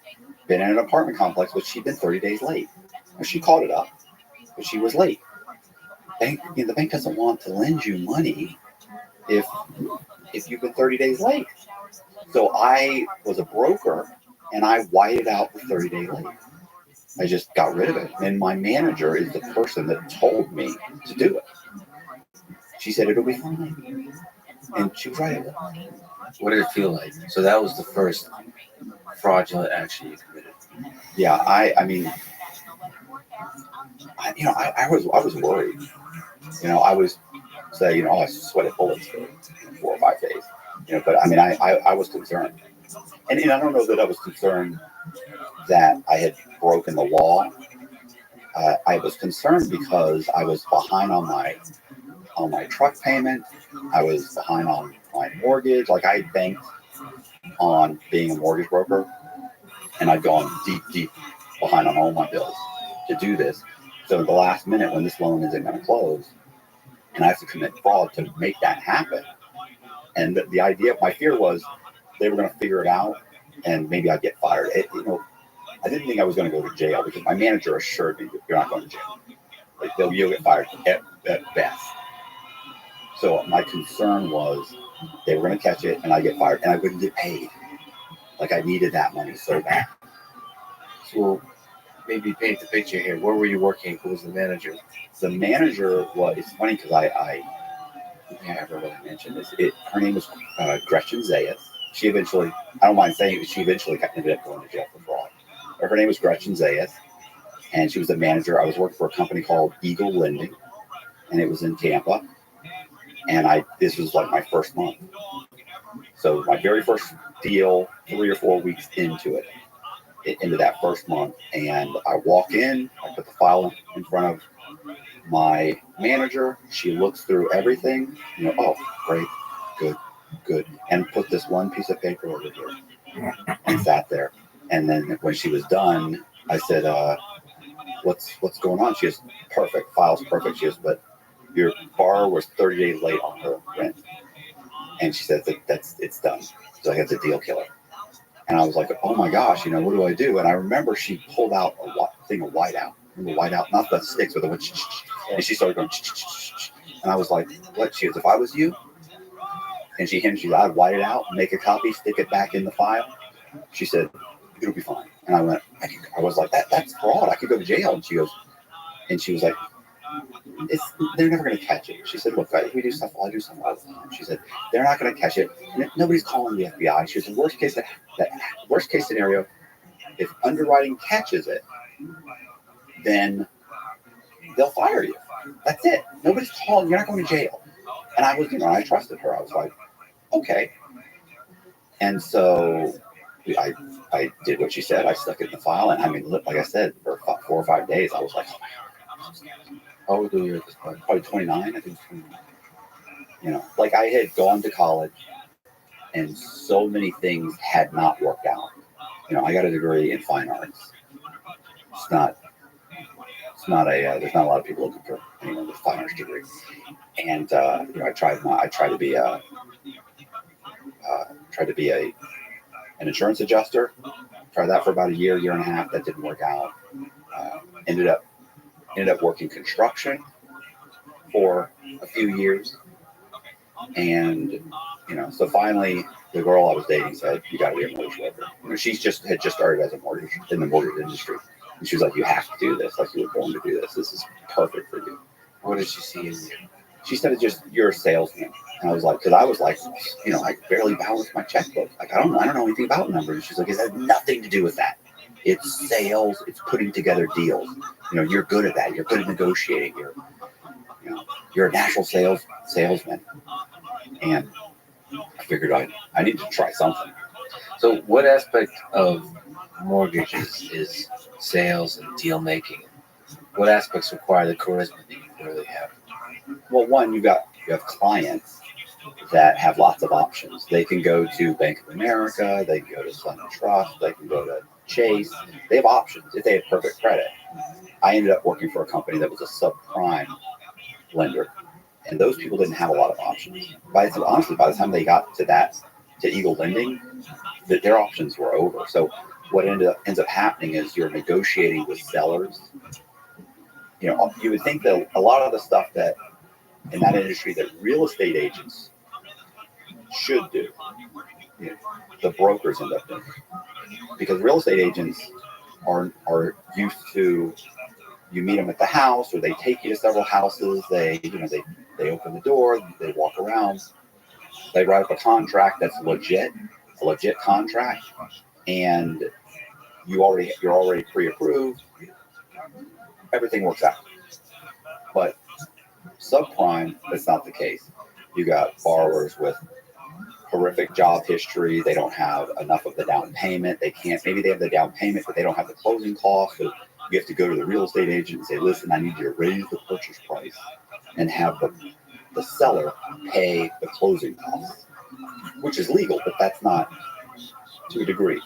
been in an apartment complex, but she'd been 30 days late. And she caught it up, but she was late. The bank doesn't want to lend you money if you've been 30 days late. So I was a broker, and I whited out the 30-day late. I just got rid of it. And my manager is the person that told me to do it. She said, it'll be fine. And she was right. What did it feel like? So that was the first fraudulent action you committed. Yeah, I mean, I was worried. I was say, I sweated bullets for 4 or 5 days. But I mean, I was concerned, and I don't know that I was concerned that I had broken the law. I was concerned because I was behind on my truck payment. I was behind on my mortgage. Like I banked on being a mortgage broker, and I'd gone deep behind on all my bills to do this. So at the last minute, when this loan isn't going to close, and I have to commit fraud to make that happen, and the idea, my fear was they were going to figure it out, and maybe I'd get fired. I didn't think I was going to go to jail because my manager assured me that you're not going to jail. Like you'll get fired at best. So my concern was they were going to catch it and I get fired and I wouldn't get paid. Like I needed that money so bad. So maybe paint the picture here. Where were you working? Who was the manager? The manager was, it's funny because I can't ever really mention this. Her name was Gretchen Zayas. She eventually, I don't mind saying it, she eventually ended up going to jail for fraud. Her name was Gretchen Zayas, and she was the manager. I was working for a company called Eagle Lending, and it was in Tampa. And this was like my first month. So my very first deal, 3 or 4 weeks into that first month. And I walk in, I put the file in front of my manager. She looks through everything, oh, great, good. And put this one piece of paper over here and sat there. And then when she was done, I said, what's going on? She goes, perfect, file's perfect. She goes, but your borrower was 30 days late on her rent. And she said it's done. So I got the deal killer. And I was like, oh my gosh, what do I do? And I remember she pulled out a thing of whiteout. Remember whiteout? Not the sticks, but the one. And she started going. And I was like, what? She goes, if I was you, and she I'd white it out, make a copy, stick it back in the file. She said, it'll be fine. And I went, I was like, that's fraud. I could go to jail. And she was like, they're never going to catch it. She said, look, we do stuff. I do stuff all the time. She said, they're not going to catch it. Nobody's calling the FBI. She said, worst case scenario, if underwriting catches it, then they'll fire you. That's it. Nobody's calling. You're not going to jail. And I was, I trusted her. I was like, okay. And so I did what she said. I stuck it in the file. And I mean, like I said, for 4 or 5 days, I was like, oh my God. How old were you at this point? Probably 29, I think. 29. Like I had gone to college and so many things had not worked out. I got a degree in fine arts. It's not there's not a lot of people looking for anyone with a fine arts degree. And, I tried to be an insurance adjuster. Tried that for about a year and a half. That didn't work out. Ended up working construction for a few years. And, so finally the girl I was dating said, you got to be a mortgage broker. She had just started as a mortgage in the mortgage industry. And she was like, you have to do this. Like you were born to do this. This is perfect for you. What did she see in you? She said, you're a salesman. And I was like, because I was like, I barely balanced my checkbook. Like, I don't know anything about numbers. And she's like, it has nothing to do with that. It's sales. It's putting together deals. You're good at that. You're good at negotiating. You're a natural salesman. And I figured I need to try something. So what aspect of mortgages is sales and deal making? What aspects require the charisma that you clearly have? Well, one, you have clients that have lots of options. They can go to Bank of America, they can go to Sun Trust, they can go to Chase. They have options if they have perfect credit. I ended up working for a company that was a subprime lender, and those people didn't have a lot of options. Honestly, by the time they got to Eagle Lending, their options were over. So what ends up happening is you're negotiating with sellers. You would think that a lot of the stuff that in that industry that real estate agents should do, the brokers end up doing, because real estate agents are used to, you meet them at the house or they take you to several houses. They open the door, they walk around, they write up a contract that's a legit contract, and you're already pre-approved. Everything works out. But subprime, that's not the case. You got borrowers with horrific job history. They don't have enough of the down payment. They can't, maybe they have the down payment, but they don't have the closing costs. So you have to go to the real estate agent and say, listen, I need you to raise the purchase price and have the seller pay the closing costs, which is legal, but that's not, to a degree,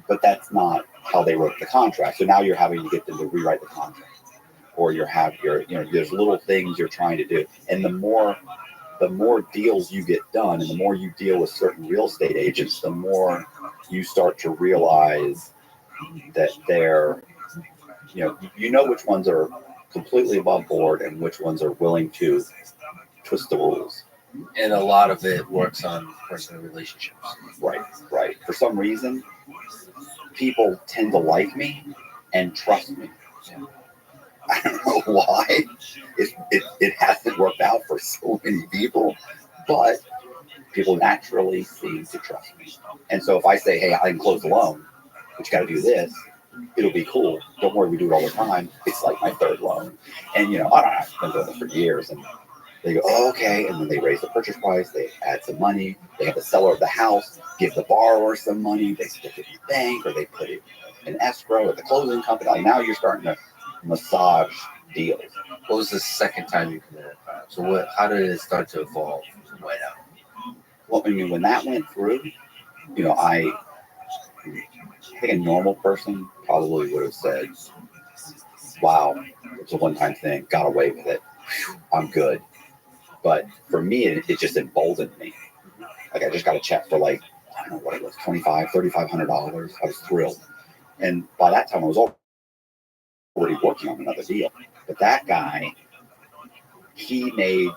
but that's not how they wrote the contract. So now you're having to get them to rewrite the contract, or there's little things you're trying to do. And the more deals you get done and the more you deal with certain real estate agents, the more you start to realize that they're, you know which ones are completely above board and which ones are willing to twist the rules. And a lot of it works on personal relationships. Right. For some reason, people tend to like me and trust me. I don't know why. It hasn't worked out for so many people, but people naturally seem to trust me. And so if I say, hey, I can close the loan, but you got to do this, it'll be cool. Don't worry, we do it all the time. It's like my third loan. And, I don't know, I've been doing this for years. And they go, oh, okay. And then they raise the purchase price. They add some money. They have the seller of the house give the borrower some money. They stick it in the bank, or they put it in escrow at the closing company. Like, now you're starting to massage deals. What was the second time you committed a crime? So how did it start to evolve? Well, I mean, when that went through, I think a normal person probably would have said, wow, it's a one-time thing, got away with it. Whew, I'm good. But for me, it just emboldened me. Like, I just got a check for I don't know what it was, $2,500, $3,500. I was thrilled. And by that time, I was already working on another deal. But that guy, he made,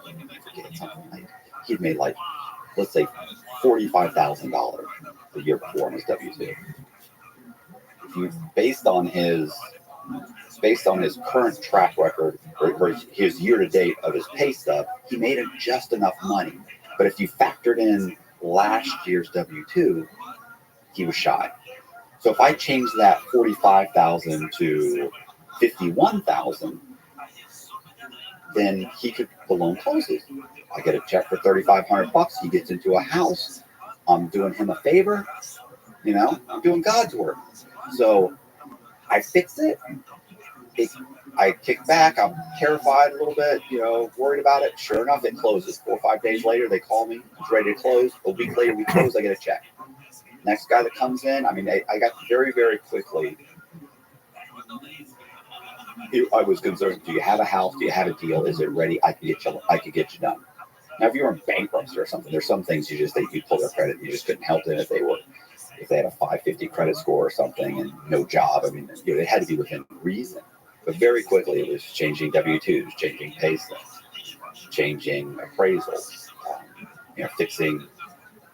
let's say $45,000 the year before on his W-2. Based on his current track record, or his year-to-date of his pay stub, he made just enough money. But if you factored in last year's W-2, he was shy. So if I change that $45,000 to $51,000, then the loan closes. I get a check for $3,500. He gets into a house. I'm doing him a favor. I'm doing God's work. So I fix it. I kick back. I'm terrified a little bit, worried about it. Sure enough, it closes. 4 or 5 days later, they call me. It's ready to close. A week later, we close. I get a check. Next guy that comes in, I got very, very quickly. I was concerned. Do you have a house? Do you have a deal? Is it ready? I could get you done. Now, if you were in bankruptcy or something, there's some things you pull their credit. You just couldn't help them if they had a 550 credit score or something and no job. It had to be within reason. But very quickly, it was changing W-2s, changing pay stubs, changing appraisals, fixing,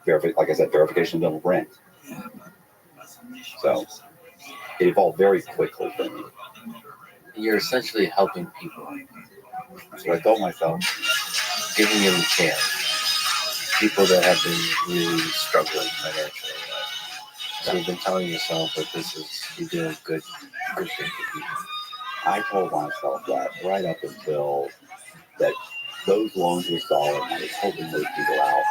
like I said, verification of rent. So it evolved very quickly for me. You're essentially helping people. That's what I told myself. Giving them a chance. People that have been really struggling financially. So you've been telling yourself that you're doing good thing for people. I told myself that right up until that those loans were solid, and I was helping those people out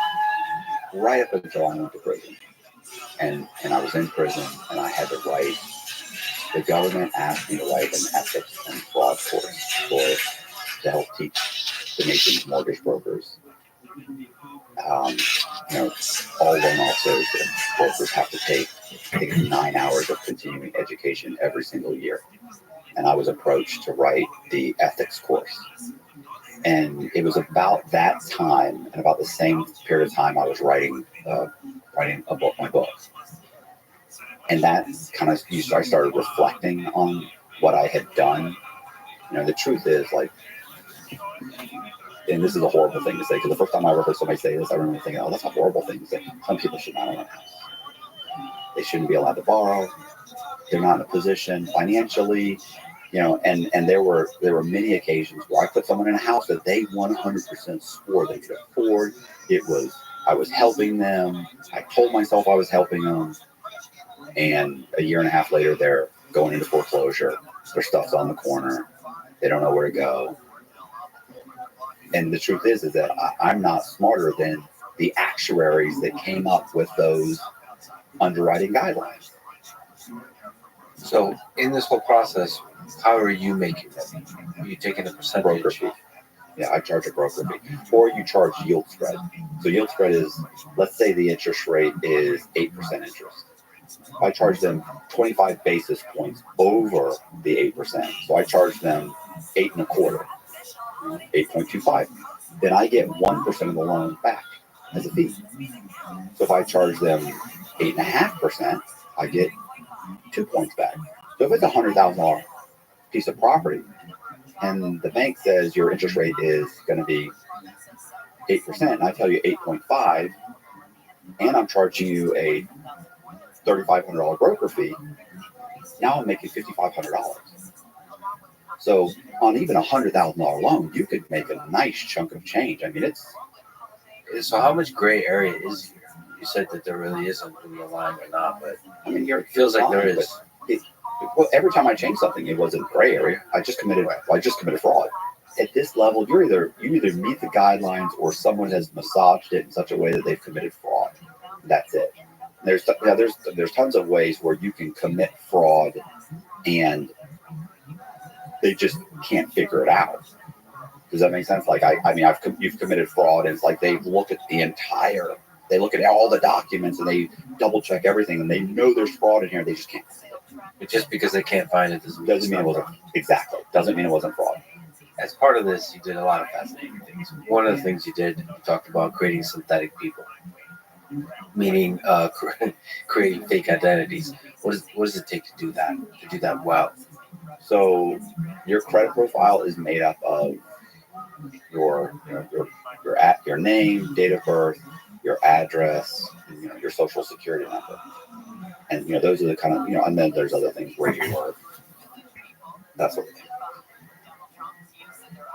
right up until I went to prison. And I was in prison, and I had to write. The government asked me to write an ethics and fraud course to help teach the nation's mortgage brokers. All loan officers and brokers have to take 9 hours of continuing education every single year. And I was approached to write the ethics course. And it was about that time, and about the same period of time, I was writing my book. And that kind of, I started reflecting on what I had done. The truth is, and this is a horrible thing to say, because the first time I ever heard somebody say this, I remember thinking, oh, that's a horrible thing to say. Some people should not own a house. They shouldn't be allowed to borrow. They're not in a position financially, and there were many occasions where I put someone in a house that they 100% swore they could afford. I was helping them. I told myself I was helping them. And a year and a half later, they're going into foreclosure. Their stuff's on the corner. They don't know where to go. And the truth is that I'm not smarter than the actuaries that came up with those underwriting guidelines. So in this whole process, how are you making money? Are you taking a Broker percentage? fee. Yeah, I charge a broker fee. Or you charge yield spread. So yield spread is, let's say the interest rate is 8% interest. I charge them 25 basis points over the 8%. So I charge them 8.25, 8.25. Then I get 1% of the loan back as a fee. So if I charge them 8.5%, I get 2 points back. So if it's a $100,000 piece of property and the bank says your interest rate is going to be 8%, and I tell you 8.5, and I'm charging you a $3,500 broker fee, now I'm making $5,500. So on even a $100,000 loan, you could make a nice chunk of change. I mean, it's. So how much gray area is here? You said that there really isn't in the line or not, but I mean, it feels like there is. Well, every time I changed something, it wasn't gray area. I just committed fraud. At this level, you either meet the guidelines or someone has massaged it in such a way that they've committed fraud. That's it. There's tons of ways where you can commit fraud and they just can't figure it out. Does that make sense? Like you've committed fraud, and it's like they look at all the documents and they double check everything, and they know there's fraud in here. They just can't. But just because they can't find it doesn't mean it wasn't Doesn't mean it wasn't fraud. As part of this, you did a lot of fascinating things. One of the things you did, you talked about creating synthetic people, meaning creating fake identities. What does it take to do that well? So your credit profile is made up of your name, date of birth, your address, your social security number. And those are the kind of and then there's other things where you work, that sort of thing.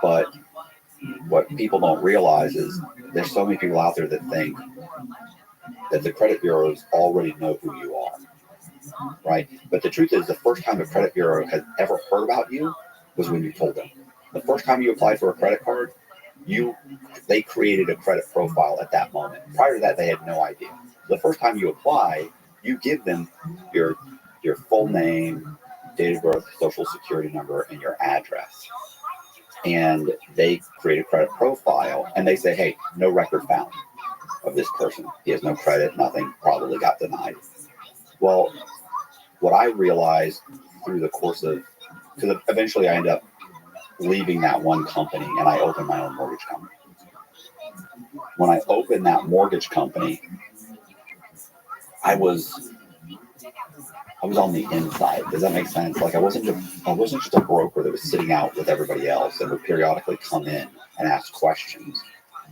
But what people don't realize is there's so many people out there that think that the credit bureaus already know who you are, right? But the truth is, the first time a credit bureau has ever heard about you was when you told them. The first time you applied for a credit card, they created a credit profile at that moment. Prior to that, they had no idea. The first time you apply, you give them your full name, date of birth, social security number, and your address. And they create a credit profile, and they say, hey, no record found of this person. He has no credit, nothing, probably got denied. Well, what I realized through the course of, because eventually I ended up leaving that one company, and I opened my own mortgage company. When I opened that mortgage company, I was on the inside. Does that make sense? Like I wasn't just a broker that was sitting out with everybody else and would periodically come in and ask questions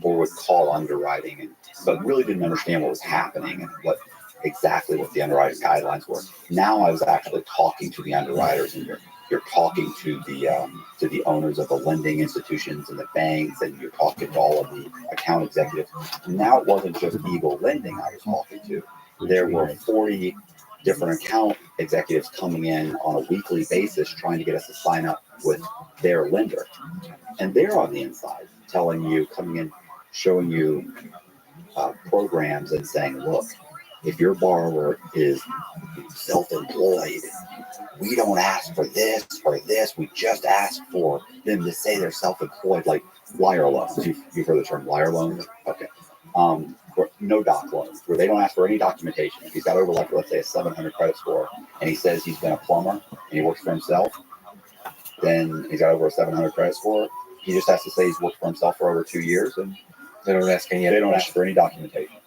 or would call underwriting, but really didn't understand what was happening and what the underwriting guidelines were. Now I was actually talking to the underwriters, and you're talking to the owners of the lending institutions and the banks, and you're talking to all of the account executives. And now it wasn't just Eagle Lending I was talking to. There were 40 different account executives coming in on a weekly basis trying to get us to sign up with their lender. And they're on the inside telling you, coming in, showing you programs and saying, look, if your borrower is self-employed, we don't ask for this or this. We just ask for them to say they're self-employed, like liar loans. You've heard the term liar loans? Okay. No doc loans, where they don't ask for any documentation. If he's got over, like, let's say, a 700 credit score, and he says he's been a plumber and he works for himself, then he's got over a 700 credit score. He just has to say he's worked for himself for over 2 years, and they don't ask for any documentation.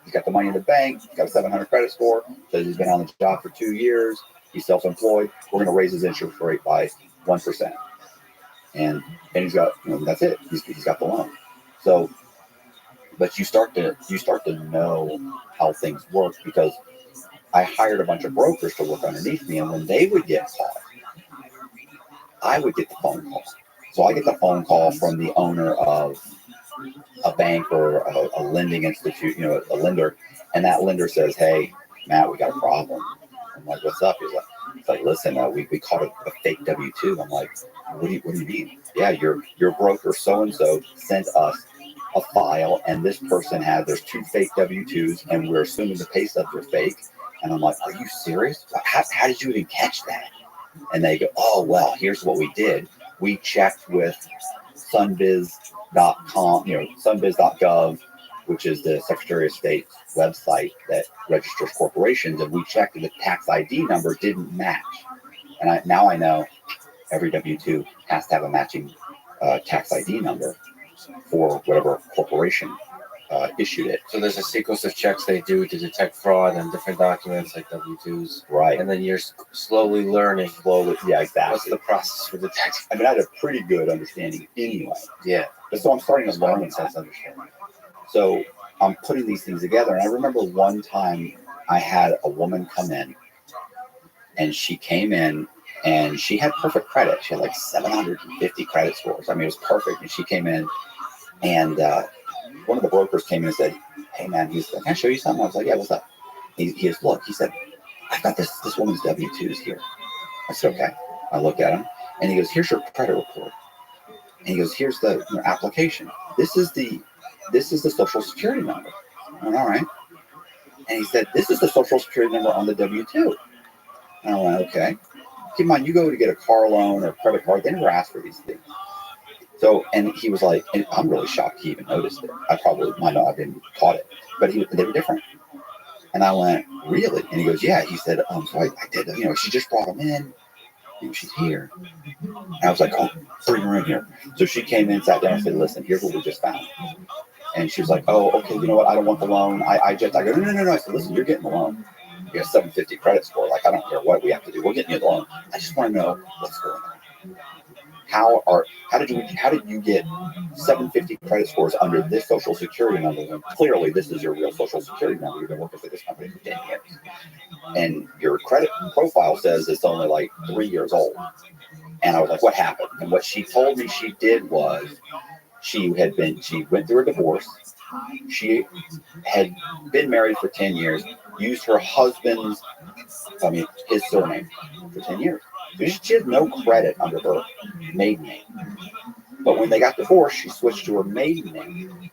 He's got the money in the bank. He's got a 700 credit score. Says he's been on the job for 2 years. He's self-employed. We're going to raise his interest rate by 1%, and he's got, that's it. He's got the loan. So. But you start to know how things work, because I hired a bunch of brokers to work underneath me, and when they would get caught, I would get the phone call. So I get the phone call from the owner of a bank or a lending institute, a lender, and that lender says, "Hey, Matt, we got a problem." I'm like, "What's up?" He's like, "Listen, we caught a fake W-2." I'm like, "What do you mean?" "Yeah, your broker so and so sent us a file, and this person there's 2 fake W-2s, and we're assuming the pay stubs are fake. And I'm like, are you serious? How did you even catch that? And they go, oh, well, here's what we did. We checked with sunbiz.com, sunbiz.gov, which is the Secretary of State's website that registers corporations, and we checked and the tax ID number didn't match. And now I know every W-2 has to have a matching tax ID number for whatever corporation issued it. So there's a sequence of checks they do to detect fraud on different documents like W-2s. Right. And then you're slowly learning. Yeah, exactly. What's the process for detecting? I mean, I had a pretty good understanding anyway. Yeah. But so I'm starting to learn sense understanding. So I'm putting these things together. And I remember one time I had a woman come in, and she came in and she had perfect credit. She had like 750 credit scores. I mean, it was perfect. And she came in, and one of the brokers came in and said, hey man, he's like, can I show you something? I was like, yeah, what's up? He goes, look, he said, I've got this woman's W-2s here. I said, okay. I look at him, and he goes, here's your credit report. And he goes, here's the application. This is the social security number. I went, all right. And he said, this is the social security number on the W-2. And I went, okay. Keep in mind, you go to get a car loan or credit card, they never ask for these things. So, and he was like, and I'm really shocked he even noticed it. I probably might not have been caught it, but they were different. And I went, really? And he goes, yeah. He said, so I did, she just brought him in. She's here. And I was like, oh, bring her in here. So she came in, sat down, and said, listen, here's what we just found. And she was like, oh, okay, you know what? I don't want the loan. I go, no. I said, listen, you're getting the loan. You have 750 credit score. Like, I don't care what we have to do. We're getting you the loan. I just want to know what's going on. How did you get 750 credit scores under this social security number? And clearly, this is your real social security number. You've been working for this company for 10 years. And your credit profile says it's only like 3 years old. And I was like, what happened? And what she told me she did was she went through a divorce. She had been married for 10 years, used her his surname for 10 years. So she had no credit under her maiden name. But when they got divorced, she switched to her maiden name.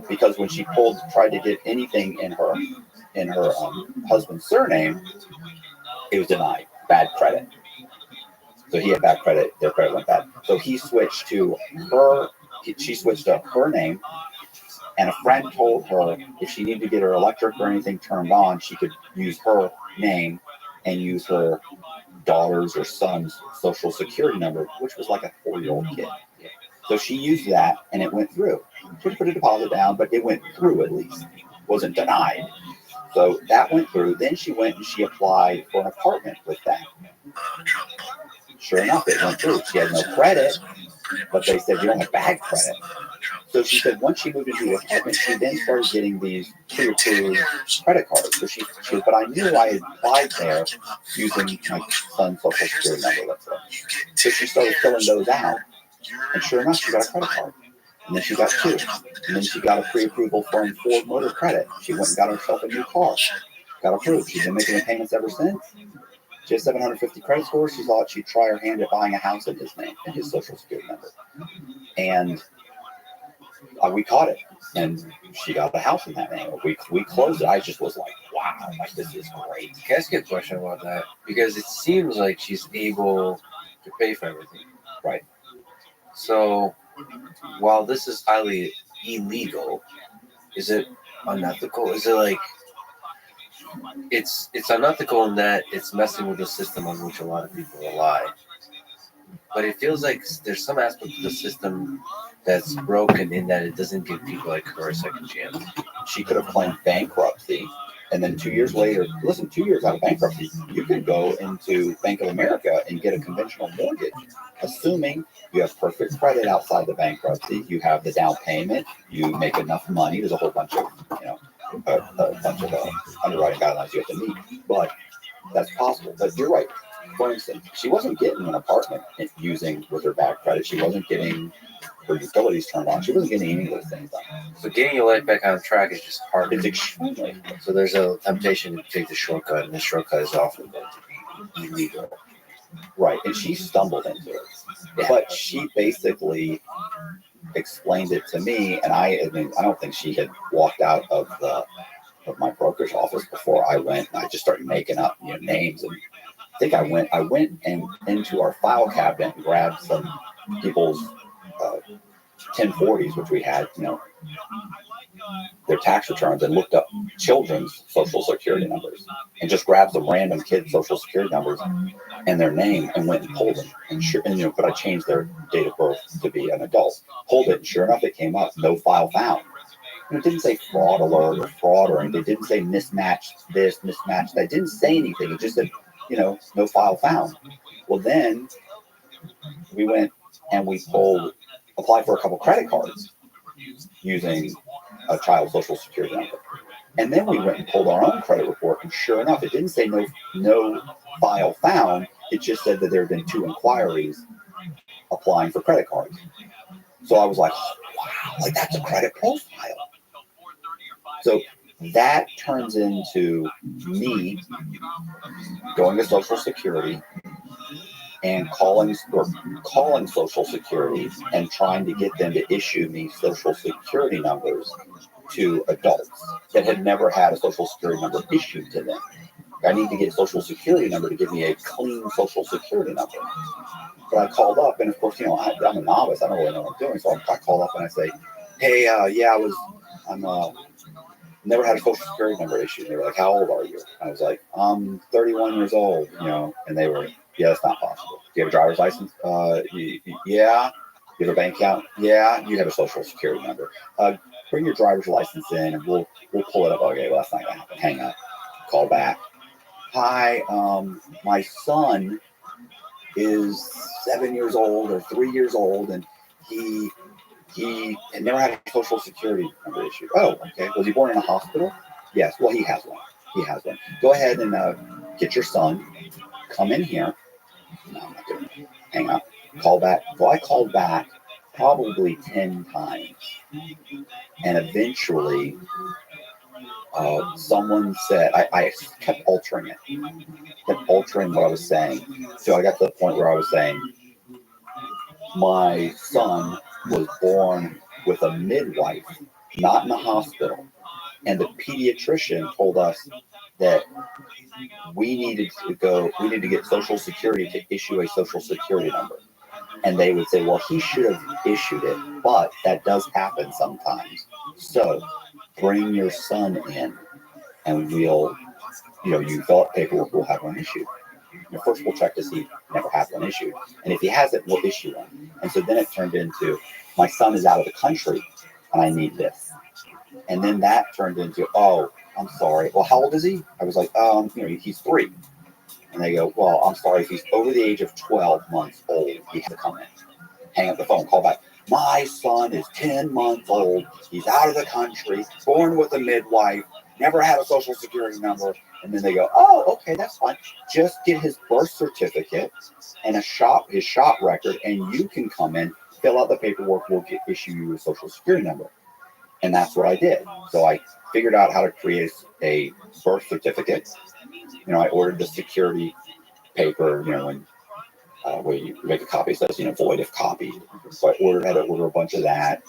Because when she tried to get anything in her husband's surname, it was denied. Bad credit. So he had bad credit, their credit went bad. So she switched to her name, and a friend told her if she needed to get her electric or anything turned on, she could use her name and use her daughter's or son's social security number, which was like a 4-year-old kid. So she used that, and it went through. She put a deposit down, but it went through at least. It wasn't denied. So that went through. Then she went and she applied for an apartment with that. Sure enough, it went through. She had no credit, but they said you don't have bad credit. So she said once she moved into the apartment, she then started getting these pre-approved credit cards. So she said, but I knew I had applied there using my son's social security number, let's say. So she started filling those out, and sure enough, she got a credit card. And then she got 2. And then she got a pre-approval from Ford Motor Credit. She went and got herself a new car. Got approved. She's been making the payments ever since. She has 750 credit scores. She thought she'd try her hand at buying a house in his name, in his social security number. And we caught it. And she got the house in that name. We closed it. I just was like, wow, like this is great. Can I ask you a question about that? Because it seems like she's able to pay for everything. Right. So while this is highly illegal, is it unethical? Is it like it's unethical in that it's messing with the system on which a lot of people rely. But it feels like there's some aspect of the system that's broken in that it doesn't give people like her a second chance. She could have claimed bankruptcy, and then 2 years later, 2 years out of bankruptcy, you could go into Bank of America and get a conventional mortgage, assuming you have perfect credit outside the bankruptcy, you have the down payment, you make enough money. There's a whole bunch of, underwriting guidelines you have to meet, but that's possible. But you're right. For instance, she wasn't getting an apartment with her bad credit. She wasn't getting her utilities turned on. She wasn't getting any of those things done. So getting your life back on track is just hard. It's extremely hard. So there's a temptation to take the shortcut, and the shortcut is often going to be illegal. Right, and she stumbled into it. Yeah. But she basically explained it to me, and I mean, I don't think she had walked out of my brokerage office before I went, and I just started making up names. And I think I went and into our file cabinet and grabbed some people's 1040s, which we had, their tax returns, and looked up children's social security numbers and just grabbed some random kids' social security numbers and their name and went and pulled them. But I changed their date of birth to be an adult. Pulled it, and sure enough, it came up, no file found. And it didn't say fraud alert or fraud or anything. It didn't say mismatched this, mismatched that. It didn't say anything. It just said, no file found. Well, then we went and we applied for a couple credit cards using a child's social security number. And then we went and pulled our own credit report, and sure enough, it didn't say no file found. It just said that there had been 2 inquiries applying for credit cards. So I was like, oh, wow, like that's a credit profile. So that turns into me going to Social Security and calling Social Security and trying to get them to issue me Social Security numbers to adults that had never had a Social Security number issued to them. I need to get a Social Security number to give me a clean Social Security number. But I called up, and of course, I'm a novice. I don't really know what I'm doing. So I called up and I say, hey, I'm never had a Social Security number issued. They were like, how old are you? I was like, I'm 31 years old, and they were, yeah, that's not possible. Do you have a driver's license? Yeah. You have a bank account? Yeah. You have a Social Security number. Bring your driver's license in, and we'll pull it up. Okay, well, that's not going to happen. Hang up. Call back. Hi, my son is 7 years old or 3 years old, and he had never had a Social Security number issued. Oh, okay. Was he born in a hospital? Yes. Well, he has one. Go ahead and get your son. Come in here. No, I'm not doing it. Hang up. Call back. Well, I called back probably 10 times. And eventually, someone said, I kept altering it. Kept altering what I was saying. So I got to the point where I was saying, my son was born with a midwife, not in a hospital. And the pediatrician told us that we needed to get Social Security to issue a Social Security number. And they would say, well, he should have issued it, but that does happen sometimes. So bring your son in, and we'll, you fill out paperwork, we'll have one issued. First, we'll check to see if he never had one issued. And if he hasn't, we'll issue one. And so then it turned into, my son is out of the country, and I need this. And then that turned into, oh, I'm sorry. Well, how old is he? I was like, he's 3. And they go, well, I'm sorry. If he's over the age of 12 months old, he has to come in. Hang up the phone, call back. My son is 10 months old. He's out of the country, born with a midwife, never had a Social Security number. And then they go, oh, okay, that's fine. Just get his birth certificate and his shot record, and you can come in, fill out the paperwork. We'll issue you a Social Security number. And that's what I did. So I figured out how to create a birth certificate. I ordered the security paper, where you make a copy, it says, void if copied. So I had to order a bunch of that.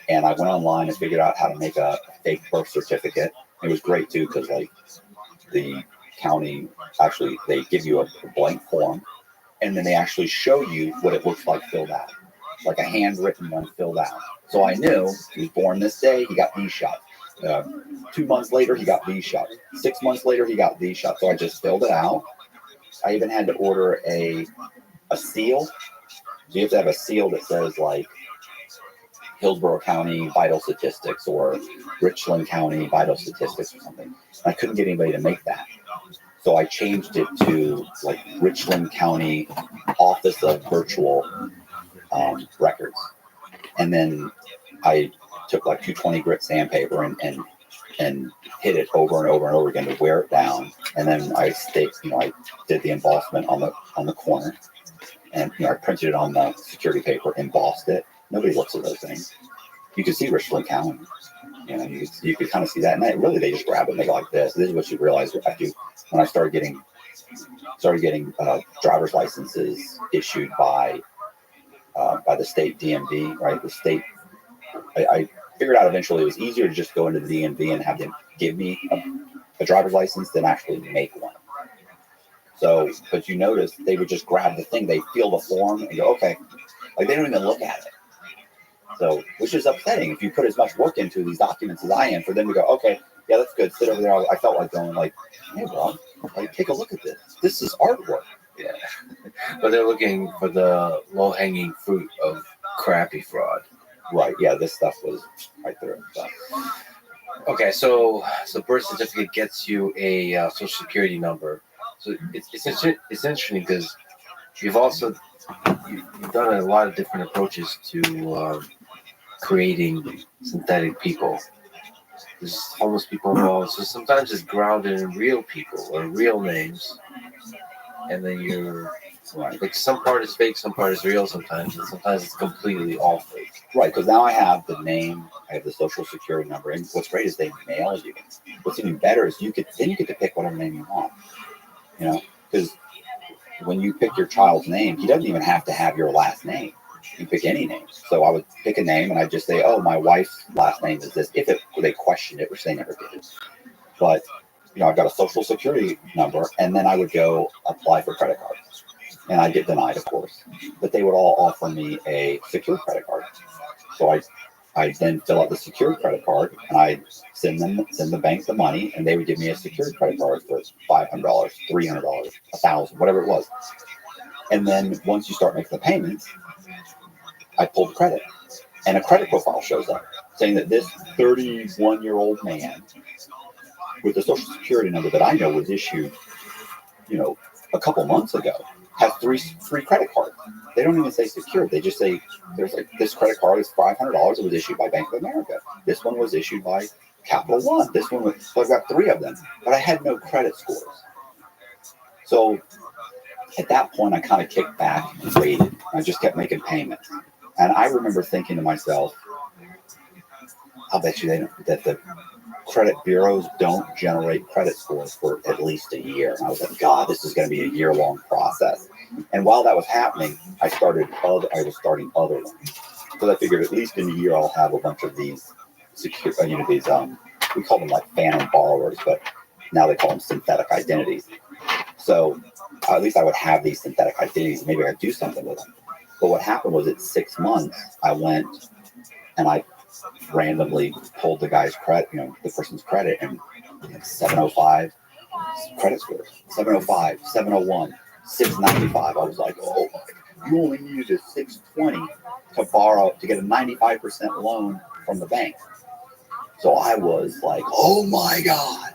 And I went online and figured out how to make a fake birth certificate. It was great too, because the county, actually, they give you a blank form, and then they actually show you what it looks like filled out. Like a handwritten one filled out. So I knew he was born this day, he got these shots. 2 months later, he got these shots. 6 months later, he got these shots. So I just filled it out. I even had to order a seal. So you have to have a seal that says like Hillsborough County Vital Statistics or Richland County Vital Statistics or something. I couldn't get anybody to make that. So I changed it to like Richland County Office of Virtual Records. And then I took like 220 grit sandpaper and hit it over and over and over again to wear it down. And then I I did the embossment on the corner. And I printed it on the security paper, embossed it. Nobody looks at those things. You can see Richland County. You could kind of see that. And they just grab it and they go like this. This is what you realize when I started getting driver's licenses issued by the state DMV, right? The state I figured out eventually it was easier to just go into the DMV and have them give me a driver's license than actually make one. So, but you notice they would just grab the thing, they feel the form and go, okay. Like they don't even look at it. So, which is upsetting if you put as much work into these documents as I am, for them to go, okay, yeah, that's good. Sit over there. I felt like going like, hey, bro, like take a look at this. This is artwork. Yeah. But they're looking for the low-hanging fruit of crappy fraud. Right. Yeah, this stuff was right there. So. Okay, so birth certificate gets you a social security number. So it's interesting because you've done a lot of different approaches to creating synthetic people. There's homeless people involved, so sometimes it's grounded in real people or real names, and then you're right. Like some part is fake, some part is real. Sometimes, and sometimes it's completely all fake. Right, because now I have the name, I have the social security number, and what's great is they mail you. What's even better is you get to pick whatever name you want. You know, because when you pick your child's name, he doesn't even have to have your last name. You pick any name. So I would pick a name and I'd just say, oh, my wife's last name is this. If they questioned it, which they never did. But, you know, I've got a social security number, and then I would go apply for credit cards. And I get denied, of course. But they would all offer me a secured credit card. So I then fill out the secured credit card, and I send the bank the money, and they would give me a secured credit card for $500, $300, $1,000, whatever it was. And then once you start making the payments, I pull the credit, and a credit profile shows up saying that this 31-year-old man with the social security number that I know was issued, you know, a couple months ago, has three credit cards. They don't even say secured. They just say there's like this credit card is $500. It was issued by Bank of America. This one was issued by Capital One. This one was, so I've got 3 of them, but I had no credit scores. So at that point, I kind of kicked back and waited. I just kept making payments. And I remember thinking to myself, I'll bet you that the credit bureaus don't generate credit scores for at least a year. And I was like, God, this is going to be a year-long process. And while that was happening, I was starting other ones. Because I figured at least in a year I'll have a bunch of these secure, these we call them like phantom borrowers, but now they call them synthetic identities. So at least I would have these synthetic identities. Maybe I could do something with them. But what happened was at 6 months, I went and I randomly pulled the guy's credit, the person's credit, and 705 credit scores, 705, 701, 695. I was like, oh, you only needed a 620 to get a 95% loan from the bank. So I was like, oh my God,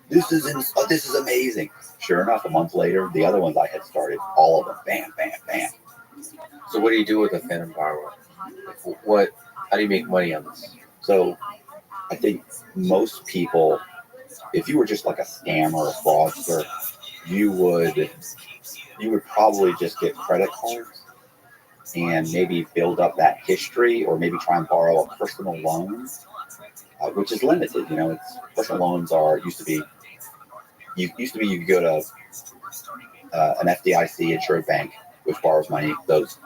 this is amazing. Sure enough, a month later, the other ones I had started, all of them, bam, bam, bam. So what do you do with a phantom borrower? How do you make money on this? So I think most people, if you were just like a scammer or a fraudster, you would probably just get credit cards and maybe build up that history, or maybe try and borrow a personal loan, which is limited. It's personal loans used to be you could go to an FDIC insured bank, which borrows money. Those,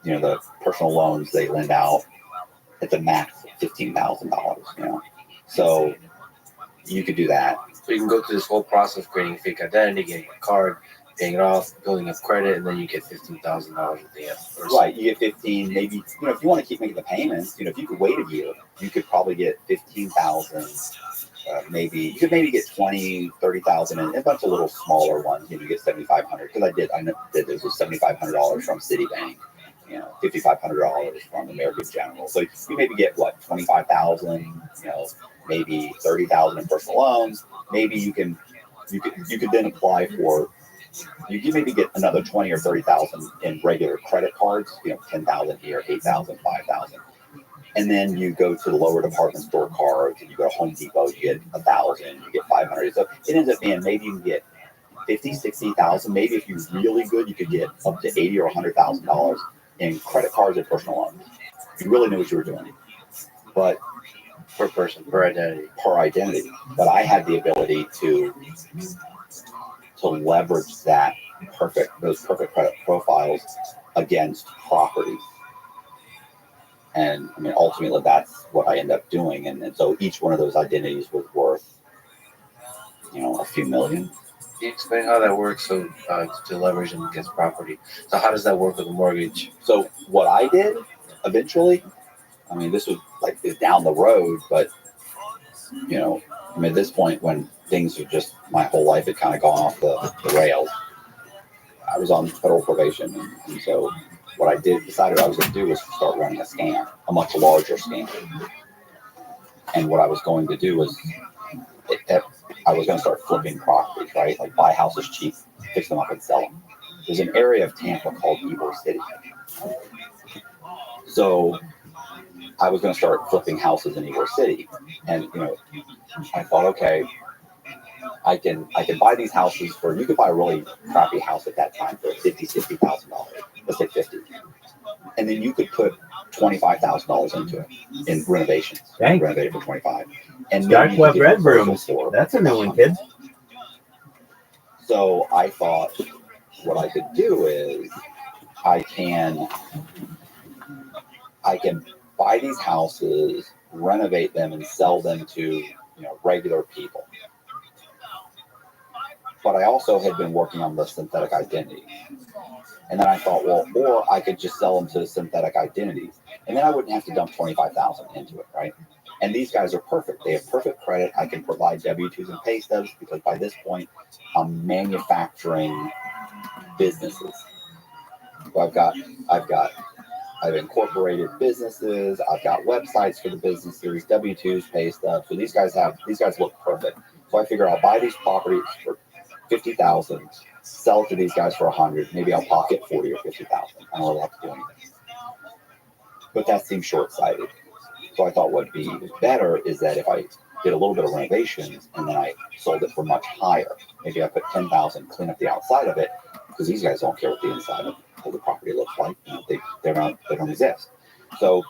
the personal loans they lend out at the max $15,000. So you could do that. So you can go through this whole process of creating a fake identity, getting a card, paying it off, building up credit, and then you get $15,000 at the end. Right, you get 15, maybe, if you want to keep making the payments, if you could wait a year, you could probably get 15,000. Maybe you could get 20, 30,000, and a bunch of little smaller ones. You get 7,500, because I did this with $7,500 from Citibank, $5,500 from American General. So you maybe get 25,000, maybe 30,000 in personal loans. Maybe you could then apply for. You can maybe get another 20 or 30,000 in regular credit cards. 10,000 here, 8,000, 5,000. And then you go to the lower department store cards, and you go to Home Depot, you get 1,000, you get 500. So it ends up being maybe you can get 50, 60,000. Maybe if you're really good, you could get up to $80,000 or $100,000 in credit cards and personal loans. If you really knew what you were doing. But per person, per identity. But I had the ability to leverage those perfect credit profiles against property. And I mean, ultimately, that's what I end up doing. And so each one of those identities was worth, a few million. Can you explain how that works to leverage and get property? So how does that work with a mortgage? So what I did eventually, I mean, this was is down the road, but at this point when things are just, my whole life had kind of gone off the rails. I was on federal probation, and so what I decided I was going to do was start running a scam, a much larger scam. And what I was going to do was, I was going to start flipping properties, right? Like buy houses cheap, fix them up, and sell them. There's an area of Tampa called Ybor City. So I was going to start flipping houses in Ybor City, and I thought, okay, I can buy these houses for, you could buy a really crappy house at that time for $50,000. Let's say 50, and then you could put $25,000 into it in renovations. Thanks. Renovate it for 25, and Dark web red rooms. For That's a new one, kids. So I thought what I could do is I can buy these houses, renovate them, and sell them to regular people. But I also had been working on the synthetic identity. And then I thought, well, or I could just sell them to synthetic identities. And then I wouldn't have to dump $25,000 into it, right? And these guys are perfect. They have perfect credit. I can provide W-2s and pay stubs because by this point, I'm manufacturing businesses. So I've incorporated businesses. I've got websites for the businesses, W-2s, pay stubs. So these guys look perfect. So I figure I'll buy these properties for $50,000, sell it to these guys for $100,000. Maybe I'll pocket $40,000 or $50,000. I don't really have to do anything. But that seems short-sighted. So I thought what'd be better is that if I did a little bit of renovations and then I sold it for much higher. Maybe I put $10,000, clean up the outside of it, because these guys don't care what the inside of the property looks like. They don't exist. So,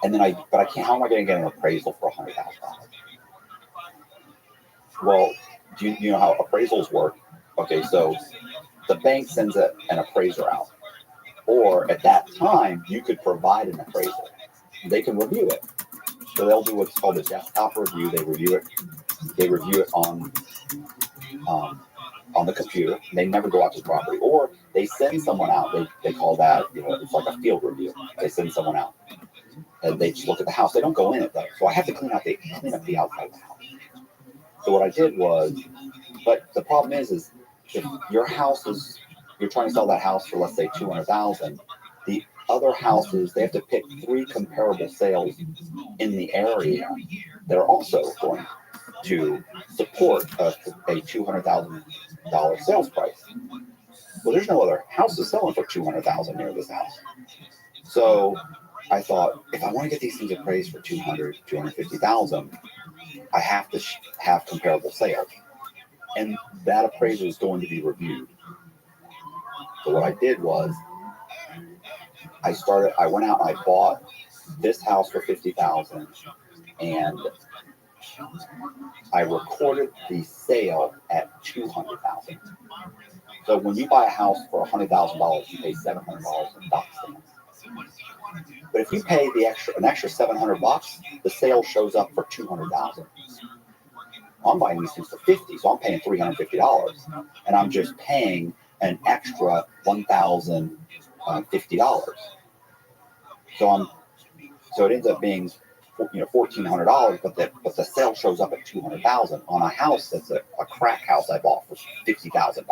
and then but I can't. How am I going to get an appraisal for $100,000? Well, do you know how appraisals work? Okay, so the bank sends an appraiser out, or at that time you could provide an appraisal. They can review it. So they'll do what's called a desktop review. They review it on the computer. They never go out to the property, or they send someone out. They call that, it's like a field review. They send someone out, and they just look at the house. They don't go in it though. So I have to clean up the outside of the house. So what I did was, but the problem is if your house you're trying to sell that house for, let's say, $200,000, the other houses, they have to pick 3 comparable sales in the area that are also going to support a $200,000 sales price. Well, there's no other houses selling for $200,000 near this house. So I thought, if I want to get these things appraised for $200,000, $250,000, I have to have comparable sales. And that appraisal is going to be reviewed. So what I did was, I went out and I bought this house for $50,000, and I recorded the sale at $200,000. So when you buy a house for $100,000, you pay $700 in dock stamps. But if you pay an extra $700, the sale shows up for $200,000. I'm buying these things for $50,000, so I'm paying $350, and I'm just paying an extra $1,050. So it ends up being $1,400, but the sale shows up at $200,000 on a house that's a crack house I bought for $50,000.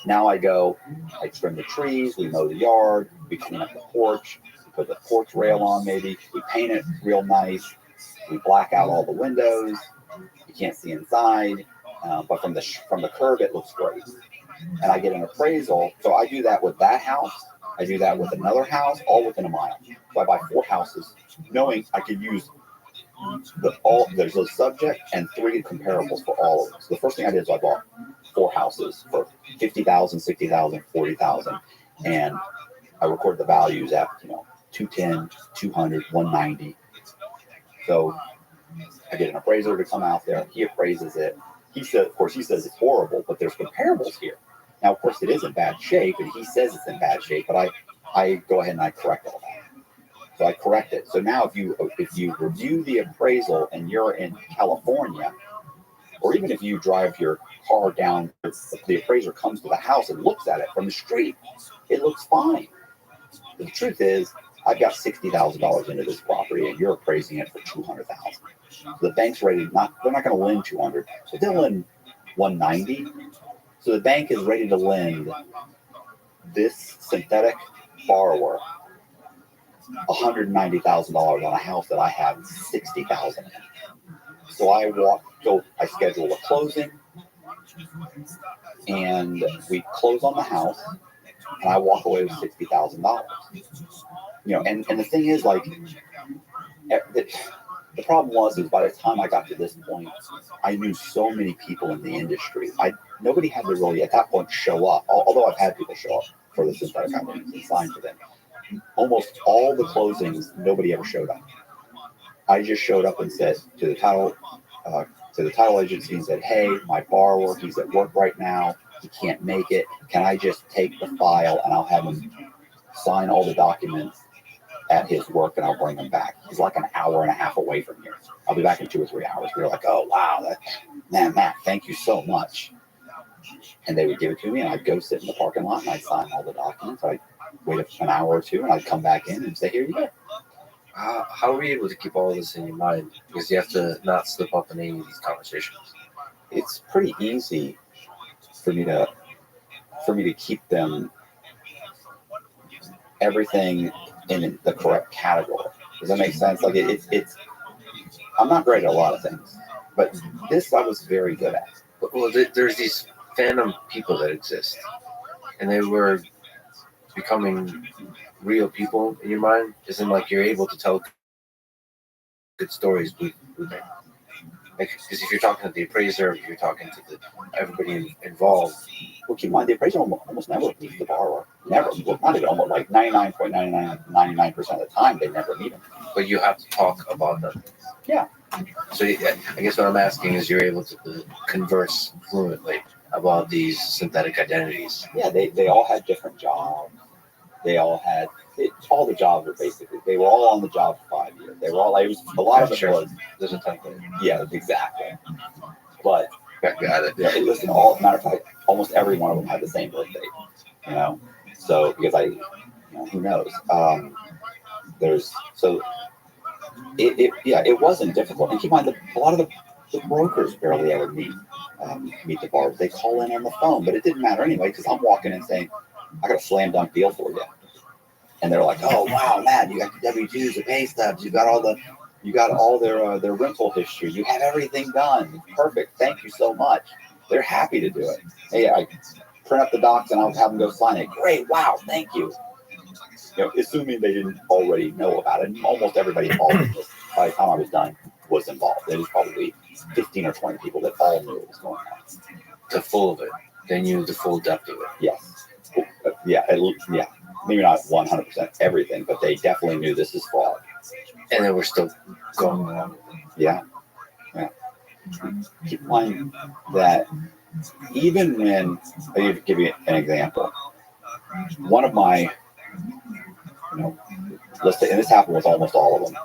Now I trim the trees, we mow the yard, we clean up the porch, we put the porch rail on, maybe we paint it real nice, we black out all the windows. You can't see inside, but from the curb it looks great. And I get an appraisal. So I do that with that house. I do that with another house, all within a mile. So I buy 4 houses, knowing I could use there's a subject and 3 comparables for all of them. So the first thing I did is I bought 4 houses for $50,000, $60,000, $40,000, and I recorded the values at $210, $200, $190. So I get an appraiser to come out there. He appraises it. He says it's horrible, but there's comparables here. Now, of course, it is in bad shape, and he says it's in bad shape, but I go ahead and I correct all that. So I correct it. So now if you review the appraisal and you're in California, or even if you drive your car down, the appraiser comes to the house and looks at it from the street, it looks fine. The truth is, I've got $60,000 into this property, and you're appraising it for $200,000. The bank's ready to they're not going to lend 200, but they'll lend 190. So the bank is ready to lend this synthetic borrower $190,000 on a house that I have $60,000 in. So I schedule a closing, and we close on the house, and I walk away with $60,000. And the thing is, like, the problem is by the time I got to this point, I knew so many people in the industry. Nobody had to really at that point show up. Although I've had people show up for the synthetic identities and sign for them. Almost all the closings, nobody ever showed up. I just showed up and said to the title agency and said, "Hey, my borrower, he's at work right now. He can't make it. Can I just take the file and I'll have him sign all the documents at his work and I'll bring him back? He's like an hour and a half away from here. I'll be back in 2 or 3 hours." We were like, "Oh, wow, man, Matt, thank you so much." And they would give it to me, and I'd go sit in the parking lot and I'd sign all the documents. I'd wait an hour or two and I'd come back in and say, "Here you go." How are you able to keep all this in your mind? Because you have to not slip up in any of these conversations. It's pretty easy for me to keep them everything in the correct category. Does that make sense? Like it's I'm not great at a lot of things, but this I was very good at. Well, there's these phantom people that exist, and they were becoming real people in your mind. Isn't like you're able to tell good stories with them. Like, because if you're talking to the appraiser, if you're talking to everybody involved. Well, keep in mind, the appraiser almost never meets the borrower. Never. Well, not even almost, like 99.99% of the time, they never meet them. But you have to talk about them. Yeah. So I guess what I'm asking is you're able to converse fluently about these synthetic identities. Yeah, they all had different jobs. They all had, all the jobs were basically, they were all on the job for 5 years. They were all, like, a lot of it was, there's a template. Yeah, exactly. But, got it. Yeah, listen, matter of fact, almost every one of them had the same birthday, So, because who knows? It wasn't difficult. And keep in mind, a lot of the brokers barely ever meet the borrowers. They call in on the phone, but it didn't matter anyway, because I'm walking in saying, "I got a slam dunk deal for you." And they're like, "Oh, wow, man, you got the W-2s, the pay stubs, you got all their rental history, you have everything done. Perfect. Thank you so much." They're happy to do it. "Hey, I print up the docs and I'll have them go sign it." "Great, wow, thank you." Assuming they didn't already know about it. And almost everybody involved in this, by the time I was done, was involved. There was probably 15 or 20 people that all knew what was going on. The full of it. They knew the full depth of it. Yes. Yeah. Maybe not 100% everything, but they definitely knew this is fraud. And then we're still going along with it. Yeah. Keep in mind that even when, I'll give you an example. One of my, let's say, and this happened with almost all of them,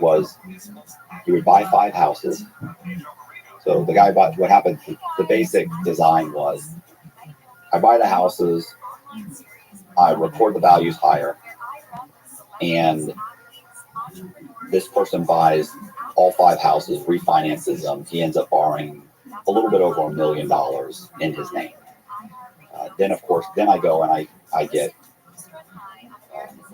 was he would buy 5 houses. So the guy bought, what happened, the basic design was, I buy the houses, I record the values higher, and this person buys all 5 houses, refinances them. He ends up borrowing a little bit over $1 million in his name. Then, of course, I go and I get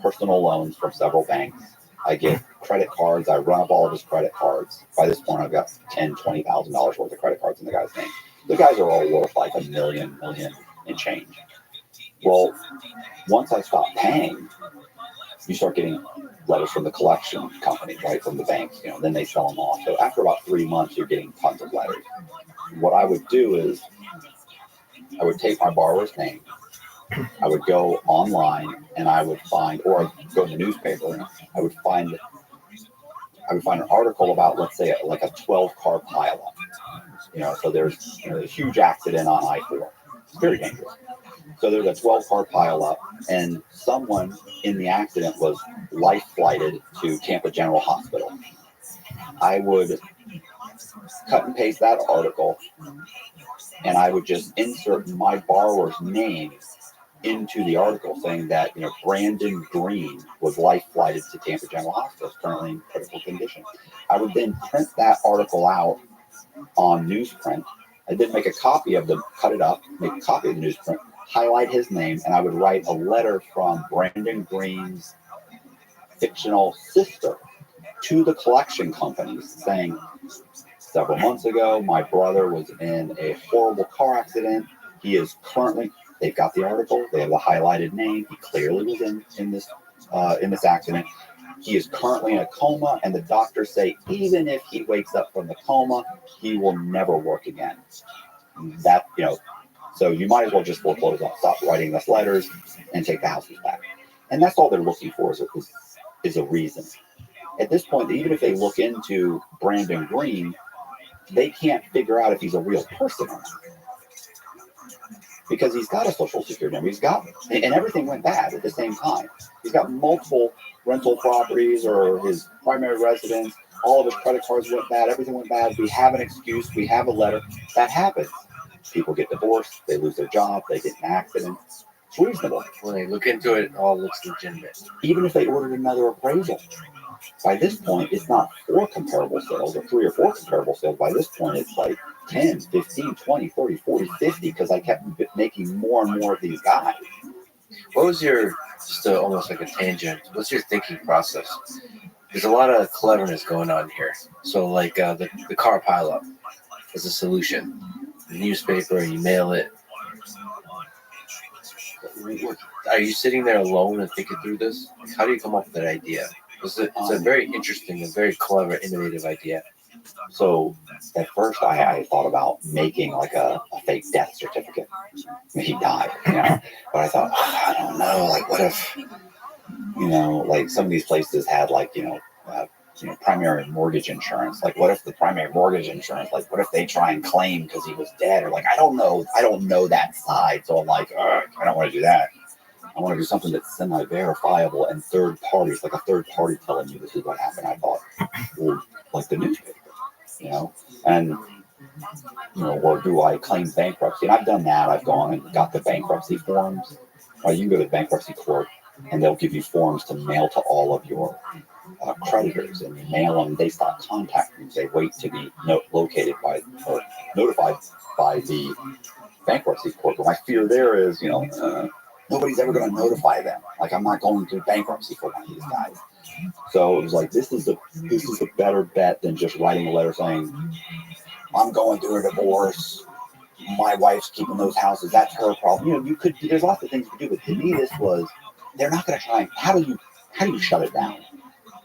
personal loans from several banks. I get credit cards. I run up all of his credit cards. By this point, I've got $10,000, $20,000 worth of credit cards in the guy's name. The guys are all worth like $1 million and change. Well, once I stop paying, you start getting letters from the collection company, right, from the banks. Then they sell them off. So after about 3 months, you're getting tons of letters. What I would do is I would take my borrower's name. I would go online and I would find, or I'd go to the newspaper. I would find an article about, let's say, like a 12-car pileup. So there's a huge accident on I-4. It's very dangerous. So there's a 12-car pileup, and someone in the accident was life flighted to Tampa General Hospital. I would cut and paste that article, and I would just insert my borrower's name into the article saying that, Brandon Green was life flighted to Tampa General Hospital, currently in critical condition. I would then print that article out on newsprint. I did make a copy of cut it up, make a copy of the newsprint, highlight his name, and I would write a letter from Brandon Green's fictional sister to the collection companies saying, several months ago, my brother was in a horrible car accident. He is currently, they've got the article, they have the highlighted name. He clearly was in this accident. He is currently in a coma, and the doctors say even if he wakes up from the coma, he will never work again. That, so you might as well just foreclose on, stop writing us letters, and take the houses back. And that's all they're looking for is a reason. At this point, even if they look into Brandon Green, they can't figure out if he's a real person or not. Because he's got a social security number, and everything went bad at the same time. He's got multiple rental properties or his primary residence. All of his credit cards went bad. Everything went bad. We have an excuse. We have a letter. That happens. People get divorced. They lose their job. They get in an accident. It's reasonable. When they look into it, it all looks legitimate. Even if they ordered another appraisal. By this point, it's not 4 comparable sales or 3 or 4 comparable sales. By this point, it's like 10, 15, 20, 30, 40, 50, because I kept making more and more of these guys. What was your, just almost like a tangent, what's your thinking process? There's a lot of cleverness going on here. So like the car pileup is a solution. The newspaper, you mail it. Are you sitting there alone and thinking through this? How do you come up with that idea? It's a very interesting, a very clever, innovative idea. So at first I thought about making like a fake death certificate. He died, but I thought, I don't know, like what if, like some of these places had like, primary mortgage insurance. Like what if the primary mortgage insurance, like what if they try and claim because he was dead, or like, I don't know that side. So I'm like, I don't want to do that. I want to do something that's semi-verifiable and third parties, like a third party telling you this is what happened. I thought, well, like the newspaper, and, or do I claim bankruptcy? And I've done that. I've gone and got the bankruptcy forms. You can go to the bankruptcy court and they'll give you forms to mail to all of your creditors, and you mail them. They stop contacting you. They wait to be notified by the bankruptcy court. But my fear there is, nobody's ever going to notify them. Like I'm not going through bankruptcy for one of these guys. So it was like this is a better bet than just writing a letter saying I'm going through a divorce. My wife's keeping those houses. That's her problem. There's lots of things you could do. But to me, this was they're not going to try. How do you shut it down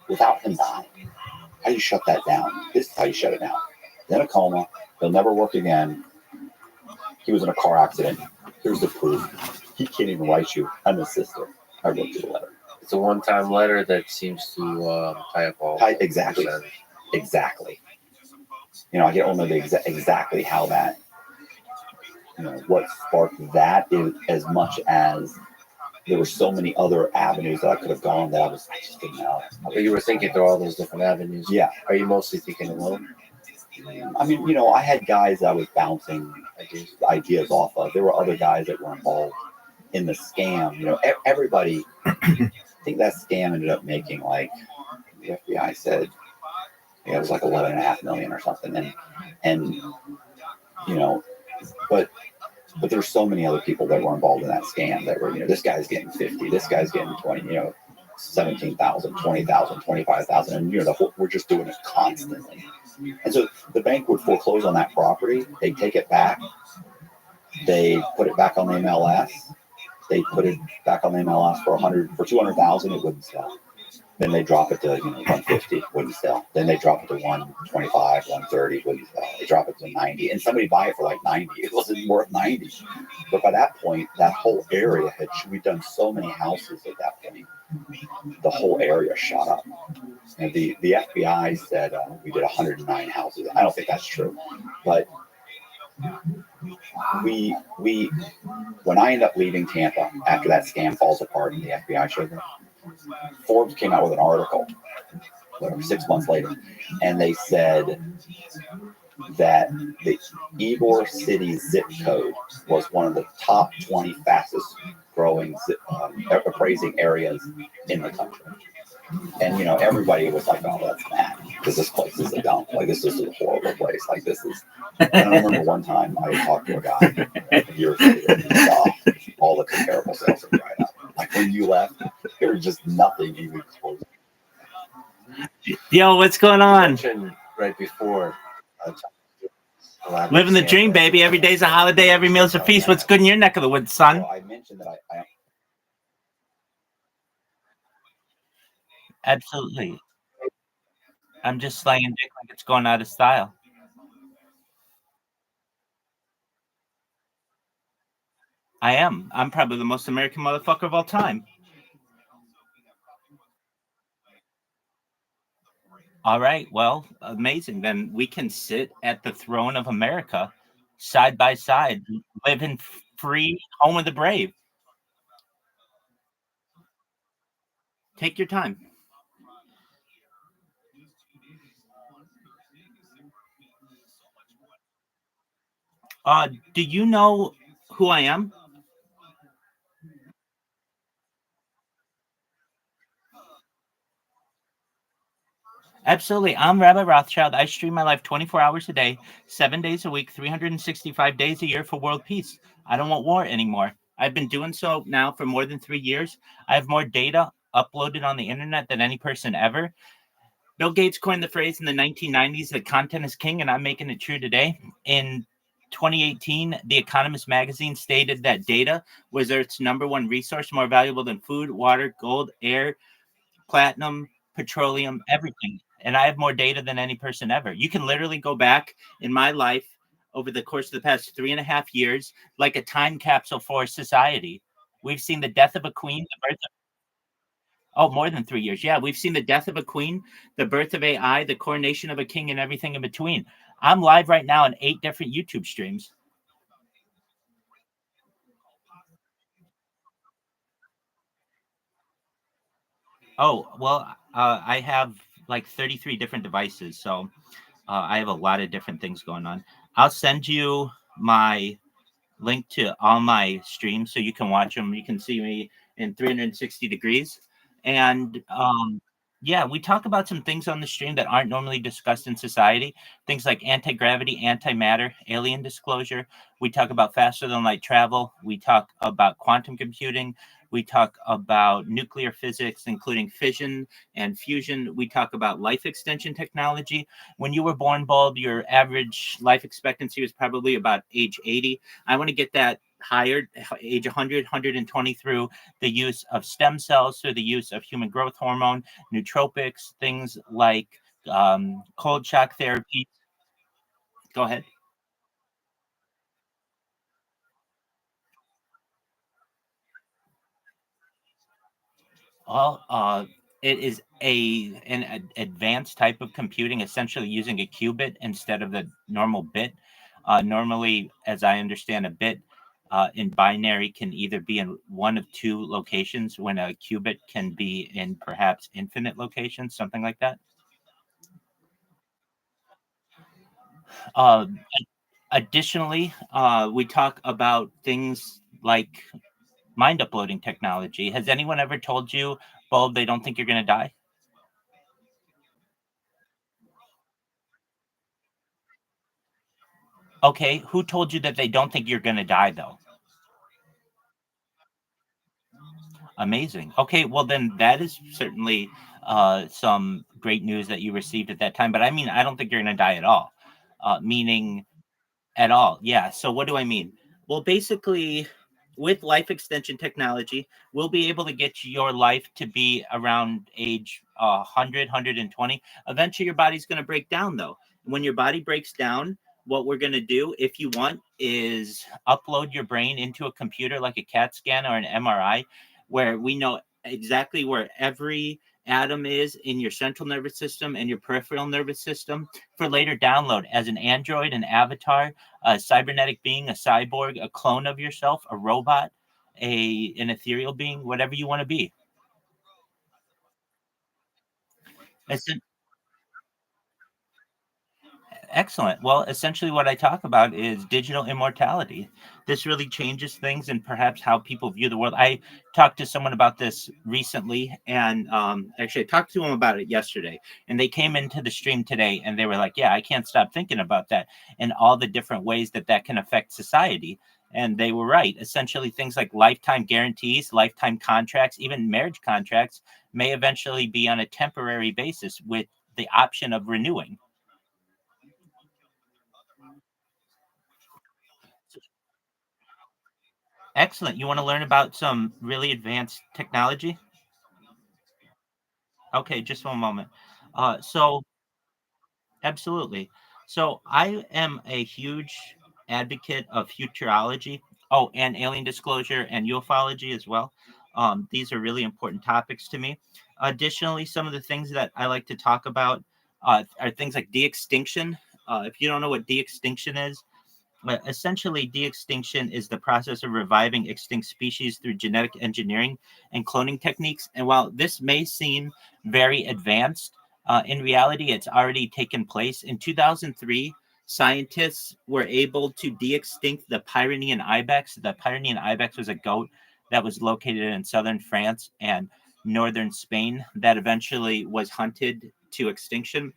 without him dying? How do you shut that down? This is how you shut it down. Then a coma. He'll never work again. He was in a car accident. Here's the proof. He can't even write you. I'm his sister. I wrote you the letter. It's a one-time letter that seems to tie up all. Exactly. Exactly. I don't know exactly how that, what sparked that is as much as there were so many other avenues that I could have gone that I just didn't know. But you were thinking through all those different avenues. Yeah. Are you mostly thinking alone? I mean, I had guys that I was bouncing ideas off of. There were other guys that were involved in the scam. Everybody, I think that scam ended up making like, the FBI said, it was like 11.5 million or something. And but there's so many other people that were involved in that scam that were, this guy's getting 50, this guy's getting 20, 17,000, 20,000, 25,000. And, we're just doing it constantly. And so the bank would foreclose on that property. They take it back. They put it back on the MLS. They put it back on the MLS for 200,000. It wouldn't sell. Then they drop it to 150, wouldn't sell. Then they drop it to 125, 130, wouldn't sell. They drop it to 90, and somebody buy it for like 90. It wasn't worth 90. But by that point, that whole area we'd done so many houses at that point. The whole area shot up. And the FBI said we did 109 houses. I don't think that's true, but we when I end up leaving Tampa after that scam falls apart and the FBI shows up, Forbes came out with an article, whatever, 6 months later, and they said that the Ybor City zip code was one of the top 20 fastest growing appraising areas in the country. And, everybody was like, oh, that's mad, because this place is a dump. Like, this is a horrible place. Like, this is... And I remember one time I talked to a guy years later, and he saw all the comparable sales had dried up. Like, when you left, there was just nothing even close. Yo, what's going on? Right before... Living the dream, baby. Every day's a holiday. Every meal's a feast. What's good in your neck of the woods, son? Well, I mentioned that I Absolutely. I'm just slanging dick like it's going out of style. I am. I'm probably the most American motherfucker of all time. All right. Well, amazing. Then we can sit at the throne of America side by side, living free, home of the brave. Take your time. Do you know who I am? Absolutely. I'm Rabbi Rothschild. I stream my life 24 hours a day, 7 days a week, 365 days a year for world peace. I don't want war anymore. I've been doing so now for more than 3 years. I have more data uploaded on the internet than any person ever. Bill Gates coined the phrase in the 1990s that content is king, and I'm making it true today. In 2018, The Economist magazine stated that data was Earth's number one resource, more valuable than food, water, gold, air, platinum, petroleum, everything. And I have more data than any person ever. You can literally go back in my life over the course of the past 3.5 years, like a time capsule for society. We've seen the death of a queen, the birth of... Oh, more than 3 years. Yeah, we've seen the death of a queen, the birth of AI, the coronation of a king, and everything in between. I'm live right now on 8 different YouTube streams. Oh, well, I have like 33 different devices. So I have a lot of different things going on. I'll send you my link to all my streams so you can watch them. You can see me in 360 degrees. And yeah, we talk about some things on the stream that aren't normally discussed in society. Things like anti-gravity, antimatter, alien disclosure. We talk about faster than light travel. We talk about quantum computing. We talk about nuclear physics, including fission and fusion. We talk about life extension technology. When you were born bald, your average life expectancy was probably about age 80. I want to get that higher, age 100, 120, through the use of stem cells, through the use of human growth hormone, nootropics, things like cold shock therapy. Go ahead. Well, it is an advanced type of computing, essentially using a qubit instead of the normal bit. Normally, as I understand, a bit in binary can either be in one of two locations, when a qubit can be in perhaps infinite locations, something like that. Uh, Additionally, we talk about things like mind uploading technology. Has anyone ever told you, Bulb, they don't think you're going to die? Okay, who told you that they don't think you're going to die, though? Amazing. Okay, well, then that is certainly some great news that you received at that time. But I mean, I don't think you're going to die at all. Meaning at all. Yeah. So what do I mean? Well, basically, with life extension technology, we'll be able to get your life to be around age 100, 120. Eventually, your body's going to break down, though. When your body breaks down, what we're going to do, if you want, is upload your brain into a computer like a CAT scan or an MRI, where we know exactly where every Atom is in your central nervous system and your peripheral nervous system for later download as an android, an avatar, a cybernetic being, a cyborg, a clone of yourself, a robot, an ethereal being, whatever you want to be. Excellent. Well, essentially, what I talk about is digital immortality. This really changes things and perhaps how people view the world. I talked to someone about this recently, and actually, I talked to them about it yesterday. And they came into the stream today, and they were like, "Yeah, I can't stop thinking about that and all the different ways that that can affect society." And they were right. Essentially, things like lifetime guarantees, lifetime contracts, even marriage contracts may eventually be on a temporary basis with the option of renewing. Excellent. You want to learn about some really advanced technology? Okay, just one moment. So absolutely. So I am a huge advocate of futurology. Oh, and alien disclosure and ufology as well. These are really important topics to me. Additionally, some of the things that I like to talk about are things like de-extinction. If you don't know what de-extinction is, essentially, de-extinction is the process of reviving extinct species through genetic engineering and cloning techniques. And while this may seem very advanced, in reality, it's already taken place. In 2003, scientists were able to de-extinct the Pyrenean ibex. The Pyrenean ibex was a goat that was located in southern France and northern Spain that eventually was hunted to extinction.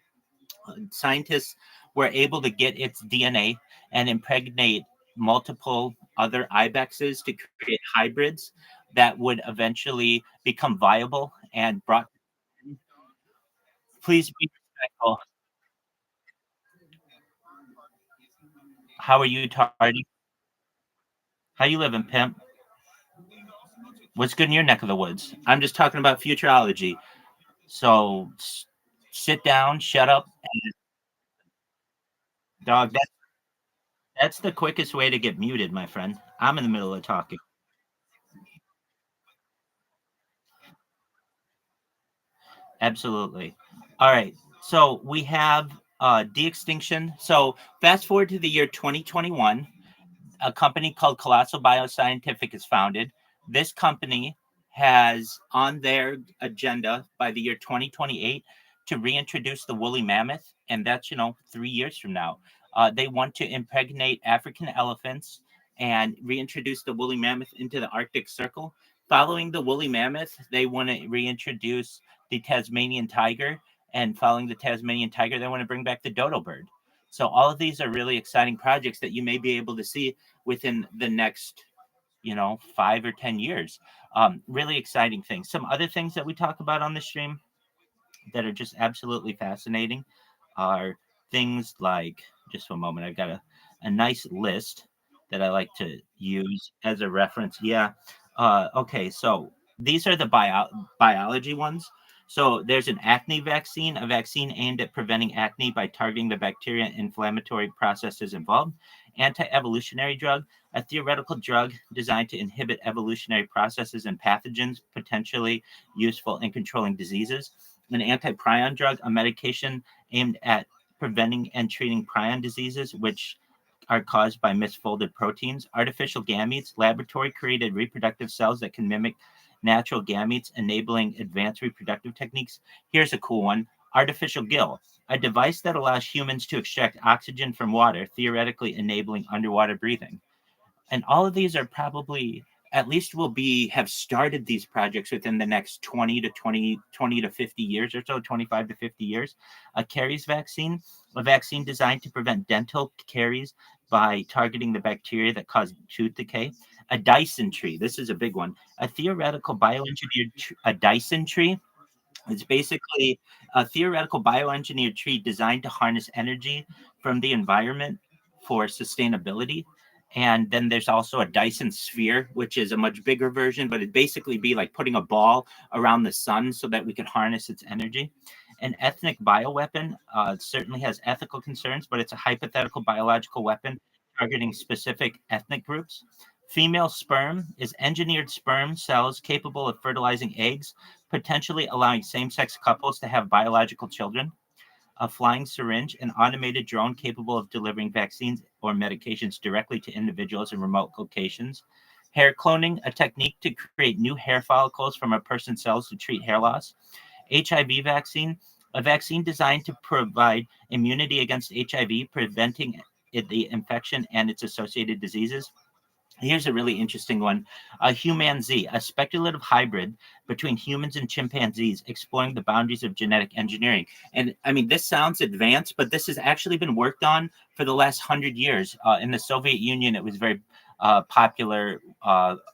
Scientists were able to get its DNA and impregnate multiple other ibexes to create hybrids that would eventually become viable and brought. Please be respectful. How are you, Tardy? How you living, pimp? What's good in your neck of the woods? I'm just talking about futurology. So sit down, shut up, dog. That's the quickest way to get muted, my friend. I'm in the middle of talking. Absolutely. All right. So we have de-extinction. So fast forward to the year 2021, a company called Colossal Bioscientific is founded. This company has on their agenda by the year 2028 to reintroduce the woolly mammoth, and that's 3 years from now. They want to impregnate African elephants and reintroduce the woolly mammoth into the Arctic Circle. Following the woolly mammoth, they want to reintroduce the Tasmanian tiger, and following the Tasmanian tiger, they want to bring back the dodo bird. So all of these are really exciting projects that you may be able to see within the next 5 or 10 years. Really exciting things. Some other things that we talk about on the stream that are just absolutely fascinating are things like, just for a moment, I've got a nice list that I like to use as a reference. Yeah. Okay. So these are the biology ones. So there's an acne vaccine, a vaccine aimed at preventing acne by targeting the bacteria and inflammatory processes involved. Anti-evolutionary drug, a theoretical drug designed to inhibit evolutionary processes and pathogens potentially useful in controlling diseases. An anti-prion drug, a medication aimed at preventing and treating prion diseases, which are caused by misfolded proteins. Artificial gametes, laboratory created reproductive cells that can mimic natural gametes, enabling advanced reproductive techniques. Here's a cool one: artificial gill, a device that allows humans to extract oxygen from water, theoretically enabling underwater breathing. And all of these are probably, at least will be, have started these projects within the next 20 to 50 years or so, 25 to 50 years. A caries vaccine, a vaccine designed to prevent dental caries by targeting the bacteria that cause tooth decay. A Dyson tree, this is a big one, a theoretical bioengineered a Dyson tree. It's basically a theoretical bioengineered tree designed to harness energy from the environment for sustainability. And then there's also a Dyson sphere, which is a much bigger version, but it'd basically be like putting a ball around the sun so that we could harness its energy. An ethnic bioweapon certainly has ethical concerns, but it's a hypothetical biological weapon targeting specific ethnic groups. Female sperm is engineered sperm cells capable of fertilizing eggs, potentially allowing same-sex couples to have biological children. A flying syringe, an automated drone capable of delivering vaccines or medications directly to individuals in remote locations. Hair cloning, a technique to create new hair follicles from a person's cells to treat hair loss. HIV vaccine, a vaccine designed to provide immunity against HIV, preventing the infection and its associated diseases. Here's a really interesting one. A Human Z, a speculative hybrid between humans and chimpanzees, exploring the boundaries of genetic engineering. And I mean, this sounds advanced, but this has actually been worked on for the last 100 years. In the Soviet Union, it was very popular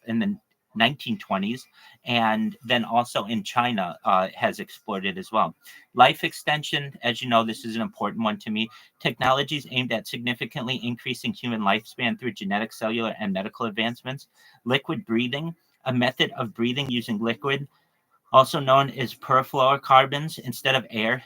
in the 1920s, and then also in China has explored it as well. Life extension, as you know, this is an important one to me. Technologies aimed at significantly increasing human lifespan through genetic, cellular, and medical advancements. Liquid breathing, a method of breathing using liquid, also known as perfluorocarbons instead of air,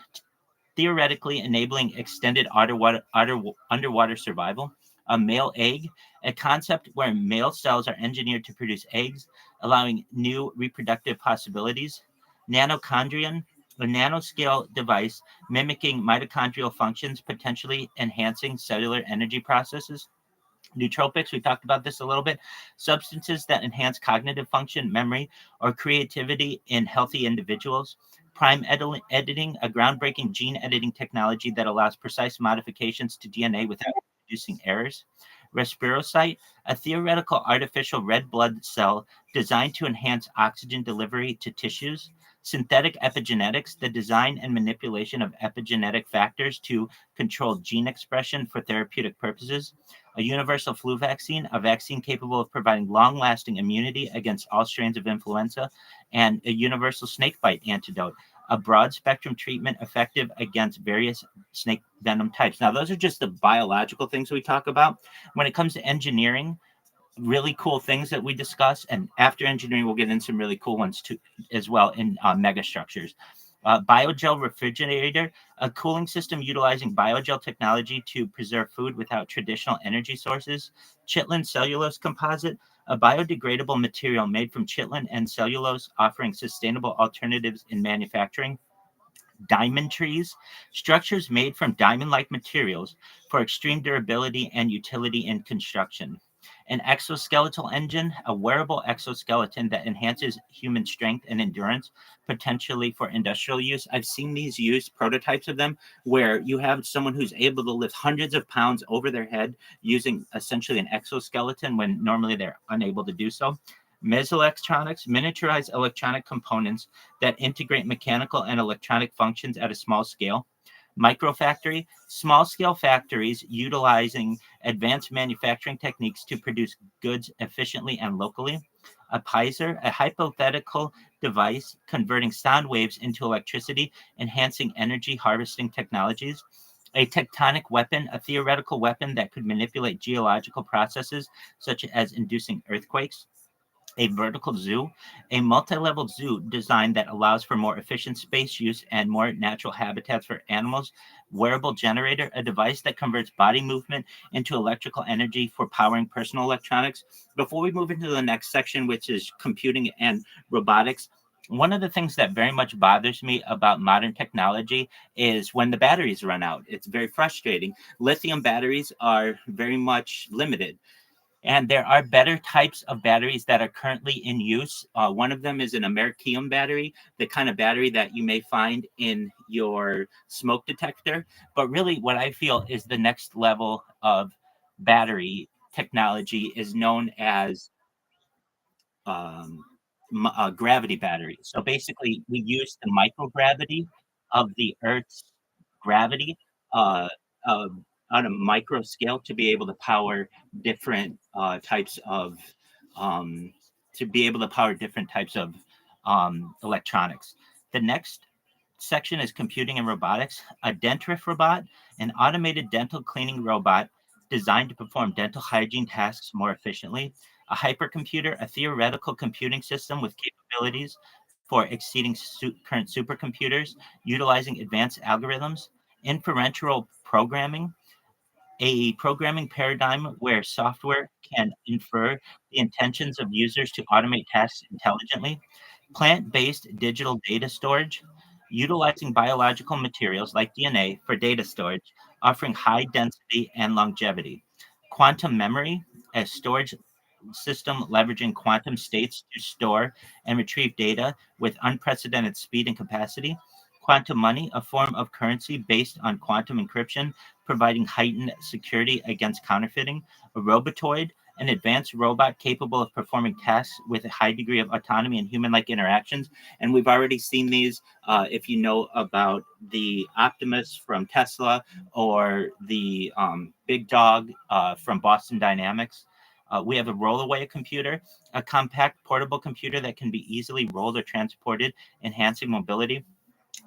theoretically enabling extended underwater survival. A male egg, a concept where male cells are engineered to produce eggs, allowing new reproductive possibilities. Nanochondrion, a nanoscale device mimicking mitochondrial functions, potentially enhancing cellular energy processes. Nootropics, we talked about this a little bit. Substances that enhance cognitive function, memory, or creativity in healthy individuals. Prime editing, a groundbreaking gene editing technology that allows precise modifications to DNA without producing errors. Respirocyte, a theoretical artificial red blood cell designed to enhance oxygen delivery to tissues. Synthetic epigenetics, the design and manipulation of epigenetic factors to control gene expression for therapeutic purposes. A universal flu vaccine, a vaccine capable of providing long-lasting immunity against all strains of influenza. And a universal snakebite antidote, a broad-spectrum treatment effective against various snake venom types. Now, those are just the biological things we talk about. When it comes to engineering, really cool things that we discuss, and after engineering we'll get in some really cool ones too as well in megastructures. Biogel refrigerator, a cooling system utilizing biogel technology to preserve food without traditional energy sources. Chitlin cellulose composite, a biodegradable material made from chitlin and cellulose, offering sustainable alternatives in manufacturing. Diamond trees, structures made from diamond-like materials for extreme durability and utility in construction. An exoskeletal engine, a wearable exoskeleton that enhances human strength and endurance, potentially for industrial use. I've seen these used, prototypes of them, where you have someone who's able to lift hundreds of pounds over their head using essentially an exoskeleton when normally they're unable to do so. Mesoelectronics, miniaturized electronic components that integrate mechanical and electronic functions at a small scale. Microfactory, small scale factories utilizing advanced manufacturing techniques to produce goods efficiently and locally. A pizer, a hypothetical device converting sound waves into electricity, enhancing energy harvesting technologies. A tectonic weapon, a theoretical weapon that could manipulate geological processes such as inducing earthquakes. A vertical zoo, a multi-level zoo design that allows for more efficient space use and more natural habitats for animals. Wearable generator, a device that converts body movement into electrical energy for powering personal electronics. Before we move into the next section, which is computing and robotics, one of the things that very much bothers me about modern technology is when the batteries run out. It's very frustrating. Lithium batteries are very much limited. And there are better types of batteries that are currently in use. One of them is an americium battery, the kind of battery that you may find in your smoke detector. But really, what I feel is the next level of battery technology is known as um, gravity battery. So basically, we use the microgravity of the Earth's gravity uh, uh, on a micro scale to be able to power different types of um, electronics. The next section is computing and robotics. A dentrift robot, an automated dental cleaning robot designed to perform dental hygiene tasks more efficiently. A hypercomputer, a theoretical computing system with capabilities for exceeding current supercomputers, utilizing advanced algorithms. Inferential programming, a programming paradigm where software can infer the intentions of users to automate tasks intelligently. Plant-based digital data storage, utilizing biological materials like DNA for data storage, offering high density and longevity. Quantum memory, a storage system leveraging quantum states to store and retrieve data with unprecedented speed and capacity. Quantum money, a form of currency based on quantum encryption, providing heightened security against counterfeiting. A robotoid, an advanced robot capable of performing tasks with a high degree of autonomy and human-like interactions. And we've already seen these. If you know about the Optimus from Tesla or the Big Dog from Boston Dynamics. We have a rollaway computer, a compact portable computer that can be easily rolled or transported, enhancing mobility.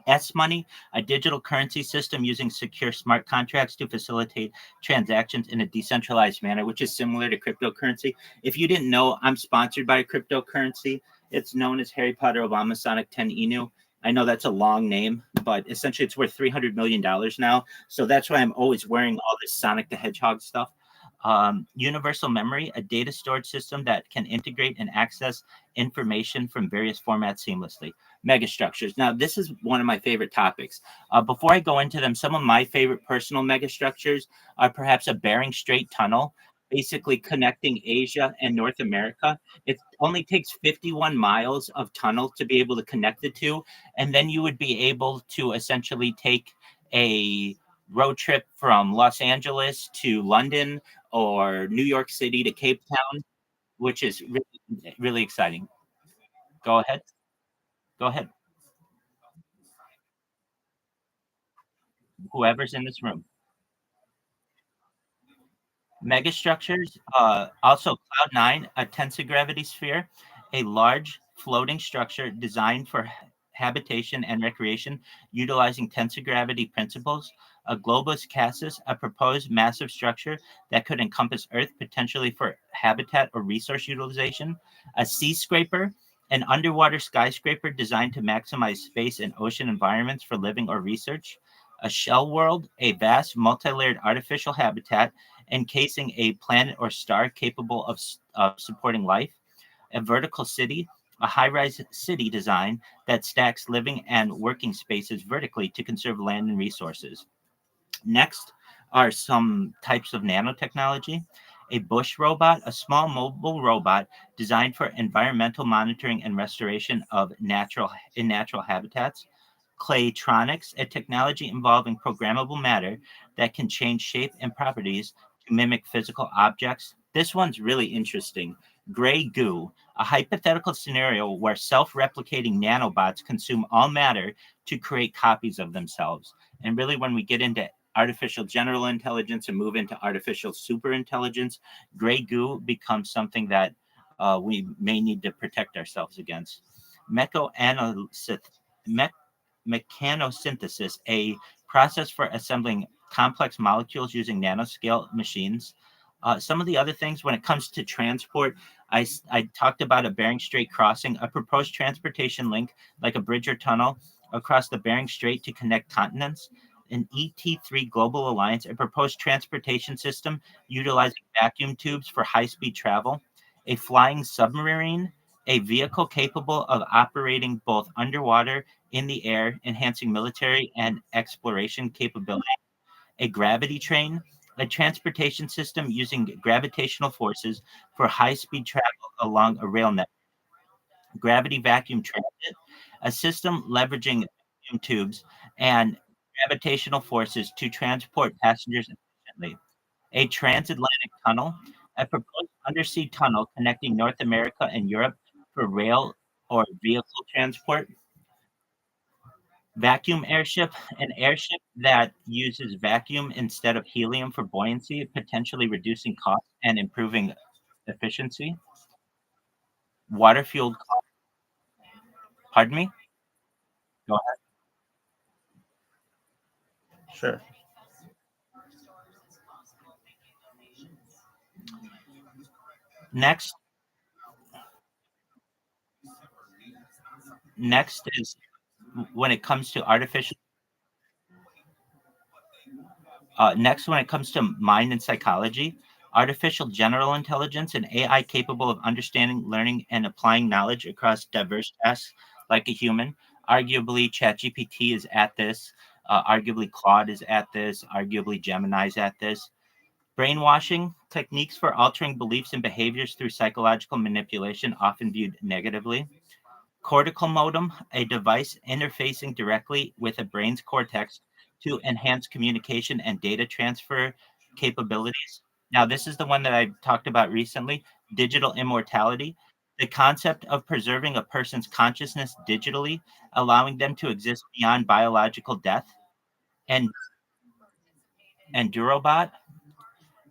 S-Money, a digital currency system using secure smart contracts to facilitate transactions in a decentralized manner, which is similar to cryptocurrency. If you didn't know, I'm sponsored by a cryptocurrency. It's known as Harry Potter Obama Sonic 10 Inu. I know that's a long name, but essentially it's worth $300 million now. So that's why I'm always wearing all this Sonic the Hedgehog stuff. Universal memory, a data storage system that can integrate and access information from various formats seamlessly. Megastructures. Now, this is one of my favorite topics. Before I go into them, some of my favorite personal megastructures are perhaps a Bering Strait tunnel, basically connecting Asia and North America. It only takes 51 miles of tunnel to be able to connect the two, and then you would be able to essentially take a road trip from Los Angeles to London or New York City to Cape Town, which is really, really exciting. Go ahead. Go ahead. Whoever's in this room. Megastructures, also Cloud9, a tensor gravity sphere, a large floating structure designed for habitation and recreation utilizing tensor gravity principles. A globus cassis, a proposed massive structure that could encompass Earth potentially for habitat or resource utilization. A sea scraper, an underwater skyscraper designed to maximize space and ocean environments for living or research. A shell world, a vast multi-layered artificial habitat encasing a planet or star capable of supporting life. A vertical city, a high-rise city design that stacks living and working spaces vertically to conserve land and resources. Next are some types of nanotechnology. A bush robot, a small mobile robot designed for environmental monitoring and restoration of natural habitats. Claytronics, a technology involving programmable matter that can change shape and properties to mimic physical objects. This one's really interesting. Gray goo, a hypothetical scenario where self-replicating nanobots consume all matter to create copies of themselves. And really, when we get into artificial general intelligence and move into artificial superintelligence, gray goo becomes something that we may need to protect ourselves against. Mechanosynthesis, a process for assembling complex molecules using nanoscale machines. Some of the other things when it comes to transport, I talked about a Bering Strait crossing, a proposed transportation link like a bridge or tunnel across the Bering Strait to connect continents. An ET3 Global Alliance, a proposed transportation system utilizing vacuum tubes for high-speed travel. A flying submarine, a vehicle capable of operating both underwater, in the air, enhancing military and exploration capability. A gravity train, a transportation system using gravitational forces for high-speed travel along a rail network. Gravity vacuum transit, a system leveraging vacuum tubes and gravitational forces to transport passengers efficiently. A transatlantic tunnel, a proposed undersea tunnel connecting North America and Europe for rail or vehicle transport. Vacuum airship, an airship that uses vacuum instead of helium for buoyancy, potentially reducing costs and improving efficiency. Water fueled, pardon me? Go ahead. Sure. Next, is when it comes to artificial. Next, when it comes to mind and psychology, artificial general intelligence, an AI capable of understanding, learning, and applying knowledge across diverse tasks like a human. Arguably, ChatGPT is at this. Arguably, Claude is at this. Arguably, Gemini is at this. Brainwashing, techniques for altering beliefs and behaviors through psychological manipulation, often viewed negatively. Cortical modem, a device interfacing directly with a brain's cortex to enhance communication and data transfer capabilities. Now, this is the one that I talked about recently, digital immortality, the concept of preserving a person's consciousness digitally, allowing them to exist beyond biological death. And Durobot,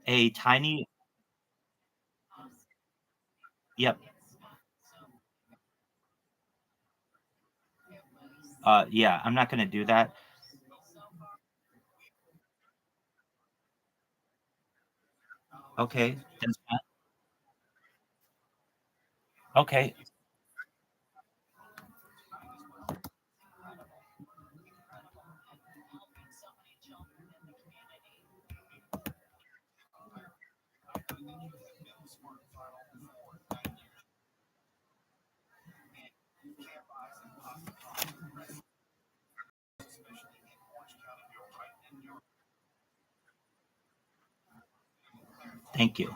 a tiny, yep, yeah, I'm not going to do that. Okay, that's fine. Okay, thank you.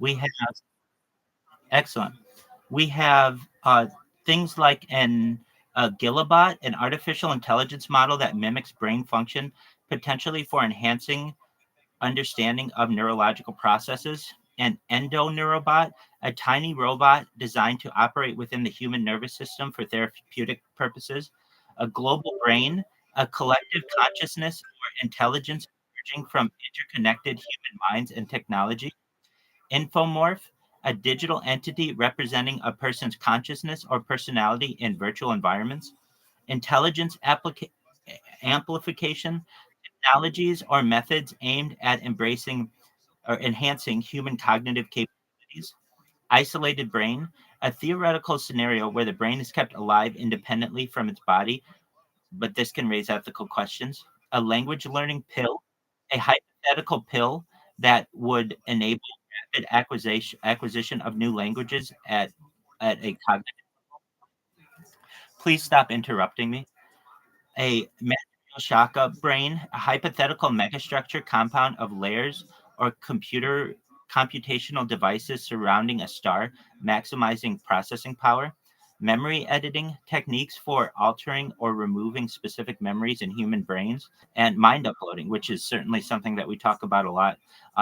We have excellent. We have things like a Gilabot, an artificial intelligence model that mimics brain function, potentially for enhancing understanding of neurological processes. An endoneurobot, a tiny robot designed to operate within the human nervous system for therapeutic purposes. A global brain, a collective consciousness or intelligence emerging from interconnected human minds and technology. Infomorph, a digital entity representing a person's consciousness or personality in virtual environments. Intelligence amplification, technologies or methods aimed at embracing or enhancing human cognitive capabilities. Isolated brain, a theoretical scenario where the brain is kept alive independently from its body, but this can raise ethical questions. A language learning pill, a hypothetical pill that would enable rapid acquisition of new languages at a cognitive. Please stop interrupting me. A material shaka brain, a hypothetical megastructure compound of layers or computational devices surrounding a star, maximizing processing power. Memory editing techniques for altering or removing specific memories in human brains, and mind uploading, which is certainly something that we talk about a lot.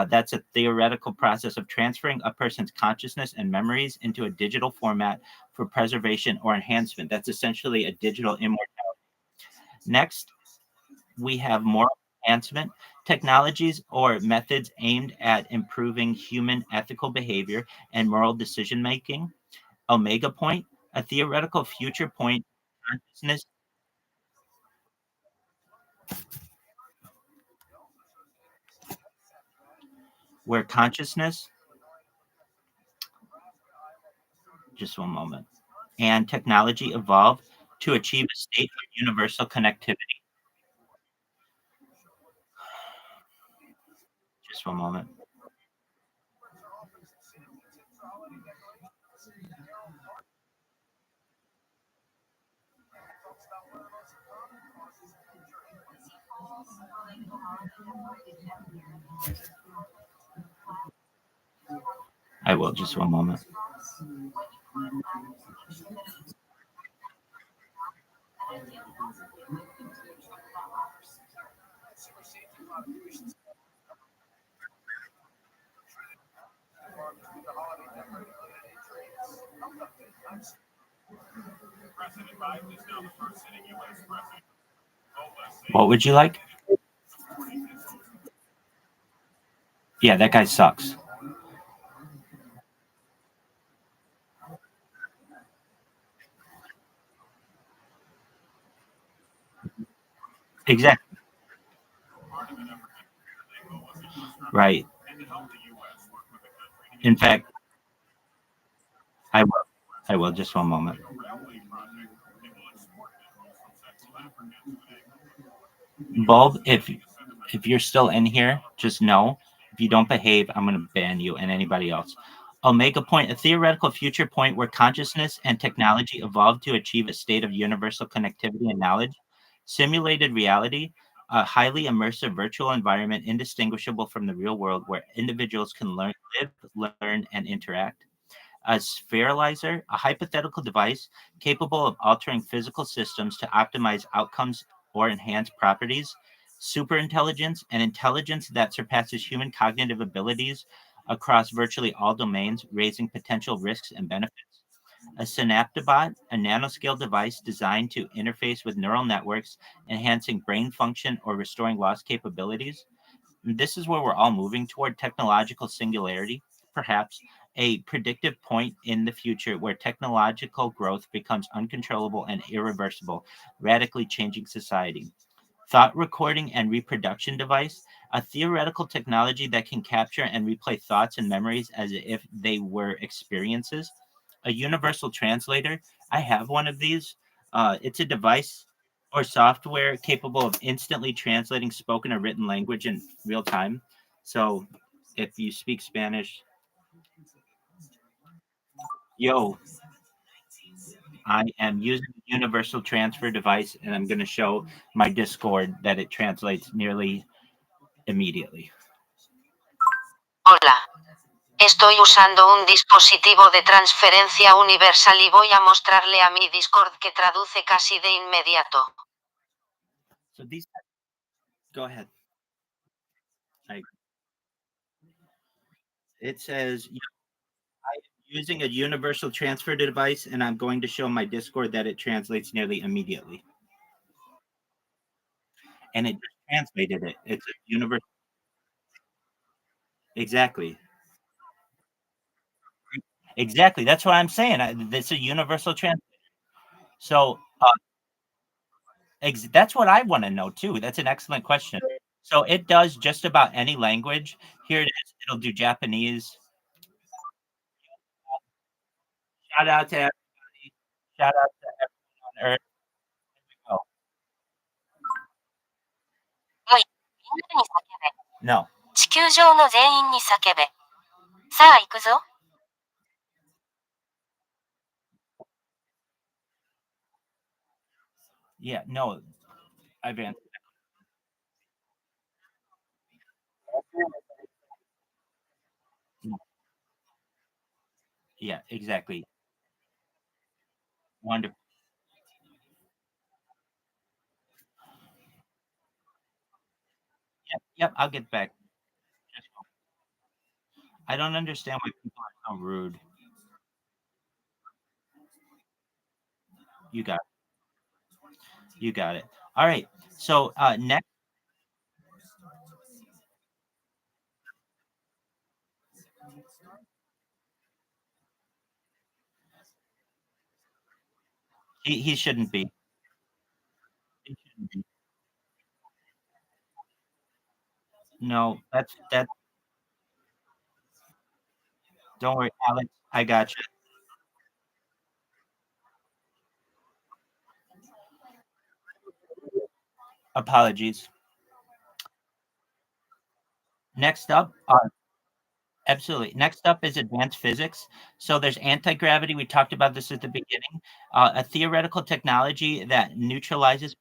That's a theoretical process of transferring a person's consciousness and memories into a digital format for preservation or enhancement. That's essentially a digital immortality. Next, we have moral enhancement technologies or methods aimed at improving human ethical behavior and moral decision making. Omega point, a theoretical future point consciousness where consciousness, just one moment, and technology evolve to achieve a state of universal connectivity. Just one moment. I will, just one moment. What would you like? Yeah, that guy sucks. Exactly. Right. In fact, I will. I will. Just one moment. Bulb, if you're still in here, just know if you don't behave, I'm going to ban you and anybody else. Omega Point, a theoretical future point where consciousness and technology evolve to achieve a state of universal connectivity and knowledge. Simulated reality, a highly immersive virtual environment indistinguishable from the real world where individuals can live, learn, and interact. A spheralizer, a hypothetical device capable of altering physical systems to optimize outcomes or enhance properties. Superintelligence, an intelligence that surpasses human cognitive abilities across virtually all domains, raising potential risks and benefits. A synaptobot, a nanoscale device designed to interface with neural networks, enhancing brain function or restoring lost capabilities. This is where we're all moving toward technological singularity, perhaps a predictive point in the future where technological growth becomes uncontrollable and irreversible, radically changing society. Thought recording and reproduction device, a theoretical technology that can capture and replay thoughts and memories as if they were experiences. A universal translator, I have one of these. It's a device or software capable of instantly translating spoken or written language in real time. So if you speak Spanish, yo, I am using a universal transfer device and I'm going to show my Discord that it translates nearly immediately. Hola. Estoy usando un dispositivo de transferencia universal y voy a mostrarle a mi Discord que traduce casi de inmediato. So these, go ahead. It says I am using a universal transfer device, and I'm going to show my Discord that it translates nearly immediately. And it just translated it. It's a universal. Exactly. Exactly. That's what I'm saying. It's a universal translator. So that's what I want to know too. That's an excellent question. So it does just about any language. Here it is. It'll do Japanese. Shout out to everybody. Shout out to everyone on Earth. Here we go. No. 地球上の全員に叫べ。さあ行くぞ。Yeah, no. I've answered. Yeah, exactly. Wonderful. Yep, I'll get back. I don't understand why people are so rude. You got it. You got it. All right. So next, he shouldn't be. He shouldn't be. No, that's. Don't worry, Alex. I got you. Apologies. Next up, absolutely. Next up is advanced physics. So there's anti-gravity. We talked about this at the beginning. A theoretical technology that neutralizes.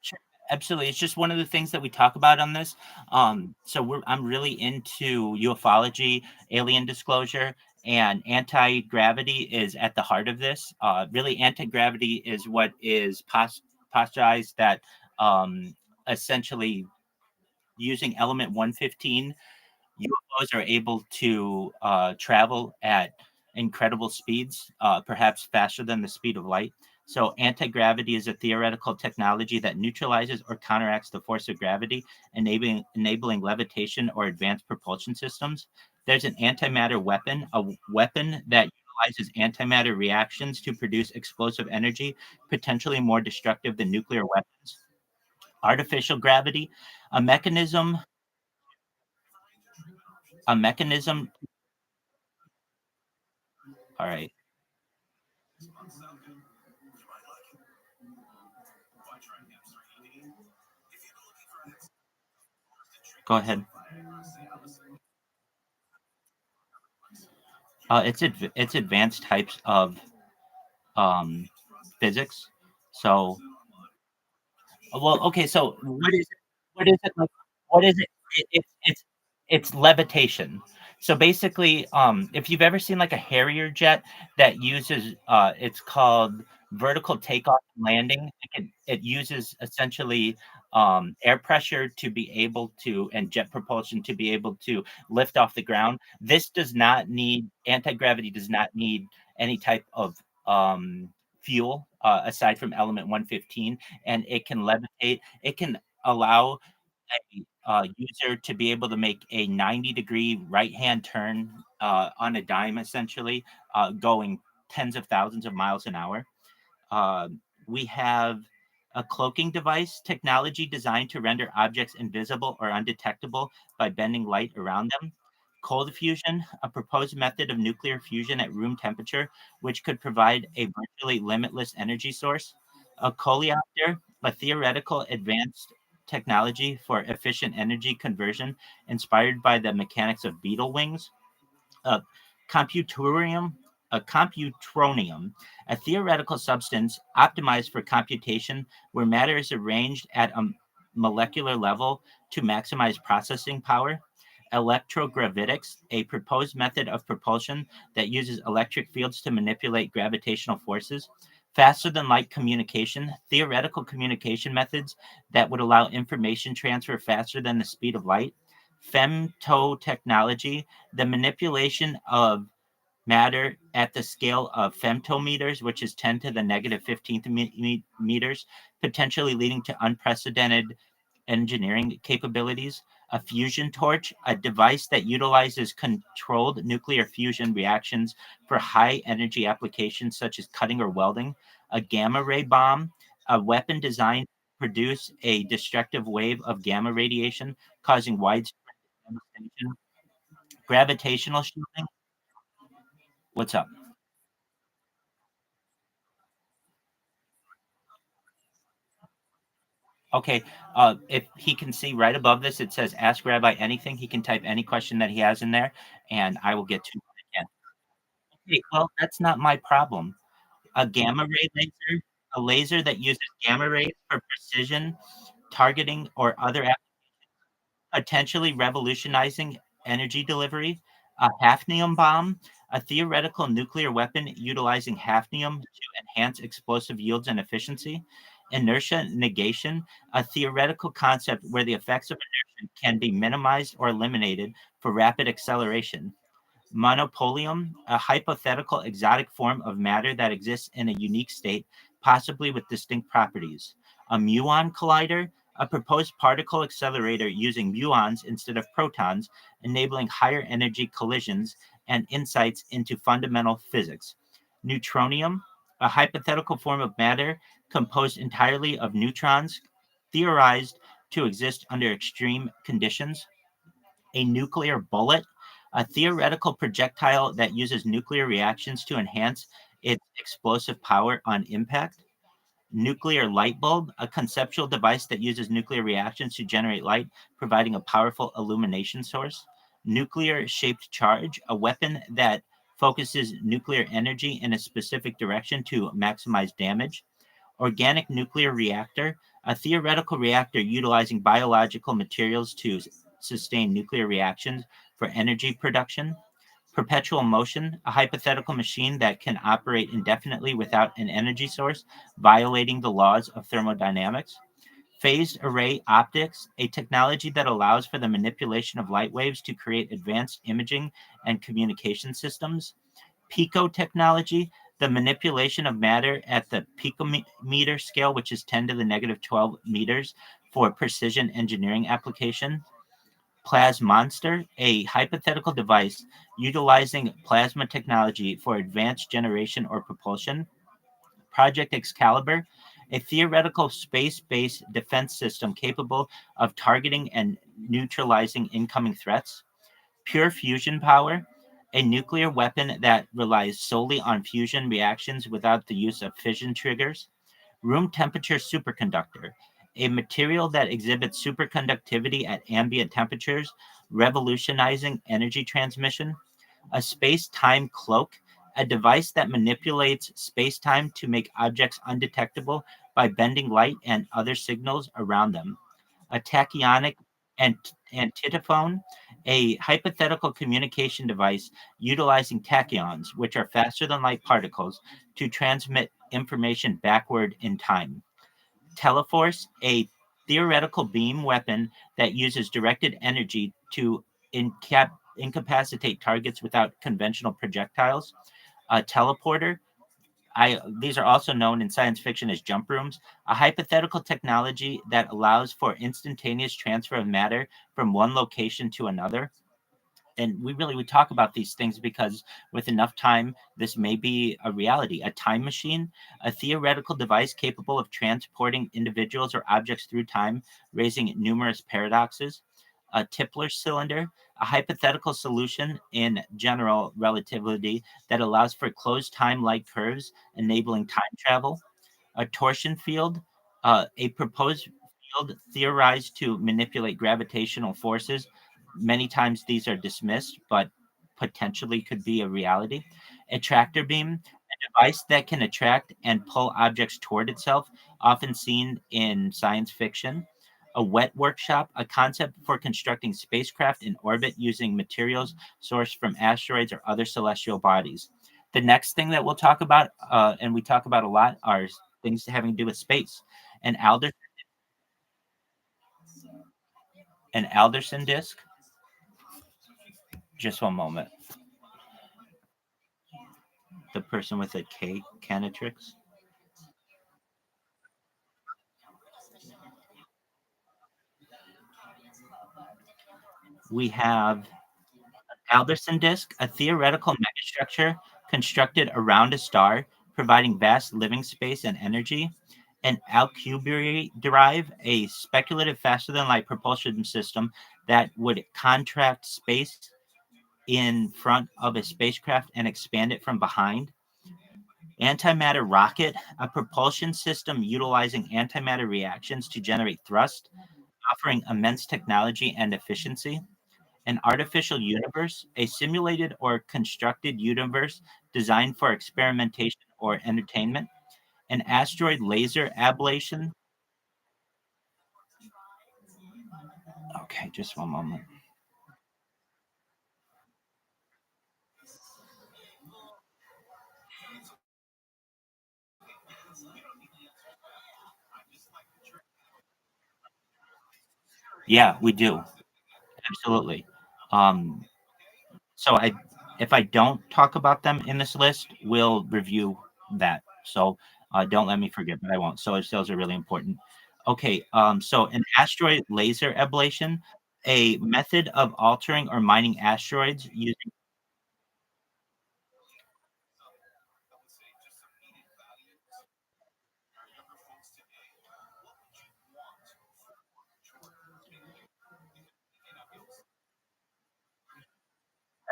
Sure, absolutely. It's just one of the things that we talk about on this. I'm really into ufology, alien disclosure, and anti-gravity is at the heart of this. Really, anti-gravity is what is postulated that essentially using element 115 UFOs are able to travel at incredible speeds, perhaps faster than the speed of light. So, anti gravity is a theoretical technology that neutralizes or counteracts the force of gravity, enabling levitation or advanced propulsion systems. There's an antimatter weapon, a weapon that utilizes antimatter reactions to produce explosive energy, potentially more destructive than nuclear weapons. Artificial gravity, a mechanism a mechanism all right. Go ahead. It's advanced types of physics. So, well, okay. So, what is it? What is it like? What is it? It's levitation. So basically, if you've ever seen like a Harrier jet that uses, it's called vertical takeoff and landing. It uses essentially air pressure to be able to, and jet propulsion to be able to lift off the ground. This does not need anti-gravity. Does not need any type of fuel aside from element 115, and it can levitate. It can allow a user to be able to make a 90-degree right-hand turn on a dime, essentially, going tens of thousands of miles an hour. We have a cloaking device technology designed to render objects invisible or undetectable by bending light around them. Cold fusion, a proposed method of nuclear fusion at room temperature, which could provide a virtually limitless energy source. A coleopter, a theoretical advanced technology for efficient energy conversion inspired by the mechanics of beetle wings. A computorium, a computronium, a theoretical substance optimized for computation where matter is arranged at a molecular level to maximize processing power. Electrogravitics, a proposed method of propulsion that uses electric fields to manipulate gravitational forces. Faster than light communication, theoretical communication methods that would allow information transfer faster than the speed of light. Femtotechnology, the manipulation of matter at the scale of femtometers, which is 10 to the negative 15th meters, potentially leading to unprecedented engineering capabilities. A fusion torch, a device that utilizes controlled nuclear fusion reactions for high energy applications such as cutting or welding. A gamma ray bomb, a weapon designed to produce a destructive wave of gamma radiation, causing widespread devastation. Gravitational shielding. What's up? Okay, if he can see right above this, it says "Ask Rabbi anything." He can type any question that he has in there, and I will get to it again. Okay, well, that's not my problem. A gamma ray laser, a laser that uses gamma rays for precision targeting or other potentially revolutionizing energy delivery. A hafnium bomb, a theoretical nuclear weapon utilizing hafnium to enhance explosive yields and efficiency. Inertia negation, a theoretical concept where the effects of inertia can be minimized or eliminated for rapid acceleration. Monopolium, a hypothetical exotic form of matter that exists in a unique state, possibly with distinct properties. A muon collider, a proposed particle accelerator using muons instead of protons, enabling higher energy collisions and insights into fundamental physics. Neutronium, a hypothetical form of matter composed entirely of neutrons, theorized to exist under extreme conditions. A nuclear bullet, a theoretical projectile that uses nuclear reactions to enhance its explosive power on impact. Nuclear light bulb, a conceptual device that uses nuclear reactions to generate light, providing a powerful illumination source. Nuclear shaped charge, a weapon that focuses nuclear energy in a specific direction to maximize damage. Organic nuclear reactor, a theoretical reactor utilizing biological materials to sustain nuclear reactions for energy production. Perpetual motion, a hypothetical machine that can operate indefinitely without an energy source, violating the laws of thermodynamics. Phased array optics, a technology that allows for the manipulation of light waves to create advanced imaging and communication systems. Pico technology, the manipulation of matter at the picometer scale, which is 10 to the negative 12 meters for precision engineering application. Plasmonster, a hypothetical device utilizing plasma technology for advanced generation or propulsion. Project Excalibur, a theoretical space-based defense system capable of targeting and neutralizing incoming threats. Pure fusion power, a nuclear weapon that relies solely on fusion reactions without the use of fission triggers. Room temperature superconductor, a material that exhibits superconductivity at ambient temperatures, revolutionizing energy transmission. A space-time cloak, a device that manipulates space-time to make objects undetectable by bending light and other signals around them. A tachyonic antitophone, a hypothetical communication device utilizing tachyons, which are faster than light particles, to transmit information backward in time. Teleforce, a theoretical beam weapon that uses directed energy to incapacitate targets without conventional projectiles. A teleporter, these are also known in science fiction as jump rooms, a hypothetical technology that allows for instantaneous transfer of matter from one location to another. And we talk about these things because with enough time, this may be a reality. A time machine, a theoretical device capable of transporting individuals or objects through time, raising numerous paradoxes. A Tipler cylinder, a hypothetical solution in general relativity that allows for closed time-like curves, enabling time travel. A torsion field, a proposed field theorized to manipulate gravitational forces. Many times these are dismissed, but potentially could be a reality. A tractor beam, a device that can attract and pull objects toward itself, often seen in science fiction. A wet workshop, a concept for constructing spacecraft in orbit using materials sourced from asteroids or other celestial bodies. The next thing that we'll talk about, and we talk about a lot, are things having to do with space. An Alderson disk. Just one moment. The person with a K, Canatrix. We have Alderson disk, a theoretical megastructure constructed around a star, providing vast living space and energy. An Alcubierre drive, a speculative faster-than-light propulsion system that would contract space in front of a spacecraft and expand it from behind. Antimatter rocket, a propulsion system utilizing antimatter reactions to generate thrust, offering immense technology and efficiency. An artificial universe, a simulated or constructed universe designed for experimentation or entertainment. An asteroid laser ablation. Okay, just one moment. Yeah, we do. Absolutely. So if I don't talk about them in this list, we'll review that. So don't let me forget, but I won't. Solar cells are really important. Okay, so an asteroid laser ablation, a method of altering or mining asteroids using.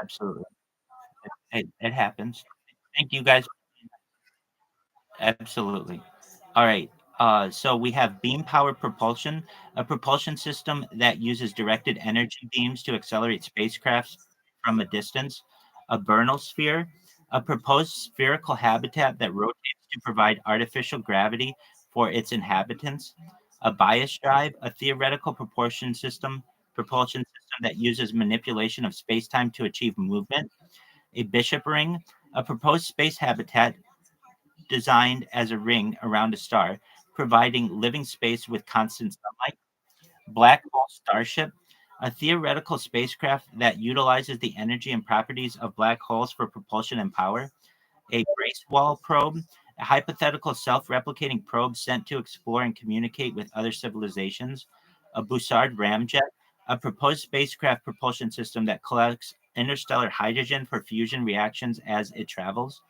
Absolutely. It happens. Thank you guys. Absolutely. All right. So we have beam power propulsion, a propulsion system that uses directed energy beams to accelerate spacecrafts from a distance. A vernal sphere, a proposed spherical habitat that rotates to provide artificial gravity for its inhabitants. A bias drive, a theoretical propulsion system that uses manipulation of space-time to achieve movement. A bishop ring, a proposed space habitat designed as a ring around a star, providing living space with constant sunlight. Black hole starship, a theoretical spacecraft that utilizes the energy and properties of black holes for propulsion and power. A Bracewell probe, a hypothetical self-replicating probe sent to explore and communicate with other civilizations. A Bussard ramjet, a proposed spacecraft propulsion system that collects interstellar hydrogen for fusion reactions as it travels.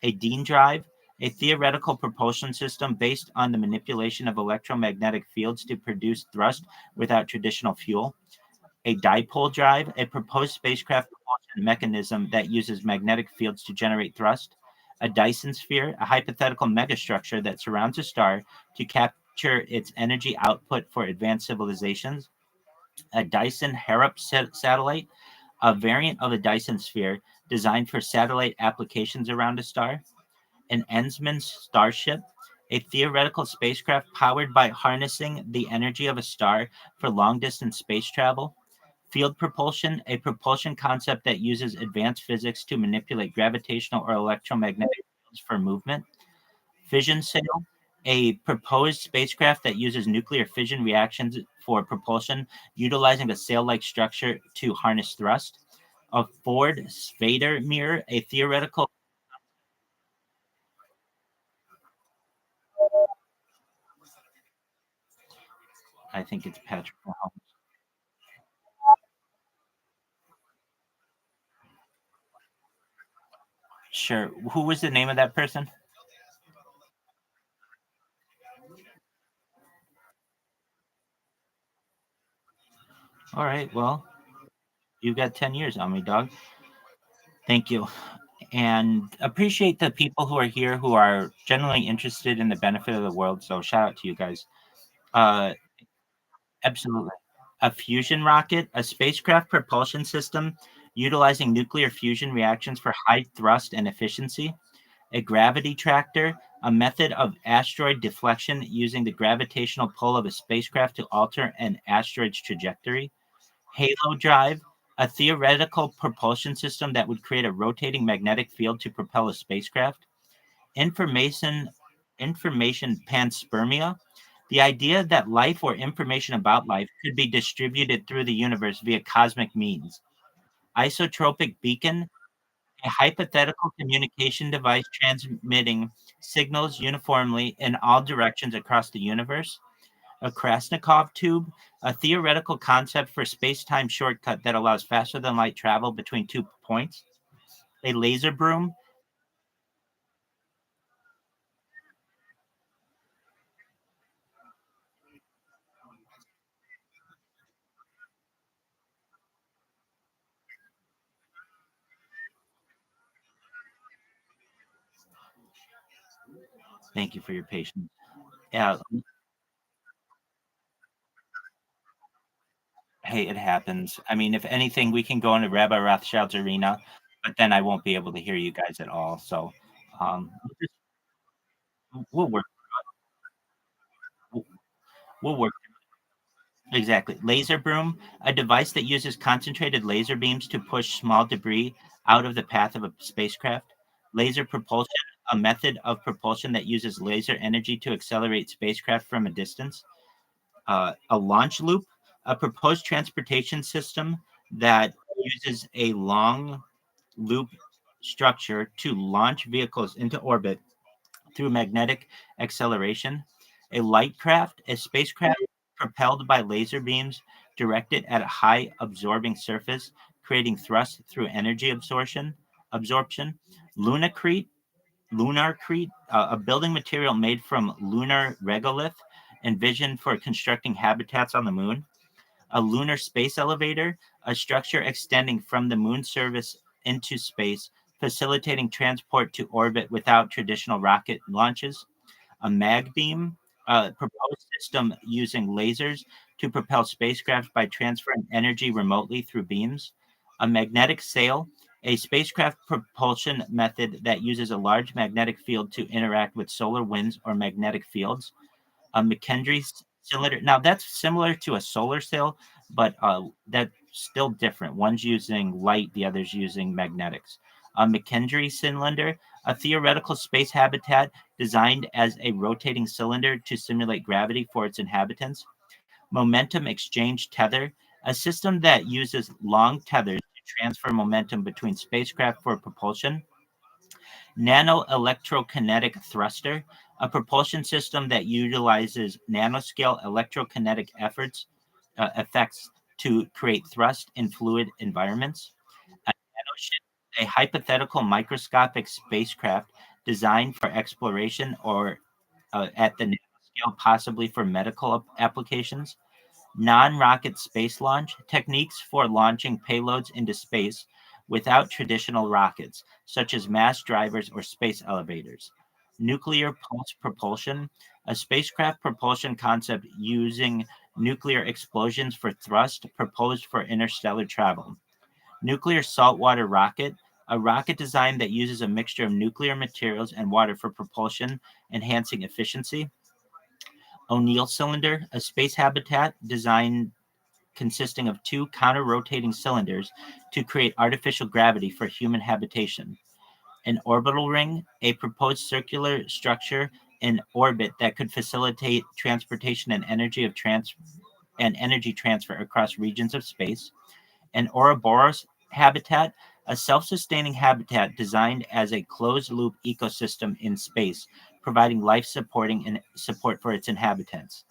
A Dean drive, a theoretical propulsion system based on the manipulation of electromagnetic fields to produce thrust without traditional fuel. A dipole drive, a proposed spacecraft propulsion mechanism that uses magnetic fields to generate thrust. A Dyson sphere, a hypothetical megastructure that surrounds a star to its energy output for advanced civilizations. A Dyson Harrop satellite, a variant of the Dyson sphere designed for satellite applications around a star. An Ensman starship, a theoretical spacecraft powered by harnessing the energy of a star for long distance space travel. Field propulsion, a propulsion concept that uses advanced physics to manipulate gravitational or electromagnetic fields for movement. Fission sail, a proposed spacecraft that uses nuclear fission reactions for propulsion, utilizing a sail-like structure to harness thrust. A Ford Spader mirror, a theoretical. I think it's Patrick Mahomes. Sure. Who was the name of that person? All right. Well, you got 10 years on me, dog. Thank you. And appreciate the people who are here who are generally interested in the benefit of the world. So shout out to you guys. Uh, absolutely. A fusion rocket, a spacecraft propulsion system utilizing nuclear fusion reactions for high thrust and efficiency. A gravity tractor, a method of asteroid deflection using the gravitational pull of a spacecraft to alter an asteroid's trajectory. Halo drive, a theoretical propulsion system that would create a rotating magnetic field to propel a spacecraft. Information information panspermia, the idea that life or information about life could be distributed through the universe via cosmic means. Isotropic beacon, a hypothetical communication device transmitting signals uniformly in all directions across the universe. A Krasnikov tube, a theoretical concept for space-time shortcut that allows faster than light travel between 2 points. A laser broom. Thank you for your patience. Yeah, hey, it happens. I mean, if anything, we can go into Rabbi Rothschild's arena, but then I won't be able to hear you guys at all. So, we'll work. We'll, we'll work. Exactly. Laser broom, a device that uses concentrated laser beams to push small debris out of the path of a spacecraft. Laser propulsion, a method of propulsion that uses laser energy to accelerate spacecraft from a distance. A launch loop, a proposed transportation system that uses a long loop structure to launch vehicles into orbit through magnetic acceleration. A light craft, a spacecraft propelled by laser beams directed at a high absorbing surface, creating thrust through energy absorption. Lunacrete, lunarcrete, a building material made from lunar regolith, envisioned for constructing habitats on the moon. A lunar space elevator, a structure extending from the moon surface into space, facilitating transport to orbit without traditional rocket launches. A mag beam, a proposed system using lasers to propel spacecraft by transferring energy remotely through beams. A magnetic sail, a spacecraft propulsion method that uses a large magnetic field to interact with solar winds or magnetic fields. A McKendree cylinder. Now that's similar to a solar sail, but that's still different. One's using light, the other's using magnetics. A McKendree cylinder, a theoretical space habitat designed as a rotating cylinder to simulate gravity for its inhabitants. Momentum exchange tether, a system that uses long tethers to transfer momentum between spacecraft for propulsion. Nano-electrokinetic thruster, a propulsion system that utilizes nanoscale electrokinetic effects to create thrust in fluid environments. A nanoship, a hypothetical microscopic spacecraft designed for exploration or at the nanoscale, possibly for medical applications. Non-rocket space launch, techniques for launching payloads into space without traditional rockets, such as mass drivers or space elevators. nuclear pulse propulsion, a spacecraft propulsion concept using nuclear explosions for thrust proposed for interstellar travel. Nuclear saltwater rocket, a rocket design that uses a mixture of nuclear materials and water for propulsion, enhancing efficiency. O'Neill cylinder, a space habitat design consisting of two counter-rotating cylinders to create artificial gravity for human habitation. An orbital ring, a proposed circular structure in orbit that could facilitate transportation and energy transfer across regions of space. An Ouroboros habitat, a self-sustaining habitat designed as a closed-loop ecosystem in space, providing life-supporting and support for its inhabitants.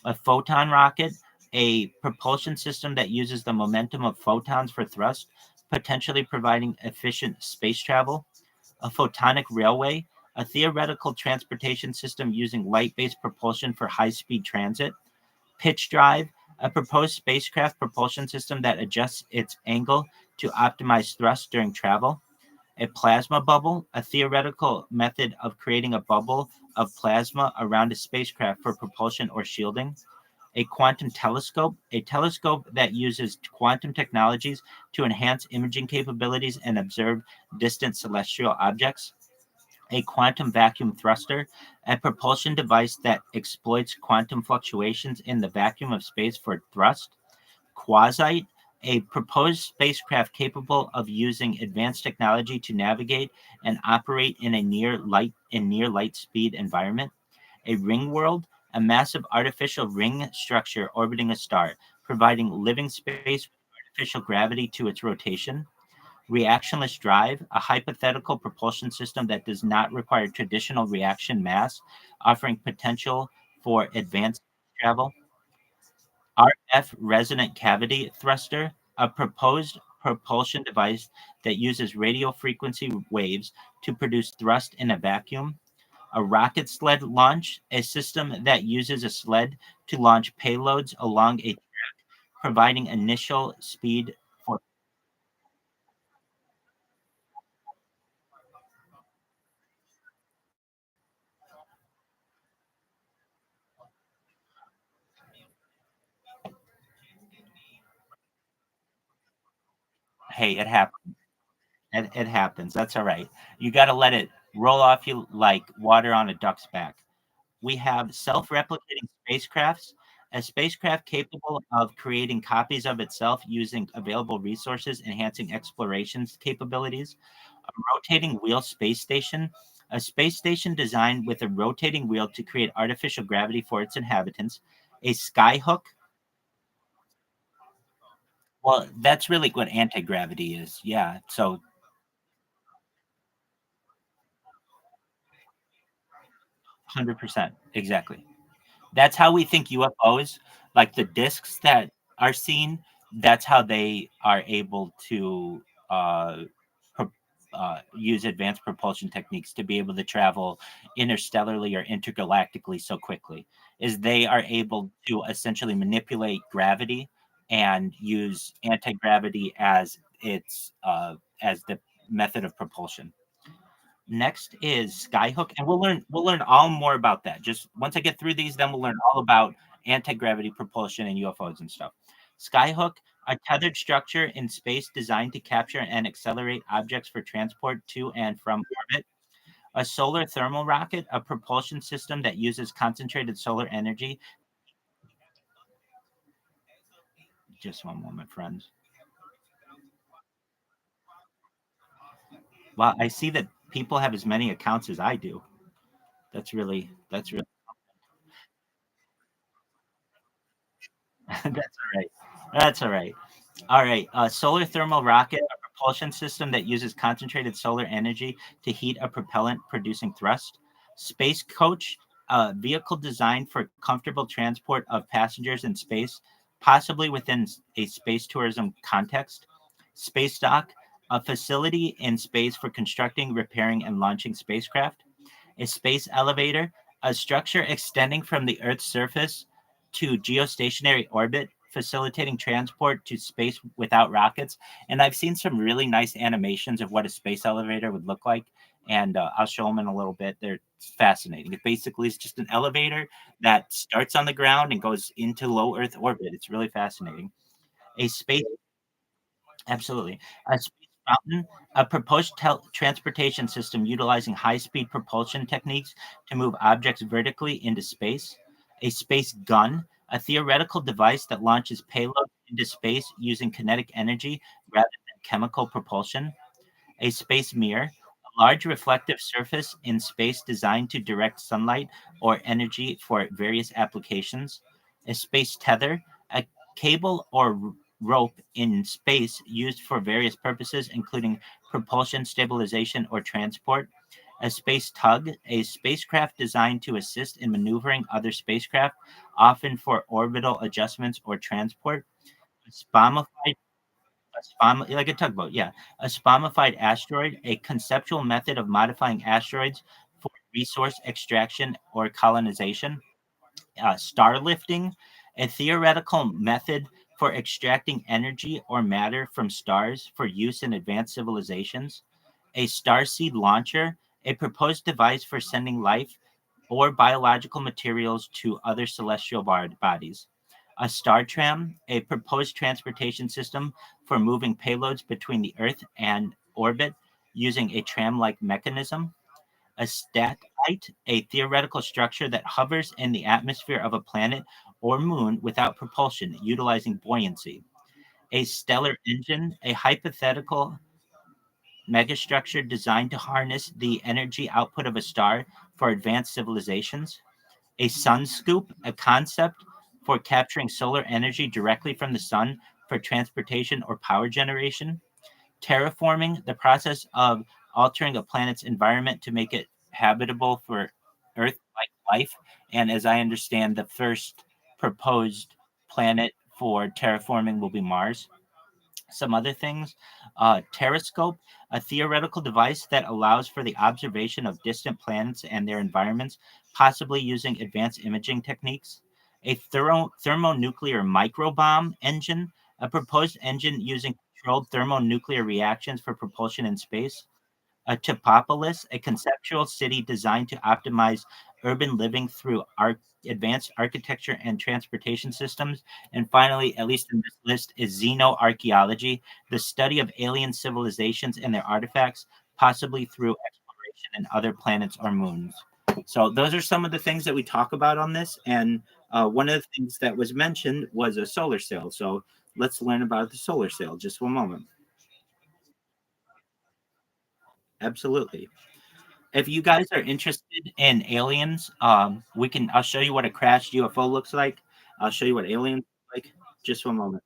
A photon rocket, a propulsion system that uses the momentum of photons for thrust, potentially providing efficient space travel. A photonic railway, a theoretical transportation system using light-based propulsion for high-speed transit. Pitch drive, a proposed spacecraft propulsion system that adjusts its angle to optimize thrust during travel. A plasma bubble, a theoretical method of creating a bubble of plasma around a spacecraft for propulsion or shielding. A quantum telescope, a telescope that uses quantum technologies to enhance imaging capabilities and observe distant celestial objects. A quantum vacuum thruster, a propulsion device that exploits quantum fluctuations in the vacuum of space for thrust. Quasite, a proposed spacecraft capable of using advanced technology to navigate and operate in a near light speed environment. A ring world, a massive artificial ring structure orbiting a star, providing living space with artificial gravity to its rotation. Reactionless drive, a hypothetical propulsion system that does not require traditional reaction mass, offering potential for advanced travel. RF resonant cavity thruster, a proposed propulsion device that uses radio frequency waves to produce thrust in a vacuum. A rocket sled launch, a system that uses a sled to launch payloads along a track, providing initial speed for. Hey, it happens. It happens. That's all right. You got to let it roll off you like water on a duck's back. We have self-replicating spacecrafts, a spacecraft capable of creating copies of itself using available resources, enhancing explorations capabilities. A rotating wheel space station, a space station designed with a rotating wheel to create artificial gravity for its inhabitants. A skyhook. Well, that's really what anti-gravity is. Yeah. So 100%. Exactly. That's how we think UFOs, like the discs that are seen, that's how they are able to uh, pro- use advanced propulsion techniques to be able to travel interstellarly or intergalactically so quickly. Is they are able to essentially manipulate gravity and use anti-gravity as the method of propulsion. Next is Skyhook, and we'll learn all more about that. Just once I get through these, then we'll learn all about anti-gravity propulsion and UFOs and stuff. Skyhook, a tethered structure in space designed to capture and accelerate objects for transport to and from orbit. A solar thermal rocket, a propulsion system that uses concentrated solar energy. Just one moment, friends. Wow, I see that people have as many accounts as I do. That's really that's all right. That's all right. All right. A solar thermal rocket, a propulsion system that uses concentrated solar energy to heat a propellant producing thrust. Space coach, a vehicle designed for comfortable transport of passengers in space, possibly within a space tourism context. Space dock, a facility in space for constructing, repairing, and launching spacecraft. A space elevator, a structure extending from the Earth's surface to geostationary orbit, facilitating transport to space without rockets. And I've seen some really nice animations of what a space elevator would look like. and I'll show them in a little bit. They're fascinating. It basically is just an elevator that starts on the ground and goes into low Earth orbit. It's really fascinating. A space, absolutely, a space fountain, a proposed transportation system utilizing high-speed propulsion techniques to move objects vertically into space. A space gun, a theoretical device that launches payload into space using kinetic energy rather than chemical propulsion. A space mirror, a large reflective surface in space designed to direct sunlight or energy for various applications. A space tether, a cable or rope in space used for various purposes, including propulsion, stabilization, or transport. A space tug, a spacecraft designed to assist in maneuvering other spacecraft, often for orbital adjustments or transport. A spomified like a tugboat, yeah. A spomified asteroid, a conceptual method of modifying asteroids for resource extraction or colonization. Star lifting, a theoretical method for extracting energy or matter from stars for use in advanced civilizations. A starseed launcher, a proposed device for sending life or biological materials to other celestial bodies. A star tram, a proposed transportation system for moving payloads between the Earth and orbit using a tram-like mechanism. A statite, a theoretical structure that hovers in the atmosphere of a planet or moon without propulsion, utilizing buoyancy. A stellar engine, a hypothetical megastructure designed to harness the energy output of a star for advanced civilizations. A sun scoop, a concept for capturing solar energy directly from the sun for transportation or power generation. Terraforming, the process of altering a planet's environment to make it habitable for Earth-like life. And as I understand, the first proposed planet for terraforming will be Mars. Some other things, Terrascope, a theoretical device that allows for the observation of distant planets and their environments, possibly using advanced imaging techniques. A thermonuclear microbomb engine, a proposed engine using controlled thermonuclear reactions for propulsion in space. A Topopolis, a conceptual city designed to optimize urban living through advanced architecture and transportation systems. And finally, at least in this list, is xenoarchaeology, the study of alien civilizations and their artifacts, possibly through exploration in other planets or moons. So those are some of the things that we talk about on this. And one of the things that was mentioned was a solar sail. So let's learn about the solar sail. Just one moment. Absolutely. If you guys are interested in aliens, I'll show you what a crashed UFO looks like. I'll show you what aliens look like. Just one moment.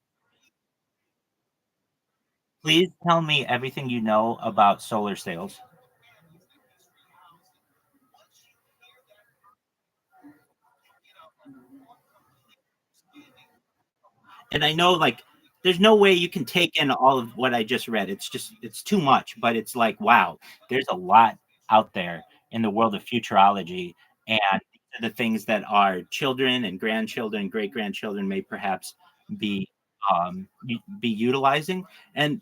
Please tell me everything you know about solar sails. And I know, like, there's no way you can take in all of what I just read. It's too much, but it's like, wow, there's a lot out there in the world of futurology. And these are the things that our children and grandchildren, great grandchildren may perhaps be be utilizing. And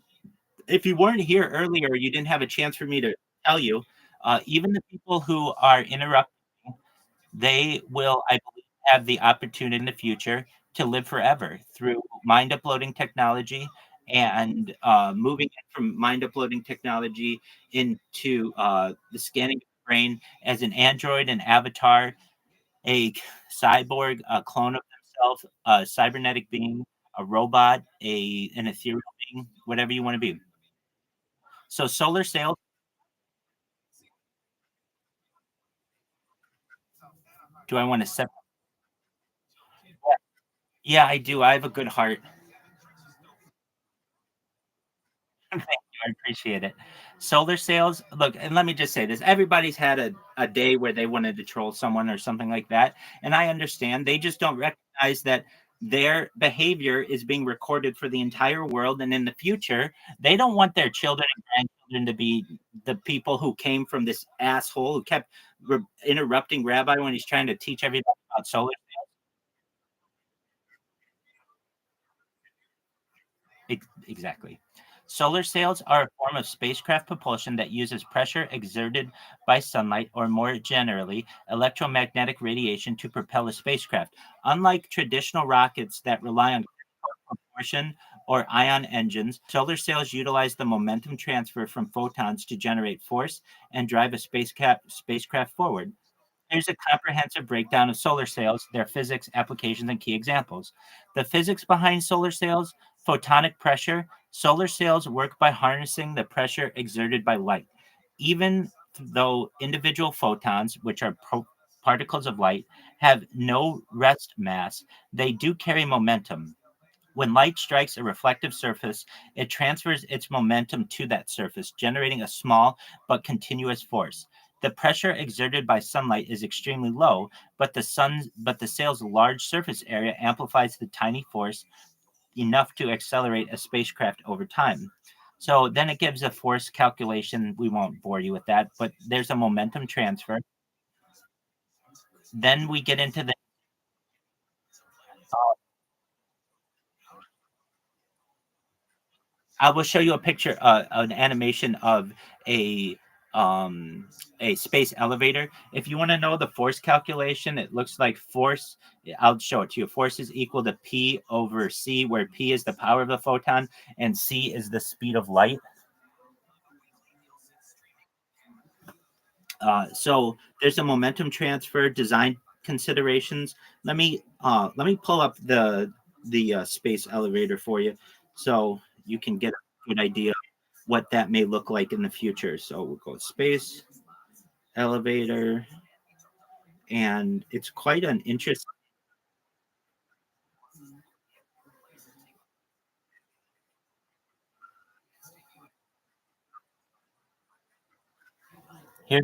if you weren't here earlier, you didn't have a chance for me to tell you, even the people who are interrupting, they will, I believe, have the opportunity in the future to live forever through mind uploading technology and moving from mind uploading technology into the scanning of the brain as an android, an avatar, a cyborg, a clone of themselves, a cybernetic being, a robot, an ethereal being, whatever you want to be. So solar sails. Do I want to set? Yeah, I do. I have a good heart. Thank you. I appreciate it. Solar sails. Look, and let me just say this. Everybody's had a day where they wanted to troll someone or something like that. And I understand. They just don't recognize that their behavior is being recorded for the entire world. And in the future, they don't want their children and grandchildren to be the people who came from this asshole who kept interrupting Rabbi when he's trying to teach everybody about solar. Exactly. Solar sails are a form of spacecraft propulsion that uses pressure exerted by sunlight, or more generally, electromagnetic radiation, to propel a spacecraft. Unlike traditional rockets that rely on propulsion or ion engines, solar sails utilize the momentum transfer from photons to generate force and drive a spacecraft forward. Here's a comprehensive breakdown of solar sails, their physics, applications, and key examples. The physics behind solar sails: photonic pressure. Solar sails work by harnessing the pressure exerted by light. Even though individual photons, which are particles of light, have no rest mass, they do carry momentum. When light strikes a reflective surface, it transfers its momentum to that surface, generating a small but continuous force. The pressure exerted by sunlight is extremely low, but the sail's large surface area amplifies the tiny force enough to accelerate a spacecraft over time. So then it gives a force calculation. We won't bore you with that, but there's a momentum transfer. Then we get into the I will show you a picture, an animation of a um a space elevator. If you want to know the force calculation, it looks like force. I'll show it to you. Force is equal to P over C, where P is the power of the photon and C is the speed of light. So there's a momentum transfer, design considerations. Let me pull up the space elevator for you, so you can get a good idea what that may look like in the future. So we'll go space elevator, and it's quite an interesting. Here,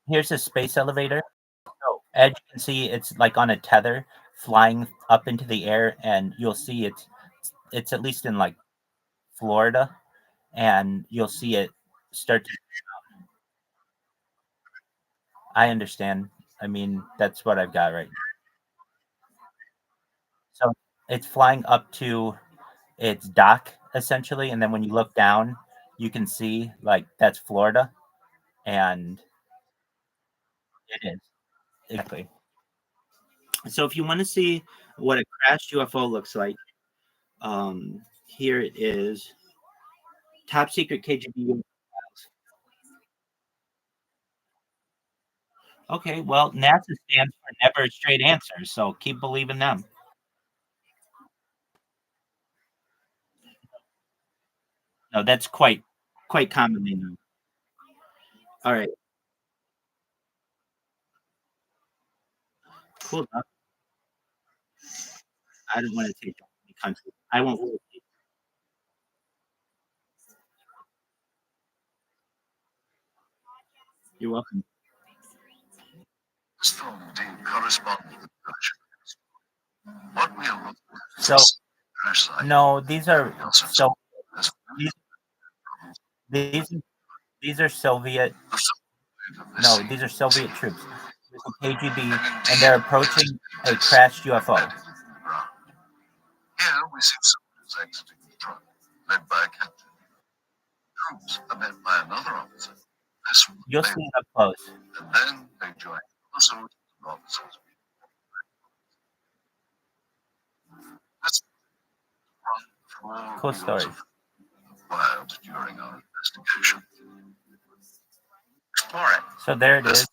here's a space elevator. So as you can see, it's like on a tether, flying up into the air, and you'll see it's at least in like Florida, and you'll see it start to. I understand. I mean, that's what I've got right now. So it's flying up to its dock essentially, and then when you look down, you can see like that's Florida, and it is exactly. So if you want to see what a crashed UFO looks like, here it is. Top secret KGB files. Okay, well, NASA stands for never straight answers, so keep believing them. No, that's quite commonly known. All right, cool. I don't want to take the country. I won't. You're welcome. This film indeed corresponds with the version. What we are looking at So is crash site. no, these are Also, so as these these these are Soviet. the subject of this No, scene these are Soviet is troops with the KGB, and and they're indeed approaching a this crashed UFO. embedded in the ground. Here we see soldiers exiting the truck, led by a captain. Troops are met by another officer. This one You'll they see it up close. and then they join other soldiers and officers. This run Cool four story. reels of wild during our investigation. Explore it. So there it is.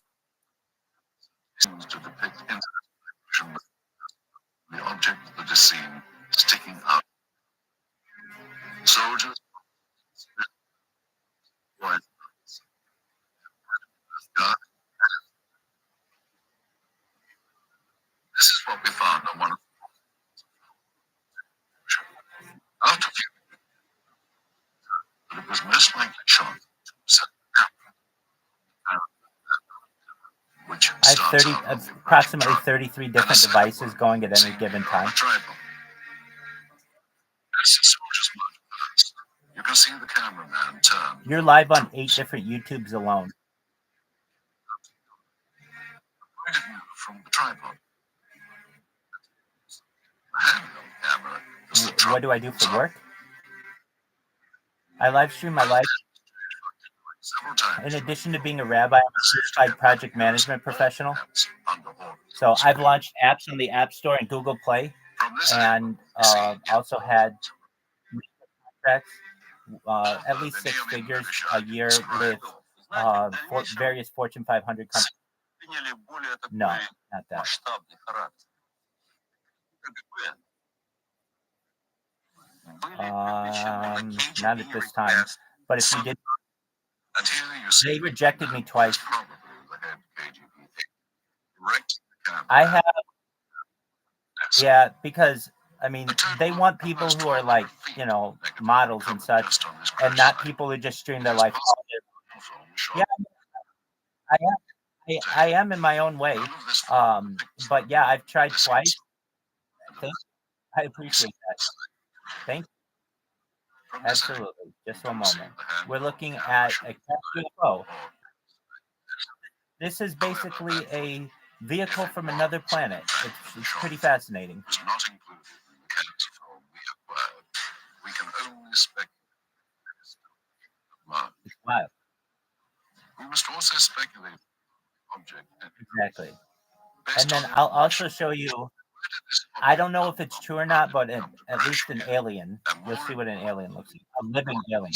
Seems to depict interaction with the object that is seen sticking out. Soldiers, boys, God. This is what we found on one of the after viewing that it was most likely shot to set which I have starts 30, out on the approximately truck 33 and different a second devices one going at any seen given here on time. the tripod. As the soldiers march past, you can see the cameraman turn You're live on 8 troops. different YouTubes alone. Point of view from the tripod. The handheld camera what do I do for work? I live stream my life. In addition to being a rabbi, I'm a certified project management professional. So I've launched apps on the App Store and Google Play, and also had contracts, at least 6 figures a year with various Fortune 500 companies. No, not that. Not at this time. But if you did, they rejected me twice. I have, yeah, because I mean, they want people who are like, models and such, and not people who just stream their life. Yeah, I am. I am in my own way. But yeah, I've tried twice. I appreciate that. Thank you. Absolutely. Just one moment. We're looking at a UFO. This is basically a vehicle from another planet. It's pretty fascinating. It's wild. We must also speculate object. Exactly. And then I'll also show you, I don't know if it's true or not, but at least an alien. You'll see what an alien looks like. A living alien.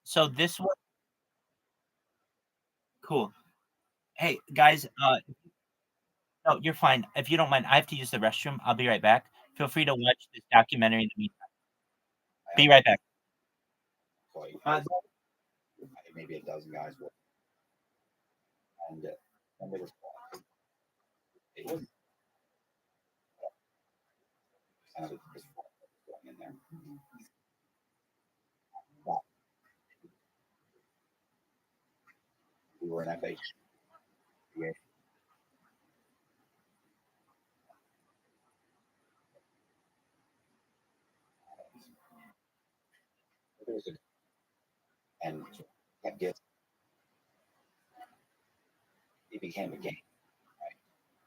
So this one, cool. Hey guys, no, you're fine. If you don't mind, I have to use the restroom. I'll be right back. Feel free to watch this documentary in the meantime. Be right back. Maybe a dozen guys will, and they were it wasn't kind of just going in there. But we were in FH. Yeah. And kept getting, it became a game,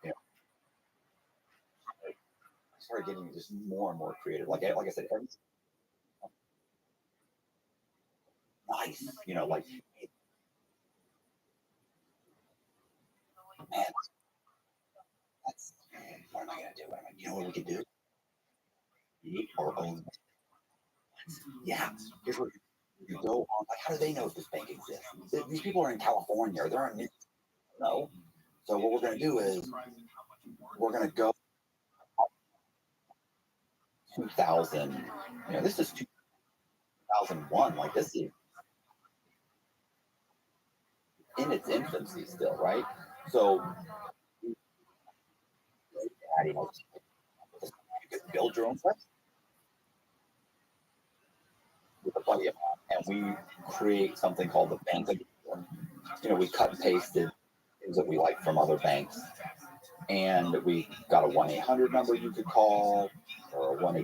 right? I started getting just more and more creative. Like I said, every nice, like hey, man, that's what am I gonna do? What we could do? Eat our own. Yeah, here's what you go on. Like, how do they know if this bank exists? These people are in California, or they're in no. So what we're gonna do is we're gonna go 2000. This is 2001. Like this is in its infancy still, right? So you could build your own website with a buddy of mine, and we create something called the bank. We cut and pasted things that we like from other banks, and we got a 1-800 number you could call, or a 1-800,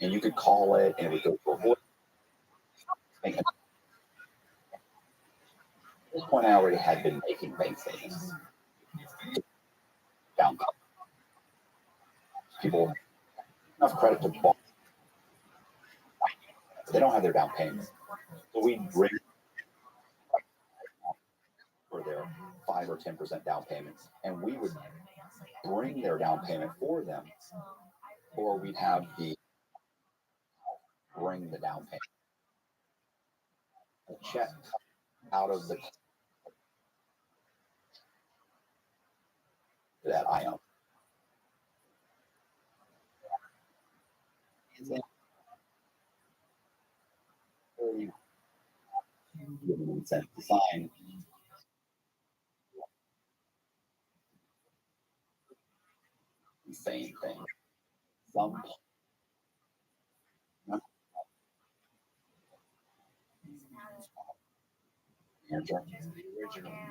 and you could call it, and it would go to a voice. At this point, I already had been making bank statements. Down people enough credit to buy. They don't have their down payment, so we bring for their 5 or 10% down payments, and we would bring their down payment for them, or we'd have the bring the down payment, a check out of the that I own. Given consent to sign. Same thing. Some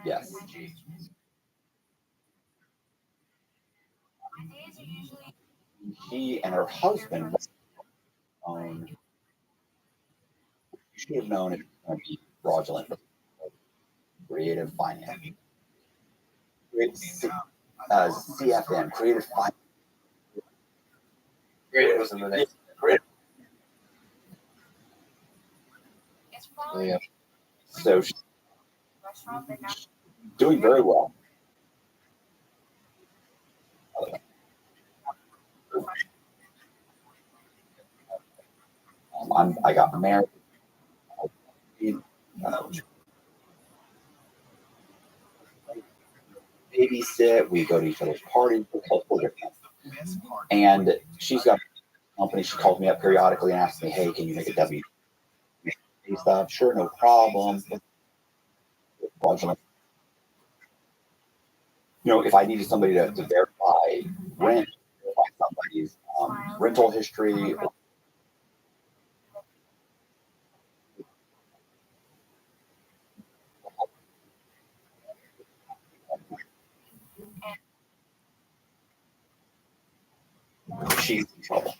yes. She and her husband own should have known it was going to be fraudulent. Creative finance. CFN, creative finance. Great was in the name. Yeah. So she's doing very well. I got married. Babysit. We go to each other's parties. And she's got a company. She calls me up periodically and asks me, "Hey, can you make a W stuff?" Sure, no problem. Fraudulent. If I needed somebody to verify rent, verify somebody's rental history. She's in trouble.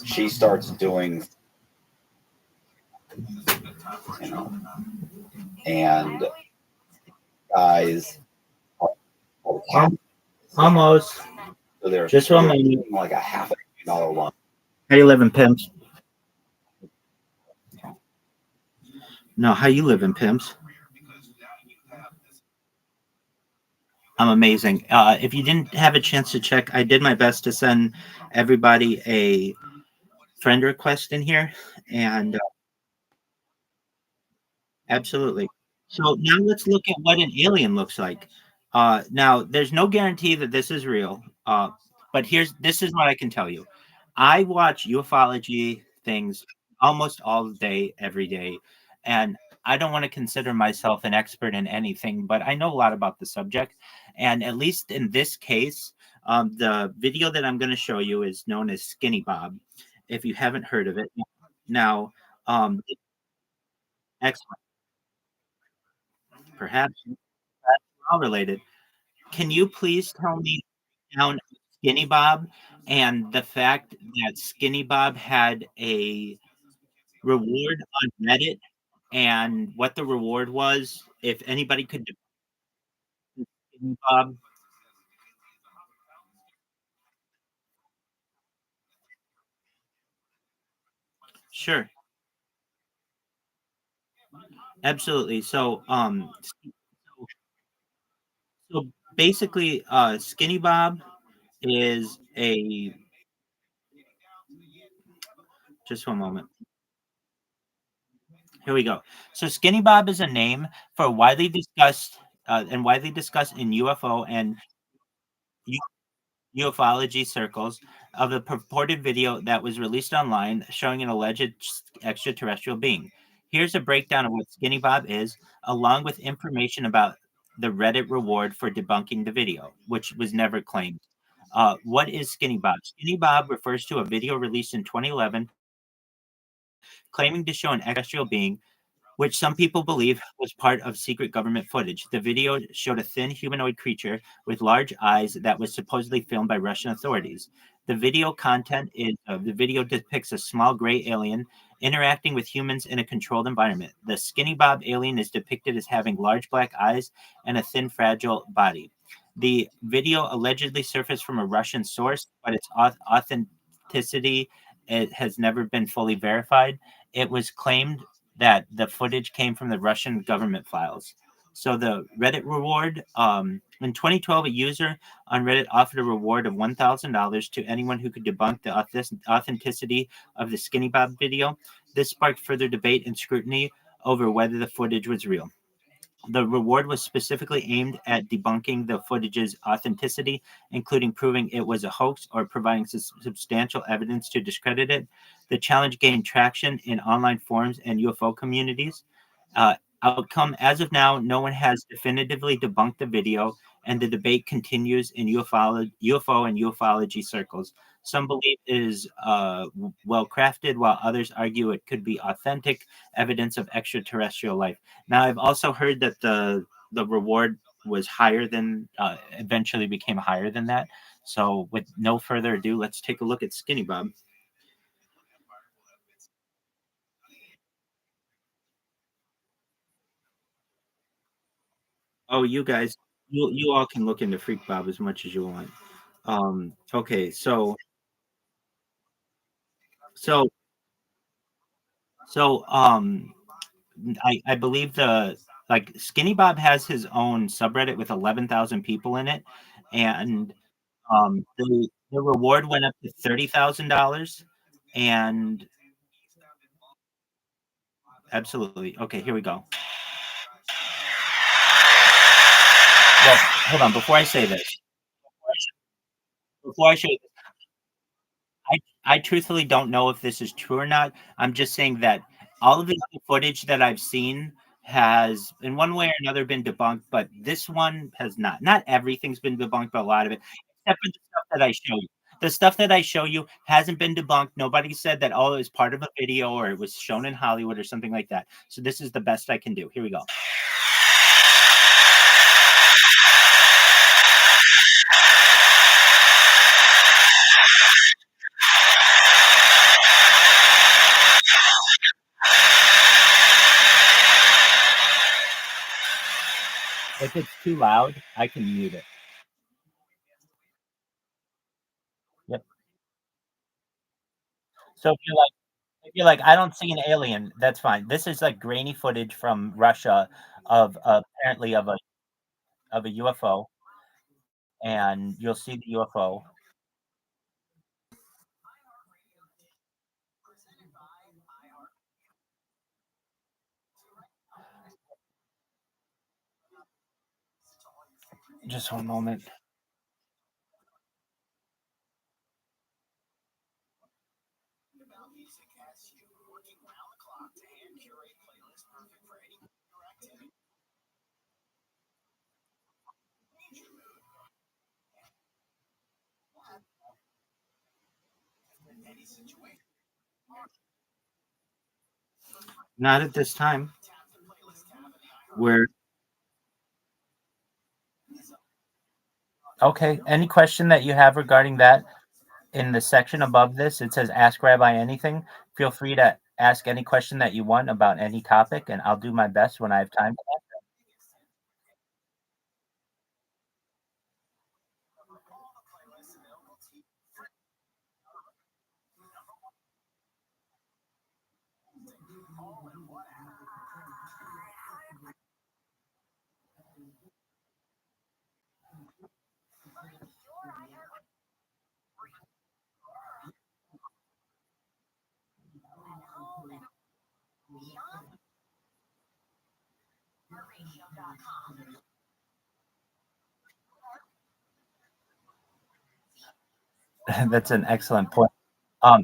She starts doing, and guys, Almost. so they're Just one moment. like a $500,000 loan. How you living, pimps? No, how you living, pimps? I'm amazing. If you didn't have a chance to check, I did my best to send everybody a friend request in here, and absolutely. So now let's look at what an alien looks like. Now, there's no guarantee that this is real, but this is what I can tell you. I watch ufology things almost all day, every day, and I don't want to consider myself an expert in anything, but I know a lot about the subject. And at least in this case, the video that I'm going to show you is known as Skinny Bob. If you haven't heard of it, now, excellent. Perhaps that's all related. Can you please tell me down Skinny Bob and the fact that Skinny Bob had a reward on Reddit and what the reward was? If anybody could defend Skinny Bob, sure, absolutely. So basically, Skinny Bob is a just one moment. Here we go. So Skinny Bob is a name for widely discussed in UFO and ufology circles of a purported video that was released online showing an alleged extraterrestrial being. Here's a breakdown of what Skinny Bob is, along with information about the Reddit reward for debunking the video, which was never claimed. What is Skinny Bob? Skinny Bob refers to a video released in 2011 claiming to show an extraterrestrial being which some people believe was part of secret government footage. The video showed a thin humanoid creature with large eyes that was supposedly filmed by Russian authorities. The video depicts a small gray alien interacting with humans in a controlled environment. The Skinny Bob alien is depicted as having large black eyes and a thin, fragile body. The video allegedly surfaced from a Russian source, but its authenticity has never been fully verified. It was claimed that the footage came from the Russian government files. So the Reddit reward, in 2012, a user on Reddit offered a reward of $1,000 to anyone who could debunk the authenticity of the Skinny Bob video. This sparked further debate and scrutiny over whether the footage was real. The reward was specifically aimed at debunking the footage's authenticity, including proving it was a hoax or providing substantial evidence to discredit it. The challenge gained traction in online forums and UFO communities. Outcome: as of now, no one has definitively debunked the video, and the debate continues in UFO and ufology circles. Some believe it is well crafted, while others argue it could be authentic evidence of extraterrestrial life. Now, I've also heard that the reward was higher than eventually became higher than that. So, with no further ado, let's take a look at Skinny Bob. Oh, you guys, you all can look into Freak Bob as much as you want. Okay, so so I believe the like Skinny Bob has his own subreddit with 11,000 people in it, and the reward went up to $30,000, and absolutely. Okay, here we go. Well, hold on. Before I say this, before I show you, I truthfully don't know if this is true or not. I'm just saying that all of the other footage that I've seen has, in one way or another, been debunked, but this one has not. Not everything's been debunked, but a lot of it, except for the stuff that I show you. The stuff that I show you hasn't been debunked. Nobody said that, oh, it was part of a video or it was shown in Hollywood or something like that. So this is the best I can do. Here we go. If it's too loud, I can mute it. Yep. So if you're like, I don't see an alien, that's fine. This is like grainy footage from Russia of apparently of a UFO, and you'll see the UFO. Just one moment. Not at this time. We're okay. Any question that you have regarding that, in the section above this, it says Ask Rabbi Anything. Feel free to ask any question that you want about any topic, and I'll do my best when I have time. That's an excellent point.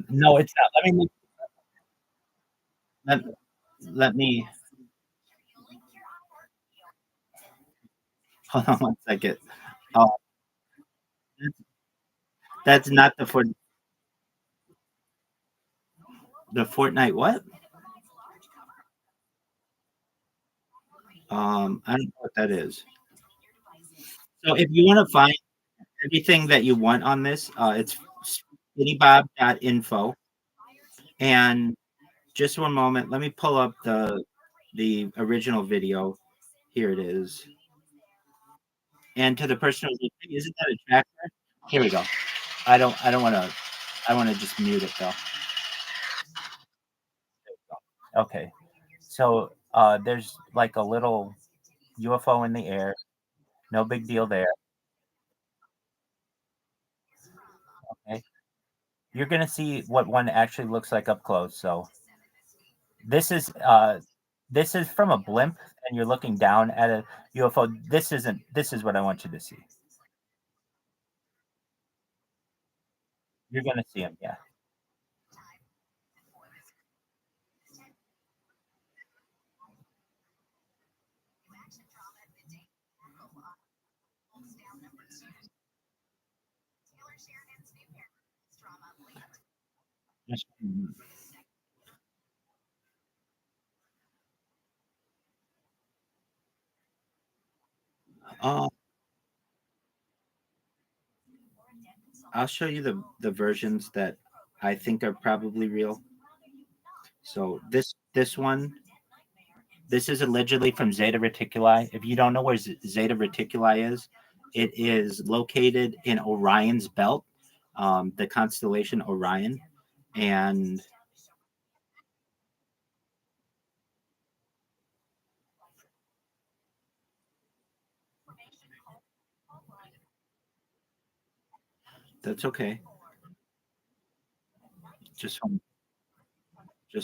No, it's not. Let, let me hold on one second. Uh, that's not the Fortnite what? I don't know what that is. So if you want to find everything that you want on this, it's skinnybob.info. And just one moment, let me pull up the original video. Here it is. And to the person who's like, "Hey, isn't that a tracker?" Here we go. I don't want to. I want to just mute it though. Okay. So there's like a little UFO in the air. No big deal there. Okay. You're gonna see what one actually looks like up close. So this is from a blimp, and you're looking down at a UFO. This isn't. This is what I want you to see. You're gonna see them. Yeah. Just- Uh, I'll show you the versions that I think are probably real. So this one This is allegedly from Zeta Reticuli. If you don't know where Zeta Reticuli is, it is located in Orion's belt, the constellation Orion. And that's okay. Just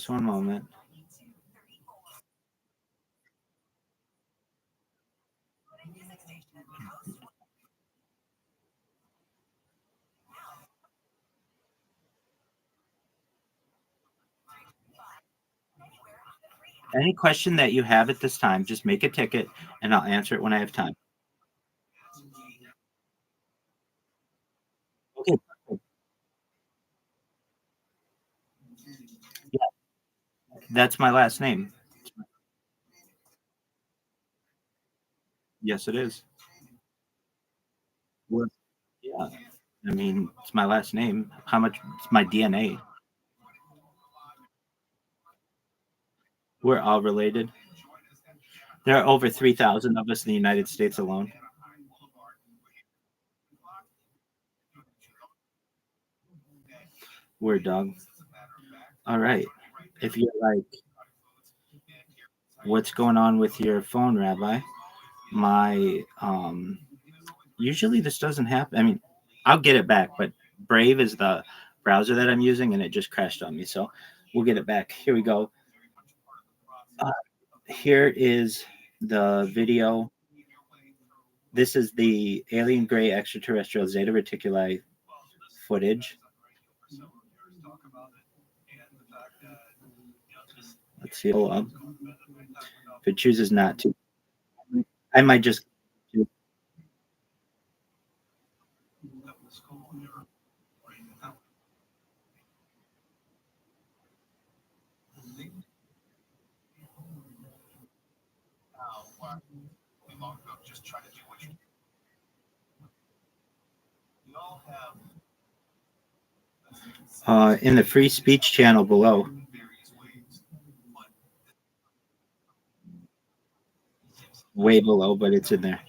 one moment. Any question that you have at this time, just make a ticket and I'll answer it when I have time. Okay. Yeah, that's my last name. Yes, it is. What? Yeah. I mean, it's my last name. How much? It's my DNA. We're all related. There are over 3,000 of us in the United States alone. We're dog. All right. If you're like, what's going on with your phone, Rabbi? My usually this doesn't happen. I mean, I'll get it back, but Brave is the browser that I'm using and it just crashed on me. So we'll get it back. Here we go. Here is the video. This is the alien gray extraterrestrial Zeta Reticuli footage. Let's see. Hold up. If it chooses not to, I might just. In the free speech channel below. Way below, but it's in there.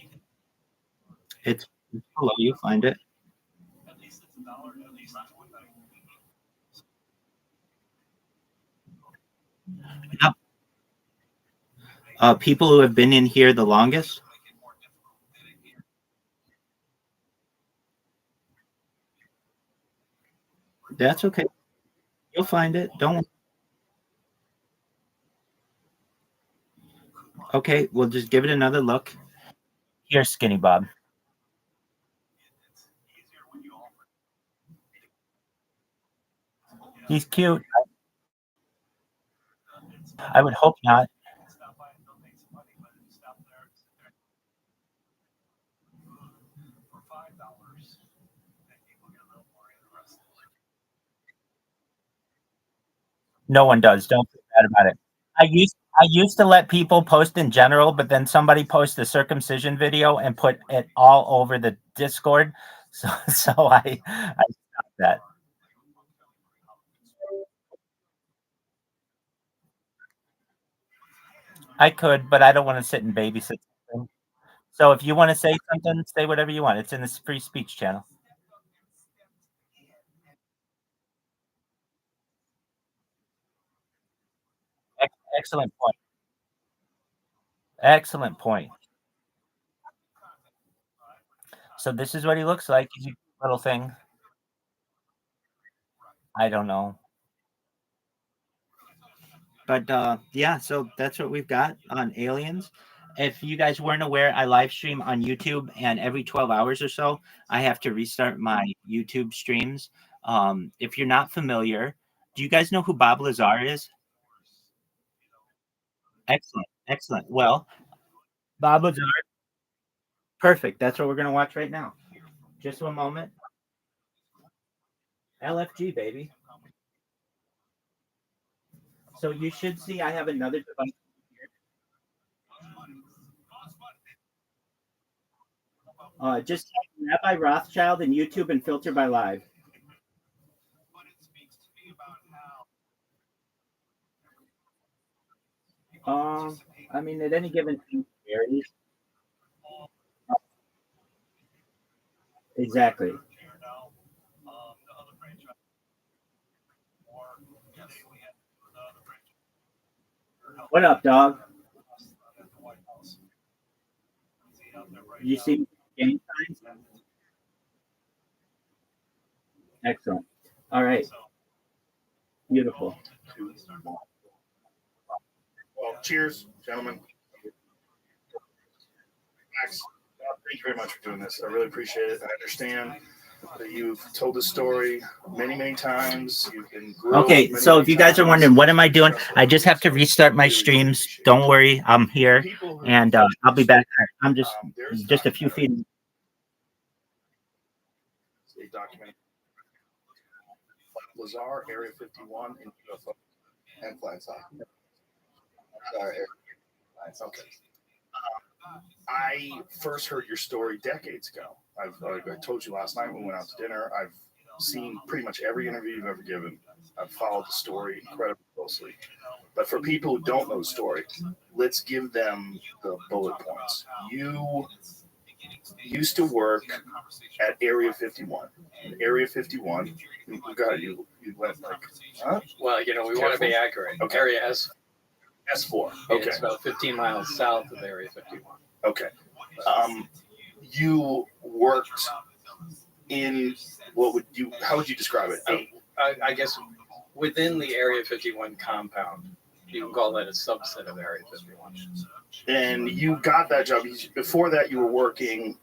It's below. You find it. People who have been in here the longest. That's okay. You'll find it. Don't. Okay, we'll just give it another look. Here's Skinny Bob. He's cute. I would hope not. No one does. Don't feel bad about it. I used to let people post in general, but then somebody posted a circumcision video and put it all over the Discord. So I stopped that. I could, but I don't want to sit and babysit something. So if you want to say something, say whatever you want. It's in this free speech channel. Excellent point. Excellent point. So this is what he looks like. He's a little thing. I don't know. But yeah, so that's what we've got on aliens. If you guys weren't aware, I live stream on YouTube, and every 12 hours or so, I have to restart my YouTube streams. If you're not familiar, do you guys know who Bob Lazar is? Excellent, excellent. Well, Bob Lazar, perfect. That's what we're gonna watch right now. Just one moment. LFG, baby. So you should see I have another device. Just type Rabbi Rothschild in YouTube and filter by live. I mean, at any given time, it varies. Exactly. What up, dog? You see game signs? Excellent. All right. Beautiful. Well, cheers, gentlemen. Max, thank you very much for doing this. I really appreciate it. I understand that you've told the story many, many times. You've been grilled Okay, many, so many if you guys are times. wondering, what am I doing? I just have to restart my streams. Don't worry, I'm here, and I'll be back. I'm just a few feet. A documentary. Lazar, Area 51, and UFO. And flying saucer. Sorry, Okay. I first heard your story decades ago. I told you last night when we went out to dinner. I've seen pretty much every interview you've ever given. I've followed the story incredibly closely. But for people who don't know the story, let's give them the bullet points. You used to work at Area 51. Area 51, you went like, huh? Well, you know, we want to be accurate. Okay. Area S4. Okay. It's about 15 miles south of Area 51. Okay. You worked in how would you describe it? I guess within the Area 51 compound, you can call that a subset of Area 51. And you got that job. Before that, you were working.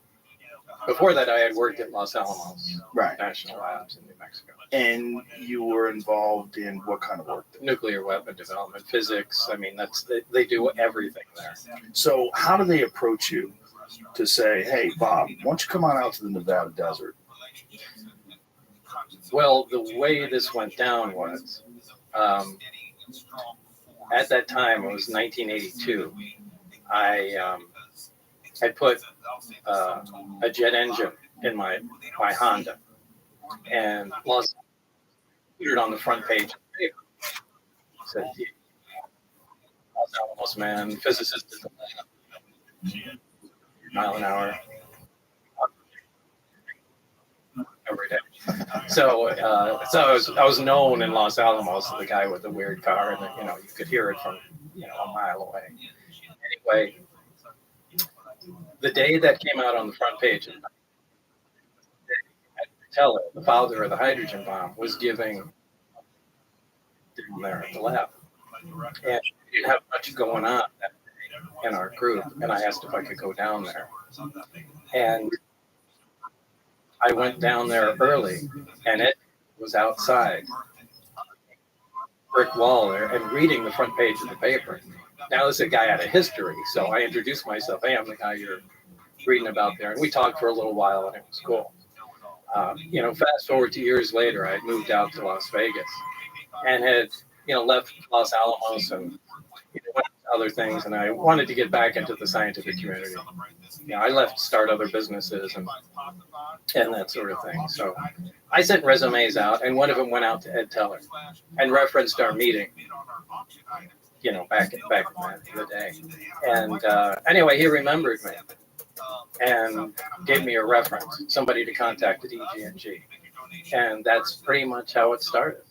Before that, I had worked at Los Alamos Right. National Labs in New Mexico. And you were involved in what kind of work? Nuclear weapon development, physics. I mean, they do everything there. So how do they approach you to say, hey, Bob, why don't you come on out to the Nevada desert? Well, the way this went down was, at that time, it was 1982, I put a jet engine in my Honda and put it on the front page of the paper. Said, Los Alamos man, physicist in the lab, mile an hour every day. So I was known in Los Alamos as the guy with the weird car, and you could hear it from a mile away. Anyway, the day that came out on the front page, Teller, the founder of the hydrogen bomb, was giving down there at the lab, and we didn't have much going on that day in our group, and I asked if I could go down there, and I went down there early, and it was outside, brick wall there, and reading the front page of the paper. Now this is a guy out of history, so I introduced myself. Hey, I'm the guy you're reading about there, and we talked for a little while, and it was cool. Fast forward 2 years later, I had moved out to Las Vegas and had left Los Alamos and went to other things, and I wanted to get back into the scientific community. I left to start other businesses and that sort of thing. So I sent resumes out, and one of them went out to Ed Teller and referenced our meeting, back in the day. And anyway, he remembered me and gave me a reference, somebody to contact at EG&G. And that's pretty much how it started.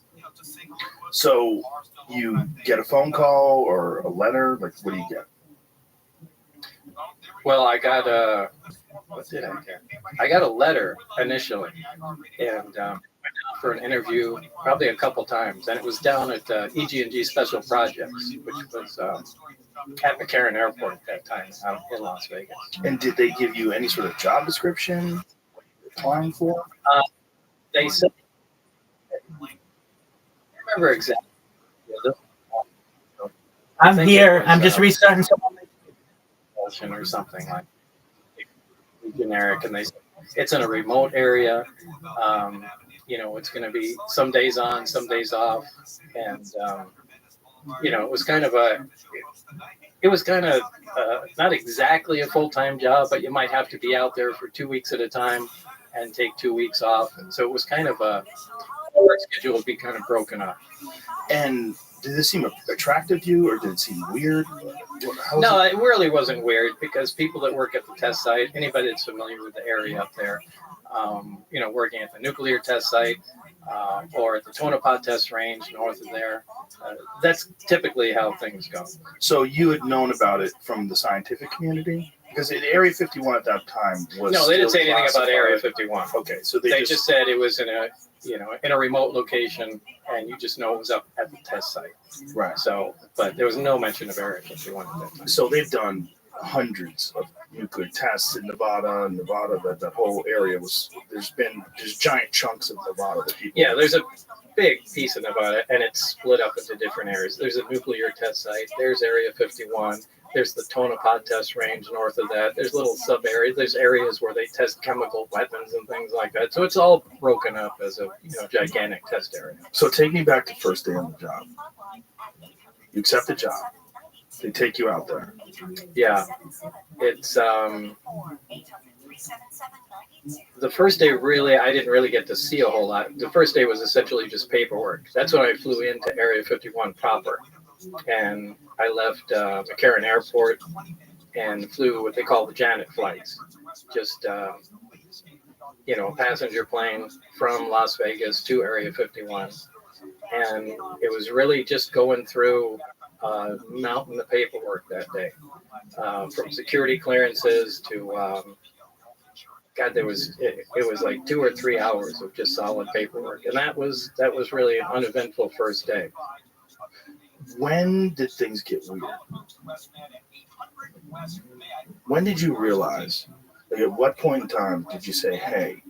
So you get a phone call or a letter? Like, what do you get? Well, I got what did I get? I got a letter initially, and went down for an interview probably a couple times, and it was down at EG&G Special Projects, which was at McCarran Airport at that time out in Las Vegas. And did they give you any sort of job description? What you're applying for? They said, I remember exactly. I'm here. I'm just restarting or something like generic, and they said it's in a remote area. It's going to be some days on, some days off, and it was kind of not exactly a full-time job, but you might have to be out there for 2 weeks at a time and take 2 weeks off, and so it was kind of work schedule would be kind of broken up. And did this seem attractive to you, or did it seem weird? No, it really wasn't weird because people that work at the test site, anybody that's familiar with the area up there, working at the nuclear test site or at the Tonopah test range north of there, that's typically how things go. So you had known about it from the scientific community? Because Area 51 at that time was no, they didn't say anything classified. About Area 51. Okay, so they just said it was in a remote location, and you just know it was up at the test site. Right. So, but there was no mention of Area 51 at that time. So they've done hundreds of nuclear tests in Nevada. That whole area there's giant chunks of Nevada that people. Yeah, there's a big piece of Nevada, and it's split up into different areas. There's a nuclear test site. There's Area 51. There's the Tonopah test range north of that. There's little sub areas. There's areas where they test chemical weapons and things like that. So it's all broken up as a gigantic test area. So take me back to first day on the job. You accept the job. They take you out there. Yeah, it's the first day. Really, I didn't really get to see a whole lot. The first day was essentially just paperwork. That's when I flew into Area 51 proper. And I left McCarran Airport and flew what they call the Janet flights. Just, a passenger plane from Las Vegas to Area 51. And it was really just going through mounting the paperwork that day. From security clearances to, it was like 2 or 3 hours of just solid paperwork. And that was really an uneventful first day. When did things get weird? When did you realize, at what point in time did you say, hey,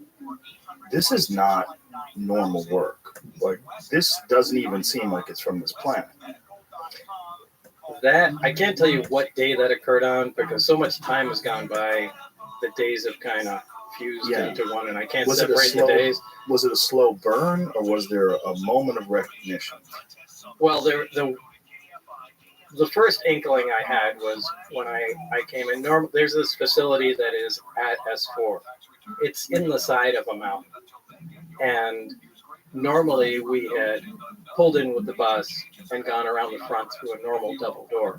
this is not normal work? Like, this doesn't even seem like it's from this planet. That, I can't tell you what day that occurred on because so much time has gone by, the days have kind of fused into one, and I can't separate the days. Was it a slow burn, or was there a moment of recognition? Well, the first inkling I had was when I came in. There's this facility that is at S4. It's in the side of a mountain. And normally we had pulled in with the bus and gone around the front through a normal double door.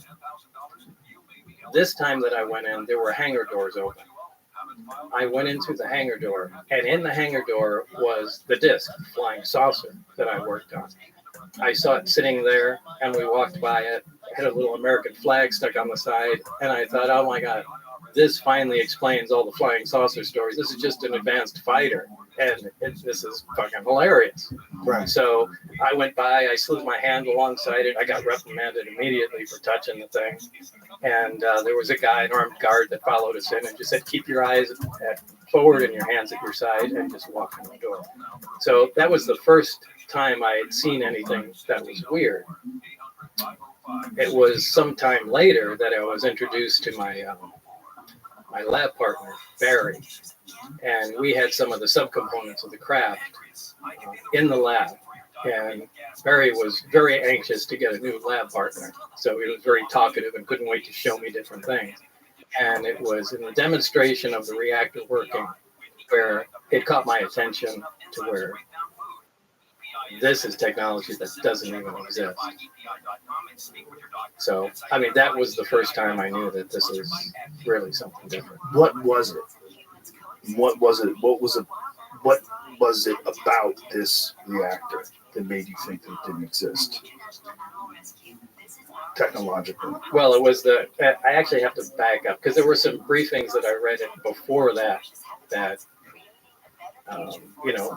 This time that I went in, there were hangar doors open. I went in through the hangar door, and in the hangar door was the disc flying saucer that I worked on. I saw it sitting there, and we walked by it. It had a little American flag stuck on the side, and I thought, oh my God, this finally explains all the flying saucer stories. This is just an advanced fighter, and this is fucking hilarious. Right. So I went by, I slid my hand alongside it. I got reprimanded immediately for touching the thing. And there was a guy, an armed guard, that followed us in and just said, keep your eyes forward and your hands at your side, and just walk in the door. So that was the first time I had seen anything that was weird. It was sometime later that I was introduced to my lab partner, Barry, and we had some of the subcomponents of the craft in the lab. And Barry was very anxious to get a new lab partner, so he was very talkative and couldn't wait to show me different things. And it was in the demonstration of the reactor working where it caught my attention to where this is technology that doesn't even exist. So, I mean, that was the first time I knew that this is really something different. What was it? What was it? What was it about this reactor that made you think that it didn't exist technologically? Well, it was I actually have to back up because there were some briefings that I read before that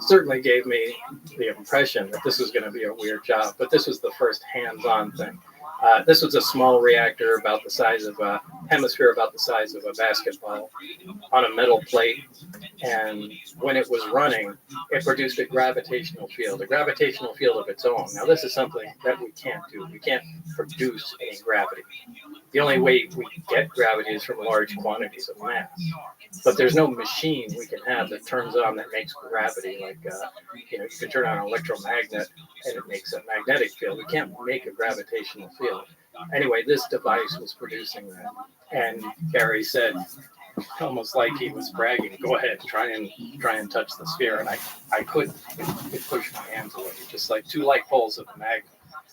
certainly gave me the impression that this was going to be a weird job, but this was the first hands-on thing. This was a small reactor about the size of a hemisphere, about the size of a basketball on a metal plate. And when it was running, it produced a gravitational field of its own. Now, this is something that we can't do. We can't produce any gravity. The only way we get gravity is from large quantities of mass. But there's no machine we can have that turns on that makes gravity. Like, you can turn on an electromagnet and it makes a magnetic field. We can't make a gravitational field. Anyway, this device was producing that. And Barry said, almost like he was bragging, go ahead, try and touch the sphere. And I couldn't. It pushed my hands away, just like two light poles of a magnet.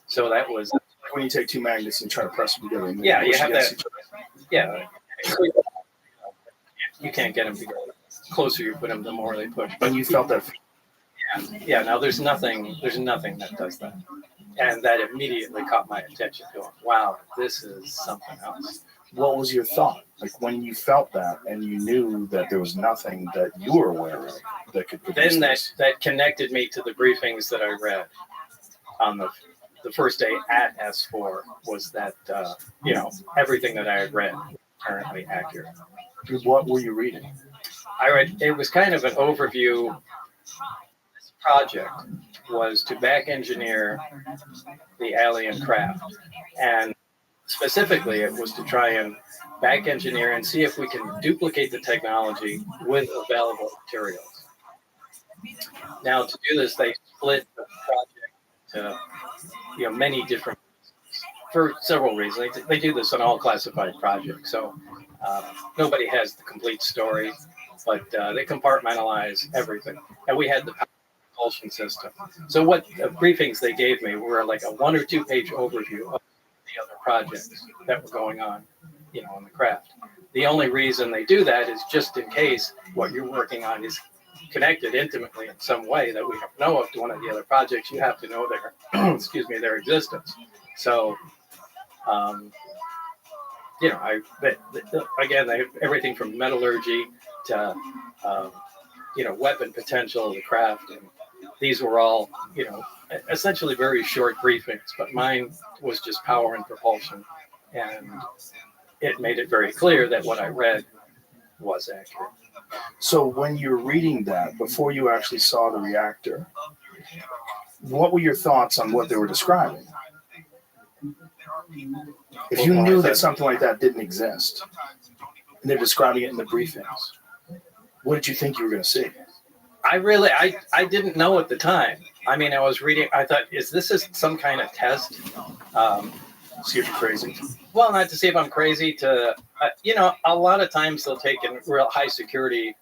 So that was When you take two magnets and try to press them together. And Yeah, you push have against that- each other. yeah. You can't get them together. The closer you put them, the more they push. And you felt that. Yeah. Now there's nothing that does that, and that immediately caught my attention. Going, wow, this is something else. What was your thought? Like when you felt that and you knew that there was nothing that you were aware of that could produce Then this. that connected me to the briefings that I read on the first day at S4 was that everything that I had read was apparently accurate. What were you reading? I read, it was kind of an overview. This project was to back engineer the alien craft, and specifically it was to try and back engineer and see if we can duplicate the technology with available materials. Now to do this, they split the project to many different, for several reasons. They do this on all classified projects, so nobody has the complete story, but they compartmentalize everything. And we had the propulsion system. So what briefings they gave me were like a 1 or 2 page overview of the other projects that were going on, on the craft. The only reason they do that is just in case what you're working on is connected intimately in some way that we don't know of to one of the other projects. You have to know their existence. So, again, they have everything from metallurgy to, weapon potential of the craft. And these were all, essentially very short briefings, but mine was just power and propulsion. And it made it very clear that what I read was accurate. So when you're reading that, before you actually saw the reactor, what were your thoughts on what they were describing? If you knew that something like that didn't exist, and they're describing it in the briefings, what did you think you were going to see? I didn't know at the time. I mean, I was reading, I thought, is this some kind of test? See if you're crazy. Well, not to see if I'm crazy, a lot of times they'll take in real high security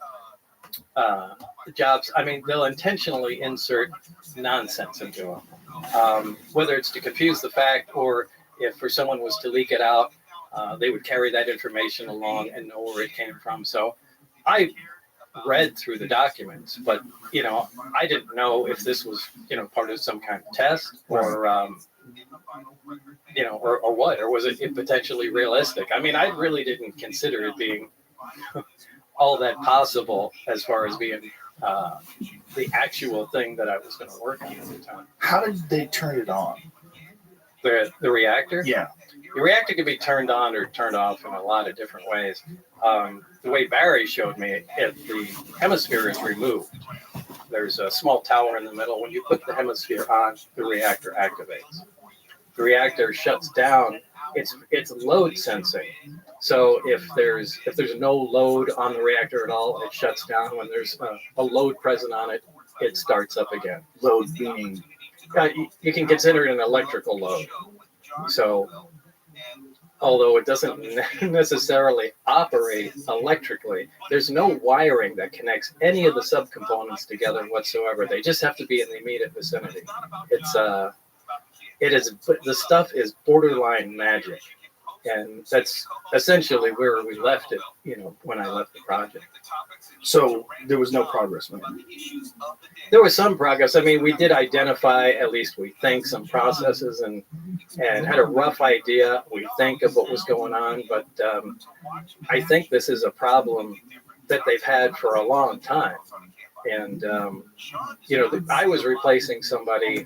jobs. I mean, they'll intentionally insert nonsense into them, whether it's to confuse the fact or if for someone was to leak it out, they would carry that information along and know where it came from. So I read through the documents, but, I didn't know if this was, part of some kind of test or, or what, or was it potentially realistic? I mean, I really didn't consider it being all that possible as far as being the actual thing that I was going to work on at the time. How did they turn it on? The reactor? Yeah. The reactor can be turned on or turned off in a lot of different ways. The way Barry showed me, if the hemisphere is removed, there's a small tower in the middle. When you put the hemisphere on, the reactor activates. The reactor shuts down. It's load sensing. So if there's no load on the reactor at all, it shuts down. When there's a load present on it, it starts up again. Load meaning? You can consider it an electrical load. So although it doesn't necessarily operate electrically, there's no wiring that connects any of the subcomponents together whatsoever. They just have to be in the immediate vicinity. The stuff is borderline magic. And that's essentially where we left it, when I left the project. So there was no progress, man. There was some progress. I mean, we did identify, at least we think, some processes and had a rough idea, we think, of what was going on. But I think this is a problem that they've had for a long time. And, I was replacing somebody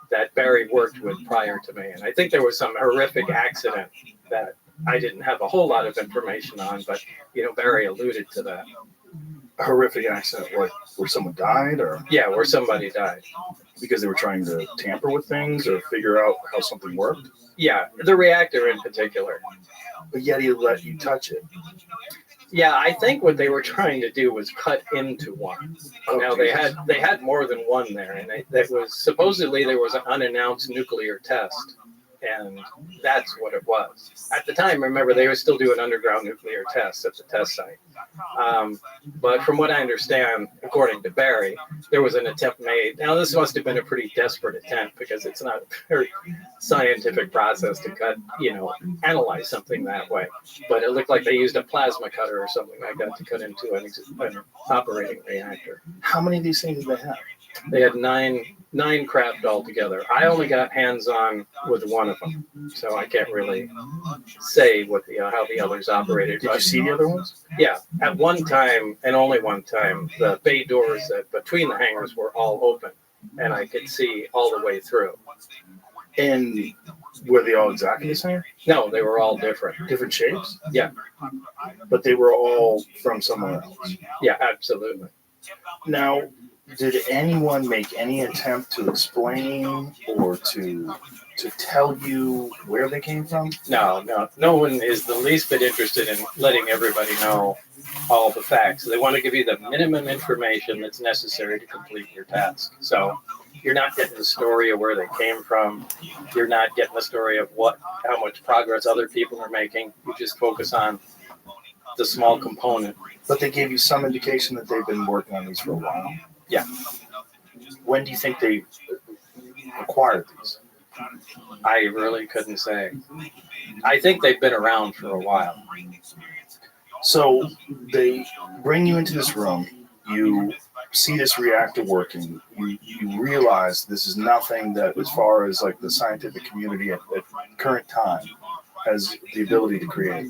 that Barry worked with prior to me. And I think there was some horrific accident that I didn't have a whole lot of information on, but, Barry alluded to that. A horrific accident, like where someone died, or? Yeah, where somebody died. Because they were trying to tamper with things or figure out how something worked? Yeah, the reactor in particular. But yet he let you touch it. Yeah, I think what they were trying to do was cut into one. Now they had more than one there, and that was supposedly there was an unannounced nuclear test And that's what it was. At the time, remember, they were still doing underground nuclear tests at the test site. But from what I understand, according to Barry, there was an attempt made. Now, this must have been a pretty desperate attempt because it's not a very scientific process to analyze something that way. But it looked like they used a plasma cutter or something like that to cut into an operating reactor. How many of these things did they have? They had nine craft altogether. I only got hands-on with one of them, so I can't really say what how the others operated. Did you see the other ones? Yeah, at one time and only one time, the bay doors that between the hangars were all open, and I could see all the way through. And were they all exactly the same? No, they were all different. Different shapes? Yeah. But they were all from somewhere else? Yeah, absolutely. Now, did anyone make any attempt to explain or to tell you where they came from? No one is the least bit interested in letting everybody know all the facts. They want to give you the minimum information that's necessary to complete your task. So you're not getting the story of where they came from. You're not getting the story of how much progress other people are making. You just focus on the small component. But they gave you some indication that they've been working on these for a while. Yeah. When do you think they acquired these? I really couldn't say. I think they've been around for a while. So they bring you into this room. You see this reactor working. You realize this is nothing that, as far as like the scientific community at current time, has the ability to create.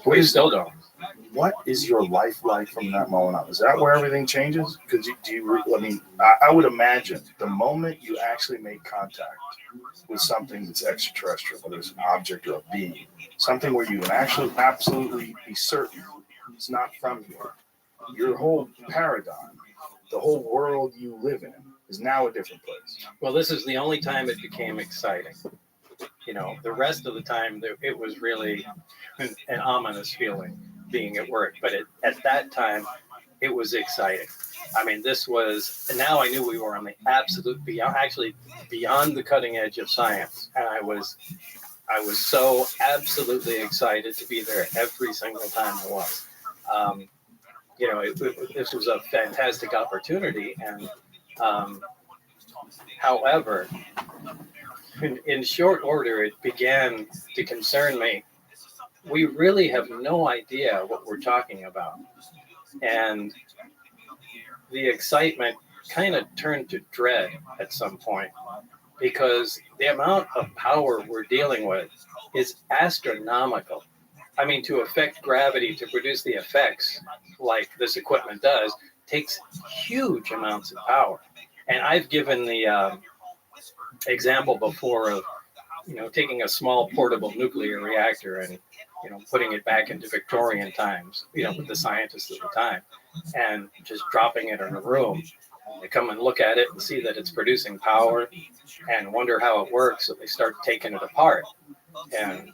We still don't. What is your life like from that moment on? Is that where everything changes? Because I would imagine the moment you actually make contact with something that's extraterrestrial, whether it's an object or a being, something where you can actually absolutely be certain it's not from here, your whole paradigm, the whole world you live in, is now a different place. Well, this is the only time it became exciting. The rest of the time, it was really an ominous feeling being at work. But at that time, it was exciting. I mean, now I knew we were on the absolute beyond the cutting edge of science. And I was so absolutely excited to be there every single time I was. This was a fantastic opportunity. And however, in short order, it began to concern me. We really have no idea what we're talking about. And the excitement kind of turned to dread at some point, because the amount of power we're dealing with is astronomical. I mean, to affect gravity, to produce the effects like this equipment does, takes huge amounts of power. And I've given the example before of, taking a small portable nuclear reactor and, putting it back into Victorian times, with the scientists at the time, and just dropping it in a room. They come and look at it and see that it's producing power and wonder how it works. So they start taking it apart. And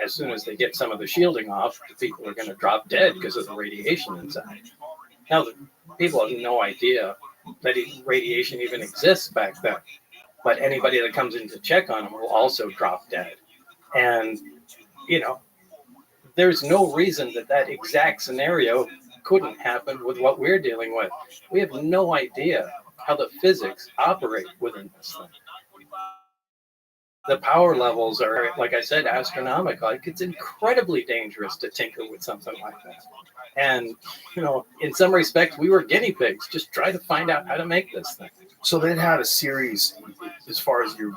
as soon as they get some of the shielding off, the people are going to drop dead because of the radiation inside. Now, the people have no idea that radiation even exists back then. But anybody that comes in to check on them will also drop dead. And, there's no reason that exact scenario couldn't happen with what we're dealing with. We have no idea how the physics operate within this thing. The power levels are, like I said, astronomical. It's incredibly dangerous to tinker with something like that. And, in some respects, we were guinea pigs, just trying to find out how to make this thing. So they'd had a series, as far as you're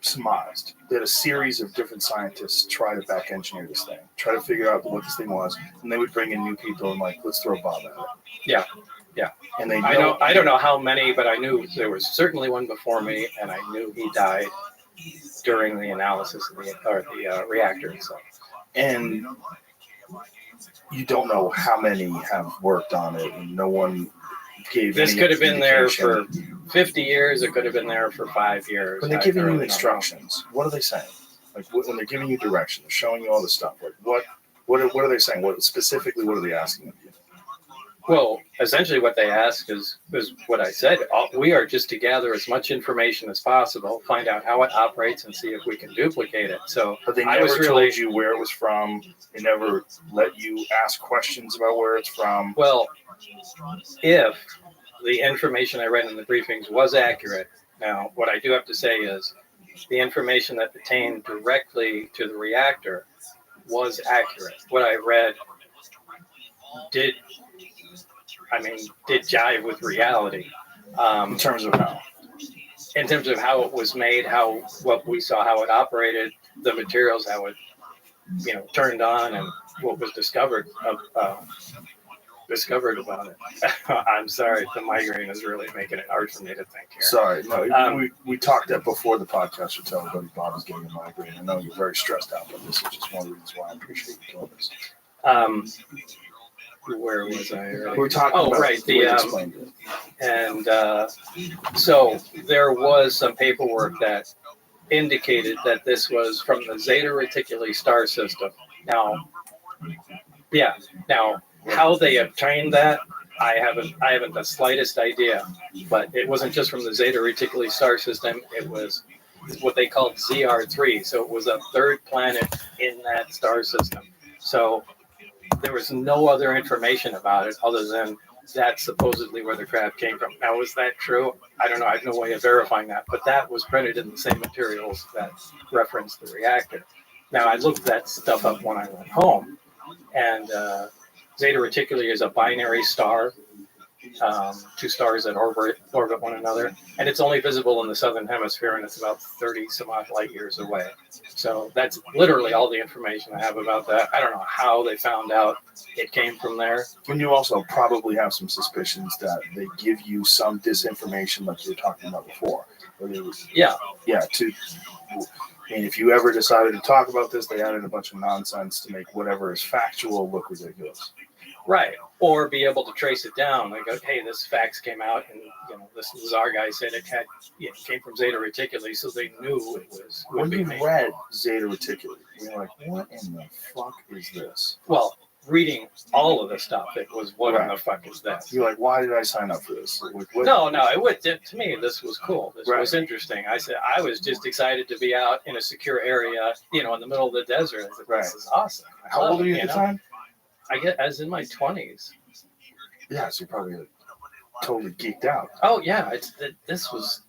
surmised, they had a series of different scientists try to back engineer this thing, try to figure out what this thing was, and they would bring in new people and let's throw a bomb at it. Yeah. And they I don't know how many, but I knew there was certainly one before me, and I knew he died during the analysis of the reactor itself. And you don't know how many have worked on it, and no one gave. This could have been there for 50 years. It could have been there for 5 years. When they're giving you instructions, what are they saying? Like when they're giving you direction, they're showing you all the stuff. Like what are they saying? What are they asking of you? Well, essentially what they ask is what I said. We are just to gather as much information as possible, find out how it operates, and see if we can duplicate it. So, But they I never was really- told you where it was from. They never let you ask questions about where it's from. Well, if the information I read in the briefings was accurate, now what I do have to say is the information that pertained directly to the reactor was accurate. What I read did jive with reality. In terms of how? In terms of how it was made, what we saw, how it operated, the materials, how it, turned on, and what was discovered about it. I'm sorry, the migraine is really making it hard for me to think here. Sorry, no, we talked that before the podcast. You're telling everybody Bob is getting a migraine. I know you're very stressed out, but this is just one of the reasons why I appreciate you doing this. Where was I? We're talking about right, the way you explained it. And so there was some paperwork that indicated that this was from the Zeta Reticuli star system. Now, how they obtained that, I haven't the slightest idea. But it wasn't just from the Zeta Reticuli star system. It was what they called ZR3. So it was a third planet in that star system. So there was no other information about it other than that's supposedly where the craft came from. Now, is that true? I don't know. I have no way of verifying that. But that was printed in the same materials that referenced the reactor. Now, I looked that stuff up when I went home. And Zeta Reticuli is a binary star. Two stars that orbit one another, and it's only visible in the southern hemisphere, and it's about 30 some odd light years away. So that's literally all the information I have about that. I don't know how they found out it came from there. And you also probably have some suspicions that they give you some disinformation, like you were talking about before. Yeah. I mean, if you ever decided to talk about this, they added a bunch of nonsense to make whatever is factual look ridiculous. Right. Or be able to trace it down. Like, hey, this fax came out, and this Lazar guy said it came from Zeta Reticuli, so they knew it was. When you read Zeta Reticuli, you're like, what in the fuck is this? Well, reading all of the stuff, it was what in the fuck is that? You're like, why did I sign up for this? No, it would. To me, this was cool. This was interesting. I said I was just excited to be out in a secure area, in the middle of the desert. I said, this is awesome. How old are you at the time? I was in my 20s. Yeah, so you're probably totally geeked out. Oh yeah, this was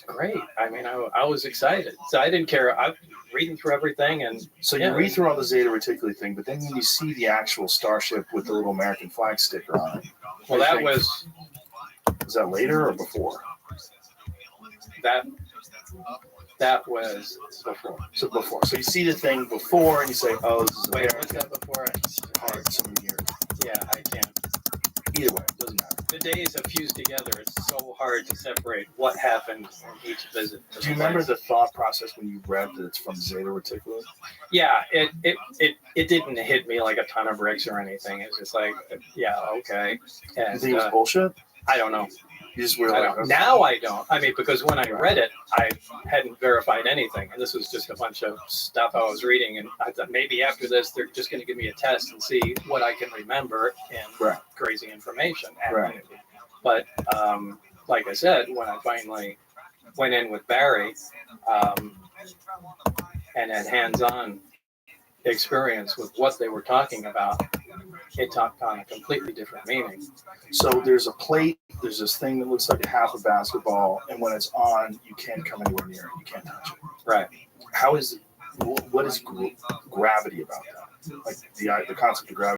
great. I mean, I was excited. So I didn't care. I'm reading through everything, and so you read through all the Zeta Reticuli thing, but then when you see the actual starship with the little American flag sticker on it, well, that was that later or before? That was before. So before. So you see the thing before, and you say, "Oh, this is Wait, what's that before?" Hard, so many years. Yeah, I can't. Either way, it doesn't matter. The days have fused together. It's so hard to separate what happened in each visit. Do you remember the thought process when you read that it's from Zeta Reticuli? Yeah, it didn't hit me like a ton of bricks or anything. It's just like, yeah, okay. And, you think it was bullshit? I don't know. You just were like, okay. Now I don't. I mean, because when I read it, I hadn't verified anything, and this was just a bunch of stuff I was reading, and I thought maybe after this they're just going to give me a test and see what I can remember and crazy information. And, but like I said, when I finally went in with Barry and had hands-on experience with what they were talking about, it took on a completely different meaning. So there's a plate, there's this thing that looks like a half a basketball, and when it's on, you can't come anywhere near it. You can't touch it. Right. How is it? What is gravity about that? Like the concept of gravity.